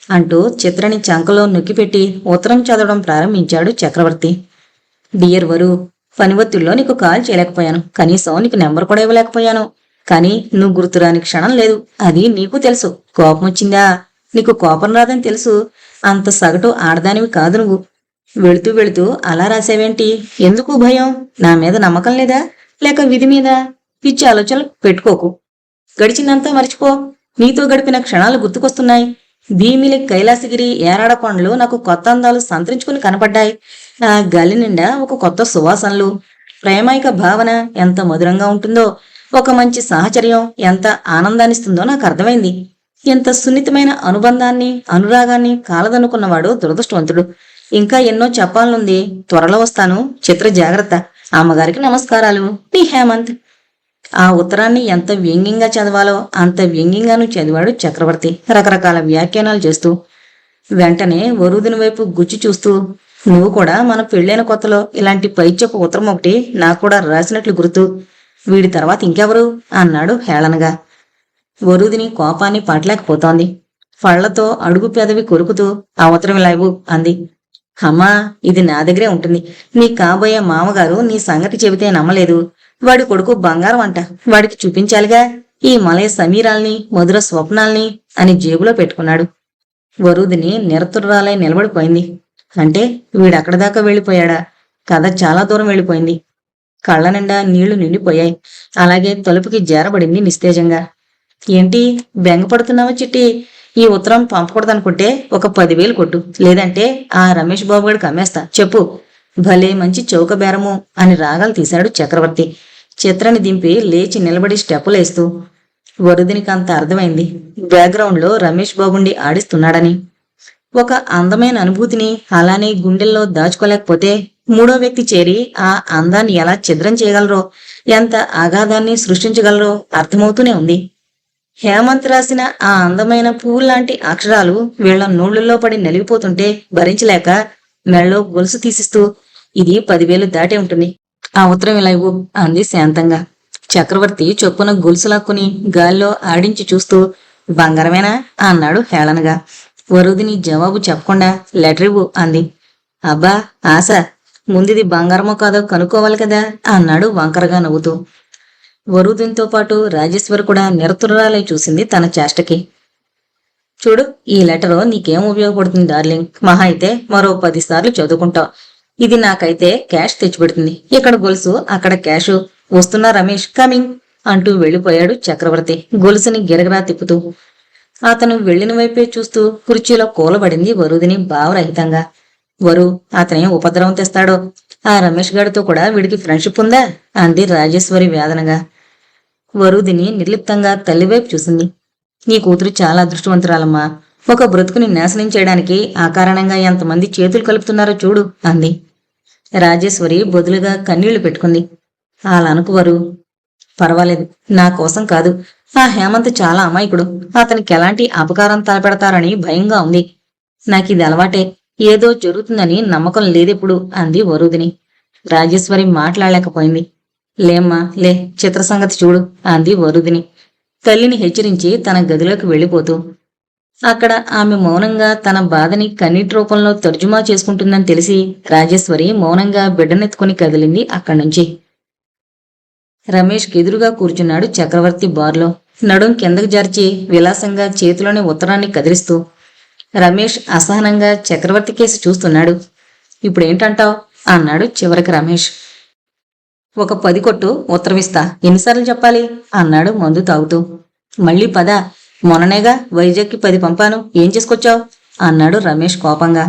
అంటూ చిత్రని చంకలో నొక్కిపెట్టి ఉత్తరం చదవడం ప్రారంభించాడు చక్రవర్తి. డియర్ వరు, పని ఒత్తిడిలో నీకు కాల్ చేయలేకపోయాను, కనీసం నీకు నెంబర్ కూడా ఇవ్వలేకపోయాను. కానీ నువ్వు గుర్తురాని క్షణం లేదు, అది నీకు తెలుసు. కోపం వచ్చిందా? నీకు కోపం రాదని తెలుసు. అంత సగటు ఆడదానివి కాదు నువ్వు. వెళుతూ వెళుతూ అలా రాసావేంటి? ఎందుకు భయం? నా మీద నమ్మకం లేదా, లేక విధి మీద? పిచ్చి ఆలోచనలు పెట్టుకోకు. గడిచిందంతా మర్చిపో. నీతో గడిపిన క్షణాలు గుర్తుకొస్తున్నాయి. భీమిలి, కైలాసగిరి, ఏరాడ కొండలు నాకు కొత్త అందాలు సంతరించుకుని కనపడ్డాయి. ఆ గాలి నిండా ఒక కొత్త సువాసనలు. ప్రేమైక భావన ఎంత మధురంగా ఉంటుందో, ఒక మంచి సాహచర్యం ఎంత ఆనందాన్నిస్తుందో నాకు అర్థమైంది. ఎంత సున్నితమైన అనుబంధాన్ని, అనురాగాన్ని కాలదనుకున్నవాడు దురదృష్టవంతుడు. ఇంకా ఎన్నో చెప్పాలనుంది, త్వరలో వస్తాను. చిత్ర జాగ్రత్త. అమ్మగారికి నమస్కారాలు, నీ హేమంత్. ఆ ఉత్తరాన్ని ఎంత వ్యంగ్యంగా చదవాలో అంత వ్యంగ్యంగానూ చదివాడు చక్రవర్తి, రకరకాల వ్యాఖ్యానాలు చేస్తూ. వెంటనే వరుదిని వైపు గుచ్చి చూస్తూ, నువ్వు కూడా మన పెళ్ళైన కొత్తలో ఇలాంటి పైచొక్క ఉత్తరం ఒకటి నాకు కూడా రాసినట్లు గుర్తు. వీడి తర్వాత ఇంకెవరు అన్నాడు హేళనగా. వరుదిని కోపాన్ని పట్టలేకపోతోంది. పళ్లతో అడుగు పెదవి కొరుకుతూ, ఆ ఉత్తరం ఇలా ఇవ్వు అంది. అమ్మా, ఇది నా దగ్గరే ఉంటుంది. నీ కాబోయే మామగారు నీ సంగతి చెబితే నమ్మలేదు. వాడి కొడుకు బంగారం అంట, వాడికి చూపించాలిగా ఈ మలయ సమీరాల్ని, మధుర స్వప్నాల్ని అని జేబులో పెట్టుకున్నాడు. వరుదిని నిరతుర్రాలై నిలబడిపోయింది. అంటే వీడక్కడి దాకా వెళ్ళిపోయాడా? కథ చాలా దూరం వెళ్ళిపోయింది. కళ్ళ నిండా నీళ్లు నిండిపోయాయి. అలాగే తలుపుకి జారబడింది నిస్తేజంగా. ఏంటి బెంగపడుతున్నావా చిట్టి? ఈ ఉత్తరం పంపకూడదనుకుంటే ఒక 10,000 కొట్టు, లేదంటే ఆ రమేష్ బాబు గడికి అమ్మేస్తా, చెప్పు. భలే మంచి చౌక బేరము అని రాగాలు తీశాడు చక్రవర్తి, చిత్రని దింపి లేచి నిలబడి స్టెప్పులేస్తూ. వరుదినికి అంత అర్థమైంది, బ్యాక్గ్రౌండ్లో రమేష్ బాబుండి ఆడిస్తున్నాడని. ఒక అందమైన అనుభూతిని అలానే గుండెల్లో దాచుకోలేకపోతే మూడో వ్యక్తి చేరి ఆ అందాన్ని ఎలా ఛిద్రం చేయగలరో, ఎంత అగాధాన్ని సృష్టించగలరో అర్థమవుతూనే ఉంది. హేమంత్ రాసిన ఆ అందమైన పువ్వులాంటి అక్షరాలు వీళ్ల నోళ్లలో పడి నలిగిపోతుంటే భరించలేక మెళ్ళో గొలుసు తీసిస్తూ, ఇది 10,000 దాటే ఉంటుంది, ఆ ఉత్తరం ఇలా ఇవ్వు అంది శాంతంగా. చక్రవర్తి చొప్పున గొలుసు లాక్కుని గాల్లో ఆడించి చూస్తూ బంగారమేనా అన్నాడు హేళనగా. వరుదిని జవాబు చెప్పకుండా లెటర్ ఇవ్వు అంది. అబ్బా ఆశ, ముందిది బంగారమో కాదో కనుక్కోవాలి కదా అన్నాడు వంకరగా నవ్వుతూ. వరుదినితో పాటు రాజేశ్వరి కూడా నిరతురాలై చూసింది తన చేష్టకి. చూడు, ఈ లెటరు నీకేం ఉపయోగపడుతుంది డార్లింగ్, మహా అయితే మరో 10 సార్లు చదువుకుంటావు. ఇది నాకైతే క్యాష్ తెచ్చిపెడుతుంది. ఇక్కడ గొలుసు, అక్కడ క్యాషు. వస్తున్నా రమేష్, కమింగ్ అంటూ వెళ్లిపోయాడు చక్రవర్తి గొలుసుని గిరగిరా తిప్పుతూ. అతను వెళ్లిన వైపే చూస్తూ కుర్చీలో కూలబడింది వరుదిని భావరహితంగా. వరు, అతనేం ఉపద్రవం తెస్తాడో, ఆ రమేష్ గారితో కూడా వీడికి ఫ్రెండ్షిప్ ఉందా అంది రాజేశ్వరి వేదనగా. వరుదిని నిర్లిప్తంగా తల్లివైపు చూసింది. నీ కూతురు చాలా అదృష్టవంతురాలమ్మా. ఒక బ్రతుకుని నాశనం చేయడానికి ఆ కారణంగా ఎంతమంది చేతులు కలుపుతున్నారో చూడు అంది. రాజేశ్వరి బొదులుగా కన్నీళ్లు పెట్టుకుంది. అలా అనుకువరు. పర్వాలేదు, నా కోసం కాదు. ఆ హేమంత్ చాలా అమాయకుడు. అతనికి ఎలాంటి అపకారం తలపెడతారని భయంగా ఉంది. నాకిది అలవాటే. ఏదో జరుగుతుందని నమ్మకం లేదెప్పుడు అంది వరుదిని. రాజేశ్వరి మాట్లాడలేకపోయింది. లేమ్మా లే, చిత్ర సంగతి చూడు అంది వరుదిని తల్లిని హెచ్చరించి తన గదిలోకి వెళ్ళిపోతూ. అక్కడ ఆమె మౌనంగా తన బాధని కన్నీటి రూపంలో తర్జుమా చేసుకుంటుందని తెలిసి రాజేశ్వరి మౌనంగా బిడ్డనెత్తుకుని కదిలింది అక్కడి నుంచి. రమేష్ ఎదురుగా కూర్చున్నాడు చక్రవర్తి బార్లో, నడుం కిందకు జార్చి విలాసంగా చేతిలోని ఉత్తరాన్ని కదిలిస్తూ. రమేష్ అసహనంగా చక్రవర్తి కేసి చూస్తున్నాడు. ఇప్పుడేంటంటావ్ అన్నాడు చివరికి రమేష్. ఒక 10 కొట్టు, ఉత్తరమిస్తా. ఎన్నిసార్లు చెప్పాలి అన్నాడు మందు తాగుతూ. మళ్ళీ 10? మొన్ననేగా వైజాగ్కి 10 పంపాను, ఏం చేసుకొచ్చావు అన్నాడు రమేష్ కోపంగా.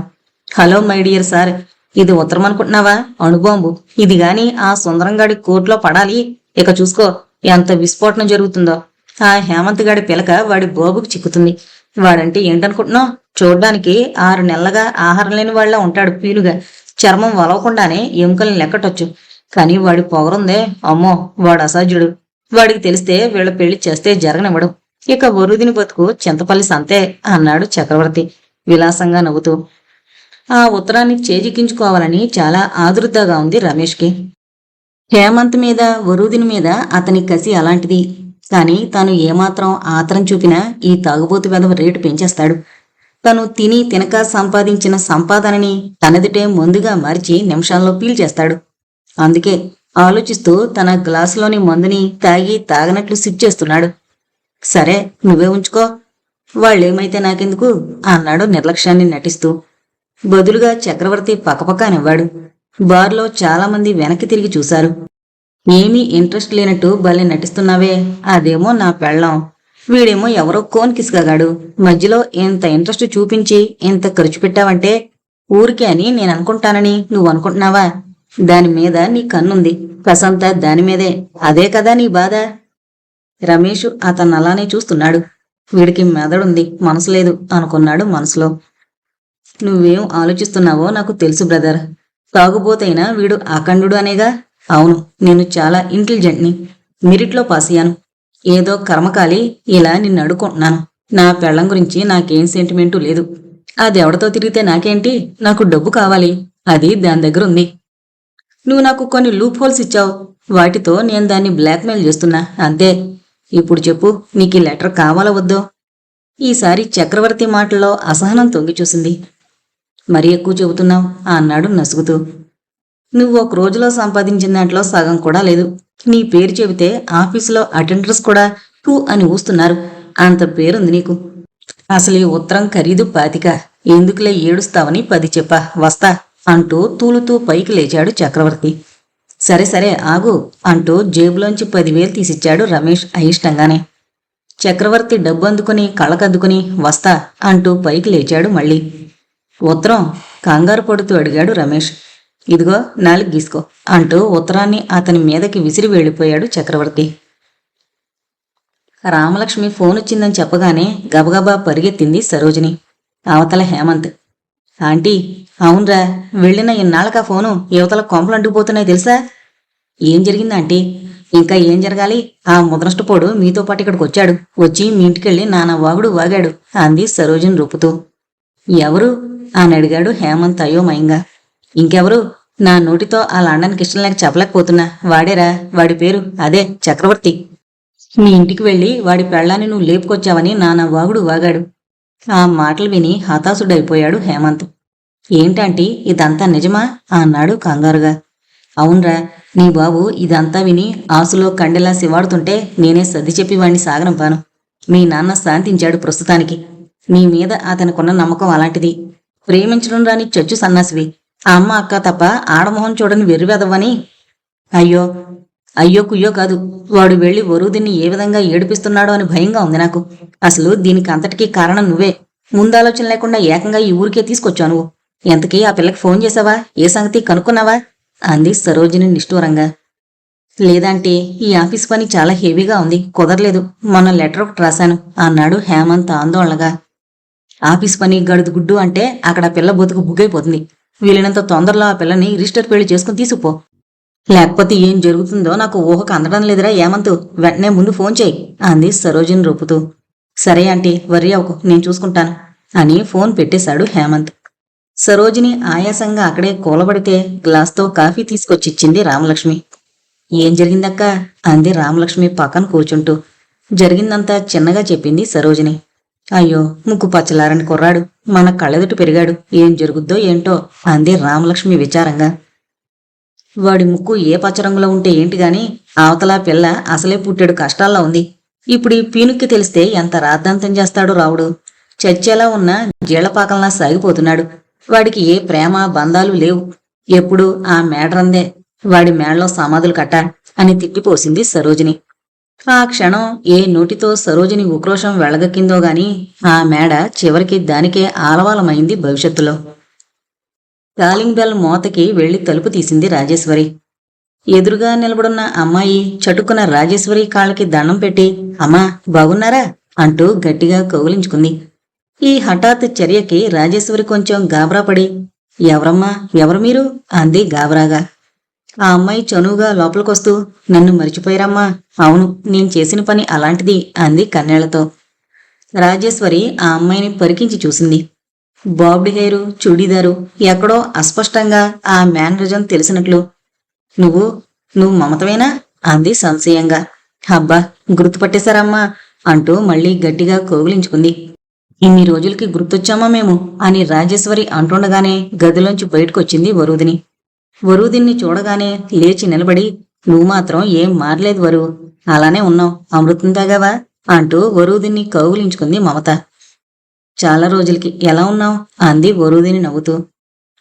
హలో మై డియర్ సార్, ఇది ఉత్తరం అనుకుంటున్నావా? అణుబాంబు. ఇది గాని ఆ సుందరంగాడి కోర్టులో పడాలి, ఇక చూసుకో ఎంత విస్ఫోటనం జరుగుతుందో. ఆ హేమంత్ గాడి పిలక వాడి బాబుకి చిక్కుతుంది. వాడంటే ఏంటనుకుంటున్నావు? చూడ్డానికి 6 నెలలుగా ఆహారం లేని వాళ్ళ ఉంటాడు పీలుగా. చర్మం వలవకుండానే ఎముకల్ని లెక్కటొచ్చు. కానీ వాడి పొగరుందే, అమ్మో, వాడు అసాధ్యుడు. వాడికి తెలిస్తే వీళ్ళ పెళ్లి చేస్తే జరగనివ్వడు. ఇక వరుదిని బతుకు చింతపల్లి సంతే అన్నాడు చక్రవర్తి విలాసంగా నవ్వుతూ. ఆ ఉత్తరాన్ని చేజిక్కించుకోవాలని చాలా ఆదుర్దాగా ఉంది రమేష్కి. హేమంత్ మీద, వరుదిని మీద అతని కసి అలాంటిది. కాని తాను ఏమాత్రం ఆత్రం చూపినా ఈ తాగుబోతు వెధవ రేటు పెంచేస్తాడు. తను తిని తినక సంపాదించిన సంపాదనని తనదిటే ముందుగా మార్చి నిమిషాల్లో పీల్చేస్తాడు. అందుకే ఆలోచిస్తూ తన గ్లాసులోని మందుని తాగి తాగనట్లు సిప్ చేస్తున్నాడు. సరే, నువ్వే ఉంచుకో, వాళ్ళేమైతే నాకెందుకు అన్నాడు నిర్లక్ష్యాన్ని నటిస్తూ. బదులుగా చక్రవర్తి పక్కపక్క నవ్వాడు. బార్లో చాలామంది వెనక్కి తిరిగి చూశారు. ఏమీ ఇంట్రెస్ట్ లేనట్టు భలే నటిస్తున్నావే, అదేమో నా పెళ్ళాం, వీడేమో ఎవరో కోన్కిస్గాడు. మధ్యలో ఇంత ఇంట్రెస్ట్ చూపించి ఇంత ఖర్చు పెట్టావంటే ఊరికే అని నేను అనుకుంటానని నువ్వు అనుకుంటున్నావా? దాని మీద నీ కన్నుంది, కసంతా దానిమీదే. అదే కదా నీ బాధ. రమేష్ అతను అలానే చూస్తున్నాడు. వీడికి మెదడుంది, మనసు లేదు అనుకున్నాడు మనసులో. నువ్వేం ఆలోచిస్తున్నావో నాకు తెలుసు బ్రదర్. తాగుబోతైనా వీడు అఖండుడు అనేగా. అవును, నేను చాలా ఇంటెలిజెంట్ని. మెరిట్లో పాస్ అయ్యాను. ఏదో కర్మకాలి ఇలా నిన్ను అడుకుంటున్నాను. నా పెళ్ళం గురించి నాకేం సెంటిమెంటు లేదు. అది ఎవరితో తిరిగితే నాకేంటి? నాకు డబ్బు కావాలి, అది దాని దగ్గర ఉంది. నువ్వు నాకు కొన్ని లూప్ హోల్స్ ఇచ్చావు, వాటితో నేను దాన్ని బ్లాక్మెయిల్ చేస్తున్నా, అంతే. ఇప్పుడు చెప్పు, నీకు ఈ లెటర్ కావాలా వద్దో? ఈసారి చక్రవర్తి మాటల్లో అసహనం తొంగి చూసింది. మరీ ఎక్కువ చెబుతున్నావు అన్నాడు నసుగుతూ. నువ్వు ఒక రోజులో సంపాదించిన దాంట్లో సగం కూడా లేదు. నీ పేరు చెబితే ఆఫీసులో అటెండర్స్ కూడా టూ అని ఊస్తున్నారు. అంత పేరుంది నీకు. అసలు ఈ ఉత్తరం ఖరీదు 25. ఎందుకులే ఏడుస్తావని 10 చెప్పా, వస్తా అంటూ తూలుతూ పైకి లేచాడు చక్రవర్తి. సరే సరే ఆగు అంటూ జేబులోంచి 10,000 తీసిచ్చాడు రమేష్ అయిష్టంగానే. చక్రవర్తి డబ్బు అందుకుని కళ్ళకద్దుకుని వస్తా అంటూ పైకి లేచాడు మళ్ళీ. ఉత్తరం కంగారు పడుతూ అడిగాడు రమేష్. ఇదిగో 4 గీసుకో అంటూ ఉత్తరాన్ని అతని మీదకి విసిరి వెళ్ళిపోయాడు చక్రవర్తి. రామలక్ష్మి ఫోన్ వచ్చిందని చెప్పగానే గబగబా పరిగెత్తింది సరోజిని. అవతల హేమంత్. ఆంటీ, అవునరా, వెళ్ళిన ఇన్నాళ్ళకా ఫోను యువతల కొంపలు అంటుకుపోతున్నాయి తెలుసా? ఏం జరిగింది ఆంటీ? ఇంకా ఏం జరగాలి? ఆ ముదనష్టపోడు మీతో పాటు ఇక్కడికి వచ్చాడు. వచ్చి మీ ఇంటికెళ్ళి నానా వాగుడు వాగాడు అంది సరోజిని రూపుతూ. ఎవరు అని అడిగాడు హేమంత్ అయోమయంగా. ఇంకెవరు, నా నోటితో ఆ లండన్కి ఇష్టం లేక చెప్పలేకపోతున్నా. వాడేరా, వాడి పేరు అదే చక్రవర్తి. మీ ఇంటికి వెళ్ళి వాడి పెళ్ళాన్ని నువ్వు లేపుకొచ్చావని నానా వాగుడు వాగాడు. ఆ మాటలు విని హతాశుడైపోయాడు హేమంత్. ఏంటంటీ, ఇదంతా నిజమా అన్నాడు కంగారుగా. అవునరా, నీ బాబు ఇదంతా విని ఆసులో కండెలా శివాడుతుంటే నేనే సర్ది చెప్పి వాణ్ణి సాగనంపాను. మీ నాన్న శాంతించాడు ప్రస్తుతానికి. నీ మీద అతనికున్న నమ్మకం అలాంటిది. ప్రేమించడం రాని చచ్చు సన్నాసివి. ఆ అమ్మ అక్క తప్ప ఆడమొహం చూడని వెర్రివెదవని. అయ్యో అయ్యో కుయ్యో కాదు, వాడు వెళ్లి వరుదిని ఏ విధంగా ఏడిపిస్తున్నాడో అని భయంగా ఉంది నాకు. అసలు దీనికి అంతటికీ కారణం నువ్వే. ముందాలోచన లేకుండా ఏకంగా ఈ ఊరికే తీసుకొచ్చావు నువ్వు. ఎంతకీ ఆ పిల్లకి ఫోన్ చేసావా? ఏ సంగతి కనుక్కున్నావా అంది సరోజిని నిష్ఠూరంగా. లేదంటే ఈ ఆఫీస్ పని చాలా హెవీగా ఉంది, కుదరలేదు. మొన్న లెటర్ ఒకటి రాశాను అన్నాడు హేమంత్ ఆందోళనగా. ఆఫీస్ పని గడుదు గుడ్డు అంటే అక్కడ పిల్ల బతుకు బుగ్గైపోతుంది. వీలైనంత తొందరలో ఆ పిల్లని రిజిస్టర్ పెళ్లి చేసుకుని తీసుకుపో. లేకపోతే ఏం జరుగుతుందో నాకు ఊహకు అందడం లేదురా హేమంత్. వెంటనే ముందు ఫోన్ చేయి అంది సరోజిని రూపుతూ. సరే ఆంటీ, వర్రీ అవ్వకు, నేను చూసుకుంటాను అని ఫోన్ పెట్టేశాడు హేమంత్. సరోజిని ఆయాసంగా అక్కడే కూలబడితే గ్లాస్తో కాఫీ తీసుకొచ్చిచ్చింది రామలక్ష్మి. ఏం జరిగిందక్కా అంది రామలక్ష్మి పక్కన కూర్చుంటూ. జరిగిందంతా చిన్నగా చెప్పింది సరోజిని. అయ్యో, ముక్కు పచ్చలారని కుర్రాడు మన కళ్ళెదుట పెరిగాడు. ఏం జరుగుద్దో ఏంటో అంది రామలక్ష్మి విచారంగా. వాడి ముక్కు ఏ పచ్చరంగులో ఉంటే ఏంటి గాని, అవతలా పిల్ల అసలే పుట్టాడు కష్టాల్లో ఉంది. ఇప్పుడు ఈ పీనుక్కి తెలిస్తే ఎంత రాద్ధాంతం చేస్తాడో రావుడు. చచ్చేలా ఉన్న జీళ్లపాకంలా సాగిపోతున్నాడు. వాడికి ఏ ప్రేమ బంధాలు లేవు. ఎప్పుడు ఆ మేడరందే వాడి మేడలో సమాధులు కట్ట అని తిట్టిపోసింది సరోజిని. ఆ క్షణం ఏ నోటితో సరోజిని ఉక్రోషం వెళ్ళగక్కిందో గాని ఆ మేడ చివరికి దానికే ఆలవాలమైంది భవిష్యత్తులో. కాలింగ్ బెల్ మోతకి వెళ్లి తలుపు తీసింది రాజేశ్వరి. ఎదురుగా నిలబడున్న అమ్మాయి చటుక్కున రాజేశ్వరి కాళ్ళకి దండం పెట్టి, అమ్మా బాగున్నారా అంటూ గట్టిగా కౌగిలించుకుంది. ఈ హఠాత్ చర్యకి రాజేశ్వరి కొంచెం గాబరాపడి, ఎవరమ్మా, ఎవరు మీరు అంది గాబరాగా. ఆ అమ్మాయి చనువుగా లోపలికొస్తూ, నన్ను మరిచిపోయారమ్మా. అవును, నేను చేసిన పని అలాంటిది అంది కన్నీళ్లతో. రాజేశ్వరి ఆ అమ్మాయిని పరికించి చూసింది. బాబ్డ్ హెయిరు, చూడీదారు, ఎక్కడో అస్పష్టంగా ఆ మేనరిజం తెలిసినట్లు. నువ్వు మమతవేనా అంది సంశయంగా. హబ్బా, గుర్తుపట్టేశారమ్మా అంటూ మళ్లీ గట్టిగా కౌగిలించుకుంది. ఇన్ని రోజులకి గుర్తొచ్చామా మేము అని రాజేశ్వరి అంటుండగానే గదిలోంచి బయటకొచ్చింది వరూదిని. వరూదిని చూడగానే లేచి నిలబడి, నువ్వు మాత్రం ఏం మారలేదు వరు, అలానే ఉన్నావు, అమృతం తాగావా అంటూ వరూదిని కౌగిలించుకుంది మమత. చాలా రోజులకి ఎలా ఉన్నావు అంది వరూదిని నవ్వుతూ.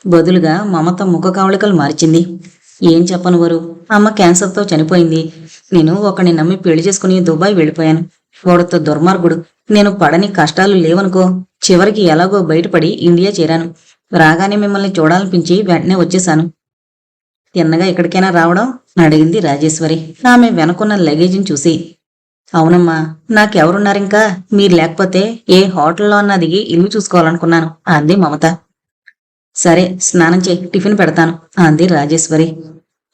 బదులుగా మమత ముఖ కవళికలు మార్చింది. ఏం చెప్పను వరు, అమ్మ క్యాన్సర్తో చనిపోయింది. నేను ఒకని నమ్మి పెళ్లి చేసుకుని దుబాయ్ వెళ్ళిపోయాను. వాడితో దుర్మార్గుడు. నేను పడని కష్టాలు లేవనుకో. చివరికి ఎలాగో బయటపడి ఇండియా చేరాను. రాగానే మిమ్మల్ని చూడాలనిపించి వెంటనే వచ్చేశాను. తిన్నగా ఎక్కడికైనా రావడం అడిగింది రాజేశ్వరి ఆమె వెనకున్న లగేజీని చూసి. అవునమ్మా, నాకెవరున్నారింకా, మీరు లేకపోతే ఏ హోటల్లో అన్నా దిగి ఇల్లు చూసుకోవాలనుకున్నాను అంది మమత. సరే, స్నానం చేయి, టిఫిన్ పెడతాను అంది రాజేశ్వరి.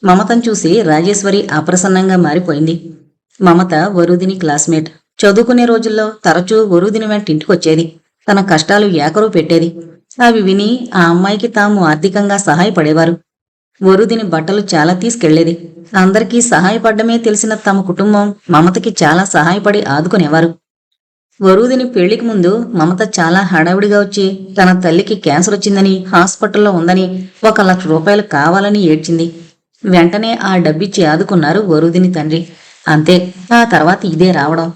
మమతను చూసి రాజేశ్వరి అప్రసన్నంగా మారిపోయింది. మమత వరూదిని క్లాస్మేట్. చదువుకునే రోజుల్లో తరచూ వరూదిని వెంట ఇంటికొచ్చేది. తన కష్టాలు ఏకరూ పెట్టేది. అవి విని ఆ అమ్మాయికి తాము ఆర్థికంగా సహాయపడేవారు. వరూదిని బట్టలు చాలా తీసుకెళ్లేది. అందరికీ సహాయపడ్డమే తెలిసిన తమ కుటుంబం మమతకి చాలా సహాయపడి ఆదుకునేవారు. వరూదిని పెళ్లికి ముందు మమత చాలా హడావిడిగా వచ్చి తన తల్లికి క్యాన్సర్ వచ్చిందని, హాస్పిటల్లో ఉందని, 1,00,000 రూపాయలు కావాలని ఏడ్చింది. వెంటనే ఆ డబ్బిచ్చి ఆదుకున్నారు వరూదిని తండ్రి. అంతే, ఆ తర్వాత ఇదే రావడం.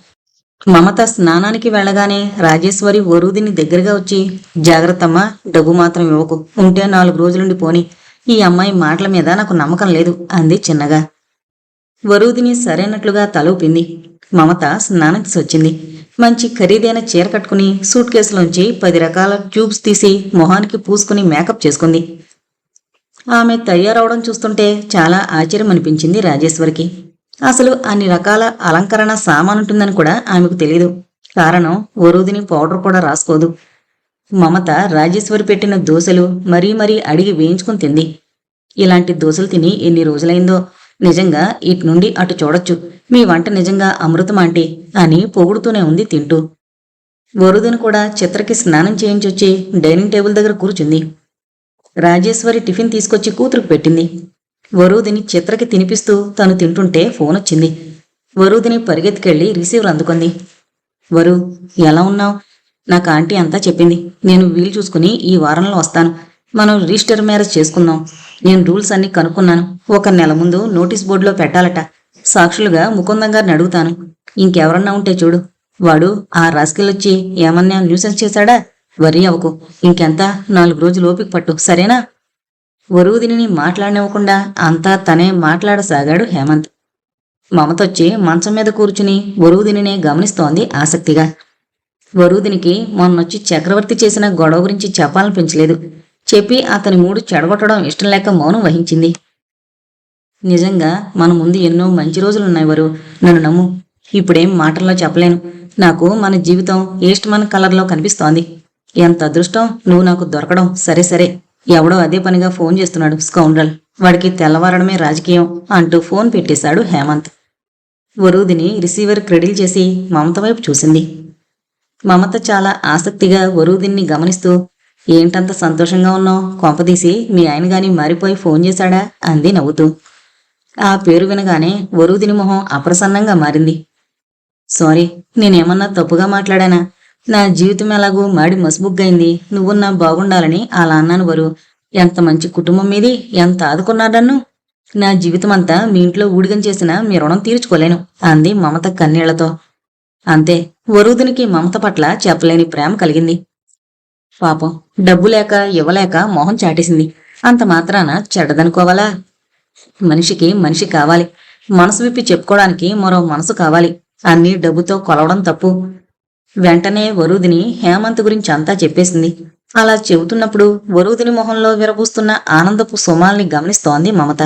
మమత స్నానానికి వెళ్లగానే రాజేశ్వరి వరూదిని దగ్గరగా వచ్చి, జాగ్రత్తమ్మా, డబ్బు మాత్రం ఇవ్వకు, ఉంటే 4 రోజులుండి పోని. ఈ అమ్మాయి మాటల మీద నాకు నమ్మకం లేదు అంది చిన్నగా. వరూదిని సరైనట్లుగా తల ఊపింది. మమత స్నానం వచ్చింది. మంచి ఖరీదైన చీర కట్టుకుని సూట్ కేసులోంచి 10 రకాల ట్యూబ్స్ తీసి మొహానికి పూసుకుని మేకప్ చేసుకుంది. ఆమె తయారవడం చూస్తుంటే చాలా ఆశ్చర్యం అనిపించింది రాజేశ్వరికి. అసలు అన్ని రకాల అలంకరణ సామానుంటుందని కూడా ఆమెకు తెలియదు. కారణం, వరూదిని పౌడర్ కూడా రాసుకోదు. మమత రాజేశ్వరి పెట్టిన దోశలు మరీ మరీ అడిగి వేయించుకుని తింది. ఇలాంటి దోశలు తిని ఎన్ని రోజులైందో. నిజంగా ఇటు నుండి అటు చూడొచ్చు. మీ వంట నిజంగా అమృతమాంటి అని పొగుడుతూనే ఉంది తింటూ. వరూదిని కూడా చిత్రకి స్నానం చేయించొచ్చి డైనింగ్ టేబుల్ దగ్గర కూర్చుంది. రాజేశ్వరి టిఫిన్ తీసుకొచ్చి కూతురుకు పెట్టింది. వరూదిని చిత్రకి తినిపిస్తూ తను తింటుంటే ఫోన్ వచ్చింది. వరూదిని పరిగెత్తుకెళ్లి రిసీవర్ అందుకుంది. వరు, ఎలా ఉన్నావు? నాకు ఆంటీ అంతా చెప్పింది. నేను వీలు చూసుకుని ఈ వారంలో వస్తాను. మనం రిజిస్టర్ మ్యారేజ్ చేసుకుందాం. నేను రూల్స్ అన్ని కనుక్కున్నాను. 1 నెల ముందు నోటీస్ బోర్డులో పెట్టాలట. సాక్షులుగా ముకుందం గారిని అడుగుతాను. ఇంకెవరన్నా ఉంటే చూడు. వాడు ఆ రాసుకెళ్ళొచ్చి ఏమన్నా న్యూసెన్స్ చేశాడా? వరి అవకు. ఇంకెంత 4 రోజులు ఓపిక పట్టు, సరేనా? వరూదిని మాట్లాడనివ్వకుండా అంతా తనే మాట్లాడసాగాడు హేమంత్. మమతొచ్చి మంచం మీద కూర్చుని వరూదినినే గమనిస్తోంది ఆసక్తిగా. వరూదినికి మొన్నొచ్చి చక్రవర్తి చేసిన గొడవ గురించి చెప్పాలనిపించలేదు. చెప్పి అతని మూడు చెడగొట్టడం ఇష్టం లేక మౌనం వహించింది. నిజంగా మన ముందు ఎన్నో మంచి రోజులున్నాయి వరు, నన్ను నమ్ము. ఇప్పుడేం మాటల్లో చెప్పలేను. నాకు మన జీవితం ఈస్ట్ మన కలర్లో కనిపిస్తోంది. ఎంత అదృష్టం నువ్వు నాకు దొరకడం. సరే సరే, ఎవడో అదే పనిగా ఫోన్ చేస్తున్నాడు స్కౌండ్రల్. వాడికి తెల్లవారడమే రాజకీయం అంటూ ఫోన్ పెట్టేశాడు హేమంత్. వరూదిని రిసీవర్ క్రెడిల్ చేసి మమత వైపు చూసింది. మమత చాలా ఆసక్తిగా వరూదిని గమనిస్తూ, ఏంటంత సంతోషంగా ఉన్నావు? కొంపదీసి మీ ఆయన గాని మారిపోయి ఫోన్ చేశాడా? అంది నవ్వుతూ. ఆ పేరు వినగానే వరూదిని మొహం అప్రసన్నంగా మారింది. సారీ, నేనేమన్నా తప్పుగా మాట్లాడానా? నా జీవితం ఎలాగూ మాడి మసుబుగ్గైంది. నువ్వున్నా బాగుండాలని అలా అన్నాను వరు. ఎంత మంచి కుటుంబం మీది, ఎంత ఆదుకున్నారు నన్ను. నా జీవితం అంతా మీ ఇంట్లో ఊడిగం చేసినా మీ రుణం తీర్చుకోలేను అంది మమత కన్నీళ్లతో. అంతే, వరూదినికి మమత పట్ల చెప్పలేని ప్రేమ కలిగింది. పాపం, డబ్బు లేక ఇవ్వలేక మొహం చాటేసింది. అంత మాత్రాన చెడ్డదనుకోవాలా? మనిషికి మనిషి కావాలి. మనసు విప్పి చెప్పుకోవడానికి మరో మనసు కావాలి. అన్నీ డబ్బుతో కొలవడం తప్పు. వెంటనే వరూదిని హేమంత్ గురించి అంతా చెప్పేసింది. అలా చెబుతున్నప్పుడు వరూదిని మొహంలో విరబూస్తున్న ఆనందపు సుమాల్ని గమనిస్తోంది మమత.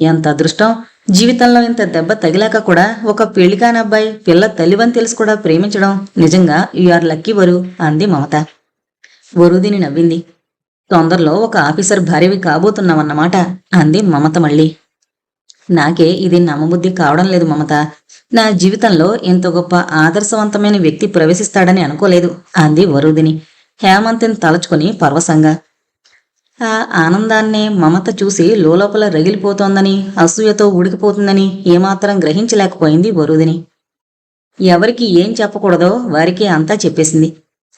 ఎంత అదృష్టం! జీవితంలో ఇంత దెబ్బ తగిలాక కూడా ఒక పెళ్లికాని అబ్బాయి పిల్ల తల్లివని తెలిసి కూడా ప్రేమించడం నిజంగా యు ఆర్ లక్కీ వరు అంది మమత. వరూదిని నవ్వింది. తొందరలో ఒక ఆఫీసర్ భార్యవి కాబోతున్నావన్నమాట అంది మమత మళ్ళీ. నాకే ఇది నమ్మబుద్ధి కావడం లేదు మమత. నా జీవితంలో ఇంత గొప్ప ఆదర్శవంతమైన వ్యక్తి ప్రవేశిస్తాడని అనుకోలేదు అంది వరూదిని హేమంత్ని తలచుకుని పరవశంగా. ఆ ఆనందాన్నే మమత చూసి లోలోపల రగిలిపోతోందని, అసూయతో ఉడికిపోతుందని ఏమాత్రం గ్రహించలేకపోయింది వరూదిని. ఎవరికి ఏం చెప్పకూడదో వారికి అంతా చెప్పేసింది.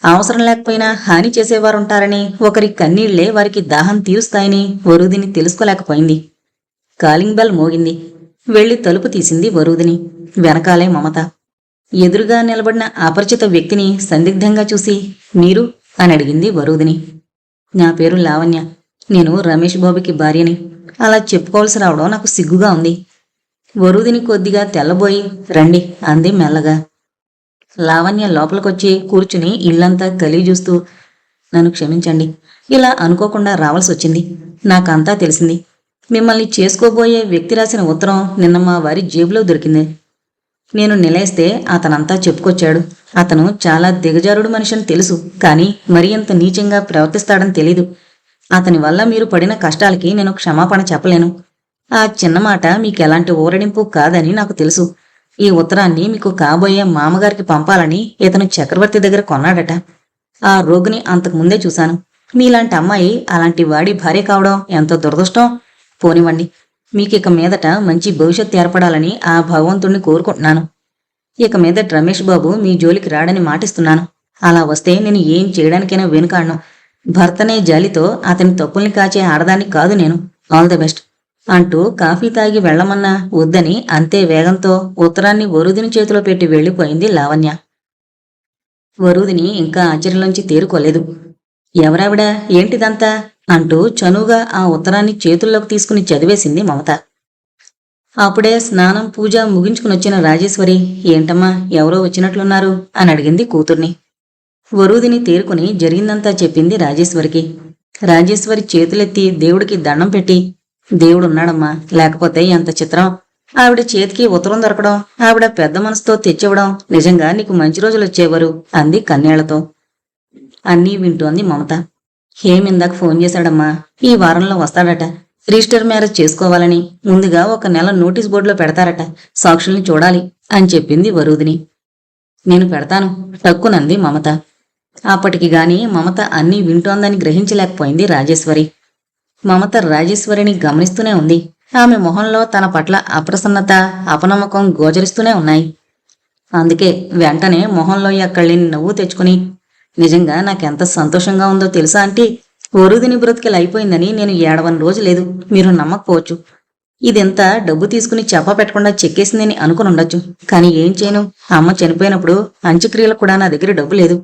అవసరం లేకపోయినా హాని చేసేవారుంటారని, ఒకరి కన్నీళ్లే వారికి దాహం తీరుస్తాయని వరూదిని తెలుసుకోలేకపోయింది. కాలింగ్ బెల్ మోగింది. వెళ్లి తలుపు తీసింది వరూదిని. వెనకాలే మమత. ఎదురుగా నిలబడిన అపరిచిత వ్యక్తిని సందిగ్ధంగా చూసి, మీరు అని అడిగింది వరూదిని. నా పేరు లావణ్య. నేను రమేష్ బాబుకి భార్యని. అలా చెప్పుకోవాల్సి రావడం నాకు సిగ్గుగా ఉంది. వరూదిని కొద్దిగా తెల్లబోయి, రండి అంది మెల్లగా. లావణ్య లోపలికొచ్చి కూర్చుని ఇల్లంతా గలీజు చూస్తూ, నన్ను క్షమించండి, ఇలా అనుకోకుండా రావాల్సి వచ్చింది. నాకంతా తెలిసింది. మిమ్మల్ని చేసుకోబోయే వ్యక్తి రాసిన ఉత్తరం నిన్న మా వారి జేబులో దొరికింది. నేను నిలేస్తే అతనంతా చెప్పుకొచ్చాడు. అతను చాలా దిగజారుడు మనిషిని తెలుసు, కానీ మరీ అంత నీచంగా ప్రవర్తిస్తాడని తెలీదు. అతని వల్ల మీరు పడిన కష్టాలకి నేను క్షమాపణ చెప్పలేను. ఆ చిన్న మాట మీకెలాంటి ఊరడింపు కాదని నాకు తెలుసు. ఈ ఉత్తరాన్ని మీకు కాబోయే మామగారికి పంపాలని ఇతను చక్రవర్తి దగ్గర కొన్నాడట. ఆ రోగిని అంతకుముందే చూశాను. మీలాంటి అమ్మాయి అలాంటి వాడి భార్య కావడం ఎంతో దురదృష్టం. పోనివ్వండి, మీకిక మీదట మంచి భవిష్యత్తు ఏర్పడాలని ఆ భగవంతుణ్ణి కోరుకుంటున్నాను. ఇక మీదట రమేష్ బాబు మీ జోలికి రాడని మాటిస్తున్నాను. అలా వస్తే నేను ఏం చేయడానికైనా వెనుకాడను. భర్తనే జాలితో అతని తప్పుల్ని కాచే ఆడదాన్ని కాదు నేను. ఆల్ ది బెస్ట్ అంటూ కాఫీ తాగి వెళ్లమన్నా వద్దని అంతే వేగంతో ఉత్తరాన్ని వరూదిని చేతిలో పెట్టి వెళ్లిపోయింది లావణ్య. వరూదిని ఇంకా ఆశ్చర్యంలోంచి తేరుకోలేదు. ఎవరావిడ, ఏంటిదంతా అంటూ చనువుగా ఆ ఉత్తరాన్ని చేతుల్లోకి తీసుకుని చదివేసింది మమత. అప్పుడే స్నానం పూజ ముగించుకునొచ్చిన రాజేశ్వరి, ఏంటమ్మా ఎవరో వచ్చినట్లున్నారు అని అడిగింది కూతుర్ని. వరూదిని తేరుకుని జరిగిందంతా చెప్పింది రాజేశ్వరికి. రాజేశ్వరి చేతులెత్తి దేవుడికి దండం పెట్టి, దేవుడున్నాడమ్మా, లేకపోతే ఎంత చిత్రం. ఆవిడ చేతికి ఉత్తరం దొరకడం, ఆవిడ పెద్ద మనసుతో తెచ్చివ్వడం, నిజంగా నీకు మంచి రోజులు వచ్చేవారు అంది కన్నేళ్లతో. అన్నీ వింటోంది మమత. హేమిందాక ఫోన్ చేశాడమ్మా. ఈ వారంలో వస్తాడట. రిజిస్టర్ మ్యారేజ్ చేసుకోవాలని, ముందుగా 1 నెల నోటీస్ బోర్డులో పెడతారట. సాక్షుల్ని చూడాలి అని చెప్పింది వరూదిని. నేను పెడతాను టక్కునంది మమత. అప్పటికి గాని మమత అన్నీ వింటోందని గ్రహించలేకపోయింది రాజేశ్వరి. మమత రాజేశ్వరిని గమనిస్తూనే ఉంది. ఆమె మొహంలో తన పట్ల అప్రసన్నత, అపనమ్మకం గోచరిస్తూనే ఉన్నాయి. అందుకే వెంటనే మొహంలో ఎక్కడలేని నవ్వు తెచ్చుకుని, నిజంగా నాకెంత సంతోషంగా ఉందో తెలుసా ఆంటీ? వరుదిని బ్రతికిలు అయిపోయిందని నేను ఏడవని రోజు లేదు. మీరు నమ్మకపోవచ్చు. ఇదెంత డబ్బు తీసుకుని చెప్ప పెట్టకుండా చెక్కేసిందని అనుకుని ఉండొచ్చు. కానీ ఏం చేయను, అమ్మ చనిపోయినప్పుడు అంత్యక్రియలకు కూడా నా దగ్గర డబ్బు లేదు.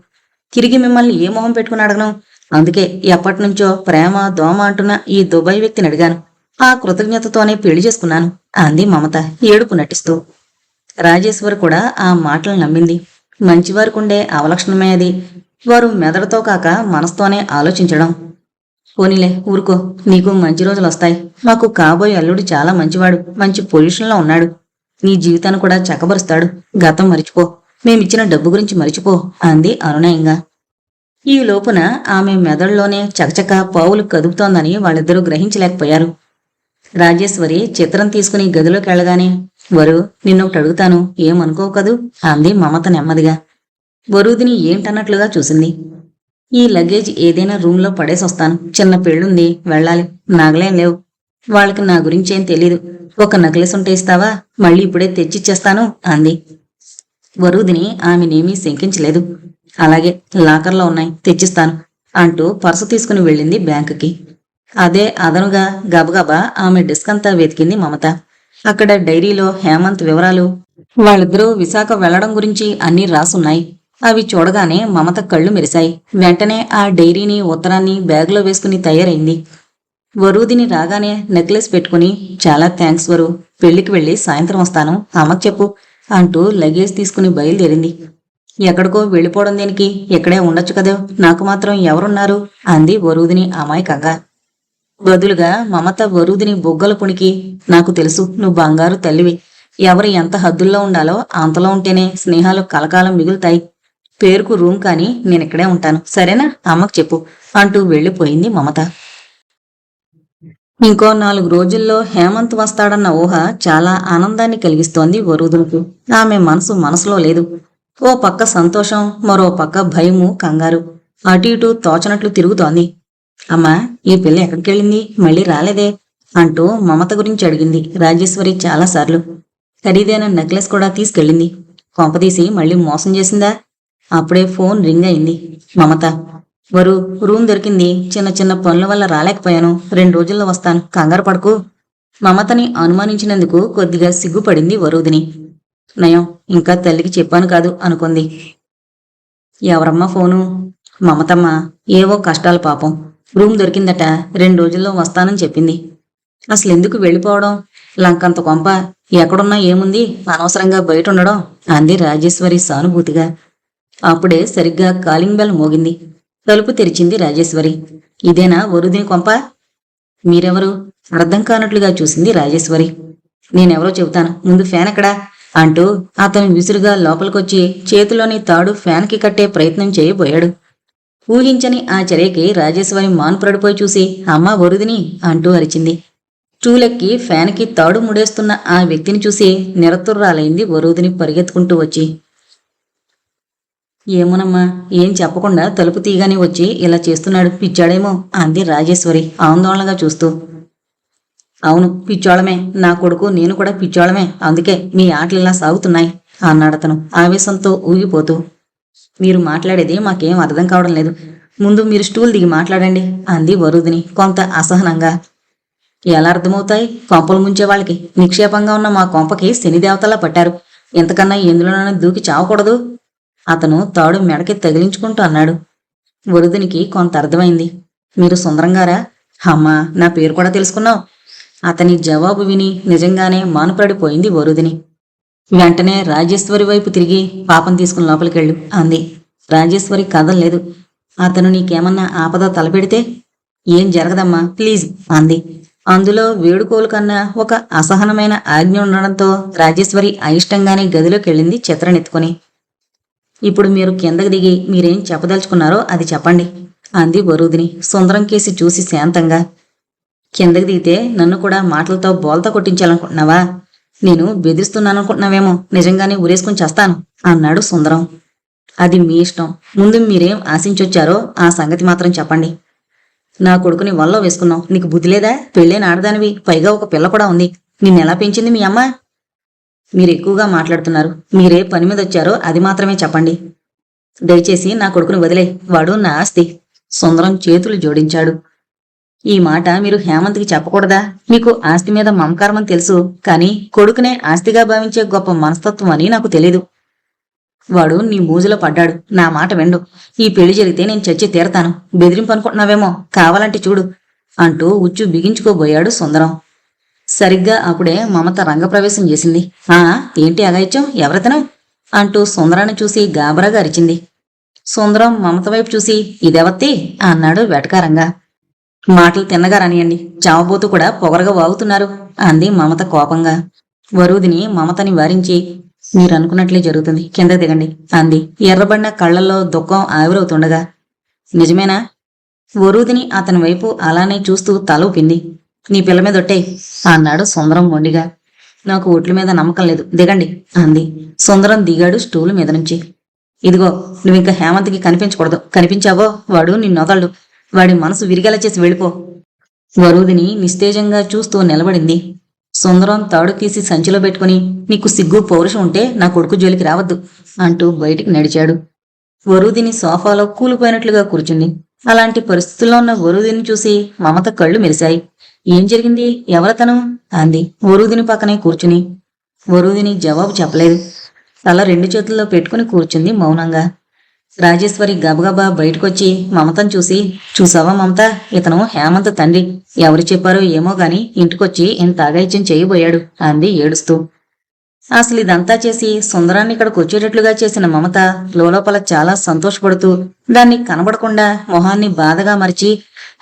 తిరిగి మిమ్మల్ని ఏ మొహం పెట్టుకుని అడగను. అందుకే ఎప్పటినుంచో ప్రేమ దోమ అంటున్న ఈ దుబాయ్ వ్యక్తిని అడిగాను. ఆ కృతజ్ఞతతోనే పెళ్లి చేసుకున్నాను అంది మమత ఏడుపు నటిస్తూ. రాజేశ్వరి కూడా ఆ మాటలు నమ్మింది. మంచివారికుండే అవలక్షణమే అది. వారు మెదడుతో కాక మనసుతోనే ఆలోచించడం. పోనీలే ఊరుకో, నీకు మంచి రోజులు వస్తాయి. మాకు కాబోయే అల్లుడు చాలా మంచివాడు, మంచి పొజిషన్లో ఉన్నాడు. నీ జీవితాన్ని కూడా చక్కబరుస్తాడు. గతం మరిచిపో, మేమిచ్చిన డబ్బు గురించి మరిచిపో అంది అనునయంగా. ఈ లోపున ఆమె మెదడులోనే చకచక పావులు కదుపుతోందని వాళ్ళిద్దరూ గ్రహించలేకపోయారు. రాజేశ్వరి చిత్రం తీసుకుని గదిలోకి వెళ్ళగానే, వరు, నిన్నొకటి అడుగుతాను, ఏమనుకోవు కదూ అంది మమత నెమ్మదిగా. వరుదిని ఏంటన్నట్లుగా చూసింది. ఈ లగేజ్ ఏదైనా రూంలో పడేసొస్తాను. చిన్న పెళ్ళుంది, వెళ్ళాలి. నగలేం లేవు. వాళ్ళకి నా గురించేం తెలీదు. ఒక నక్లెస్ ఉంటే ఇస్తావా? మళ్ళీ ఇప్పుడే తెచ్చిచ్చేస్తాను అంది. వరుదిని ఆమెనేమీ శంకించలేదు. అలాగే, లాకర్లో ఉన్నాయి, తెచ్చిస్తాను అంటూ పర్సు తీసుకుని వెళ్ళింది బ్యాంకుకి. అదే అదనుగా గబగబా ఆమె డెస్క్ అంతా వెతికింది మమత. అక్కడ డైరీలో హేమంత్ వివరాలు, వాళ్ళిద్దరూ విశాఖ వెళ్లడం గురించి అన్నీ రాసున్నాయి. అవి చూడగానే మమత కళ్ళు మెరిశాయి. వెంటనే ఆ డైరీని ఉత్తరాన్ని బ్యాగులో వేసుకుని తయారైంది. వరుదిని రాగానే నెక్లెస్ పెట్టుకుని, చాలా థ్యాంక్స్ వరు, పెళ్లికి వెళ్ళి సాయంత్రం వస్తాను, అమ్మకు చెప్పు అంటూ లగేజ్ తీసుకుని బయలుదేరింది. ఎక్కడికో వెళ్ళిపోవడం దేనికి, ఇక్కడే ఉండొచ్చు కదా, నాకు మాత్రం ఎవరున్నారు అంది వరుదిని అమాయకంగా. బదులుగా మమత వరుదిని బొగ్గల పుణికి, నాకు తెలుసు, నువ్వు బంగారు తల్లివి. ఎవరు ఎంత హద్దుల్లో ఉండాలో అంతలో ఉంటేనే స్నేహాలు కలకాలం మిగులుతాయి. పేరుకు రూమ్ కానీ నేనిక్కడే ఉంటాను, సరేనా, అమ్మకు చెప్పు అంటూ వెళ్ళిపోయింది మమత. ఇంకో 4 రోజుల్లో హేమంత్ వస్తాడన్న ఊహ చాలా ఆనందాన్ని కలిగిస్తోంది వరుదులకు. ఆమె మనసులో లేదు. ఓ పక్క సంతోషం, మరో పక్క భయము, కంగారు. అటు ఇటు తోచనట్లు తిరుగుతోంది. అమ్మా, ఈ పిల్ల ఎక్కడికెళ్ళింది, మళ్ళీ రాలేదే అంటూ మమత గురించి అడిగింది రాజేశ్వరి చాలాసార్లు. ఖరీదైన నెక్లెస్ కూడా తీసుకెళ్ళింది. కొంపదీసి మళ్ళీ మోసం చేసిందా? అప్పుడే ఫోన్ రింగ్ అయింది. మమత, వరు, రూమ్ దొరికింది. చిన్న చిన్న పనుల వల్ల రాలేకపోయాను. 2 రోజుల్లో వస్తాను, కంగారు పడకు. మమతని అనుమానించినందుకు కొద్దిగా సిగ్గుపడింది వరుదిని. నయం, ఇంకా తల్లికి చెప్పాను కాదు అనుకుంది. ఎవరమ్మా ఫోను? మమతమ్మ. ఏవో కష్టాలు పాపం. రూమ్ దొరికిందట, 2 రోజుల్లో వస్తానని చెప్పింది. అసలెందుకు వెళ్ళిపోవడం? లంకంత కొంప, ఎక్కడున్నా ఏముంది, అనవసరంగా బయట ఉండడం అంది రాజేశ్వరి సానుభూతిగా. అప్పుడే సరిగ్గా కాలింగ్ బెల్ మోగింది. తలుపు తెరిచింది రాజేశ్వరి. ఇదేనా వరుదిని కొంప? మీరెవరు? అర్థం కానట్లుగా చూసింది రాజేశ్వరి. నేనెవరో చెబుతాను, ముందు ఫ్యాన్ ఎక్కడా అంటూ అతను విసురుగా లోపలికొచ్చి చేతిలోని తాడు ఫ్యాన్కి కట్టే ప్రయత్నం చేయబోయాడు. ఊహించని ఆ చర్యకి రాజేశ్వరి మాన్పడిపోయి చూసి, అమ్మా వరుదిని అంటూ అరిచింది. స్టూలెక్కి ఫ్యాన్కి తాడు ముడేస్తున్న ఆ వ్యక్తిని చూసి నిరతుర్రాలైంది వరుదిని పరిగెత్తుకుంటూ వచ్చి. ఏమోనమ్మా, ఏం చెప్పకుండా తలుపు తీగానే వచ్చి ఇలా చేస్తున్నాడు, పిచ్చాడేమో అంది రాజేశ్వరి ఆందోళనగా చూస్తూ. అవును, పిచ్చోళమే. నా కొడుకు నేను కూడా పిచ్చోళమే. అందుకే మీ ఆటలు ఇలా సాగుతున్నాయి అన్నాడతను ఆవేశంతో ఊగిపోతూ. మీరు మాట్లాడేది మాకేం అర్థం కావడం లేదు. ముందు మీరు స్టూల్ దిగి మాట్లాడండి అంది వరుదిని కొంత అసహనంగా. ఎలా అర్థమవుతాయి? కొంపలు ముంచే వాళ్ళకి నిక్షేపంగా ఉన్న మా కొంపకి శనిదేవతలా పట్టారు. ఎంతకన్నా ఎందులోనైనా దూకి చావకూడదు అతను తాడు మెడకి తగిలించుకుంటూ అన్నాడు. వరుదినికి కొంత అర్థమైంది. మీరు సుందరంగారా? అమ్మా, నా పేరు కూడా తెలుసుకున్నావు. అతని జవాబు విని నిజంగానే మానుపడిపోయింది వరుదిని. వెంటనే రాజేశ్వరి వైపు తిరిగి, పాపం తీసుకుని లోపలికెళ్ళు అంది. రాజేశ్వరి కదల్లేదు. అతను నీకేమన్నా ఆపద తలపెడితే? ఏం జరగదమ్మా, ప్లీజ్ అంది. అందులో వేడుకోలు కన్నా ఒక అసహనమైన ఆజ్ఞ ఉండడంతో రాజేశ్వరి అయిష్టంగానే గదిలోకి వెళ్ళింది చిత్రనెత్తుకుని. ఇప్పుడు మీరు కిందకి దిగి మీరేం చెప్పదలుచుకున్నారో అది చెప్పండి అంది వరుదిని సుందరం కేసి చూసి శాంతంగా. కిందకి దిగితే నన్ను కూడా మాటలతో బోల్తా కొట్టించాలనుకుంటున్నావా? నేను బెదిరిస్తున్నాననుకుంటున్నావేమో, నిజంగానే ఊరేసుకుని చేస్తాను అన్నాడు సుందరం. అది మీ ఇష్టం. ముందు మీరేం ఆశించొచ్చారో ఆ సంగతి మాత్రం చెప్పండి. నా కొడుకుని వల్లో వేసుకున్నావు. నీకు బుద్ధి లేదా? పెళ్ళైన ఆడదానివి, పైగా ఒక పిల్ల కూడా ఉంది. నిన్నెలా పెంచింది మీ అమ్మ? మీరు ఎక్కువగా మాట్లాడుతున్నారు. మీరే పని మీద వచ్చారో అది మాత్రమే చెప్పండి. దయచేసి నా కొడుకుని వదిలే. వాడు నా ఆస్తి. సుందరం చేతులు జోడించాడు. ఈ మాట మీరు హేమంత్కి చెప్పకూడదా? మీకు ఆస్తి మీద మమకారం అని తెలుసు, కానీ కొడుకునే ఆస్తిగా భావించే గొప్ప మనస్తత్వం అని నాకు తెలీదు. వాడు నీ మూజులో పడ్డాడు. నా మాట వెండు. ఈ పెళ్లి జరిగితే నేను చచ్చి తీరతాను. బెదిరింపు అనుకుంటున్నావేమో, కావాలంటే చూడు అంటూ ఉచ్చు బిగించుకోబోయాడు సుందరం. సరిగ్గా అప్పుడే మమత రంగప్రవేశం చేసింది. ఆ ఏంటి అగాయిత్యం? ఎవరితనం అంటూ సుందరాన్ని చూసి గాబరాగా అరిచింది. సుందరం మమత వైపు చూసి ఇదెవత్తి అన్నాడు వెటకారంగా. మాటలు తిన్నగా రానియండి, చావబోతూ కూడా పొగరగా వాగుతున్నారు అంది మమత కోపంగా. వరూదిని మమతని వారించి, మీరనుకున్నట్లే జరుగుతుంది, కింద దిగండి అంది ఎర్రబడిన కళ్లల్లో దుఃఖం ఆవిరవుతుండగా. నిజమేనా? వరూదిని అతని వైపు అలానే చూస్తూ తల ఊపింది. నీ పిల్ల మీద ఒట్టే అన్నాడు సుందరం మొండిగా. నాకు ఒట్ల మీద నమ్మకం లేదు, దిగండి అంది. సుందరం దిగాడు స్టూలు మీద నుంచి. ఇదిగో, నువ్వింక హేమంత్కి కనిపించకూడదు. కనిపించావో వాడు నిన్నొదలడు. వాడి మనసు విరిగేలా చేసి వెళ్ళిపో. వరూదిని నిస్తేజంగా చూస్తూ నిలబడింది. సుందరం తాడు తీసి సంచిలో పెట్టుకుని, నీకు సిగ్గు పౌరుషం ఉంటే నా కొడుకు జోలికి రావద్దు అంటూ బయటికి నడిచాడు. వరూదిని సోఫాలో కూలిపోయినట్లుగా కూర్చుంది. అలాంటి పరిస్థితుల్లో ఉన్న వరూదిని చూసి మమత కళ్ళు మెరిశాయి. ఏం జరిగింది? ఎవరతను అంది వరూదిని పక్కనే కూర్చుని. వరూదిని జవాబు చెప్పలేదు. తల రెండు చేతుల్లో పెట్టుకుని కూర్చుంది మౌనంగా. రాజేశ్వరి గబగబా బయటకొచ్చి మమతను చూసి, చూసావా మమత, ఇతను హేమంత్ తండ్రి. ఎవరు చెప్పారో ఏమో గాని ఇంటికొచ్చి ఇంత అఘాయిత్యం చేయబోయాడు అంది ఏడుస్తూ. అసలు ఇదంతా చేసి సుందరాన్ని ఇక్కడికి వచ్చేటట్లుగా చేసిన మమత లోపల చాలా సంతోషపడుతూ దాన్ని కనబడకుండా మొహాన్ని బాధగా మరిచి,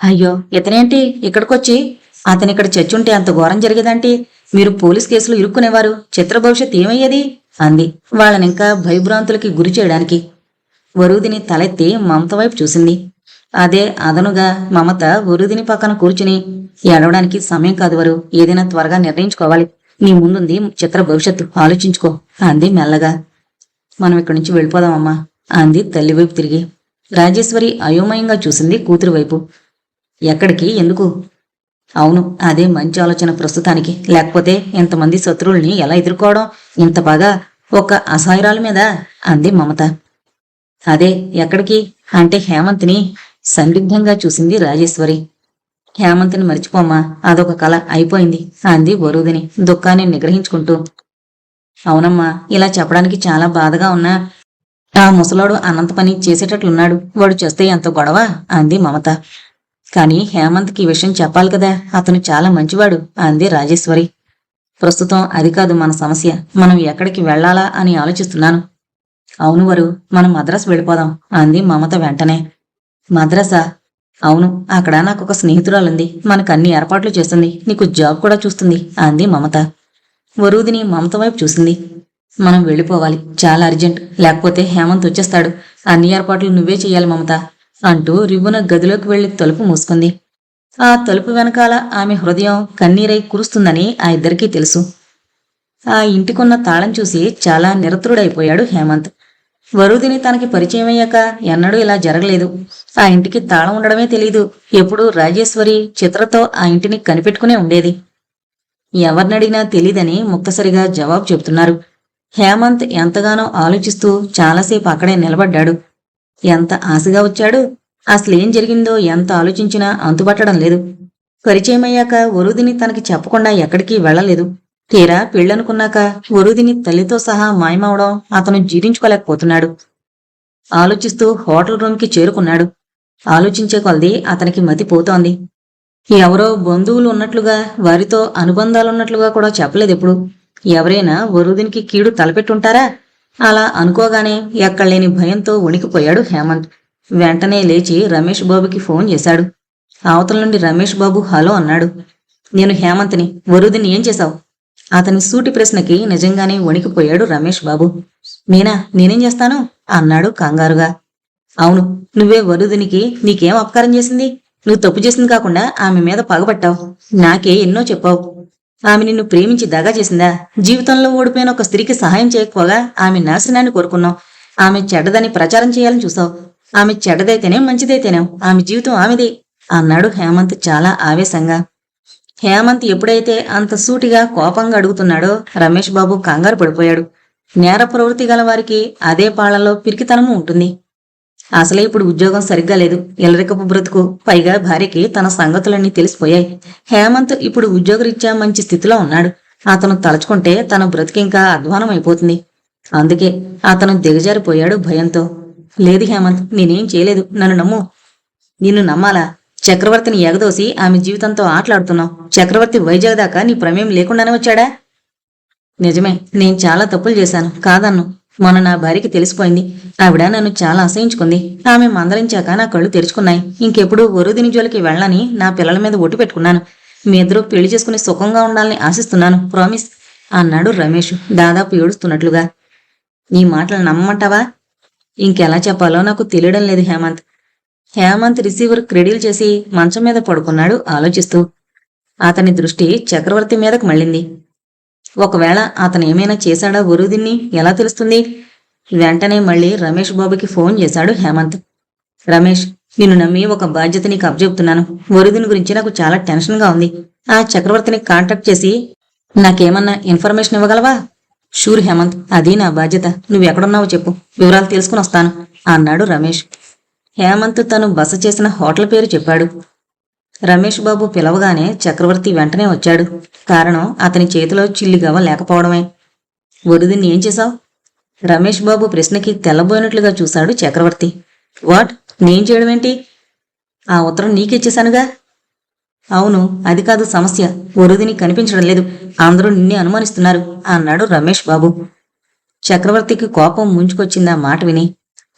అయ్యో ఇతనేంటి ఇక్కడికొచ్చి? అతనిక్కడ చచ్చుంటే అంత ఘోరం జరిగేదంటే మీరు పోలీస్ కేసులు ఇరుక్కునేవారు. చిత్ర భవిష్యత్ ఏమయ్యేది అంది వాళ్ళనింకా భయభ్రాంతులకి గురి చేయడానికి. వరూదిని తలెత్తి మమత వైపు చూసింది. అదే అదనుగా మమత వరూదిని పక్కన కూర్చుని, ఏడవడానికి సమయం కాదు వరు, ఏదైనా త్వరగా నిర్ణయించుకోవాలి. నీ ముందుంది చిత్ర భవిష్యత్తు, ఆలోచించుకో అంది మెల్లగా. మనం ఇక్కడి నుంచి వెళ్ళిపోదామమ్మా అంది తల్లి వైపు తిరిగి. రాజేశ్వరి అయోమయంగా చూసింది కూతురు వైపు. ఎక్కడికి? ఎందుకు? అవును, అదే మంచి ఆలోచన ప్రస్తుతానికి. లేకపోతే ఇంతమంది శత్రువుల్ని ఎలా ఎదుర్కోవడం? ఇంత బాగా ఒక అసహాయురాల మీద అంది మమత. అదే ఎక్కడికి అంటే హేమంత్ని సందిగ్ధంగా చూసింది రాజేశ్వరి. హేమంత్ని మర్చిపోమ్మా, అదొక కళ అయిపోయింది అంది వరూదిని దుఃఖాన్ని నిగ్రహించుకుంటూ. అవునమ్మా, ఇలా చెప్పడానికి చాలా బాధగా ఉన్నా ఆ ముసలాడు అనంత పని చేసేటట్లున్నాడు. వాడు చేస్తే ఎంత గొడవ అంది మమత. కాని హేమంత్కి ఈ విషయం చెప్పాలి కదా, అతను చాలా మంచివాడు అంది రాజేశ్వరి. ప్రస్తుతం అది కాదు మన సమస్య. మనం ఎక్కడికి వెళ్లాలా అని ఆలోచిస్తున్నాను. అవును వరు, మనం మద్రాసు వెళ్ళిపోదాం అంది మమత వెంటనే. మద్రాసా? అవును, అక్కడ నాకొక స్నేహితురాలుంది. మనకన్ని ఏర్పాట్లు చేస్తుంది. నీకు జాబ్ కూడా చూస్తుంది అంది మమత. వరూదిని మమత వైపు చూసింది. మనం వెళ్ళిపోవాలి, చాలా అర్జెంట్, లేకపోతే హేమంత్ వచ్చేస్తాడు. అన్ని ఏర్పాట్లు నువ్వే చెయ్యాలి మమత అంటూ రివ్వున గదిలోకి వెళ్లి తలుపు మూసుకుంది. ఆ తలుపు వెనకాల ఆమె హృదయం కన్నీరై కురుస్తుందని ఆ ఇద్దరికీ తెలుసు. ఆ ఇంటికున్న తాళం చూసి చాలా నిరతుడైపోయాడు హేమంత్. వరూదిని తనకి పరిచయం అయ్యాక ఎన్నడూ ఇలా జరగలేదు. ఆ ఇంటికి తాళం ఉండడమే తెలీదు. ఎప్పుడూ రాజేశ్వరి చిత్రతో ఆ ఇంటిని కనిపెట్టుకునే ఉండేది. ఎవరినడిగినా తెలీదని ముక్తసరిగా జవాబు చెబుతున్నారు. హేమంత్ ఎంతగానో ఆలోచిస్తూ చాలాసేపు అక్కడే నిలబడ్డాడు. ఎంత ఆశగా వచ్చాడు. అసలేం జరిగిందో ఎంత ఆలోచించినా అంతుపట్టడం లేదు. పరిచయమయ్యాక వరూదిని తనకి చెప్పకుండా ఎక్కడికి వెళ్లలేదు. తీరా పెళ్ళనుకున్నాక వరూదిని తల్లితో సహా మాయమవడం అతను జీర్ణించుకోలేకపోతున్నాడు. ఆలోచిస్తూ హోటల్ రూమ్కి చేరుకున్నాడు. ఆలోచించే కొలది అతనికి మతి పోతోంది. ఎవరో బంధువులు ఉన్నట్లుగా, వారితో అనుబంధాలున్నట్లుగా కూడా చెప్పలేదెప్పుడు. ఎవరైనా వరూదినికి కీడు తలపెట్టుంటారా? అలా అనుకోగానే ఎక్కడలేని భయంతో వణికిపోయాడు హేమంత్. వెంటనే లేచి రమేష్ బాబుకి ఫోన్ చేశాడు. అవతల నుండి రమేష్ బాబు హలో అన్నాడు. నేను హేమంత్ని. వరూదిని ఏం చేశావు? అతని సూటి ప్రశ్నకి నిజంగానే వణికిపోయాడు రమేష్ బాబు. మీనా, నేనేం చేస్తాను అన్నాడు కంగారుగా. అవును, నువ్వే వరూదినికి నీకేం అపకారం చేసింది? నువ్వు తప్పు చేసింది కాకుండా ఆమె మీద పగబట్టావు. నాకే ఎన్నో చెప్పావు. ఆమె నిన్ను ప్రేమించి దగా చేసిందా? జీవితంలో ఓడిపోయిన ఒక స్త్రీకి సహాయం చేయకపోగా ఆమె నాశనాన్ని కోరుకున్నావు. ఆమె చెడ్డదని ప్రచారం చేయాలని చూసావు. ఆమె చెడ్డదైతేనే మంచిదైతేనే ఆమె జీవితం ఆమెదే అన్నాడు హేమంత్ చాలా ఆవేశంగా. హేమంత్ ఎప్పుడైతే అంత సూటిగా కోపంగా అడుగుతున్నాడో రమేష్ బాబు కంగారు పడిపోయాడు. నేర ప్రవృత్తి గల వారికి అదే పాళ్లలో పిరికితనము ఉంటుంది. అసలే ఇప్పుడు ఉద్యోగం సరిగ్గా లేదు, ఎల్లరికపు బ్రతుకు, పైగా భార్యకి తన సంగతులన్నీ తెలిసిపోయాయి. హేమంత్ ఇప్పుడు ఉద్యోగరీత్యా మంచి స్థితిలో ఉన్నాడు. అతను తలుచుకుంటే తన బ్రతికింకా అధ్వానం అయిపోతుంది. అందుకే అతను దిగజారిపోయాడు భయంతో. లేదు హేమంత్, నేనేం చేయలేదు, నన్ను నమ్ము. నిన్ను నమ్మాలా? చక్రవర్తిని ఎగదోసి ఆమె జీవితంతో ఆటలాడుతున్నావు. చక్రవర్తి వైజాగ్ దాకా నీ ప్రమేయం లేకుండానే వచ్చాడా? నిజమే, నేను చాలా తప్పులు చేశాను, కాదన్ను. మొన్న నా భార్యకి తెలిసిపోయింది. ఆవిడ నన్ను చాలా అసహించుకుంది. ఆమె మందలించాక నా కళ్ళు తెరుచుకున్నాయి. ఇంకెప్పుడు వరుదిని జోలికి వెళ్ళని నా పిల్లల మీద ఒట్టు పెట్టుకున్నాను. మీ ఇద్దరూ పెళ్లి చేసుకుని సుఖంగా ఉండాలని ఆశిస్తున్నాను, ప్రామిస్ అన్నాడు రమేష్ దాదాపు ఏడుస్తున్నట్లుగా. నీ మాటలు నమ్మంటావా? ఇంకెలా చెప్పాలో నాకు తెలియడం లేదు హేమంత్. హేమంత్ రిసీవర్ క్రెడిల్ చేసి మంచం మీద పడుకున్నాడు ఆలోచిస్తూ. అతని దృష్టి చక్రవర్తి మీదకు మళ్ళింది. ఒకవేళ అతను ఏమైనా చేశాడా వరుదిన్ని ఎలా తెలుస్తుంది? వెంటనే మళ్ళీ రమేష్ బాబుకి ఫోన్ చేశాడు హేమంత్. రమేష్, నిన్ను నమ్మి ఒక బాధ్యత నీకు అప్పచెప్తున్నాను. వరుదిని గురించి నాకు చాలా టెన్షన్గా ఉంది. ఆ చక్రవర్తిని కాంటాక్ట్ చేసి నాకేమన్నా ఇన్ఫర్మేషన్ ఇవ్వగలవా? షూర్ హేమంత్, అది నా బాధ్యత. నువ్వెక్కడున్నావో చెప్పు, వివరాలు తెలుసుకుని వస్తాను అన్నాడు రమేష్. హేమంత్ తను బస చేసిన హోటల్ పేరు చెప్పాడు. రమేష్ బాబు పిలవగానే చక్రవర్తి వెంటనే వచ్చాడు. కారణం అతని చేతిలో చిల్లిగవ్వ లేకపోవడమే. వరుదిని ఏం చేశావు? రమేష్ బాబు ప్రశ్నకి తెల్లబోయినట్లుగా చూశాడు చక్రవర్తి. వాట్? నేను చేయడమేంటి? ఆ ఉత్తరం నీకిచ్చేశానుగా. అవును, అది కాదు సమస్య. వరుదిని కనిపించడం లేదు. అందరూ నిన్నే అనుమానిస్తున్నారు అన్నాడు రమేష్ బాబు. చక్రవర్తికి కోపం ముంచుకొచ్చింది ఆ మాట విని.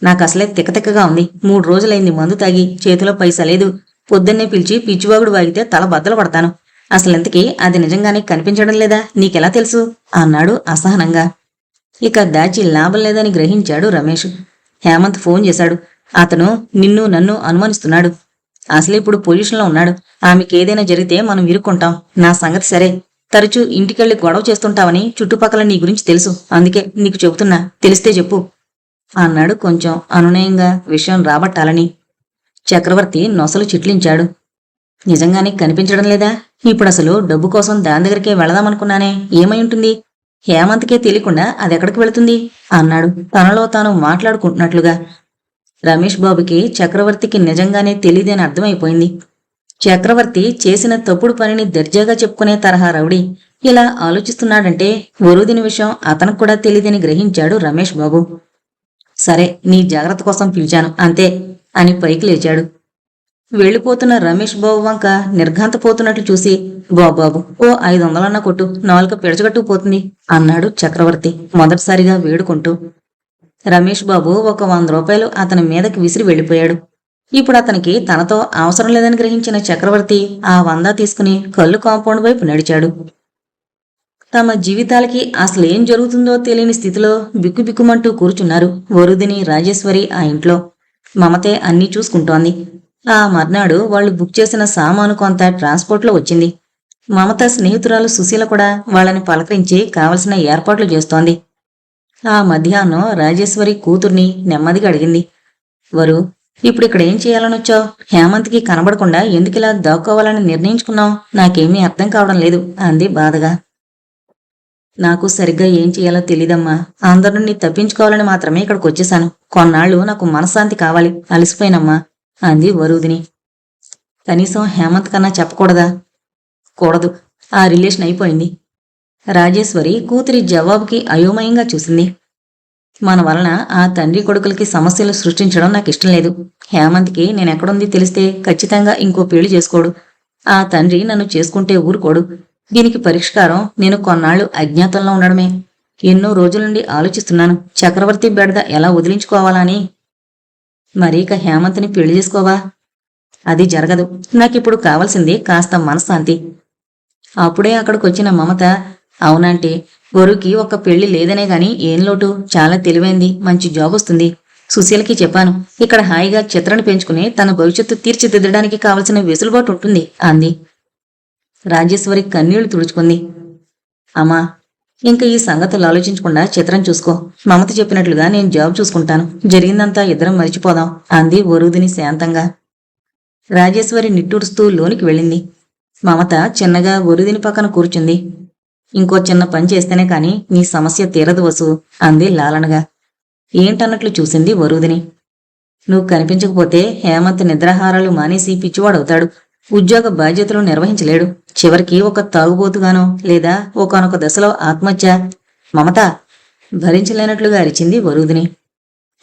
నాకసలే తిక్కతిక్కగా ఉంది. 3 రోజులైంది మందు తాగి, చేతిలో పైసా లేదు. పొద్దున్నే పిలిచి పిచ్చివాగుడు వాగితే తల బద్దలు పడతాను. అసలెంతకీ అది నిజంగానే కనిపించడం లేదా? నీకెలా తెలుసు అన్నాడు అసహనంగా. ఇక దాచి లాభం లేదని గ్రహించాడు రమేష్. హేమంత్ ఫోన్ చేశాడు. అతను నిన్ను నన్ను అనుమానిస్తున్నాడు. అసలు ఇప్పుడు పొజిషన్లో ఉన్నాడు. ఆమెకేదైనా జరిగితే మనం ఇరుక్కుంటాం. నా సంగతి సరే, తరచూ ఇంటికెళ్ళి గొడవ చేస్తుంటావని చుట్టుపక్కల నీ గురించి తెలుసు. అందుకే నీకు చెబుతున్నా, తెలిస్తే చెప్పు అన్నాడు కొంచెం అనునయంగా, విషయం రాబట్టాలని. చక్రవర్తి నొసలు చిట్లించాడు. నిజంగానే కనిపించడం లేదా? ఇప్పుడు అసలు డబ్బు కోసం దాని దగ్గరికే వెళదామనుకున్నానే, ఏమై ఉంటుంది? హేమంత్కే తెలియకుండా అదెక్కడికి వెళుతుంది అన్నాడు తనలో తాను మాట్లాడుకుంటున్నట్లుగా. రమేష్ బాబుకి చక్రవర్తికి నిజంగానే తెలియదని అర్థమైపోయింది. చక్రవర్తి చేసిన తప్పుడు పనిని దర్జాగా చెప్పుకునే తరహా రౌడీ ఇలా ఆలోచిస్తున్నాడంటే వరుదిని విషయం అతనికి కూడా తెలియదని గ్రహించాడు రమేష్ బాబు. సరే, నీ జాగ్రత్త కోసం పిలిచాను అంతే అని పైకి లేచాడు. వెళ్ళిపోతున్న రమేష్ బాబు వంక నిర్ఘాంతపోతున్నట్లు చూసి, బాబాబు ఓ 500 కొట్టు, నాలుక పిడచగట్టుకుపోతుంది అన్నాడు చక్రవర్తి మొదటిసారిగా వేడుకుంటూ. రమేష్ బాబు ఒక 100 రూపాయలు అతని మీదకి విసిరి వెళ్ళిపోయాడు. ఇప్పుడు అతనికి తనతో అవసరం లేదని గ్రహించిన చక్రవర్తి ఆ 100 తీసుకుని కళ్ళు కాంపౌండ్ వైపు నడిచాడు. తమ జీవితాలకి అసలేం జరుగుతుందో తెలియని స్థితిలో బిక్కుబిక్కుమంటూ కూర్చున్నారు వరుదిని, రాజేశ్వరి ఆ ఇంట్లో. మమతే అన్నీ చూసుకుంటోంది. ఆ మర్నాడు వాళ్ళు బుక్ చేసిన సామాను కొంత ట్రాన్స్పోర్ట్లో వచ్చింది. మమత స్నేహితురాలు సుశీల కూడా వాళ్ళని పలకరించి కావలసిన ఏర్పాట్లు చేస్తోంది. ఆ మధ్యాహ్నం రాజేశ్వరి కూతుర్ని నెమ్మదిగా అడిగింది. వరు, ఇప్పుడు ఇక్కడ ఏం చేయాలనొచ్చావు? హేమంత్కి కనబడకుండా ఎందుకిలా దాక్కోవాలని నిర్ణయించుకున్నావు? నాకేమీ అర్థం కావడం లేదు అంది బాధగా. నాకు సరిగ్గా ఏం చేయాలో తెలీదమ్మా. అందరి నుండి తప్పించుకోవాలని మాత్రమే ఇక్కడికి వచ్చేశాను. కొన్నాళ్ళు నాకు మనశ్శాంతి కావాలి, అలసిపోయినమ్మా అంది వరుదిని. కనీసం హేమంత్ కన్నా చెప్పకూడదా? కూడదు, ఆ రిలేషన్ అయిపోయింది. రాజేశ్వరి కూతురి జవాబుకి అయోమయంగా చూసింది. మన వలన ఆ తండ్రి కొడుకులకి సమస్యలు సృష్టించడం నాకు ఇష్టం లేదు. హేమంత్కి నేనెక్కడుంది తెలిస్తే ఖచ్చితంగా ఇంకో పెళ్లి చేసుకోడు. ఆ తండ్రి నన్ను చేసుకుంటే ఊరుకోడు. దీనికి పరిష్కారం నేను కొన్నాళ్లు అజ్ఞాతంలో ఉండడమే. ఎన్నో రోజుల నుండి ఆలోచిస్తున్నాను చక్రవర్తి బెడద ఎలా వదిలించుకోవాలా అని. మరీక హేమంత్ని పెళ్లి చేసుకోవా? అది జరగదు. నాకిప్పుడు కావాల్సింది కాస్త మనశ్శాంతి. అప్పుడే అక్కడికొచ్చిన మమత, అవునంటే వరుకి ఒక పెళ్లి లేదనే గాని ఏం లోటు, చాలా తెలివైంది, మంచి జాబ్ వస్తుంది. సుశీలకి చెప్పాను, ఇక్కడ హాయిగా చిత్రను పెంచుకుని తన భవిష్యత్తు తీర్చిదిద్దడానికి కావలసిన వెసులుబాటు ఉంటుంది అంది. రాజేశ్వరి కన్నీళ్లు తుడుచుకుంది. అమ్మా, ఇంకా ఈ సంగతులు ఆలోచించకుండా చిత్రం చూసుకో. మమత చెప్పినట్లుగా నేను జాబ్ చూసుకుంటాను. జరిగిందంతా ఇద్దరం మరిచిపోదాం అంది వరుదిని శాంతంగా. రాజేశ్వరి నిట్టూరుస్తూ లోనికి వెళ్ళింది. మమత చిన్నగా వరుదిని పక్కన కూర్చుంది. ఇంకో చిన్న పని చేస్తేనే కాని నీ సమస్య తీరదు వసు అంది లాలనగా. ఏంటన్నట్లు చూసింది వరుదిని. నువ్వు కనిపించకపోతే హేమంత్ నిద్రాహారాలు మానేసి పిచ్చివాడవుతాడు. ఉద్యోగ బాధ్యతలు నిర్వహించలేడు. చివరికి ఒక తాగుబోతుగానో లేదా ఒకానొక దశలో ఆత్మహత్య. మమత భరించలేనట్లుగా అరిచింది వరుదిని.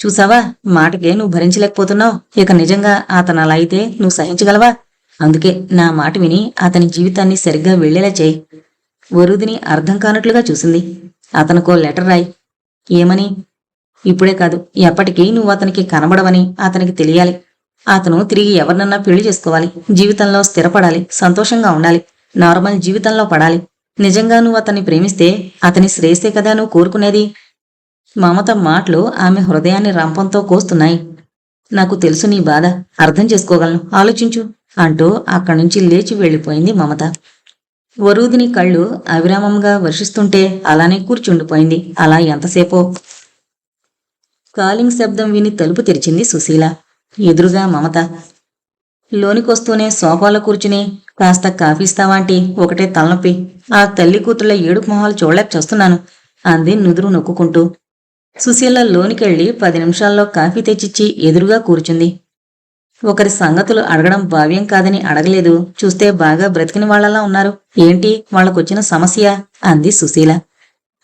చూసావా, మాటకే నువ్వు భరించలేకపోతున్నావు. ఇక నిజంగా అతను అలా అయితే నువ్వు సహించగలవా? అందుకే నా మాట విని అతని జీవితాన్ని సరిగ్గా వెళ్లేలా చేయి. వరుదిని అర్థం కానట్లుగా చూసింది. అతనికో లెటర్ రాయి. ఏమని? ఇప్పుడే కాదు, ఎప్పటికీ నువ్వు అతనికి కనబడవని అతనికి తెలియాలి. అతను తిరిగి ఎవరినన్నా పెళ్లి చేసుకోవాలి. జీవితంలో స్థిరపడాలి. సంతోషంగా ఉండాలి. నార్మల్ జీవితంలో పడాలి. నిజంగా నువ్వు అతన్ని ప్రేమిస్తే అతని శ్రేయస్సే కదా నువ్వు కోరుకునేది. మమత మాటలు ఆమె హృదయాన్ని రంపంతో కోస్తున్నాయి. నాకు తెలుసు నీ బాధ, అర్థం చేసుకోగలను, ఆలోచించు అంటూ అక్కడి నుంచి లేచి వెళ్లిపోయింది మమత. వరుదిని కళ్ళు అవిరామంగా వర్షిస్తుంటే అలానే కూర్చుండిపోయింది. అలా ఎంతసేపో. కాలింగ్ శబ్దం విని తలుపు తెరిచింది సుశీల. ఎదురుగా మమత. లోనికొస్తూనే సోఫాలో కూర్చుని కాస్త కాఫీ ఇస్తావాంటి, ఒకటే తలనొప్పి. ఆ తల్లి కూతుళ్ళ ఏడుపు మొహాలు చూడలేక చూస్తున్నాను అంది నుదురు నొక్కుంటూ. సుశీల లోనికెళ్లి 10 నిమిషాల్లో కాఫీ తెచ్చిచ్చి ఎదురుగా కూర్చుంది. ఒకరి సంగతులు అడగడం భావ్యం కాదని అడగలేదు. చూస్తే బాగా బ్రతికిన వాళ్లలా ఉన్నారు. ఏంటి వాళ్లకొచ్చిన సమస్య అంది సుశీల.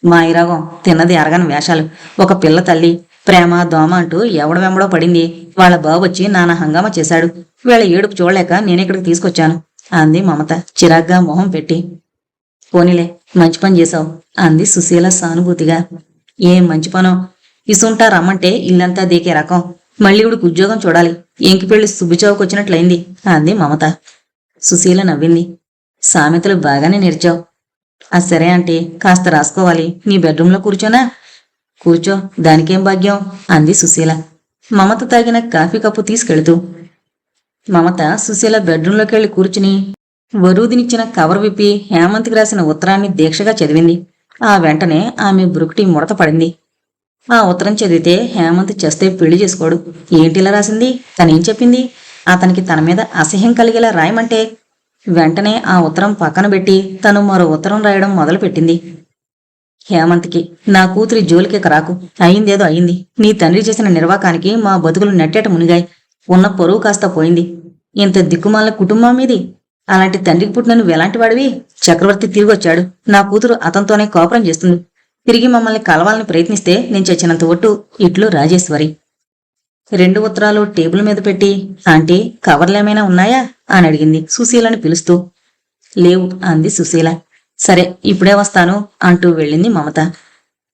మాయిరాగం, తిన్నది అరగని వేషాలు. ఒక పిల్ల తల్లి, ప్రేమ దోమ అంటూ ఎవడ వెంబడో పడింది. వాళ్ళ బాబు వచ్చి నానా హంగామా చేశాడు. వీళ్ళ ఏడుపు చూడలేక నేనిక్కడికి తీసుకొచ్చాను అంది మమత చిరాగ్గా మొహం పెట్టి. పోనీలే, మంచి పని చేశావు అంది సుశీల సానుభూతిగా. ఏం మంచి పనో, ఇసుంటా రమ్మంటే ఇల్లంతా దేకే రకం. మళ్ళీ ఉడికి ఉద్యోగం చూడాలి. ఎంకి పెళ్లి సుబ్బిచావుకొచ్చినట్లయింది అంది మమత. సుశీల నవ్వింది. సామెతలు బాగానే నేర్చావు. అది సరే అంటే కాస్త రాసుకోవాలి. నీ బెడ్రూంలో కూర్చోనా? కూర్చో, దానికేం భాగ్యం అంది సుశీల మమత తాగిన కాఫీ కప్పు తీసుకెళుతూ. మమత సుశీల బెడ్రూంలోకి వెళ్లి కూర్చుని వరూదినిచ్చిన కవర్ విప్పి హేమంత్కి రాసిన ఉత్తరాన్ని దీక్షగా చదివింది. ఆ వెంటనే ఆమె బ్రుకుటి ముడత పడింది. ఆ ఉత్తరం చదివితే హేమంత్ చేస్తే పెళ్లి చేసుకోడు. ఏంటిలా రాసింది? తనేం చెప్పింది? అతనికి తన మీద అసహ్యం కలిగేలా రాయమంటే వెంటనే ఆ ఉత్తరం పక్కన పెట్టి తను మరో ఉత్తరం రాయడం మొదలుపెట్టింది. హేమంత్కి, నా కూతురి జోలికి రాకు. అయిందేదో అయింది. నీ తండ్రి చేసిన నిర్వాకానికి మా బతుకులు నెట్టేట మునిగాయి. ఉన్న పొరువు కాస్త పోయింది. ఇంత దిక్కుమాల కుటుంబం మీది. అలాంటి తండ్రికి పుట్టిన నువ్వెలాంటి వాడివి? చక్రవర్తి తిరిగొచ్చాడు. నా కూతురు అతనితోనే కోపరం చేస్తుంది. తిరిగి మమ్మల్ని కలవాలని ప్రయత్నిస్తే నేను చచ్చినంత ఒట్టు. ఇట్లు రాజేశ్వరి. 2 ఉత్తరాలు టేబుల్ మీద పెట్టి, ఆంటీ కవర్లేమైనా ఉన్నాయా అని అడిగింది సుశీలని పిలుస్తూ. లేవు అంది సుశీల. సరే, ఇప్పుడే వస్తాను అంటూ వెళ్ళింది మమత.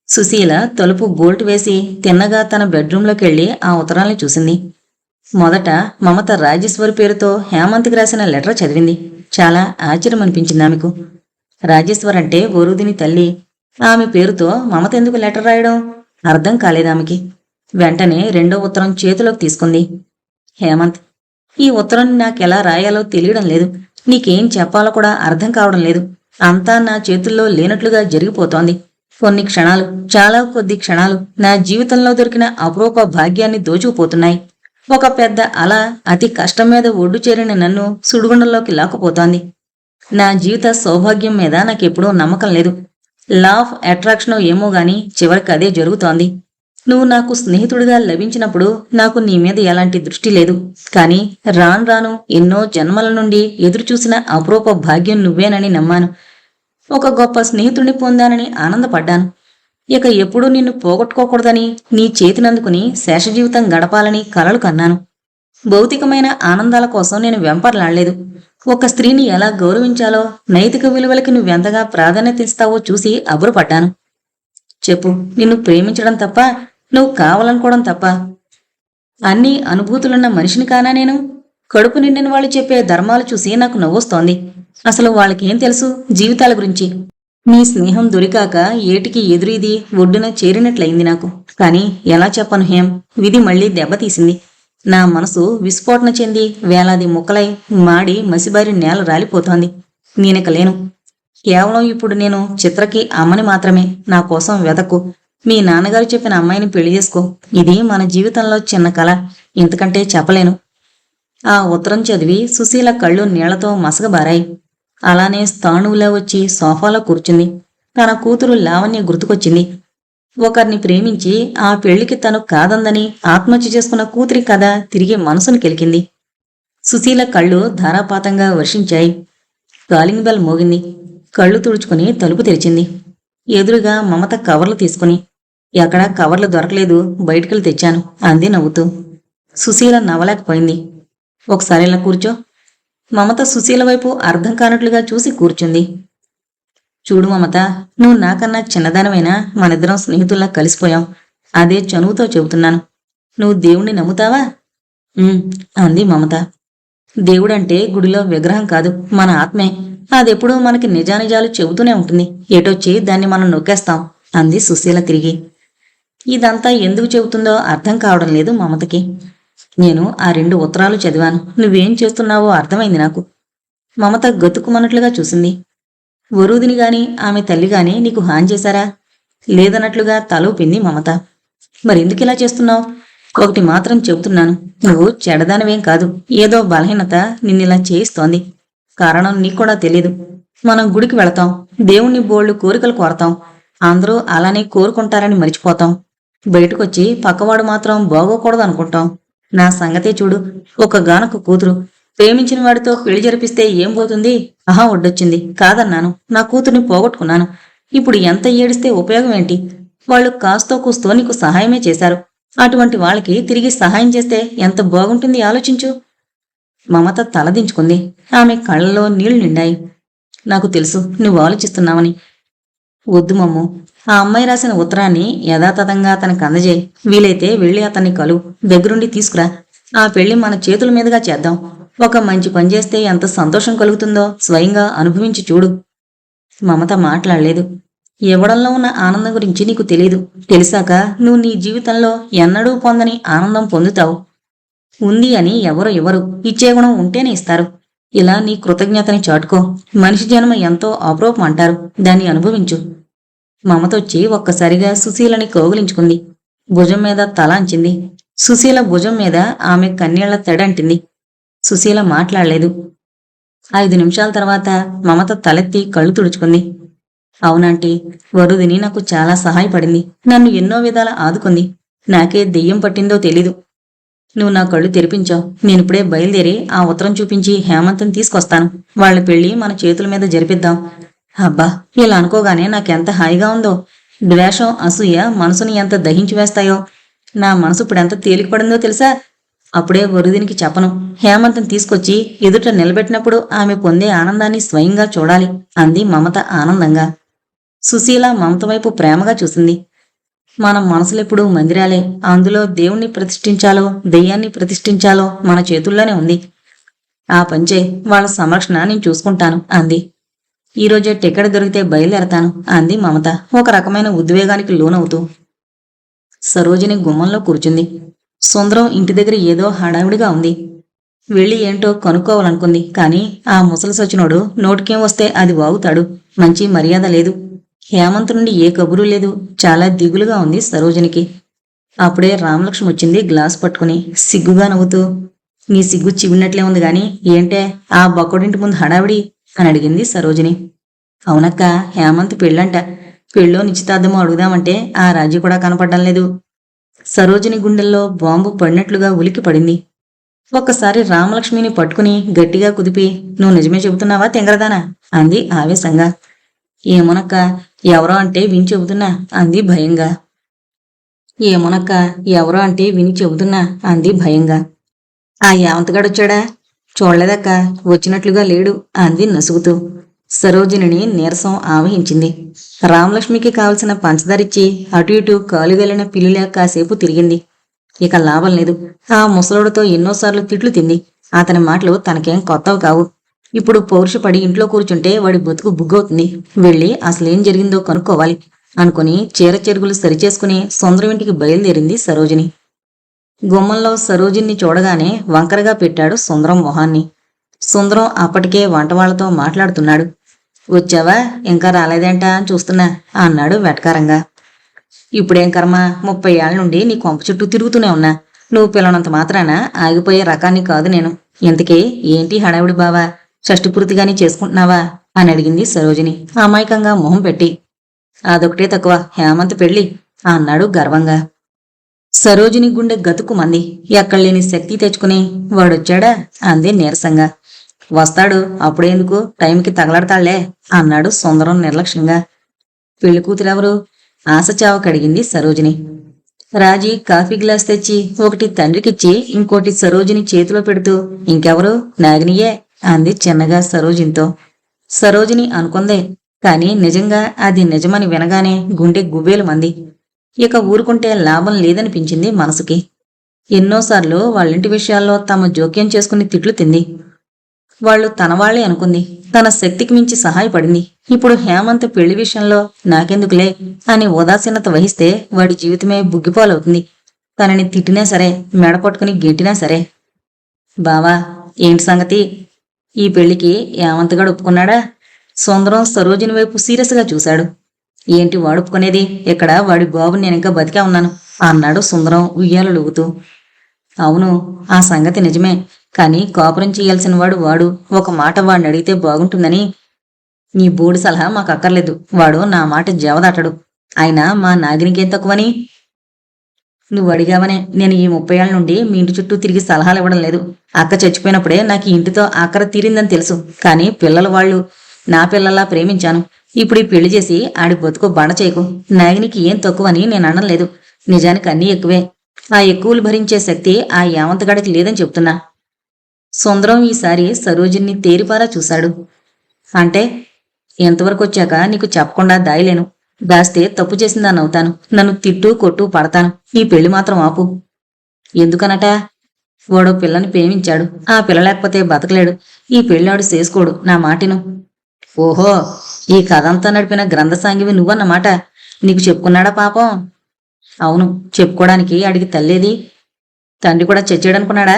సుశీల తలుపు బోల్ట్ వేసి తిన్నగా తన బెడ్రూంలోకి వెళ్లి ఆ ఉత్తరాల్ని చూసింది. మొదట మమత రాజేశ్వరి పేరుతో హేమంత్కి రాసిన లెటర్ చదివింది. చాలా ఆశ్చర్యం అనిపించింది ఆమెకు. రాజేశ్వర్ అంటే వరుదిని తల్లి. ఆమె పేరుతో మమత ఎందుకు లెటర్ రాయడం? అర్థం కాలేదామెకి. వెంటనే 2వ ఉత్తరం చేతిలోకి తీసుకుంది. హేమంత్, ఈ ఉత్తరం నాకెలా రాయాలో తెలియడం లేదు. నీకేం చెప్పాలో కూడా అర్థం కావడం లేదు. అంతా నా చేతుల్లో లేనట్లుగా జరిగిపోతోంది. కొన్ని క్షణాలు, చాలా కొద్ది క్షణాలు నా జీవితంలో దొరికిన అపరూప భాగ్యాన్ని దోచుకుపోతున్నాయి. ఒక పెద్ద అల అతి కష్టం మీద ఒడ్డు చేరిన నన్ను సుడిగుండంలోకి లాక్కుపోతోంది. నా జీవిత సౌభాగ్యం మీద నాకెప్పుడూ నమ్మకం లేదు. లా ఆఫ్ అట్రాక్షన్ ఏమో గాని చివరికి అదే జరుగుతోంది. నువ్వు నాకు స్నేహితుడిగా లభించినప్పుడు నాకు నీ మీద ఎలాంటి దృష్టి లేదు. కానీ రాను రాను ఎన్నో జన్మల నుండి ఎదురుచూసిన అపరూప భాగ్యం నువ్వేనని నమ్మాను. ఒక గొప్ప స్నేహితుడిని పొందానని ఆనందపడ్డాను. ఇక ఎప్పుడూ నిన్ను పోగొట్టుకోకూడదని నీ చేతినందుకుని శేషజీవితం గడపాలని కలలు కన్నాను. భౌతికమైన ఆనందాల కోసం నేను వెంపర్లాడలేదు. ఒక స్త్రీని ఎలా గౌరవించాలో, నైతిక విలువలకి నువ్వెంతగా ప్రాధాన్యత ఇస్తావో చూసి అబ్బురపడ్డాను. చెప్పు, నిన్ను ప్రేమించడం తప్ప, నువ్వు కావాలనుకోవడం తప్ప. అన్ని అనుభూతులున్న మనిషిని కానా నేను? కడుపు నిండిన వాళ్ళు చెప్పే ధర్మాలు చూసి నాకు నవ్వొస్తోంది. అసలు వాళ్ళకేం తెలుసు జీవితాల గురించి? నీ స్నేహం దొరికాక ఏటికి ఎదురీది ఒడ్డున చేరినట్లయింది నాకు. కాని ఎలా చెప్పను హేం, విధి మళ్లీ దెబ్బతీసింది. నా మనసు విస్ఫోటన చెంది వేలాది ముక్కలై మాడి మసిబారి నేల రాలిపోతోంది. నేనిక లేను. కేవలం ఇప్పుడు నేను చిత్రకి అమ్మని మాత్రమే. నా కోసం వెతకు. మీ నాన్నగారు చెప్పిన అమ్మాయిని పెళ్లి చేసుకో. ఇది మన జీవితంలో చిన్న కల. ఇంతకంటే చెప్పలేను. ఆ ఉత్తరం చదివి సుశీల కళ్ళు నీళ్లతో మసకబారాయి. అలానే స్థాణువులా వచ్చి సోఫాలో కూర్చుంది. తన కూతురు లావణ్య గుర్తుకొచ్చింది. ఒకరిని ప్రేమించి ఆ పెళ్లికి తను కాదందని ఆత్మహత్య చేసుకున్న కూతురి కథ తిరిగి మనసును కెలికింది. సుశీల కళ్ళు ధారాపాతంగా వర్షించాయి. కాలింగ్ బెల్ మోగింది. కళ్ళు తుడుచుకుని తలుపు తెరిచింది. ఎదురుగా మమత కవర్లు తీసుకుని, ఎక్కడా కవర్లు దొరకలేదు, బయటికెళ్ళి తెచ్చాను అంది నవ్వుతూ. సుశీల నవ్వలేకపోయింది. ఒకసారి ఇలా కూర్చో. మమత సుశీల వైపు అర్థం కానట్లుగా చూసి కూర్చుంది. చూడు మమత, నువ్వు నాకన్నా చిన్నదానమైనా మనిద్దరం స్నేహితుల్లా కలిసిపోయాం. అదే చనువుతో చెబుతున్నాను. నువ్వు దేవుణ్ణి నమ్ముతావా? అంది మమత. దేవుడంటే గుడిలో విగ్రహం కాదు, మన ఆత్మే. అదెప్పుడూ మనకి నిజానిజాలు చెబుతూనే ఉంటుంది. ఎటొచ్చి దాన్ని మనం నొక్కేస్తాం అంది సుశీల తిరిగి. ఇదంతా ఎందుకు చెబుతుందో అర్థం కావడం లేదు మమతకి. నేను ఆ 2 ఉత్తరాలు చదివాను. నువ్వేం చేస్తున్నావో అర్థమైంది నాకు. మమత గతుకుమన్నట్లుగా చూసింది. వరూదిని గాని ఆమె తల్లి గాని నీకు హాని చేశారా? లేదన్నట్లుగా తల ఊపింది మమత. మరెందుకిలా చేస్తున్నావు? ఒకటి మాత్రం చెబుతున్నాను. నువ్వు చెడదానవేం కాదు. ఏదో బలహీనత నిన్నిలా చేయిస్తోంది. కారణం నీకు కూడా తెలీదు. మనం గుడికి వెళతాం, దేవుణ్ణి బోళ్లు కోరికలు కోరతాం. అందరూ అలానే కోరుకుంటారని మరిచిపోతాం. బయటకొచ్చి పక్కవాడు మాత్రం బాగోకూడదు అనుకుంటాం. నా సంగతే చూడు. ఒక్కగానొక్క కూతురు. ప్రేమించిన వాడితో పెళ్లి జరిపిస్తే ఏం పోతుంది? ఒడ్డొచ్చింది కాదన్నాను. నా కూతుర్ని పోగొట్టుకున్నాను. ఇప్పుడు ఎంత ఏడిస్తే ఉపయోగం ఏంటి? వాళ్ళు కాస్తో కూస్తో నీకు సహాయమే చేశారు. అటువంటి వాళ్ళకి తిరిగి సహాయం చేస్తే ఎంత బాగుంటుంది ఆలోచించు. మమత తలదించుకుంది. ఆమె కళ్ళలో నీళ్లు నిండాయి. నాకు తెలుసు నువ్వు ఆలోచిస్తున్నావని. వద్దు మమ్ము. ఆ అమ్మాయి రాసిన ఉత్తరాన్ని యథాతథంగా అతనికి అందజేయి. వీలైతే వెళ్ళి అతన్ని కలువు. దగ్గరుండి తీసుకురా. ఆ పెళ్లి మన చేతుల మీదుగా చేద్దాం. ఒక మంచి పని చేస్తే ఎంత సంతోషం కలుగుతుందో స్వయంగా అనుభవించి చూడు. మమత మాట్లాడలేదు. ఇవ్వడంలో ఉన్న ఆనందం గురించి నీకు తెలీదు. తెలిసాక నువ్వు నీ జీవితంలో ఎన్నడూ పొందని ఆనందం పొందుతావు. ఉంది అని ఎవరు ఇవ్వరు. ఇచ్చే గుణం ఉంటేనే ఇస్తారు. ఇలా నీ కృతజ్ఞతని చాటుకో. మనిషి జన్మ ఎంతో అపరూపం అంటారు. దాన్ని అనుభవించు. మమతొచ్చి ఒక్కసారిగా సుశీలని కౌగిలించుకుంది. భుజం మీద తల అంచింది. సుశీల భుజం మీద ఆమె కన్నీళ్ల తెడంటింది. సుశీల మాట్లాడలేదు. 5 నిమిషాల తర్వాత మమత తలెత్తి కళ్ళు తుడుచుకుంది. అవునాంటీ, వరుదిని నాకు చాలా సహాయపడింది. నన్ను ఎన్నో విధాల ఆదుకుంది. నాకే దెయ్యం పట్టిందో తెలీదు. నువ్వు నా కళ్ళు తెరిపించావు. నేనిప్పుడే బయలుదేరి ఆ ఉత్తరం చూపించి హేమంత్ని తీసుకొస్తాను. వాళ్ళ పెళ్లి మన చేతుల మీద జరిపిద్దాం. అబ్బా, ఇలా అనుకోగానే నాకెంత హాయిగా ఉందో. ద్వేషం, అసూయ మనసుని ఎంత దహించి వేస్తాయో. నా మనసు ఇప్పుడెంత తేలికపడిందో తెలుసా? అప్పుడే వరుదినికి చెప్పను. హేమంత్ని తీసుకొచ్చి ఎదుట నిలబెట్టినప్పుడు ఆమె పొందే ఆనందాన్ని స్వయంగా చూడాలి అంది మమత ఆనందంగా. సుశీల మమత వైపు ప్రేమగా చూసింది. మన మనసులెప్పుడూ మందిరాలే. అందులో దేవుణ్ణి ప్రతిష్ఠించాలో దెయ్యాన్ని ప్రతిష్ఠించాలో మన చేతుల్లోనే ఉంది. ఆ పంచే, వాళ్ళ సంరక్షణ నేను చూసుకుంటాను అంది. ఈరోజే టికెట్ దొరికితే బయలుదేరతాను అంది మమత ఒక రకమైన ఉద్వేగానికి లోనవుతూ. సరోజిని గుమ్మంలో కూర్చుంది. సుందరం ఇంటి దగ్గర ఏదో హడావిడిగా ఉంది. వెళ్ళి ఏంటో కనుక్కోవాలనుకుంది. కాని ఆ ముసలి సచినోడు నోటికేం వస్తే అది వాగుతాడు. మంచి మర్యాద లేదు. హేమంత్ నుండి ఏ కబురు లేదు. చాలా దిగులుగా ఉంది సరోజినికి. అప్పుడే రామలక్ష్మి వచ్చింది గ్లాస్ పట్టుకుని సిగ్గుగా నవ్వుతూ. నీ సిగ్గు చివినట్లే ఉంది గాని ఏంటే ఆ బొక్కడింటి ముందు హడావిడి అని అడిగింది సరోజిని. అవునక్క, హేమంత్ పెళ్ళంట. పెళ్ళో నిశ్చితార్థమో అడుగుదామంటే ఆ రాజీ కూడా కనపడ్డం లేదు. సరోజిని గుండెల్లో బాంబు పడినట్లుగా ఉలికి పడింది. ఒక్కసారి రామలక్ష్మిని పట్టుకుని గట్టిగా కుదిపి, నువ్వు నిజమే చెబుతున్నావా తెంగరదానా అంది ఆవేశంగా. ఏమోనక్క, ఎవరో అంటే విని చెబుతున్నా అంది భయంగా. ఏమోనక్క, ఎవరో అంటే విని చెబుతున్నా అంది భయంగా. ఆ యావంతగాడొచ్చాడా? చూడలేదక్క, వచ్చినట్లుగా లేడు అంది నసుగుతూ. సరోజిని నీరసం ఆవహించింది. రామలక్ష్మికి కావలసిన పంచదారిచ్చి అటు ఇటు కాలు వెళ్లిన పిల్లిలా కాసేపు తిరిగింది. ఇక లాభం లేదు. ఆ ముసలోడితో ఎన్నోసార్లు తిట్లు తింది. అతని మాటలు తనకేం కొత్తవి కావు. ఇప్పుడు పౌరుషపడి ఇంట్లో కూర్చుంటే వాడి బతుకు బుగ్గవుతుంది. వెళ్ళి అసలేం జరిగిందో కనుక్కోవాలి అనుకుని చీర చెరుగులు సరిచేసుకుని సుందరం ఇంటికి బయలుదేరింది సరోజిని. గుమ్మంలో సరోజిని చూడగానే వంకరగా పెట్టాడు సుందరం మొహాన్ని. సుందరం అప్పటికే వంటవాళ్లతో మాట్లాడుతున్నాడు. వచ్చావా? ఇంకా రాలేదేంట అని చూస్తున్నా అన్నాడు వెటకారంగా. ఇప్పుడేం కర్మ, 30 ఏళ్ల నుండి నీ కొంప చుట్టూ తిరుగుతూనే ఉన్నా. నువ్వు పిల్లనంత మాత్రాన ఆగిపోయే రకాన్ని కాదు నేను. ఇంతకీ ఏంటి హడావిడి బావా? షష్టి పూర్తిగాని చేసుకుంటున్నావా అని అడిగింది సరోజిని అమాయకంగా మొహం పెట్టి. అదొకటే తక్కువ, హేమంత్ పెళ్ళి అన్నాడు గర్వంగా. సరోజిని గుండె గతుకుమంది. ఎక్కడలేని శక్తి తెచ్చుకుని వాడొచ్చాడా అంది నీరసంగా. వస్తాడు, అప్పుడేందుకు, టైంకి తగలడతాళ్లే అన్నాడు సుందరం నిర్లక్ష్యంగా. పెళ్లి కూతురెవరు? ఆశ చావ కడిగింది సరోజిని. రాజీ కాఫీ గ్లాస్ తెచ్చి ఒకటి తండ్రికిచ్చి ఇంకోటి సరోజిని చేతిలో పెడుతూ, ఇంకెవరు, నాగినియే అంది చిన్నగా సరోజినితో. సరోజిని అనుకుందే, కాని నిజంగా అది నిజమని వినగానే గుండె గుబేలు మంది. ఇక ఊరుకుంటే లాభం లేదనిపించింది మనసుకి. ఎన్నోసార్లు వాళ్ళింటి విషయాల్లో తమ జోక్యం చేసుకుని తిట్లు తింది. వాళ్ళు తనవాళ్లే అనుకుంది. తన శక్తికి మించి సహాయపడింది. ఇప్పుడు హేమంత్ పెళ్లి విషయంలో నాకెందుకులే అని ఉదాసీనత వహిస్తే వాడి జీవితమే బుగ్గిపాలవుతుంది. తనని తిట్టినా సరే, మెడపట్టుకుని గెంటినా సరే. బావా, ఏంటి సంగతి? ఈ పెళ్లికి హేమంత్గాడు ఒప్పుకున్నాడా? సుందరం సరోజిని వైపు సీరియస్గా చూశాడు. ఏంటి వాడుపుకునేది? ఇక్కడ వాడి బాబు నేనింకా బతికే ఉన్నాను అన్నాడు సుందరం ఉయ్యాలలుగుతూ. అవును, ఆ సంగతి నిజమే. కాని కాపురం చేయాల్సిన వాడు ఒక మాట వాడిని అడిగితే బాగుంటుందని. నీ బోడి సలహా మాకు అక్కర్లేదు. వాడు నా మాట జవదాటడు. అయినా మా నాగినికేం తక్కువని? నువ్వు అడిగావనే నేను ఈ 30 ఏళ్ల నుండి మీ ఇంటి చుట్టూ తిరిగి సలహాలు ఇవ్వడం లేదు. అక్క చచ్చిపోయినప్పుడే నాకు ఈ ఇంటితో ఆఖర తీరిందని తెలుసు. కానీ పిల్లలు వాళ్ళు నా పిల్లల్లా ప్రేమించాను. ఇప్పుడు ఈ పెళ్లి చేసి ఆడి బతుకు బండ చేయకు. నాగినికి ఏం తక్కువని నేను అనడం లేదు. నిజానికి అన్నీ ఎక్కువే. ఆ ఎక్కువలు భరించే శక్తి ఆ యావంతగాడికి లేదని చెప్తున్నా. సుందరం ఈసారి సరోజిని తేరిపారా చూశాడు. అంటే ఎంతవరకు వచ్చాక నీకు చెప్పకుండా దాయలేను. దాస్తే తప్పు చేసిందని అవుతాను. నన్ను తిట్టు కొట్టు పడతాను. ఈ పెళ్లి మాత్రం ఆపు. ఎందుకనట? వాడో పిల్లని ప్రేమించాడు. ఆ పిల్ల లేకపోతే బతకలేడు. ఈ పెళ్ళాడు చేసుకోడు. నా మాటిను. ఓహో, ఈ కథంతా నడిపిన గ్రంథసాంగివి నువ్వన్నమాట. నీకు చెప్పుకున్నాడా పాపం? అవును, చెప్పుకోవడానికి అడిగి తల్లేది. తండ్రి కూడా చచ్చాడనుకున్నాడా?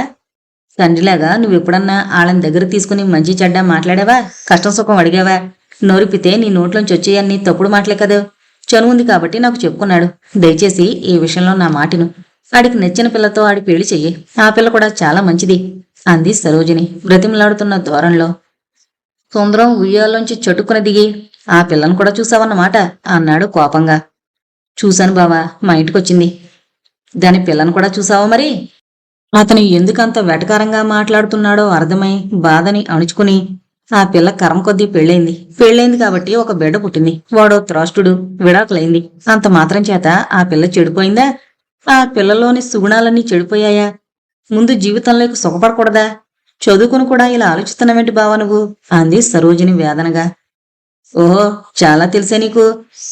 తండ్రిలాగా నువ్వెప్పుడన్నా ఆళ్ళని దగ్గర తీసుకుని మంచి చెడ్డ మాట్లాడావా? కష్టం సుఖం అడిగావా? నోరిపితే నీ నోట్లోంచి వచ్చేయన్ని తప్పుడు మాటలే కదా. చనువుంది కాబట్టి నాకు చెప్పుకున్నాడు. దయచేసి ఈ విషయంలో నా మాటిను. ఆడికి నచ్చిన పిల్లతో ఆడి పెళ్లి చెయ్యి. ఆ పిల్ల కూడా చాలా మంచిది అంది సరోజిని బ్రతిమలాడుతున్న ధోరణిలో. సుందరం ఉయ్యాల్లోంచి చటుక్కున దిగి, ఆ పిల్లను కూడా చూసావన్నమాట అన్నాడు కోపంగా. చూశాను బావా, మా ఇంటికొచ్చింది. దాని పిల్లను కూడా చూసావా మరి? అతను ఎందుకంత వెటకారంగా మాట్లాడుతున్నాడో అర్థమై బాధని అణుచుకుని, ఆ పిల్ల కర్మ కొద్దీ పెళ్ళైంది కాబట్టి ఒక బిడ్డ పుట్టింది. వాడో త్రాష్టుడు, విడాకులైంది. అంత మాత్రం చేత ఆ పిల్ల చెడిపోయిందా? ఆ పిల్లలోని సుగుణాలన్నీ చెడిపోయాయా? ముందు జీవితంలోకి సుఖపడకూడదా? చదువుకుని కూడా ఇలా ఆలోచిస్తున్నావేంటి బావా నువ్వు అంది సరోజిని వేదనగా. ఓహో, చాలా తెలిసే నీకు.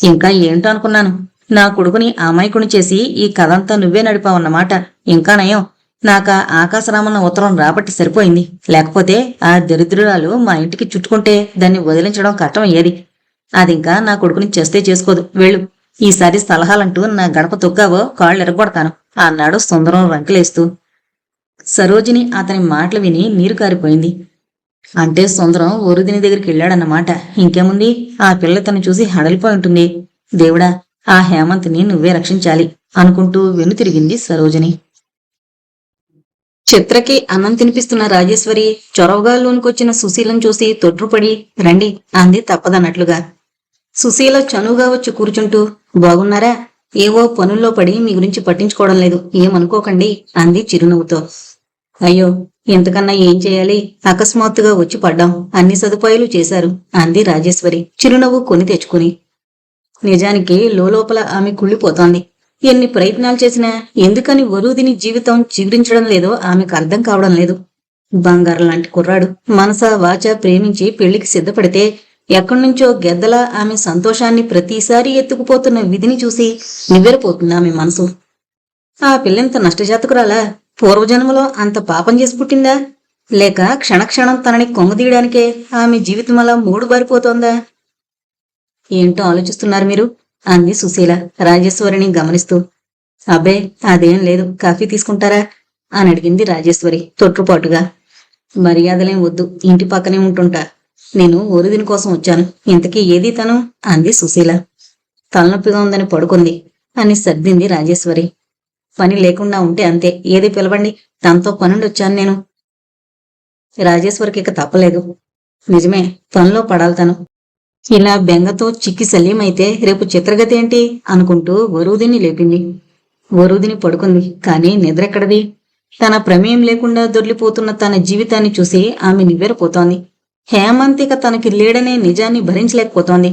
ఇంకా ఏంటో అనుకున్నాను. నా కొడుకుని అమాయకుని చేసి ఈ కథంతా నువ్వే నడిపావన్నమాట. ఇంకా నయం, నాకా ఆకాశరామన్న ఉత్తరం రాబట్టి సరిపోయింది. లేకపోతే ఆ దరిద్రురాలు మా ఇంటికి చుట్టుకుంటే దాన్ని వదిలించడం కష్టమయ్యేది. అదింకా నా కొడుకుని చేస్తే చేసుకోదు. వెళ్ళు. ఈసారి సలహాలంటూ నా గడప తొక్కావో కాళ్ళు ఎరగొడతాను అన్నాడు సుందరం రంకెలేస్తూ. సరోజిని అతని మాటలు విని నీరు కారిపోయింది. అంటే సుందరం వరుదిని దగ్గరికి వెళ్ళాడన్నమాట. ఇంకేముంది, ఆ పిల్ల తను చూసి హడలిపోయి ఉంటుంది. దేవుడా, ఆ హేమంత్ని నువ్వే రక్షించాలి అనుకుంటూ వెనుతిరిగింది సరోజిని. చిత్రకి అన్నం తినిపిస్తున్న రాజేశ్వరి చొరవగా లోనికొచ్చిన సుశీలను చూసి తొట్రుపడి రండి అంది తప్పదన్నట్లుగా. సుశీల చనువుగా వచ్చి కూర్చుంటూ, బాగున్నారా? ఏవో పనుల్లో పడి మీ గురించి పట్టించుకోవడం లేదు, ఏమనుకోకండి అంది చిరునవ్వుతో. అయ్యో, ఇంతకన్నా ఏం చేయాలి? అకస్మాత్తుగా వచ్చి పడ్డాం. అన్ని సదుపాయాలు చేశారు అంది రాజేశ్వరి చిరునవ్వు కొని తెచ్చుకుని. నిజానికి లోపల ఆమె కుళ్ళిపోతోంది. ఎన్ని ప్రయత్నాలు చేసినా ఎందుకని వరూదిని జీవితం చిగురించడం లేదో ఆమెకు అర్థం కావడం లేదు. బంగారం లాంటి కుర్రాడు మనసా వాచా ప్రేమించి పెళ్లికి సిద్ధపడితే ఎక్కడ్నుంచో గెద్దలా ఆమె సంతోషాన్ని ప్రతిసారి ఎత్తుకుపోతున్న విధిని చూసి నివ్వెరపోతుంది ఆమె మనసు. ఆ పిల్లెంత నష్టజాతకురాలా? పూర్వజన్మలో అంత పాపం చేసి పుట్టిందా? లేక క్షణక్షణం తనని కొంగదీయడానికే ఆమె జీవితం అలా మూడు బారిపోతోందా? ఏంటో ఆలోచిస్తున్నారు మీరు అంది సుశీల రాజేశ్వరిని గమనిస్తూ. అబ్బే, అదేం లేదు. కాఫీ తీసుకుంటారా అని అడిగింది రాజేశ్వరి తొట్టుపాటుగా. మర్యాదలేం వద్దు, ఇంటి పక్కనే ఉంటుంటా నేను వరుదిని కోసం వచ్చాను. ఇంతకీ ఏది తను? అంది సుశీల. తలనొప్పిగా ఉందని పడుకుంది అని సర్దింది రాజేశ్వరి. పని లేకుండా ఉంటే అంతే, ఏది పిలవండి, తనతో పనుండి వచ్చాను నేను. రాజేశ్వరికి ఇక తప్పలేదు. నిజమే, పనిలో పడాలి తను. ఇలా బెంగతో చిక్కి సలీమైతే రేపు చిత్రగతి ఏంటి అనుకుంటూ వరుదిని లేపింది. వరుదిని పడుకుంది, కానీ నిద్రెక్కడది? తన ప్రమేయం లేకుండా దొర్లిపోతున్న తన జీవితాన్ని చూసి ఆమె నివ్వెరపోతోంది. హేమంతిక తనకి లేడనే నిజాన్ని భరించలేకపోతోంది.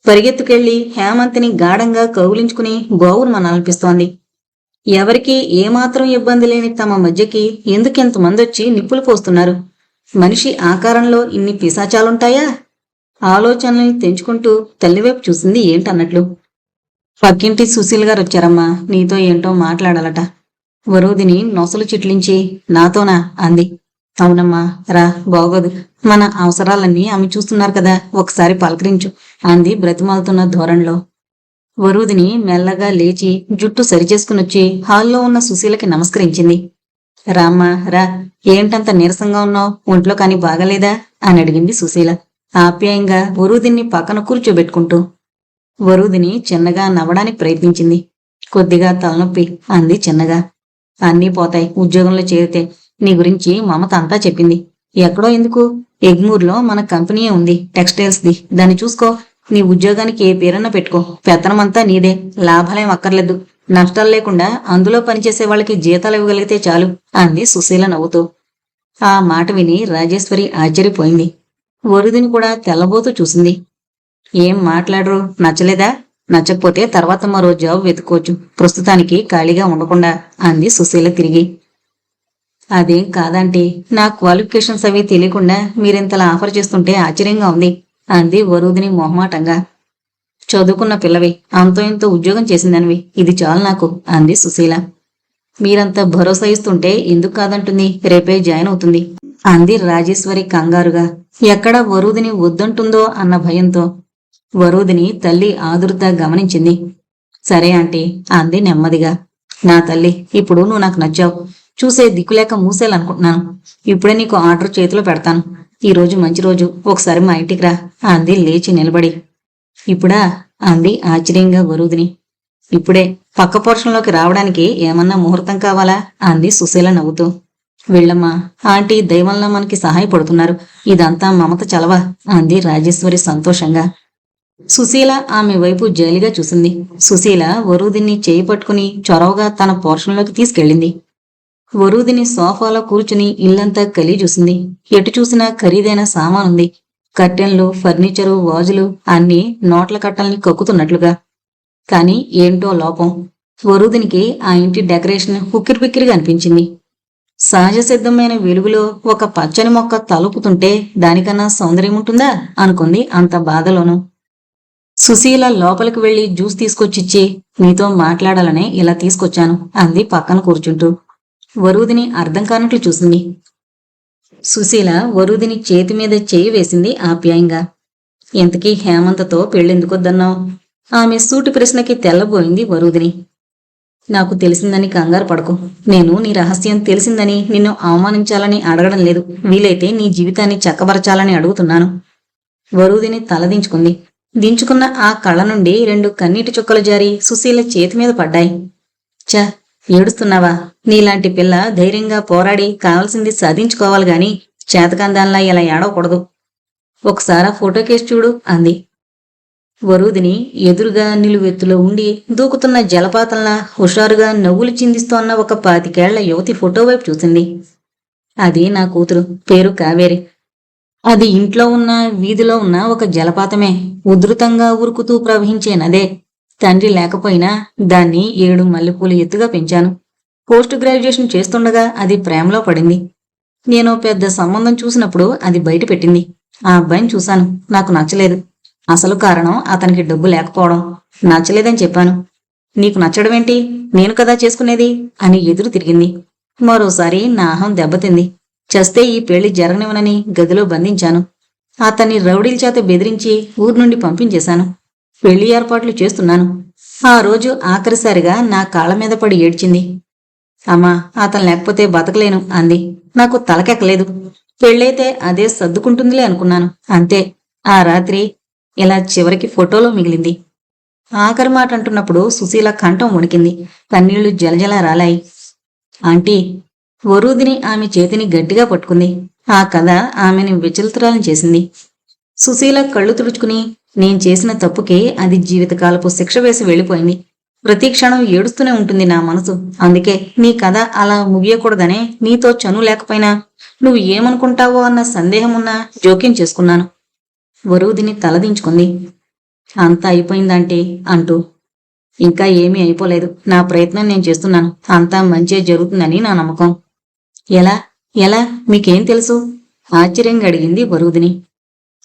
పరిగెత్తుకెళ్లి హేమంతిని గాఢంగా కౌగిలించుకుని గోవురుమనాలనిపిస్తోంది. ఎవరికీ ఏమాత్రం ఇబ్బంది లేని తమ మధ్యకి ఎందుకెంతమందొచ్చి నిప్పులు పోస్తున్నారు? మనిషి ఆకారంలో ఇన్ని పిశాచాలుంటాయా? ఆలోచనల్ని తెంచుకుంటూ తల్లివైపు చూసింది ఏంటన్నట్లు. పక్కింటి సుశీల్ గారు వచ్చారమ్మా, నీతో ఏంటో మాట్లాడాలట. వరోధిని నొసలు చిట్లించి, నాతోనా అంది. అవునమ్మా, రా, బాగోదు, మన అవసరాలన్నీ ఆమె చూస్తున్నారు కదా, ఒకసారి పలకరించు అంది బ్రతిమాలుతున్న ధోరణిలో. వరుదిని మెల్లగా లేచి జుట్టు సరిచేసుకునొచ్చి హాల్లో ఉన్న సుశీలకి నమస్కరించింది. రామ్మా, రా, ఏంటంత నీరసంగా ఉన్నావు, ఒంట్లో కాని బాగలేదా అని అడిగింది సుశీల ఆప్యాయంగా వరుదిని పక్కన కూర్చోబెట్టుకుంటూ. వరుదిని చిన్నగా నవ్వడానికి ప్రయత్నించింది. కొద్దిగా తలనొప్పి అంది చిన్నగా. అన్నీ పోతాయి ఉద్యోగంలో చేరితే. నీ గురించి మమత అంతా చెప్పింది. ఎక్కడో ఎందుకు, ఎగ్మూర్లో మన కంపెనీయే ఉంది, టెక్స్టైల్స్ది, దాన్ని చూసుకో. నీ ఉద్యోగానికి ఏ పేరన్నా పెట్టుకో, పెత్తనమంతా నీదే, లాభాలేం అక్కర్లేదు, నష్టాలు లేకుండా అందులో పనిచేసే వాళ్ళకి జీతాలు ఇవ్వగలిగితే చాలు అంది సుశీల నవ్వుతూ. ఆ మాట విని రాజేశ్వరి ఆశ్చర్యపోయింది. వరుదిని కూడా తెల్లబోతూ చూసింది. ఏం మాట్లాడరు, నచ్చలేదా? నచ్చకపోతే తర్వాత మరో జాబ్ వెతుక్కోవచ్చు, ప్రస్తుతానికి ఖాళీగా ఉండకుండా అంది సుశీల తిరిగి. అదేం కాదంటీ, నా క్వాలిఫికేషన్స్ అవి తెలియకుండా మీరింతలా ఆఫర్ చేస్తుంటే ఆశ్చర్యంగా ఉంది అంది వరుదిని మొహమాటంగా. చదువుకున్న పిల్లవి, అంతో ఇంతో ఉద్యోగం చేసిందనివి, ఇది చాలు నాకు అంది సుశీల. మీరంతా భరోసా ఇస్తుంటే ఎందుకు కాదంటుంది, రేపే జాయిన్ అవుతుంది అంది రాజేశ్వరి కంగారుగా, ఎక్కడ వరుదిని వద్దంటుందో అన్న భయంతో. వరుదిని తల్లి ఆదుర్దా గమనించింది. సరే ఆంటీ అంది నెమ్మదిగా. నా తల్లి, ఇప్పుడు నువ్వు నాకు నచ్చావు, చూసే దిక్కులేక మూసేయాలనుకుంటున్నాను. ఇప్పుడే నీకు ఆర్డర్ చేతిలో పెడతాను. ఈ రోజు మంచి రోజు, ఒకసారి మా ఇంటికి రా అంది లేచి నిలబడి. ఇప్పుడా అంది ఆశ్చర్యంగా వరుదిని. ఇప్పుడే, పక్క పోర్షన్లోకి రావడానికి ఏమన్నా ముహూర్తం కావాలా అంది సుశీల నవ్వుతూ. వెళ్ళమ్మా, ఆంటీ దైవంలా మనకి సహాయపడుతున్నారు, ఇదంతా మమత చలవా అంది రాజేశ్వరి సంతోషంగా. సుశీల ఆమె వైపు జాలిగా చూసింది. సుశీల వరుదిని చేయి పట్టుకుని చొరవగా తన పోర్షన్లోకి తీసుకెళ్ళింది. వరుదిని సోఫాలో కూర్చుని ఇల్లంతా కలి చూసింది. ఎటు చూసినా ఖరీదైన సామానుంది. కర్టెన్లు, ఫర్నిచరు, వాజులు అన్నీ నోట్ల కట్టల్ని కక్కుతున్నట్లుగా. కాని ఏంటో లోపం. వరుదినికి ఆ ఇంటి డెకరేషన్ ఉక్కిరిబిక్కిరిగా అనిపించింది. సహజ సిద్ధమైన వెలుగులో ఒక పచ్చని మొక్క తలుపుతుంటే దానికన్నా సౌందర్యముంటుందా అనుకుంది అంత బాధలోనూ. సుశీల లోపలికి వెళ్లి జ్యూస్ తీసుకొచ్చిచ్చి, నీతో మాట్లాడాలనే ఇలా తీసుకొచ్చాను అంది పక్కన కూర్చుంటూ. వరుదిని అర్థం కానట్లు చూసింది. సుశీల వరుదిని చేతి మీద చేయి వేసింది ఆప్యాయంగా. ఇంతకీ హేమంతతో పెళ్ళెందుకొద్దన్నావు? ఆమె సూటి ప్రశ్నకి తెల్లబోయింది వరుదిని. నాకు తెలిసిందని కంగారు పడకు. నేను నీ రహస్యం తెలిసిందని నిన్ను అవమానించాలని అడగడం లేదు, వీలైతే నీ జీవితాన్ని చక్కబరచాలని అడుగుతున్నాను. వరుదిని తలదించుకుంది. దించుకున్న ఆ కళ్ళ నుండి 2 కన్నీటి చుక్కలు జారి సుశీల చేతి మీద పడ్డాయి. చ, ఏడుస్తున్నావా? నీలాంటి పిల్ల ధైర్యంగా పోరాడి కావలసింది సాధించుకోవాలి గాని చేతకందాన్లా ఇలా ఏడవకూడదు. ఒకసారి ఫోటో కేసు చూడు అంది. వరుదిని ఎదురుగా నిలువెత్తులో ఉండి దూకుతున్న జలపాతంలా హుషారుగా నవ్వులు చిందిస్తోన్న ఒక 25 ఏళ్ల యువతి ఫోటో వైపు చూసింది. అది నా కూతురు, పేరు కావేరి. అది ఇంట్లో ఉన్న వీధిలో ఉన్న ఒక జలపాతమే, ఉధృతంగా ఉరుకుతూ ప్రవహించే నదే. తండ్రి లేకపోయినా దాన్ని 7 మల్లెపూలు ఎత్తుగా పెంచాను. పోస్ట్ గ్రాడ్యుయేషన్ చేస్తుండగా అది ప్రేమలో పడింది. నేను పెద్ద సంబంధం చూసినప్పుడు అది బయట పెట్టింది. ఆ అబ్బాయిని చూశాను, నాకు నచ్చలేదు. అసలు కారణం అతనికి డబ్బు లేకపోవడం. నచ్చలేదని చెప్పాను. నీకు నచ్చడమేంటి, నేను కదా చేసుకునేది అని ఎదురు తిరిగింది. మరోసారి నా అహం దెబ్బతింది. చస్తే ఈ పెళ్లి జరగనివనని గదిలో బంధించాను. అతన్ని రౌడీల చేత బెదిరించి ఊరు నుండి పంపించేశాను. పెళ్లి ఏర్పాట్లు చేస్తున్నాను. ఆ రోజు ఆఖరిసారిగా నా కాళ్ల మీద పడి ఏడ్చింది. అమ్మా, అతను లేకపోతే బతకలేను అంది. నాకు తలకెక్కలేదు. పెళ్ళైతే అదే సర్దుకుంటుందిలే అనుకున్నాను. అంతే. ఆ రాత్రి ఇలా చివరికి ఫోటోలో మిగిలింది. ఆఖరి మాట అంటున్నప్పుడు సుశీల కంఠం వణికింది. కన్నీళ్లు జలజల రాలాయి. ఆంటీ, వరూదిని ఆమె చేతిని గట్టిగా పట్టుకుంది. ఆ కథ ఆమెని విచలితురాలను చేసింది. సుశీల కళ్ళు తుడుచుకుని, నేను చేసిన తప్పుకి అది జీవితకాలపు శిక్ష వేసి వెళ్ళిపోయింది. ప్రతి క్షణం ఏడుస్తూనే ఉంటుంది నా మనసు. అందుకే నీ కథ అలా ముగియకూడదనే నీతో చను లేకపోయినా నువ్వు ఏమనుకుంటావో అన్న సందేహమున్నా జోక్యం చేసుకున్నాను. వరూదిని తలదించుకుంది. అంతా అయిపోయిందంటే అంటూ. ఇంకా ఏమీ అయిపోలేదు. నా ప్రయత్నం నేను చేస్తున్నాను. అంతా మంచే జరుగుతుందని నా నమ్మకం. ఎలా ఎలా మీకేం తెలుసు? ఆశ్చర్యంగా అడిగింది వరూదిని.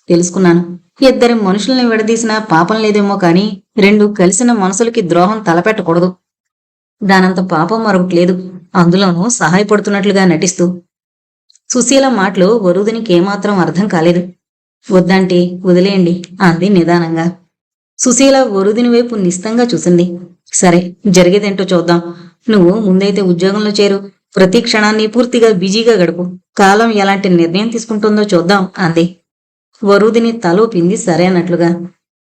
తెలుసుకున్నాను. ఇద్దరి మనుషుల్ని విడదీసినా పాపం లేదేమో కాని రెండు కలిసిన మనసులకి ద్రోహం తలపెట్టకూడదు. దానంత పాపం మరొకటి లేదు. అందులోనూ సహాయపడుతున్నట్లుగా నటిస్తూ. సుశీల మాటలు వరూదినికి ఏమాత్రం అర్థం కాలేదు. వద్దంటే వదిలేయండి అంది నిదానంగా. సుశీల వరుదిని వైపు నిస్తంగా చూసింది. సరే, జరిగేదేంటో చూద్దాం. నువ్వు ముందైతే ఉద్యోగంలో చేరు. ప్రతి క్షణాన్ని పూర్తిగా బిజీగా గడుపు. కాలం ఎలాంటి నిర్ణయం తీసుకుంటుందో చూద్దాం అంది. వరుదిని తలూపింది సరే అన్నట్లుగా.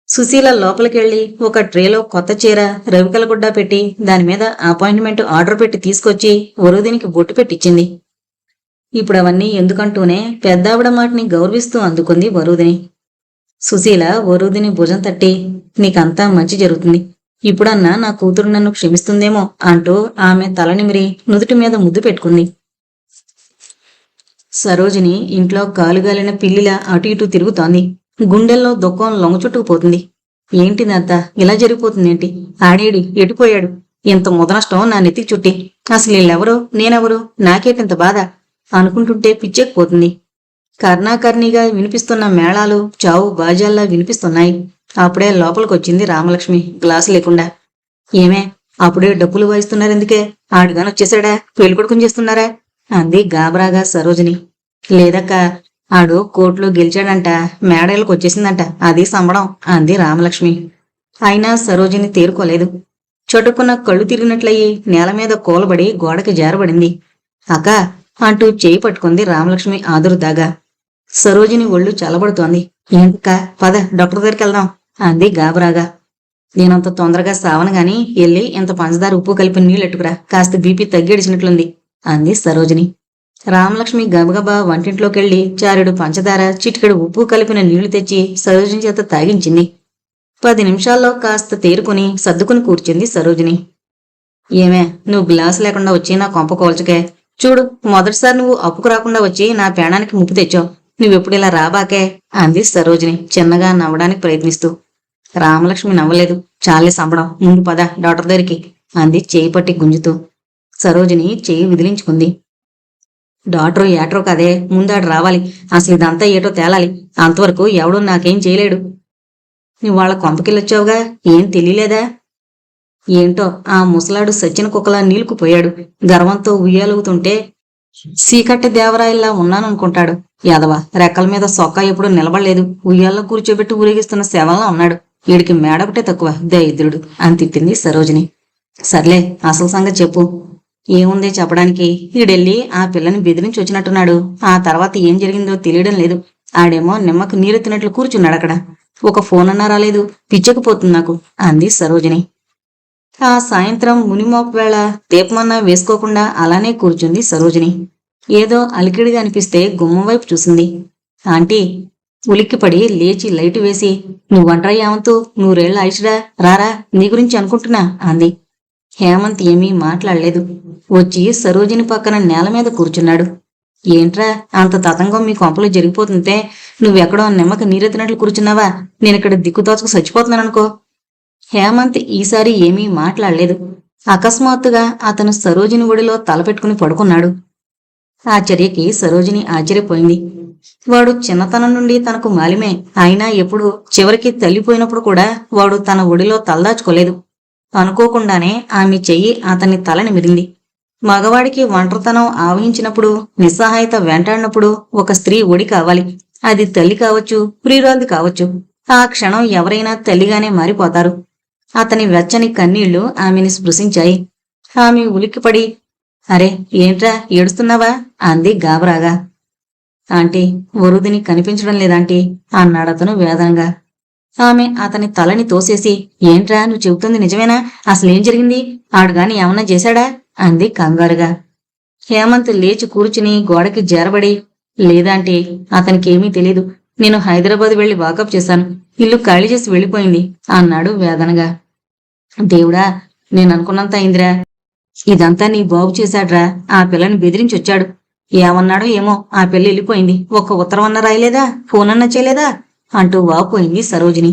సుశీల లోపలికెళ్లి ఒక ట్రేలో కొత్త చీర, రవికల గుడ్డ పెట్టి దానిమీద అపాయింట్మెంట్ ఆర్డర్ పెట్టి తీసుకొచ్చి వరుదినికి బొట్టు పెట్టించింది. ఇప్పుడు అవన్నీ ఎందుకంటూనే పెద్దావిడ మాటని గౌరవిస్తూ అందుకుంది వరుదిని. సుశీల వరూదిని భుజం తట్టి, నీకంతా మంచి జరుగుతుంది. ఇప్పుడన్నా నా కూతురు నన్ను క్షమిస్తుందేమో అంటూ ఆమె తలనిమిరి నుదుటి మీద ముద్దు పెట్టుకుంది. సరోజిని ఇంట్లో కాలుగాలిన పిల్లిలా అటు ఇటు తిరుగుతోంది. గుండెల్లో దుఃఖం లొంగచుట్టుకుపోతుంది. ఏంటిదంతా ఇలా జరిగిపోతుందేంటి? ఆడేడి ఎటుపోయాడు? ఇంత ముదనష్టం నా నెత్తికి చుట్టి. అసలు వీళ్ళెవరో నేనెవరు? నాకేటింత బాధ అనుకుంటుంటే పిచ్చెక్కిపోతుంది. కర్ణాకర్ణిగా వినిపిస్తున్న మేళాలు చావు బాజాల్లా వినిపిస్తున్నాయి. అప్పుడే లోపలికొచ్చింది రామలక్ష్మి గ్లాసు లేకుండా. ఏమే, అప్పుడే డబ్బులు వాయిస్తున్నారెందుకే? ఆడుగానొచ్చేసాడా? పెళ్ళికొడుకుని చేస్తున్నారా అంది గాబరాగా సరోజిని. లేదక్క, ఆడు కోర్టులో గెలిచాడంట, మేడలకు వచ్చేసిందంట, అది సంబడం అంది రామలక్ష్మి. అయినా సరోజిని తేరుకోలేదు. చటుకున్న కళ్ళు తిరిగినట్లయి నేల మీద కూలబడి గోడకి జారబడింది. అక్క అంటూ చేయి పట్టుకుంది రామలక్ష్మి ఆదురుదాగా. సరోజిని ఒళ్ళు చల్లబడుతోంది. ఏంటక్క, పద డాక్టర్ దగ్గరికి వెళ్దాం అంది గాబరాగా. నేనంత తొందరగా సావను గాని వెళ్ళి ఇంత పంచదార ఉప్పు కలిపి నీళ్ళెట్టుకురా, కాస్త బీపీ తగ్గేడిచినట్లుంది అంది సరోజిని. రామలక్ష్మి గబగబా వంటింట్లోకెళ్లి చారెడు పంచదార, చిటికెడు ఉప్పు కలిపిన నీళ్లు తెచ్చి సరోజిని చేత తాగించింది. 10 నిమిషాల్లో కాస్త తేరుకుని సర్దుకుని కూర్చుంది సరోజిని. ఏమే, నువ్వు గ్లాసు లేకుండా వచ్చి నా కొంప కోల్చకే. చూడు, మొదటిసారి నువ్వు అప్పుకు రాకుండా వచ్చి నా పేణానికి ముప్పు తెచ్చావు. నువ్వెప్పుడు ఇలా రాబాకే అంది సరోజిని చిన్నగా నవ్వడానికి ప్రయత్నిస్తూ. రామలక్ష్మి నవ్వలేదు. చాలే సంబడం, ముందు పద డాక్టర్ దగ్గరికి అంది చేయి పట్టి గుంజుతూ. సరోజిని చేయి విదిలించుకుంది. డాక్టరు ఏటరో కదే, ముందాడు రావాలి. అసలు ఇదంతా ఏటో తేలాలి. అంతవరకు ఎవడూ నాకేం చేయలేడు. నువ్వు వాళ్ళ కొంపకిల్లొచ్చావుగా, ఏం తెలియలేదా? ఏంటో ఆ ముసలాడు సచ్చిన కుక్కలా నీలుకుపోయాడు. గర్వంతో ఉయ్యాలుగుతుంటే సీకట్టి దేవరాయిల్లా ఉన్నాననుకుంటాడు. యాదవ రెక్కల మీద సొక్కా ఎప్పుడు నిలబడలేదు. ఉయ్యాల్లో కూర్చోబెట్టి ఊరేగిస్తున్న శవంలా ఉన్నాడు. వీడికి మేడొకటే తక్కువ, దరిద్రుడు అని తిట్టింది సరోజిని. సర్లే, అసలు సంగతి చెప్పు. ఏముంది చెప్పడానికి? ఈడెళ్ళి ఆ పిల్లని బెదిరించి వచ్చినట్టున్నాడు. ఆ తర్వాత ఏం జరిగిందో తెలియడం లేదు. ఆడేమో నిమ్మకు నీరెత్తినట్లు కూర్చున్నాడు అక్కడ. ఒక ఫోన్ అన్నా రాలేదు. పిచ్చకపోతుంది నాకు అంది సరోజిని. ఆ సాయంత్రం మునిమోపు వేళ దీపమన్నా వేసుకోకుండా అలానే కూర్చుంది సరోజిని. ఏదో అలికిడిగా అనిపిస్తే గుమ్మం వైపు చూసింది. ఆంటీ ఉలిక్కిపడి లేచి లైటు వేసి, నువ్వంట్రా యావంతు, 100 ఆయుషుడా, రారా, నీ గురించి అనుకుంటున్నా అంది. హేమంత్ ఏమీ మాట్లాడలేదు. వచ్చి సరోజిని పక్కన నేల మీద కూర్చున్నాడు. ఏంట్రా అంత తతంగం మీ కొంపలో జరిగిపోతుంటే నువ్వెక్కడో నిమ్మక నీరెత్తినట్లు కూర్చున్నావా? నేనిక్కడ దిక్కుతోచకు చచ్చిపోతున్నాననుకో. హేమంత్ ఈసారి ఏమీ మాట్లాడలేదు. అకస్మాత్తుగా అతను సరోజిని ఒడిలో తలపెట్టుకుని పడుకున్నాడు. ఆ చర్యకి సరోజిని ఆశ్చర్యపోయింది. వాడు చిన్నతనం నుండి తనకు మాలిమే. అయినా ఎప్పుడు చివరికి తల్లిపోయినప్పుడు కూడా వాడు తన ఒడిలో తలదాచుకోలేదు. అనుకోకుండానే ఆమె చెయ్యి అతని తలని మిరింది. మగవాడికి ఒంటరితనం ఆవహించినప్పుడు, నిస్సహాయత వెంటాడినప్పుడు ఒక స్త్రీ ఒడి కావాలి. అది తల్లి కావచ్చు, ప్రియురాలిది కావచ్చు. ఆ క్షణం ఎవరైనా తల్లిగానే మారిపోతారు. అతని వెచ్చని కన్నీళ్లు ఆమెని స్పృశించాయి. ఆమె ఉలిక్కిపడి, అరే ఏంట్రా ఏడుస్తున్నావా అంది గాబరాగా. ఆంటీ, వరుదిని కనిపించడం లేదాంటీ అన్నాడతను వేదనగా. ఆమె అతని తలని తోసేసి, ఏంట్రా నువ్వు చెబుతుంది నిజమేనా? అసలేం జరిగింది? ఆడుగాని ఏమన్నా చేశాడా? అంది కంగారుగా. హేమంత్ లేచి కూర్చుని గోడకి జారబడి, లేదాంటీ, అతనికేమీ తెలీదు. నేను హైదరాబాద్ వెళ్లి వాకప్ చేశాను. ఇల్లు ఖాళీ చేసి వెళ్ళిపోయింది అన్నాడు వేదనగా. దేవుడా, నేననుకున్నంత అయిందిరా. ఇదంతా నీ బాబు చేశాడ్రా. ఆ పిల్లని బెదిరించొచ్చాడు. ఏమన్నాడో ఏమో, ఆ పిల్ల వెళ్ళిపోయింది. ఒక్క ఉత్తరం అన్నా రాయలేదా? ఫోన్ అన్నా చేయలేదా అంటూ వాపోయింది సరోజిని.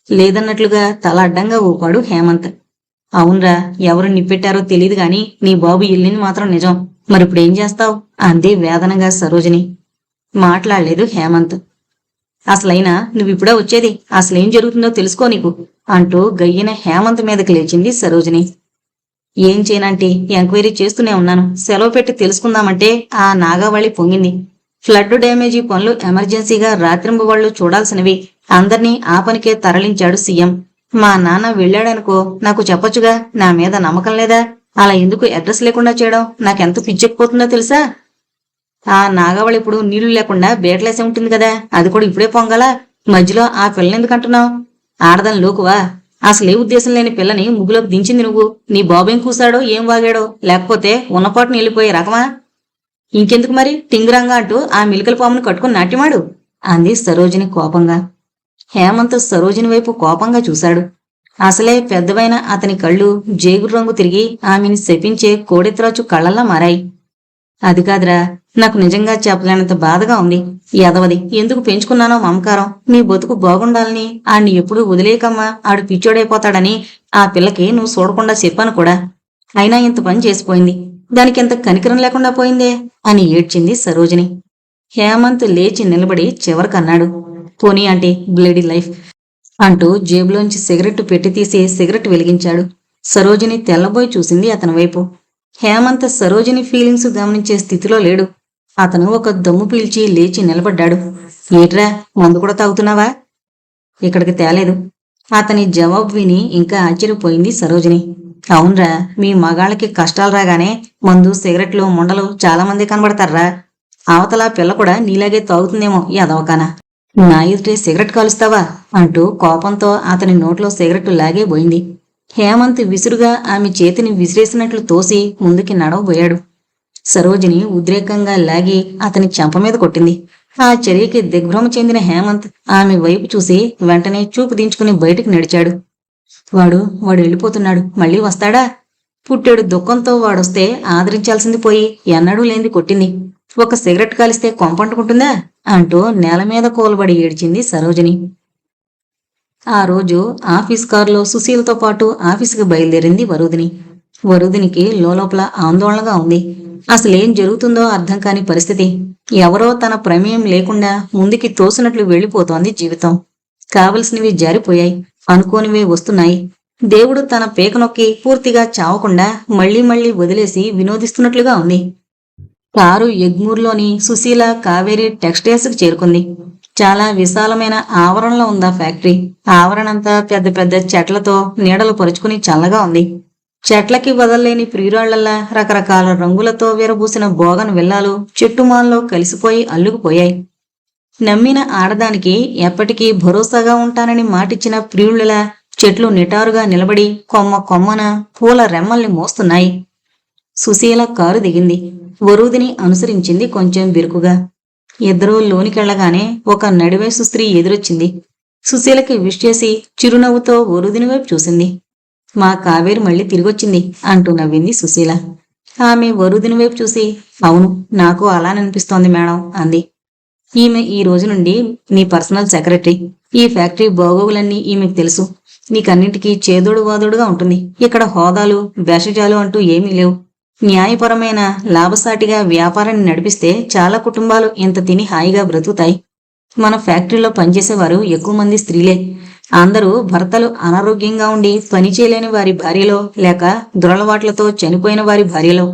లేదన్నట్లుగా తల అడ్డంగా ఊపాడు హేమంత్. అవునరా, ఎవరు నిప్పెట్టారో తెలీదు గాని నీ బాబు ఇల్లిని మాత్రం నిజం. మరిప్పుడేం చేస్తావు అంది వేదనగా సరోజిని. మాట్లాడలేదు హేమంత్. అసలైనా నువ్విప్పుడే వచ్చేది? అసలేం జరుగుతుందో తెలుసుకో నీకు అంటూ గయ్యిన హేమంత్ మీదకి లేచింది సరోజిని. ఏం చేయనంటే ఎంక్వైరీ చేస్తూనే ఉన్నాను. సెలవు పెట్టి తెలుసుకుందామంటే ఆ నాగావళి పొంగింది. ఫ్లడ్ డ్యామేజీ పనులు ఎమర్జెన్సీగా రాత్రింబవళ్లు చూడాల్సినవి. అందర్నీ ఆ పనికే తరలించాడు సీఎం. మా నాన్న వెళ్ళాడనుకో, నాకు చెప్పొచ్చుగా. నా మీద నమ్మకం లేదా? అలా ఎందుకు అడ్రస్ లేకుండా చేయడం నాకెంత పిచ్చెక్కిపోతుందో తెలుసా? ఆ నాగావళి ఇప్పుడు నీళ్లు లేకుండా బేట్లేసే ఉంటుంది కదా, అది కూడా ఇప్పుడే పొంగలా? మధ్యలో ఆ పిల్లని ఎందుకంటున్నావు? ఆడదాని లోకువా? అసలే ఉద్దేశం లేని పిల్లని ముగ్గులోకి దించింది నువ్వు. నీ బాబేం కూసాడో ఏం వాగాడో, లేకపోతే ఉన్నపాటును వెళ్ళిపోయే రకమా? ఇంకెందుకు మరి టింగురంగా అంటూ ఆ మిలికల పామును కట్టుకుని నాట్యమాడు అంది సరోజిని కోపంగా. హేమంత్ సరోజిని వైపు కోపంగా చూశాడు. అసలే పెద్దవైన అతని కళ్ళు జేగురు రంగు తిరిగి ఆమెని శపించే కోడెత్రాచు కళ్ళల్లా మారాయి. అది కాదురా, నాకు నిజంగా చెప్పలేనంత బాధగా ఉంది. ఎదవది ఎందుకు పెంచుకున్నానో మమకారం. నీ బతుకు బాగుండాలని ఆడిని ఎప్పుడూ వదిలేయకమ్మా, ఆడు పిచ్చోడైపోతాడని ఆ పిల్లకి నువ్వు చూడకుండా చెప్పాను కూడా. అయినా ఇంత పని చేసిపోయింది. దానికెంత కనికరం లేకుండా పోయిందే అని ఏడ్చింది సరోజిని. హేమంత్ లేచి నిలబడి చివరకన్నాడు, పోనీ అంటే బ్లేడీ లైఫ్ అంటూ జేబులోంచి సిగరెట్టు పెట్టి తీసి సిగరెట్ వెలిగించాడు. సరోజిని తెల్లబోయి చూసింది అతని వైపు. హేమంత్ సరోజిని ఫీలింగ్స్ గమనించే స్థితిలో లేడు. అతను ఒక దమ్ము పీల్చి లేచి నిలబడ్డాడు. ఏట్రా, మందు కూడా తాగుతున్నావా? ఇక్కడికి తేలేదు. అతని జవాబు విని ఇంకా ఆశ్చర్యపోయింది సరోజిని. అవునరా, మీ మగాళ్ళకి కష్టాలు రాగానే మందు సిగరెట్లు ముండలు చాలా మంది కనబడతారా. అవతల పిల్ల కూడా నీలాగే తాగుతుందేమో ఈ అదవకాన. నా ఎదుటే సిగరెట్ కాలుస్తావా అంటూ కోపంతో అతని నోట్లో సిగరెట్ లాగే పోయింది. హేమంత్ విసురుగా ఆమె చేతిని విసిరేసినట్లు తోసి ముందుకి నడవబోయాడు. సరోజిని ఉద్రేకంగా లాగి అతని చెంప మీద కొట్టింది. ఆ చర్యకి దిగ్భ్రమ చెందిన హేమంత్ ఆమె వైపు చూసి వెంటనే చూపు దించుకుని బయటికి నడిచాడు. వాడు వెళ్ళిపోతున్నాడు, మళ్ళీ వస్తాడా? పుట్టెడు దుఃఖంతో వాడొస్తే ఆదరించాల్సింది పోయి ఎన్నడూ లేనిది కొట్టింది. ఒక సిగరెట్ కాలిస్తే కొంపంటుకుంటుందా అంటూ నేల మీద కూలబడి ఏడ్చింది సరోజిని. ఆ రోజు ఆఫీస్ కారులో సుశీలతో పాటు ఆఫీసుకి బయలుదేరింది వరుదిని. వరుదినికి లోపల ఆందోళనగా ఉంది. అసలేం జరుగుతుందో అర్థం కాని పరిస్థితి. ఎవరో తన ప్రమేయం లేకుండా ముందుకి తోసినట్లు వెళ్లిపోతోంది జీవితం. కావలసినవి జారిపోయాయి, అనుకోనివే వస్తున్నాయి. దేవుడు తన పేక నొక్కి పూర్తిగా చావకుండా మళ్లీ మళ్లీ వదిలేసి వినోదిస్తున్నట్లుగా ఉంది. కారు ఎగ్మూర్లోని సుశీల కావేరి టెక్స్టైల్స్ కి చేరుకుంది. చాలా విశాలమైన ఆవరణలో ఉందా ఫ్యాక్టరీ. ఆవరణంతా పెద్ద పెద్ద చెట్లతో నీడలు పరుచుకుని చల్లగా ఉంది. చెట్లకి వదల్లేని ప్రియురాళ్లల్లా రకరకాల రంగులతో విరబూసిన బోగన్ విల్లాలు చెట్టుమాల్లో కలిసిపోయి అల్లుకుపోయాయి. నమ్మిన ఆడదానికి ఎప్పటికీ భరోసాగా ఉంటానని మాటిచ్చిన ప్రియుళ్ళలా చెట్లు నిటారుగా నిలబడి కొమ్మ కొమ్మన పూల రెమ్మల్ని మోస్తున్నాయి. సుశీల కారు దిగింది. వరుదిని అనుసరించింది కొంచెం బిరుకుగా. ఇద్దరూ లోనికెళ్లగానే ఒక నడివయసు స్త్రీ ఎదురొచ్చింది. సుశీలకి విష్ చేసి చిరునవ్వుతో వరుదిని వైపు చూసింది. మా కావేరి మళ్ళీ తిరిగొచ్చింది అంటూ నవ్వింది సుశీల. ఆమె వరుదిని వైపు చూసి, అవును, నాకు అలాననిపిస్తోంది మేడం అంది. ఈమె ఈ రోజు నుండి నీ పర్సనల్ సెక్రటరీ. ఈ ఫ్యాక్టరీ బాగోగులన్నీ ఈమెకు తెలుసు. నీకన్నింటికీ చేదోడు వాదోడుగా ఉంటుంది. ఇక్కడ హోదాలు భేషజాలు అంటూ ఏమీ లేవు. న్యాయపరమైన లాభసాటిగా వ్యాపారాన్ని నడిపిస్తే చాలా కుటుంబాలు ఇంత తిని హాయిగా బ్రతుకుతాయి. మన ఫ్యాక్టరీలో పనిచేసేవారు ఎక్కువ మంది స్త్రీలే. అందరూ భర్తలు అనారోగ్యంగా ఉండి పని చేయలేని వారి భార్యలో, లేక దురలవాట్లతో చనిపోయిన వారి భార్యలో.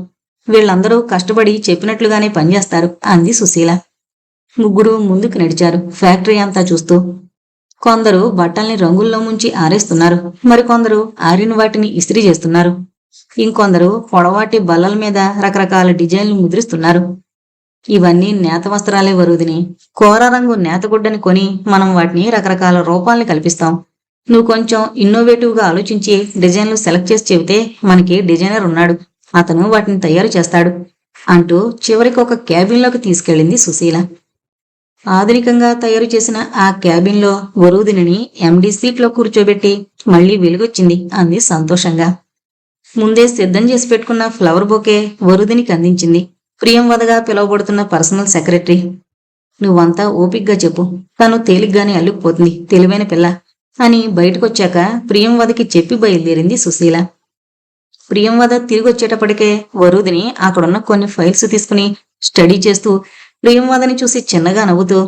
వీళ్ళందరూ కష్టపడి చెప్పినట్లుగానే పనిచేస్తారు అంది సుశీల. ముగ్గురు ముందుకు నడిచారు ఫ్యాక్టరీ అంతా చూస్తూ. కొందరు బట్టల్ని రంగుల్లో ముంచి ఆరేస్తున్నారు. మరికొందరు ఆరిన వాటిని ఇస్త్రీ చేస్తున్నారు. ఇంకొందరు పొడవాటి బల్లల మీద రకరకాల డిజైన్లు ముద్రిస్తున్నారు. ఇవన్నీ నేత వస్త్రాలే వరుదిని. కోర రంగు నేతగుడ్డని కొని మనం వాటిని రకరకాల రూపాల్ని కల్పిస్తాం. నువ్వు కొంచెం ఇన్నోవేటివ్గా ఆలోచించి డిజైన్లు సెలెక్ట్ చేసి చెబితే మనకి డిజైనర్ ఉన్నాడు, అతను వాటిని తయారు చేస్తాడు అంటూ చివరికి ఒక క్యాబిన్లోకి తీసుకెళ్ళింది సుశీల. ఆధునికంగా తయారు చేసిన ఆ క్యాబిన్లో వరూదిని ఎండి సీట్లో కూర్చోబెట్టి మళ్లీ వెలుగొచ్చింది అంది సంతోషంగా. ముందే సిద్ధం చేసి పెట్టుకున్న ఫ్లవర్ బొకే వరుదినికి అందించింది ప్రియంవదగా పిలువబడుతున్న పర్సనల్ సెక్రటరీ. నువ్వంతా ఓపిగ్గా చెప్పు, తను తేలిగ్గానే అల్లుకుపోతుంది, తెలివైన పిల్ల అని బయటకొచ్చాక ప్రియంవదకి చెప్పి బయలుదేరింది సుశీల. ప్రియంవద తిరిగొచ్చేటప్పటికే వరుదిని అక్కడున్న కొన్ని ఫైల్స్ తీసుకుని స్టడీ చేస్తూ ప్రియంవదని చూసి చిన్నగా నవ్వుతూ,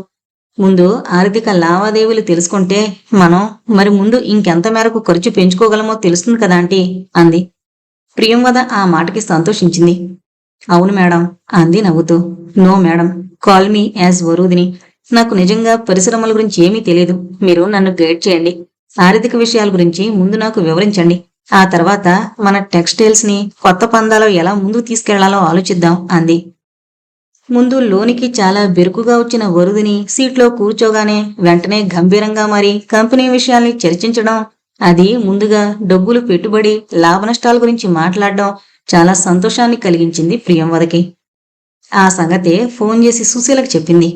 ముందు ఆర్థిక లావాదేవీలు తెలుసుకుంటే మనం మరి ముందు ఇంకెంత మేరకు ఖర్చు పెంచుకోగలమో తెలుస్తుంది కదా ఆంటీ అంది. ప్రియంవద ఆ మాటకి సంతోషించింది. అవును మేడం అంది నవ్వుతూ. No madam, call me as Varudhini. నాకు నిజంగా పరిశ్రమల గురించి ఏమీ తెలియదు, మీరు నన్ను గైడ్ చేయండి. ఆర్థిక విషయాల గురించి ముందు నాకు వివరించండి, ఆ తర్వాత మన టెక్స్టైల్స్ ని కొత్త పందాలో ఎలా ముందుకు తీసుకెళ్లాలో ఆలోచిద్దాం అంది. ముందు లోనికి చాలా బెరుకుగా వచ్చిన వరుదిని సీట్లో కూర్చోగానే వెంటనే గంభీరంగా మారి కంపెనీ విషయాల్ని చర్చించడం, అది ముందుగా డబ్బులు పెట్టుబడి లాభనష్టాల గురించి మాట్లాడడం చాలా సంతోషాన్ని కలిగించింది ప్రియంవదకి. ఆ సంగతే ఫోన్ చేసి సుశీలకు చెప్పింది.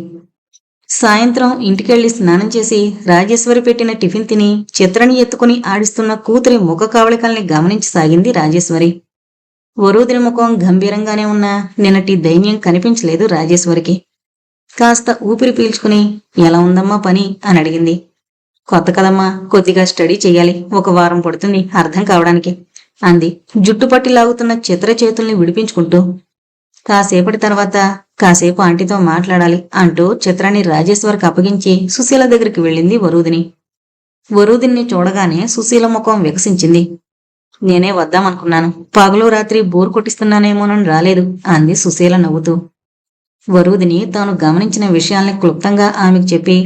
సాయంత్రం ఇంటికెళ్లి స్నానం చేసి రాజేశ్వరి పెట్టిన టిఫిన్ తిని చిత్రని ఎత్తుకుని ఆడిస్తున్న కూతురి ముఖ కవళికల్ని గమనించసాగింది రాజేశ్వరి. వరూదిని ముఖం గంభీరంగానే ఉన్నా నిన్నటి దైన్యం కనిపించలేదు రాజేశ్వరికి. కాస్త ఊపిరి పీల్చుకుని ఎలా ఉందమ్మా పని అని అడిగింది. కొత్త కదమ్మా, కొద్దిగా స్టడీ చెయ్యాలి, 1 వారం పడుతుంది అర్థం కావడానికి అంది జుట్టుపట్టి లాగుతున్న చిత్ర చేతుల్ని విడిపించుకుంటూ. కాసేపటి తర్వాత కాసేపు ఆంటీతో మాట్లాడాలి అంటూ చిత్రాన్ని రాజేశ్వరికి అప్పగించి సుశీల దగ్గరికి వెళ్ళింది వరూదిని. వరూదిని చూడగానే సుశీల ముఖం వికసించింది. నేనే వద్దామనుకున్నాను, పగలు రాత్రి బోర్ కొట్టిస్తున్నానేమోనని రాలేదు అంది సుశీల నవ్వుతూ. వరూదిని తాను గమనించిన విషయాల్ని క్లుప్తంగా ఆమెకు చెప్పి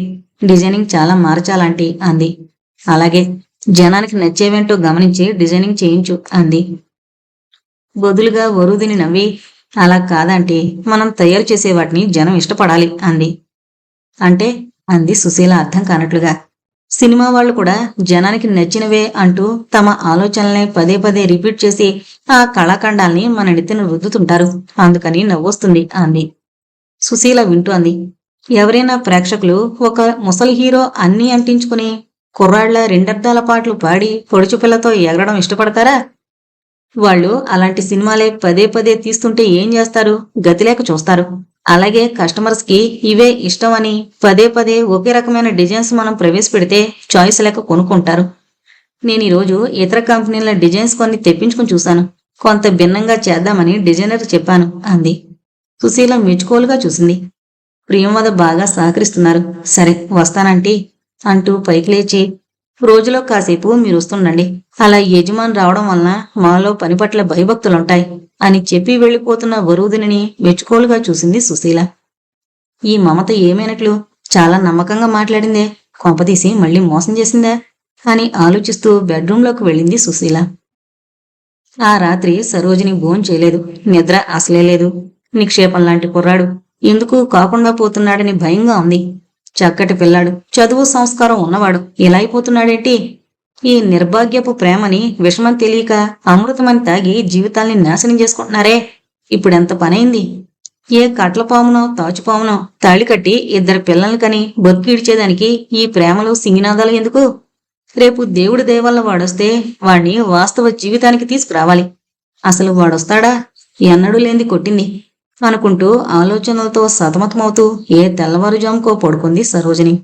డిజైనింగ్ చాలా మార్చాలంటీ అంది. అలాగే, జనానికి నచ్చేవేంటో గమనించి డిజైనింగ్ చేయించు అంది. బదులుగా వరూదిని నవ్వి, అలా కాదంటీ, మనం తయారు చేసే వాటిని జనం ఇష్టపడాలి అంది. అంటే అంది సుశీల అర్థం కానట్లుగా. సినిమా వాళ్ళు కూడా జనానికి నచ్చినవే అంటూ తమ ఆలోచనల్ని పదే పదే రిపీట్ చేసి ఆ కళాఖండాల్ని మన నెత్తిన రుద్దుతుంటారు, అందుకని నవ్వొస్తుంది అంది. సుశీల వింటూ అంది. ఎవరైనా ప్రేక్షకులు ఒక ముసలి హీరో అన్నీ అంటించుకుని కుర్రాళ్ల 2 అర్థాల పాటలు పాడి పొడుచు పిల్లతో ఎగరడం ఇష్టపడతారా? వాళ్ళు అలాంటి సినిమాలే పదే పదే తీస్తుంటే ఏం చేస్తారు? గతిలేక చూస్తారు. అలాగే కస్టమర్స్ కి ఇవే ఇష్టం అని పదే పదే ఒకే రకమైన డిజైన్స్ మనం ప్రవేశపెడితే చాయిస్ లేక కొనుక్కుంటారు. నేను ఈరోజు ఇతర కంపెనీల డిజైన్స్ కొన్ని తెప్పించుకుని చూశాను, కొంత భిన్నంగా చేద్దామని డిజైనర్ చెప్పాను అంది. సుశీల మెచ్చుకోలుగా చూసింది. ప్రియంవద బాగా సహకరిస్తున్నారు, సరే వస్తానంటీ అంటూ పైకి లేచి, రోజులో కాసేపు మీరు వస్తుండండి, అలా యజమాని రావడం వలన మాలో పని పట్ల భయభక్తులుంటాయి అని చెప్పి వెళ్లిపోతున్న వరూదిని మెచ్చుకోలుగా చూసింది సుశీల. ఈ మమత ఏమైనట్లు, చాలా నమ్మకంగా మాట్లాడిందే, కొంపదీసి మళ్ళీ మోసం చేసిందా అని ఆలోచిస్తూ బెడ్రూంలోకి వెళ్ళింది సుశీల. ఆ రాత్రి సరోజిని భోంచేయలేదు, నిద్ర అసలే లేదు. నిక్షేపం లాంటి కుర్రాడు ఎందుకు కాకుండా పోతున్నాడని భయంగా ఉంది. చక్కటి పిల్లాడు, చదువు సంస్కారం ఉన్నవాడు, ఇలా అయిపోతున్నాడేంటి? ఈ నిర్భాగ్యపు ప్రేమని విషమం తెలియక అమృతమని తాగి జీవితాల్ని నాశనం చేసుకుంటున్నారే, ఇప్పుడెంత పనైంది? ఏ కట్లపామునో తాచుపామునో తాళి కట్టి 2 పిల్లల్ని కని బతికిడ్చేదానికి ఈ ప్రేమలు సింగినాదాలు ఎందుకు? రేపు దేవుడి దయవల్ల వాడొస్తే వాణ్ణి వాస్తవ జీవితానికి తీసుకురావాలి. అసలు వాడొస్తాడా? ఎన్నడూ లేంది కొట్టింది అనుకుంటూ ఆలోచనలతో సతమతమవుతూ ఏ తెల్లవారుజాముకో పడుకుంది సరోజిని.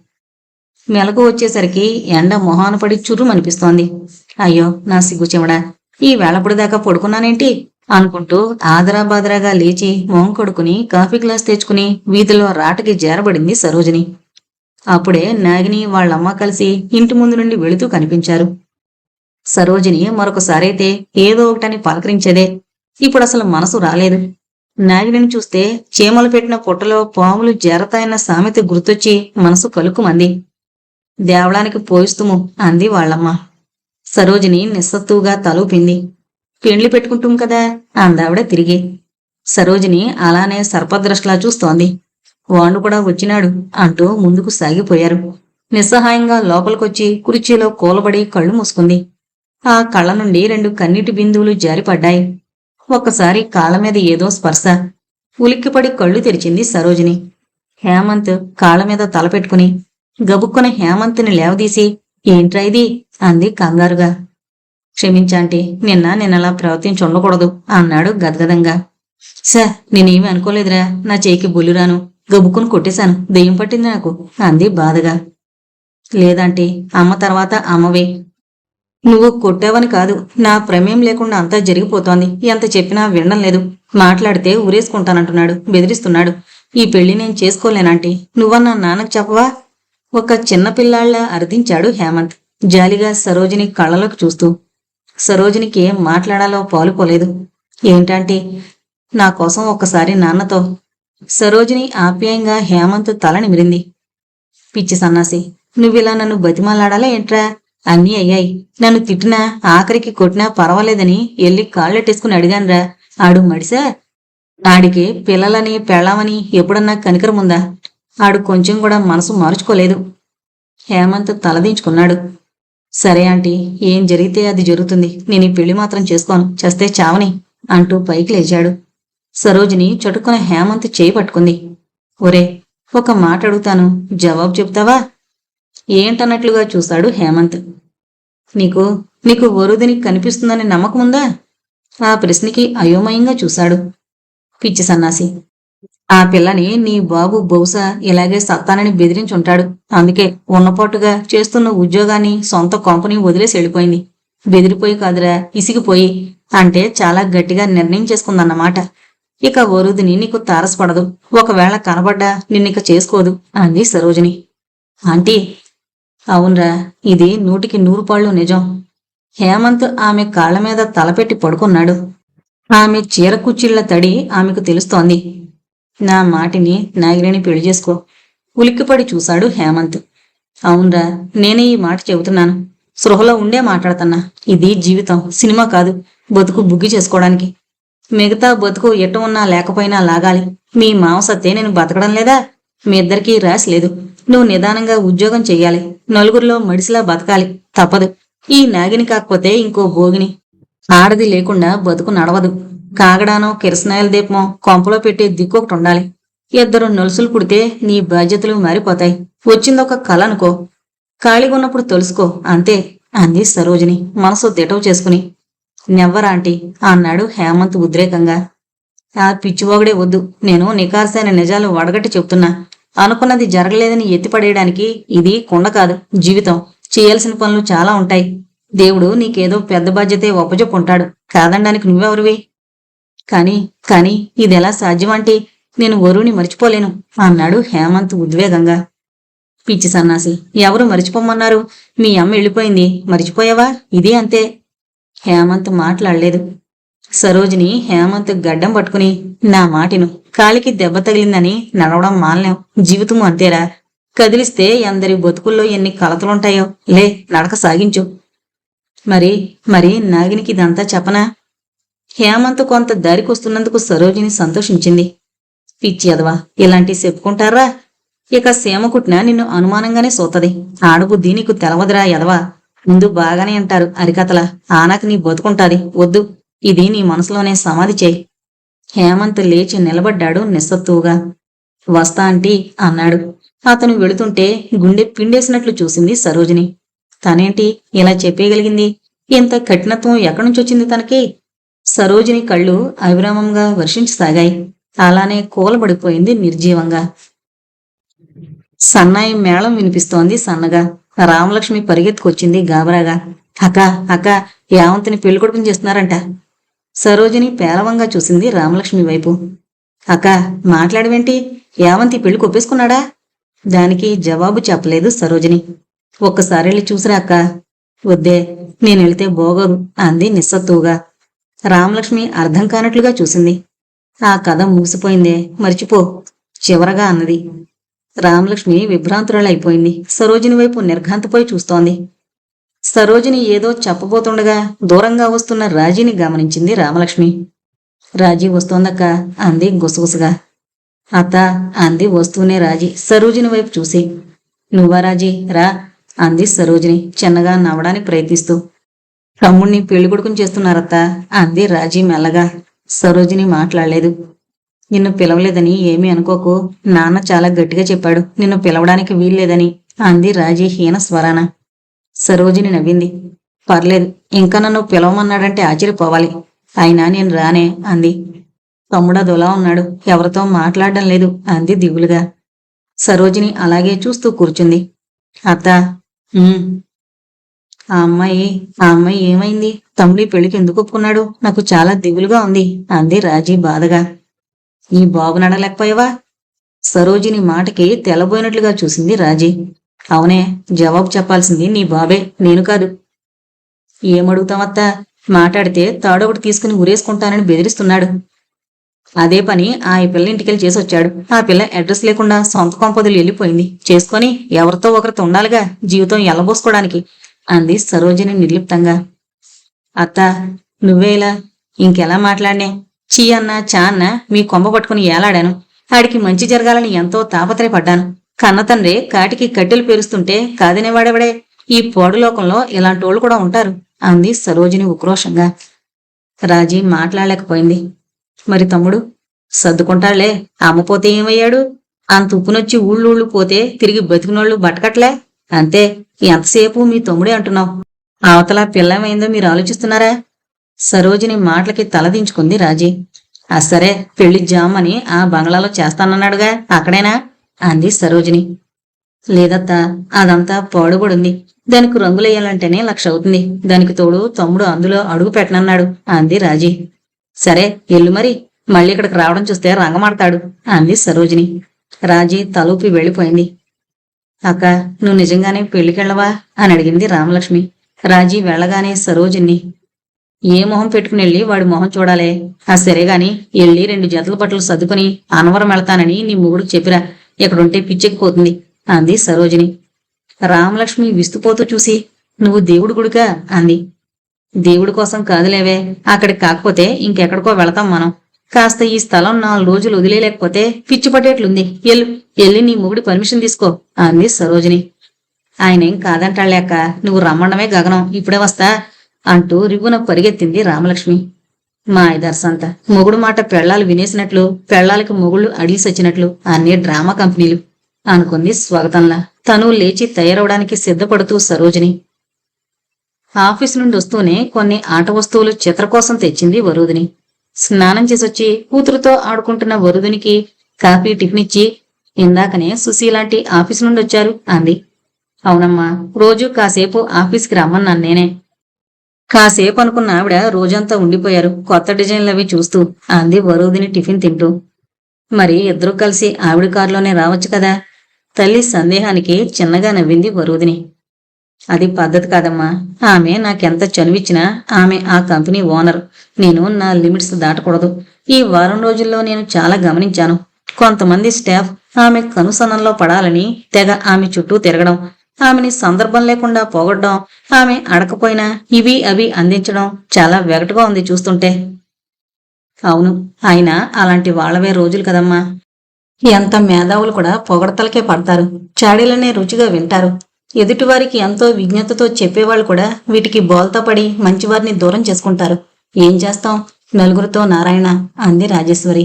మెలకు వచ్చేసరికి ఎండ మొహాన పడి చుర్రుమనిపిస్తోంది. అయ్యో నా సిగ్గు చెమడా, ఈ వేళపడిదాకా పడుకున్నానేంటి అనుకుంటూ ఆదరాబాదరాగా లేచి మొహం కడుకుని కాఫీ గ్లాస్ తెచ్చుకుని వీధిలో రాటకి చేరబడింది సరోజిని. అప్పుడే నాగిని వాళ్ళమ్మ కలిసి ఇంటి ముందు నుండి వెళుతూ కనిపించారు. సరోజిని మరొకసారైతే ఏదో ఒకటని పలకరించేదే, ఇప్పుడసలు మనసు రాలేదు. నాగిని చూస్తే చీమలు పెట్టిన పుట్టలో పాములు చేరతాయన్న సామెత గుర్తొచ్చి మనసు కలుక్కుమంది. దేవడానికి పోయిస్తుము అంది వాళ్ళమ్మ. సరోజిని నిస్సత్తుగా తలూపింది. పెండ్లి పెట్టుకుంటాం కదా అందావిడ తిరిగి. సరోజిని అలానే సర్పదృష్టిలా చూస్తోంది. వాణ్ణు కూడా వచ్చినాడు అంటూ ముందుకు సాగిపోయారు. నిస్సహాయంగా లోపలికొచ్చి కుర్చీలో కూలబడి కళ్ళు మూసుకుంది. ఆ కళ్ళ నుండి 2 కన్నీటి బిందువులు జారిపడ్డాయి. ఒక్కసారి కాళ్ళ మీద ఏదో స్పర్శ. ఉలిక్కిపడి కళ్ళు తెరిచింది సరోజిని. హేమంత్ కాళ్ళ మీద తలపెట్టుకుని గబుక్కున హేమంత్ని లేవదీసి ఏంట్రా ఇది అంది కంగారుగా. క్షమించాంటీ, నిన్నలా ప్రవర్తించుండకూడదు అన్నాడు గద్గదంగా. సార్, నేనేమీ అనుకోలేదురా, నా చేయికి బొల్లురాను, గబుక్కును కొట్టేశాను, దెయ్యం పట్టింది నాకు అంది బాధగా. లేదంటీ, అమ్మ తర్వాత అమ్మవే. నువ్వు కొట్టావని కాదు, నా ప్రమేయం లేకుండా అంతా జరిగిపోతోంది. ఎంత చెప్పినా వినడం లేదు. మాట్లాడితే ఊరేసుకుంటానంటున్నాడు, బెదిరిస్తున్నాడు. ఈ పెళ్లి నేను చేసుకోలేనంటీ, నువ్వన్నా నాన్నకు చెప్పవా? ఒక చిన్నపిల్లాళ్ల అర్థించాడు హేమంత్, జాలిగా సరోజిని కళ్ళలోకి చూస్తూ. సరోజినికి ఏం మాట్లాడాలో పాలుపోలేదు. ఏంటంటే, నా కోసం ఒక్కసారి నాన్నతో. సరోజిని ఆప్యాయంగా హేమంత్ తల నిమిరింది. పిచ్చి సన్నాసి, నువ్విలా నన్ను బతిమాలాడాలా ఏంట్రా? అన్నీ అయ్యాయి. నన్ను తిట్టినా ఆఖరికి కొట్టినా పర్వాలేదని ఎల్లి కాళ్ళెట్టేసుకుని అడిగాన్రా. ఆడు మడిసా? ఆడికి పిల్లలని పెళ్ళామని ఎప్పుడన్నా కనికరముందా? ఆడు కొంచెం కూడా మనసు మార్చుకోలేదు. హేమంత్ తలదించుకున్నాడు. సరే ఆంటీ, ఏం జరిగితే అది జరుగుతుంది. నేను ఈ పెళ్లి మాత్రం చేసుకోను, చస్తే చావని అంటూ పైకి లేచాడు. సరోజిని చటుక్కున హేమంత్ చేయి పట్టుకుంది. ఒరే, ఒక మాట అడుగుతాను, జవాబు చెప్తావా? ఏంటన్నట్లుగా చూశాడు హేమంత్. నీకు నీకు వరుదిని కనిపిస్తుందని నమ్మకముందా? ఆ ప్రశ్నకి అయోమయంగా చూశాడు. పిచ్చి సన్నాసి, ఆ పిల్లని నీ బాబు బహుశా ఇలాగే సత్తానని బెదిరించుంటాడు. అందుకే ఉన్నపాటుగా చేస్తున్న ఉద్యోగాన్ని, సొంత కొంపని వదిలేసి వెళ్ళిపోయింది. బెదిరిపోయి కాదురా, ఇసిగిపోయి. అంటే చాలా గట్టిగా నిర్ణయం చేసుకుందన్నమాట. ఇక వరుదిని నీకు తారసపడదు. ఒకవేళ కనబడ్డా నిన్నిక చేసుకోదు అంది సరోజిని. ఆంటీ, అవునరా, ఇది 100కి 100 పాళ్ళు నిజం. హేమంత్ ఆమె కాళ్ల మీద తలపెట్టి పడుకున్నాడు. ఆమె చీర కుచ్చిళ్ల తడి ఆమెకు తెలుస్తోంది. నా మాటిని నాగిరిని పెళ్లి చేసుకో. ఉలిక్కిపడి చూశాడు హేమంత్. అవునరా, నేనే ఈ మాట చెబుతున్నాను. సృహలో ఉండే మాట్లాడుతున్నా. ఇది జీవితం, సినిమా కాదు. బతుకు బుగ్గి చేసుకోవడానికి. మిగతా బతుకు ఎట్ట ఉన్నా లేకపోయినా లాగాలి. మీ మాంసత్తే నేను బతకడం లేదా? మీ ఇద్దరికీ రాసి లేదు. నువ్వు నిదానంగా ఉద్యోగం చెయ్యాలి. నలుగురిలో మడిసిలా బతకాలి. తప్పదు. ఈ నాగిని కాకపోతే ఇంకో భోగిని. ఆడది లేకుండా బతుకు నడవదు. కాగడానో కిరసనాయల దీపమో కొంపలో పెట్టే దిక్కొకటి ఉండాలి. 2 నలుసులు పుడితే నీ బాధ్యతలు మారిపోతాయి. వచ్చిందొక కల అనుకో. ఖాళీగున్నప్పుడు తెలుసుకో, అంతే అంది సరోజిని మనసు దిటవు చేసుకుని. నెవ్వర్ ఆంటీ అన్నాడు హేమంత్ ఉద్రేకంగా. ఆ పిచ్చివాగుడే వద్దు. నేను నికార్సైన నిజాలు వడగట్టి చెప్తున్నా. అనుకున్నది జరగలేదని ఎత్తిపడేయడానికి ఇది కుండ కాదు, జీవితం. చేయాల్సిన పనులు చాలా ఉంటాయి. దేవుడు నీకేదో పెద్ద బాధ్యతే ఒప్పజెప్పుంటాడు. కాదనడానికి నువ్వెవరివి? కాని ఇదెలా సాధ్యమంటే నేను వరుణ్ణి మరిచిపోలేను అన్నాడు హేమంత్ ఉద్వేగంగా. పిచ్చి సన్నాసి, ఎవరు మరిచిపోమన్నారు? మీ అమ్మ వెళ్ళిపోయింది, మరిచిపోయావా? ఇదే అంతే. హేమంత్ మాట్లాడలేదు. సరోజిని హేమంత్ గడ్డం పట్టుకుని, నా మాటిను, కాలికి దెబ్బ తగిలిందని నడవడం మానలేం. జీవితము అంతేరా. కదిలిస్తే అందరి బతుకుల్లో ఎన్ని కలతలుంటాయో. లే, నడక సాగించు. మరి నాగినికి ఇదంతా చెప్పనా? హేమంత్ కొంత దారికొస్తున్నందుకు సరోజిని సంతోషించింది. పిచ్చి ఎదవా, ఇలాంటివి చెప్పుకుంటారా? ఇక సీమ కుట్టినా నిన్ను అనుమానంగానే సోతది. ఆడబుద్ధి నీకు తెలవదురా ఎదవా. ముందు బాగానే అంటారు అరికథల, ఆనాక నీ బతుకుంటాది. వద్దు, ఇది నీ మనసులోనే సమాధి చేయి. హేమంత్ లేచి నిలబడ్డాడు నిస్సత్తువుగా. వస్తా ఆంటీ అన్నాడు. అతను వెళుతుంటే గుండె పిండేసినట్లు చూసింది సరోజిని. తనేంటి ఇలా చెప్పేయగలిగింది? ఇంత కఠినత్వం ఎక్కడ్నుంచొచ్చింది తనకి? సరోజిని కళ్ళు అవిరామంగా వర్షించసాగాయి. అలానే కూలబడిపోయింది నిర్జీవంగా. సన్నాయి మేళం వినిపిస్తోంది సన్నగా. రామలక్ష్మి పరిగెత్తుకొచ్చింది గాబరాగా. అక్క, యావంతిని పెళ్లికొడుకుని చేస్తున్నారంట. సరోజిని పేలవంగా చూసింది రామలక్ష్మి వైపు. అక్క, మాట్లాడవేంటి? యావంతి పెళ్లి కొప్పేసుకున్నాడా? దానికి జవాబు చెప్పలేదు సరోజిని. ఒక్కసారి వెళ్ళి చూసిరా అక్క. వద్దే, నేనెళ్తే బోగోదు అంది నిస్సత్తువుగా. రామలక్ష్మి అర్థం కానట్లుగా చూసింది. ఆ కథ ముగిసిపోయిందే, మర్చిపో చివరగా అన్నది. రామలక్ష్మి విభ్రాంతురాలైపోయింది. సరోజిని వైపు నిర్ఘాంతపోయి చూస్తోంది. సరోజిని ఏదో చెప్పబోతుండగా దూరంగా వస్తున్న రాజీని గమనించింది రామలక్ష్మి. రాజీ వస్తోందక్క అంది గుసగుసగా. అత్త అంది వస్తూనే రాజీ సరోజిని వైపు చూసి. నువ్వా రాజీ రా అంది సరోజిని చిన్నగా నవ్వడానికి ప్రయత్నిస్తూ. తమ్ముణ్ణి పెళ్లికొడుకుని చేస్తున్నారత్తా అంది రాజీ మెల్లగా. సరోజిని మాట్లాడలేదు. నిన్ను పిలవలేదని ఏమీ అనుకోకు, నాన్న చాలా గట్టిగా చెప్పాడు నిన్ను పిలవడానికి వీల్లేదని అంది రాజీ హీన స్వరాన. సరోజిని నవ్వింది. పర్లేదు, ఇంకా నన్ను పిలవమన్నాడంటే ఆశ్చర్యపోవాలి, అయినా నేను రానే అంది. తమ్ముడదోలా ఉన్నాడు, ఎవరితో మాట్లాడడం లేదు అంది దిగులుగా. సరోజిని అలాగే చూస్తూ కూర్చుంది. అత్త "ఉమ్." ఆ అమ్మాయి ఆ అమ్మాయి ఏమైంది? తమ్ముడి పెళ్లికి ఎందుకు ఒప్పుకున్నాడు? నాకు చాలా దిగులుగా ఉంది అంది రాజీ బాధగా. ఈ బాబుని అడగలేకపోయావా? సరోజిని మాటకి తెల్లబోయినట్లుగా చూసింది రాజీ. అవునే, జవాబు చెప్పాల్సింది నీ బాబే, నేను కాదు. ఏమడుగుతామత్తా? మాట్లాడితే తాడొకటి తీసుకుని ఉరేసుకుంటానని బెదిరిస్తున్నాడు. అదే పని ఆ పిల్ల ఇంటికెళ్ళి చేసొచ్చాడు. ఆ పిల్ల అడ్రస్ లేకుండా సొంత కొంపదులు వెళ్ళిపోయింది. చేసుకొని ఎవరితో ఒకరితో ఉండాలిగా జీవితం ఎల్లబోసుకోవడానికి అంది సరోజిని నిర్లిప్తంగా. అత్త నువ్వే ఇలా ఇంకెలా మాట్లాడినే? చీ అన్నా చా అన్నా మీ కొమ్మ పట్టుకుని ఏలాడాను. ఆడికి మంచి జరగాలని ఎంతో తాపత్రయపడ్డాను. కన్నతండ్రి కాటికి కట్టెలు పేరుస్తుంటే కాదనేవాడెవడే? ఈ పోడులోకంలో ఇలాంటోళ్ళు కూడా ఉంటారు అంది సరోజిని ఉక్రోషంగా. రాజీ మాట్లాడలేకపోయింది. మరి తమ్ముడు? సర్దుకుంటాళ్లే, అమ్మపోతే ఏమయ్యాడు? అంత ఉప్పునొచ్చి ఊళ్ళూళ్ళు పోతే తిరిగి బతికినోళ్ళు బట్టకట్లే. అంతే, ఎంతసేపు మీ తమ్ముడే అంటున్నావు. అవతల పిల్లమైందో మీరు ఆలోచిస్తున్నారా? సరోజిని మాటలకి తలదించుకుంది రాజీ. సరే, పెళ్లి జామని ఆ బంగ్లాలో చేస్తానన్నాడుగా, అక్కడేనా అంది సరోజిని. లేదత్తా, అదంతా పాడుబడుంది. దానికి రంగులేయాలంటేనే 1,00,000 అవుతుంది. దానికి తోడు తమ్ముడు అందులో అడుగు పెట్టనన్నాడు అంది రాజీ. సరే ఎల్లు మరి, మళ్ళీ ఇక్కడికి రావడం చూస్తే రంగమాడతాడు అంది సరోజిని. రాజీ తలూపి వెళ్ళిపోయింది. అక్క నువ్వు నిజంగానే పెళ్లికెళ్ళవా అని అడిగింది రామలక్ష్మి. రాజీ వెళ్ళగానే సరోజిని, ఏ మొహం పెట్టుకునెళ్ళి వాడి మొహం చూడాలే? సరేగాని వెళ్ళి 2 జతల బట్టలు సర్దుకుని అనవరం వెళతానని నీ మొగుడికి చెప్పిరా, ఇక్కడుంటే పిచ్చెక్కిపోతుంది అంది సరోజిని. రామలక్ష్మి విస్తుపోతూ చూసి, నువ్వు దేవుడి గుడికా అంది. దేవుడి కోసం కాదులేవే, అక్కడికి కాకపోతే ఇంకెక్కడికో వెళతాం మనం. కాస్త ఈ స్థలం 4 రోజులు వదిలేయలేకపోతే పిచ్చి పట్టేట్లుంది. ఎల్లి నీ మొగుడి పర్మిషన్ తీసుకో అంది సరోజిని. ఆయనేం కాదంటాళ్లేక, నువ్వు రమ్మడమే గగనం, ఇప్పుడే వస్తా అంటూ రివ్వున పరిగెత్తింది రామలక్ష్మి. మా ఐదర్సంత మొగుడు మాట పెళ్లాలు వినేసినట్లు, పెళ్లాలకి మొగుళ్ళు అడిగిసొచ్చినట్లు అన్ని డ్రామా కంపెనీలు అనుకుంది స్వాగతంలా. తను లేచి తయారవడానికి సిద్ధపడుతూ సరోజిని. ఆఫీసు నుండి వస్తూనే కొన్ని ఆట వస్తువులు చిత్ర కోసం తెచ్చింది వరుదిని. స్నానం చేసొచ్చి కూతురుతో ఆడుకుంటున్న వరుదినికి కాఫీ టిఫిన్ ఇచ్చి, ఇందాకనే సుశీలాంటి ఆఫీసు నుండి వచ్చారు అంది. అవునమ్మా, రోజు కాసేపు ఆఫీస్కి రమ్మన్నాను నేనే. కాసేపు అనుకున్న ఆవిడ రోజంతా ఉండిపోయారు కొత్త డిజైన్లవి చూస్తూ అంది వరుదిని టిఫిన్ తింటూ. మరి ఇద్దరూ కలిసి ఆవిడ కారులోనే రావచ్చు కదా? తల్లి సందేహానికి చిన్నగా నవ్వింది వరుదిని. అది పద్ధతి కాదమ్మా. ఆమె నాకెంత చనువిచ్చినా ఆమె ఆ కంపెనీ ఓనర్. నేను నా లిమిట్స్ దాటకూడదు. ఈ వారం రోజుల్లో నేను చాలా గమనించాను. కొంతమంది స్టాఫ్ ఆమె కనుసనంలో పడాలని తెగ ఆమె చుట్టూ తిరగడం, ఆమెని సందర్భం లేకుండా పోగొట్టడం, ఆమె అడకపోయినా ఇవి అవి అందించడం చాలా వెగటుగా ఉంది చూస్తుంటే. అవును, అయినా అలాంటి వాళ్ళవే రోజులు కదమ్మా. ఎంత మేధావులు కూడా పొగడతలకే పడతారు, చాడీలనే రుచిగా వింటారు. ఎదుటివారికి ఎంతో విజ్ఞతతో చెప్పేవాళ్ళు కూడా వీటికి బోల్తా పడి మంచివారిని దూరం చేసుకుంటారు. ఏం చేస్తాం, నలుగురితో నారాయణ అంది రాజేశ్వరి.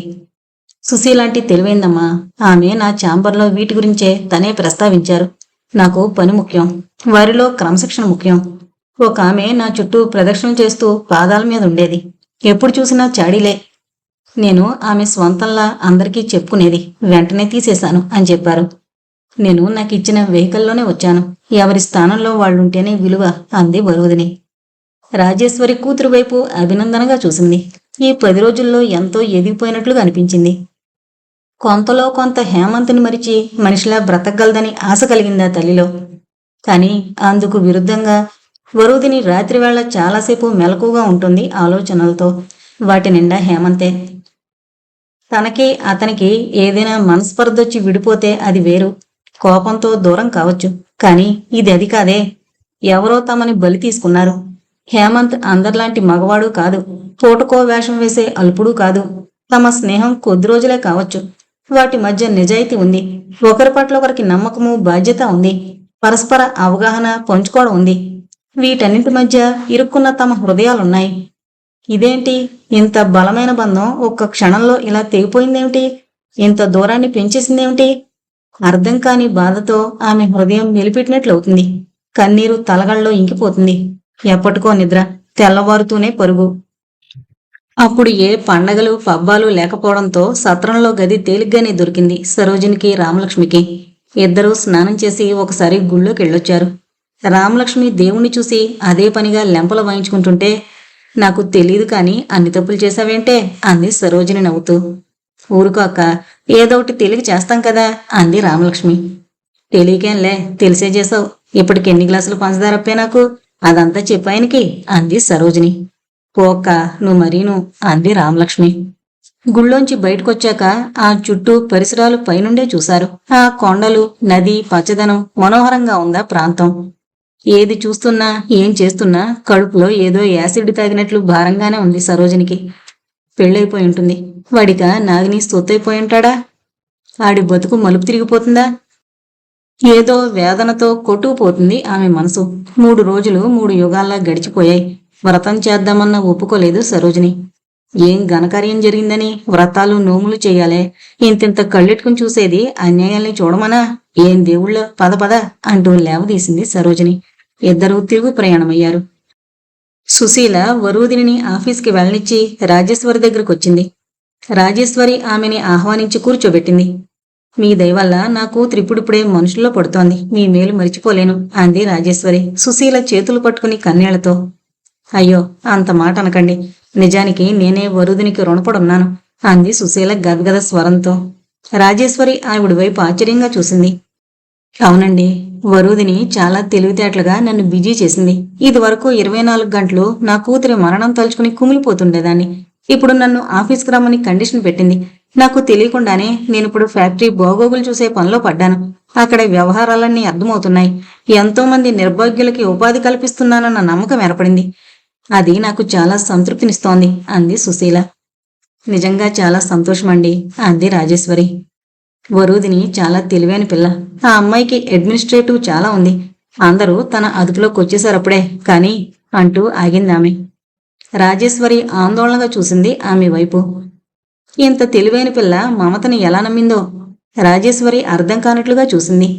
సుశీలాంటి తెలివైందమ్మా. ఆమె నా ఛాంబర్లో వీటి గురించే తనే ప్రస్తావించారు. నాకు పని ముఖ్యం, వారిలో క్రమశిక్షణ ముఖ్యం. ఒక ఆమె నా చుట్టూ ప్రదక్షిణలు చేస్తూ పాదాల మీద ఉండేది. ఎప్పుడు చూసినా చాడీలే. నేను ఆమె స్వంతంలా అందరికీ చెప్పుకునేది. వెంటనే తీసేశాను అని చెప్పారు. నేను నాకు ఇచ్చిన వెహికల్లోనే వచ్చాను. ఎవరి స్థానంలో వాళ్ళుంటేనే విలువ అంది వరుదిని. రాజేశ్వరి కూతురు వైపు అభినందనగా చూసింది. ఈ 10 రోజుల్లో ఎంతో ఎదిగిపోయినట్లుగా అనిపించింది. కొంతలో కొంత హేమంతుని మరిచి మనిషిలా బ్రతకగలదని ఆశ కలిగిందా తల్లిలో. కాని అందుకు విరుద్ధంగా వరుదిని రాత్రివేళ చాలాసేపు మెలకుగా ఉంటుంది ఆలోచనలతో. వాటి నిండా హేమంతే. తనకి అతనికి ఏదైనా మనస్పర్ధొచ్చి విడిపోతే అది వేరు, కోపంతో దూరం కావచ్చు. కాని ఇది అది కాదే. ఎవరో తమని బలి తీసుకున్నారు. హేమంత్ అందరిలాంటి మగవాడు కాదు. పూటకో వేషం వేసే అల్పుడు కాదు. తమ స్నేహం కొద్ది రోజులే కావచ్చు. వాటి మధ్య నిజాయితీ ఉంది. ఒకరి పట్ల ఒకరికి నమ్మకము, బాధ్యత ఉంది. పరస్పర అవగాహన, పంచుకోవడం ఉంది. వీటన్నింటి మధ్య ఇరుక్కున్న తమ హృదయాలున్నాయి. ఇదేంటి, ఇంత బలమైన బంధం ఒక్క క్షణంలో ఇలా తెగిపోయిందేమిటి? ఇంత దూరాన్ని పెంచేసిందేమిటి? అర్థం కాని బాధతో ఆమె హృదయం నిలిపెట్టినట్లవుతుంది. కన్నీరు తలగల్లో ఇంకిపోతుంది. ఎప్పటికో నిద్ర, తెల్లవారుతూనే పరుగు. అప్పుడు ఏ పండగలు, పబ్బాలు లేకపోవడంతో సత్రంలో గది తేలిగ్గానే దొరికింది సరోజినికి, రామలక్ష్మికి. ఇద్దరూ స్నానం చేసి ఒకసారి గుళ్ళోకి వెళ్ళొచ్చారు. రామలక్ష్మి దేవుణ్ణి చూసి అదే పనిగా లెంపలు వాయించుకుంటుంటే, నాకు తెలీదు కాని అన్ని తప్పులు చేశావేంటే అంది సరోజిని నవ్వుతూ. ఊరుకో అక్క, ఏదో ఒకటి తెలియక చేస్తాం కదా అంది రామలక్ష్మి. తెలియకేంలే, తెలిసే చేసావు. ఇప్పటికి ఎన్ని గ్లాసులు పంచదారప్పే నాకు, అదంతా చెప్పాయనికి అంది సరోజిని. పోక్క, నువ్వు మరీను అంది రామలక్ష్మి. గుళ్ళోంచి బయటకొచ్చాక ఆ చుట్టూ పరిసరాలు పైనుండే చూశారు. ఆ కొండలు, నది, పచ్చదనం మనోహరంగా ఉందా ప్రాంతం. ఏది చూస్తున్నా, ఏం చేస్తున్నా కడుపులో ఏదో యాసిడ్ తాగినట్లు భారంగానే ఉంది సరోజినికి. పెళ్ళైపోయి ఉంటుంది. వాడిక నాగిని సొత్తైపోయి ఉంటాడా? ఆడి బతుకు మలుపు తిరిగిపోతుందా? ఏదో వేదనతో కొట్టుకుపోతుంది ఆమె మనసు. 3 రోజులు 3 యుగాల్లా గడిచిపోయాయి. వ్రతం చేద్దామన్నా ఒప్పుకోలేదు సరోజిని. ఏం ఘనకార్యం జరిగిందని వ్రతాలు, నోములు చెయ్యాలే? ఇంతింత కళ్ళెట్టుకుని చూసేది అన్యాయాల్ని చూడమనా? ఏం దేవుళ్ళ, పద పద అంటూ లేవదీసింది సరోజిని. ఇద్దరూ తిరుగు ప్రయాణమయ్యారు. సుశీల వరూదిని ఆఫీస్కి వెళ్ళనిచ్చి రాజేశ్వరి దగ్గరకొచ్చింది. రాజేశ్వరి ఆమెని ఆహ్వానించి కూర్చోబెట్టింది. మీ దయవల్ల నా కూతురు ఇప్పుడిప్పుడే మనుషుల్లో పడుతోంది. మీ మేలు మరిచిపోలేను అంది రాజేశ్వరి సుశీల చేతులు పట్టుకుని కన్నీళ్లతో. అయ్యో, అంత మాట అనకండి. నిజానికి నేనే వరుదినికి రుణపడున్నాను అంది సుశీల గద్గద స్వరంతో. రాజేశ్వరి ఆవిడ వైపు ఆశ్చర్యంగా చూసింది. అవునండి, వరుదిని చాలా తెలివితేటలుగా నన్ను బిజీ చేసింది. ఇదివరకు 24 గంటలు నా కూతురి మరణం తలుచుకుని కుమిలిపోతుండేదాన్ని. ఇప్పుడు నన్ను ఆఫీస్కి రమ్మని కండిషన్ పెట్టింది. నాకు తెలియకుండానే నేనిప్పుడు ఫ్యాక్టరీ బాగోగులు చూసే పనిలో పడ్డాను. అక్కడ వ్యవహారాలన్నీ అర్థమవుతున్నాయి. ఎంతో మంది నిర్భాగ్యులకి ఉపాధి కల్పిస్తున్నానన్న నమ్మకం ఏర్పడింది. అది నాకు చాలా సంతృప్తినిస్తోంది అంది సుశీల. నిజంగా చాలా సంతోషమండి అంది రాజేశ్వరి. వరూదిని చాలా తెలివైన పిల్ల. ఆ అమ్మాయికి అడ్మినిస్ట్రేటివ్ చాలా ఉంది. అందరూ తన అదుపులోకి వచ్చేసారప్పుడే కానీ అంటూ ఆగిందామె. రాజేశ్వరి ఆందోళనగా చూసింది ఆమె వైపు. ఇంత తెలివైన పిల్ల మమతని ఎలా నమ్మిందో రాజేశ్వరి అర్థం కానట్లుగా చూసింది.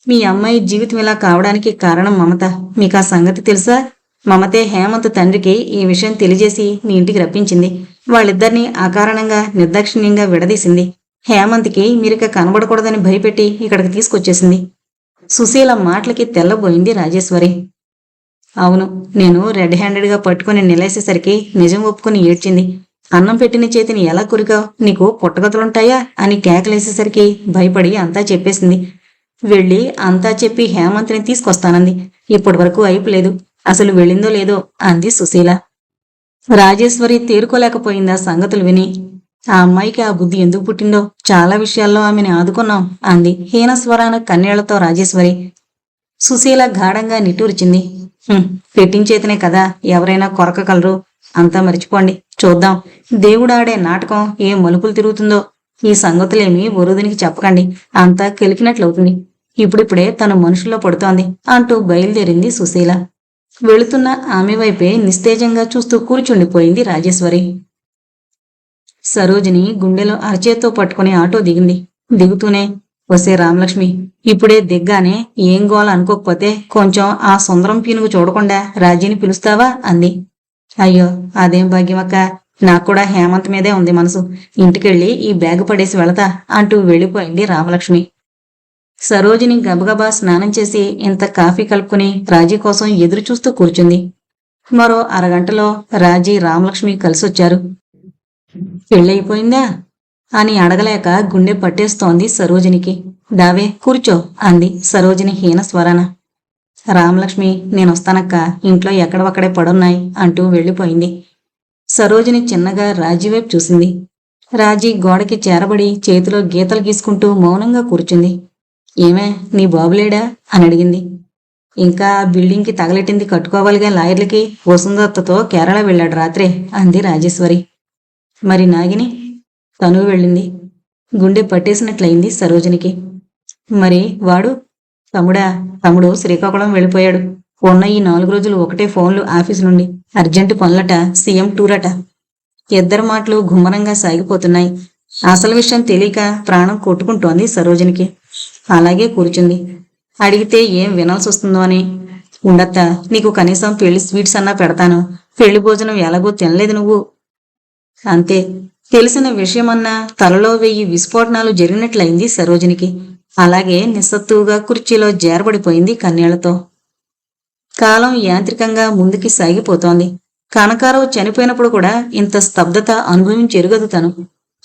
మీ అమ్మాయి జీవితం ఇలా కావడానికి కారణం మమత. మీకు ఆ సంగతి తెలుసా? మమతే హేమంత్ తండ్రికి ఈ విషయం తెలియజేసి మీ ఇంటికి రప్పించింది. వాళ్ళిద్దరినీ అకారణంగా నిర్దాక్షిణ్యంగా విడదీసింది. హేమంత్కి మీరిక కనబడకూడదని భయపెట్టి ఇక్కడికి తీసుకొచ్చేసింది. సుశీల మాటలకి తెల్లబోయింది రాజేశ్వరి. అవును, నేను రెడ్ హ్యాండెడ్గా పట్టుకుని నిలేసేసరికి నిజం ఒప్పుకుని ఏడ్చింది. అన్నం పెట్టిన చేతిని ఎలా కురికావు, నీకు పుట్టగతులుంటాయా అని కేకలేసేసరికి భయపడి అంతా చెప్పేసింది. వెళ్ళి అంతా చెప్పి హేమంత్ని తీసుకొస్తానంది. ఇప్పటి వరకు అయిపోలేదు. అసలు వెళ్ళిందో లేదో అంది సుశీల. రాజేశ్వరి తేరుకోలేకపోయిందా సంగతులు విని. ఆ అమ్మాయికి ఆ బుద్ధి ఎందుకు పుట్టిందో చాలా విషయాల్లో ఆమెని ఆదుకున్నాం అంది హీనస్వరాన కన్నీళ్లతో రాజేశ్వరి. సుశీల గాఢంగా నిట్టూర్చింది. పెట్టించేతనే కదా ఎవరైనా కొరకగలరు. అంతా మర్చిపోండి, చూద్దాం దేవుడాడే నాటకం ఏ మలుపులు తిరుగుతుందో. ఈ సంగతులేమీ వరుదినికి చెప్పకండి, అంతా కెలికినట్లవుతుంది. ఇప్పుడిప్పుడే తన మనుషుల్లో పడుతోంది అంటూ బయలుదేరింది సుశీల. వెళుతున్న ఆమె వైపే నిస్తేజంగా చూస్తూ కూర్చుండిపోయింది రాజేశ్వరి. సరోజిని గుండెలో అరచేత్తో పట్టుకుని ఆటో దిగింది. దిగుతూనే, వసే రామలక్ష్మి, ఇప్పుడే దిగ్గానే ఏం గోల అనుకోకపోతే కొంచెం ఆ సుందరం పీనుగు చూడకుండా రాజీని పిలుస్తావా అంది. అయ్యో, అదేం భాగ్యమక్క, నాకు కూడా హేమంత్ మీదే ఉంది మనసు. ఇంటికెళ్ళి ఈ బ్యాగ్ పడేసి వెళతా అంటూ వెళ్ళిపోయింది రామలక్ష్మి. సరోజిని గబగబా స్నానం చేసి ఇంత కాఫీ కలుపుకుని రాజీ కోసం ఎదురు చూస్తూ కూర్చుంది. మరో అరగంటలో రాజీ, రామలక్ష్మి కలిసొచ్చారు. పెళ్ళయిపోయిందా అని అడగలేక గుండె పట్టేస్తోంది సరోజినికి. దావే కూర్చో అంది సరోజిని హీన స్వరాన. రామలక్ష్మి, నేనొస్తానక్క, ఇంట్లో ఎక్కడవక్కడే పడున్నాయి అంటూ వెళ్ళిపోయింది. సరోజిని చిన్నగా రాజీ వైపు చూసింది. రాజీ గోడకి చేరబడి చేతిలో గీతలు గీసుకుంటూ మౌనంగా కూర్చుంది. ఏమే, నీ బాబులేడా అని అడిగింది. ఇంకా ఆ బిల్డింగ్కి తగలెట్టింది కట్టుకోవాలిగా లాయర్లకి. వసుంధత్తతో కేరళ వెళ్ళాడు రాత్రే అంది రాజేశ్వరి. మరి నాగిని? తను వెళ్ళింది. గుండె పట్టేసినట్లయింది సరోజినికి. మరి వాడు? తమ్ముడు శ్రీకాకుళం వెళ్ళిపోయాడు. ఉన్న ఈ 4 రోజులు ఒకటే ఫోన్లు ఆఫీసు నుండి. అర్జెంటు పనులట, సీఎం టూర్ అట. ఇద్దరి మాటలు గుమ్మరంగా సాగిపోతున్నాయి. అసలు విషయం తెలియక ప్రాణం కొట్టుకుంటోంది సరోజినికి. అలాగే కూర్చుంది. అడిగితే ఏం వినాల్సి వస్తుందో అని. ఉండత్తా, నీకు కనీసం పెళ్లి స్వీట్స్ అన్నా పెడతాను. పెళ్లి భోజనం ఎలాగో తినలేదు నువ్వు. అంతే. తెలిసిన విషయమన్నా తలలో 1000 విస్ఫోటనాలు జరిగినట్లయింది సరోజినికి. అలాగే నిస్సత్తువుగా కుర్చీలో జారబడిపోయింది కన్నీళ్లతో. కాలం యాంత్రికంగా ముందుకి సాగిపోతోంది. కనకారావు చనిపోయినప్పుడు కూడా ఇంత స్తబ్దత అనుభవించెరుగదు తను.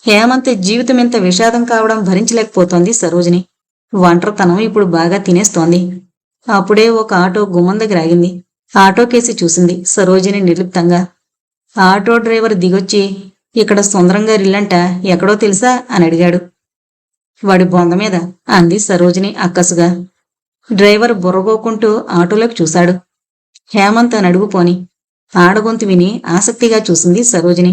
హేమంత్ జీవితం ఇంత విషాదం కావడం భరించలేకపోతోంది సరోజిని. ఒంటరితనం ఇప్పుడు బాగా తినేస్తోంది. అప్పుడే ఒక ఆటో గుమ్మం దగ్గర ఆగింది. ఆటోకేసి చూసింది సరోజిని నిర్లిప్తంగా. ఆటో డ్రైవర్ దిగొచ్చి, ఇక్కడ సుందరంగారి ఇల్లంట, ఎక్కడో తెలుసా అని అడిగాడు. వాడి బొంద మీద అంది సరోజిని అక్కసుగా. డ్రైవర్ బుర్రగోకుంటూ ఆటోలోకి చూశాడు. హేమంత్ అని అడుగుపోని. ఆడగొంతు విని ఆసక్తిగా చూసింది సరోజిని.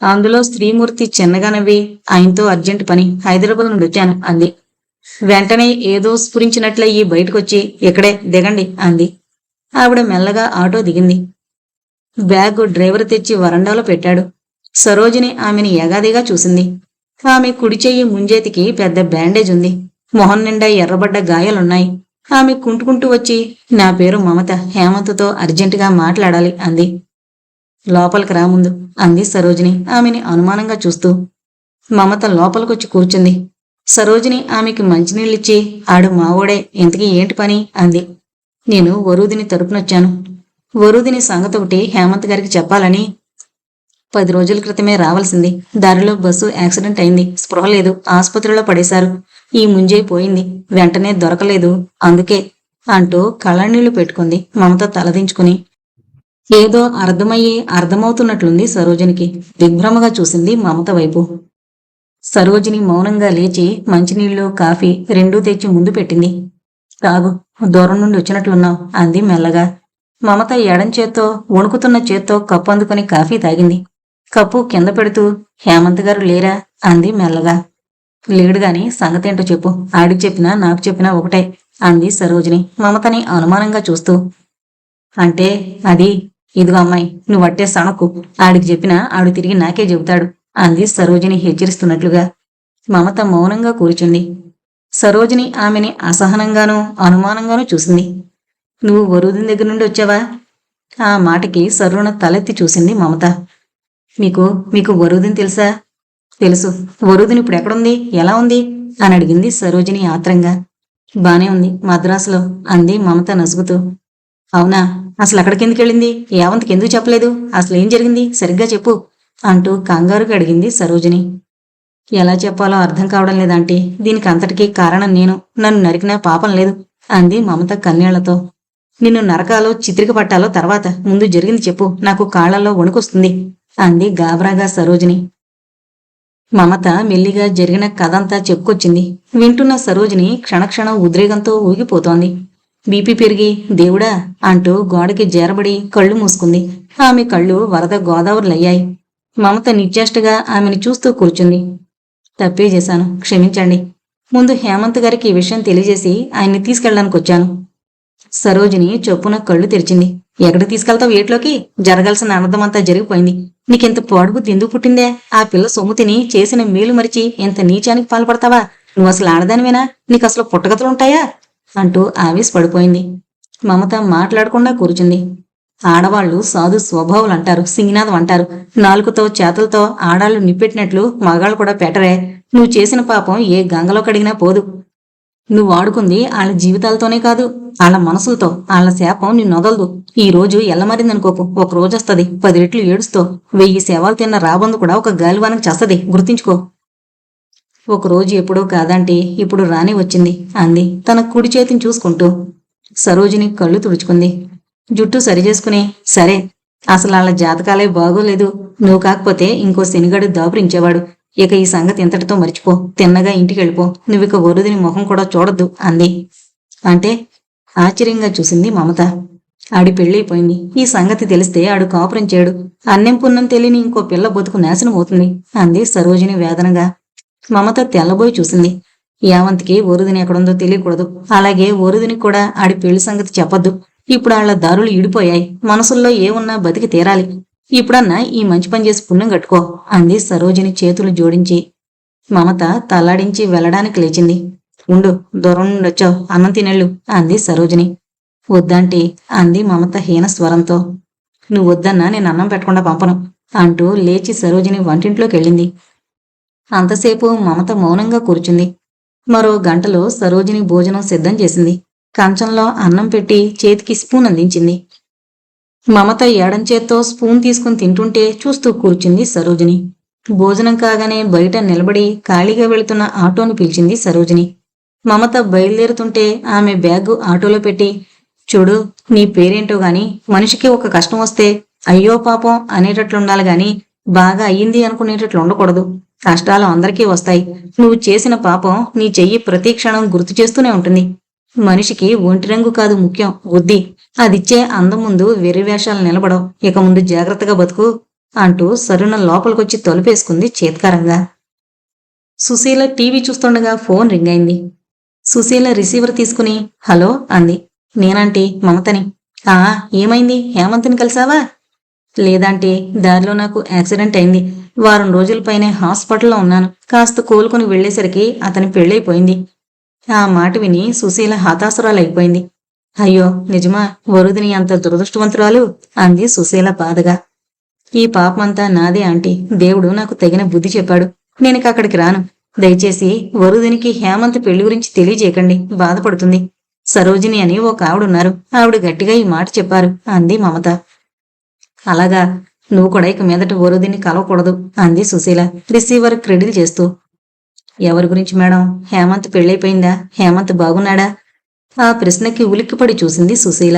అందులో స్త్రీమూర్తి చిన్నగా నవ్వి, ఆయనతో అర్జెంటు పని, హైదరాబాద్ నుండి వచ్చాను అంది. వెంటనే ఏదో స్ఫురించినట్లయి బయటకొచ్చి, ఇక్కడే దిగండి అంది. ఆవిడ మెల్లగా ఆటో దిగింది. బ్యాగ్ డ్రైవర్ తెచ్చి వరండాలో పెట్టాడు. సరోజిని ఆమెని ఎగాదిగా చూసింది. ఆమె కుడి చెయ్యి ముంజేతికి పెద్ద బ్యాండేజ్ ఉంది. మొహం నిండా ఎర్రబడ్డ గాయాలున్నాయి. ఆమె కుంటుకుంటూ వచ్చి, నా పేరు మమత, హేమంత్తో అర్జెంటుగా మాట్లాడాలి అంది. లోపలికి రా ముందు అంది సరోజిని ఆమెని అనుమానంగా చూస్తూ. మమత లోపలికొచ్చి కూర్చుంది. సరోజిని ఆమెకి మంచినీళ్ళిచ్చి, ఆడు మావోడే, ఇంతకీ ఏంటి పని అంది. నేను వరూదిని తరపునొచ్చాను. వరూదిని సంగతొకటి హేమంత్ గారికి చెప్పాలని. 10 రోజుల క్రితమే రావాల్సింది. దారిలో బస్సు యాక్సిడెంట్ అయింది. స్పృహ లేదు. ఆసుపత్రిలో పడేశారు. ఈ ముంజే పోయింది. వెంటనే దొరకలేదు. అందుకే అంటూ కళ్ళనీళ్లు పెట్టుకుంది మమత తలదించుకుని. ఏదో అర్థమవుతున్నట్లుంది సరోజినికి. దిగ్భ్రమగా చూసింది మమత వైపు. సరోజిని మౌనంగా లేచి మంచినీళ్లు, కాఫీ రెండూ తెచ్చి ముందు పెట్టింది. తాగు, దూరం నుండి వచ్చినట్లున్నావు అంది మెల్లగా. మమత ఎడం చేత్తో, వణుకుతున్న చేత్తో కప్పు అందుకుని కాఫీ తాగింది. కప్పు కింద పెడుతూ, హేమంత్ గారు లేరా అంది మెల్లగా. లేడుగాని సంగతేంటో చెప్పు. ఆడికి చెప్పినా నాకు చెప్పినా ఒకటే అంది సరోజిని మమతని అనుమానంగా చూస్తూ. అంటే అది, ఇదిగో అమ్మాయి, నువ్వట్టే సణకు. ఆడికి చెప్పినా ఆడు తిరిగి నాకే చెబుతాడు అంది సరోజిని హెచ్చరిస్తున్నట్లుగా. మమత మౌనంగా కూర్చుంది. సరోజిని ఆమెని అసహనంగానూ అనుమానంగానూ చూసింది. నువ్వు వరూదిని దగ్గర నుండి వచ్చావా? ఆ మాటకి సర్రున తలెత్తి చూసింది మమత. మీకు వరూదిని తెలుసా? తెలుసు. వరూదిని ఇప్పుడు ఎక్కడుంది, ఎలా ఉంది అని అడిగింది సరోజిని ఆత్రంగా. బానే ఉంది, మద్రాసులో అంది మమత నసుగుతూ. అవునా? అసలు అక్కడికెందుకెళ్ళింది? యావంత్కి ఎందుకు చెప్పలేదు? అసలు ఏం జరిగింది సరిగ్గా చెప్పు అంటూ కంగారుగా అడిగింది సరోజిని. ఎలా చెప్పాలో అర్థం కావడం లేదంటే, దీనికి అంతటికీ కారణం నేను. నన్ను నరికినా పాపం లేదు అంది మమత కన్నీళ్లతో. నిన్ను నరకాలో చిత్రిక పట్టాలో తర్వాత, ముందు జరిగింది చెప్పు, నాకు కాళ్లలో వణుకొస్తుంది అంది గాబరాగా సరోజిని. మమత మెల్లిగా జరిగిన కథంతా చెప్పుకొచ్చింది. వింటున్న సరోజిని క్షణక్షణం ఉద్రేకంతో ఊగిపోతోంది. బీపీ పెరిగి, దేవుడా అంటూ గోడకి చేరబడి కళ్ళు మూసుకుంది. ఆమె కళ్ళు వరద గోదావరులయ్యాయి. మమత నిశ్చేష్టగా ఆమెను చూస్తూ కూర్చుంది. తప్పే చేశాను, క్షమించండి. ముందు హేమంత్ గారికి ఈ విషయం తెలియజేసి ఆయన్ని తీసుకెళ్ళడానికి వచ్చాను. సరోజిని చొప్పున కళ్ళు తెరిచింది. ఎక్కడికి తీసుకెళ్తావు? ఏట్లోకి? జరగాల్సిన అనర్థమంతా జరిగిపోయింది. నీకింత పొడుగుద్ది ఎందుకు పుట్టిందే? ఆ పిల్ల సొమ్ము తిని చేసిన మేలు మరిచి ఇంత నీచానికి పాల్పడతావా? నువ్వు అసలు ఆడదానివేనా? నీకు అసలు పుట్టగతులుంటాయా అంటూ ఆవేశపడిపోయింది. మమత మాట్లాడకుండా కూర్చుంది. ఆడవాళ్లు సాధు స్వభావాలు అంటారు, సింగినాథం అంటారు. నాలుకతో చేతులతో ఆడాళ్లు నిప్పెట్టినట్లు మగాళ్ళు కూడా పెట్టరే. నువ్వు చేసిన పాపం ఏ గంగలో కడిగినా పోదు. నువ్వు ఆడుకుంది వాళ్ళ జీవితాలతోనే కాదు, వాళ్ళ మనసులతో. వాళ్ళ శాపం నిన్నొదలదు. ఈ రోజు ఎల్లమారిందనుకోకు, ఒక రోజు వస్తుంది 10 రెట్లు ఏడుస్తో. 1000 సేవలు తిన్న రాబందు కూడా ఒక గాలివానకు చస్తది, గుర్తించుకో. ఒక రోజు ఎప్పుడో కాదంటే ఇప్పుడు రాని వచ్చింది అంది తన కుడి చేతిని చూసుకుంటూ. సరోజిని కళ్ళు తుడుచుకుంది. జుట్టు సరిచేసుకుని, సరే, అసలు వాళ్ళ జాతకాలే బాగోలేదు. నువ్వు కాకపోతే ఇంకో శనిగాడు దాపురించేవాడు. ఇక ఈ సంగతి ఇంతటితో మర్చిపో. తిన్నగా ఇంటికి వెళ్ళిపో. నువ్విక వరుదిని ముఖం కూడా చూడొద్దు అంది. అంటే ఆశ్చర్యంగా చూసింది మమత. ఆడి పెళ్ళైపోయింది. ఈ సంగతి తెలిస్తే ఆడు కాపురం చేయడు. అన్నం పున్నం తెలియని ఇంకో పిల్ల బతుకు నాశనం అవుతుంది అంది సరోజిని వేదనగా. మమత తెల్లబోయి చూసింది. యావంతికి వరుదిని ఎక్కడుందో తెలియకూడదు. అలాగే వరుదిని కూడా ఆడి పెళ్లి సంగతి చెప్పొద్దు. ఇప్పుడు ఆళ్ల దారులు ఇడిపోయాయి. మనసుల్లో ఏమున్నా బతికి తీరాలి. ఇప్పుడన్నా ఈ మంచి పని చేసి పుణ్యం కట్టుకో అంది సరోజిని చేతులు జోడించి. మమత తల్లాడించి వెళ్ళడానికి లేచింది. ఉండు, దూరం నుండొచ్చావు, అన్నం తినెళ్ళు అంది సరోజిని. వద్దంటీ అంది మమత హీన స్వరంతో. నువ్వు వద్దన్నా నేను అన్నం పెట్టకుండా పంపను అంటూ లేచి సరోజిని వంటింట్లోకి వెళ్ళింది. అంతసేపు మమత మౌనంగా కూర్చుంది. మరో గంటలో సరోజిని భోజనం సిద్ధం చేసింది. కంచంలో అన్నం పెట్టి చేతికి స్పూన్ అందించింది. మమత ఎడంచేత్తో స్పూన్ తీసుకుని తింటుంటే చూస్తూ కూర్చుంది సరోజిని. భోజనం కాగానే బయట నిలబడి ఖాళీగా వెళుతున్న ఆటోను పిలిచింది సరోజిని. మమత బయలుదేరుతుంటే ఆమె బ్యాగు ఆటోలో పెట్టి, చూడు, నీ పేరేంటో గాని మనిషికి ఒక కష్టం వస్తే అయ్యో పాపం అనేటట్లుండాలి గాని బాగా అయ్యింది అనుకునేటట్లు ఉండకూడదు. కష్టాలు అందరికీ వస్తాయి. నువ్వు చేసిన పాపం నీ చెయ్యి ప్రతి క్షణం గుర్తు చేస్తూనే ఉంటుంది. మనిషికి ఒంటి రంగు కాదు ముఖ్యం, బుద్ధి. అదిచ్చే అందం ముందు వెర్రివేషాలు నిలబడవు. ఇక ముందు జాగ్రత్తగా బతుకు అంటూ సరుణ లోపలికొచ్చి తలుపేసుకుంది చేత్కారంగా. సుశీల టీవీ చూస్తుండగా ఫోన్ రింగ్ అయింది. సుశీల రిసీవర్ తీసుకుని హలో అంది. నేనంటీ, మమతని. ఏమైంది? హేమంత్ని కలిసావా? లేదంటే దారిలో నాకు యాక్సిడెంట్ అయింది. వారం రోజుల పైనే హాస్పిటల్లో ఉన్నాను. కాస్త కోలుకుని వెళ్లేసరికి అతని పెళ్ళైపోయింది. ఆ మాట విని సుశీల హతాసురాలైపోయింది. అయ్యో, నిజమా? వరుదిని అంత దురదృష్టవంతురాలు అంది సుశీల బాధగా. ఈ పాపమంతా నాదే ఆంటీ. దేవుడు నాకు తగిన బుద్ధి చెప్పాడు. నేనిక అక్కడికి రాను. దయచేసి వరుదినికి హేమంత్ పెళ్లి గురించి తెలియజేయకండి, బాధపడుతుంది. సరోజిని అని ఒక ఆవిడున్నారు. ఆవిడ గట్టిగా ఈ మాట చెప్పారు అంది మమత. అలాగా, నువ్వు కూడా ఇక మీదట వరుదిని కలవకూడదు అంది సుశీల రిసీవర్ క్రెడిల్ చేస్తూ. ఎవరి గురించి మేడం? హేమంత్ పెళ్ళైపోయిందా? హేమంత్ బాగున్నాడా? ఆ ప్రశ్నకి ఉలిక్కిపడి చూసింది సుశీల.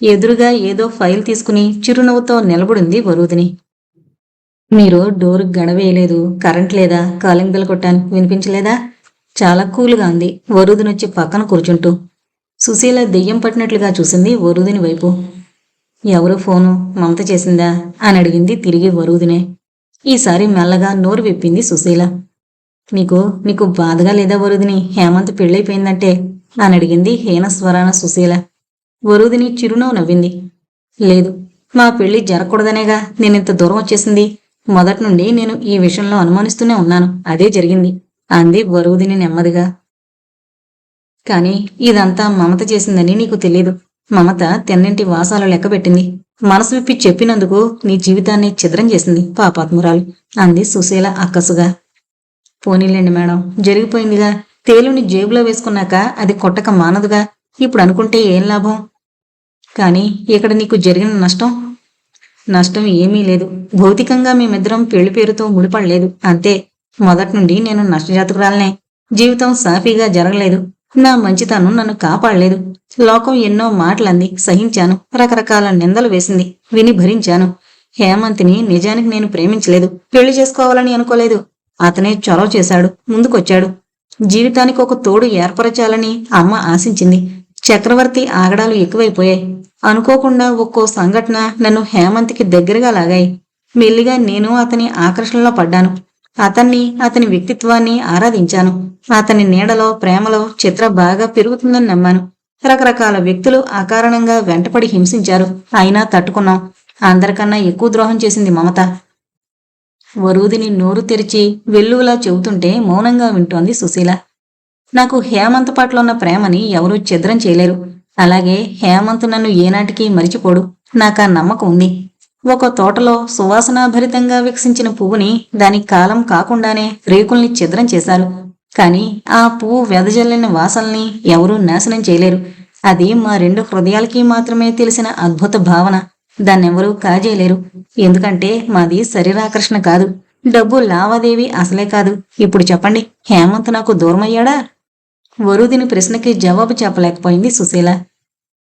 ఎదురుగా ఏదో ఫైల్ తీసుకుని చిరునవ్వుతో నిలబడింది వరుదిని. మీరు డోరు గడవేయలేదు, కరెంట్ లేదా? కాలింగ్ బెల్ కొట్టాను, వినిపించలేదా? చాలా కూలుగా ఉంది వరుదినొచ్చి పక్కన కూర్చుంటూ. సుశీల దెయ్యం పట్టినట్లుగా చూసింది వరుదిని వైపు. ఎవరు ఫోను? మమత చేసిందా అని అడిగింది తిరిగి వరుదినే. ఈసారి మెల్లగా నోరు విప్పింది సుశీల. నీకు బాధగా లేదా వరుదిని హేమంత్ పెళ్ళైపోయిందంటే అని అడిగింది హీనస్వరాన సుశీల. వరుదిని చిరునవ్వు నవ్వింది. లేదు, మా పెళ్లి జరగకూడదనేగా నేనింత దూరం వచ్చేసింది. మొదటి నుండి నేను ఈ విషయంలో అనుమానిస్తూనే ఉన్నాను. అదే జరిగింది అంది వరుదిని నెమ్మదిగా. కాని ఇదంతా మమత చేసిందని నీకు తెలీదు. మమత తెన్నింటి వాసాలు లెక్కబెట్టింది. మనసు విప్పి చెప్పినందుకు నీ జీవితాన్ని ఛిద్రం చేసింది పాపాత్మురాలు అంది సుశీల అక్కసుగా. పోనీలేండి మేడం, జరిగిపోయిందిగా. తేలుని జేబులో వేసుకున్నాక అది కొట్టక మానదుగా. ఇప్పుడు అనుకుంటే ఏం లాభం? కాని ఇక్కడ నీకు జరిగిన నష్టం ఏమీ లేదు. భౌతికంగా మేమిద్దరం పెళ్లి పేరుతో ముడిపడలేదు, అంతే. మొదటి నుండి నేను నష్టజాతకురాలనే. జీవితం సాఫీగా జరగలేదు. నా మంచితనం నన్ను కాపాడలేదు. లోకం ఎన్నో మాటలంది, సహించాను. రకరకాల నిందలు వేసింది, విని భరించాను. హేమంత్ని నిజానికి నేను ప్రేమించలేదు, పెళ్లి చేసుకోవాలని అనుకోలేదు. అతనే చొరవ చేశాడు, ముందుకొచ్చాడు. జీవితానికి ఒక తోడు ఏర్పరచాలని అమ్మ ఆశించింది. చక్రవర్తి ఆగడాలు ఎక్కువైపోయాయి. అనుకోకుండా ఒక్కో సంఘటన నన్ను హేమంత్కి దగ్గరగా లాగాయి. మెల్లిగా నేను అతని ఆకర్షణలో పడ్డాను. అతని వ్యక్తిత్వాన్ని ఆరాధించాను. అతని నీడలో ప్రేమలో చిత్ర బాగా పెరుగుతుందని నమ్మాను. రకరకాల వ్యక్తులు అకారణంగా వెంటపడి హింసించారు. అయినా తట్టుకున్నాం. అందరికన్నా ఎక్కువ ద్రోహం చేసింది మమత. వరుదిని నోరు తెరిచి వెల్లువలా చెబుతుంటే మౌనంగా వింటోంది సుశీల. నాకు హేమంత్ పట్ల ఉన్న ప్రేమని ఎవరూ ఛిద్రం చేయలేరు. అలాగే హేమంత్ నన్ను ఏనాటికి మరిచిపోడు. నాకా నమ్మకం ఉంది. ఒక తోటలో సువాసనాభరితంగా వికసించిన పువ్వుని దాని కాలం కాకుండానే రేకుల్ని ఛిద్రం చేశారు. కాని ఆ పువ్వు వెదజల్లిన వాసనల్ని ఎవరూ నాశనం చేయలేరు. అది మా రెండు హృదయాలకి మాత్రమే తెలిసిన అద్భుత భావన. దాన్నెవరూ కాజేయలేరు. ఎందుకంటే మాది శరీరాకర్షణ కాదు, డబ్బు లావాదేవీ అసలే కాదు. ఇప్పుడు చెప్పండి, హేమంత్ నాకు దూరమయ్యాడా? వరుదిని ప్రశ్నకి జవాబు చెప్పలేకపోయింది సుశీల.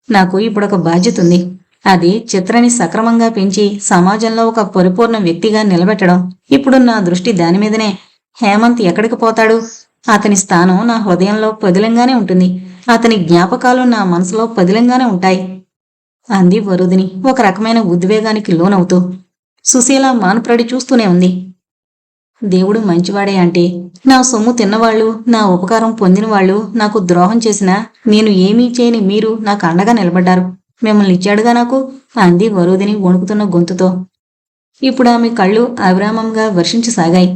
నాకు ఇప్పుడొక బాధ్యత ఉంది. అది చిత్రని సక్రమంగా పెంచి సమాజంలో ఒక పరిపూర్ణ వ్యక్తిగా నిలబెట్టడం. ఇప్పుడు నా దృష్టి దానిమీదనే. హేమంత్ ఎక్కడికి పోతాడు? అతని స్థానం నా హృదయంలో పదిలంగానే ఉంటుంది. అతని జ్ఞాపకాలు నా మనసులో పదిలంగానే ఉంటాయి అంది వరుదిని ఒక రకమైన ఉద్వేగానికి లోనవుతూ. సుశీల మానుప్రడి చూస్తూనే ఉంది. దేవుడు మంచివాడే అంటే నా సొమ్ము తిన్నవాళ్లు, నా ఉపకారం పొందినవాళ్లు నాకు ద్రోహం చేసినా నేను ఏమీ చేయని మీరు నాకు అండగా నిలబడ్డారు. మిమ్మల్ని ఇచ్చాడుగా నాకు అంది వరుదిని వణుకుతున్న గొంతుతో. ఇప్పుడు ఆమె కళ్ళు అవిరామంగా వర్షించసాగాయి.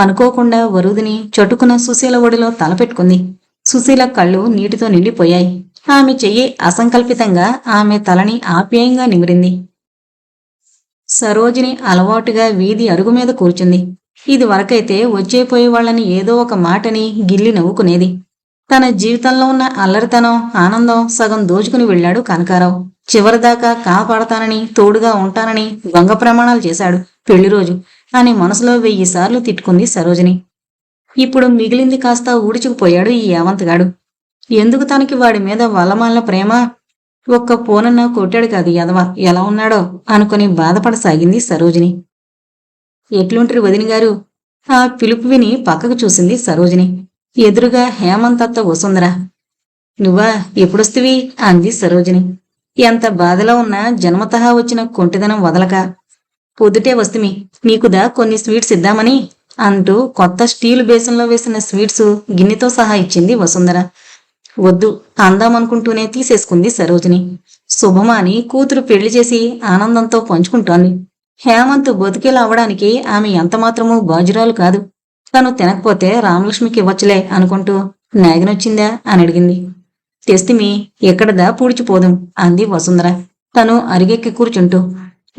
అనుకోకుండా వరుదిని చటుకున సుశీల ఒడిలో తలపెట్టుకుంది. సుశీల కళ్ళు నీటితో నిండిపోయాయి. ఆమె చెయ్యి అసంకల్పితంగా ఆమె తలని ఆప్యాయంగా నిమిరింది. సరోజిని అలవాటుగా వీధి అరుగు మీద కూర్చుంది. ఇది వరకైతే వచ్చేపోయే వాళ్ళని ఏదో ఒక మాటని గిల్లి నవ్వుకునేది. తన జీవితంలో ఉన్న అల్లరితనం, ఆనందం సగం దోచుకుని వెళ్లాడు కనకారావు. చివరిదాకా కాపాడతానని, తోడుగా ఉంటానని దొంగ ప్రమాణాలు చేశాడు. పెళ్లి రోజు అని మనసులో 1000 సార్లు తిట్టుకుంది సరోజిని. ఇప్పుడు మిగిలింది కాస్త ఊడ్చుకుపోయాడు ఈ యావంతగాడు. ఎందుకు తనకి వాడి మీద వల్లమాలిన ప్రేమ? ఒక్క పోనన్నా కొట్టాడు కాదు యదవ, ఎలా ఉన్నాడో అనుకుని బాధపడసాగింది సరోజిని. ఎట్లుంటారు వదినగారు? ఆ పిలుపు విని పక్కకు చూసింది సరోజిని. ఎదురుగా హేమంతత్త వసుంధర. నువ్వా, ఎప్పుడొస్తివి అంది సరోజిని. ఎంత బాధలో ఉన్నా జన్మతహా వచ్చిన కొంటిదనం వదలక. పొద్దుటే వస్తిమి, నీకుదా కొన్ని స్వీట్స్ ఇద్దామని అంటూ కొత్త స్టీలు బేసన్లో వేసిన స్వీట్స్ గిన్నెతో సహా ఇచ్చింది వసుంధర. వద్దు అందామనుకుంటూనే తీసేసుకుంది సరోజిని. శుభమాని కూతురు పెళ్లి చేసి ఆనందంతో పంచుకుంటోంది. హేమంత్ బతికేలా అవడానికి ఆమె ఎంతమాత్రమూ బాజురాలు కాదు. తను తినకపోతే రామలక్ష్మికి ఇవ్వచ్చులే అనుకుంటూ నాగినొచ్చిందా అని అడిగింది. తెస్తిమి, ఎక్కడదా పూడ్చిపోదాం అంది వసుంధర తను అరిగెక్కి కూర్చుంటూ.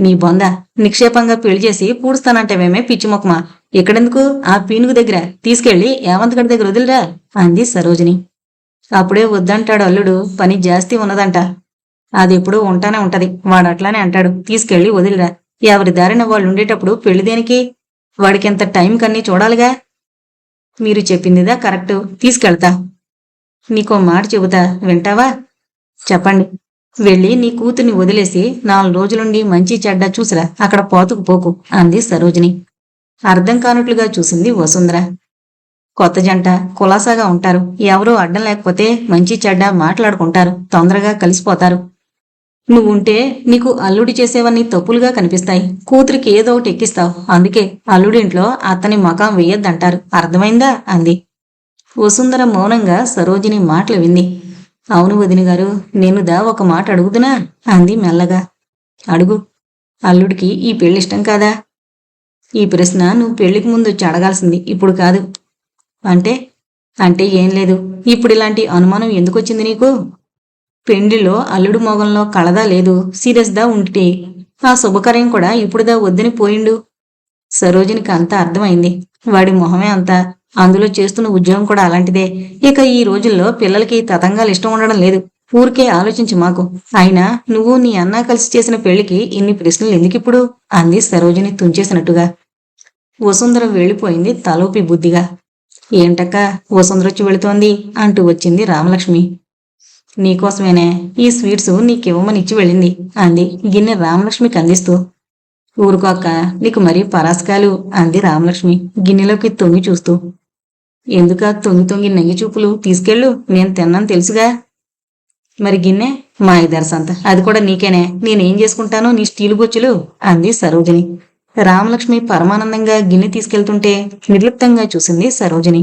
నీ బొంద, నిక్షేపంగా పెళ్లి చేసి పూడుస్తానంటేవేమే పిచ్చిమొక్కమా, ఎక్కడెందుకు ఆ పీనుగు దగ్గర తీసుకెళ్లి యావంతగడి దగ్గర వదిలిరా అంది సరోజిని. అప్పుడే వద్దంటాడు అల్లుడు, పని జాస్తి ఉన్నదంట. అది ఎప్పుడూ ఉంటానే ఉంటది, వాడు అట్లానే అంటాడు, తీసుకెళ్లి వదిలిరా. ఎవరి దారిన వాళ్ళు ఉండేటప్పుడు పెళ్లి దేనికి? వాడికెంత టైం కన్నీ చూడాలిగా. మీరు చెప్పిందిదా కరెక్టు, తీసుకెళ్తా. నీకో మాట చెబుతా, వింటావా? చెప్పండి. వెళ్ళి నీ కూతుర్ని వదిలేసి 4 రోజులుండి మంచి చెడ్డ చూసిరా, అక్కడ పోతుకు పోకు అంది సరోజిని. అర్థం కానట్లుగా చూసింది వసుంధర. కొత్త జంట కులాసాగా ఉంటారు, ఎవరూ అడ్డం లేకపోతే మంచి చెడ్డ మాట్లాడుకుంటారు, తొందరగా కలిసిపోతారు. నువ్వుంటే నీకు అల్లుడి చేసేవన్నీ తప్పులుగా కనిపిస్తాయి, కూతురికి ఏదో ఒకటి ఎక్కిస్తావు, అందుకే అల్లుడింట్లో అతని మకాం వేయొద్దంటారు, అర్థమైందా అంది. వసుంధర మౌనంగా సరోజిని మాటలు వింది. అవును వదినగారు, నేనుదా ఒక మాట అడుగుదునా అంది మెల్లగా. అడుగు. అల్లుడికి ఈ పెళ్లిష్టం కాదా? ఈ ప్రశ్న నువ్వు పెళ్లికి ముందు వచ్చి అడగాల్సింది, ఇప్పుడు కాదు. అంటే? అంటే ఏం లేదు, ఇప్పుడు ఇలాంటి అనుమానం ఎందుకొచ్చింది నీకు? పెండ్లిలో అల్లుడు మొగంలో కళదా లేదు, సీరియస్దా ఉంటే ఆ శుభకార్యం కూడా ఇప్పుడుదా వద్దని పోయిండు. సరోజినికి అంతా అర్థమైంది. వాడి మొహమే అంతా, అందులో చేస్తున్న ఉద్యోగం కూడా అలాంటిదే. ఇక ఈ రోజుల్లో పిల్లలకి తతంగాలు ఇష్టం ఉండడం లేదు. ఊరికే ఆలోచించి మాకు. అయినా నువ్వు నీ అన్న కలిసి చేసిన పెళ్లికి ఇన్ని ప్రశ్నలు ఎందుకిప్పుడు అంది సరోజిని తుంచేసినట్టుగా. వసుంధర వెళ్ళిపోయింది తలూపి బుద్ధిగా. ఏంటక్క వసుంధరొచ్చి వెళుతోంది అంటూ వచ్చింది రామలక్ష్మి. నీకోసమేనే ఈ స్వీట్స్ నీకివ్వమని ఇచ్చి వెళ్ళింది అంది గిన్నె రామలక్ష్మికి అందిస్తూ. ఊరుకో అక్క, నీకు మరీ పరాస్కాలు అంది రామలక్ష్మి గిన్నెలోకి తొంగి చూస్తూ. ఎందుక తొంగి తొంగి నెంగి చూపులు, తీసుకెళ్ళు, నేను తిన్నాను తెలుసుగా. మరి గిన్నె మా ఇదరసంత, అది కూడా నీకేనే, నేనేం చేసుకుంటానో నీ స్టీలు బొచ్చులు అంది సరోజిని. రామలక్ష్మి పరమానందంగా గిన్నె తీసుకెళ్తుంటే నిర్లిప్తంగా చూసింది సరోజిని.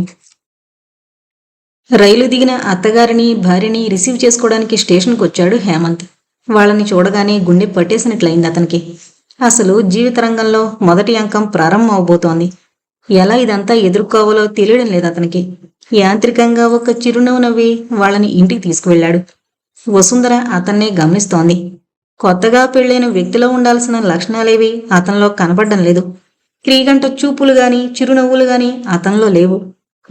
రైలు దిగిన అత్తగారిని భార్యని రిసీవ్ చేసుకోవడానికి స్టేషన్కి వచ్చాడు హేమంత్. వాళ్ళని చూడగానే గుండె పట్టేసినట్లయింది అతనికి. అసలు జీవిత రంగంలో మొదటి అంకం ప్రారంభం అవబోతోంది. ఎలా ఇదంతా ఎదుర్కోవాలో తెలియడం లేదు అతనికి. యాంత్రికంగా ఒక చిరునవ్వు నవ్వి వాళ్ళని ఇంటికి తీసుకువెళ్లాడు. వసుంధర అతన్నే గమనిస్తోంది. కొత్తగా పెళ్లైన వ్యక్తిలో ఉండాల్సిన లక్షణాలేవి అతనిలో కనపడ్డం లేదు. క్రీగంట చూపులు గాని చిరునవ్వులు గాని అతనిలో లేవు.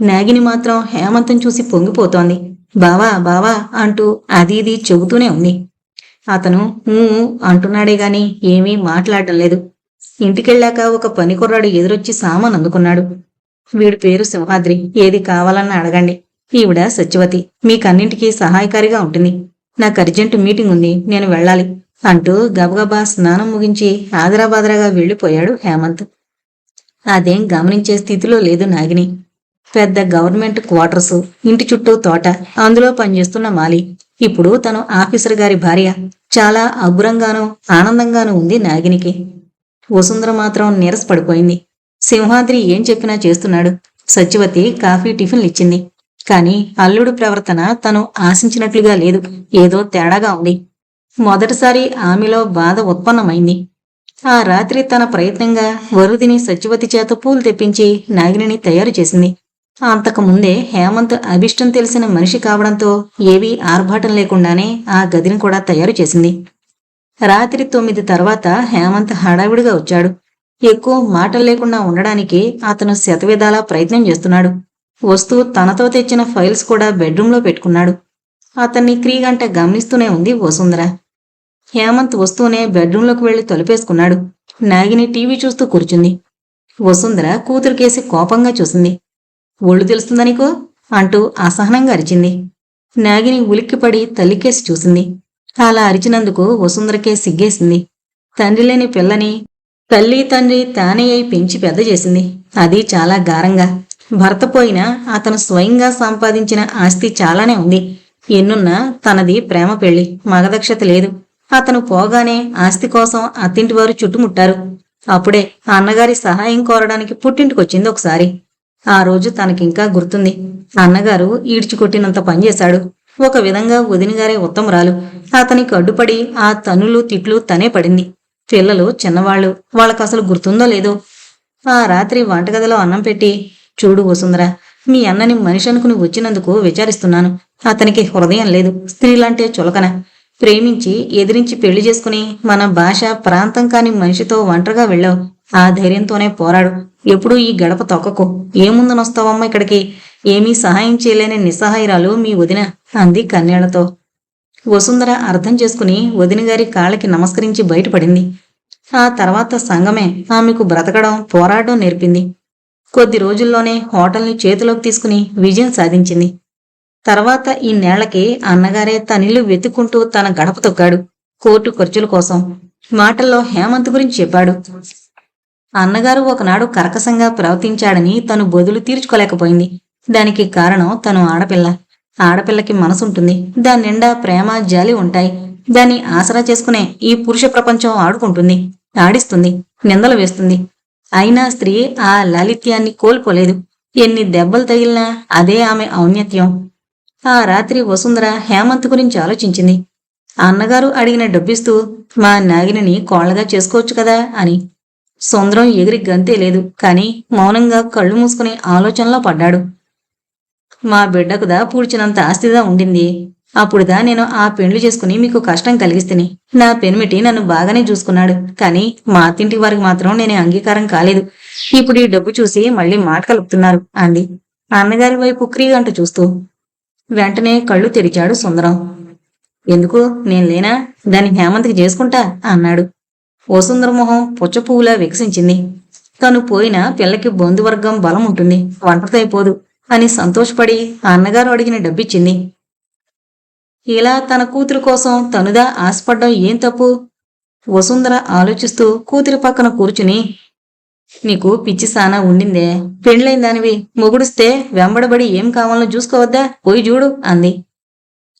నాగిని మాత్రం హేమంతం చూసి పొంగిపోతోంది. బావా బావా అంటూ అది ఇది చెబుతూనే ఉంది. అతను అంటున్నాడే గాని ఏమీ మాట్లాడటం లేదు. ఇంటికెళ్ళాక ఒక పనికుర్రాడు ఎదురొచ్చి సామాన్ అందుకున్నాడు. వీడి పేరు సింహాద్రి, ఏది కావాలన్నా అడగండి. ఈవిడ సత్యవతి, మీకన్నింటికీ సహాయకారిగా ఉంటుంది. నాకు అర్జెంటు మీటింగ్ ఉంది, నేను వెళ్ళాలి అంటూ గబగబా స్నానం ముగించి ఆదరాబాదరాగా వెళ్ళిపోయాడు హేమంత్. అదేం గమనించే స్థితిలో లేదు నాగిని. పెద్ద గవర్నమెంట్ క్వార్టర్స్, ఇంటి చుట్టూ తోట, అందులో పనిచేస్తున్న మాలి. ఇప్పుడు తను ఆఫీసర్ గారి భార్య. చాలా అబ్బురంగానూ ఆనందంగానూ ఉంది నాగినికి. వసుంధర మాత్రం నీరసపడిపోయింది. సింహాద్రి ఏం చెప్పినా చేస్తున్నాడు. సత్యవతి కాఫీ టిఫిన్లు ఇచ్చింది. కాని అల్లుడు ప్రవర్తన తను ఆశించినట్లుగా లేదు. ఏదో తేడాగా ఉంది. మొదటిసారి ఆమెలో బాధ ఉత్పన్నమైంది. ఆ రాత్రి తన ప్రయత్నంగా వరుదిని సత్యవతి చేత పూలు తెప్పించి నాగిని తయారు చేసింది. అంతకుముందే హేమంత్ అభిష్టం తెలిసిన మనిషి కావడంతో ఏవీ ఆర్భాటం లేకుండానే ఆ గదిని కూడా తయారు చేసింది. రాత్రి 9 తర్వాత హేమంత్ హడావిడిగా వచ్చాడు. ఎక్కువ మాటలు లేకుండా ఉండడానికి అతను శతవిధాలా ప్రయత్నం చేస్తున్నాడు. వస్తూ తనతో తెచ్చిన ఫైల్స్ కూడా బెడ్రూంలో పెట్టుకున్నాడు. అతన్ని క్రీగంట గమనిస్తూనే ఉంది వసుంధర. హేమంత్ వస్తూనే బెడ్రూంలోకి వెళ్లి తలుపేసుకున్నాడు. నాగిని టీవీ చూస్తూ కూర్చుంది. వసుంధర కూతురికేసి కోపంగా చూసింది. ఒళ్ళు తెలుస్తుందనికో అంటూ అసహనంగా అరిచింది. నాగిని ఉలిక్కిపడి తల్లికేసి చూసింది. అలా అరిచినందుకు వసుంధరకే సిగ్గేసింది. తండ్రి లేని పిల్లని తల్లి తండ్రి తానే అయి పెంచి పెద్ద చేసింది. అది చాలా గారంగా. భర్త పోయినా అతను స్వయంగా సంపాదించిన ఆస్తి చాలానే ఉంది. ఎన్నున్నా తనది ప్రేమ పెళ్లి, మగదక్షత లేదు. అతను పోగానే ఆస్తి కోసం అత్తింటి వారు చుట్టుముట్టారు. అప్పుడే అన్నగారి సహాయం కోరడానికి పుట్టింటికొచ్చింది ఒకసారి. ఆ రోజు తనకింకా గుర్తుంది. అన్నగారు ఈడ్చికొట్టినంత పనిచేశాడు. ఒక విధంగా వదినగారే ఉత్తమరాలు. అతనికి అడ్డుపడి ఆ తన్నులు తిట్లు తనే పడింది. పిల్లలు చిన్నవాళ్లు, వాళ్ళకసలు గుర్తుందో లేదో. ఆ రాత్రి వంటగదిలో అన్నం పెట్టి, చూడు వసుంధర, మీ అన్నని మనిషి అనుకుని వచ్చినందుకు విచారిస్తున్నాను. అతనికి హృదయం లేదు, స్త్రీలంటే చులకన. ప్రేమించి ఎదిరించి పెళ్లి చేసుకుని మన భాష ప్రాంతం కాని మనిషితో ఒంటరిగా వెళ్ళావు. ఆ ధైర్యంతోనే పోరాడు. ఎప్పుడూ ఈ గడప తొక్కకు. ఏముందనొస్తావమ్మా ఇక్కడికి? ఏమీ సహాయం చేయలేని నిస్సహాయిరాలు మీ వదిన అంది కన్నీళ్లతో. వసుంధర అర్థం చేసుకుని వదినగారి కాళ్ళకి నమస్కరించి బయటపడింది. ఆ తర్వాత సంగమే ఆమెకు బ్రతకడం, పోరాడడం నేర్పింది. కొద్ది రోజుల్లోనే హోటల్ని చేతిలోకి తీసుకుని విజయం సాధించింది. తర్వాత ఈ నేళ్లకి అన్నగారే తనిల్లు వెతుక్కుంటూ తన గడప తొక్కాడు, కోర్టు ఖర్చుల కోసం. మాటల్లో హేమంత్ గురించి చెప్పాడు. అన్నగారు ఒకనాడు కర్కశంగా ప్రవర్తించాడని తను బదులు తీర్చుకోలేకపోయింది. దానికి కారణం తను ఆడపిల్ల. ఆడపిల్లకి మనసుంటుంది. దాని నిండా ప్రేమ, జాలి ఉంటాయి. దాన్ని ఆసరా చేసుకునే ఈ పురుష ప్రపంచం ఆడుకుంటుంది, ఆడిస్తుంది, నిందలు వేస్తుంది. అయినా స్త్రీ ఆ లాలిత్యాన్ని కోల్పోలేదు. ఎన్ని దెబ్బలు తగిలినా అదే ఆమె ఔన్నత్యం. ఆ రాత్రి వసుంధర హేమంత్ గురించి ఆలోచించింది. అన్నగారు అడిగిన డబ్బిస్తూ, మా నాగిని కోళ్లగా చేసుకోవచ్చు కదా అని. సుందరం ఎగిరి గంతే లేదు. కాని మౌనంగా కళ్ళు మూసుకుని ఆలోచనలో పడ్డాడు. మా బిడ్డకుదా పూడ్చినంత ఆస్తిదా ఉండింది. అప్పుడుదా నేను ఆ పెండ్లు చేసుకుని మీకు కష్టం కలిగిస్తుని. నా పెనిమిటి నన్ను బాగానే చూసుకున్నాడు. కాని మా అత్తింటి వారికి మాత్రం నేనే అంగీకారం కాలేదు. ఇప్పుడు ఈ డబ్బు చూసి మళ్ళీ మాట కలుపుతున్నారు అంది అన్నగారి వైపు క్రీగంట చూస్తూ. వెంటనే కళ్ళు తెరిచాడు సుందరం. ఎందుకు, నేను లేనా? దాన్ని హేమంత్కి చేసుకుంటా అన్నాడు. వసుంధర మొహం పుచ్చపువ్వులా వికసించింది. తను పోయినా పిల్లకి బంధువర్గం బలం ఉంటుంది, ఒంటరిదైపోదు అని సంతోషపడి అన్నగారు అడిగిన డబ్బిచ్చింది. ఇలా తన కూతురు కోసం తనుదా ఆశపడ్డం ఏం తప్పు? వసుంధర ఆలోచిస్తూ కూతురి పక్కన కూర్చుని, నీకు పిచ్చి సానా ఉండిందే. పెండ్లైన దానివి, మొగుడిస్తే వెంబడబడి ఏం కావాలో చూసుకోవద్దా? పోయి చూడు అంది.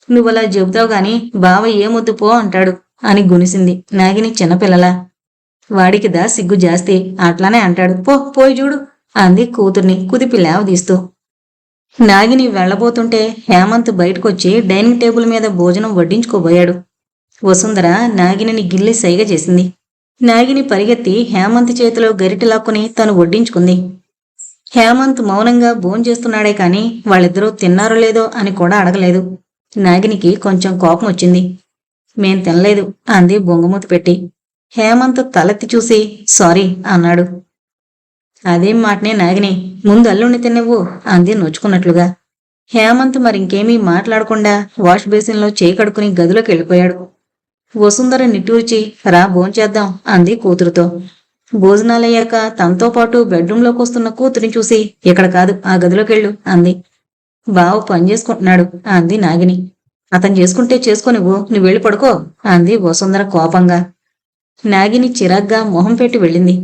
నువ్వలా చెబుతావు గాని బావ ఏమొద్దు పో అంటాడు అని గునిసింది నాగిని చిన్నపిల్లలా. వాడికిదా సిగ్గు జాస్తి, అట్లానే అంటాడు. పోయి చూడు అంది కూతుర్ని కుదిపి లేవదీస్తూ. నాగిని వెళ్లబోతుంటే హేమంత్ బయటకొచ్చి డైనింగ్ టేబుల్ మీద భోజనం వడ్డించుకోబోయాడు. వసుంధర నాగిని గిల్లి సైగ చేసింది. నాగిని పరిగెత్తి హేమంత్ చేతిలో గరిటె లాక్కుని తను వడ్డించుకుంది. హేమంత్ మౌనంగా భోంచేస్తున్నాడే కాని వాళ్ళిద్దరూ తిన్నారో లేదో అని కూడా అడగలేదు. నాగినికి కొంచెం కోపం వచ్చింది. మేం తినలేదు అంది బొంగుమూత పెట్టి. హేమంత్ తలెత్తి చూసి సారీ అన్నాడు. అదేం మాటనే నాగిని, ముందు అల్లుణ్ణి తిన్నవ్వు అంది నొచ్చుకున్నట్లుగా. హేమంత్ మరింకేమీ మాట్లాడకుండా వాష్ బేసిన్లో చేయి కడుక్కుని గదిలోకి వెళ్ళిపోయాడు. వసుంధర నిట్టూర్చి రా భోంచేద్దాం అంది కూతురుతో. భోజనాలయ్యాక తనతో పాటు బెడ్రూంలోకి వస్తున్న కూతురిని చూసి ఇక్కడ కాదు, ఆ గదిలోకెళ్ళు అంది. బావ పని చేసుకుంటున్నాడు అంది నాగిని. అతను చేసుకుంటే చేసుకోనివ్వు, నువ్వు వెళ్ళి పడుకో అంది వసుంధర కోపంగా. నాగిని చిరాగ్గా మొహం పెట్టి వెళ్ళింది.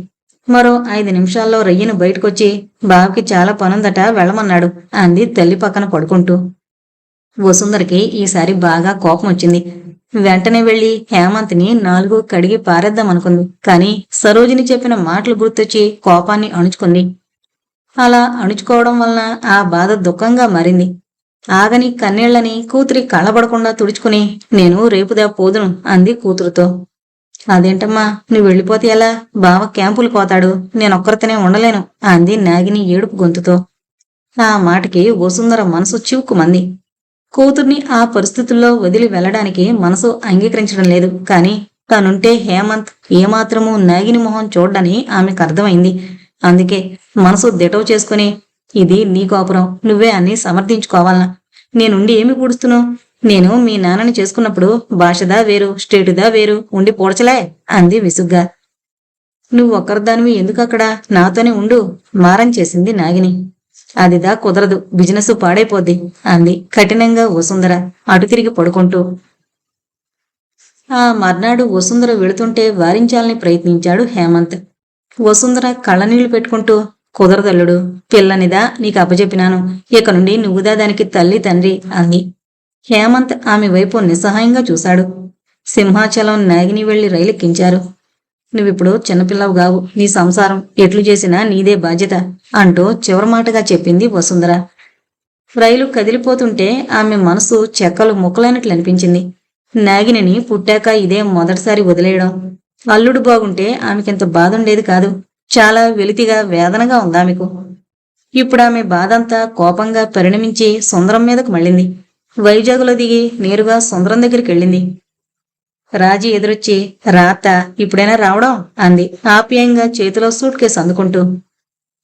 మరో 5 నిమిషాల్లో రయ్యను బయటకొచ్చి బావకి చాలా పనుందట వెళ్ళమన్నాడు అంది తల్లి పక్కన పడుకుంటూ. వసుంధరకి ఈసారి బాగా కోపం వచ్చింది. వెంటనే వెళ్లి హేమంత్ని 4 కడిగి పారేద్దామనుకుంది. కాని సరోజిని చెప్పిన మాటలు గుర్తొచ్చి కోపాన్ని అణుచుకుంది. అలా అణుచుకోవడం వలన ఆ బాధ దుఃఖంగా మారింది. ఆగని కన్నీళ్లని కూతురి కళ్ళబడకుండా తుడుచుకుని నేను రేపుదా పోదును అంది కూతురుతో. అదేంటమ్మా నువ్వు వెళ్ళిపోతే ఎలా? బావ క్యాంపులు పోతాడు, నేనొక్కరితోనే ఉండలేను అంది నాగిని ఏడుపు గొంతుతో. ఆ మాటకి వసుంధర మనసు చివుక్కుమంది. కూతుర్ని ఆ పరిస్థితుల్లో వదిలి వెళ్లడానికి మనసు అంగీకరించడం లేదు. కాని తనుంటే హేమంత్ ఏమాత్రమూ నాగిని మొహం చూడ్డని ఆమెకు అర్థమైంది. అందుకే మనసు దిటవు చేసుకుని, ఇది నీ కోపురం, నువ్వే అన్ని సమర్థించుకోవాలనా? నేనుండి ఏమి పూడుస్తును? నేను మీ నాన్నని చేసుకున్నప్పుడు భాషదా వేరు, స్టేటుదా వేరు ఉండి పూడ్చలే అంది విసుగ్గా. నువ్వొక్కరిదానివి ఎందుకక్కడ, నాతోనే ఉండు మారం చేసింది నాగిని. అదిదా కుదరదు, బిజినెస్ పాడైపోద్ది అంది కఠినంగా వసుంధర అటు తిరిగి పడుకుంటూ. ఆ మర్నాడు వసుంధర వెళుతుంటే వారించాలని ప్రయత్నించాడు హేమంత్. వసుంధర కళ్ళనీళ్లు పెట్టుకుంటూ, కుదరదల్లుడు, పిల్లనిదా నీకు అప్పచెప్పినాను, ఇక నుండి నువ్వుదా దానికి తల్లి తండ్రి అంది. హేమంత్ ఆమె వైపు నిస్సహాయంగా చూశాడు. సింహాచలం నాగిని వెళ్లి రైలెక్కించారు. నువ్విప్పుడు చిన్నపిల్లవు గావు, నీ సంసారం ఎట్లు చేసినా నీదే బాధ్యత అంటూ చివరి మాటగా చెప్పింది వసుంధర. రైలు కదిలిపోతుంటే ఆమె మనసు చెక్కలు ముక్కలైనట్లు అనిపించింది. నాగిని పుట్టాక ఇదే మొదటిసారి వదిలేయడం. అల్లుడు బాగుంటే ఆమెకింత బాధుండేది కాదు. చాలా వెలితిగా వేదనగా ఉందామెకు. ఇప్పుడు ఆమె బాధంతా కోపంగా పరిణమించి సుందరం మీదకు మళ్ళింది. వైజాగులో దిగి నేరుగా సుందరం దగ్గరికి వెళ్ళింది. రాజీ ఎదురొచ్చి, రాత ఇప్పుడైనా రావడం అంది ఆప్యాయంగా చేతిలో సూట్ కేసు అందుకుంటూ.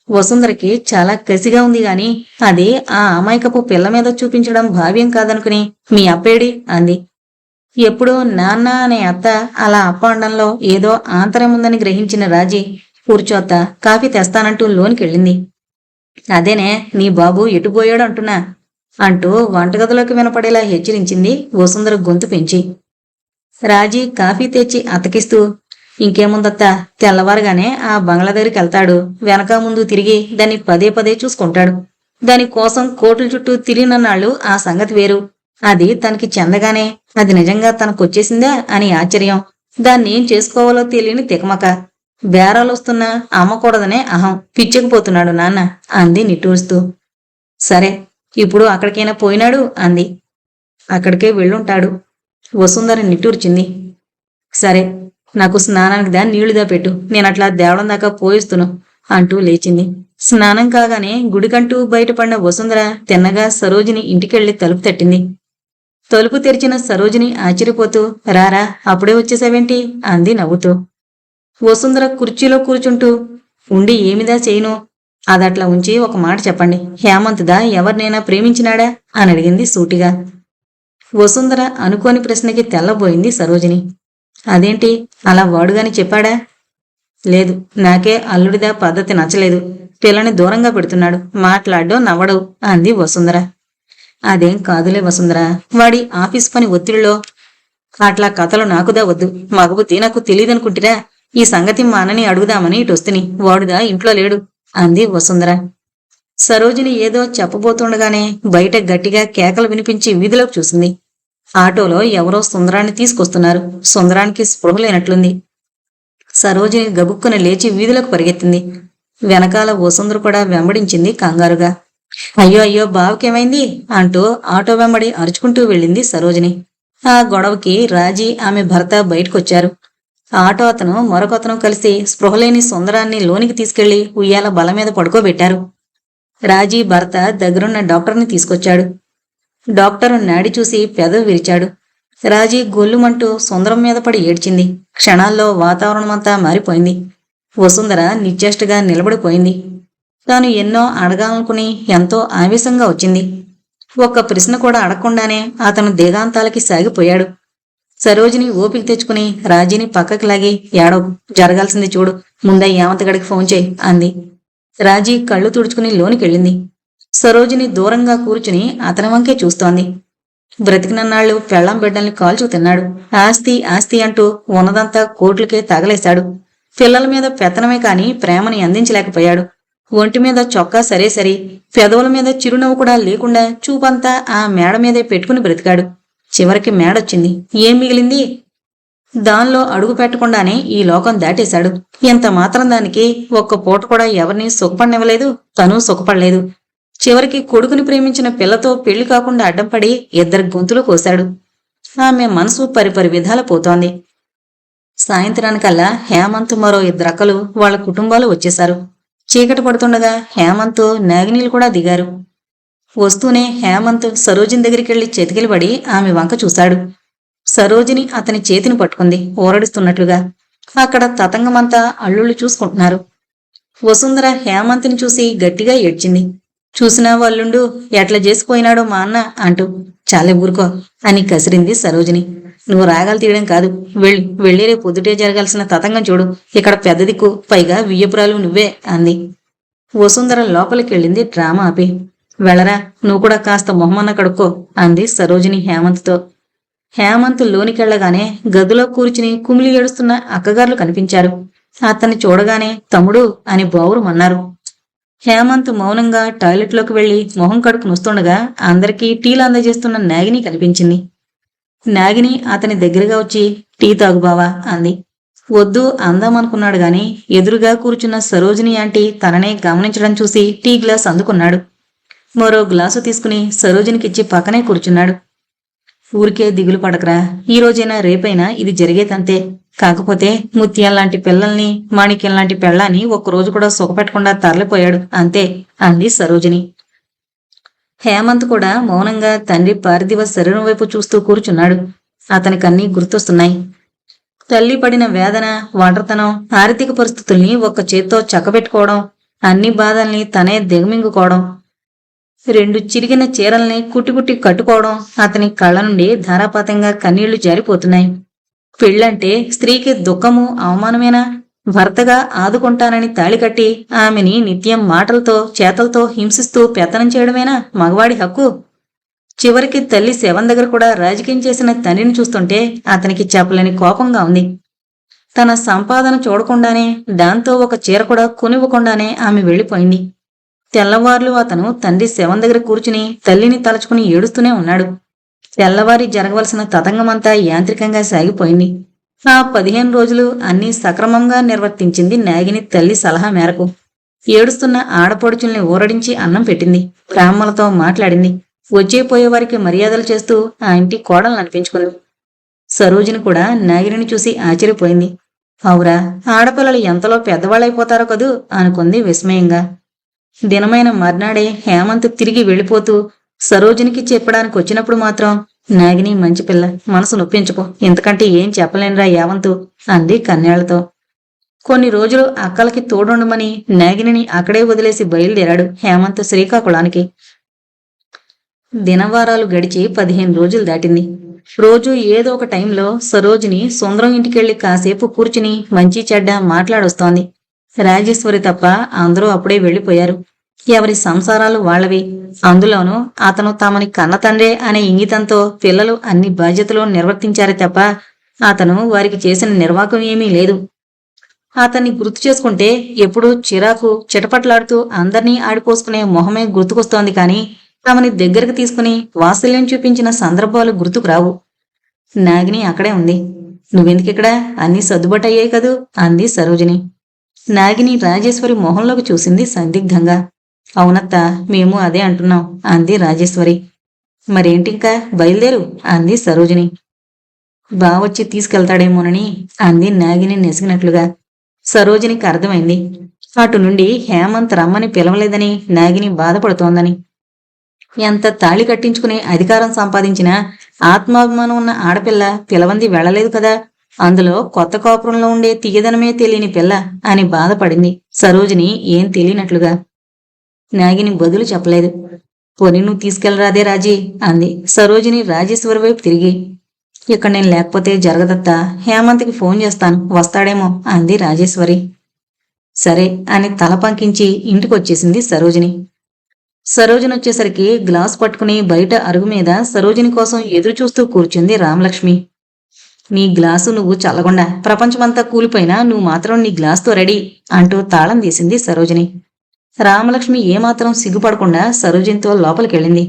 వసుంధరకి చాలా కసిగా ఉంది గాని అది ఆ అమాయకపు పిల్ల మీద చూపించడం భావ్యం కాదనుకుని, మీ అప్పేడి అంది. ఎప్పుడూ నాన్న అనే అత్త అలా అప్ప అండంలో ఏదో ఆంతరం ఉందని గ్రహించిన రాజీ, కూర్చోత్త కాఫీ తెస్తానంటూ లోనికెళ్ళింది. అదేనే నీ బాబు ఎటుపోయాడు అంటున్నా అంటూ వంటగదిలోకి వినపడేలా హెచ్చరించింది వసుంధర గొంతు పెంచి. రాజీ కాఫీ తెచ్చి అతకిస్తూ, ఇంకేముందత్తా, తెల్లవారుగానే ఆ బంగ్లా దగ్గరికి వెళ్తాడు. వెనక ముందు తిరిగి దాన్ని పదే పదే చూసుకుంటాడు. దానికోసం కోట్ల చుట్టూ తిరిగినన్నాళ్ళు ఆ సంగతి వేరు. అది తనకి చెందగానే అది నిజంగా తనకొచ్చేసిందా అని ఆశ్చర్యం. దాన్నేం చేసుకోవాలో తెలియని తికమక. బేరాలొస్తున్నా అమ్మకూడదనే అహం. పిచ్చెక్కిపోతున్నాడు నాన్న అంది నిట్టూరుస్తూ. సరే, ఇప్పుడు అక్కడికైనా పోయినాడు అంది. అక్కడికే వెళ్ళుంటాడు. వసుంధర నిట్టూర్చింది. సరే, నాకు స్నానానికి దా నీళ్లుదా పెట్టు, నేనట్లా దేవడం దాకా పోయిస్తును అంటూ లేచింది. స్నానం కాగానే గుడికంటూ బయటపడిన వసుంధర తిన్నగా సరోజిని ఇంటికెళ్లి తలుపు తట్టింది. తలుపు తెరిచిన సరోజిని ఆశ్చర్యపోతూ, రారా అప్పుడే వచ్చేసావేంటి అంది నవ్వుతూ. వసుంధర కుర్చీలో కూర్చుంటూ, ఉండి ఏమిదా చేయను, అదట్లా ఉంచి ఒక మాట చెప్పండి, హేమంత్దా ఎవరినైనా ప్రేమించినాడా అని అడిగింది సూటిగా. వసుంధర అనుకోని ప్రశ్నకి తెల్లబోయింది సరోజిని. అదేంటి అలా వాడుగాని చెప్పాడా? లేదు, నాకే అల్లుడిదా పద్ధతి నచ్చలేదు. పిల్లని దూరంగా పెడుతున్నాడు, మాట్లాడ్డో నవ్వడు అంది వసుంధర. అదేం కాదులే వసుంధర, వాడి ఆఫీస్ పని ఒత్తిడిలో అట్లా కథలు నాకుదా వద్దు. మగబుద్ధి నాకు తెలియదనుకుంటిరా? ఈ సంగతి మా అన్నని అడుగుదామని ఇటొస్తుని, వాడుదా ఇంట్లో లేడు అంది వసుంధర. సరోజిని ఏదో చెప్పబోతుండగానే బయట గట్టిగా కేకలు వినిపించి వీధిలోకి చూసింది. ఆటోలో ఎవరో సుందరాన్ని తీసుకొస్తున్నారు. సుందరానికి స్పృహ లేనట్లుంది. సరోజిని గబుక్కున లేచి వీధిలోకి పరిగెత్తింది. వెనకాల వసుంధర కూడా వెంబడించింది కంగారుగా. అయ్యో అయ్యో బావకేమైంది అంటూ ఆటో వెంబడి అరుచుకుంటూ వెళ్ళింది సరోజిని. ఆ గొడవకి రాజీ ఆమె భర్త బయటకొచ్చారు. ఆటో అతను మరొకతను కలిసి స్పృహలేని సుందరాన్ని లోనికి తీసుకెళ్లి ఉయ్యాల బల మీద పడుకోబెట్టారు. రాజీ భర్త దగ్గరున్న డాక్టర్ని తీసుకొచ్చాడు. డాక్టరు నాడి చూసి పెదవి విరిచాడు. రాజీ గొల్లుమంటూ సుందరం మీద పడి ఏడ్చింది. క్షణాల్లో వాతావరణమంతా మారిపోయింది. వసుంధర నిశ్చేష్టగా నిలబడిపోయింది. తాను ఎన్నో అడగాలనుకుని ఎంతో ఆవేశంగా వచ్చింది. ఒక్క ప్రశ్న కూడా అడగకుండానే అతను దిగాంతాలకి సాగిపోయాడు. సరోజిని ఓపిక తెచ్చుకుని రాజీని పక్కకి లాగి, ఏడో జరగాల్సింది చూడు, ముందే యామంతగడికి ఫోన్ చేయి అంది. రాజీ కళ్ళు తుడుచుకుని లోనికెళ్ళింది. సరోజిని దూరంగా కూర్చుని అతని వంకే చూస్తోంది. బ్రతికినన్నాళ్లు పెళ్లం బిడ్డల్ని కాల్చు తిన్నాడు. ఆస్తి ఆస్తి అంటూ ఉన్నదంతా కోట్లకే తగలేశాడు. పిల్లల మీద పెత్తనమే కాని ప్రేమని అందించలేకపోయాడు. ఒంటి మీద చొక్కా సరే సరి, పెదవుల మీద చిరునవ్వు కూడా లేకుండా చూపంతా ఆ మేడ మీదే పెట్టుకుని బ్రతికాడు. చివరికి మేడొచ్చింది. ఏం మిగిలింది? దానిలో అడుగు పెట్టకుండానే ఈ లోకం దాటేశాడు. ఇంత మాత్రం దానికి ఒక్క పూట కూడా ఎవరిని సుఖపడనివ్వలేదు, తను సుఖపడలేదు. చివరికి కొడుకుని ప్రేమించిన పిల్లతో పెళ్లి కాకుండా అడ్డంపడి ఇద్దరి గొంతులు కోశాడు. ఆమె మనసు పరిపరి విధాల పోతోంది. సాయంత్రానికల్లా హేమంత్ మరో ఇద్దరక్కలు వాళ్ళ కుటుంబాలు వచ్చేశారు. చీకటి పడుతుండగా హేమంత్ నాగినీలు కూడా దిగారు. వస్తూనే హేమంత్ సరోజిని దగ్గరికెళ్లి చెతికిలబడి ఆమె వంక చూశాడు. సరోజిని అతని చేతిని పట్టుకుంది ఊరడిస్తున్నట్లుగా. అక్కడ తతంగమంతా అల్లుళ్ళు చూసుకుంటున్నారు. వసుంధర హేమంత్ని చూసి గట్టిగా ఏడ్చింది. చూసినావు అల్లుండు ఎట్లా చేసిపోయినాడో మా అన్న అంటూ. చాలే ఊరుకో అని కసిరింది సరోజిని. నువ్వు రాగాలు తీయడం కాదు, వెళ్ళి రేపు పొద్దుటే జరగాల్సిన తతంగం చూడు. ఇక్కడ పెద్ద దిక్కు, పైగా వియ్యపురాలు నువ్వే అంది. వసుంధర లోపలికెళ్ళింది డ్రామా ఆపి. వెళ్ళరా, నువ్వు కూడా కాస్త మొహమన్న కడుక్కో అంది సరోజిని హేమంత్తో. హేమంత్ లోనికెళ్లగానే గదిలో కూర్చుని కుమిలి ఏడుస్తున్న అక్కగార్లు కనిపించారు. అతన్ని చూడగానే తమ్ముడు అని బావురుమన్నారు. హేమంత్ మౌనంగా టాయిలెట్లోకి వెళ్లి మొహం కడుక్కునొస్తుండగా అందరికీ టీలు అందజేస్తున్న నాగిని కనిపించింది. నాగిని అతని దగ్గరగా వచ్చి టీ తాగు బావా అంది. వద్దు అందామనుకున్నాడు గాని ఎదురుగా కూర్చున్న సరోజిని ఆంటీ తననే గమనించడం చూసి టీ గ్లాస్ అందుకున్నాడు. మరో గ్లాసు తీసుకుని సరోజినికిచ్చి పక్కనే కూర్చున్నాడు. ఊరికే దిగులు పడకరా, ఈ రోజైనా రేపైనా ఇది జరిగేదంతే. కాకపోతే ముత్యాల్లాంటి పిల్లల్ని, మాణిక్యంలాంటి పెళ్ళాన్ని ఒక్కరోజు కూడా సుఖపెట్టకుండా తరలిపోయాడు అంతే అంది సరోజిని. హేమంత్ కూడా మౌనంగా తండ్రి పార్థివ శరీరం వైపు చూస్తూ కూర్చున్నాడు. అతనికన్నీ గుర్తొస్తున్నాయి. తల్లి పడిన వేదన, ఒంటరితనం, ఆర్థిక పరిస్థితుల్ని ఒక్క చేత్తో చక్కబెట్టుకోవడం, అన్ని బాధల్ని తనే దిగమింగుకోవడం, 2 చిరిగిన చీరల్ని కుట్టి కట్టుకోవడం. అతని కళ్ళ నుండి ధారాపాతంగా కన్నీళ్లు జారిపోతున్నాయి. పెళ్ళంటే స్త్రీకి దుఃఖము, అవమానమేనా? భర్తగా ఆదుకుంటానని తాళికట్టి ఆమెని నిత్యం మాటలతో చేతలతో హింసిస్తూ పెత్తనం చేయడమేనా మగవాడి హక్కు? చివరికి తల్లి శవం దగ్గర కూడా రాజకీయం చేసిన తండ్రిని చూస్తుంటే అతనికి చెప్పలేని కోపంగా ఉంది. తన సంపాదన చూడకుండానే, దాంతో ఒక చీర కూడా కొనివ్వకుండానే ఆమె వెళ్లిపోయింది. తెల్లవార్లు అతను తండ్రి శవం దగ్గర కూర్చుని తల్లిని తలచుకుని ఏడుస్తూనే ఉన్నాడు. తెల్లవారి జరగవలసిన తతంగమంతా యాంత్రికంగా సాగిపోయింది. ఆ 15 రోజులు అన్నీ సక్రమంగా నిర్వర్తించింది నాగిని తల్లి సలహా మేరకు. ఏడుస్తున్న ఆడపడుచుల్ని ఊరడించి అన్నం పెట్టింది. బ్రాహ్మలతో మాట్లాడింది. వచ్చేపోయేవారికి మర్యాదలు చేస్తూ ఆ ఇంటి కోడలను అనిపించుకుంది. సరోజిని కూడా నాగిని చూసి ఆశ్చర్యపోయింది. అవురా, ఆడపిల్లలు ఎంతలో పెద్దవాళ్ళైపోతారో కదూ అనుకుంది విస్మయంగా. దినమైన మర్నాడే హేమంత్ తిరిగి వెళ్ళిపోతూ సరోజినికి చెప్పడానికి వచ్చినప్పుడు మాత్రం, నాగిని మంచి పిల్ల, మనసు నొప్పించుకో, ఇంతకంటే ఏం చెప్పలేనురా యావంతు అంది కన్యాళ్లతో. కొన్ని రోజులు అక్కలకి తోడుండమని నాగిని అక్కడే వదిలేసి బయలుదేరాడు హేమంత్ శ్రీకాకుళానికి. దినవారాలు గడిచి 15 రోజులు దాటింది. రోజు ఏదో ఒక టైంలో సరోజిని సుందరం ఇంటికెళ్లి కాసేపు కూర్చుని మంచి చెడ్డ మాట్లాడొస్తోంది. రాజేశ్వరి తప్ప అందరూ అప్పుడే వెళ్లిపోయారు. ఎవరి సంసారాలు వాళ్లవి. అందులోనూ అతను తమని కన్న తండ్రే అనే ఇంగితంతో పిల్లలు అన్ని బాధ్యతలు నిర్వర్తించారే తప్ప అతను వారికి చేసిన నిర్వాకం ఏమీ లేదు. అతన్ని గుర్తు చేసుకుంటే ఎప్పుడూ చిరాకు చిటపట్లాడుతూ అందర్నీ ఆడిపోసుకునే మొహమే గుర్తుకొస్తోంది కాని తమని దగ్గరకు తీసుకుని వాత్సల్యం చూపించిన సందర్భాలు గుర్తుకు రావు. నాగిని అక్కడే ఉంది. నువ్వెందుకిక్కడ, అన్నీ సర్దుబాటయ్యాయి కదూ అంది సరోజిని. నాగిని రాజేశ్వరి మొహంలోకి చూసింది సందిగ్ధంగా. అవునత్త, మేము అదే అంటున్నాం అంది రాజేశ్వరి. మరేంటింకా బయలుదేరు అంది సరోజిని. బావొచ్చి తీసుకెళ్తాడేమోనని అంది నాగిని నెసిగినట్లుగా. సరోజినికి అర్థమైంది. అటు నుండి హేమంత్ రమ్మని పిలవలేదని నాగిని బాధపడుతోందని. ఎంత తాళి కట్టించుకునే అధికారం సంపాదించినా ఆత్మాభిమానం ఉన్న ఆడపిల్ల పిలవంది వెళ్లలేదు కదా. అందులో కొత్త కాపురంలో ఉండే తీయదనమే తెలియని పిల్ల అని బాధపడింది సరోజిని ఏం తెలియనట్లుగా. నాగిని బదులు చెప్పలేదు. పోనీ నువ్వు తీసుకెళ్లరాదే రాజీ అంది సరోజిని రాజేశ్వరి వైపు తిరిగి. ఇక్కడ నేను లేకపోతే జరగదత్తా, హేమంత్కి ఫోన్ చేస్తాను, వస్తాడేమో అంది రాజేశ్వరి. సరే అని తల పంకించి ఇంటికొచ్చేసింది సరోజిని. సరోజిని వచ్చేసరికి గ్లాస్ పట్టుకుని బయట అరుగు మీద సరోజిని కోసం ఎదురు చూస్తూ కూర్చుంది రామలక్ష్మి. నీ గ్లాసు నువ్వు చల్లకుండా ప్రపంచమంతా కూలిపోయినా నువ్వు మాత్రం నీ గ్లాసుతో రెడీ అంటూ తాళం తీసింది సరోజిని. రామలక్ష్మి ఏమాత్రం సిగ్గుపడకుండా సరోజినితో లోపలికెళ్ళింది.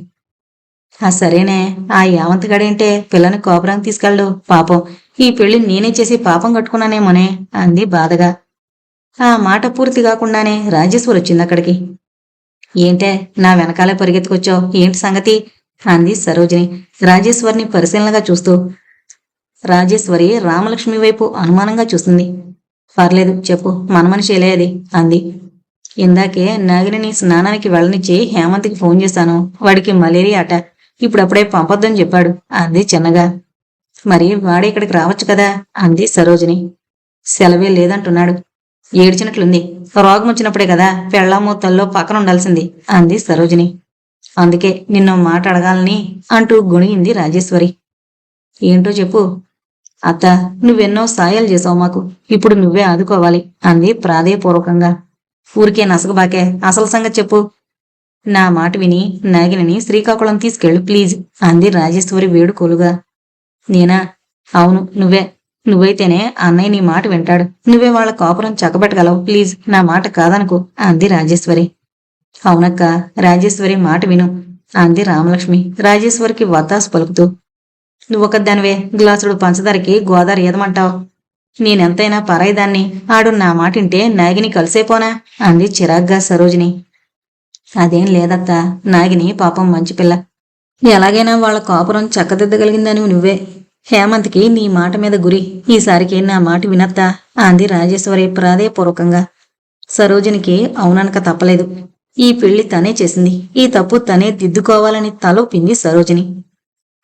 సరేనే, ఆ యావంతగాడేంటే పిల్లని కోపరానికి తీసుకెళ్ళడు. పాపం ఈ పెళ్లి నేనే చేసి పాపం కట్టుకున్నానేమోనే అంది బాధగా. ఆ మాట పూర్తి కాకుండానే రాజేశ్వరి వచ్చింది అక్కడికి. ఏంటే నా వెనకాలే పరిగెత్తుకొచ్చావు, ఏంటి సంగతి అంది సరోజిని రాజేశ్వరిని పరిశీలనగా చూస్తూ. రాజేశ్వరి రామలక్ష్మి వైపు అనుమానంగా చూస్తుంది. పర్లేదు చెప్పు, మన మనిషేలే అది అంది. ఇందాకే నాగిని స్నానానికి వెళ్ళనిచ్చి హేమంత్కి ఫోన్ చేశాను. వాడికి మలేరియా అట, ఇప్పుడప్పుడే పంపొద్దని చెప్పాడు అంది చిన్నగా. మరి వాడే ఇక్కడికి రావచ్చు కదా అంది సరోజిని. సెలవే లేదంటున్నాడు. ఏడ్చినట్లుంది. రోగం వచ్చినప్పుడే కదా పెళ్లామూతల్లో పక్కన ఉండాల్సింది అంది సరోజిని. అందుకే నిన్నో మాట అడగాలని అంటూ గొణిగింది రాజేశ్వరి. ఏంటో చెప్పు. అత్త, నువ్వెన్నో సాయాలు చేసావు మాకు, ఇప్పుడు నువ్వే ఆదుకోవాలి అంది ప్రాధేయపూర్వకంగా. ఊరికే నసగబాకే, అసలు సంగతి చెప్పు. నా మాట విని నాగిని శ్రీకాకుళం తీసుకెళ్ళు ప్లీజ్ అంది రాజేశ్వరి వేడుకోలుగా. నేనా? అవును నువ్వే. నువ్వైతేనే అన్నయ్య నీ మాట వింటాడు. నువ్వే వాళ్ళ కాపురం చక్కబెట్టగలవు ప్లీజ్, నా మాట కాదనుకో అంది రాజేశ్వరి. అవునక్క, రాజేశ్వరి మాట విను అంది రామలక్ష్మి రాజేశ్వరికి వత్తాసు పలుకుతూ. నువ్వొకదానివే గ్లాసుడు పంచదారకి గోదావరి ఏదమంటావు? నేనెంతైనా పరాయిదాన్ని, ఆడు నా మాటింటే నాగిని కలిసేపోనా అంది చిరాగ్గా సరోజిని. అదేం లేదత్తా, నాగిని పాపం మంచి పిల్ల. ఎలాగైనా వాళ్ళ కాపురం చక్కదిద్దగలిగిందని నువ్వే. హేమంత్కి నీ మాట మీద గురి, ఈసారికి నా మాట వినత్తా అంది రాజేశ్వరి ప్రాధేయపూర్వకంగా. సరోజినికి అవుననక తప్పలేదు. ఈ పెళ్లి తనే చేసింది, ఈ తప్పు తనే దిద్దుకోవాలని తలొప్పింది సరోజిని.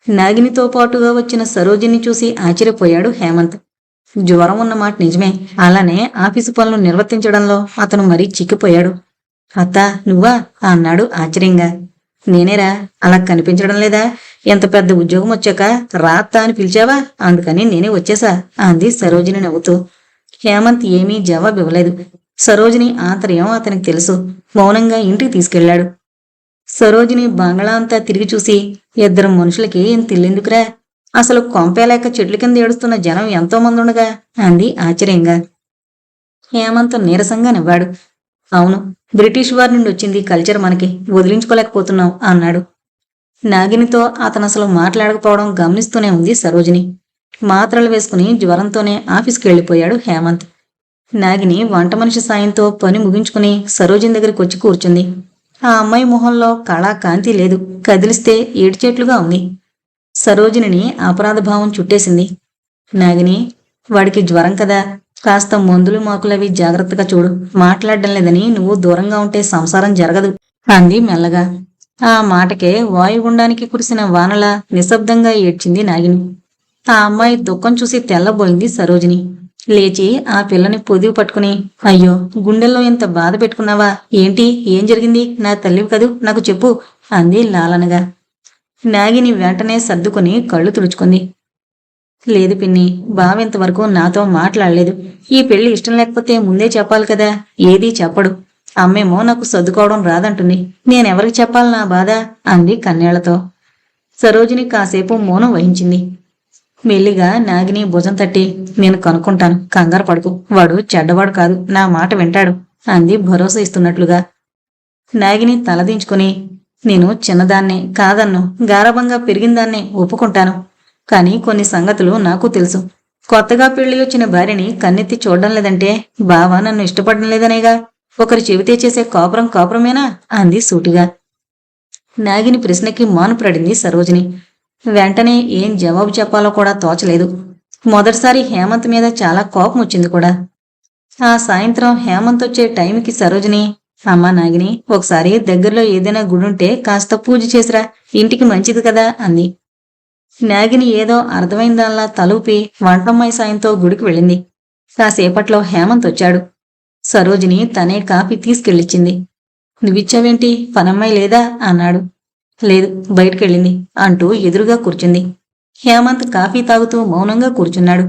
నాగినితో పాటుగా వచ్చిన సరోజిని చూసి ఆశ్చర్యపోయాడు హేమంత్. జ్వరం ఉన్న మాట నిజమే, అలానే ఆఫీసు పనులు నిర్వర్తించడంలో అతను మరీ చిక్కిపోయాడు. అత్తా నువ్వా అన్నాడు ఆశ్చర్యంగా. నేనేరా, అలా కనిపించడం లేదా? ఎంత పెద్ద ఉద్యోగం వచ్చాక రాత్తా అని పిలిచావా, అందుకని నేనే వచ్చేసా అంది సరోజిని నవ్వుతూ. హేమంత్ ఏమీ జవాబు ఇవ్వలేదు. సరోజిని ఆంతర్యం అతనికి తెలుసు. మౌనంగా ఇంటికి తీసుకెళ్లాడు. సరోజిని బంగళా అంతా తిరిగి చూసి, ఇద్దరు మనుషులకి ఇంత ఇల్లెందుకురా, అసలు కొంపేలేక చెట్ల కింద ఏడుస్తున్న జనం ఎంతో మంది ఉండగా అంది ఆశ్చర్యంగా. హేమంత్ నీరసంగా నవ్వాడు. అవును, బ్రిటిష్ వారి నుండి వచ్చింది కల్చర్, మనకి వదిలించుకోలేకపోతున్నాం అన్నాడు. నాగినితో అతను అసలు మాట్లాడకపోవడం గమనిస్తూనే ఉంది సరోజిని. మాత్రలు వేసుకుని జ్వరంతోనే ఆఫీస్కి వెళ్లిపోయాడు హేమంత్. నాగిని వంట మనిషి సాయంతో పని ముగించుకుని సరోజిని దగ్గరికి వచ్చి కూర్చుంది. ఆ అమ్మాయి మొహంలో కళా కాంతి లేదు, కదిలిస్తే ఏడ్చేట్లుగా ఉంది. సరోజిని అపరాధభావం చుట్టేసింది. నాగిని, వాడికి జ్వరం కదా, కాస్త మందులు మాకులవి జాగ్రత్తగా చూడు. మాట్లాడడం లేదని నువ్వు దూరంగా ఉంటే సంసారం జరగదు అంది మెల్లగా. ఆ మాటకే వాయుగుండానికి కురిసిన వానలా నిశ్శబ్దంగా ఏడ్చింది నాగిని. ఆ అమ్మాయి దుఃఖం చూసి తెల్లబోయింది సరోజిని. లేచి ఆ పిల్లని పొదివి పట్టుకుని, అయ్యో గుండెల్లో ఇంత బాధ పెట్టుకున్నావా ఏంటి, ఏం జరిగింది, నా తల్లివి కదూ, నాకు చెప్పు అంది లాలనగా. నాగిని వెంటనే సర్దుకుని కళ్ళు తుడుచుకుంది. లేదు పిన్ని, బావింతవరకు నాతో మాట్లాడలేదు. ఈ పెళ్లి ఇష్టం లేకపోతే ముందే చెప్పాలి కదా, ఏదీ చెప్పడు. అమ్మేమో నాకు సర్దుకోవడం రాదంటుంది, నేనెవరికి చెప్పాలి నా బాధ అంది కన్నేళ్లతో. సరోజిని కాసేపు మౌనం వహించింది. మెల్లిగా నాగిని భుజం తట్టి, నేను కనుక్కుంటాను, కంగారు పడుకు, వాడు చెడ్డవాడు కాదు, నా మాట వింటాడు అంది భరోసా ఇస్తున్నట్లుగా. నాగిని తలదించుకుని, నేను చిన్నదాన్నే కాదన్ను, గారాబంగా పెరిగిందాన్నే ఒప్పుకుంటాను. కానీ కొన్ని సంగతులు నాకు తెలుసు. కొత్తగా పెళ్లి వచ్చిన భార్యని కన్నెత్తి చూడడం లేదంటే బావ నన్ను ఇష్టపడడం లేదనేగా. ఒకరు చెబితే చేసే కాపురం కాపురమేనా అంది సూటిగా. నాగిని ప్రశ్నకి మానుపడింది సరోజిని. వెంటనే ఏం జవాబు చెప్పాలో కూడా తోచలేదు. మొదటిసారి హేమంత్ మీద చాలా కోపం వచ్చింది కూడా. ఆ సాయంత్రం హేమంత్ వచ్చే టైంకి సరోజిని, అమ్మా నాగిని, ఒకసారి దగ్గరలో ఏదైనా గుడుంటే కాస్త పూజ చేసిరా, ఇంటికి మంచిది కదా అంది. నాగిని ఏదో అర్థమైందల్లా తలూపి వంటమ్మాయి సాయంతో గుడికి వెళ్ళింది. కాసేపట్లో హేమంత్ వచ్చాడు. సరోజిని తనే కాఫీ తీసుకెళ్ళిచ్చింది. నువ్విచ్చావేంటి, పనమ్మాయి లేదా అన్నాడు. లేదు, బయటకెళ్ళింది అంటూ ఎదురుగా కూర్చుంది. హేమంత్ కాఫీ తాగుతూ మౌనంగా కూర్చున్నాడు.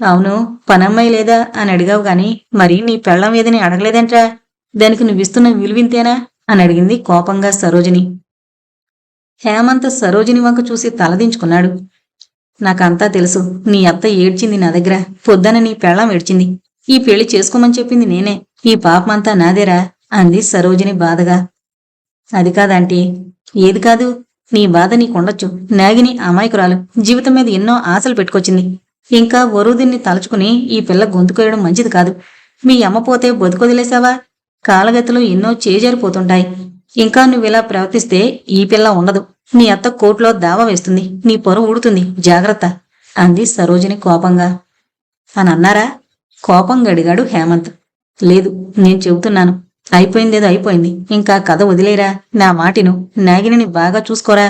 అవును, పనమ్మాయి లేదా అని అడిగావు గాని మరి నీ పెళ్ళం ఏదని అడగలేదంట్రా, దానికి నువ్విస్తున్న విలువింతేనా అని అడిగింది కోపంగా సరోజిని. హేమంత్ సరోజిని వంక చూసి తలదించుకున్నాడు. నాకంతా తెలుసు. నీ అత్త ఏడ్చింది నా దగ్గర. పొద్దున నీ పెళ్ళాం ఏడ్చింది. ఈ పెళ్లి చేసుకోమని చెప్పింది నేనే. ఈ పాపమంతా నాదేరా అంది సరోజిని బాధగా. అది కాదంటీ. ఏది కాదు? నీ బాధ నీకుండొచ్చు. నాగిని అమాయకురాలు. జీవితం మీద ఎన్నో ఆశలు పెట్టుకొచ్చింది. ఇంకా వరుదిన్ని తలుచుకుని ఈ పిల్ల గొంతుకోయడం మంచిది కాదు. మీ అమ్మ పోతే బతుకొదిలేసావా? కాలగతిలో ఎన్నో చేజారిపోతుంటాయి. ఇంకా నువ్విలా ప్రవర్తిస్తే ఈ పిల్ల ఉండదు. నీ అత్త కోర్టులో దావా వేస్తుంది. నీ పొరువు ఊడుతుంది. జాగ్రత్త అంది సరోజిని కోపంగా. అని అన్నారా? కోపంగా అడిగాడు హేమంత్. లేదు, నేను చెబుతున్నాను. అయిపోయిందేదో అయిపోయింది. ఇంకా కథ వదిలేరా. నా మాటిను. నాగిని బాగా చూసుకోరా.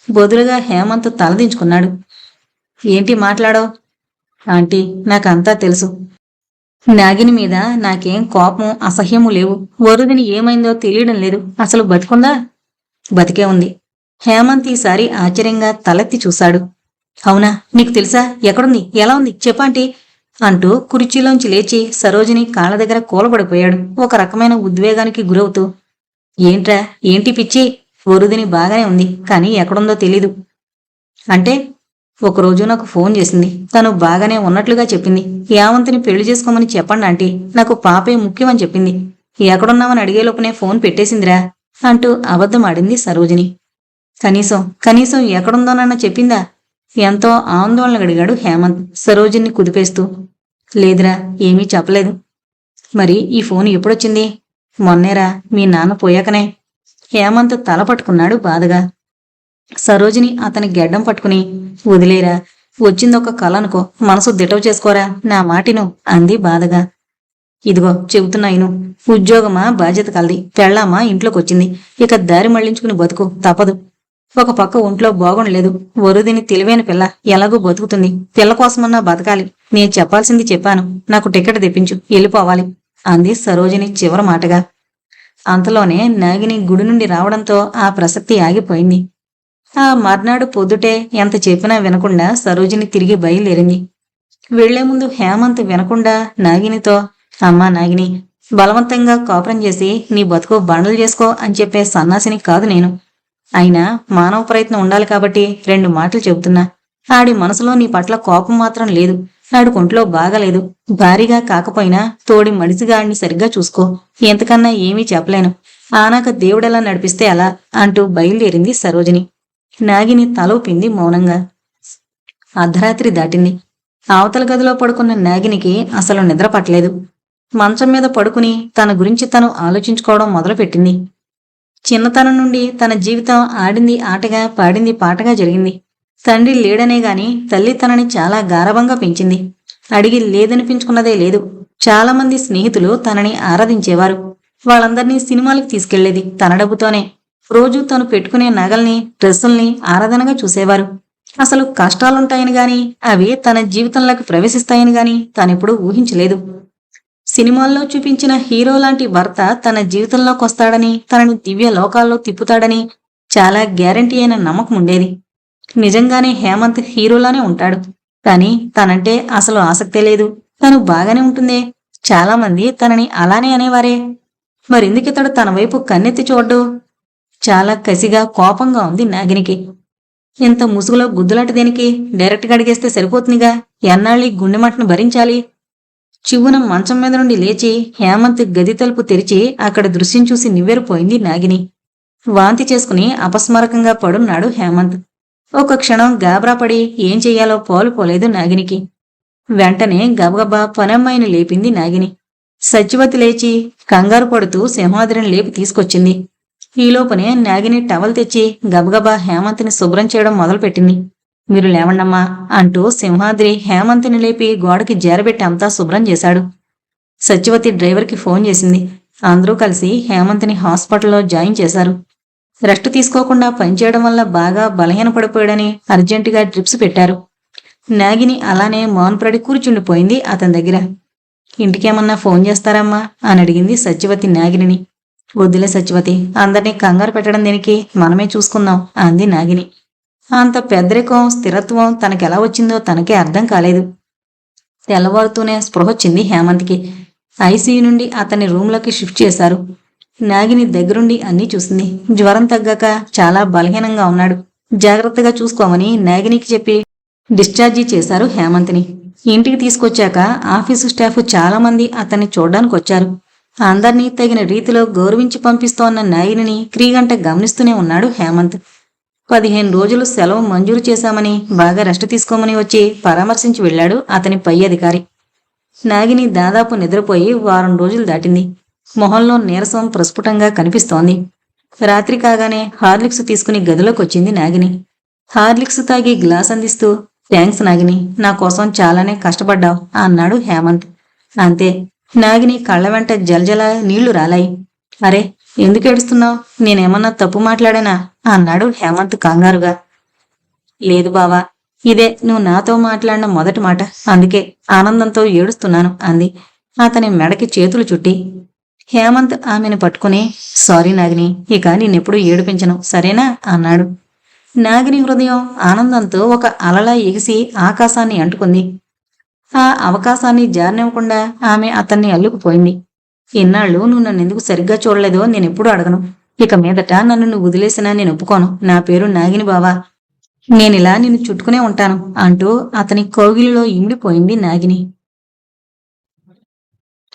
బొదులుగా హేమంత్ తలదించుకున్నాడు. ఏంటి మాట్లాడో? ఆంటీ, నాకంతా తెలుసు. నాగిని మీద నాకేం కోపం అసహ్యము లేవు. వరుదిని ఏమైందో తెలియడం లేదు. అసలు బతికుందా? బతికే ఉంది. హేమంత్ ఈసారి ఆశ్చర్యంగా తలెత్తి చూశాడు. అవునా? నీకు తెలుసా? ఎక్కడుంది? ఎలా ఉంది? చెప్పాంటీ అంటూ కుర్చీలోంచి లేచి సరోజిని కాళ్ళ దగ్గర కూలబడిపోయాడు, ఒక రకమైన ఉద్వేగానికి గురవుతూ. ఏంట్రా? ఏంటి పిచ్చి? వరుదిని బాగానే ఉంది, కానీ ఎక్కడుందో తెలీదు. అంటే? ఒకరోజు నాకు ఫోన్ చేసింది. తను బాగానే ఉన్నట్లుగా చెప్పింది. యావంతిని పెళ్లి చేసుకోమని చెప్పండి ఆంటీ, నాకు పాపే ముఖ్యమని చెప్పింది. ఎక్కడున్నామని అడిగేలోపునే ఫోన్ పెట్టేసిందిరా అంటూ అబద్ధమాడింది సరోజిని. కనీసం ఎక్కడుందోనన్న చెప్పిందా? ఎంతో ఆందోళన గడిగాడు హేమంత్ సరోజిని కుదిపేస్తూ. లేదురా, ఏమీ చెప్పలేదు. మరి ఈ ఫోన్ ఎప్పుడొచ్చింది? మొన్నేరా, మీ నాన్న పోయాకనే. హేమంత్ తల పట్టుకున్నాడు బాధగా. సరోజిని అతని గెడ్డం పట్టుకుని, వదిలేరా, వచ్చిందొక కల అనుకో, మనసు దిటవు చేసుకోరా, నా మాటిను అంది బాధగా. ఇదిగో చెబుతున్నాయిను. ఉద్యోగమా బాధ్యత కలది, పెళ్ళామా ఇంట్లోకొచ్చింది. ఇక దారి మళ్లించుకుని బతుకు తప్పదు. ఒక పక్క ఒంట్లో బాగుండలేదు. వరుదిని తెలివైన పిల్ల, ఎలాగూ బతుకుతుంది. పిల్ల కోసమన్నా బతకాలి. నేను చెప్పాల్సింది చెప్పాను. నాకు టికెట్ తెప్పించు, వెళ్ళిపోవాలి అంది సరోజిని చివరి మాటగా. అంతలోనే నాగిని గుడి నుండి రావడంతో ఆ ప్రసక్తి ఆగిపోయింది. ఆ మర్నాడు పొద్దుటే ఎంత చెప్పినా వినకుండా సరోజిని తిరిగి బయలుదేరింది. వెళ్లే ముందు హేమంత్ వినకుండా నాగినితో, అమ్మా నాగిని, బలవంతంగా కాపురం చేసి నీ బతుకు బండలు చేసుకో అని చెప్పే సన్నాసిని కాదు నేను. అయినా మానవ ప్రయత్నం ఉండాలి కాబట్టి 2 మాటలు చెబుతున్నా. ఆడి మనసులో నీ పట్ల కోపం మాత్రం లేదు. ఆడి కొంట్లో బాగలేదు. భారీగా కాకపోయినా తోడి మడిసిగా ఆడిని సరిగ్గా చూసుకో. ఎంతకన్నా ఏమీ చెప్పలేను. ఆనాక దేవుడెలా నడిపిస్తే అలా అంటూ బయలుదేరింది సరోజిని. నాగిని తలూపింది మౌనంగా. అర్ధరాత్రి దాటింది. అవతల గదిలో పడుకున్న నాగినికి అసలు నిద్ర పట్టలేదు. మంచం మీద పడుకుని తన గురించి తను ఆలోచించుకోవడం మొదలుపెట్టింది. చిన్నతనం నుండి తన జీవితం ఆడింది ఆటగా, పాడింది పాటగా జరిగింది. తండ్రి లేడనే గాని తల్లి తనని చాలా గారవంగా పెంచింది. అడిగి లేదనిపించుకున్నదే లేదు. చాలా మంది స్నేహితులు తనని ఆరాధించేవారు. వాళ్ళందర్నీ సినిమాలకు తీసుకెళ్లేది తన డబ్బుతోనే. రోజూ తను పెట్టుకునే నగల్ని, డ్రెస్సుల్ని ఆరాధనగా చూసేవారు. అసలు కష్టాలుంటాయని గాని, అవి తన జీవితంలోకి ప్రవేశిస్తాయని గాని తానెప్పుడూ ఊహించలేదు. సినిమాల్లో చూపించిన హీరో లాంటి భర్త తన జీవితంలోకొస్తాడని, తనని దివ్య లోకాల్లో తిప్పుతాడని చాలా గ్యారంటీ అయిన నమ్మకం ఉండేది. నిజంగానే హేమంత్ హీరోలానే ఉంటాడు. కాని తనంటే అసలు ఆసక్తే లేదు. తను బాగానే ఉంటుందే. చాలా మంది తనని అలానే అనేవారే. మరెందుకితడు తన వైపు కన్నెత్తి చూడ్డు? చాలా కసిగా, కోపంగా ఉంది నాగినికి. ఇంత ముసుగులో గుద్దులాట దేనికి? డైరెక్ట్గా అడిగేస్తే సరిపోతుందిగా. ఎన్నాళ్ళీ గుండెమటను భరించాలి? చివున మంచం మీద నుండి లేచి హేమంత్ గది తలుపు తెరిచి అక్కడ దృశ్యం చూసి నివ్వెరపోయింది నాగిని. వాంతి చేసుకుని అపస్మారకంగా పడున్నాడు హేమంత్. ఒక క్షణం గాబరా పడి ఏం చెయ్యాలో పోలేదు నాగినికి. వెంటనే గబగబా పనమ్మాయిని లేపింది నాగిని. సత్యవతి లేచి కంగారు పడుతూ సింహాద్రిని లేపి తీసుకొచ్చింది. ఈలోపునే నాగిని టవల్ తెచ్చి గబగబా హేమంత్ని శుభ్రం చేయడం మొదలుపెట్టింది. మీరు లేవండమ్మా అంటూ సింహాద్రి హేమంత్ని లేపి గోడకి చేరబెట్టి అంతా శుభ్రం చేశాడు. సత్యవతి డ్రైవర్కి ఫోన్ చేసింది. అందరూ కలిసి హేమంత్ని హాస్పిటల్లో జాయిన్ చేశారు. రెస్ట్ తీసుకోకుండా పనిచేయడం వల్ల బాగా బలహీనపడిపోయాడని అర్జెంటుగా డ్రిప్స్ పెట్టారు. నాగిని అలానే మౌనపడి కూర్చుండిపోయింది అతని దగ్గర. ఇంటికేమన్నా ఫోన్ చేస్తారమ్మా అని అడిగింది సత్యవతి నాగిని. వద్దులే సత్యవతి, అందరినీ కంగారు పెట్టడం దేనికి, మనమే చూసుకుందాం అంది నాగిని. అంత పెద్దరికం, స్థిరత్వం తనకెలా వచ్చిందో తనకే అర్థం కాలేదు. తెల్లవారుతూనే స్పృహొచ్చింది హేమంత్కి. ఐసీయూ నుండి అతన్ని రూంలోకి షిఫ్ట్ చేశారు. నాగిని దగ్గరుండి అన్నీ చూసింది. జ్వరం తగ్గాక చాలా బలహీనంగా ఉన్నాడు. జాగ్రత్తగా చూసుకోమని నాగినికి చెప్పి డిశ్చార్జి చేశారు హేమంత్ని. ఇంటికి తీసుకొచ్చాక ఆఫీసు స్టాఫ్ చాలా మంది అతన్ని చూడ్డానికి వచ్చారు. అందర్నీ తగిన రీతిలో గౌరవించి పంపిస్తోన్న నాగిని క్రీగంట గమనిస్తూనే ఉన్నాడు హేమంత్. 15 రోజులు సెలవు మంజూరు చేశామని, బాగా రెస్ట్ తీసుకోమని వచ్చి పరామర్శించి వెళ్లాడు అతని పై అధికారి. నాగిని దాదాపు నిద్రపోయి వారం రోజులు దాటింది. మొహంలో నీరసం ప్రస్ఫుటంగా కనిపిస్తోంది. రాత్రి కాగానే హార్లిక్స్ తీసుకుని గదిలోకి వచ్చింది నాగిని. హార్లిక్స్ తాగి గ్లాస్ అందిస్తూ, థ్యాంక్స్ నాగిని, నా కోసం చాలానే కష్టపడ్డావు అన్నాడు హేమంత్. అంతే. నాగిని కళ్ళ వెంట జలజల నీళ్లు రాలాయి. అరే, ఎందుకు ఏడుస్తున్నావు? నేనేమన్నా తప్పు మాట్లాడానా అన్నాడు హేమంత్ కంగారుగా. లేదు బావా, ఇదే నువ్వు నాతో మాట్లాడిన మొదటి మాట, అందుకే ఆనందంతో ఏడుస్తున్నాను అంది అతని మెడకి చేతులు చుట్టి. హేమంత్ ఆమెను పట్టుకుని, సారీ నాగిని, ఇక నిన్నెప్పుడు ఏడిపించను సరేనా అన్నాడు. నాగిని హృదయం ఆనందంతో ఒక అలలా ఎగిసి ఆకాశాన్ని అంటుకుంది. ఆ అవకాశాన్ని జారనివ్వకుండా ఆమె అతన్ని అల్లుకుపోయింది. ఇన్నాళ్ళు నువ్వు నన్నెందుకు సరిగ్గా చూడలేదో నేనెప్పుడు అడగను. ఇక మీదట నన్ను నువ్వు వదిలేసినా నేను ఒప్పుకోను. నా పేరు నాగిని బావా, నేనిలా నిన్ను చుట్టుకునే ఉంటాను అంటూ అతని కౌగిలిలో ఇమిడిపోయింది నాగిని.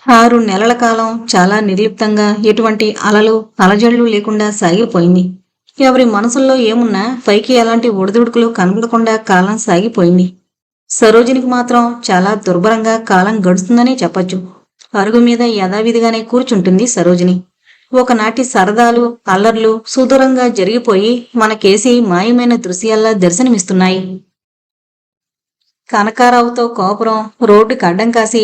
6 నెలల కాలం చాలా నిర్లిప్తంగా, ఎటువంటి అలలు అలజడులు లేకుండా సాగిపోయింది. ఎవరి మనసుల్లో ఏమున్నా పైకి ఎలాంటి ఒడిదుడుకులు కనబడకుండా కాలం సాగిపోయింది. సరోజినికి మాత్రం చాలా దుర్భరంగా కాలం గడుస్తుందనే చెప్పొచ్చు. అరుగు మీద యథావిధిగానే కూర్చుంటుంది సరోజిని. ఒకనాటి సరదాలు అల్లర్లు సుదూరంగా జరిగిపోయి మనకేసి మాయమైన దృశ్యాల్లా దర్శనమిస్తున్నాయి. కనకారావుతో కోపురం, రోడ్డుకి అడ్డం కాసి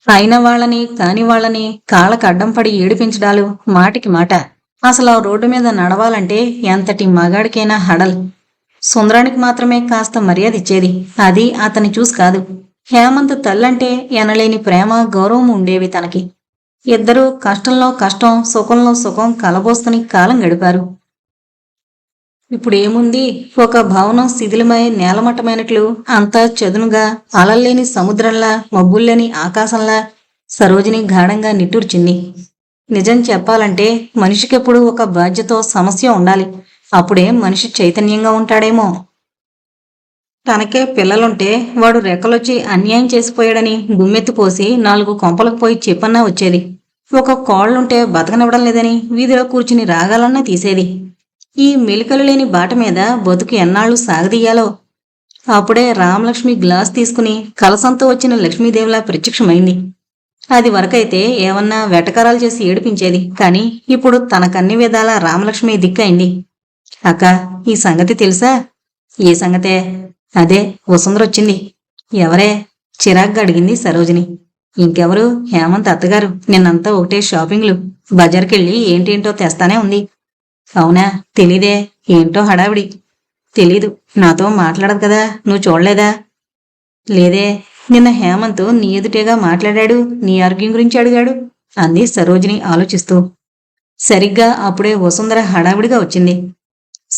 అయిన వాళ్ళని కాని వాళ్ళని కాళ్ళకు అడ్డం పడి ఏడిపించడాలు మాటికి మాట. అసలు ఆ రోడ్డు మీద నడవాలంటే ఎంతటి మగాడికైనా హడల్. సుందరానికి మాత్రమే కాస్త మర్యాద ఇచ్చేది, అది అతని చూసి కాదు. హేమంత్ తల్లంటే ఎనలేని ప్రేమ గౌరవం ఉండేవి తనకి. ఇద్దరూ కష్టంలో కష్టం, సుఖంలో సుఖం కలబోస్తుని కాలం గడిపారు. ఇప్పుడేముంది, ఒక భవనం శిథిలమై నేలమట్టమైనట్లు అంతా చదునుగా, అలల్లేని సముద్రంలా, మబ్బుల్లేని ఆకాశంలా సరోజిని గాఢంగా నిట్టూర్చింది. నిజం చెప్పాలంటే మనిషికెప్పుడు ఒక బాధ్యతో సమస్య ఉండాలి. అప్పుడే మనిషి చైతన్యంగా ఉంటాడేమో. తనకే పిల్లలుంటే వాడు రెక్కలొచ్చి అన్యాయం చేసిపోయాడని గుమ్మెత్తిపోసి 4 కొంపలకు పోయి చెప్పన్నా వచ్చేది. ఒక కోళ్లుంటే బతకనివ్వడం లేదని వీధిలో కూర్చుని రాగాలన్నా తీసేది. ఈ మెలికలు లేని బాట మీద బతుకు ఎన్నాళ్లు సాగదీయాలో. అప్పుడే రామలక్ష్మి గ్లాస్ తీసుకుని కలసంతో వచ్చిన లక్ష్మీదేవిలా ప్రత్యక్షమైంది. అది వరకైతే ఏమన్నా వెటకారాలు చేసి ఏడిపించేది, కాని ఇప్పుడు తనకన్ని విధాలా రామలక్ష్మి దిక్కైంది. అక్క, ఈ సంగతి తెలుసా? ఏ సంగతే? అదే వసుంధరొచ్చింది. ఎవరే? చిరాగ్గా అడిగింది సరోజిని. ఇంకెవరు, హేమంత్ అత్తగారు. నిన్నంతా ఒకటే షాపింగ్లు, బజార్కెళ్ళి ఏంటేంటో తెస్తానే ఉంది. అవునా? తెలీదే. ఏంటో హడావిడి. తెలీదు, నాతో మాట్లాడదు కదా, నువ్వు చూడలేదా? లేదే, నిన్న హేమంత్ నీ ఎదుటేగా మాట్లాడాడు, నీ ఆరోగ్యం గురించి అడిగాడు అంది సరోజిని ఆలోచిస్తూ. సరిగ్గా అప్పుడే వసుంధర హడావిడిగా వచ్చింది.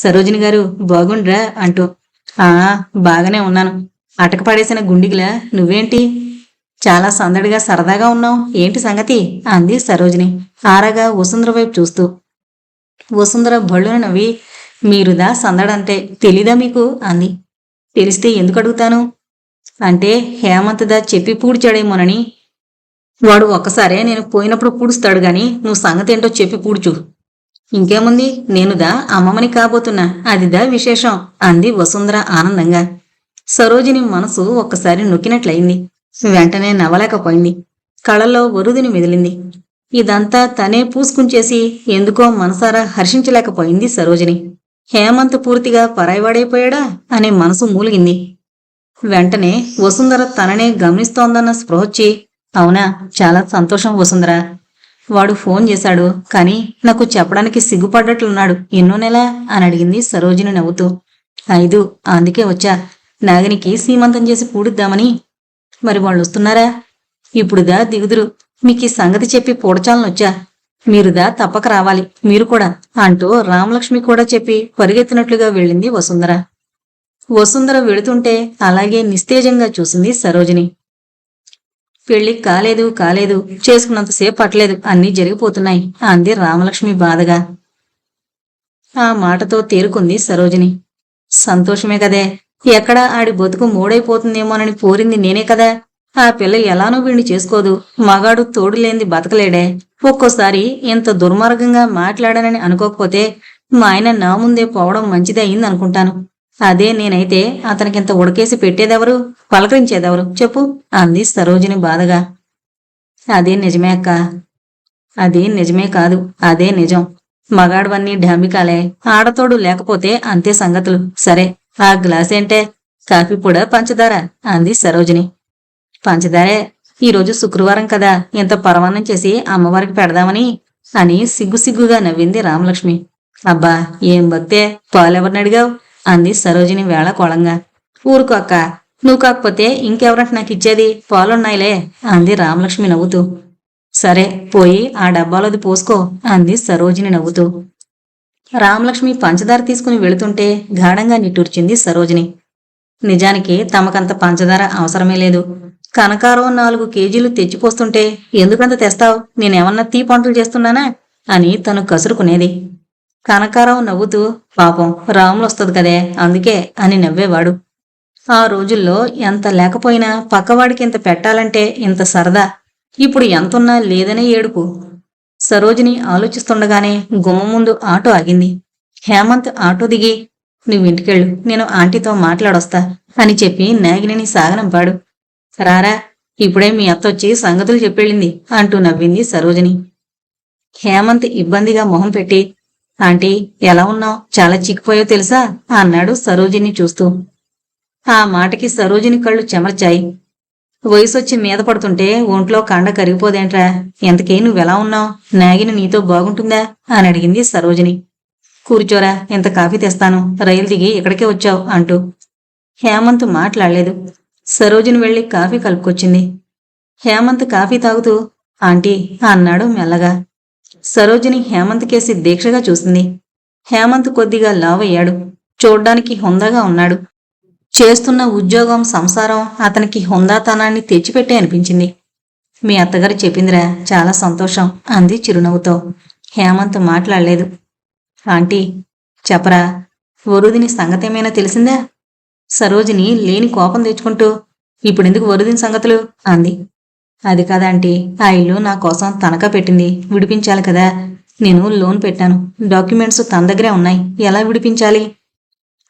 సరోజిని గారు బాగుండ్రా అంటూ. ఆ, బాగానే ఉన్నాను. అటకపడేసిన గుండిగిలా నువ్వేంటి చాలా సందడిగా సరదాగా ఉన్నావు, ఏంటి సంగతి అంది సరోజిని ఆరాగా వసుంధర వైపు చూస్తూ. వసుంధర బళ్ళున నవ్వి, మీరుదా సందడంతే, తెలీదా మీకు అంది. తెలిస్తే ఎందుకు అడుగుతాను అంటే, హేమంత్దా చెప్పి పూడ్చాడేమోనని. వాడు ఒక్కసారే నేను పోయినప్పుడు పూడుస్తాడు గాని నువ్వు సంగతేంటో చెప్పి పూడ్చు. ఇంకేముంది, నేనుదా అమ్మమ్మని కాబోతున్నా, అదిదా విశేషం అంది వసుంధర ఆనందంగా. సరోజిని మనసు ఒక్కసారి నొక్కినట్లయింది. వెంటనే నవ్వలేకపోయింది. కళ్ళల్లో వరుదిని మెదిలింది. ఇదంతా తనే పూసుకుంచేసి ఎందుకో మనసారా హర్షించలేకపోయింది సరోజిని. హేమంత్ పూర్తిగా పరాయివాడైపోయాడా అనే మనసు మూలిగింది. వెంటనే వసుంధర తననే గమనిస్తోందన్న స్పృహొచ్చి, అవునా, చాలా సంతోషం వసుంధర. వాడు ఫోన్ చేశాడు, కానీ నాకు చెప్పడానికి సిగ్గుపడ్డట్లున్నాడు. ఎన్నో నెల అని అడిగింది సరోజిని నవ్వుతూ. 5, అందుకే వచ్చా. నాగినికి సీమంతం చేసి పూడిద్దామని. మరి వాళ్ళు వస్తున్నారా? ఇప్పుడుదా దిగుదురు. మీకు ఈ సంగతి చెప్పి పూడచాలనొచ్చా. మీరుదా తప్పక రావాలి, మీరు కూడా అంటూ రామలక్ష్మి కూడా చెప్పి పరిగెత్తినట్లుగా వెళ్ళింది వసుంధర. వసుంధర వెళుతుంటే అలాగే నిస్తేజంగా చూసింది సరోజిని. పెళ్లి కాలేదు కాలేదు, చేసుకున్నంతసేపు పట్టలేదు, అన్నీ జరిగిపోతున్నాయి అంది రామలక్ష్మి బాధగా. ఆ మాటతో తేరుకుంది సరోజిని. సంతోషమే కదే, ఎక్కడ ఆడి బతుకు మూడైపోతుందేమోనని పోరింది నేనే కదా. ఆ పిల్ల ఎలానో వీణ్ణి చేసుకోదు. మగాడు తోడు లేనిది బతకలేడే. ఒక్కోసారి ఇంత దుర్మార్గంగా మాట్లాడానని అనుకోకపోతే మా ఆయన నా ముందే పోవడం మంచిదే అయిందనుకుంటాను. అదే నేనైతే అతనికింత ఉడకేసి పెట్టేదెవరు, పలకరించేదెవరు చెప్పు అంది సరోజిని బాధగా. అదే నిజమే అక్క. అది నిజమే కాదు, అదే నిజం. మగాడువన్నీ ఢాంబికాలే. ఆడతోడు లేకపోతే అంతే సంగతులు. సరే, ఆ గ్లాసేంటే? కాఫీ కూడా పంచదార అంది సరోజిని. పంచదారే. ఈరోజు శుక్రవారం కదా, ఇంత పరమాన్నం చేసి అమ్మవారికి పెడదామని అని సిగ్గుసిగ్గుగా నవ్వింది రామలక్ష్మి. అబ్బా, ఏం భక్తే, పాలెవరినడిగావు అంది సరోజిని వేళకోళంగా. ఊరుకో అక్క, నువ్వు కాకపోతే ఇంకెవరంట నాకిచ్చేది, పాలున్నాయిలే అంది రామలక్ష్మి నవ్వుతూ. సరే, పోయి ఆ డబ్బాలోది పోసుకో అంది సరోజిని నవ్వుతూ. రామలక్ష్మి పంచదార తీసుకుని వెళుతుంటే గాఢంగా నిట్టూర్చింది సరోజిని. నిజానికి తమకంత పంచదార అవసరమే లేదు. కనకారం 4 కేజీలు తెచ్చిపోస్తుంటే ఎందుకంత తెస్తావు, నేనేమన్నా తీ పంటలు చేస్తున్నానా అని తను కసురుకునేది. కనకారం నవ్వుతూ, పాపం రాములొస్తుంది కదే అందుకే అని నవ్వేవాడు. ఆ రోజుల్లో ఎంత లేకపోయినా పక్కవాడికి ఇంత పెట్టాలంటే ఇంత సరదా. ఇప్పుడు ఎంతున్నా లేదనే ఏడుపు. సరోజిని ఆలోచిస్తుండగానే గుమ్మ ముందు ఆటో ఆగింది. హేమంత్ ఆటో దిగి, నువ్వింటికెళ్ళు, నేను ఆంటీతో మాట్లాడొస్తా అని చెప్పి నాగిని సాగనంపాడు. రారా, ఇప్పుడే మీ అత్తొచ్చి సంగతులు చెప్పెళ్ళింది అంటూ నవ్వింది సరోజిని. హేమంత్ ఇబ్బందిగా మొహం పెట్టి, ఆంటీ ఎలా ఉన్నావు, చాలా చిక్కిపోయావు తెలుసా అన్నాడు సరోజిని చూస్తూ. ఆ మాటకి సరోజిని కళ్ళు చెమర్చాయి. వయసొచ్చి మీద పడుతుంటే ఒంట్లో కండ కరిగిపోదేంట్రా, ఎంతకీ నువ్వెలా ఉన్నావు, నాగిని నీతో బాగుంటుందా అని అడిగింది సరోజిని. కూర్చోరా, ఇంత కాఫీ తెస్తాను, రైలు దిగి ఇక్కడికే వచ్చావు అంటూ. హేమంత్ మాట్లాడలేదు. సరోజిని వెళ్లి కాఫీ కలుపుకొచ్చింది. హేమంత్ కాఫీ తాగుతూ, ఆంటీ అన్నాడు మెల్లగా. సరోజిని హేమంత్ కేసి దీక్షగా చూసింది. హేమంత్ కొద్దిగా లావయ్యాడు. చూడ్డానికి హుందాగా ఉన్నాడు. చేస్తున్న ఉద్యోగం, సంసారం అతనికి హుందాతనాన్ని తెచ్చిపెట్టే అనిపించింది. మీ అత్తగారు చెప్పిందిరా, చాలా సంతోషం అంది చిరునవ్వుతో. హేమంత్ మాట్లాడలేదు. ఆంటీ చెప్పరా, వరుదిని సంగతేమైనా తెలిసిందా? సరోజిని లేని కోపం తెచ్చుకుంటూ, ఇప్పుడెందుకు వరుదిని సంగతులు అంది. అది కాదంటీ, ఆ ఇల్లు నా కోసం తనఖా పెట్టింది, విడిపించాలి కదా. నేను లోన్ పెట్టాను, డాక్యుమెంట్స్ తన దగ్గరే ఉన్నాయి, ఎలా విడిపించాలి?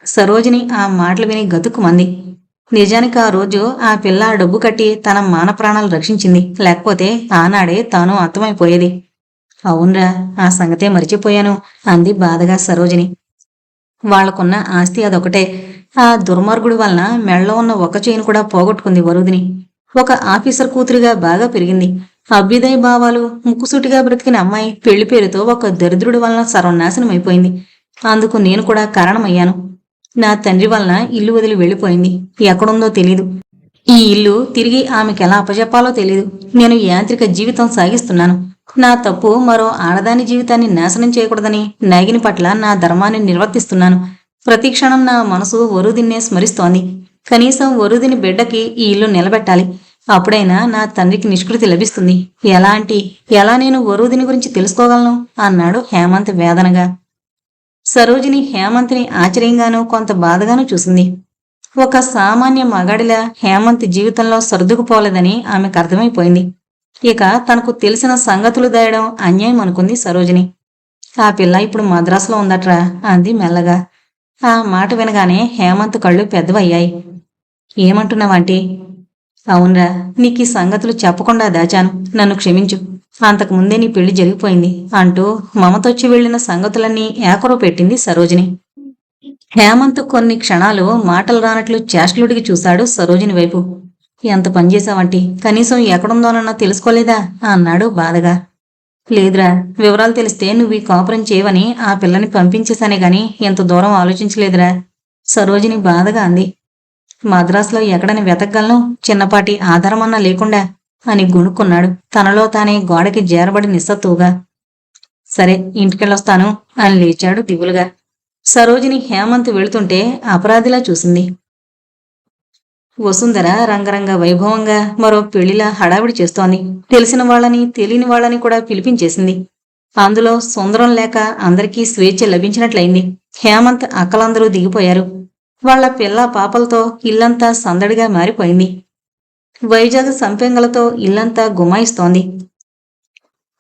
సరోజిని ఆ మాటలు విని గతుక్కుమంది. నిజానికి ఆ రోజు ఆ పిల్ల డబ్బు కట్టి తన మానప్రాణాలు రక్షించింది, లేకపోతే ఆనాడే తాను అంతమైపోయేది. అవునరా, ఆ సంగతే మరిచిపోయాను అంది బాధగా సరోజిని. వాళ్లకున్న ఆస్తి అదొకటే. ఆ దుర్మార్గుడి వలన మెళ్ళలో ఉన్న ఒక చైన్ కూడా పోగొట్టుకుంది వరుదిని. ఒక ఆఫీసర్ కూతురిగా బాగా పెరిగింది. అభ్యుదయ భావాలు ముక్కుసూటిగా బ్రతికిన అమ్మాయి పెళ్లి పేరుతో ఒక దరిద్రుడి వలన సర్వనాశనం అయిపోయింది. అందుకు నేను కూడా కారణమయ్యాను. నా తండ్రి వలన ఇల్లు వదిలి వెళ్లిపోయింది, ఎక్కడుందో తెలీదు. ఈ ఇల్లు తిరిగి ఆమెకెలా అప్పజెప్పాలో తెలీదు. నేను యాంత్రిక జీవితం సాగిస్తున్నాను. నా తప్పు మరో ఆడదాని జీవితాన్ని నాశనం చేయకూడదని నాగిని పట్ల నా ధర్మాన్ని నిర్వర్తిస్తున్నాను. ప్రతి క్షణం నా మనసు వరుదిన్నే స్మరిస్తోంది. కనీసం వరుదిని బిడ్డకి ఈ ఇల్లు నిలబెట్టాలి. అప్పుడైనా నా తండ్రికి నిష్కృతి లభిస్తుంది. ఎలా నేను వరుదిని గురించి తెలుసుకోగలను అన్నాడు హేమంత్ వేదనగా. సరోజిని హేమంత్ని ఆశ్చర్యంగానూ కొంత బాధగానూ చూసింది. ఒక సామాన్య మగాడిలా హేమంత్ జీవితంలో సర్దుకుపోలేదని ఆమెకు అర్థమైపోయింది. ఇక తనకు తెలిసిన సంగతులు దాయడం అన్యాయం అనుకుంది సరోజిని. ఆ పిల్ల ఇప్పుడు మద్రాసులో ఉందట్రా అంది మెల్లగా. ఆ మాట వినగానే హేమంత్ కళ్ళు పెద్దవయ్యాయి. ఏమంటున్నావంటీ? అవునరా, నీకీ సంగతులు చెప్పకుండా దాచాను, నన్ను క్షమించు. అంతకుముందే నీ పెళ్లి జరిగిపోయింది అంటూ మమతొచ్చి వెళ్లిన సంగతులన్నీ ఏకరో పెట్టింది సరోజిని. హేమంత్ కొన్ని క్షణాలు మాటలు రానట్లు చేష్టలుడికి చూశాడు సరోజిని వైపు. ఎంత పనిచేశావంటీ, కనీసం ఎక్కడుందోనన్నా తెలుసుకోలేదా అన్నాడు బాధగా. లేదురా, వివరాలు తెలిస్తే నువ్వు ఈ కాపురం చేయవని ఆ పిల్లని పంపించేశానే గాని ఎంత దూరం ఆలోచించలేదురా సరోజిని బాధగా అంది. మద్రాసులో ఎక్కడని వెతకగలను, చిన్నపాటి ఆధారమన్నా లేకుండా అని గుణుక్కున్నాడు తనలో తానే గోడకి చేరబడి నిస్సత్తువుగా. సరే, ఇంటికెళ్ళొస్తాను అని లేచాడు దిగులుగా. సరోజిని హేమంత్ వెళుతుంటే అపరాధిలా చూసింది. వసుంధర రంగరంగ వైభవంగా మరో పెళ్లిలా హడావిడి చేస్తోంది. తెలిసిన వాళ్ళని తెలియని వాళ్ళని కూడా పిలిపించేసింది. అందులో సుందరం లేక అందరికీ స్వేచ్ఛ లభించినట్లయింది. హేమంత్ అక్కలందరూ దిగిపోయారు. వాళ్ల పిల్ల పాపలతో ఇల్లంతా సందడిగా మారిపోయింది. వైజాగ్ సంపెంగలతో ఇల్లంతా గుమాయిస్తోంది.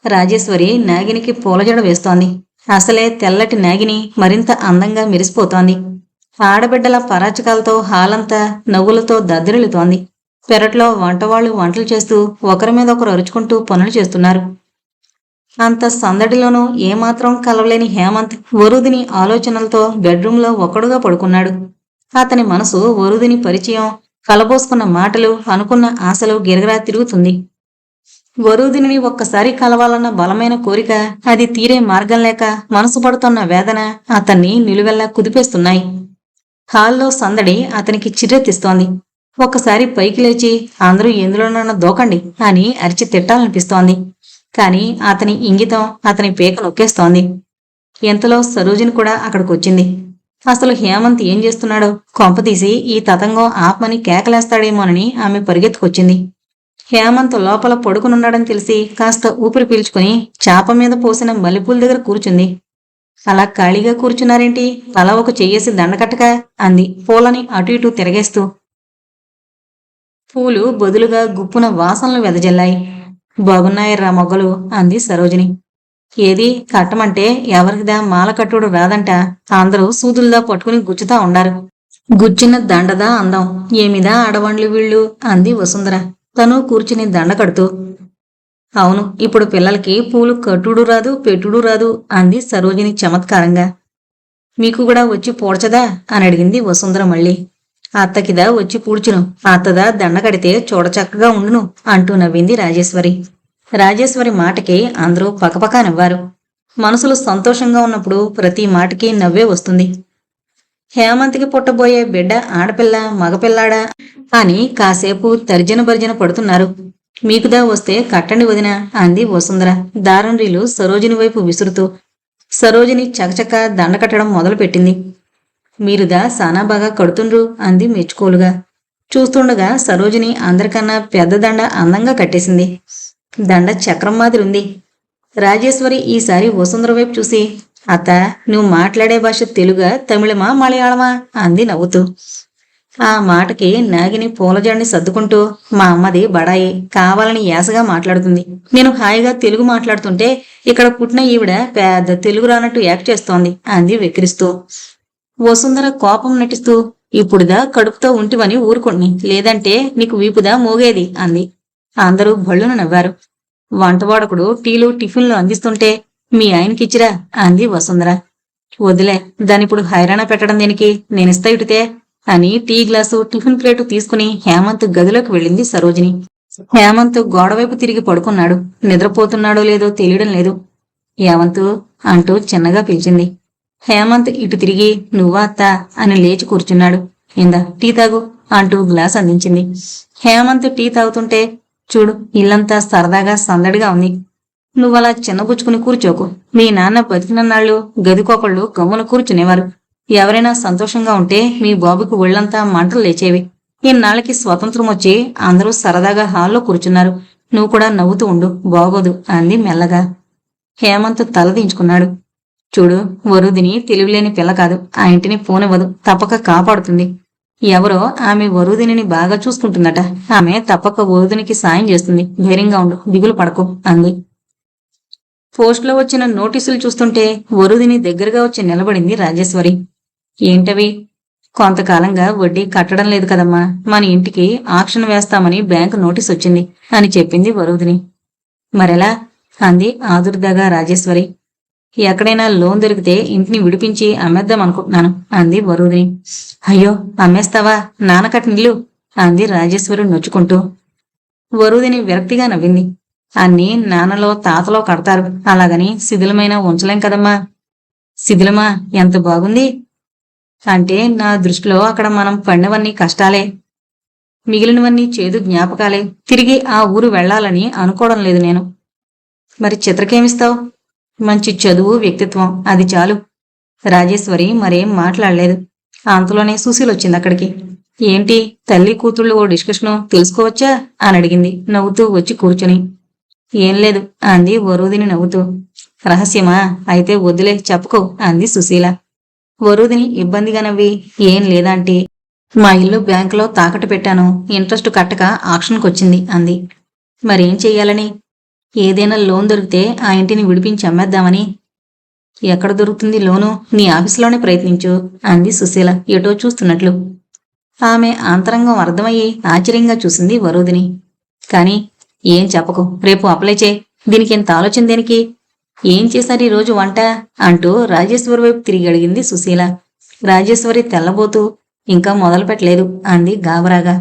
రాజేశ్వరి నాగినికి పూలజడ వేస్తోంది. అసలే తెల్లటి నాగిని మరింత అందంగా మెరిసిపోతోంది. ఆడబిడ్డల పరాచకాలతో హాలంతా నవ్వులతో దద్దరిల్లుతోంది. పెరట్లో వంటవాళ్లు వంటలు చేస్తూ ఒకరి మీద ఒకరు అరుచుకుంటూ పనులు చేస్తున్నారు. అంత సందడిలోనూ ఏమాత్రం కలవలేని హేమంత్ వరుదిని ఆలోచనలతో బెడ్రూంలో ఒక్కడుగా పడుకున్నాడు. అతని మనసు వరుదిని పరిచయం, కలబోసుకున్న మాటలు, అనుకున్న ఆశలు గిరగిరా తిరుగుతుంది. వరుదిని ఒక్కసారి కలవాలన్న బలమైన కోరిక, అది తీరే మార్గం లేక మనసు పడుతున్న వేదన అతన్ని నిలువెల్లా కుదిపేస్తున్నాయి. హాల్లో సందడి అతనికి చిర్రెత్తిస్తోంది. ఒక్కసారి పైకి లేచి అందరూ ఎందులోనన్నా దూకండి అని అరిచి తిట్టాలనిపిస్తోంది. కాని అతని ఇంగితం అతని పీక నొక్కేస్తోంది. ఎంతలో సరోజిని కూడా అక్కడికొచ్చింది. అసలు హేమంత్ ఏం చేస్తున్నాడో, కొంపతీసి ఈ తతంగం ఆపమని కేకలేస్తాడేమోనని ఆమె పరిగెత్తుకొచ్చింది. హేమంత్ లోపల పడుకునున్నాడని తెలిసి కాస్త ఊపిరి పీల్చుకుని చాప మీద పోసిన మల్లెపూల దగ్గర కూర్చుంది. అలా ఖాళీగా కూర్చున్నారేంటి, తల ఒక చెయ్యేసి దండకట్టక అంది పూలని అటు ఇటు తిరగేస్తూ. పూలు బదులుగా గుప్పున వాసనలు వెదజల్లాయి. బాగున్నాయర్రా మొగ్గలు అంది సరోజిని. ఏది కట్టమంటే ఎవరికిదా మాల కట్టుడు రాదంట, అందరూ సూదుల్దా పట్టుకుని గుచ్చుతా ఉండారు. గుచ్చిన దండదా అందం, ఏమిదా ఆడవాండ్లు వీళ్ళు అంది వసుంధర తను కూర్చుని దండ కడుతూ. అవును, ఇప్పుడు పిల్లలకి పూలు కట్టుడు రాదు పెట్టుడు రాదు అంది సరోజిని చమత్కారంగా. మీకు కూడా వచ్చి పూడ్చదా అని అడిగింది వసుంధర మళ్ళీ. అత్తకిదా వచ్చి పూడ్చును, అత్తదా దండ కడితే చూడచక్కగా ఉండును అంటూ నవ్వింది రాజేశ్వరి. రాజేశ్వరి మాటకి అందరూ పకపకా నవ్వారు. మనసులు సంతోషంగా ఉన్నప్పుడు ప్రతి మాటకి నవ్వే వస్తుంది. హేమంత్కి పుట్టబోయే బిడ్డ ఆడపిల్ల మగపిల్లాడా అని కాసేపు తర్జన భర్జన పడుతున్నారు. మీకుదా వస్తే కట్టండి వదిన అంది వసుంధర దారండ్రీలు సరోజిని వైపు విసురుతూ. సరోజిని చకచక దండ కట్టడం మొదలుపెట్టింది. మీరుదా సానా బాగా కడుతుండ్రు అంది మెచ్చుకోలుగా. చూస్తుండగా సరోజిని అందరికన్నా పెద్ద దండ అందంగా కట్టేసింది. దండ చక్రం మాదిరుంది. రాజేశ్వరి ఈసారి వసుంధర వైపు చూసి, అత్త నువ్వు మాట్లాడే భాష తెలుగా తమిళమా మలయాళమా అంది నవ్వుతూ. ఆ మాటకి నాగిని పూలజాడిని సర్దుకుంటూ, మా అమ్మది బడాయి, కావాలని యాసగా మాట్లాడుతుంది. నేను హాయిగా తెలుగు మాట్లాడుతుంటే ఇక్కడ పుట్టిన ఈవిడ పెద్ద తెలుగు రానట్టు యాక్ట్ చేస్తోంది అంది వెక్కిరిస్తూ. వసుంధర కోపం నటిస్తూ, ఇప్పుడుదా కడుపుతో ఉంటివని ఊరుకుని, లేదంటే నీకు వీపుదా మోగేది అంది. అందరూ భళ్ళున నవ్వారు. వంటవాడకుడు టీలు టిఫిన్లు అందిస్తుంటే మీ ఆయనకిచ్చిరా అంది వసుంధర. వదిలే, దానిప్పుడు హైరాణ పెట్టడం దేనికి, నేనిస్తా ఇటుతే అని టీ గ్లాసు టిఫిన్ ప్లేటు తీసుకుని హేమంత్ గదిలోకి వెళ్ళింది సరోజిని. హేమంత్ గోడవైపు తిరిగి పడుకున్నాడు. నిద్రపోతున్నాడో లేదో తెలియడం లేదు. హేమంత్ అంటూ చిన్నగా పిలిచింది. హేమంత్ ఇటు తిరిగి నువ్వా అత్తా అని లేచి కూర్చున్నాడు. ఇందా టీ తాగు అంటూ గ్లాస్ అందించింది. హేమంత్ టీ తాగుతుంటే, చూడు ఇల్లంతా సరదాగా సందడిగా ఉంది. నువ్వలా చిన్నబుచ్చుకుని కూర్చోకు. మీ నాన్న బతికినన్నాళ్ళు గదికొకళ్ళు గమ్మున కూర్చునేవారు. ఎవరైనా సంతోషంగా ఉంటే మీ బాబుకి ఒళ్ళంతా మంటలు లేచేవి. ఇన్నాళ్ళకి స్వతంత్రం వచ్చి అందరూ సరదాగా హాల్లో కూర్చున్నారు. నువ్వు కూడా నవ్వుతూ ఉండు, బాగోదు అంది మెల్లగా. హేమంత్ తలదించుకున్నాడు. చూడు, వరుదిని తెలివిలేని పిల్ల కాదు, ఆ ఇంటిని పోనివ్వదు, తప్పక కాపాడుతుంది. ఎవరో ఆమె వరుదిని బాగా చూసుకుంటుందట, ఆమె తప్పక వరుదినికి సాయం చేస్తుంది, ధైర్యంగా ఉండు, దిగులు పడకు అంది. పోస్ట్లో వచ్చిన నోటీసులు చూస్తుంటే వరుదిని దగ్గరగా వచ్చి నిలబడింది రాజేశ్వరి. ఏంటవి? కొంతకాలంగా వడ్డీ కట్టడం లేదు కదమ్మా, మన ఇంటికి ఆక్షన్ వేస్తామని బ్యాంకు నోటీస్ వచ్చింది అని చెప్పింది వరుదిని. మరెలా అంది ఆదుర్దాగా రాజేశ్వరి. ఎక్కడైనా లోన్ దొరికితే ఇంటిని విడిపించి అమ్మేద్దాం అనుకుంటున్నాను అంది వరుదిని. అయ్యో అమ్మేస్తావా, నాన్న కట్టినిల్లు అంది రాజేశ్వరి నొచ్చుకుంటూ. వరుదిని విరక్తిగా నవ్వింది. అన్నీ నాన్నలో తాతలో కడతారు, అలాగని శిథిలమైన ఉంచలేం కదమ్మా. శిథిలమా, ఎంత బాగుంది. అంటే నా దృష్టిలో అక్కడ మనం పడినవన్నీ కష్టాలే, మిగిలినవన్నీ చేదు జ్ఞాపకాలే. తిరిగి ఆ ఊరు వెళ్లాలని అనుకోవడం లేదు నేను. మరి చిత్రకేమిస్తావు? మంచి చదువు, వ్యక్తిత్వం, అది చాలు. రాజేశ్వరి మరేం మాట్లాడలేదు. అంతలోనే సుశీలొచ్చింది అక్కడికి. ఏంటి తల్లి కూతుళ్ళు ఓ డిస్కషను తెలుసుకోవచ్చా అని అడిగింది నవ్వుతూ వచ్చి కూర్చుని. ఏం లేదు అంది వరుదిని నవ్వుతూ. రహస్యమా, అయితే వద్దులే చెప్పుకో అంది సుశీల. వరుదిని ఇబ్బందిగా నవ్వి, ఏం లేదాంటీ, మా ఇల్లు బ్యాంకులో తాకట్టు పెట్టాను, ఇంట్రెస్ట్ కట్టక ఆక్షన్కొచ్చింది అంది. మరేం చెయ్యాలని? ఏదైనా లోన్ దొరికితే ఆ ఇంటిని విడిపించి అమ్మేద్దామని. ఎక్కడ దొరుకుతుంది లోను? నీ ఆఫీసులోనే ప్రయత్నించు అంది సుశీల ఎటో చూస్తున్నట్లు. ఆమె ఆంతరంగం అర్థమయ్యి ఆశ్చర్యంగా చూసింది వరుదిని. కాని ఏం చెప్పకు, రేపు అప్లై చేయి. దీనికి ఇంత ఆలోచన దేనికి? ఏం చేశారు ఈరోజు వంట అంటూ రాజేశ్వరి వైపు తిరిగి అడిగింది సుశీల. రాజేశ్వరి తెల్లబోతూ, ఇంకా మొదలు పెట్టలేదు అంది గాబరాగా.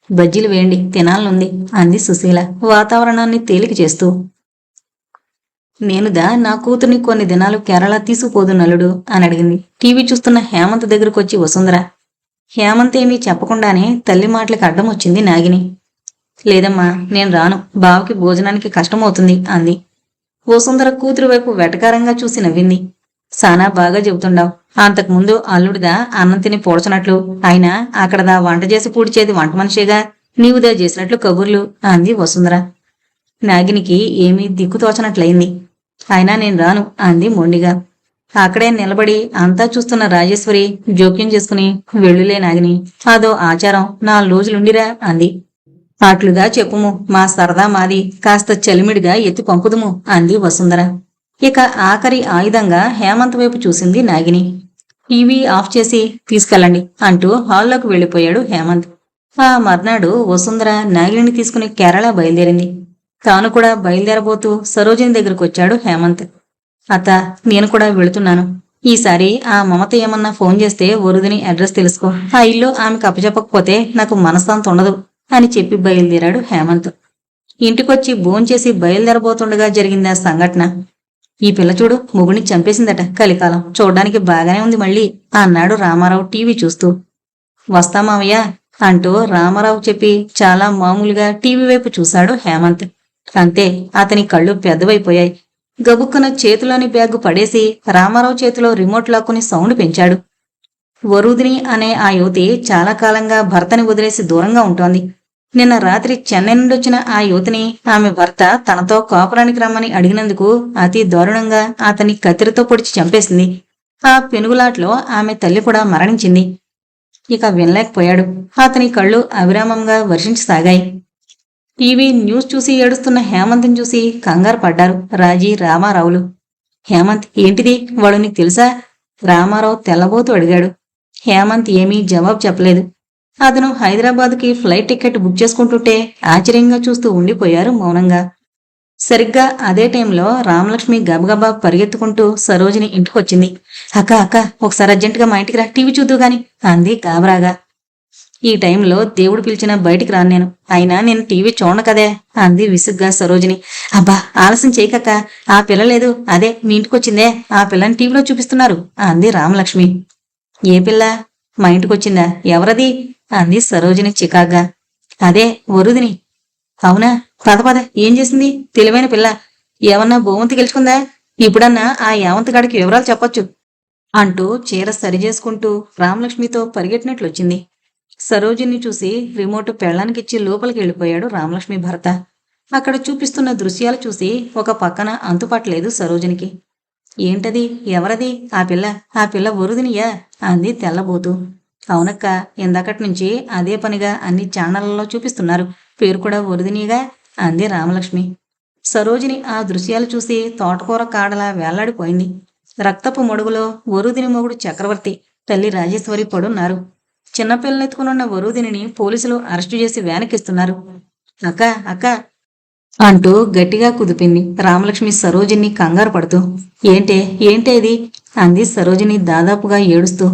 బజ్జీలు వేయండి, తినాలనుంది అంది సుశీల వాతావరణాన్ని తేలిక చేస్తూ. నేనుదా నా కూతుర్ని కొన్ని దినాలు కేరళ తీసుకుపోదు నలుడు అని అడిగింది. టీవీ చూస్తున్న హేమంత్ దగ్గరకొచ్చి వసుంధర. హేమంత్ ఏమీ చెప్పకుండానే తల్లి మాటలకు అడ్డం వచ్చింది నాగిని. లేదమ్మా, నేను రాను, బావకి భోజనానికి కష్టమవుతుంది అంది. వసుంధర కూతురు వైపు వెటకారంగా చూసి నవ్వింది. సానా బాగా చెబుతుండావు. అంతకుముందు అల్లుడిదా అన్నం తిని పోడ్చనట్లు, అయినా అక్కడదా వంట చేసి పూడ్చేది వంట మనిషేగా, నీవుదా చేసినట్లు కబుర్లు అంది వసుంధర. నాగినికి ఏమీ దిక్కుతోచనట్లయింది. అయినా నేను రాను అంది మొండిగా. అక్కడే నిలబడి అంతా చూస్తున్న రాజేశ్వరి జోక్యం చేసుకుని, వెళ్ళులే నాగిని, అదో ఆచారం, 4 రోజులుండిరా అంది. అట్లుగా చెప్పుము, మా సరదా మాది, కాస్త చలిమిడిగా ఎత్తి పంపుదుము అంది వసుంధర. ఇక ఆఖరి ఆయుధంగా హేమంత్ వైపు చూసింది నాగిని. టీవీ ఆఫ్ చేసి తీసుకెళ్ళండి అంటూ హాల్లోకి వెళ్లిపోయాడు హేమంత్. ఆ మర్నాడు వసుంధర నాగిని తీసుకుని కేరళ బయలుదేరింది. తాను కూడా బయలుదేరబోతూ సరోజిని దగ్గరకొచ్చాడు హేమంత్. అత్త, నేను కూడా వెళుతున్నాను. ఈసారి ఆ మమత ఏమన్నా ఫోన్ చేస్తే వరుదిని అడ్రస్ తెలుసుకో. ఆ ఇల్లు ఆమెకు అప్పచెప్పకపోతే నాకు మనశ్శాంతి ఉండదు అని చెప్పి బయలుదేరాడు హేమంత్. ఇంటికొచ్చి భోంచేసి బయలుదేరబోతుండగా జరిగిందా సంఘటన. ఈ పిల్ల చూడు, మొగుడిని చంపేసిందట, కలికాలం, చూడ్డానికి బాగానే ఉంది మళ్ళీ అన్నాడు రామారావు టీవీ చూస్తూ. వస్తామావయ్య అంటూ రామారావు చెప్పి చాలా మామూలుగా టీవీ వైపు చూశాడు హేమంత్. అంతే, అతని కళ్ళు పెద్దవైపోయాయి. గబుక్కున చేతిలోని బ్యాగు పడేసి రామారావు చేతిలో రిమోట్ లాక్కుని సౌండ్ పెంచాడు. వరుదిని అనే ఆ యువతి చాలా కాలంగా భర్తని వదిలేసి దూరంగా ఉంటోంది. నిన్న రాత్రి చెన్నై నుండి వచ్చిన ఆ యువతిని ఆమె భర్త తనతో కాపురానికి రమ్మని అడిగినందుకు అతి దారుణంగా అతన్ని కత్తిరితో పొడిచి చంపేసింది. ఆ పెనుగులాట్లో ఆమె తల్లి కూడా మరణించింది. ఇక వినలేకపోయాడు. అతని కళ్ళు అవిరామంగా వర్షించసాగాయి. టీవీ న్యూస్ చూసి ఏడుస్తున్న హేమంత్ని చూసి కంగారు పడ్డారు రాజీ, రామారావులు. హేమంత్, ఏంటిది, వాడు నీకు తెలుసా? రామారావు తెల్లబోతూ అడిగాడు. హేమంత్ ఏమీ జవాబు చెప్పలేదు. అతను హైదరాబాద్కి ఫ్లైట్ టికెట్ బుక్ చేసుకుంటుంటే ఆశ్చర్యంగా చూస్తూ ఉండిపోయారు మౌనంగా. సరిగ్గా అదే టైంలో రామలక్ష్మి గబగబా పరిగెత్తుకుంటూ సరోజిని ఇంటికొచ్చింది. అక్క అక్క, ఒకసారి అర్జెంటుగా మా ఇంటికి రా, టీవీ చూద్దు గాని అంది గాబరాగా. ఈ టైంలో దేవుడు పిలిచినా బయటికి రాను నేను, అయినా నేను టీవీ చూడను కదే అంది విసుగ్గా సరోజిని. అబ్బా, ఆలస్యం చేయకక్క, ఆ పిల్ల లేదు, అదే మీ ఇంటికొచ్చిందే, ఆ పిల్లని టీవీలో చూపిస్తున్నారు అంది రామలక్ష్మి. ఏ పిల్ల? మా ఇంటికొచ్చిందా? ఎవరది అంది సరోజిని చికాగ్గా. అదే వరుదిని. అవునా? పద పద, ఏం చేసింది? తెలివైన పిల్ల, ఏమన్నా భూవంతి గెలుచుకుందా? ఇప్పుడన్నా ఆ యావంత్ గాడికి వివరాలు చెప్పొచ్చు అంటూ చీర సరిచేసుకుంటూ రామలక్ష్మితో పరిగెట్టినట్లొచ్చింది. సరోజిని చూసి రిమోట్ పెళ్లానికిచ్చి లోపలికి వెళ్ళిపోయాడు రామలక్ష్మి భర్త. అక్కడ చూపిస్తున్న దృశ్యాలు చూసి ఒక పక్కన అంతుపట్టలేదు సరోజినికి. ఏంటది? ఎవరది? ఆ పిల్ల వరుదినియా అంది తెల్లబోతూ. అవునక్క, ఇందాకటి నుంచి అదే పనిగా అన్ని ఛానళ్లలో చూపిస్తున్నారు, పేరు కూడా వరుదినిగా అంది రామలక్ష్మి. సరోజిని ఆ దృశ్యాలు చూసి తోటకూర కాడలా వేళ్లాడిపోయింది. రక్తపు మడుగులో వరుదిని మొగుడు చక్రవర్తి, తల్లి రాజేశ్వరి పడున్నారు. చిన్నపిల్లనెత్తుకునున్న వరుదిని పోలీసులు అరెస్టు చేసి వ్యానకిస్తున్నారు. అక్క అక్క అంటూ గట్టిగా కుదిపింది రామలక్ష్మి సరోజిని కంగారు పడుతూ. ఏంటే ఇది అంది సరోజిని దాదాపుగా ఏడుస్తూ.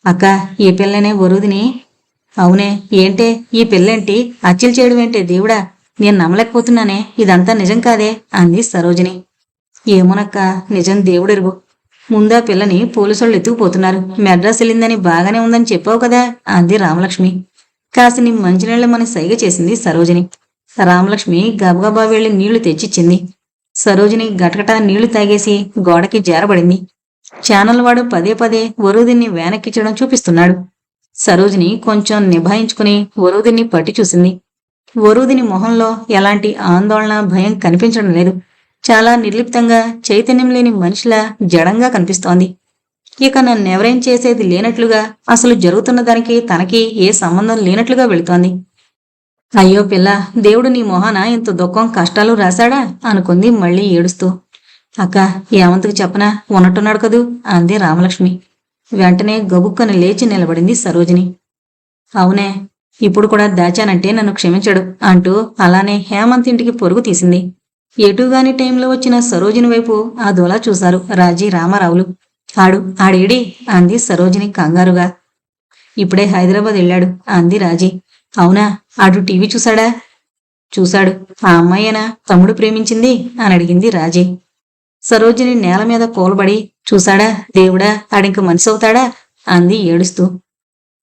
అక్క, ఈ పిల్లనే వరుదిని. అవునే, ఏంటే ఈ పిల్లేంటి అచ్చిలు చేయడమేంటే దేవుడా, నేను నమ్మలేకపోతున్నానే, ఇదంతా నిజం కాదే అంది సరోజిని. ఏమోనక్క, నిజం దేవుడెరుగు. ముందా పిల్లని పోలీసులు ఎత్తుకుపోతున్నారు, మెడ్రాస్ వెళ్ళిందని బాగానే ఉందని చెప్పావు కదా అంది రామలక్ష్మి. కాసిని మంచినీళ్లమని సైగ చేసింది సరోజిని. రామలక్ష్మి గబగబా వెళ్లి నీళ్లు తెచ్చిచ్చింది. సరోజిని గటగటా నీళ్లు తాగేసి గోడకి జారబడింది. ఛానల్ వాడు పదే పదే వరుదిని వెనక్కిచ్చడం చూపిస్తున్నాడు. సరోజిని కొంచెం నిభాయించుకుని వరుదిని పట్టి చూసింది. వరుదిని మొహంలో ఎలాంటి ఆందోళన, భయం కనిపించడం లేదు. చాలా నిర్లిప్తంగా, చైతన్యం లేని మనిషిలా జడంగా కనిపిస్తోంది. ఇక నన్నెవరేం చేసేది లేనట్లుగా, అసలు జరుగుతున్న దానికి తనకి ఏ సంబంధం లేనట్లుగా వెళుతోంది. అయ్యో పిల్ల, దేవుడు నీ మొహాన ఇంత దుఃఖం కష్టాలు రాశాడా అనుకుంది మళ్ళీ ఏడుస్తూ. అక్క, ఏమంతకు చెప్పనా, ఉన్నట్టున్నాడు కదూ అంది రామలక్ష్మి. వెంటనే గబుక్కని లేచి నిలబడింది సరోజిని. అవునే, ఇప్పుడు కూడా దాచానంటే నన్ను క్షమించడు అంటూ అలానే హేమంత్ ఇంటికి పొరుగు తీసింది. ఎటుగాని టైంలో వచ్చిన సరోజిని వైపు అదోలా చూశారు రాజీ రామారావులు. ఆడేడి అంది సరోజిని కంగారుగా. ఇప్పుడే హైదరాబాద్ వెళ్ళాడు అంది రాజీ. అవునా, ఆడు టీవీ చూశాడా? చూశాడు. ఆ అమ్మాయేనా తమ్ముడు ప్రేమించింది అని అడిగింది రాజీ. సరోజిని నేల మీద కూలబడి, చూశాడా దేవుడా, ఆడింక మనిషి అవుతాడా అంది ఏడుస్తూ.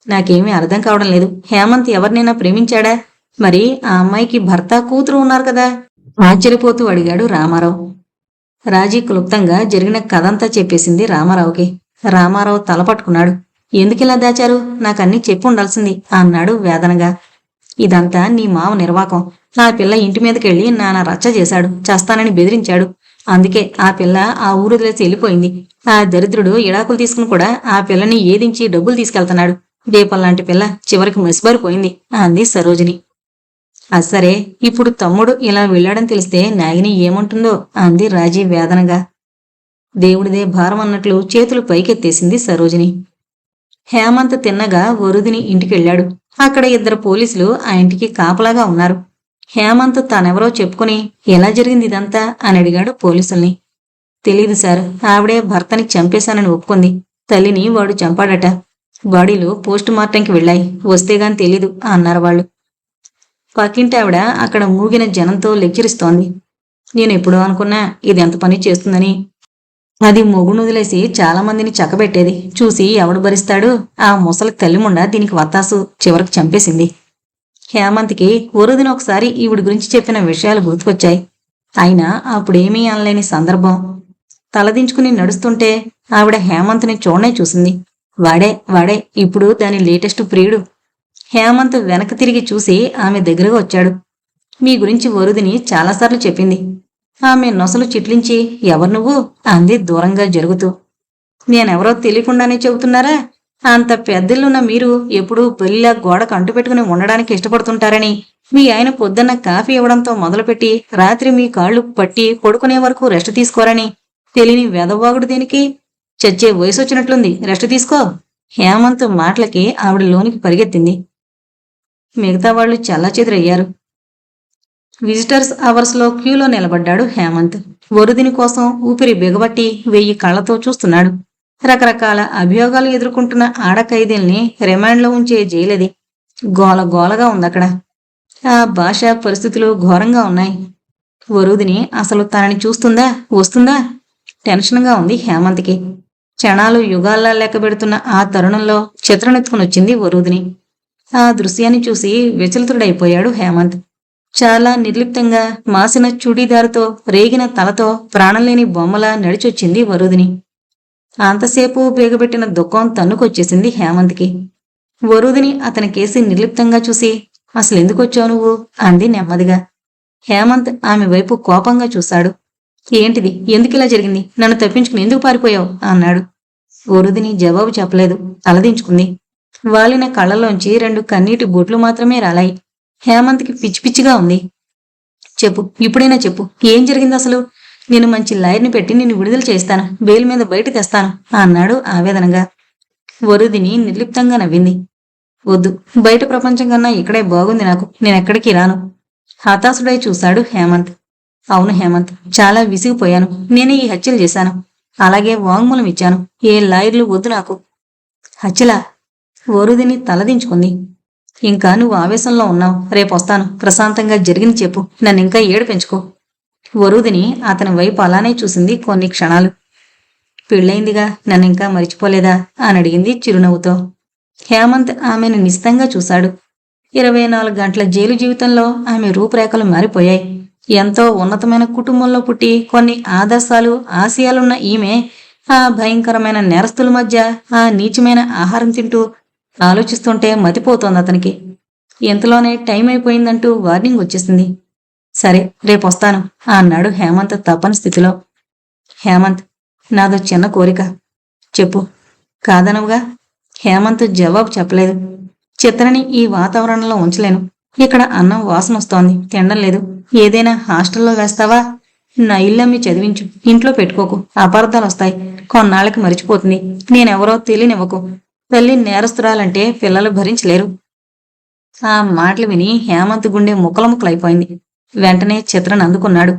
నాకేమీ అర్థం కావడం లేదు. హేమంత్ ఎవరినైనా ప్రేమించాడా? మరి ఆ అమ్మాయికి భర్త కూతురు ఉన్నారు కదా ఆశ్చర్యపోతూ అడిగాడు రామారావు. రాజీ క్లుప్తంగా జరిగిన కథంతా చెప్పేసింది రామారావుకి. రామారావు తలపట్టుకున్నాడు. ఎందుకిలా దాచారు? నాకన్నీ చెప్పి ఉండాల్సింది అన్నాడు వేదనగా. ఇదంతా నీ మావ నిర్వాకం. ఆ పిల్ల ఇంటి మీదకెళ్ళి నాన్న రచ్చ చేశాడు, చేస్తానని బెదిరించాడు. అందుకే ఆ పిల్ల ఆ ఊరు వదిలేసి వెళ్ళిపోయింది. ఆ దరిద్రుడు ఇడాకులు తీసుకుని కూడా ఆ పిల్లని ఏదించి డబ్బులు తీసుకెళ్తున్నాడు. దీపంలాంటి పిల్ల చివరికి మసిబారిపోయింది అంది సరోజిని. అసరే, ఇప్పుడు తమ్ముడు ఇలా వెళ్ళాడని తెలిస్తే నాగిని ఏమంటుందో అంది రాజీ వేదనగా. దేవుడిదే భారం అన్నట్లు చేతులు పైకెత్తేసింది సరోజిని. హేమంత్ తిన్నగా వరుదిని ఇంటికెళ్ళాడు. అక్కడ 2 పోలీసులు ఆ ఇంటికి కాపలాగా ఉన్నారు. హేమంత్ తానెవరో చెప్పుకుని ఎలా జరిగింది ఇదంతా అని అడిగాడు పోలీసుల్ని. తెలీదు సార్, ఆవిడే భర్తని చంపేశానని ఒప్పుకుంది. తల్లిని వాడు చంపాడట. బాడీలు పోస్ట్ మార్టంకి వెళ్ళాయి, వస్తేగాని తెలీదు అన్నారు వాళ్ళు. పక్కింటి ఆవిడ అక్కడ మూగిన జనంతో లెక్చరిస్తోంది. నేనెప్పుడో అనుకున్నా ఇదెంత పని చేస్తుందని. అది మొగునొదిలేసి చాలా మందిని చక్కబెట్టేది. చూసి ఎవడు భరిస్తాడు? ఆ ముసలి తల్లిముండ దీనికి వత్తాసు చివరికి చంపేసింది. హేమంత్కి వరుదిన ఒకసారి ఈవిడి గురించి చెప్పిన విషయాలు గుర్తుకొచ్చాయి. అయినా అప్పుడేమీ అనలేని సందర్భం. తలదించుకుని నడుస్తుంటే ఆవిడ హేమంత్ని చూడనే చూసింది. వాడే ఇప్పుడు దాని లేటెస్ట్ ప్రియుడు. హేమంత్ వెనక్కి తిరిగి చూసి ఆమె దగ్గరగా వచ్చాడు. మీ గురించి వరుదిని చాలాసార్లు చెప్పింది. ఆమె నొసలు చిట్లించి ఎవరు నువ్వు అంది దూరంగా జరుగుతూ. నేనెవరో తెలియకుండానే చెబుతున్నారా? అంత పెద్దలున్న మీరు ఎప్పుడూ బలిలా గోడకు అంటుపెట్టుకుని ఉండడానికి ఇష్టపడుతుంటారని, మీ ఆయన పొద్దున్న కాఫీ ఇవ్వడంతో మొదలుపెట్టి రాత్రి మీ కాళ్లు పట్టి పడుకునే వరకు రెస్ట్ తీసుకోరని తెలియని వెదవాగుడు దేనికి? చచ్చే వయసు వచ్చినట్లుంది, రెస్ట్ తీసుకో. హేమంత్ మాటలకి ఆవిడ లోనికి పరిగెత్తింది. మిగతా వాళ్లు చల్లాచెదురయ్యారు. విజిటర్స్ అవర్స్ లో క్యూలో నిలబడ్డాడు హేమంత్. వరుదిని కోసం ఊపిరి బిగబట్టి 1000 కళ్లతో చూస్తున్నాడు. రకరకాల అభియోగాలు ఎదుర్కొంటున్న ఆడ ఖైదీల్ని రిమాండ్లో ఉంచే జైలది. గోలగోలగా ఉందక్కడ. ఆ భాష పరిస్థితులు ఘోరంగా ఉన్నాయి. వరుదిని అసలు తనని చూస్తుందా, వస్తుందా? టెన్షన్గా ఉంది హేమంత్కి. క్షణాలు యుగాల్లా లెక్కబెడుతున్న ఆ తరుణంలో చిత్రనెత్తుకునొచ్చింది వరుదిని. ఆ దృశ్యాన్ని చూసి విచలితుడైపోయాడు హేమంత్. చాలా నిర్లిప్తంగా మాసిన చుడీదారుతో రేగిన తలతో ప్రాణంలేని బొమ్మలా నడిచొచ్చింది వరుదిని. అంతసేపు బేగబెట్టిన దుఃఖం తన్నుకొచ్చేసింది హేమంత్కి. వరుదిని అతని కేసి నిర్లిప్తంగా చూసి, అసలెందుకొచ్చావు నువ్వు అంది నెమ్మదిగా. హేమంత్ ఆమె వైపు కోపంగా చూశాడు. ఏంటిది? ఎందుకిలా జరిగింది? నన్ను తప్పించుకుని ఎందుకు పారిపోయావు అన్నాడు. వరుదిని జవాబు చెప్పలేదు, తలదించుకుంది. వాలిన కళ్ళలోంచి 2 కన్నీటి బొట్లు మాత్రమే రాలాయి. హేమంత్కి పిచ్చిపిచ్చిగా ఉంది. చెప్పు, ఇప్పుడైనా చెప్పు, ఏం జరిగింది అసలు? నేను మంచి లాయర్ని పెట్టి నిన్ను విడుదల చేస్తాను, బెయిల్ మీద బయట తెస్తాను అన్నాడు ఆవేదనగా. వరుదిని నిర్లిప్తంగా నవ్వింది. వద్దు, బయట ప్రపంచం కన్నా ఇక్కడే బాగుంది నాకు, నేనెక్కడికి రాను. హతాశుడై చూశాడు హేమంత్. అవును హేమంత్, చాలా విసిగిపోయాను. నేనే ఈ హత్యలు చేశాను, అలాగే వాంగ్మూలం ఇచ్చాను. ఏ లాయర్లు వద్దు నాకు. హత్యలా? వరుదిని తలదించుకుంది. ఇంకా నువ్వు ఆవేశంలో ఉన్నావు, రేపొస్తాను, ప్రశాంతంగా జరిగింది చెప్పు, నన్నింకా ఏడిపించుకో. వరుదిని అతని వైపు అలానే చూసింది కొన్ని క్షణాలు. పెళ్ళయిందిగా, నన్నింకా మరిచిపోలేదా అని అడిగింది చిరునవ్వుతో. హేమంత్ ఆమెను నిశితంగా చూశాడు. 24 గంటల జైలు జీవితంలో ఆమె రూపురేఖలు మారిపోయాయి. ఎంతో ఉన్నతమైన కుటుంబంలో పుట్టి కొన్ని ఆదర్శాలు ఆశయాలున్న ఈమె ఆ భయంకరమైన నేరస్తుల మధ్య ఆ నీచమైన ఆహారం తింటూ ఆలోచిస్తుంటే మతిపోతోంది అతనికి. ఎంతలోనే టైం అయిపోయిందంటూ వార్నింగ్ వచ్చేసింది. సరే, రేపొస్తాను అన్నాడు హేమంత్ తప్పని స్థితిలో. హేమంత్, నాదో చిన్న కోరిక. చెప్పు కాదనవుగా. హేమంత్ జవాబు చెప్పలేదు. చిత్రని ఈ వాతావరణంలో ఉంచలేను. ఇక్కడ అన్నం వాసన వస్తోంది, తినడం లేదు. ఏదైనా హాస్టల్లో వేస్తావా? నా ఇల్లమ్మి చదివించు, ఇంట్లో పెట్టుకోకు, అపార్థాలు వస్తాయి. కొన్నాళ్ళకి మరిచిపోతుంది. నేనెవరో తెలియనివ్వకు. తల్లి నేరస్తురాలంటే పిల్లలు భరించలేరు. ఆ మాటలు విని హేమంత్ గుండె ముక్కలు ముక్కలైపోయింది. వెంటనే చిత్రను అందుకున్నాడు.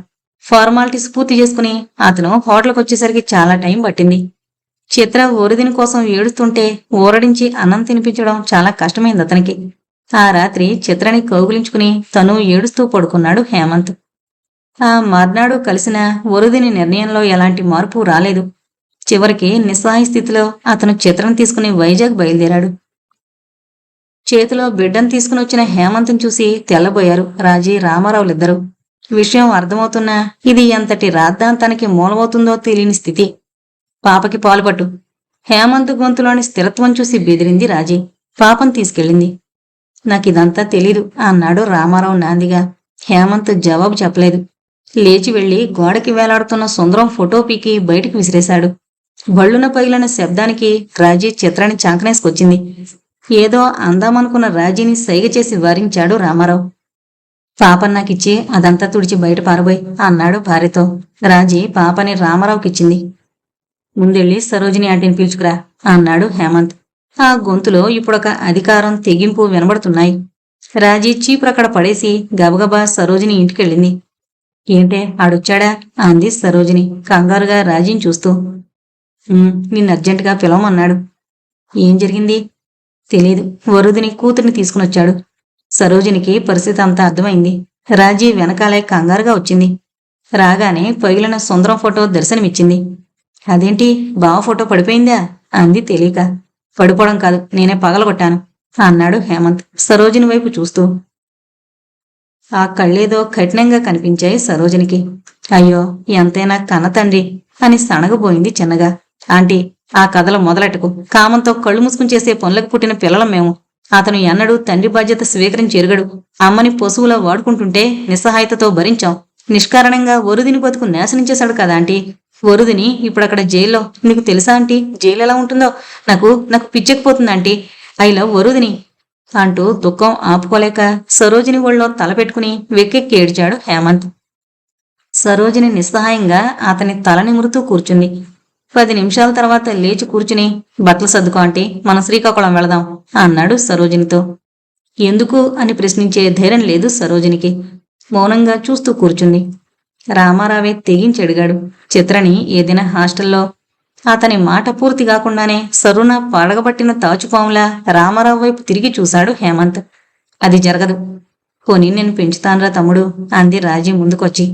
ఫార్మాలిటీస్ పూర్తి చేసుకుని అతను హోటల్కి వచ్చేసరికి చాలా టైం పట్టింది. చిత్ర ఒరిదిని కోసం ఏడుస్తుంటే ఊరడించి అన్నం తినిపించడం చాలా కష్టమైంది అతనికి. ఆ రాత్రి చిత్రని కౌగులించుకుని తను ఏడుస్తూ పడుకున్నాడు హేమంత్. ఆ మర్నాడు కలిసిన వరుదిని నిర్ణయంలో ఎలాంటి మార్పు రాలేదు. చివరికి నిస్సహాయ స్థితిలో అతను చిత్రను తీసుకుని వైజాగ్ బయలుదేరాడు. చేతిలో బిడ్డను తీసుకుని వచ్చిన హేమంత్ని చూసి తెల్లబోయారు రాజీ రామారావులిద్దరూ. విషయం అర్థమవుతున్నా ఇది ఎంతటి రాద్ధాంతానికి మూలమవుతుందో తెలియని స్థితి. పాపకి పాలుపట్టు. హేమంత్ గొంతులోని స్థిరత్వం చూసి బెదిరింది రాజీ. పాపం తీసుకెళ్ళింది. నాకిదంతా తెలీదు అన్నాడు రామారావు నాందిగా. హేమంత్ జవాబు చెప్పలేదు. లేచి వెళ్లి గోడకి వేలాడుతున్న సుందరం ఫోటో పీకి బయటికి విసిరేశాడు. బళ్ళున పగిలిన శబ్దానికి రాజీ చిత్రాన్ని చాంకనేసుకొచ్చింది. ఏదో అందామనుకున్న రాజీని సైగ చేసి వారించాడు రామారావు. పాపని నాకిచ్చి అదంతా తుడిచి బయట పారబోయ్ అన్నాడు భార్యతో. రాజీ పాపని రామారావుకిచ్చింది. ముందెళ్ళి సరోజిని ఆంటీని పిలుచుకురా అన్నాడు హేమంత్. ఆ గొంతులో ఇప్పుడొక అధికారం, తెగింపు వినబడుతున్నాయి. రాజీ చీపురక్కడ పడేసి గబగబా సరోజిని ఇంటికెళ్ళింది. ఏంటే ఆడొచ్చాడా అంది సరోజిని కంగారుగా రాజీని చూస్తూ. నిన్ను అర్జెంటుగా పిలవమన్నాడు. ఏం జరిగింది? తెలీదు. వరుదిని కూతుర్ని తీసుకునొచ్చాడు. సరోజినికి పరిస్థితి అంతా అర్థమైంది. రాజీ వెనకాలే కంగారుగా వచ్చింది. రాగానే పగిలిన సుందరం ఫోటో దర్శనమిచ్చింది. అదేంటి, బావ ఫోటో పడిపోయిందా అంది తెలియక. పడిపోవడం కాదు, నేనే పగలగొట్టాను అన్నాడు హేమంత్ సరోజిని వైపు చూస్తూ. ఆ కళ్ళేదో కఠినంగా కనిపించాయి సరోజినికి. అయ్యో, ఎంతైనా కన్న తండ్రి అని సణగబోయింది చిన్నగా. ఆంటీ, ఆ కథలు మొదలెట్టకు. కామంతో కళ్ళు మూసుకుని చేసే పనులకు పుట్టిన పిల్లలం మేము. అతను ఎన్నడూ తండ్రి బాధ్యత స్వీకరించి ఎరగడు. అమ్మని పశువులా వాడుకుంటుంటే నిస్సహాయతతో భరించాం. నిష్కారణంగా వరుదిని బతుకు నాశనం చేశాడు కదా ఆంటీ. వరుదిని ఇప్పుడక్కడ జైల్లో. నీకు తెలుసా ఆంటీ జైలు ఎలా ఉంటుందో? నాకు పిచ్చెక్కిపోతుంది ఆంటీ. ఐ లవ్ వరుదిని అంటూ దుఃఖం ఆపుకోలేక సరోజిని ఒళ్ళో తలపెట్టుకుని వెక్కెక్కి ఏడ్చాడు హేమంత్. సరోజిని నిస్సహాయంగా అతని తల నిమురుతూ కూర్చుంది. 10 నిమిషాల తర్వాత లేచి కూర్చుని, బట్టలు సర్దుకో ఆంటీ, మనం శ్రీకాకుళం వెళదాం అన్నాడు సరోజినితో. ఎందుకు అని ప్రశ్నించే ధైర్యం లేదు సరోజినికి. మౌనంగా చూస్తూ కూర్చుంది. రామారావే తెగించెడిగాడు. చిత్రని ఏదైనా హాస్టల్లో. అతని మాట పూర్తి కాకుండానే సరున పడగబట్టిన తాచుపాములా రామారావు వైపు తిరిగి చూశాడు హేమంత్. అది జరగదు. పోనీ నేను పెంచుతాన్రా తమ్ముడు అంది రాజీ ముందుకొచ్చి.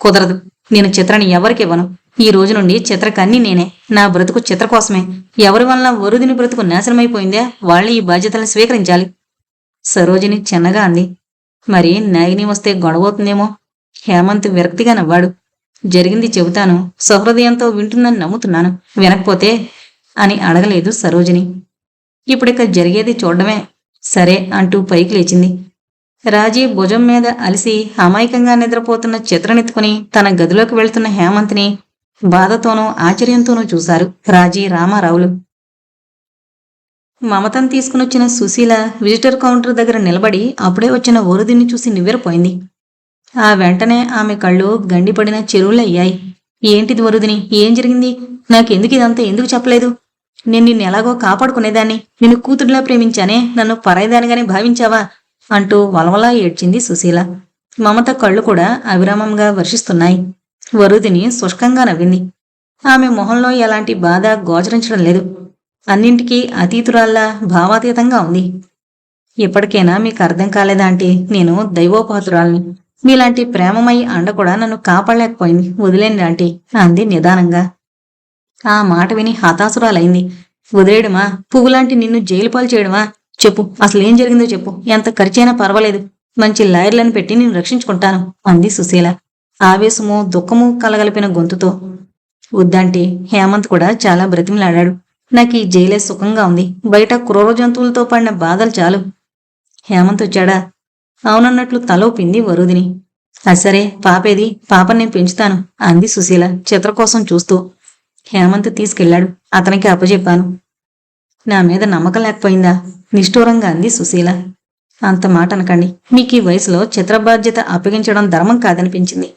కుదరదు. నేను చిత్రని ఎవరికివ్వను. ఈ రోజు నుండి చిత్రకన్నీ నేనే. నా బ్రతుకు చిత్ర కోసమే. ఎవరి వల్ల వరుదిని బ్రతుకు నాశనమైపోయిందే వాళ్ళే ఈ బాధ్యతలను స్వీకరించాలి. సరోజిని చిన్నగా అంది. మరి నాగిని వస్తే గొడవవుతుందేమో. హేమంత్ విరక్తిగా నవ్వాడు. జరిగింది చెబుతాను, సహృదయంతో వింటుందని నమ్ముతున్నాను. వినకపోతే అని అడగలేదు సరోజిని. ఇప్పుడిక జరిగేది చూడడమే. సరే అంటూ పైకి లేచింది. రాజీ భుజం మీద అలిసి అమాయకంగా నిద్రపోతున్న చిత్రనెత్తుకుని తన గదిలోకి వెళ్తున్న హేమంత్ని బాధతోనూ ఆశ్చర్యంతోనూ చూశారు రాజీ రామారావులు. మమతను తీసుకునొచ్చిన సుశీల విజిటర్ కౌంటర్ దగ్గర నిలబడి అప్పుడే వచ్చిన వరుదిని చూసి నివ్వెరపోయింది. ఆ వెంటనే ఆమె కళ్ళు గండిపడిన చెరువులయ్యాయి. ఏంటిది వరుదిని, ఏం జరిగింది? నాకెందుకు ఇదంతా ఎందుకు చెప్పలేదు? నేను నిన్ను ఎలాగో కాపాడుకునేదాన్ని. నిన్ను కూతురులా ప్రేమించానే, నన్ను పరాయిదానిగానే భావించావా అంటూ వలవలా ఏడ్చింది సుశీల. మమత కళ్ళు కూడా అవిరామంగా వర్షిస్తున్నాయి. వరుదిని శుష్కంగా నవ్వింది. ఆమె మొహంలో ఎలాంటి బాధ గోచరించడం లేదు. అన్నింటికీ అతీతురాల్లా భావాతీతంగా ఉంది. ఇప్పటికైనా మీకు అర్థం కాలేదా అంటే నేను దైవోపాతురాల్ని. మీలాంటి ప్రేమమై అండ కూడా నన్ను కాపాడలేకపోయింది. వదిలేండి ఆంటీ అంది నిదానంగా. ఆ మాట విని హతాసురాలైంది. వదిలేయడమా? పువ్వులాంటి నిన్ను జైలు పాలు చేయడమా? చెప్పు, అసలేం జరిగిందో చెప్పు. ఎంత ఖర్చైనా పర్వాలేదు. మంచి లాయర్లను పెట్టి నేను రక్షించుకుంటాను అంది సుశీల ఆవేశము దుఃఖము కలగలిపిన గొంతుతో. వద్దంటే హేమంత్ కూడా చాలా బ్రతిమలాడాడు. నాకు ఈ జైలే సుఖంగా ఉంది. బయట క్రూర జంతువులతో పడిన బాధలు చాలు. హేమంత్ వచ్చాడా? అవునన్నట్లు తలోపింది వరుదిని. సరే, పాపేది? పాపని నేను పెంచుతాను అంది సుశీల చిత్ర కోసం చూస్తూ. హేమంత్ తీసుకెళ్లాడు. అతనికి అప్పచెప్పాను. నా మీద నమ్మకం లేకపోయిందా? నిష్ఠూరంగా అంది సుశీల. అంత మాట అనకండి. మీకు ఈ వయసులో చిత్రబాధ్యత అప్పగించడం ధర్మం కాదనిపించింది.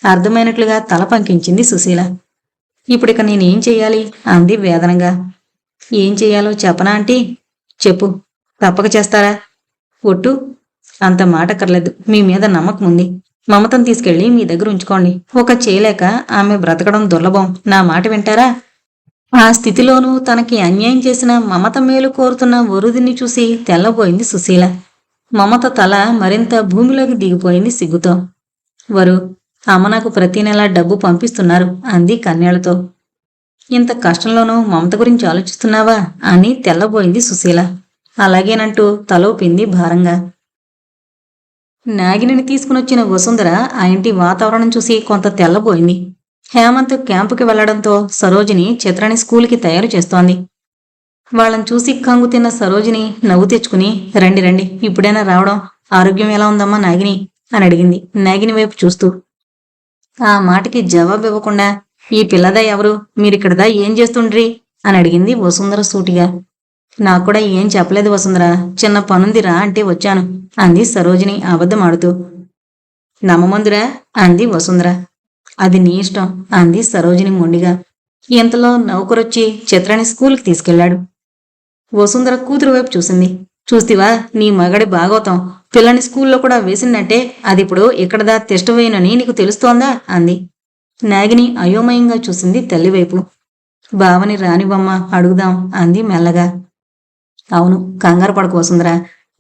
అర్థమైనట్లుగా తల పంకించింది సుశీల. ఇప్పుడిక నేనేం చెయ్యాలి? అంది వేదనగా. ఏం చెయ్యాలో చెప్పనా ఆంటీ? చెప్పు. తప్పక చేస్తారా? ఒట్టు? అంత మాట కర్లేదు. మీ మీద నమ్మకం ఉంది. మమతను తీసుకెళ్లి మీ దగ్గర ఉంచుకోండి. ఒక చేయలేక ఆమె బ్రతకడం దుర్లభం. నా మాట వింటారా? ఆ స్థితిలోనూ తనకి అన్యాయం చేసిన మమత మేలు కోరుతున్న వరుదిని చూసి తెల్లబోయింది సుశీల. మమత తల మరింత భూమిలోకి దిగిపోయింది సిగ్గుతో. వరు, అమ్మ నాకు ప్రతి నెలా డబ్బు పంపిస్తున్నారు అంది కన్నీళ్లతో. ఇంత కష్టంలోనూ మమత గురించి ఆలోచిస్తున్నావా అని తెల్లబోయింది సుశీల. అలాగేనంటూ తలూపింది భారంగా. నాగిని తీసుకునొచ్చిన వసుంధర ఆ ఇంటి వాతావరణం చూసి కొంత తెల్లబోయింది. హేమంత్ క్యాంపుకి వెళ్లడంతో సరోజిని చిత్రాన్ని స్కూల్కి తయారు చేస్తోంది. వాళ్ళని చూసి కంగు తిన్న సరోజిని నవ్వు తెచ్చుకుని, రండి రండి, ఇప్పుడైనా రావడం. ఆరోగ్యం ఎలా ఉందమ్మా నాగిని అని అడిగింది నాగిని వైపు చూస్తూ. ఆ మాటకి జవాబు ఇవ్వకుండా, ఈ పిల్లదా ఎవరు? మీరిక్కడదా ఏం చేస్తుండ్రి అని అడిగింది వసుంధర సూటిగా. నాకు కూడా ఏం చెప్పలేదు వసుంధర, చిన్న పనుందిరా అంటే వచ్చాను అంది సరోజిని అబద్ధమాడుతూ. నమ్మమందురా అంది వసుంధర. అది నీ ఇష్టం అంది సరోజిని మొండిగా. ఇంతలో నౌకరొచ్చి చిత్రాన్ని స్కూల్కి తీసుకెళ్లాడు. వసుంధర కూతురు వైపు చూసింది. చూస్తివా నీ మగడి భాగవతం? పిల్లని స్కూల్లో కూడా వేసిందంటే అదిప్పుడు ఇక్కడదా తిష్టవేయనని నీకు తెలుస్తోందా అంది. నాగిని అయోమయంగా చూసింది తల్లివైపు. బావని రానివమ్మ, అడుగుదాం అంది మెల్లగా. అవును, కంగారు పడకు వసుంధర.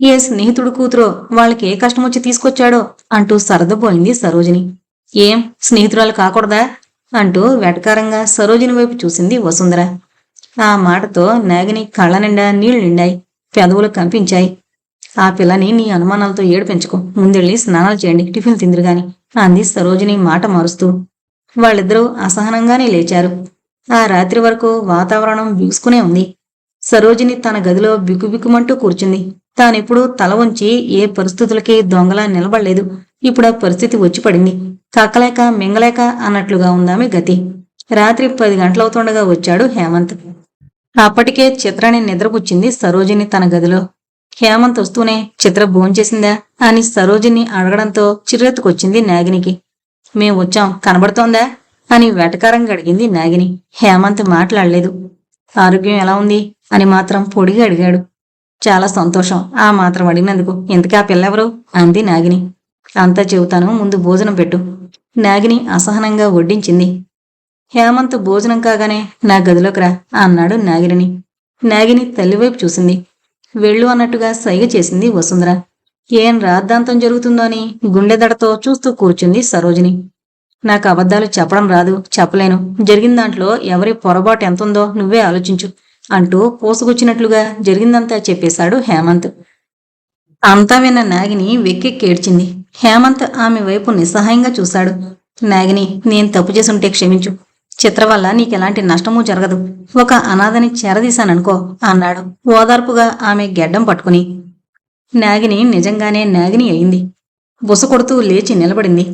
ఏ స్నేహితుడు కూతురో, వాళ్ళకి ఏ కష్టం వచ్చి తీసుకొచ్చాడో అంటూ సరదపోయింది సరోజిని. ఏం స్నేహితురాలు కాకూడదా అంటూ వెటకారంగా సరోజిని వైపు చూసింది వసుంధర. ఆ మాటతో నాగిని కళ్ళ నిండా నీళ్లు నిండాయి, పెదవులు కంపించాయి. ఆ పిల్లని నీ అనుమానాలతో ఏడిపించుకో, ముందెళ్ళి స్నానాలు చేయండి, టిఫిన్ తిందిరుగాని అంది సరోజిని మాట మారుస్తూ. వాళ్ళిద్దరూ అసహనంగానే లేచారు. ఆ రాత్రి వరకు వాతావరణం బిగుసుకునే ఉంది. సరోజిని తన గదిలో బిక్కుబిక్కుమంటూ కూర్చుంది. తానెప్పుడూ తల వంచి ఏ పరిస్థితులకి దొంగలా నిలబడలేదు. ఇప్పుడు ఆ పరిస్థితి వచ్చి పడింది. కక్కలేక మింగలేక అన్నట్లుగా ఉందామె గతి. రాత్రి 10 గంటలవుతుండగా వచ్చాడు హేమంత్. అప్పటికే చిత్రాన్ని నిద్రపుచ్చింది సరోజిని తన గదిలో. హేమంత్ వస్తూనే చిత్ర భోంచేసిందా అని సరోజిని అడగడంతో చిరెత్తుకొచ్చింది నాగినికి. మేం వచ్చాం, కనబడుతోందా అని వెటకారంగా అడిగింది నాగిని. హేమంత్ మాట్లాడలేదు. ఆరోగ్యం ఎలా ఉంది అని మాత్రం పొడిగా అడిగాడు. చాలా సంతోషం ఆ మాత్రం అడిగినందుకు. ఇంతకీ ఆ పిల్లెవరు అంది నాగిని. అంతా చెబుతాను, ముందు భోజనం పెట్టు. నాగిని అసహనంగా వడ్డించింది. హేమంత్ భోజనం కాగానే నా గదిలోకి రా అన్నాడు నాగిని. నాగిని తల్లివైపు చూసింది. వెళ్ళు అన్నట్టుగా సైగ చేసింది వసుంధర. ఏం రాద్ధాంతం జరుగుతుందో అని గుండెదడతో చూస్తూ కూర్చుంది సరోజిని. నాకు అబద్ధాలు చెప్పడం రాదు, చెప్పలేను. జరిగిన దాంట్లో ఎవరి పొరపాటు ఎంతుందో నువ్వే ఆలోచించు అంటూ పోసుకొచ్చినట్లుగా జరిగిందంతా చెప్పేశాడు హేమంత్. అంతా విన్న నాగిని వెక్కెక్కేడ్చింది. హేమంత్ ఆమె వైపు నిస్సహాయంగా చూశాడు. నాగిని, నేను తప్పు చేసుంటే క్షమించు. చిత్ర వల్ల నీకెలాంటి నష్టమూ జరగదు. ఒక అనాథని చేరదీశాననుకో అన్నాడు ఓదార్పుగా ఆమె గెడ్డం పట్టుకుని. నాగిని నిజంగానే నాగిని అయింది. బుస కొడుతూ లేచి నిలబడింది.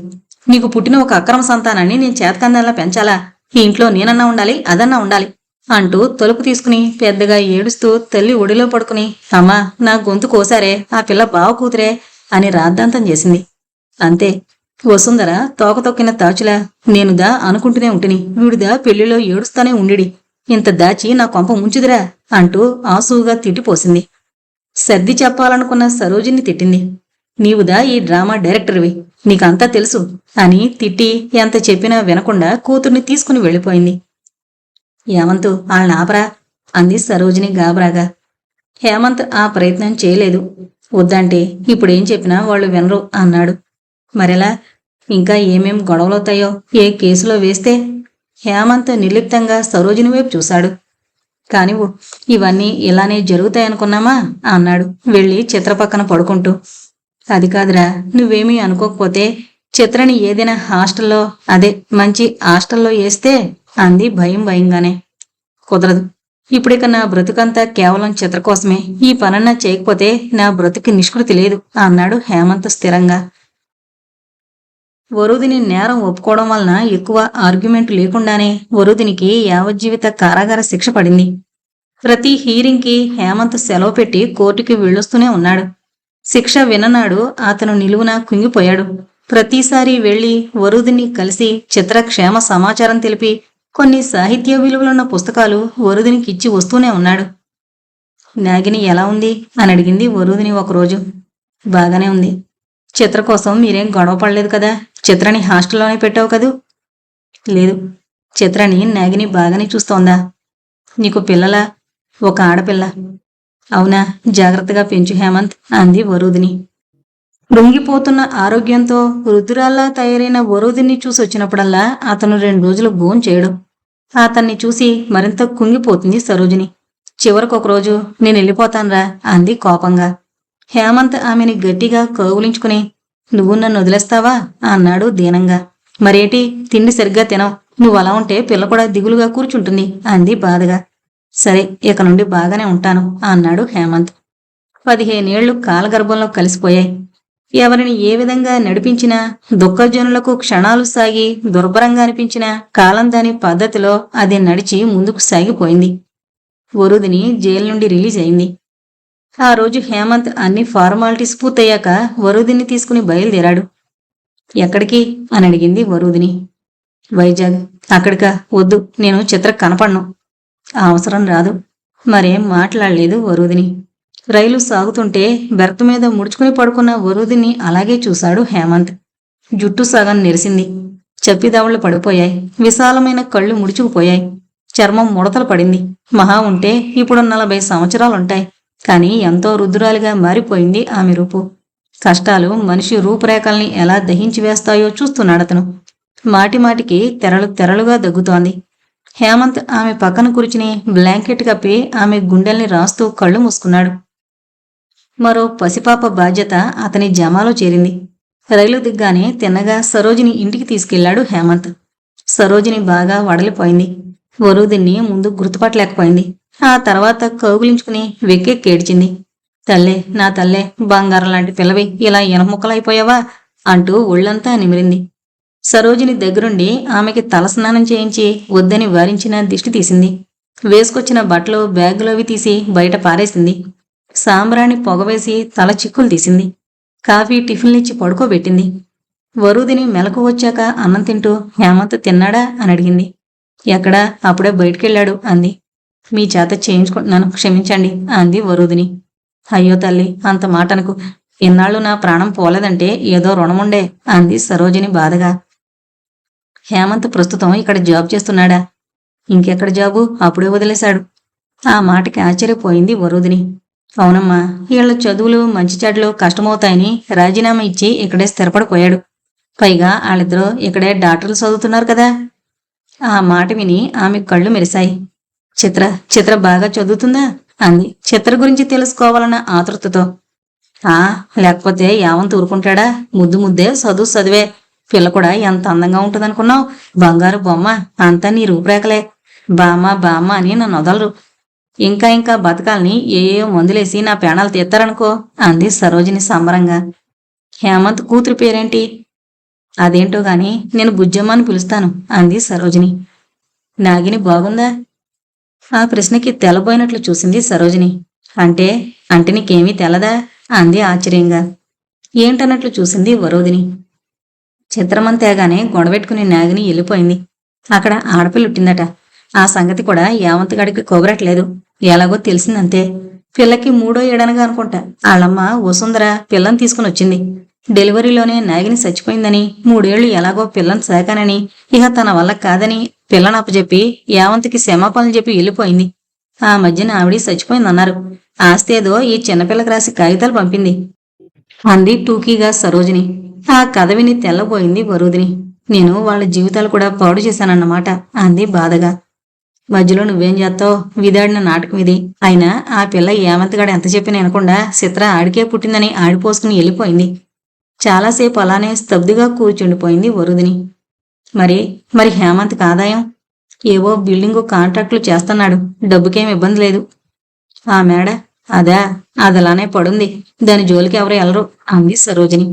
నీకు పుట్టిన ఒక అక్రమ సంతానాన్ని నేను చేతకందల్లా పెంచాలా? ఈ ఇంట్లో నేనన్నా ఉండాలి, అదన్నా ఉండాలి అంటూ తలుపు తీసుకుని పెద్దగా ఏడుస్తూ తల్లి ఒడిలో పడుకుని, అమ్మా నా గొంతు కోసారే, ఆ పిల్ల బావ కూతురే అని రాద్ధాంతం చేసింది. అంతే. వసుంధర తోక తొక్కిన తాచులా నేనుదా అనుకుంటూనే ఉంటిని. వీడిదా పెళ్లిలో ఏడుస్తానే ఉండిడి. ఇంత దాచి నా కొంప ముంచుదిరా అంటూ ఆసువుగా తిట్టిపోసింది. సర్ది చెప్పాలనుకున్న సరోజిని తిట్టింది. నీవుదా ఈ డ్రామా డైరెక్టర్వి, నీకంతా తెలుసు అని తిట్టి ఎంత చెప్పినా వినకుండా కూతుర్ని తీసుకుని వెళ్ళిపోయింది. హేమంత్ వాళ్ళని ఆపరా అంది సరోజిని గాబరాగా. హేమంత్ ఆ ప్రయత్నం చేయలేదు. వద్దంటే ఇప్పుడేం చెప్పినా వాళ్ళు వినరు అన్నాడు. మరెలా? ఇంకా ఏమేం గొడవలవుతాయో, ఏ కేసులో వేస్తే? హేమంత్ నిర్లిప్తంగా సరోజిని వైపు చూశాడు. కానివ్వు, ఇవన్నీ ఇలానే జరుగుతాయనుకున్నామా అన్నాడు వెళ్ళి చిత్ర పక్కన పడుకుంటూ. అది కాదురా, నువ్వేమీ అనుకోకపోతే చిత్రని ఏదైనా హాస్టల్లో, అదే మంచి హాస్టల్లో వేస్తే అంది భయంగానే. కుదరదు. ఇప్పుడిక నా బ్రతుకంతా కేవలం చిత్ర కోసమే. ఈ పనన్నా చేయకపోతే నా బ్రతుకి నిష్కృతి లేదు అన్నాడు హేమంత్ స్థిరంగా. వరుదిని నేరం ఒప్పుకోవడం వలన ఎక్కువ ఆర్గ్యుమెంట్ లేకుండానే వరుదినికి యావజ్జీవిత కారాగార శిక్ష పడింది. ప్రతి హీరింగ్కి హేమంత్ సెలవు పెట్టి కోర్టుకి వెళ్ళొస్తూనే ఉన్నాడు. శిక్ష విననాడు అతను నిలువున కుంగిపోయాడు. ప్రతిసారి వెళ్లి వరుదిని కలిసి చిత్రక్షేమ సమాచారం తెలిపి కొన్ని సాహిత్య విలువలున్న పుస్తకాలు వరుదినికిచ్చి వస్తూనే ఉన్నాడు. నాగిని ఎలా ఉంది అని అడిగింది వరుదిని ఒకరోజు. బాగానే ఉంది. చిత్ర కోసం మీరేం గొడవ పడలేదు కదా? చిత్రని హాస్టల్లోనే పెట్టావు కదూ? లేదు. చిత్రని నాగిని బాగానే చూస్తోందా? నీకు పిల్లలా? ఒక ఆడపిల్ల. అవునా? జాగ్రత్తగా పెంచు హేమంత్ అంది వరుదిని. కృంగిపోతున్న ఆరోగ్యంతో వృద్ధురాల్లా తయారైన వరుదిని చూసొచ్చినప్పుడల్లా అతను 2 రోజులు భోంచేయడు. అతన్ని చూసి మరింత కుంగిపోతుంది సరోజిని. చివరికొకరోజు నేనెళ్ళిపోతాన్రా అంది కోపంగా. హేమంత్ ఆమెని గట్టిగా కౌగులించుకుని నువ్వు నన్ను వదిలేస్తావా అన్నాడు దీనంగా. మరేటి, తిండి సరిగ్గా తినవు. నువ్వలా ఉంటే పిల్ల కూడా దిగులుగా కూర్చుంటుంది అంది బాధగా. సరే, ఇక నుండి బాగానే ఉంటాను అన్నాడు హేమంత్. 15 ఏళ్లు కాలగర్భంలో కలిసిపోయాయి. ఎవరిని ఏ విధంగా నడిపించినా, దుఃఖజనులకు క్షణాలు సాగి దుర్భరంగా అనిపించినా కాలం దాని పద్ధతిలో అది నడిచి ముందుకు సాగిపోయింది. వరుదిని జైలు నుండి రిలీజ్ అయింది. ఆ రోజు హేమంత్ అన్ని ఫార్మాలిటీస్ పూర్తయ్యాక వరుదిని తీసుకుని బయలుదేరాడు. ఎక్కడికి అని అడిగింది వరుదిని. వైజాగ్. అక్కడికా? వద్దు, నేను చిత్ర కనపడను. అవసరం రాదు. మరేం మాట్లాడలేదు వరుదిని. రైలు సాగుతుంటే బెర్త్ మీద ముడుచుకుని పడుకున్న వరుదిని అలాగే చూశాడు హేమంత్. జుట్టు సగం నెరిసింది. చప్పిదవళ్లు పడిపోయాయి. విశాలమైన కళ్ళు ముడుచుకుపోయాయి. చర్మం ముడతలు పడింది. మహా ఉంటే ఇప్పుడు 40 సంవత్సరాలుంటాయి. కాని ఎంతో రుద్దురాలిగా మారిపోయింది ఆమె రూపు. కష్టాలు మనిషి రూపురేఖల్ని ఎలా దహించి వేస్తాయో చూస్తున్నాడతను. మాటిమాటికి తెరలు తెరలుగా దగ్గుతోంది. హేమంత్ ఆమె పక్కన కూర్చుని బ్లాంకెట్ కప్పి ఆమె గుండెల్ని రాస్తూ కళ్ళు మూసుకున్నాడు. మరో పసిపాప బాధ్యత అతని జమాలో చేరింది. రైలు దిగ్గానే తిన్నగా సరోజిని ఇంటికి తీసుకెళ్లాడు హేమంత్. సరోజిని బాగా వడలిపోయింది. వరుదిని ముందు గుర్తుపట్టలేకపోయింది. ఆ తర్వాత కౌగులించుకుని వెక్కెక్కేడ్చింది. తల్లే, నా తల్లే, బంగారం లాంటి పిల్లవి, ఇలా ఎనముక్కలైపోయావా అంటూ ఒళ్ళంతా నిమిరింది. సరోజిని దగ్గరుండి ఆమెకి తలస్నానం చేయించి వద్దని వారించిన దిష్టి తీసింది. వేసుకొచ్చిన బట్టలు బ్యాగులోవి తీసి బయట పారేసింది. సాంబ్రాణి పొగవేసి తల చిక్కులు తీసింది. కాఫీ టిఫిన్లిచ్చి పడుకోబెట్టింది. వరుదిని మెలకు వచ్చాక అన్నం తింటూ హేమంత్ తిన్నాడా అని అడిగింది. ఎక్కడా, అప్పుడే బయటికెళ్ళాడు అంది. మీ చేత చేయించుకుంటున్నాను, క్షమించండి అంది వరుదిని. అయ్యో తల్లి, అంత మాటనకు. ఇన్నాళ్ళు నా ప్రాణం పోలేదంటే ఏదో రుణముండే అంది సరోజిని బాధగా. హేమంత్ ప్రస్తుతం ఇక్కడ జాబ్ చేస్తున్నాడా? ఇంకెక్కడ జాబు, అప్పుడే వదిలేశాడు. ఆ మాటకి ఆశ్చర్యపోయింది వరుదిని. అవునమ్మా, వీళ్ళ చదువులు మంచి చెడ్లు కష్టమవుతాయని రాజీనామా ఇచ్చి ఇక్కడే స్థిరపడిపోయాడు. పైగా వాళ్ళిద్దరూ ఇక్కడే డాక్టర్లు చదువుతున్నారు కదా. ఆ మాట విని ఆమె కళ్ళు మెరిశాయి. చిత్ర బాగా చదువుతుందా అంది చిత్ర గురించి తెలుసుకోవాలన్న ఆతృతతో. లేకపోతే యావంత్ ఊరుకుంటాడా? ముద్దు ముద్దే, చదువు చదివే. పిల్ల కూడా ఎంత అందంగా ఉంటుందనుకున్నావు? బంగారు బొమ్మ, అంతా నీ రూపురేఖలే. బామ్మ బామ్మ అని నన్ను వదలరు. ఇంకా బతకాలని ఏయో మందులేసి నా ప్రాణాలు తీస్తారనుకో అంది సరోజిని సంబరంగా. హేమంత్ కూతురు పేరేంటి? అదేంటో గాని నేను బుజ్జమ్మ అని పిలుస్తాను అంది సరోజిని. నాగిని బాగుందా? ఆ ప్రశ్నకి తెల్లబోయినట్లు చూసింది సరోజిని. అంటే నీకేమీ తెలదా అంది ఆశ్చర్యంగా. ఏంటన్నట్లు చూసింది వరోదిని. చిత్రమంతేగానే గొడవెట్టుకుని నాగిని వెళ్ళిపోయింది. అక్కడ ఆడపిల్లుట్టిందట. ఆ సంగతి కూడా యావంతగాడికి కొబరట్లేదు. ఎలాగో తెలిసిందంతే. పిల్లకి 3వ ఏడనగా అనుకుంటా వాళ్ళమ్మ వసుంధర పిల్లని తీసుకుని వచ్చింది. డెలివరీలోనే నాగిని చచ్చిపోయిందని, 3 ఏళ్లు ఎలాగో పిల్లని సాకానని, ఇక తన వల్ల కాదని పిల్లని అప్పచెప్పి యావంతికి క్షమాపణలు చెప్పి వెళ్ళిపోయింది. ఆ మధ్యన ఆవిడ చచ్చిపోయిందన్నారు. ఆస్తి ఏదో ఈ చిన్నపిల్లకి రాసి కాగితాలు పంపింది అంది టూకీగా సరోజిని. ఆ కథ విని తెల్లబోయింది వరుదిని. నేను వాళ్ళ జీవితాలు కూడా పాడు చేశానన్నమాట అంది బాధగా. మధ్యలో నువ్వేం చేస్తావు? విదాడిన నాటకం ఇది. అయినా ఆ పిల్ల ఏమంతగాడు ఎంత చెప్పినా వినకుండా చిత్ర ఆడికే పుట్టిందని ఆడిపోసుకుని వెళ్ళిపోయింది. చాలాసేపు అలానే స్తబ్దుగా కూర్చుండిపోయింది వరుదిని. మరి హేమంత్కి ఆదాయం? ఏవో బిల్డింగు కాంట్రాక్టులు చేస్తున్నాడు. డబ్బుకేం ఇబ్బంది లేదు. ఆ మేడ అదలానే పడుంది. దాని జోలికి ఎవరు వెళ్ళరు అంది సరోజిని.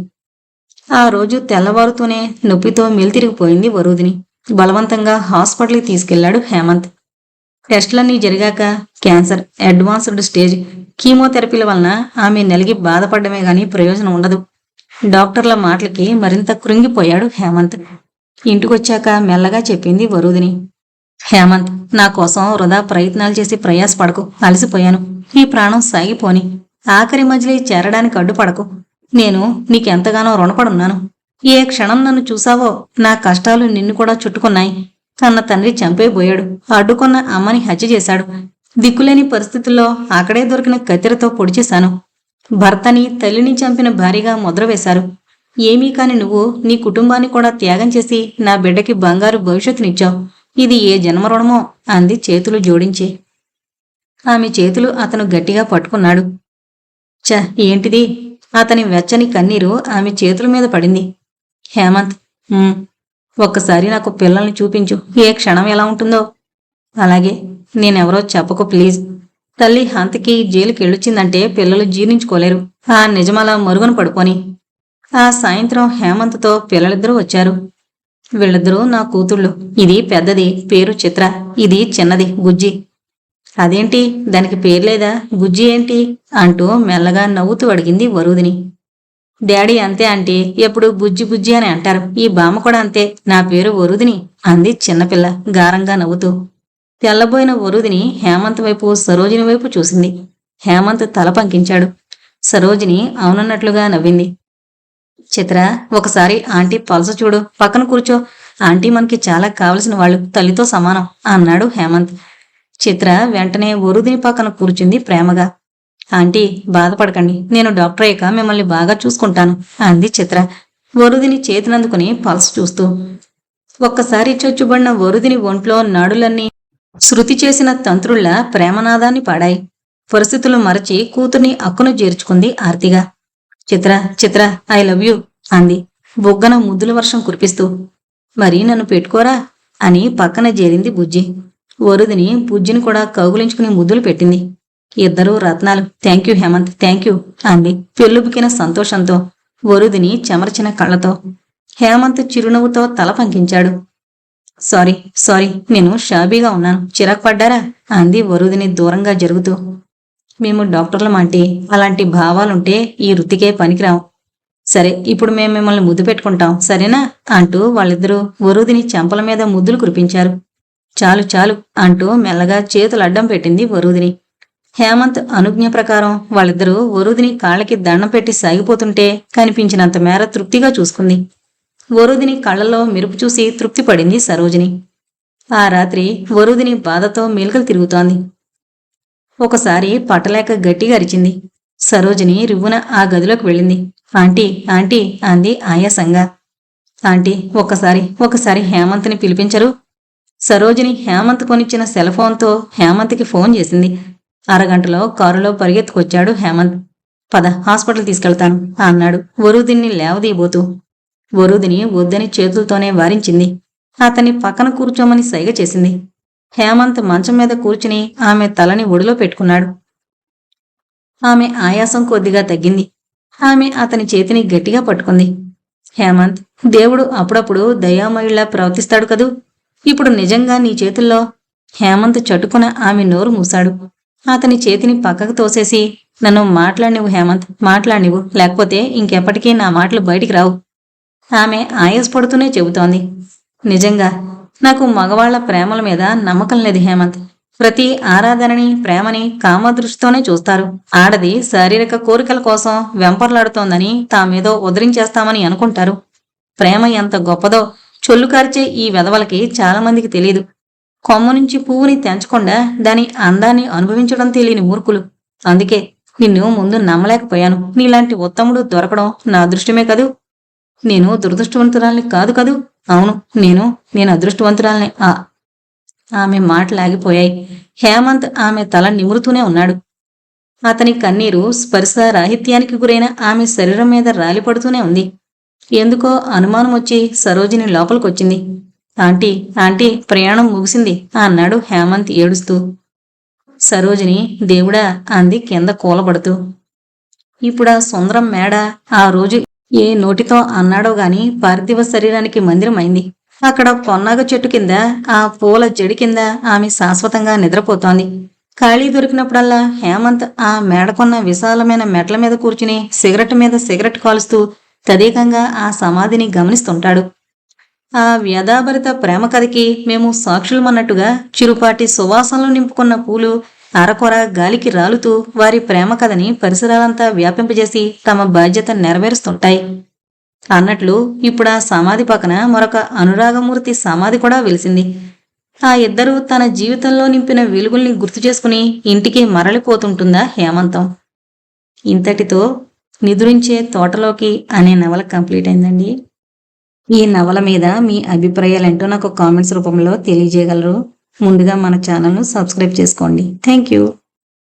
ఆ రోజు తెల్లవారుతూనే నొప్పితో మెలితిరిగిపోయింది వరుదిని. బలవంతంగా హాస్పిటల్కి తీసుకెళ్లాడు హేమంత్. టెస్టులన్నీ జరిగాక క్యాన్సర్ అడ్వాన్స్డ్ స్టేజ్, కీమోథెరపీల వలన ఆమె నలిగి బాధపడమే గాని ప్రయోజనం ఉండదు. డాక్టర్ల మాటలకి మరింత కృంగిపోయాడు హేమంత్. ఇంటికొచ్చాక మెల్లగా చెప్పింది వరుదిని. హేమంత్, నా కోసం వృధా ప్రయత్నాలు చేసి ప్రయాసపడకు. అలసిపోయాను. ఈ ప్రాణం సాగిపోని. ఆఖరి మధ్యలో చేరడానికి అడ్డుపడకు. నేను నీకెంతగానో రుణపడున్నాను. ఏ క్షణం నన్ను చూసావో నా కష్టాలు నిన్ను కూడా చుట్టుకున్నాయి. కన్న తండ్రి చంపేబోయాడు. అడ్డుకున్న అమ్మని హత్య చేశాడు. దిక్కులేని పరిస్థితుల్లో అక్కడే దొరికిన కత్తెరతో పొడిచేశాను. భర్తని తల్లిని చంపిన భార్యగా ముద్ర వేశారు. ఏమీ కాని నువ్వు నీ కుటుంబాన్ని కూడా త్యాగం చేసి నా బిడ్డకి బంగారు భవిష్యత్తునిచ్చావు. ఇది ఏ జన్మ రుణమో అంది చేతులు జోడించి. ఆమె చేతులు అతను గట్టిగా పట్టుకున్నాడు. చ ఏంటిది? అతని వెచ్చని కన్నీరు ఆమె చేతుల మీద పడింది. హేమంత్, ఒక్కసారి నాకు పిల్లల్ని చూపించు. ఏ క్షణం ఎలా ఉంటుందో. అలాగే. నేనెవరో చెప్పకు ప్లీజ్. తల్లి హంతకి జైలుకెళ్ళొచ్చిందంటే పిల్లలు జీర్ణించుకోలేరు. ఆ నిజమలా మరుగున పడుకొని. ఆ సాయంత్రం హేమంత్తో పిల్లలిద్దరూ వచ్చారు. వీళ్ళిద్దరూ నా కూతుళ్ళు. ఇది పెద్దది, పేరు చిత్ర. ఇది చిన్నది, గుజ్జి. అదేంటి, దానికి పేర్లేదా? గుజ్జి ఏంటి అంటూ మెల్లగా నవ్వుతూ అడిగింది వరుదిని. డాడీ అంతే అంటే ఎప్పుడు బుజ్జి బుజ్జి అని అంటారు. ఈ బామ్మ కూడా అంతే. నా పేరు వరుదిని అంది చిన్నపిల్ల గారంగా నవ్వుతూ. తెల్లబోయిన వరుదిని హేమంత్ వైపు, సరోజిని వైపు చూసింది. హేమంత్ తల పంకించాడు. సరోజిని అవునన్నట్లుగా నవ్వింది. చిత్ర, ఒకసారి ఆంటీ పల్స చూడు. పక్కన కూర్చో. ఆంటీ మనకి చాలా కావలసిన వాళ్ళు, తల్లితో సమానం అన్నాడు హేమంత్. చిత్ర వెంటనే వరుదిని పక్కన కూర్చుంది ప్రేమగా. ఆంటీ, బాధపడకండి. నేను డాక్టర్ అయ్యాక మిమ్మల్ని బాగా చూసుకుంటాను అంది చిత్ర వరుదిని చేతినందుకుని పల్స్ చూస్తూ. ఒక్కసారి చొచ్చుబడిన వరుదిని ఒంట్లో నాడులన్నీ శృతి చేసిన తంత్రుల్లా ప్రేమనాదాన్ని పాడాయి. పరిస్థితులు మరచి కూతుర్ని అక్కును చేర్చుకుంది ఆర్తిగా. చిత్ర, చిత్ర, ఐ లవ్ యూ అంది బొగ్గన ముద్దుల వర్షం కురిపిస్తూ. మరీ నన్ను పెట్టుకోరా అని పక్కన చేరింది బుజ్జి. వరుదిని బుజ్జిని కూడా కౌగులించుకుని ముద్దులు పెట్టింది. ఇద్దరూ రత్నాలు. థ్యాంక్యూ హేమంత్, థ్యాంక్యూ అంది పెళ్ళుబుకిన సంతోషంతో వరుదిని చెమర్చిన కళ్ళతో. హేమంత్ చిరునవ్వుతో తల పంకించాడు. సారీ సారీ, నేను షాబీగా ఉన్నాను. చిరాకు పడ్డారా అంది వరుదిని దూరంగా జరుగుతూ. మేము డాక్టర్లమంటే అలాంటి భావాలుంటే ఈ వృత్తికే పనికిరాం. సరే, ఇప్పుడు మేము మిమ్మల్ని ముద్దు పెట్టుకుంటాం, సరేనా అంటూ వాళ్ళిద్దరూ వరుదిని చెంపల మీద ముద్దులు కురిపించారు. చాలు చాలు అంటూ మెల్లగా చేతులు అడ్డం పెట్టింది వరుదిని. హేమంత్ అనుజ్ఞ ప్రకారం వాళ్ళిద్దరూ వరుదిని కాళ్ళకి దండం పెట్టి సాగిపోతుంటే కనిపించినంత మేర తృప్తిగా చూసుకుంది. వరుదిని కళ్ళలో మెరుపు చూసి తృప్తి పడింది సరోజిని. ఆ రాత్రి వరుదిని బాధతో మెలికలు తిరుగుతోంది. ఒకసారి పట్టలేక గట్టిగా అరిచింది. సరోజిని రివ్వున ఆ గదిలోకి వెళ్ళింది. ఆంటీ, ఆంటీ అంది ఆయాసంగా. ఆంటీ, ఒకసారి హేమంత్ని పిలిపించరు? సరోజిని హేమంత్ కొనిచ్చిన సెల్ఫోన్తో హేమంత్కి ఫోన్ చేసింది. అరగంటలో కారులో పరిగెత్తుకొచ్చాడు హేమంత్. పద, హాస్పిటల్ తీసుకెళ్తాను అన్నాడు వరుదిని లేవదీయబోతూ. వరుదిని వద్దని చేతులతోనే వారించింది. అతన్ని పక్కన కూర్చోమని సైగ చేసింది. హేమంత్ మంచం మీద కూర్చుని ఆమె తలని ఒడిలో పెట్టుకున్నాడు. ఆమె ఆయాసం కొద్దిగా తగ్గింది. ఆమె అతని చేతిని గట్టిగా పట్టుకుంది. హేమంత్, దేవుడు అప్పుడప్పుడు దయామయుళ్లా ప్రవర్తిస్తాడు కదూ. ఇప్పుడు నిజంగా నీ చేతుల్లో. హేమంత్ చటుకున ఆమె నోరు మూశాడు. అతని చేతిని పక్కకు తోసేసి, నన్ను మాట్లాడినివ్వు హేమంత్, మాట్లాడినివ్వు, లేకపోతే ఇంకెప్పటికీ నా మాటలు బయటికి రావు. ఆమె ఆయాసపడుతూనే చెబుతోంది. నిజంగా నాకు మగవాళ్ల ప్రేమల మీద నమ్మకం లేదు హేమంత్. ప్రతి ఆరాధనని, ప్రేమని కామదృష్టితోనే చూస్తారు. ఆడది శారీరక కోరికల కోసం వెంపర్లాడుతోందని తామేదో ఉద్ధరించేస్తామని అనుకుంటారు. ప్రేమ ఎంత గొప్పదో చొల్లు కార్చే ఈ వెధవలకి చాలా మందికి తెలీదు. కొమ్మ నుంచి పువ్వుని తెంచకుండా దాని అందాన్ని అనుభవించడం తెలియని మూర్ఖులు. అందుకే నిన్ను ముందు నమ్మలేకపోయాను. నీలాంటి ఉత్తముడు దొరకడం నా అదృష్టమే కదూ. నేను దురదృష్టవంతురాల్ని కాదు కదూ. అవును, నేను అదృష్టవంతురాల్ని. ఆమె మాటలాగిపోయాయి. హేమంత్ ఆమె తల నిమురుతూనే ఉన్నాడు. అతని కన్నీరు స్పర్శ రాహిత్యానికి గురైన ఆమె శరీరం మీద రాలిపడుతూనే ఉంది. ఎందుకో అనుమానం వచ్చి సరోజిని లోపలికొచ్చింది. ఆంటీ, ఆంటీ, ప్రయాణం ముగిసింది అన్నాడు హేమంత్ ఏడుస్తూ. సరోజిని దేవుడా అంది కింద కూలబడుతూ. ఇప్పుడా సుందరం మేడ ఆ రోజు ఏ నోటితో అన్నాడో గాని పార్థివ శరీరానికి మందిరమైంది. అక్కడ పొన్నాగ చెట్టు కింద ఆ పూల జడి కింద ఆమె శాశ్వతంగా నిద్రపోతోంది. ఖాళీ దొరికినప్పుడల్లా హేమంత్ ఆ మేడకున్న విశాలమైన మెట్ల మీద కూర్చుని సిగరెట్ మీద సిగరెట్ కాలుస్తూ తదేకంగా ఆ సమాధిని గమనిస్తుంటాడు. ఆ వ్యధాభరిత ప్రేమ కథకి మేము సాక్షులమన్నట్టుగా చిరుపాటి సువాసనలు నింపుకున్న పూలు అరకొర గాలికి రాలుతూ వారి ప్రేమ కథని పరిసరాలంతా వ్యాపింపజేసి తమ బాధ్యత నెరవేరుస్తుంటాయి. అన్నట్లు ఇప్పుడు ఆ సమాధి పక్కన మరొక అనురాగమూర్తి సమాధి కూడా వెలిసింది. ఆ ఇద్దరూ తన జీవితంలో నింపిన వెలుగుల్ని గుర్తు చేసుకుని ఇంటికి మరలిపోతుంటుందా హేమంతం. ఇంతటితో నిదురించే తోటలోకి అనే నవల కంప్లీట్ అయిందండి. ఈ నవల మీద మీ అభిప్రాయాలేంటో నాకు కామెంట్స్ రూపంలో తెలియజేయగలరు. ముందుగా మన ఛానల్ను సబ్స్క్రైబ్ చేసుకోండి. Thank you.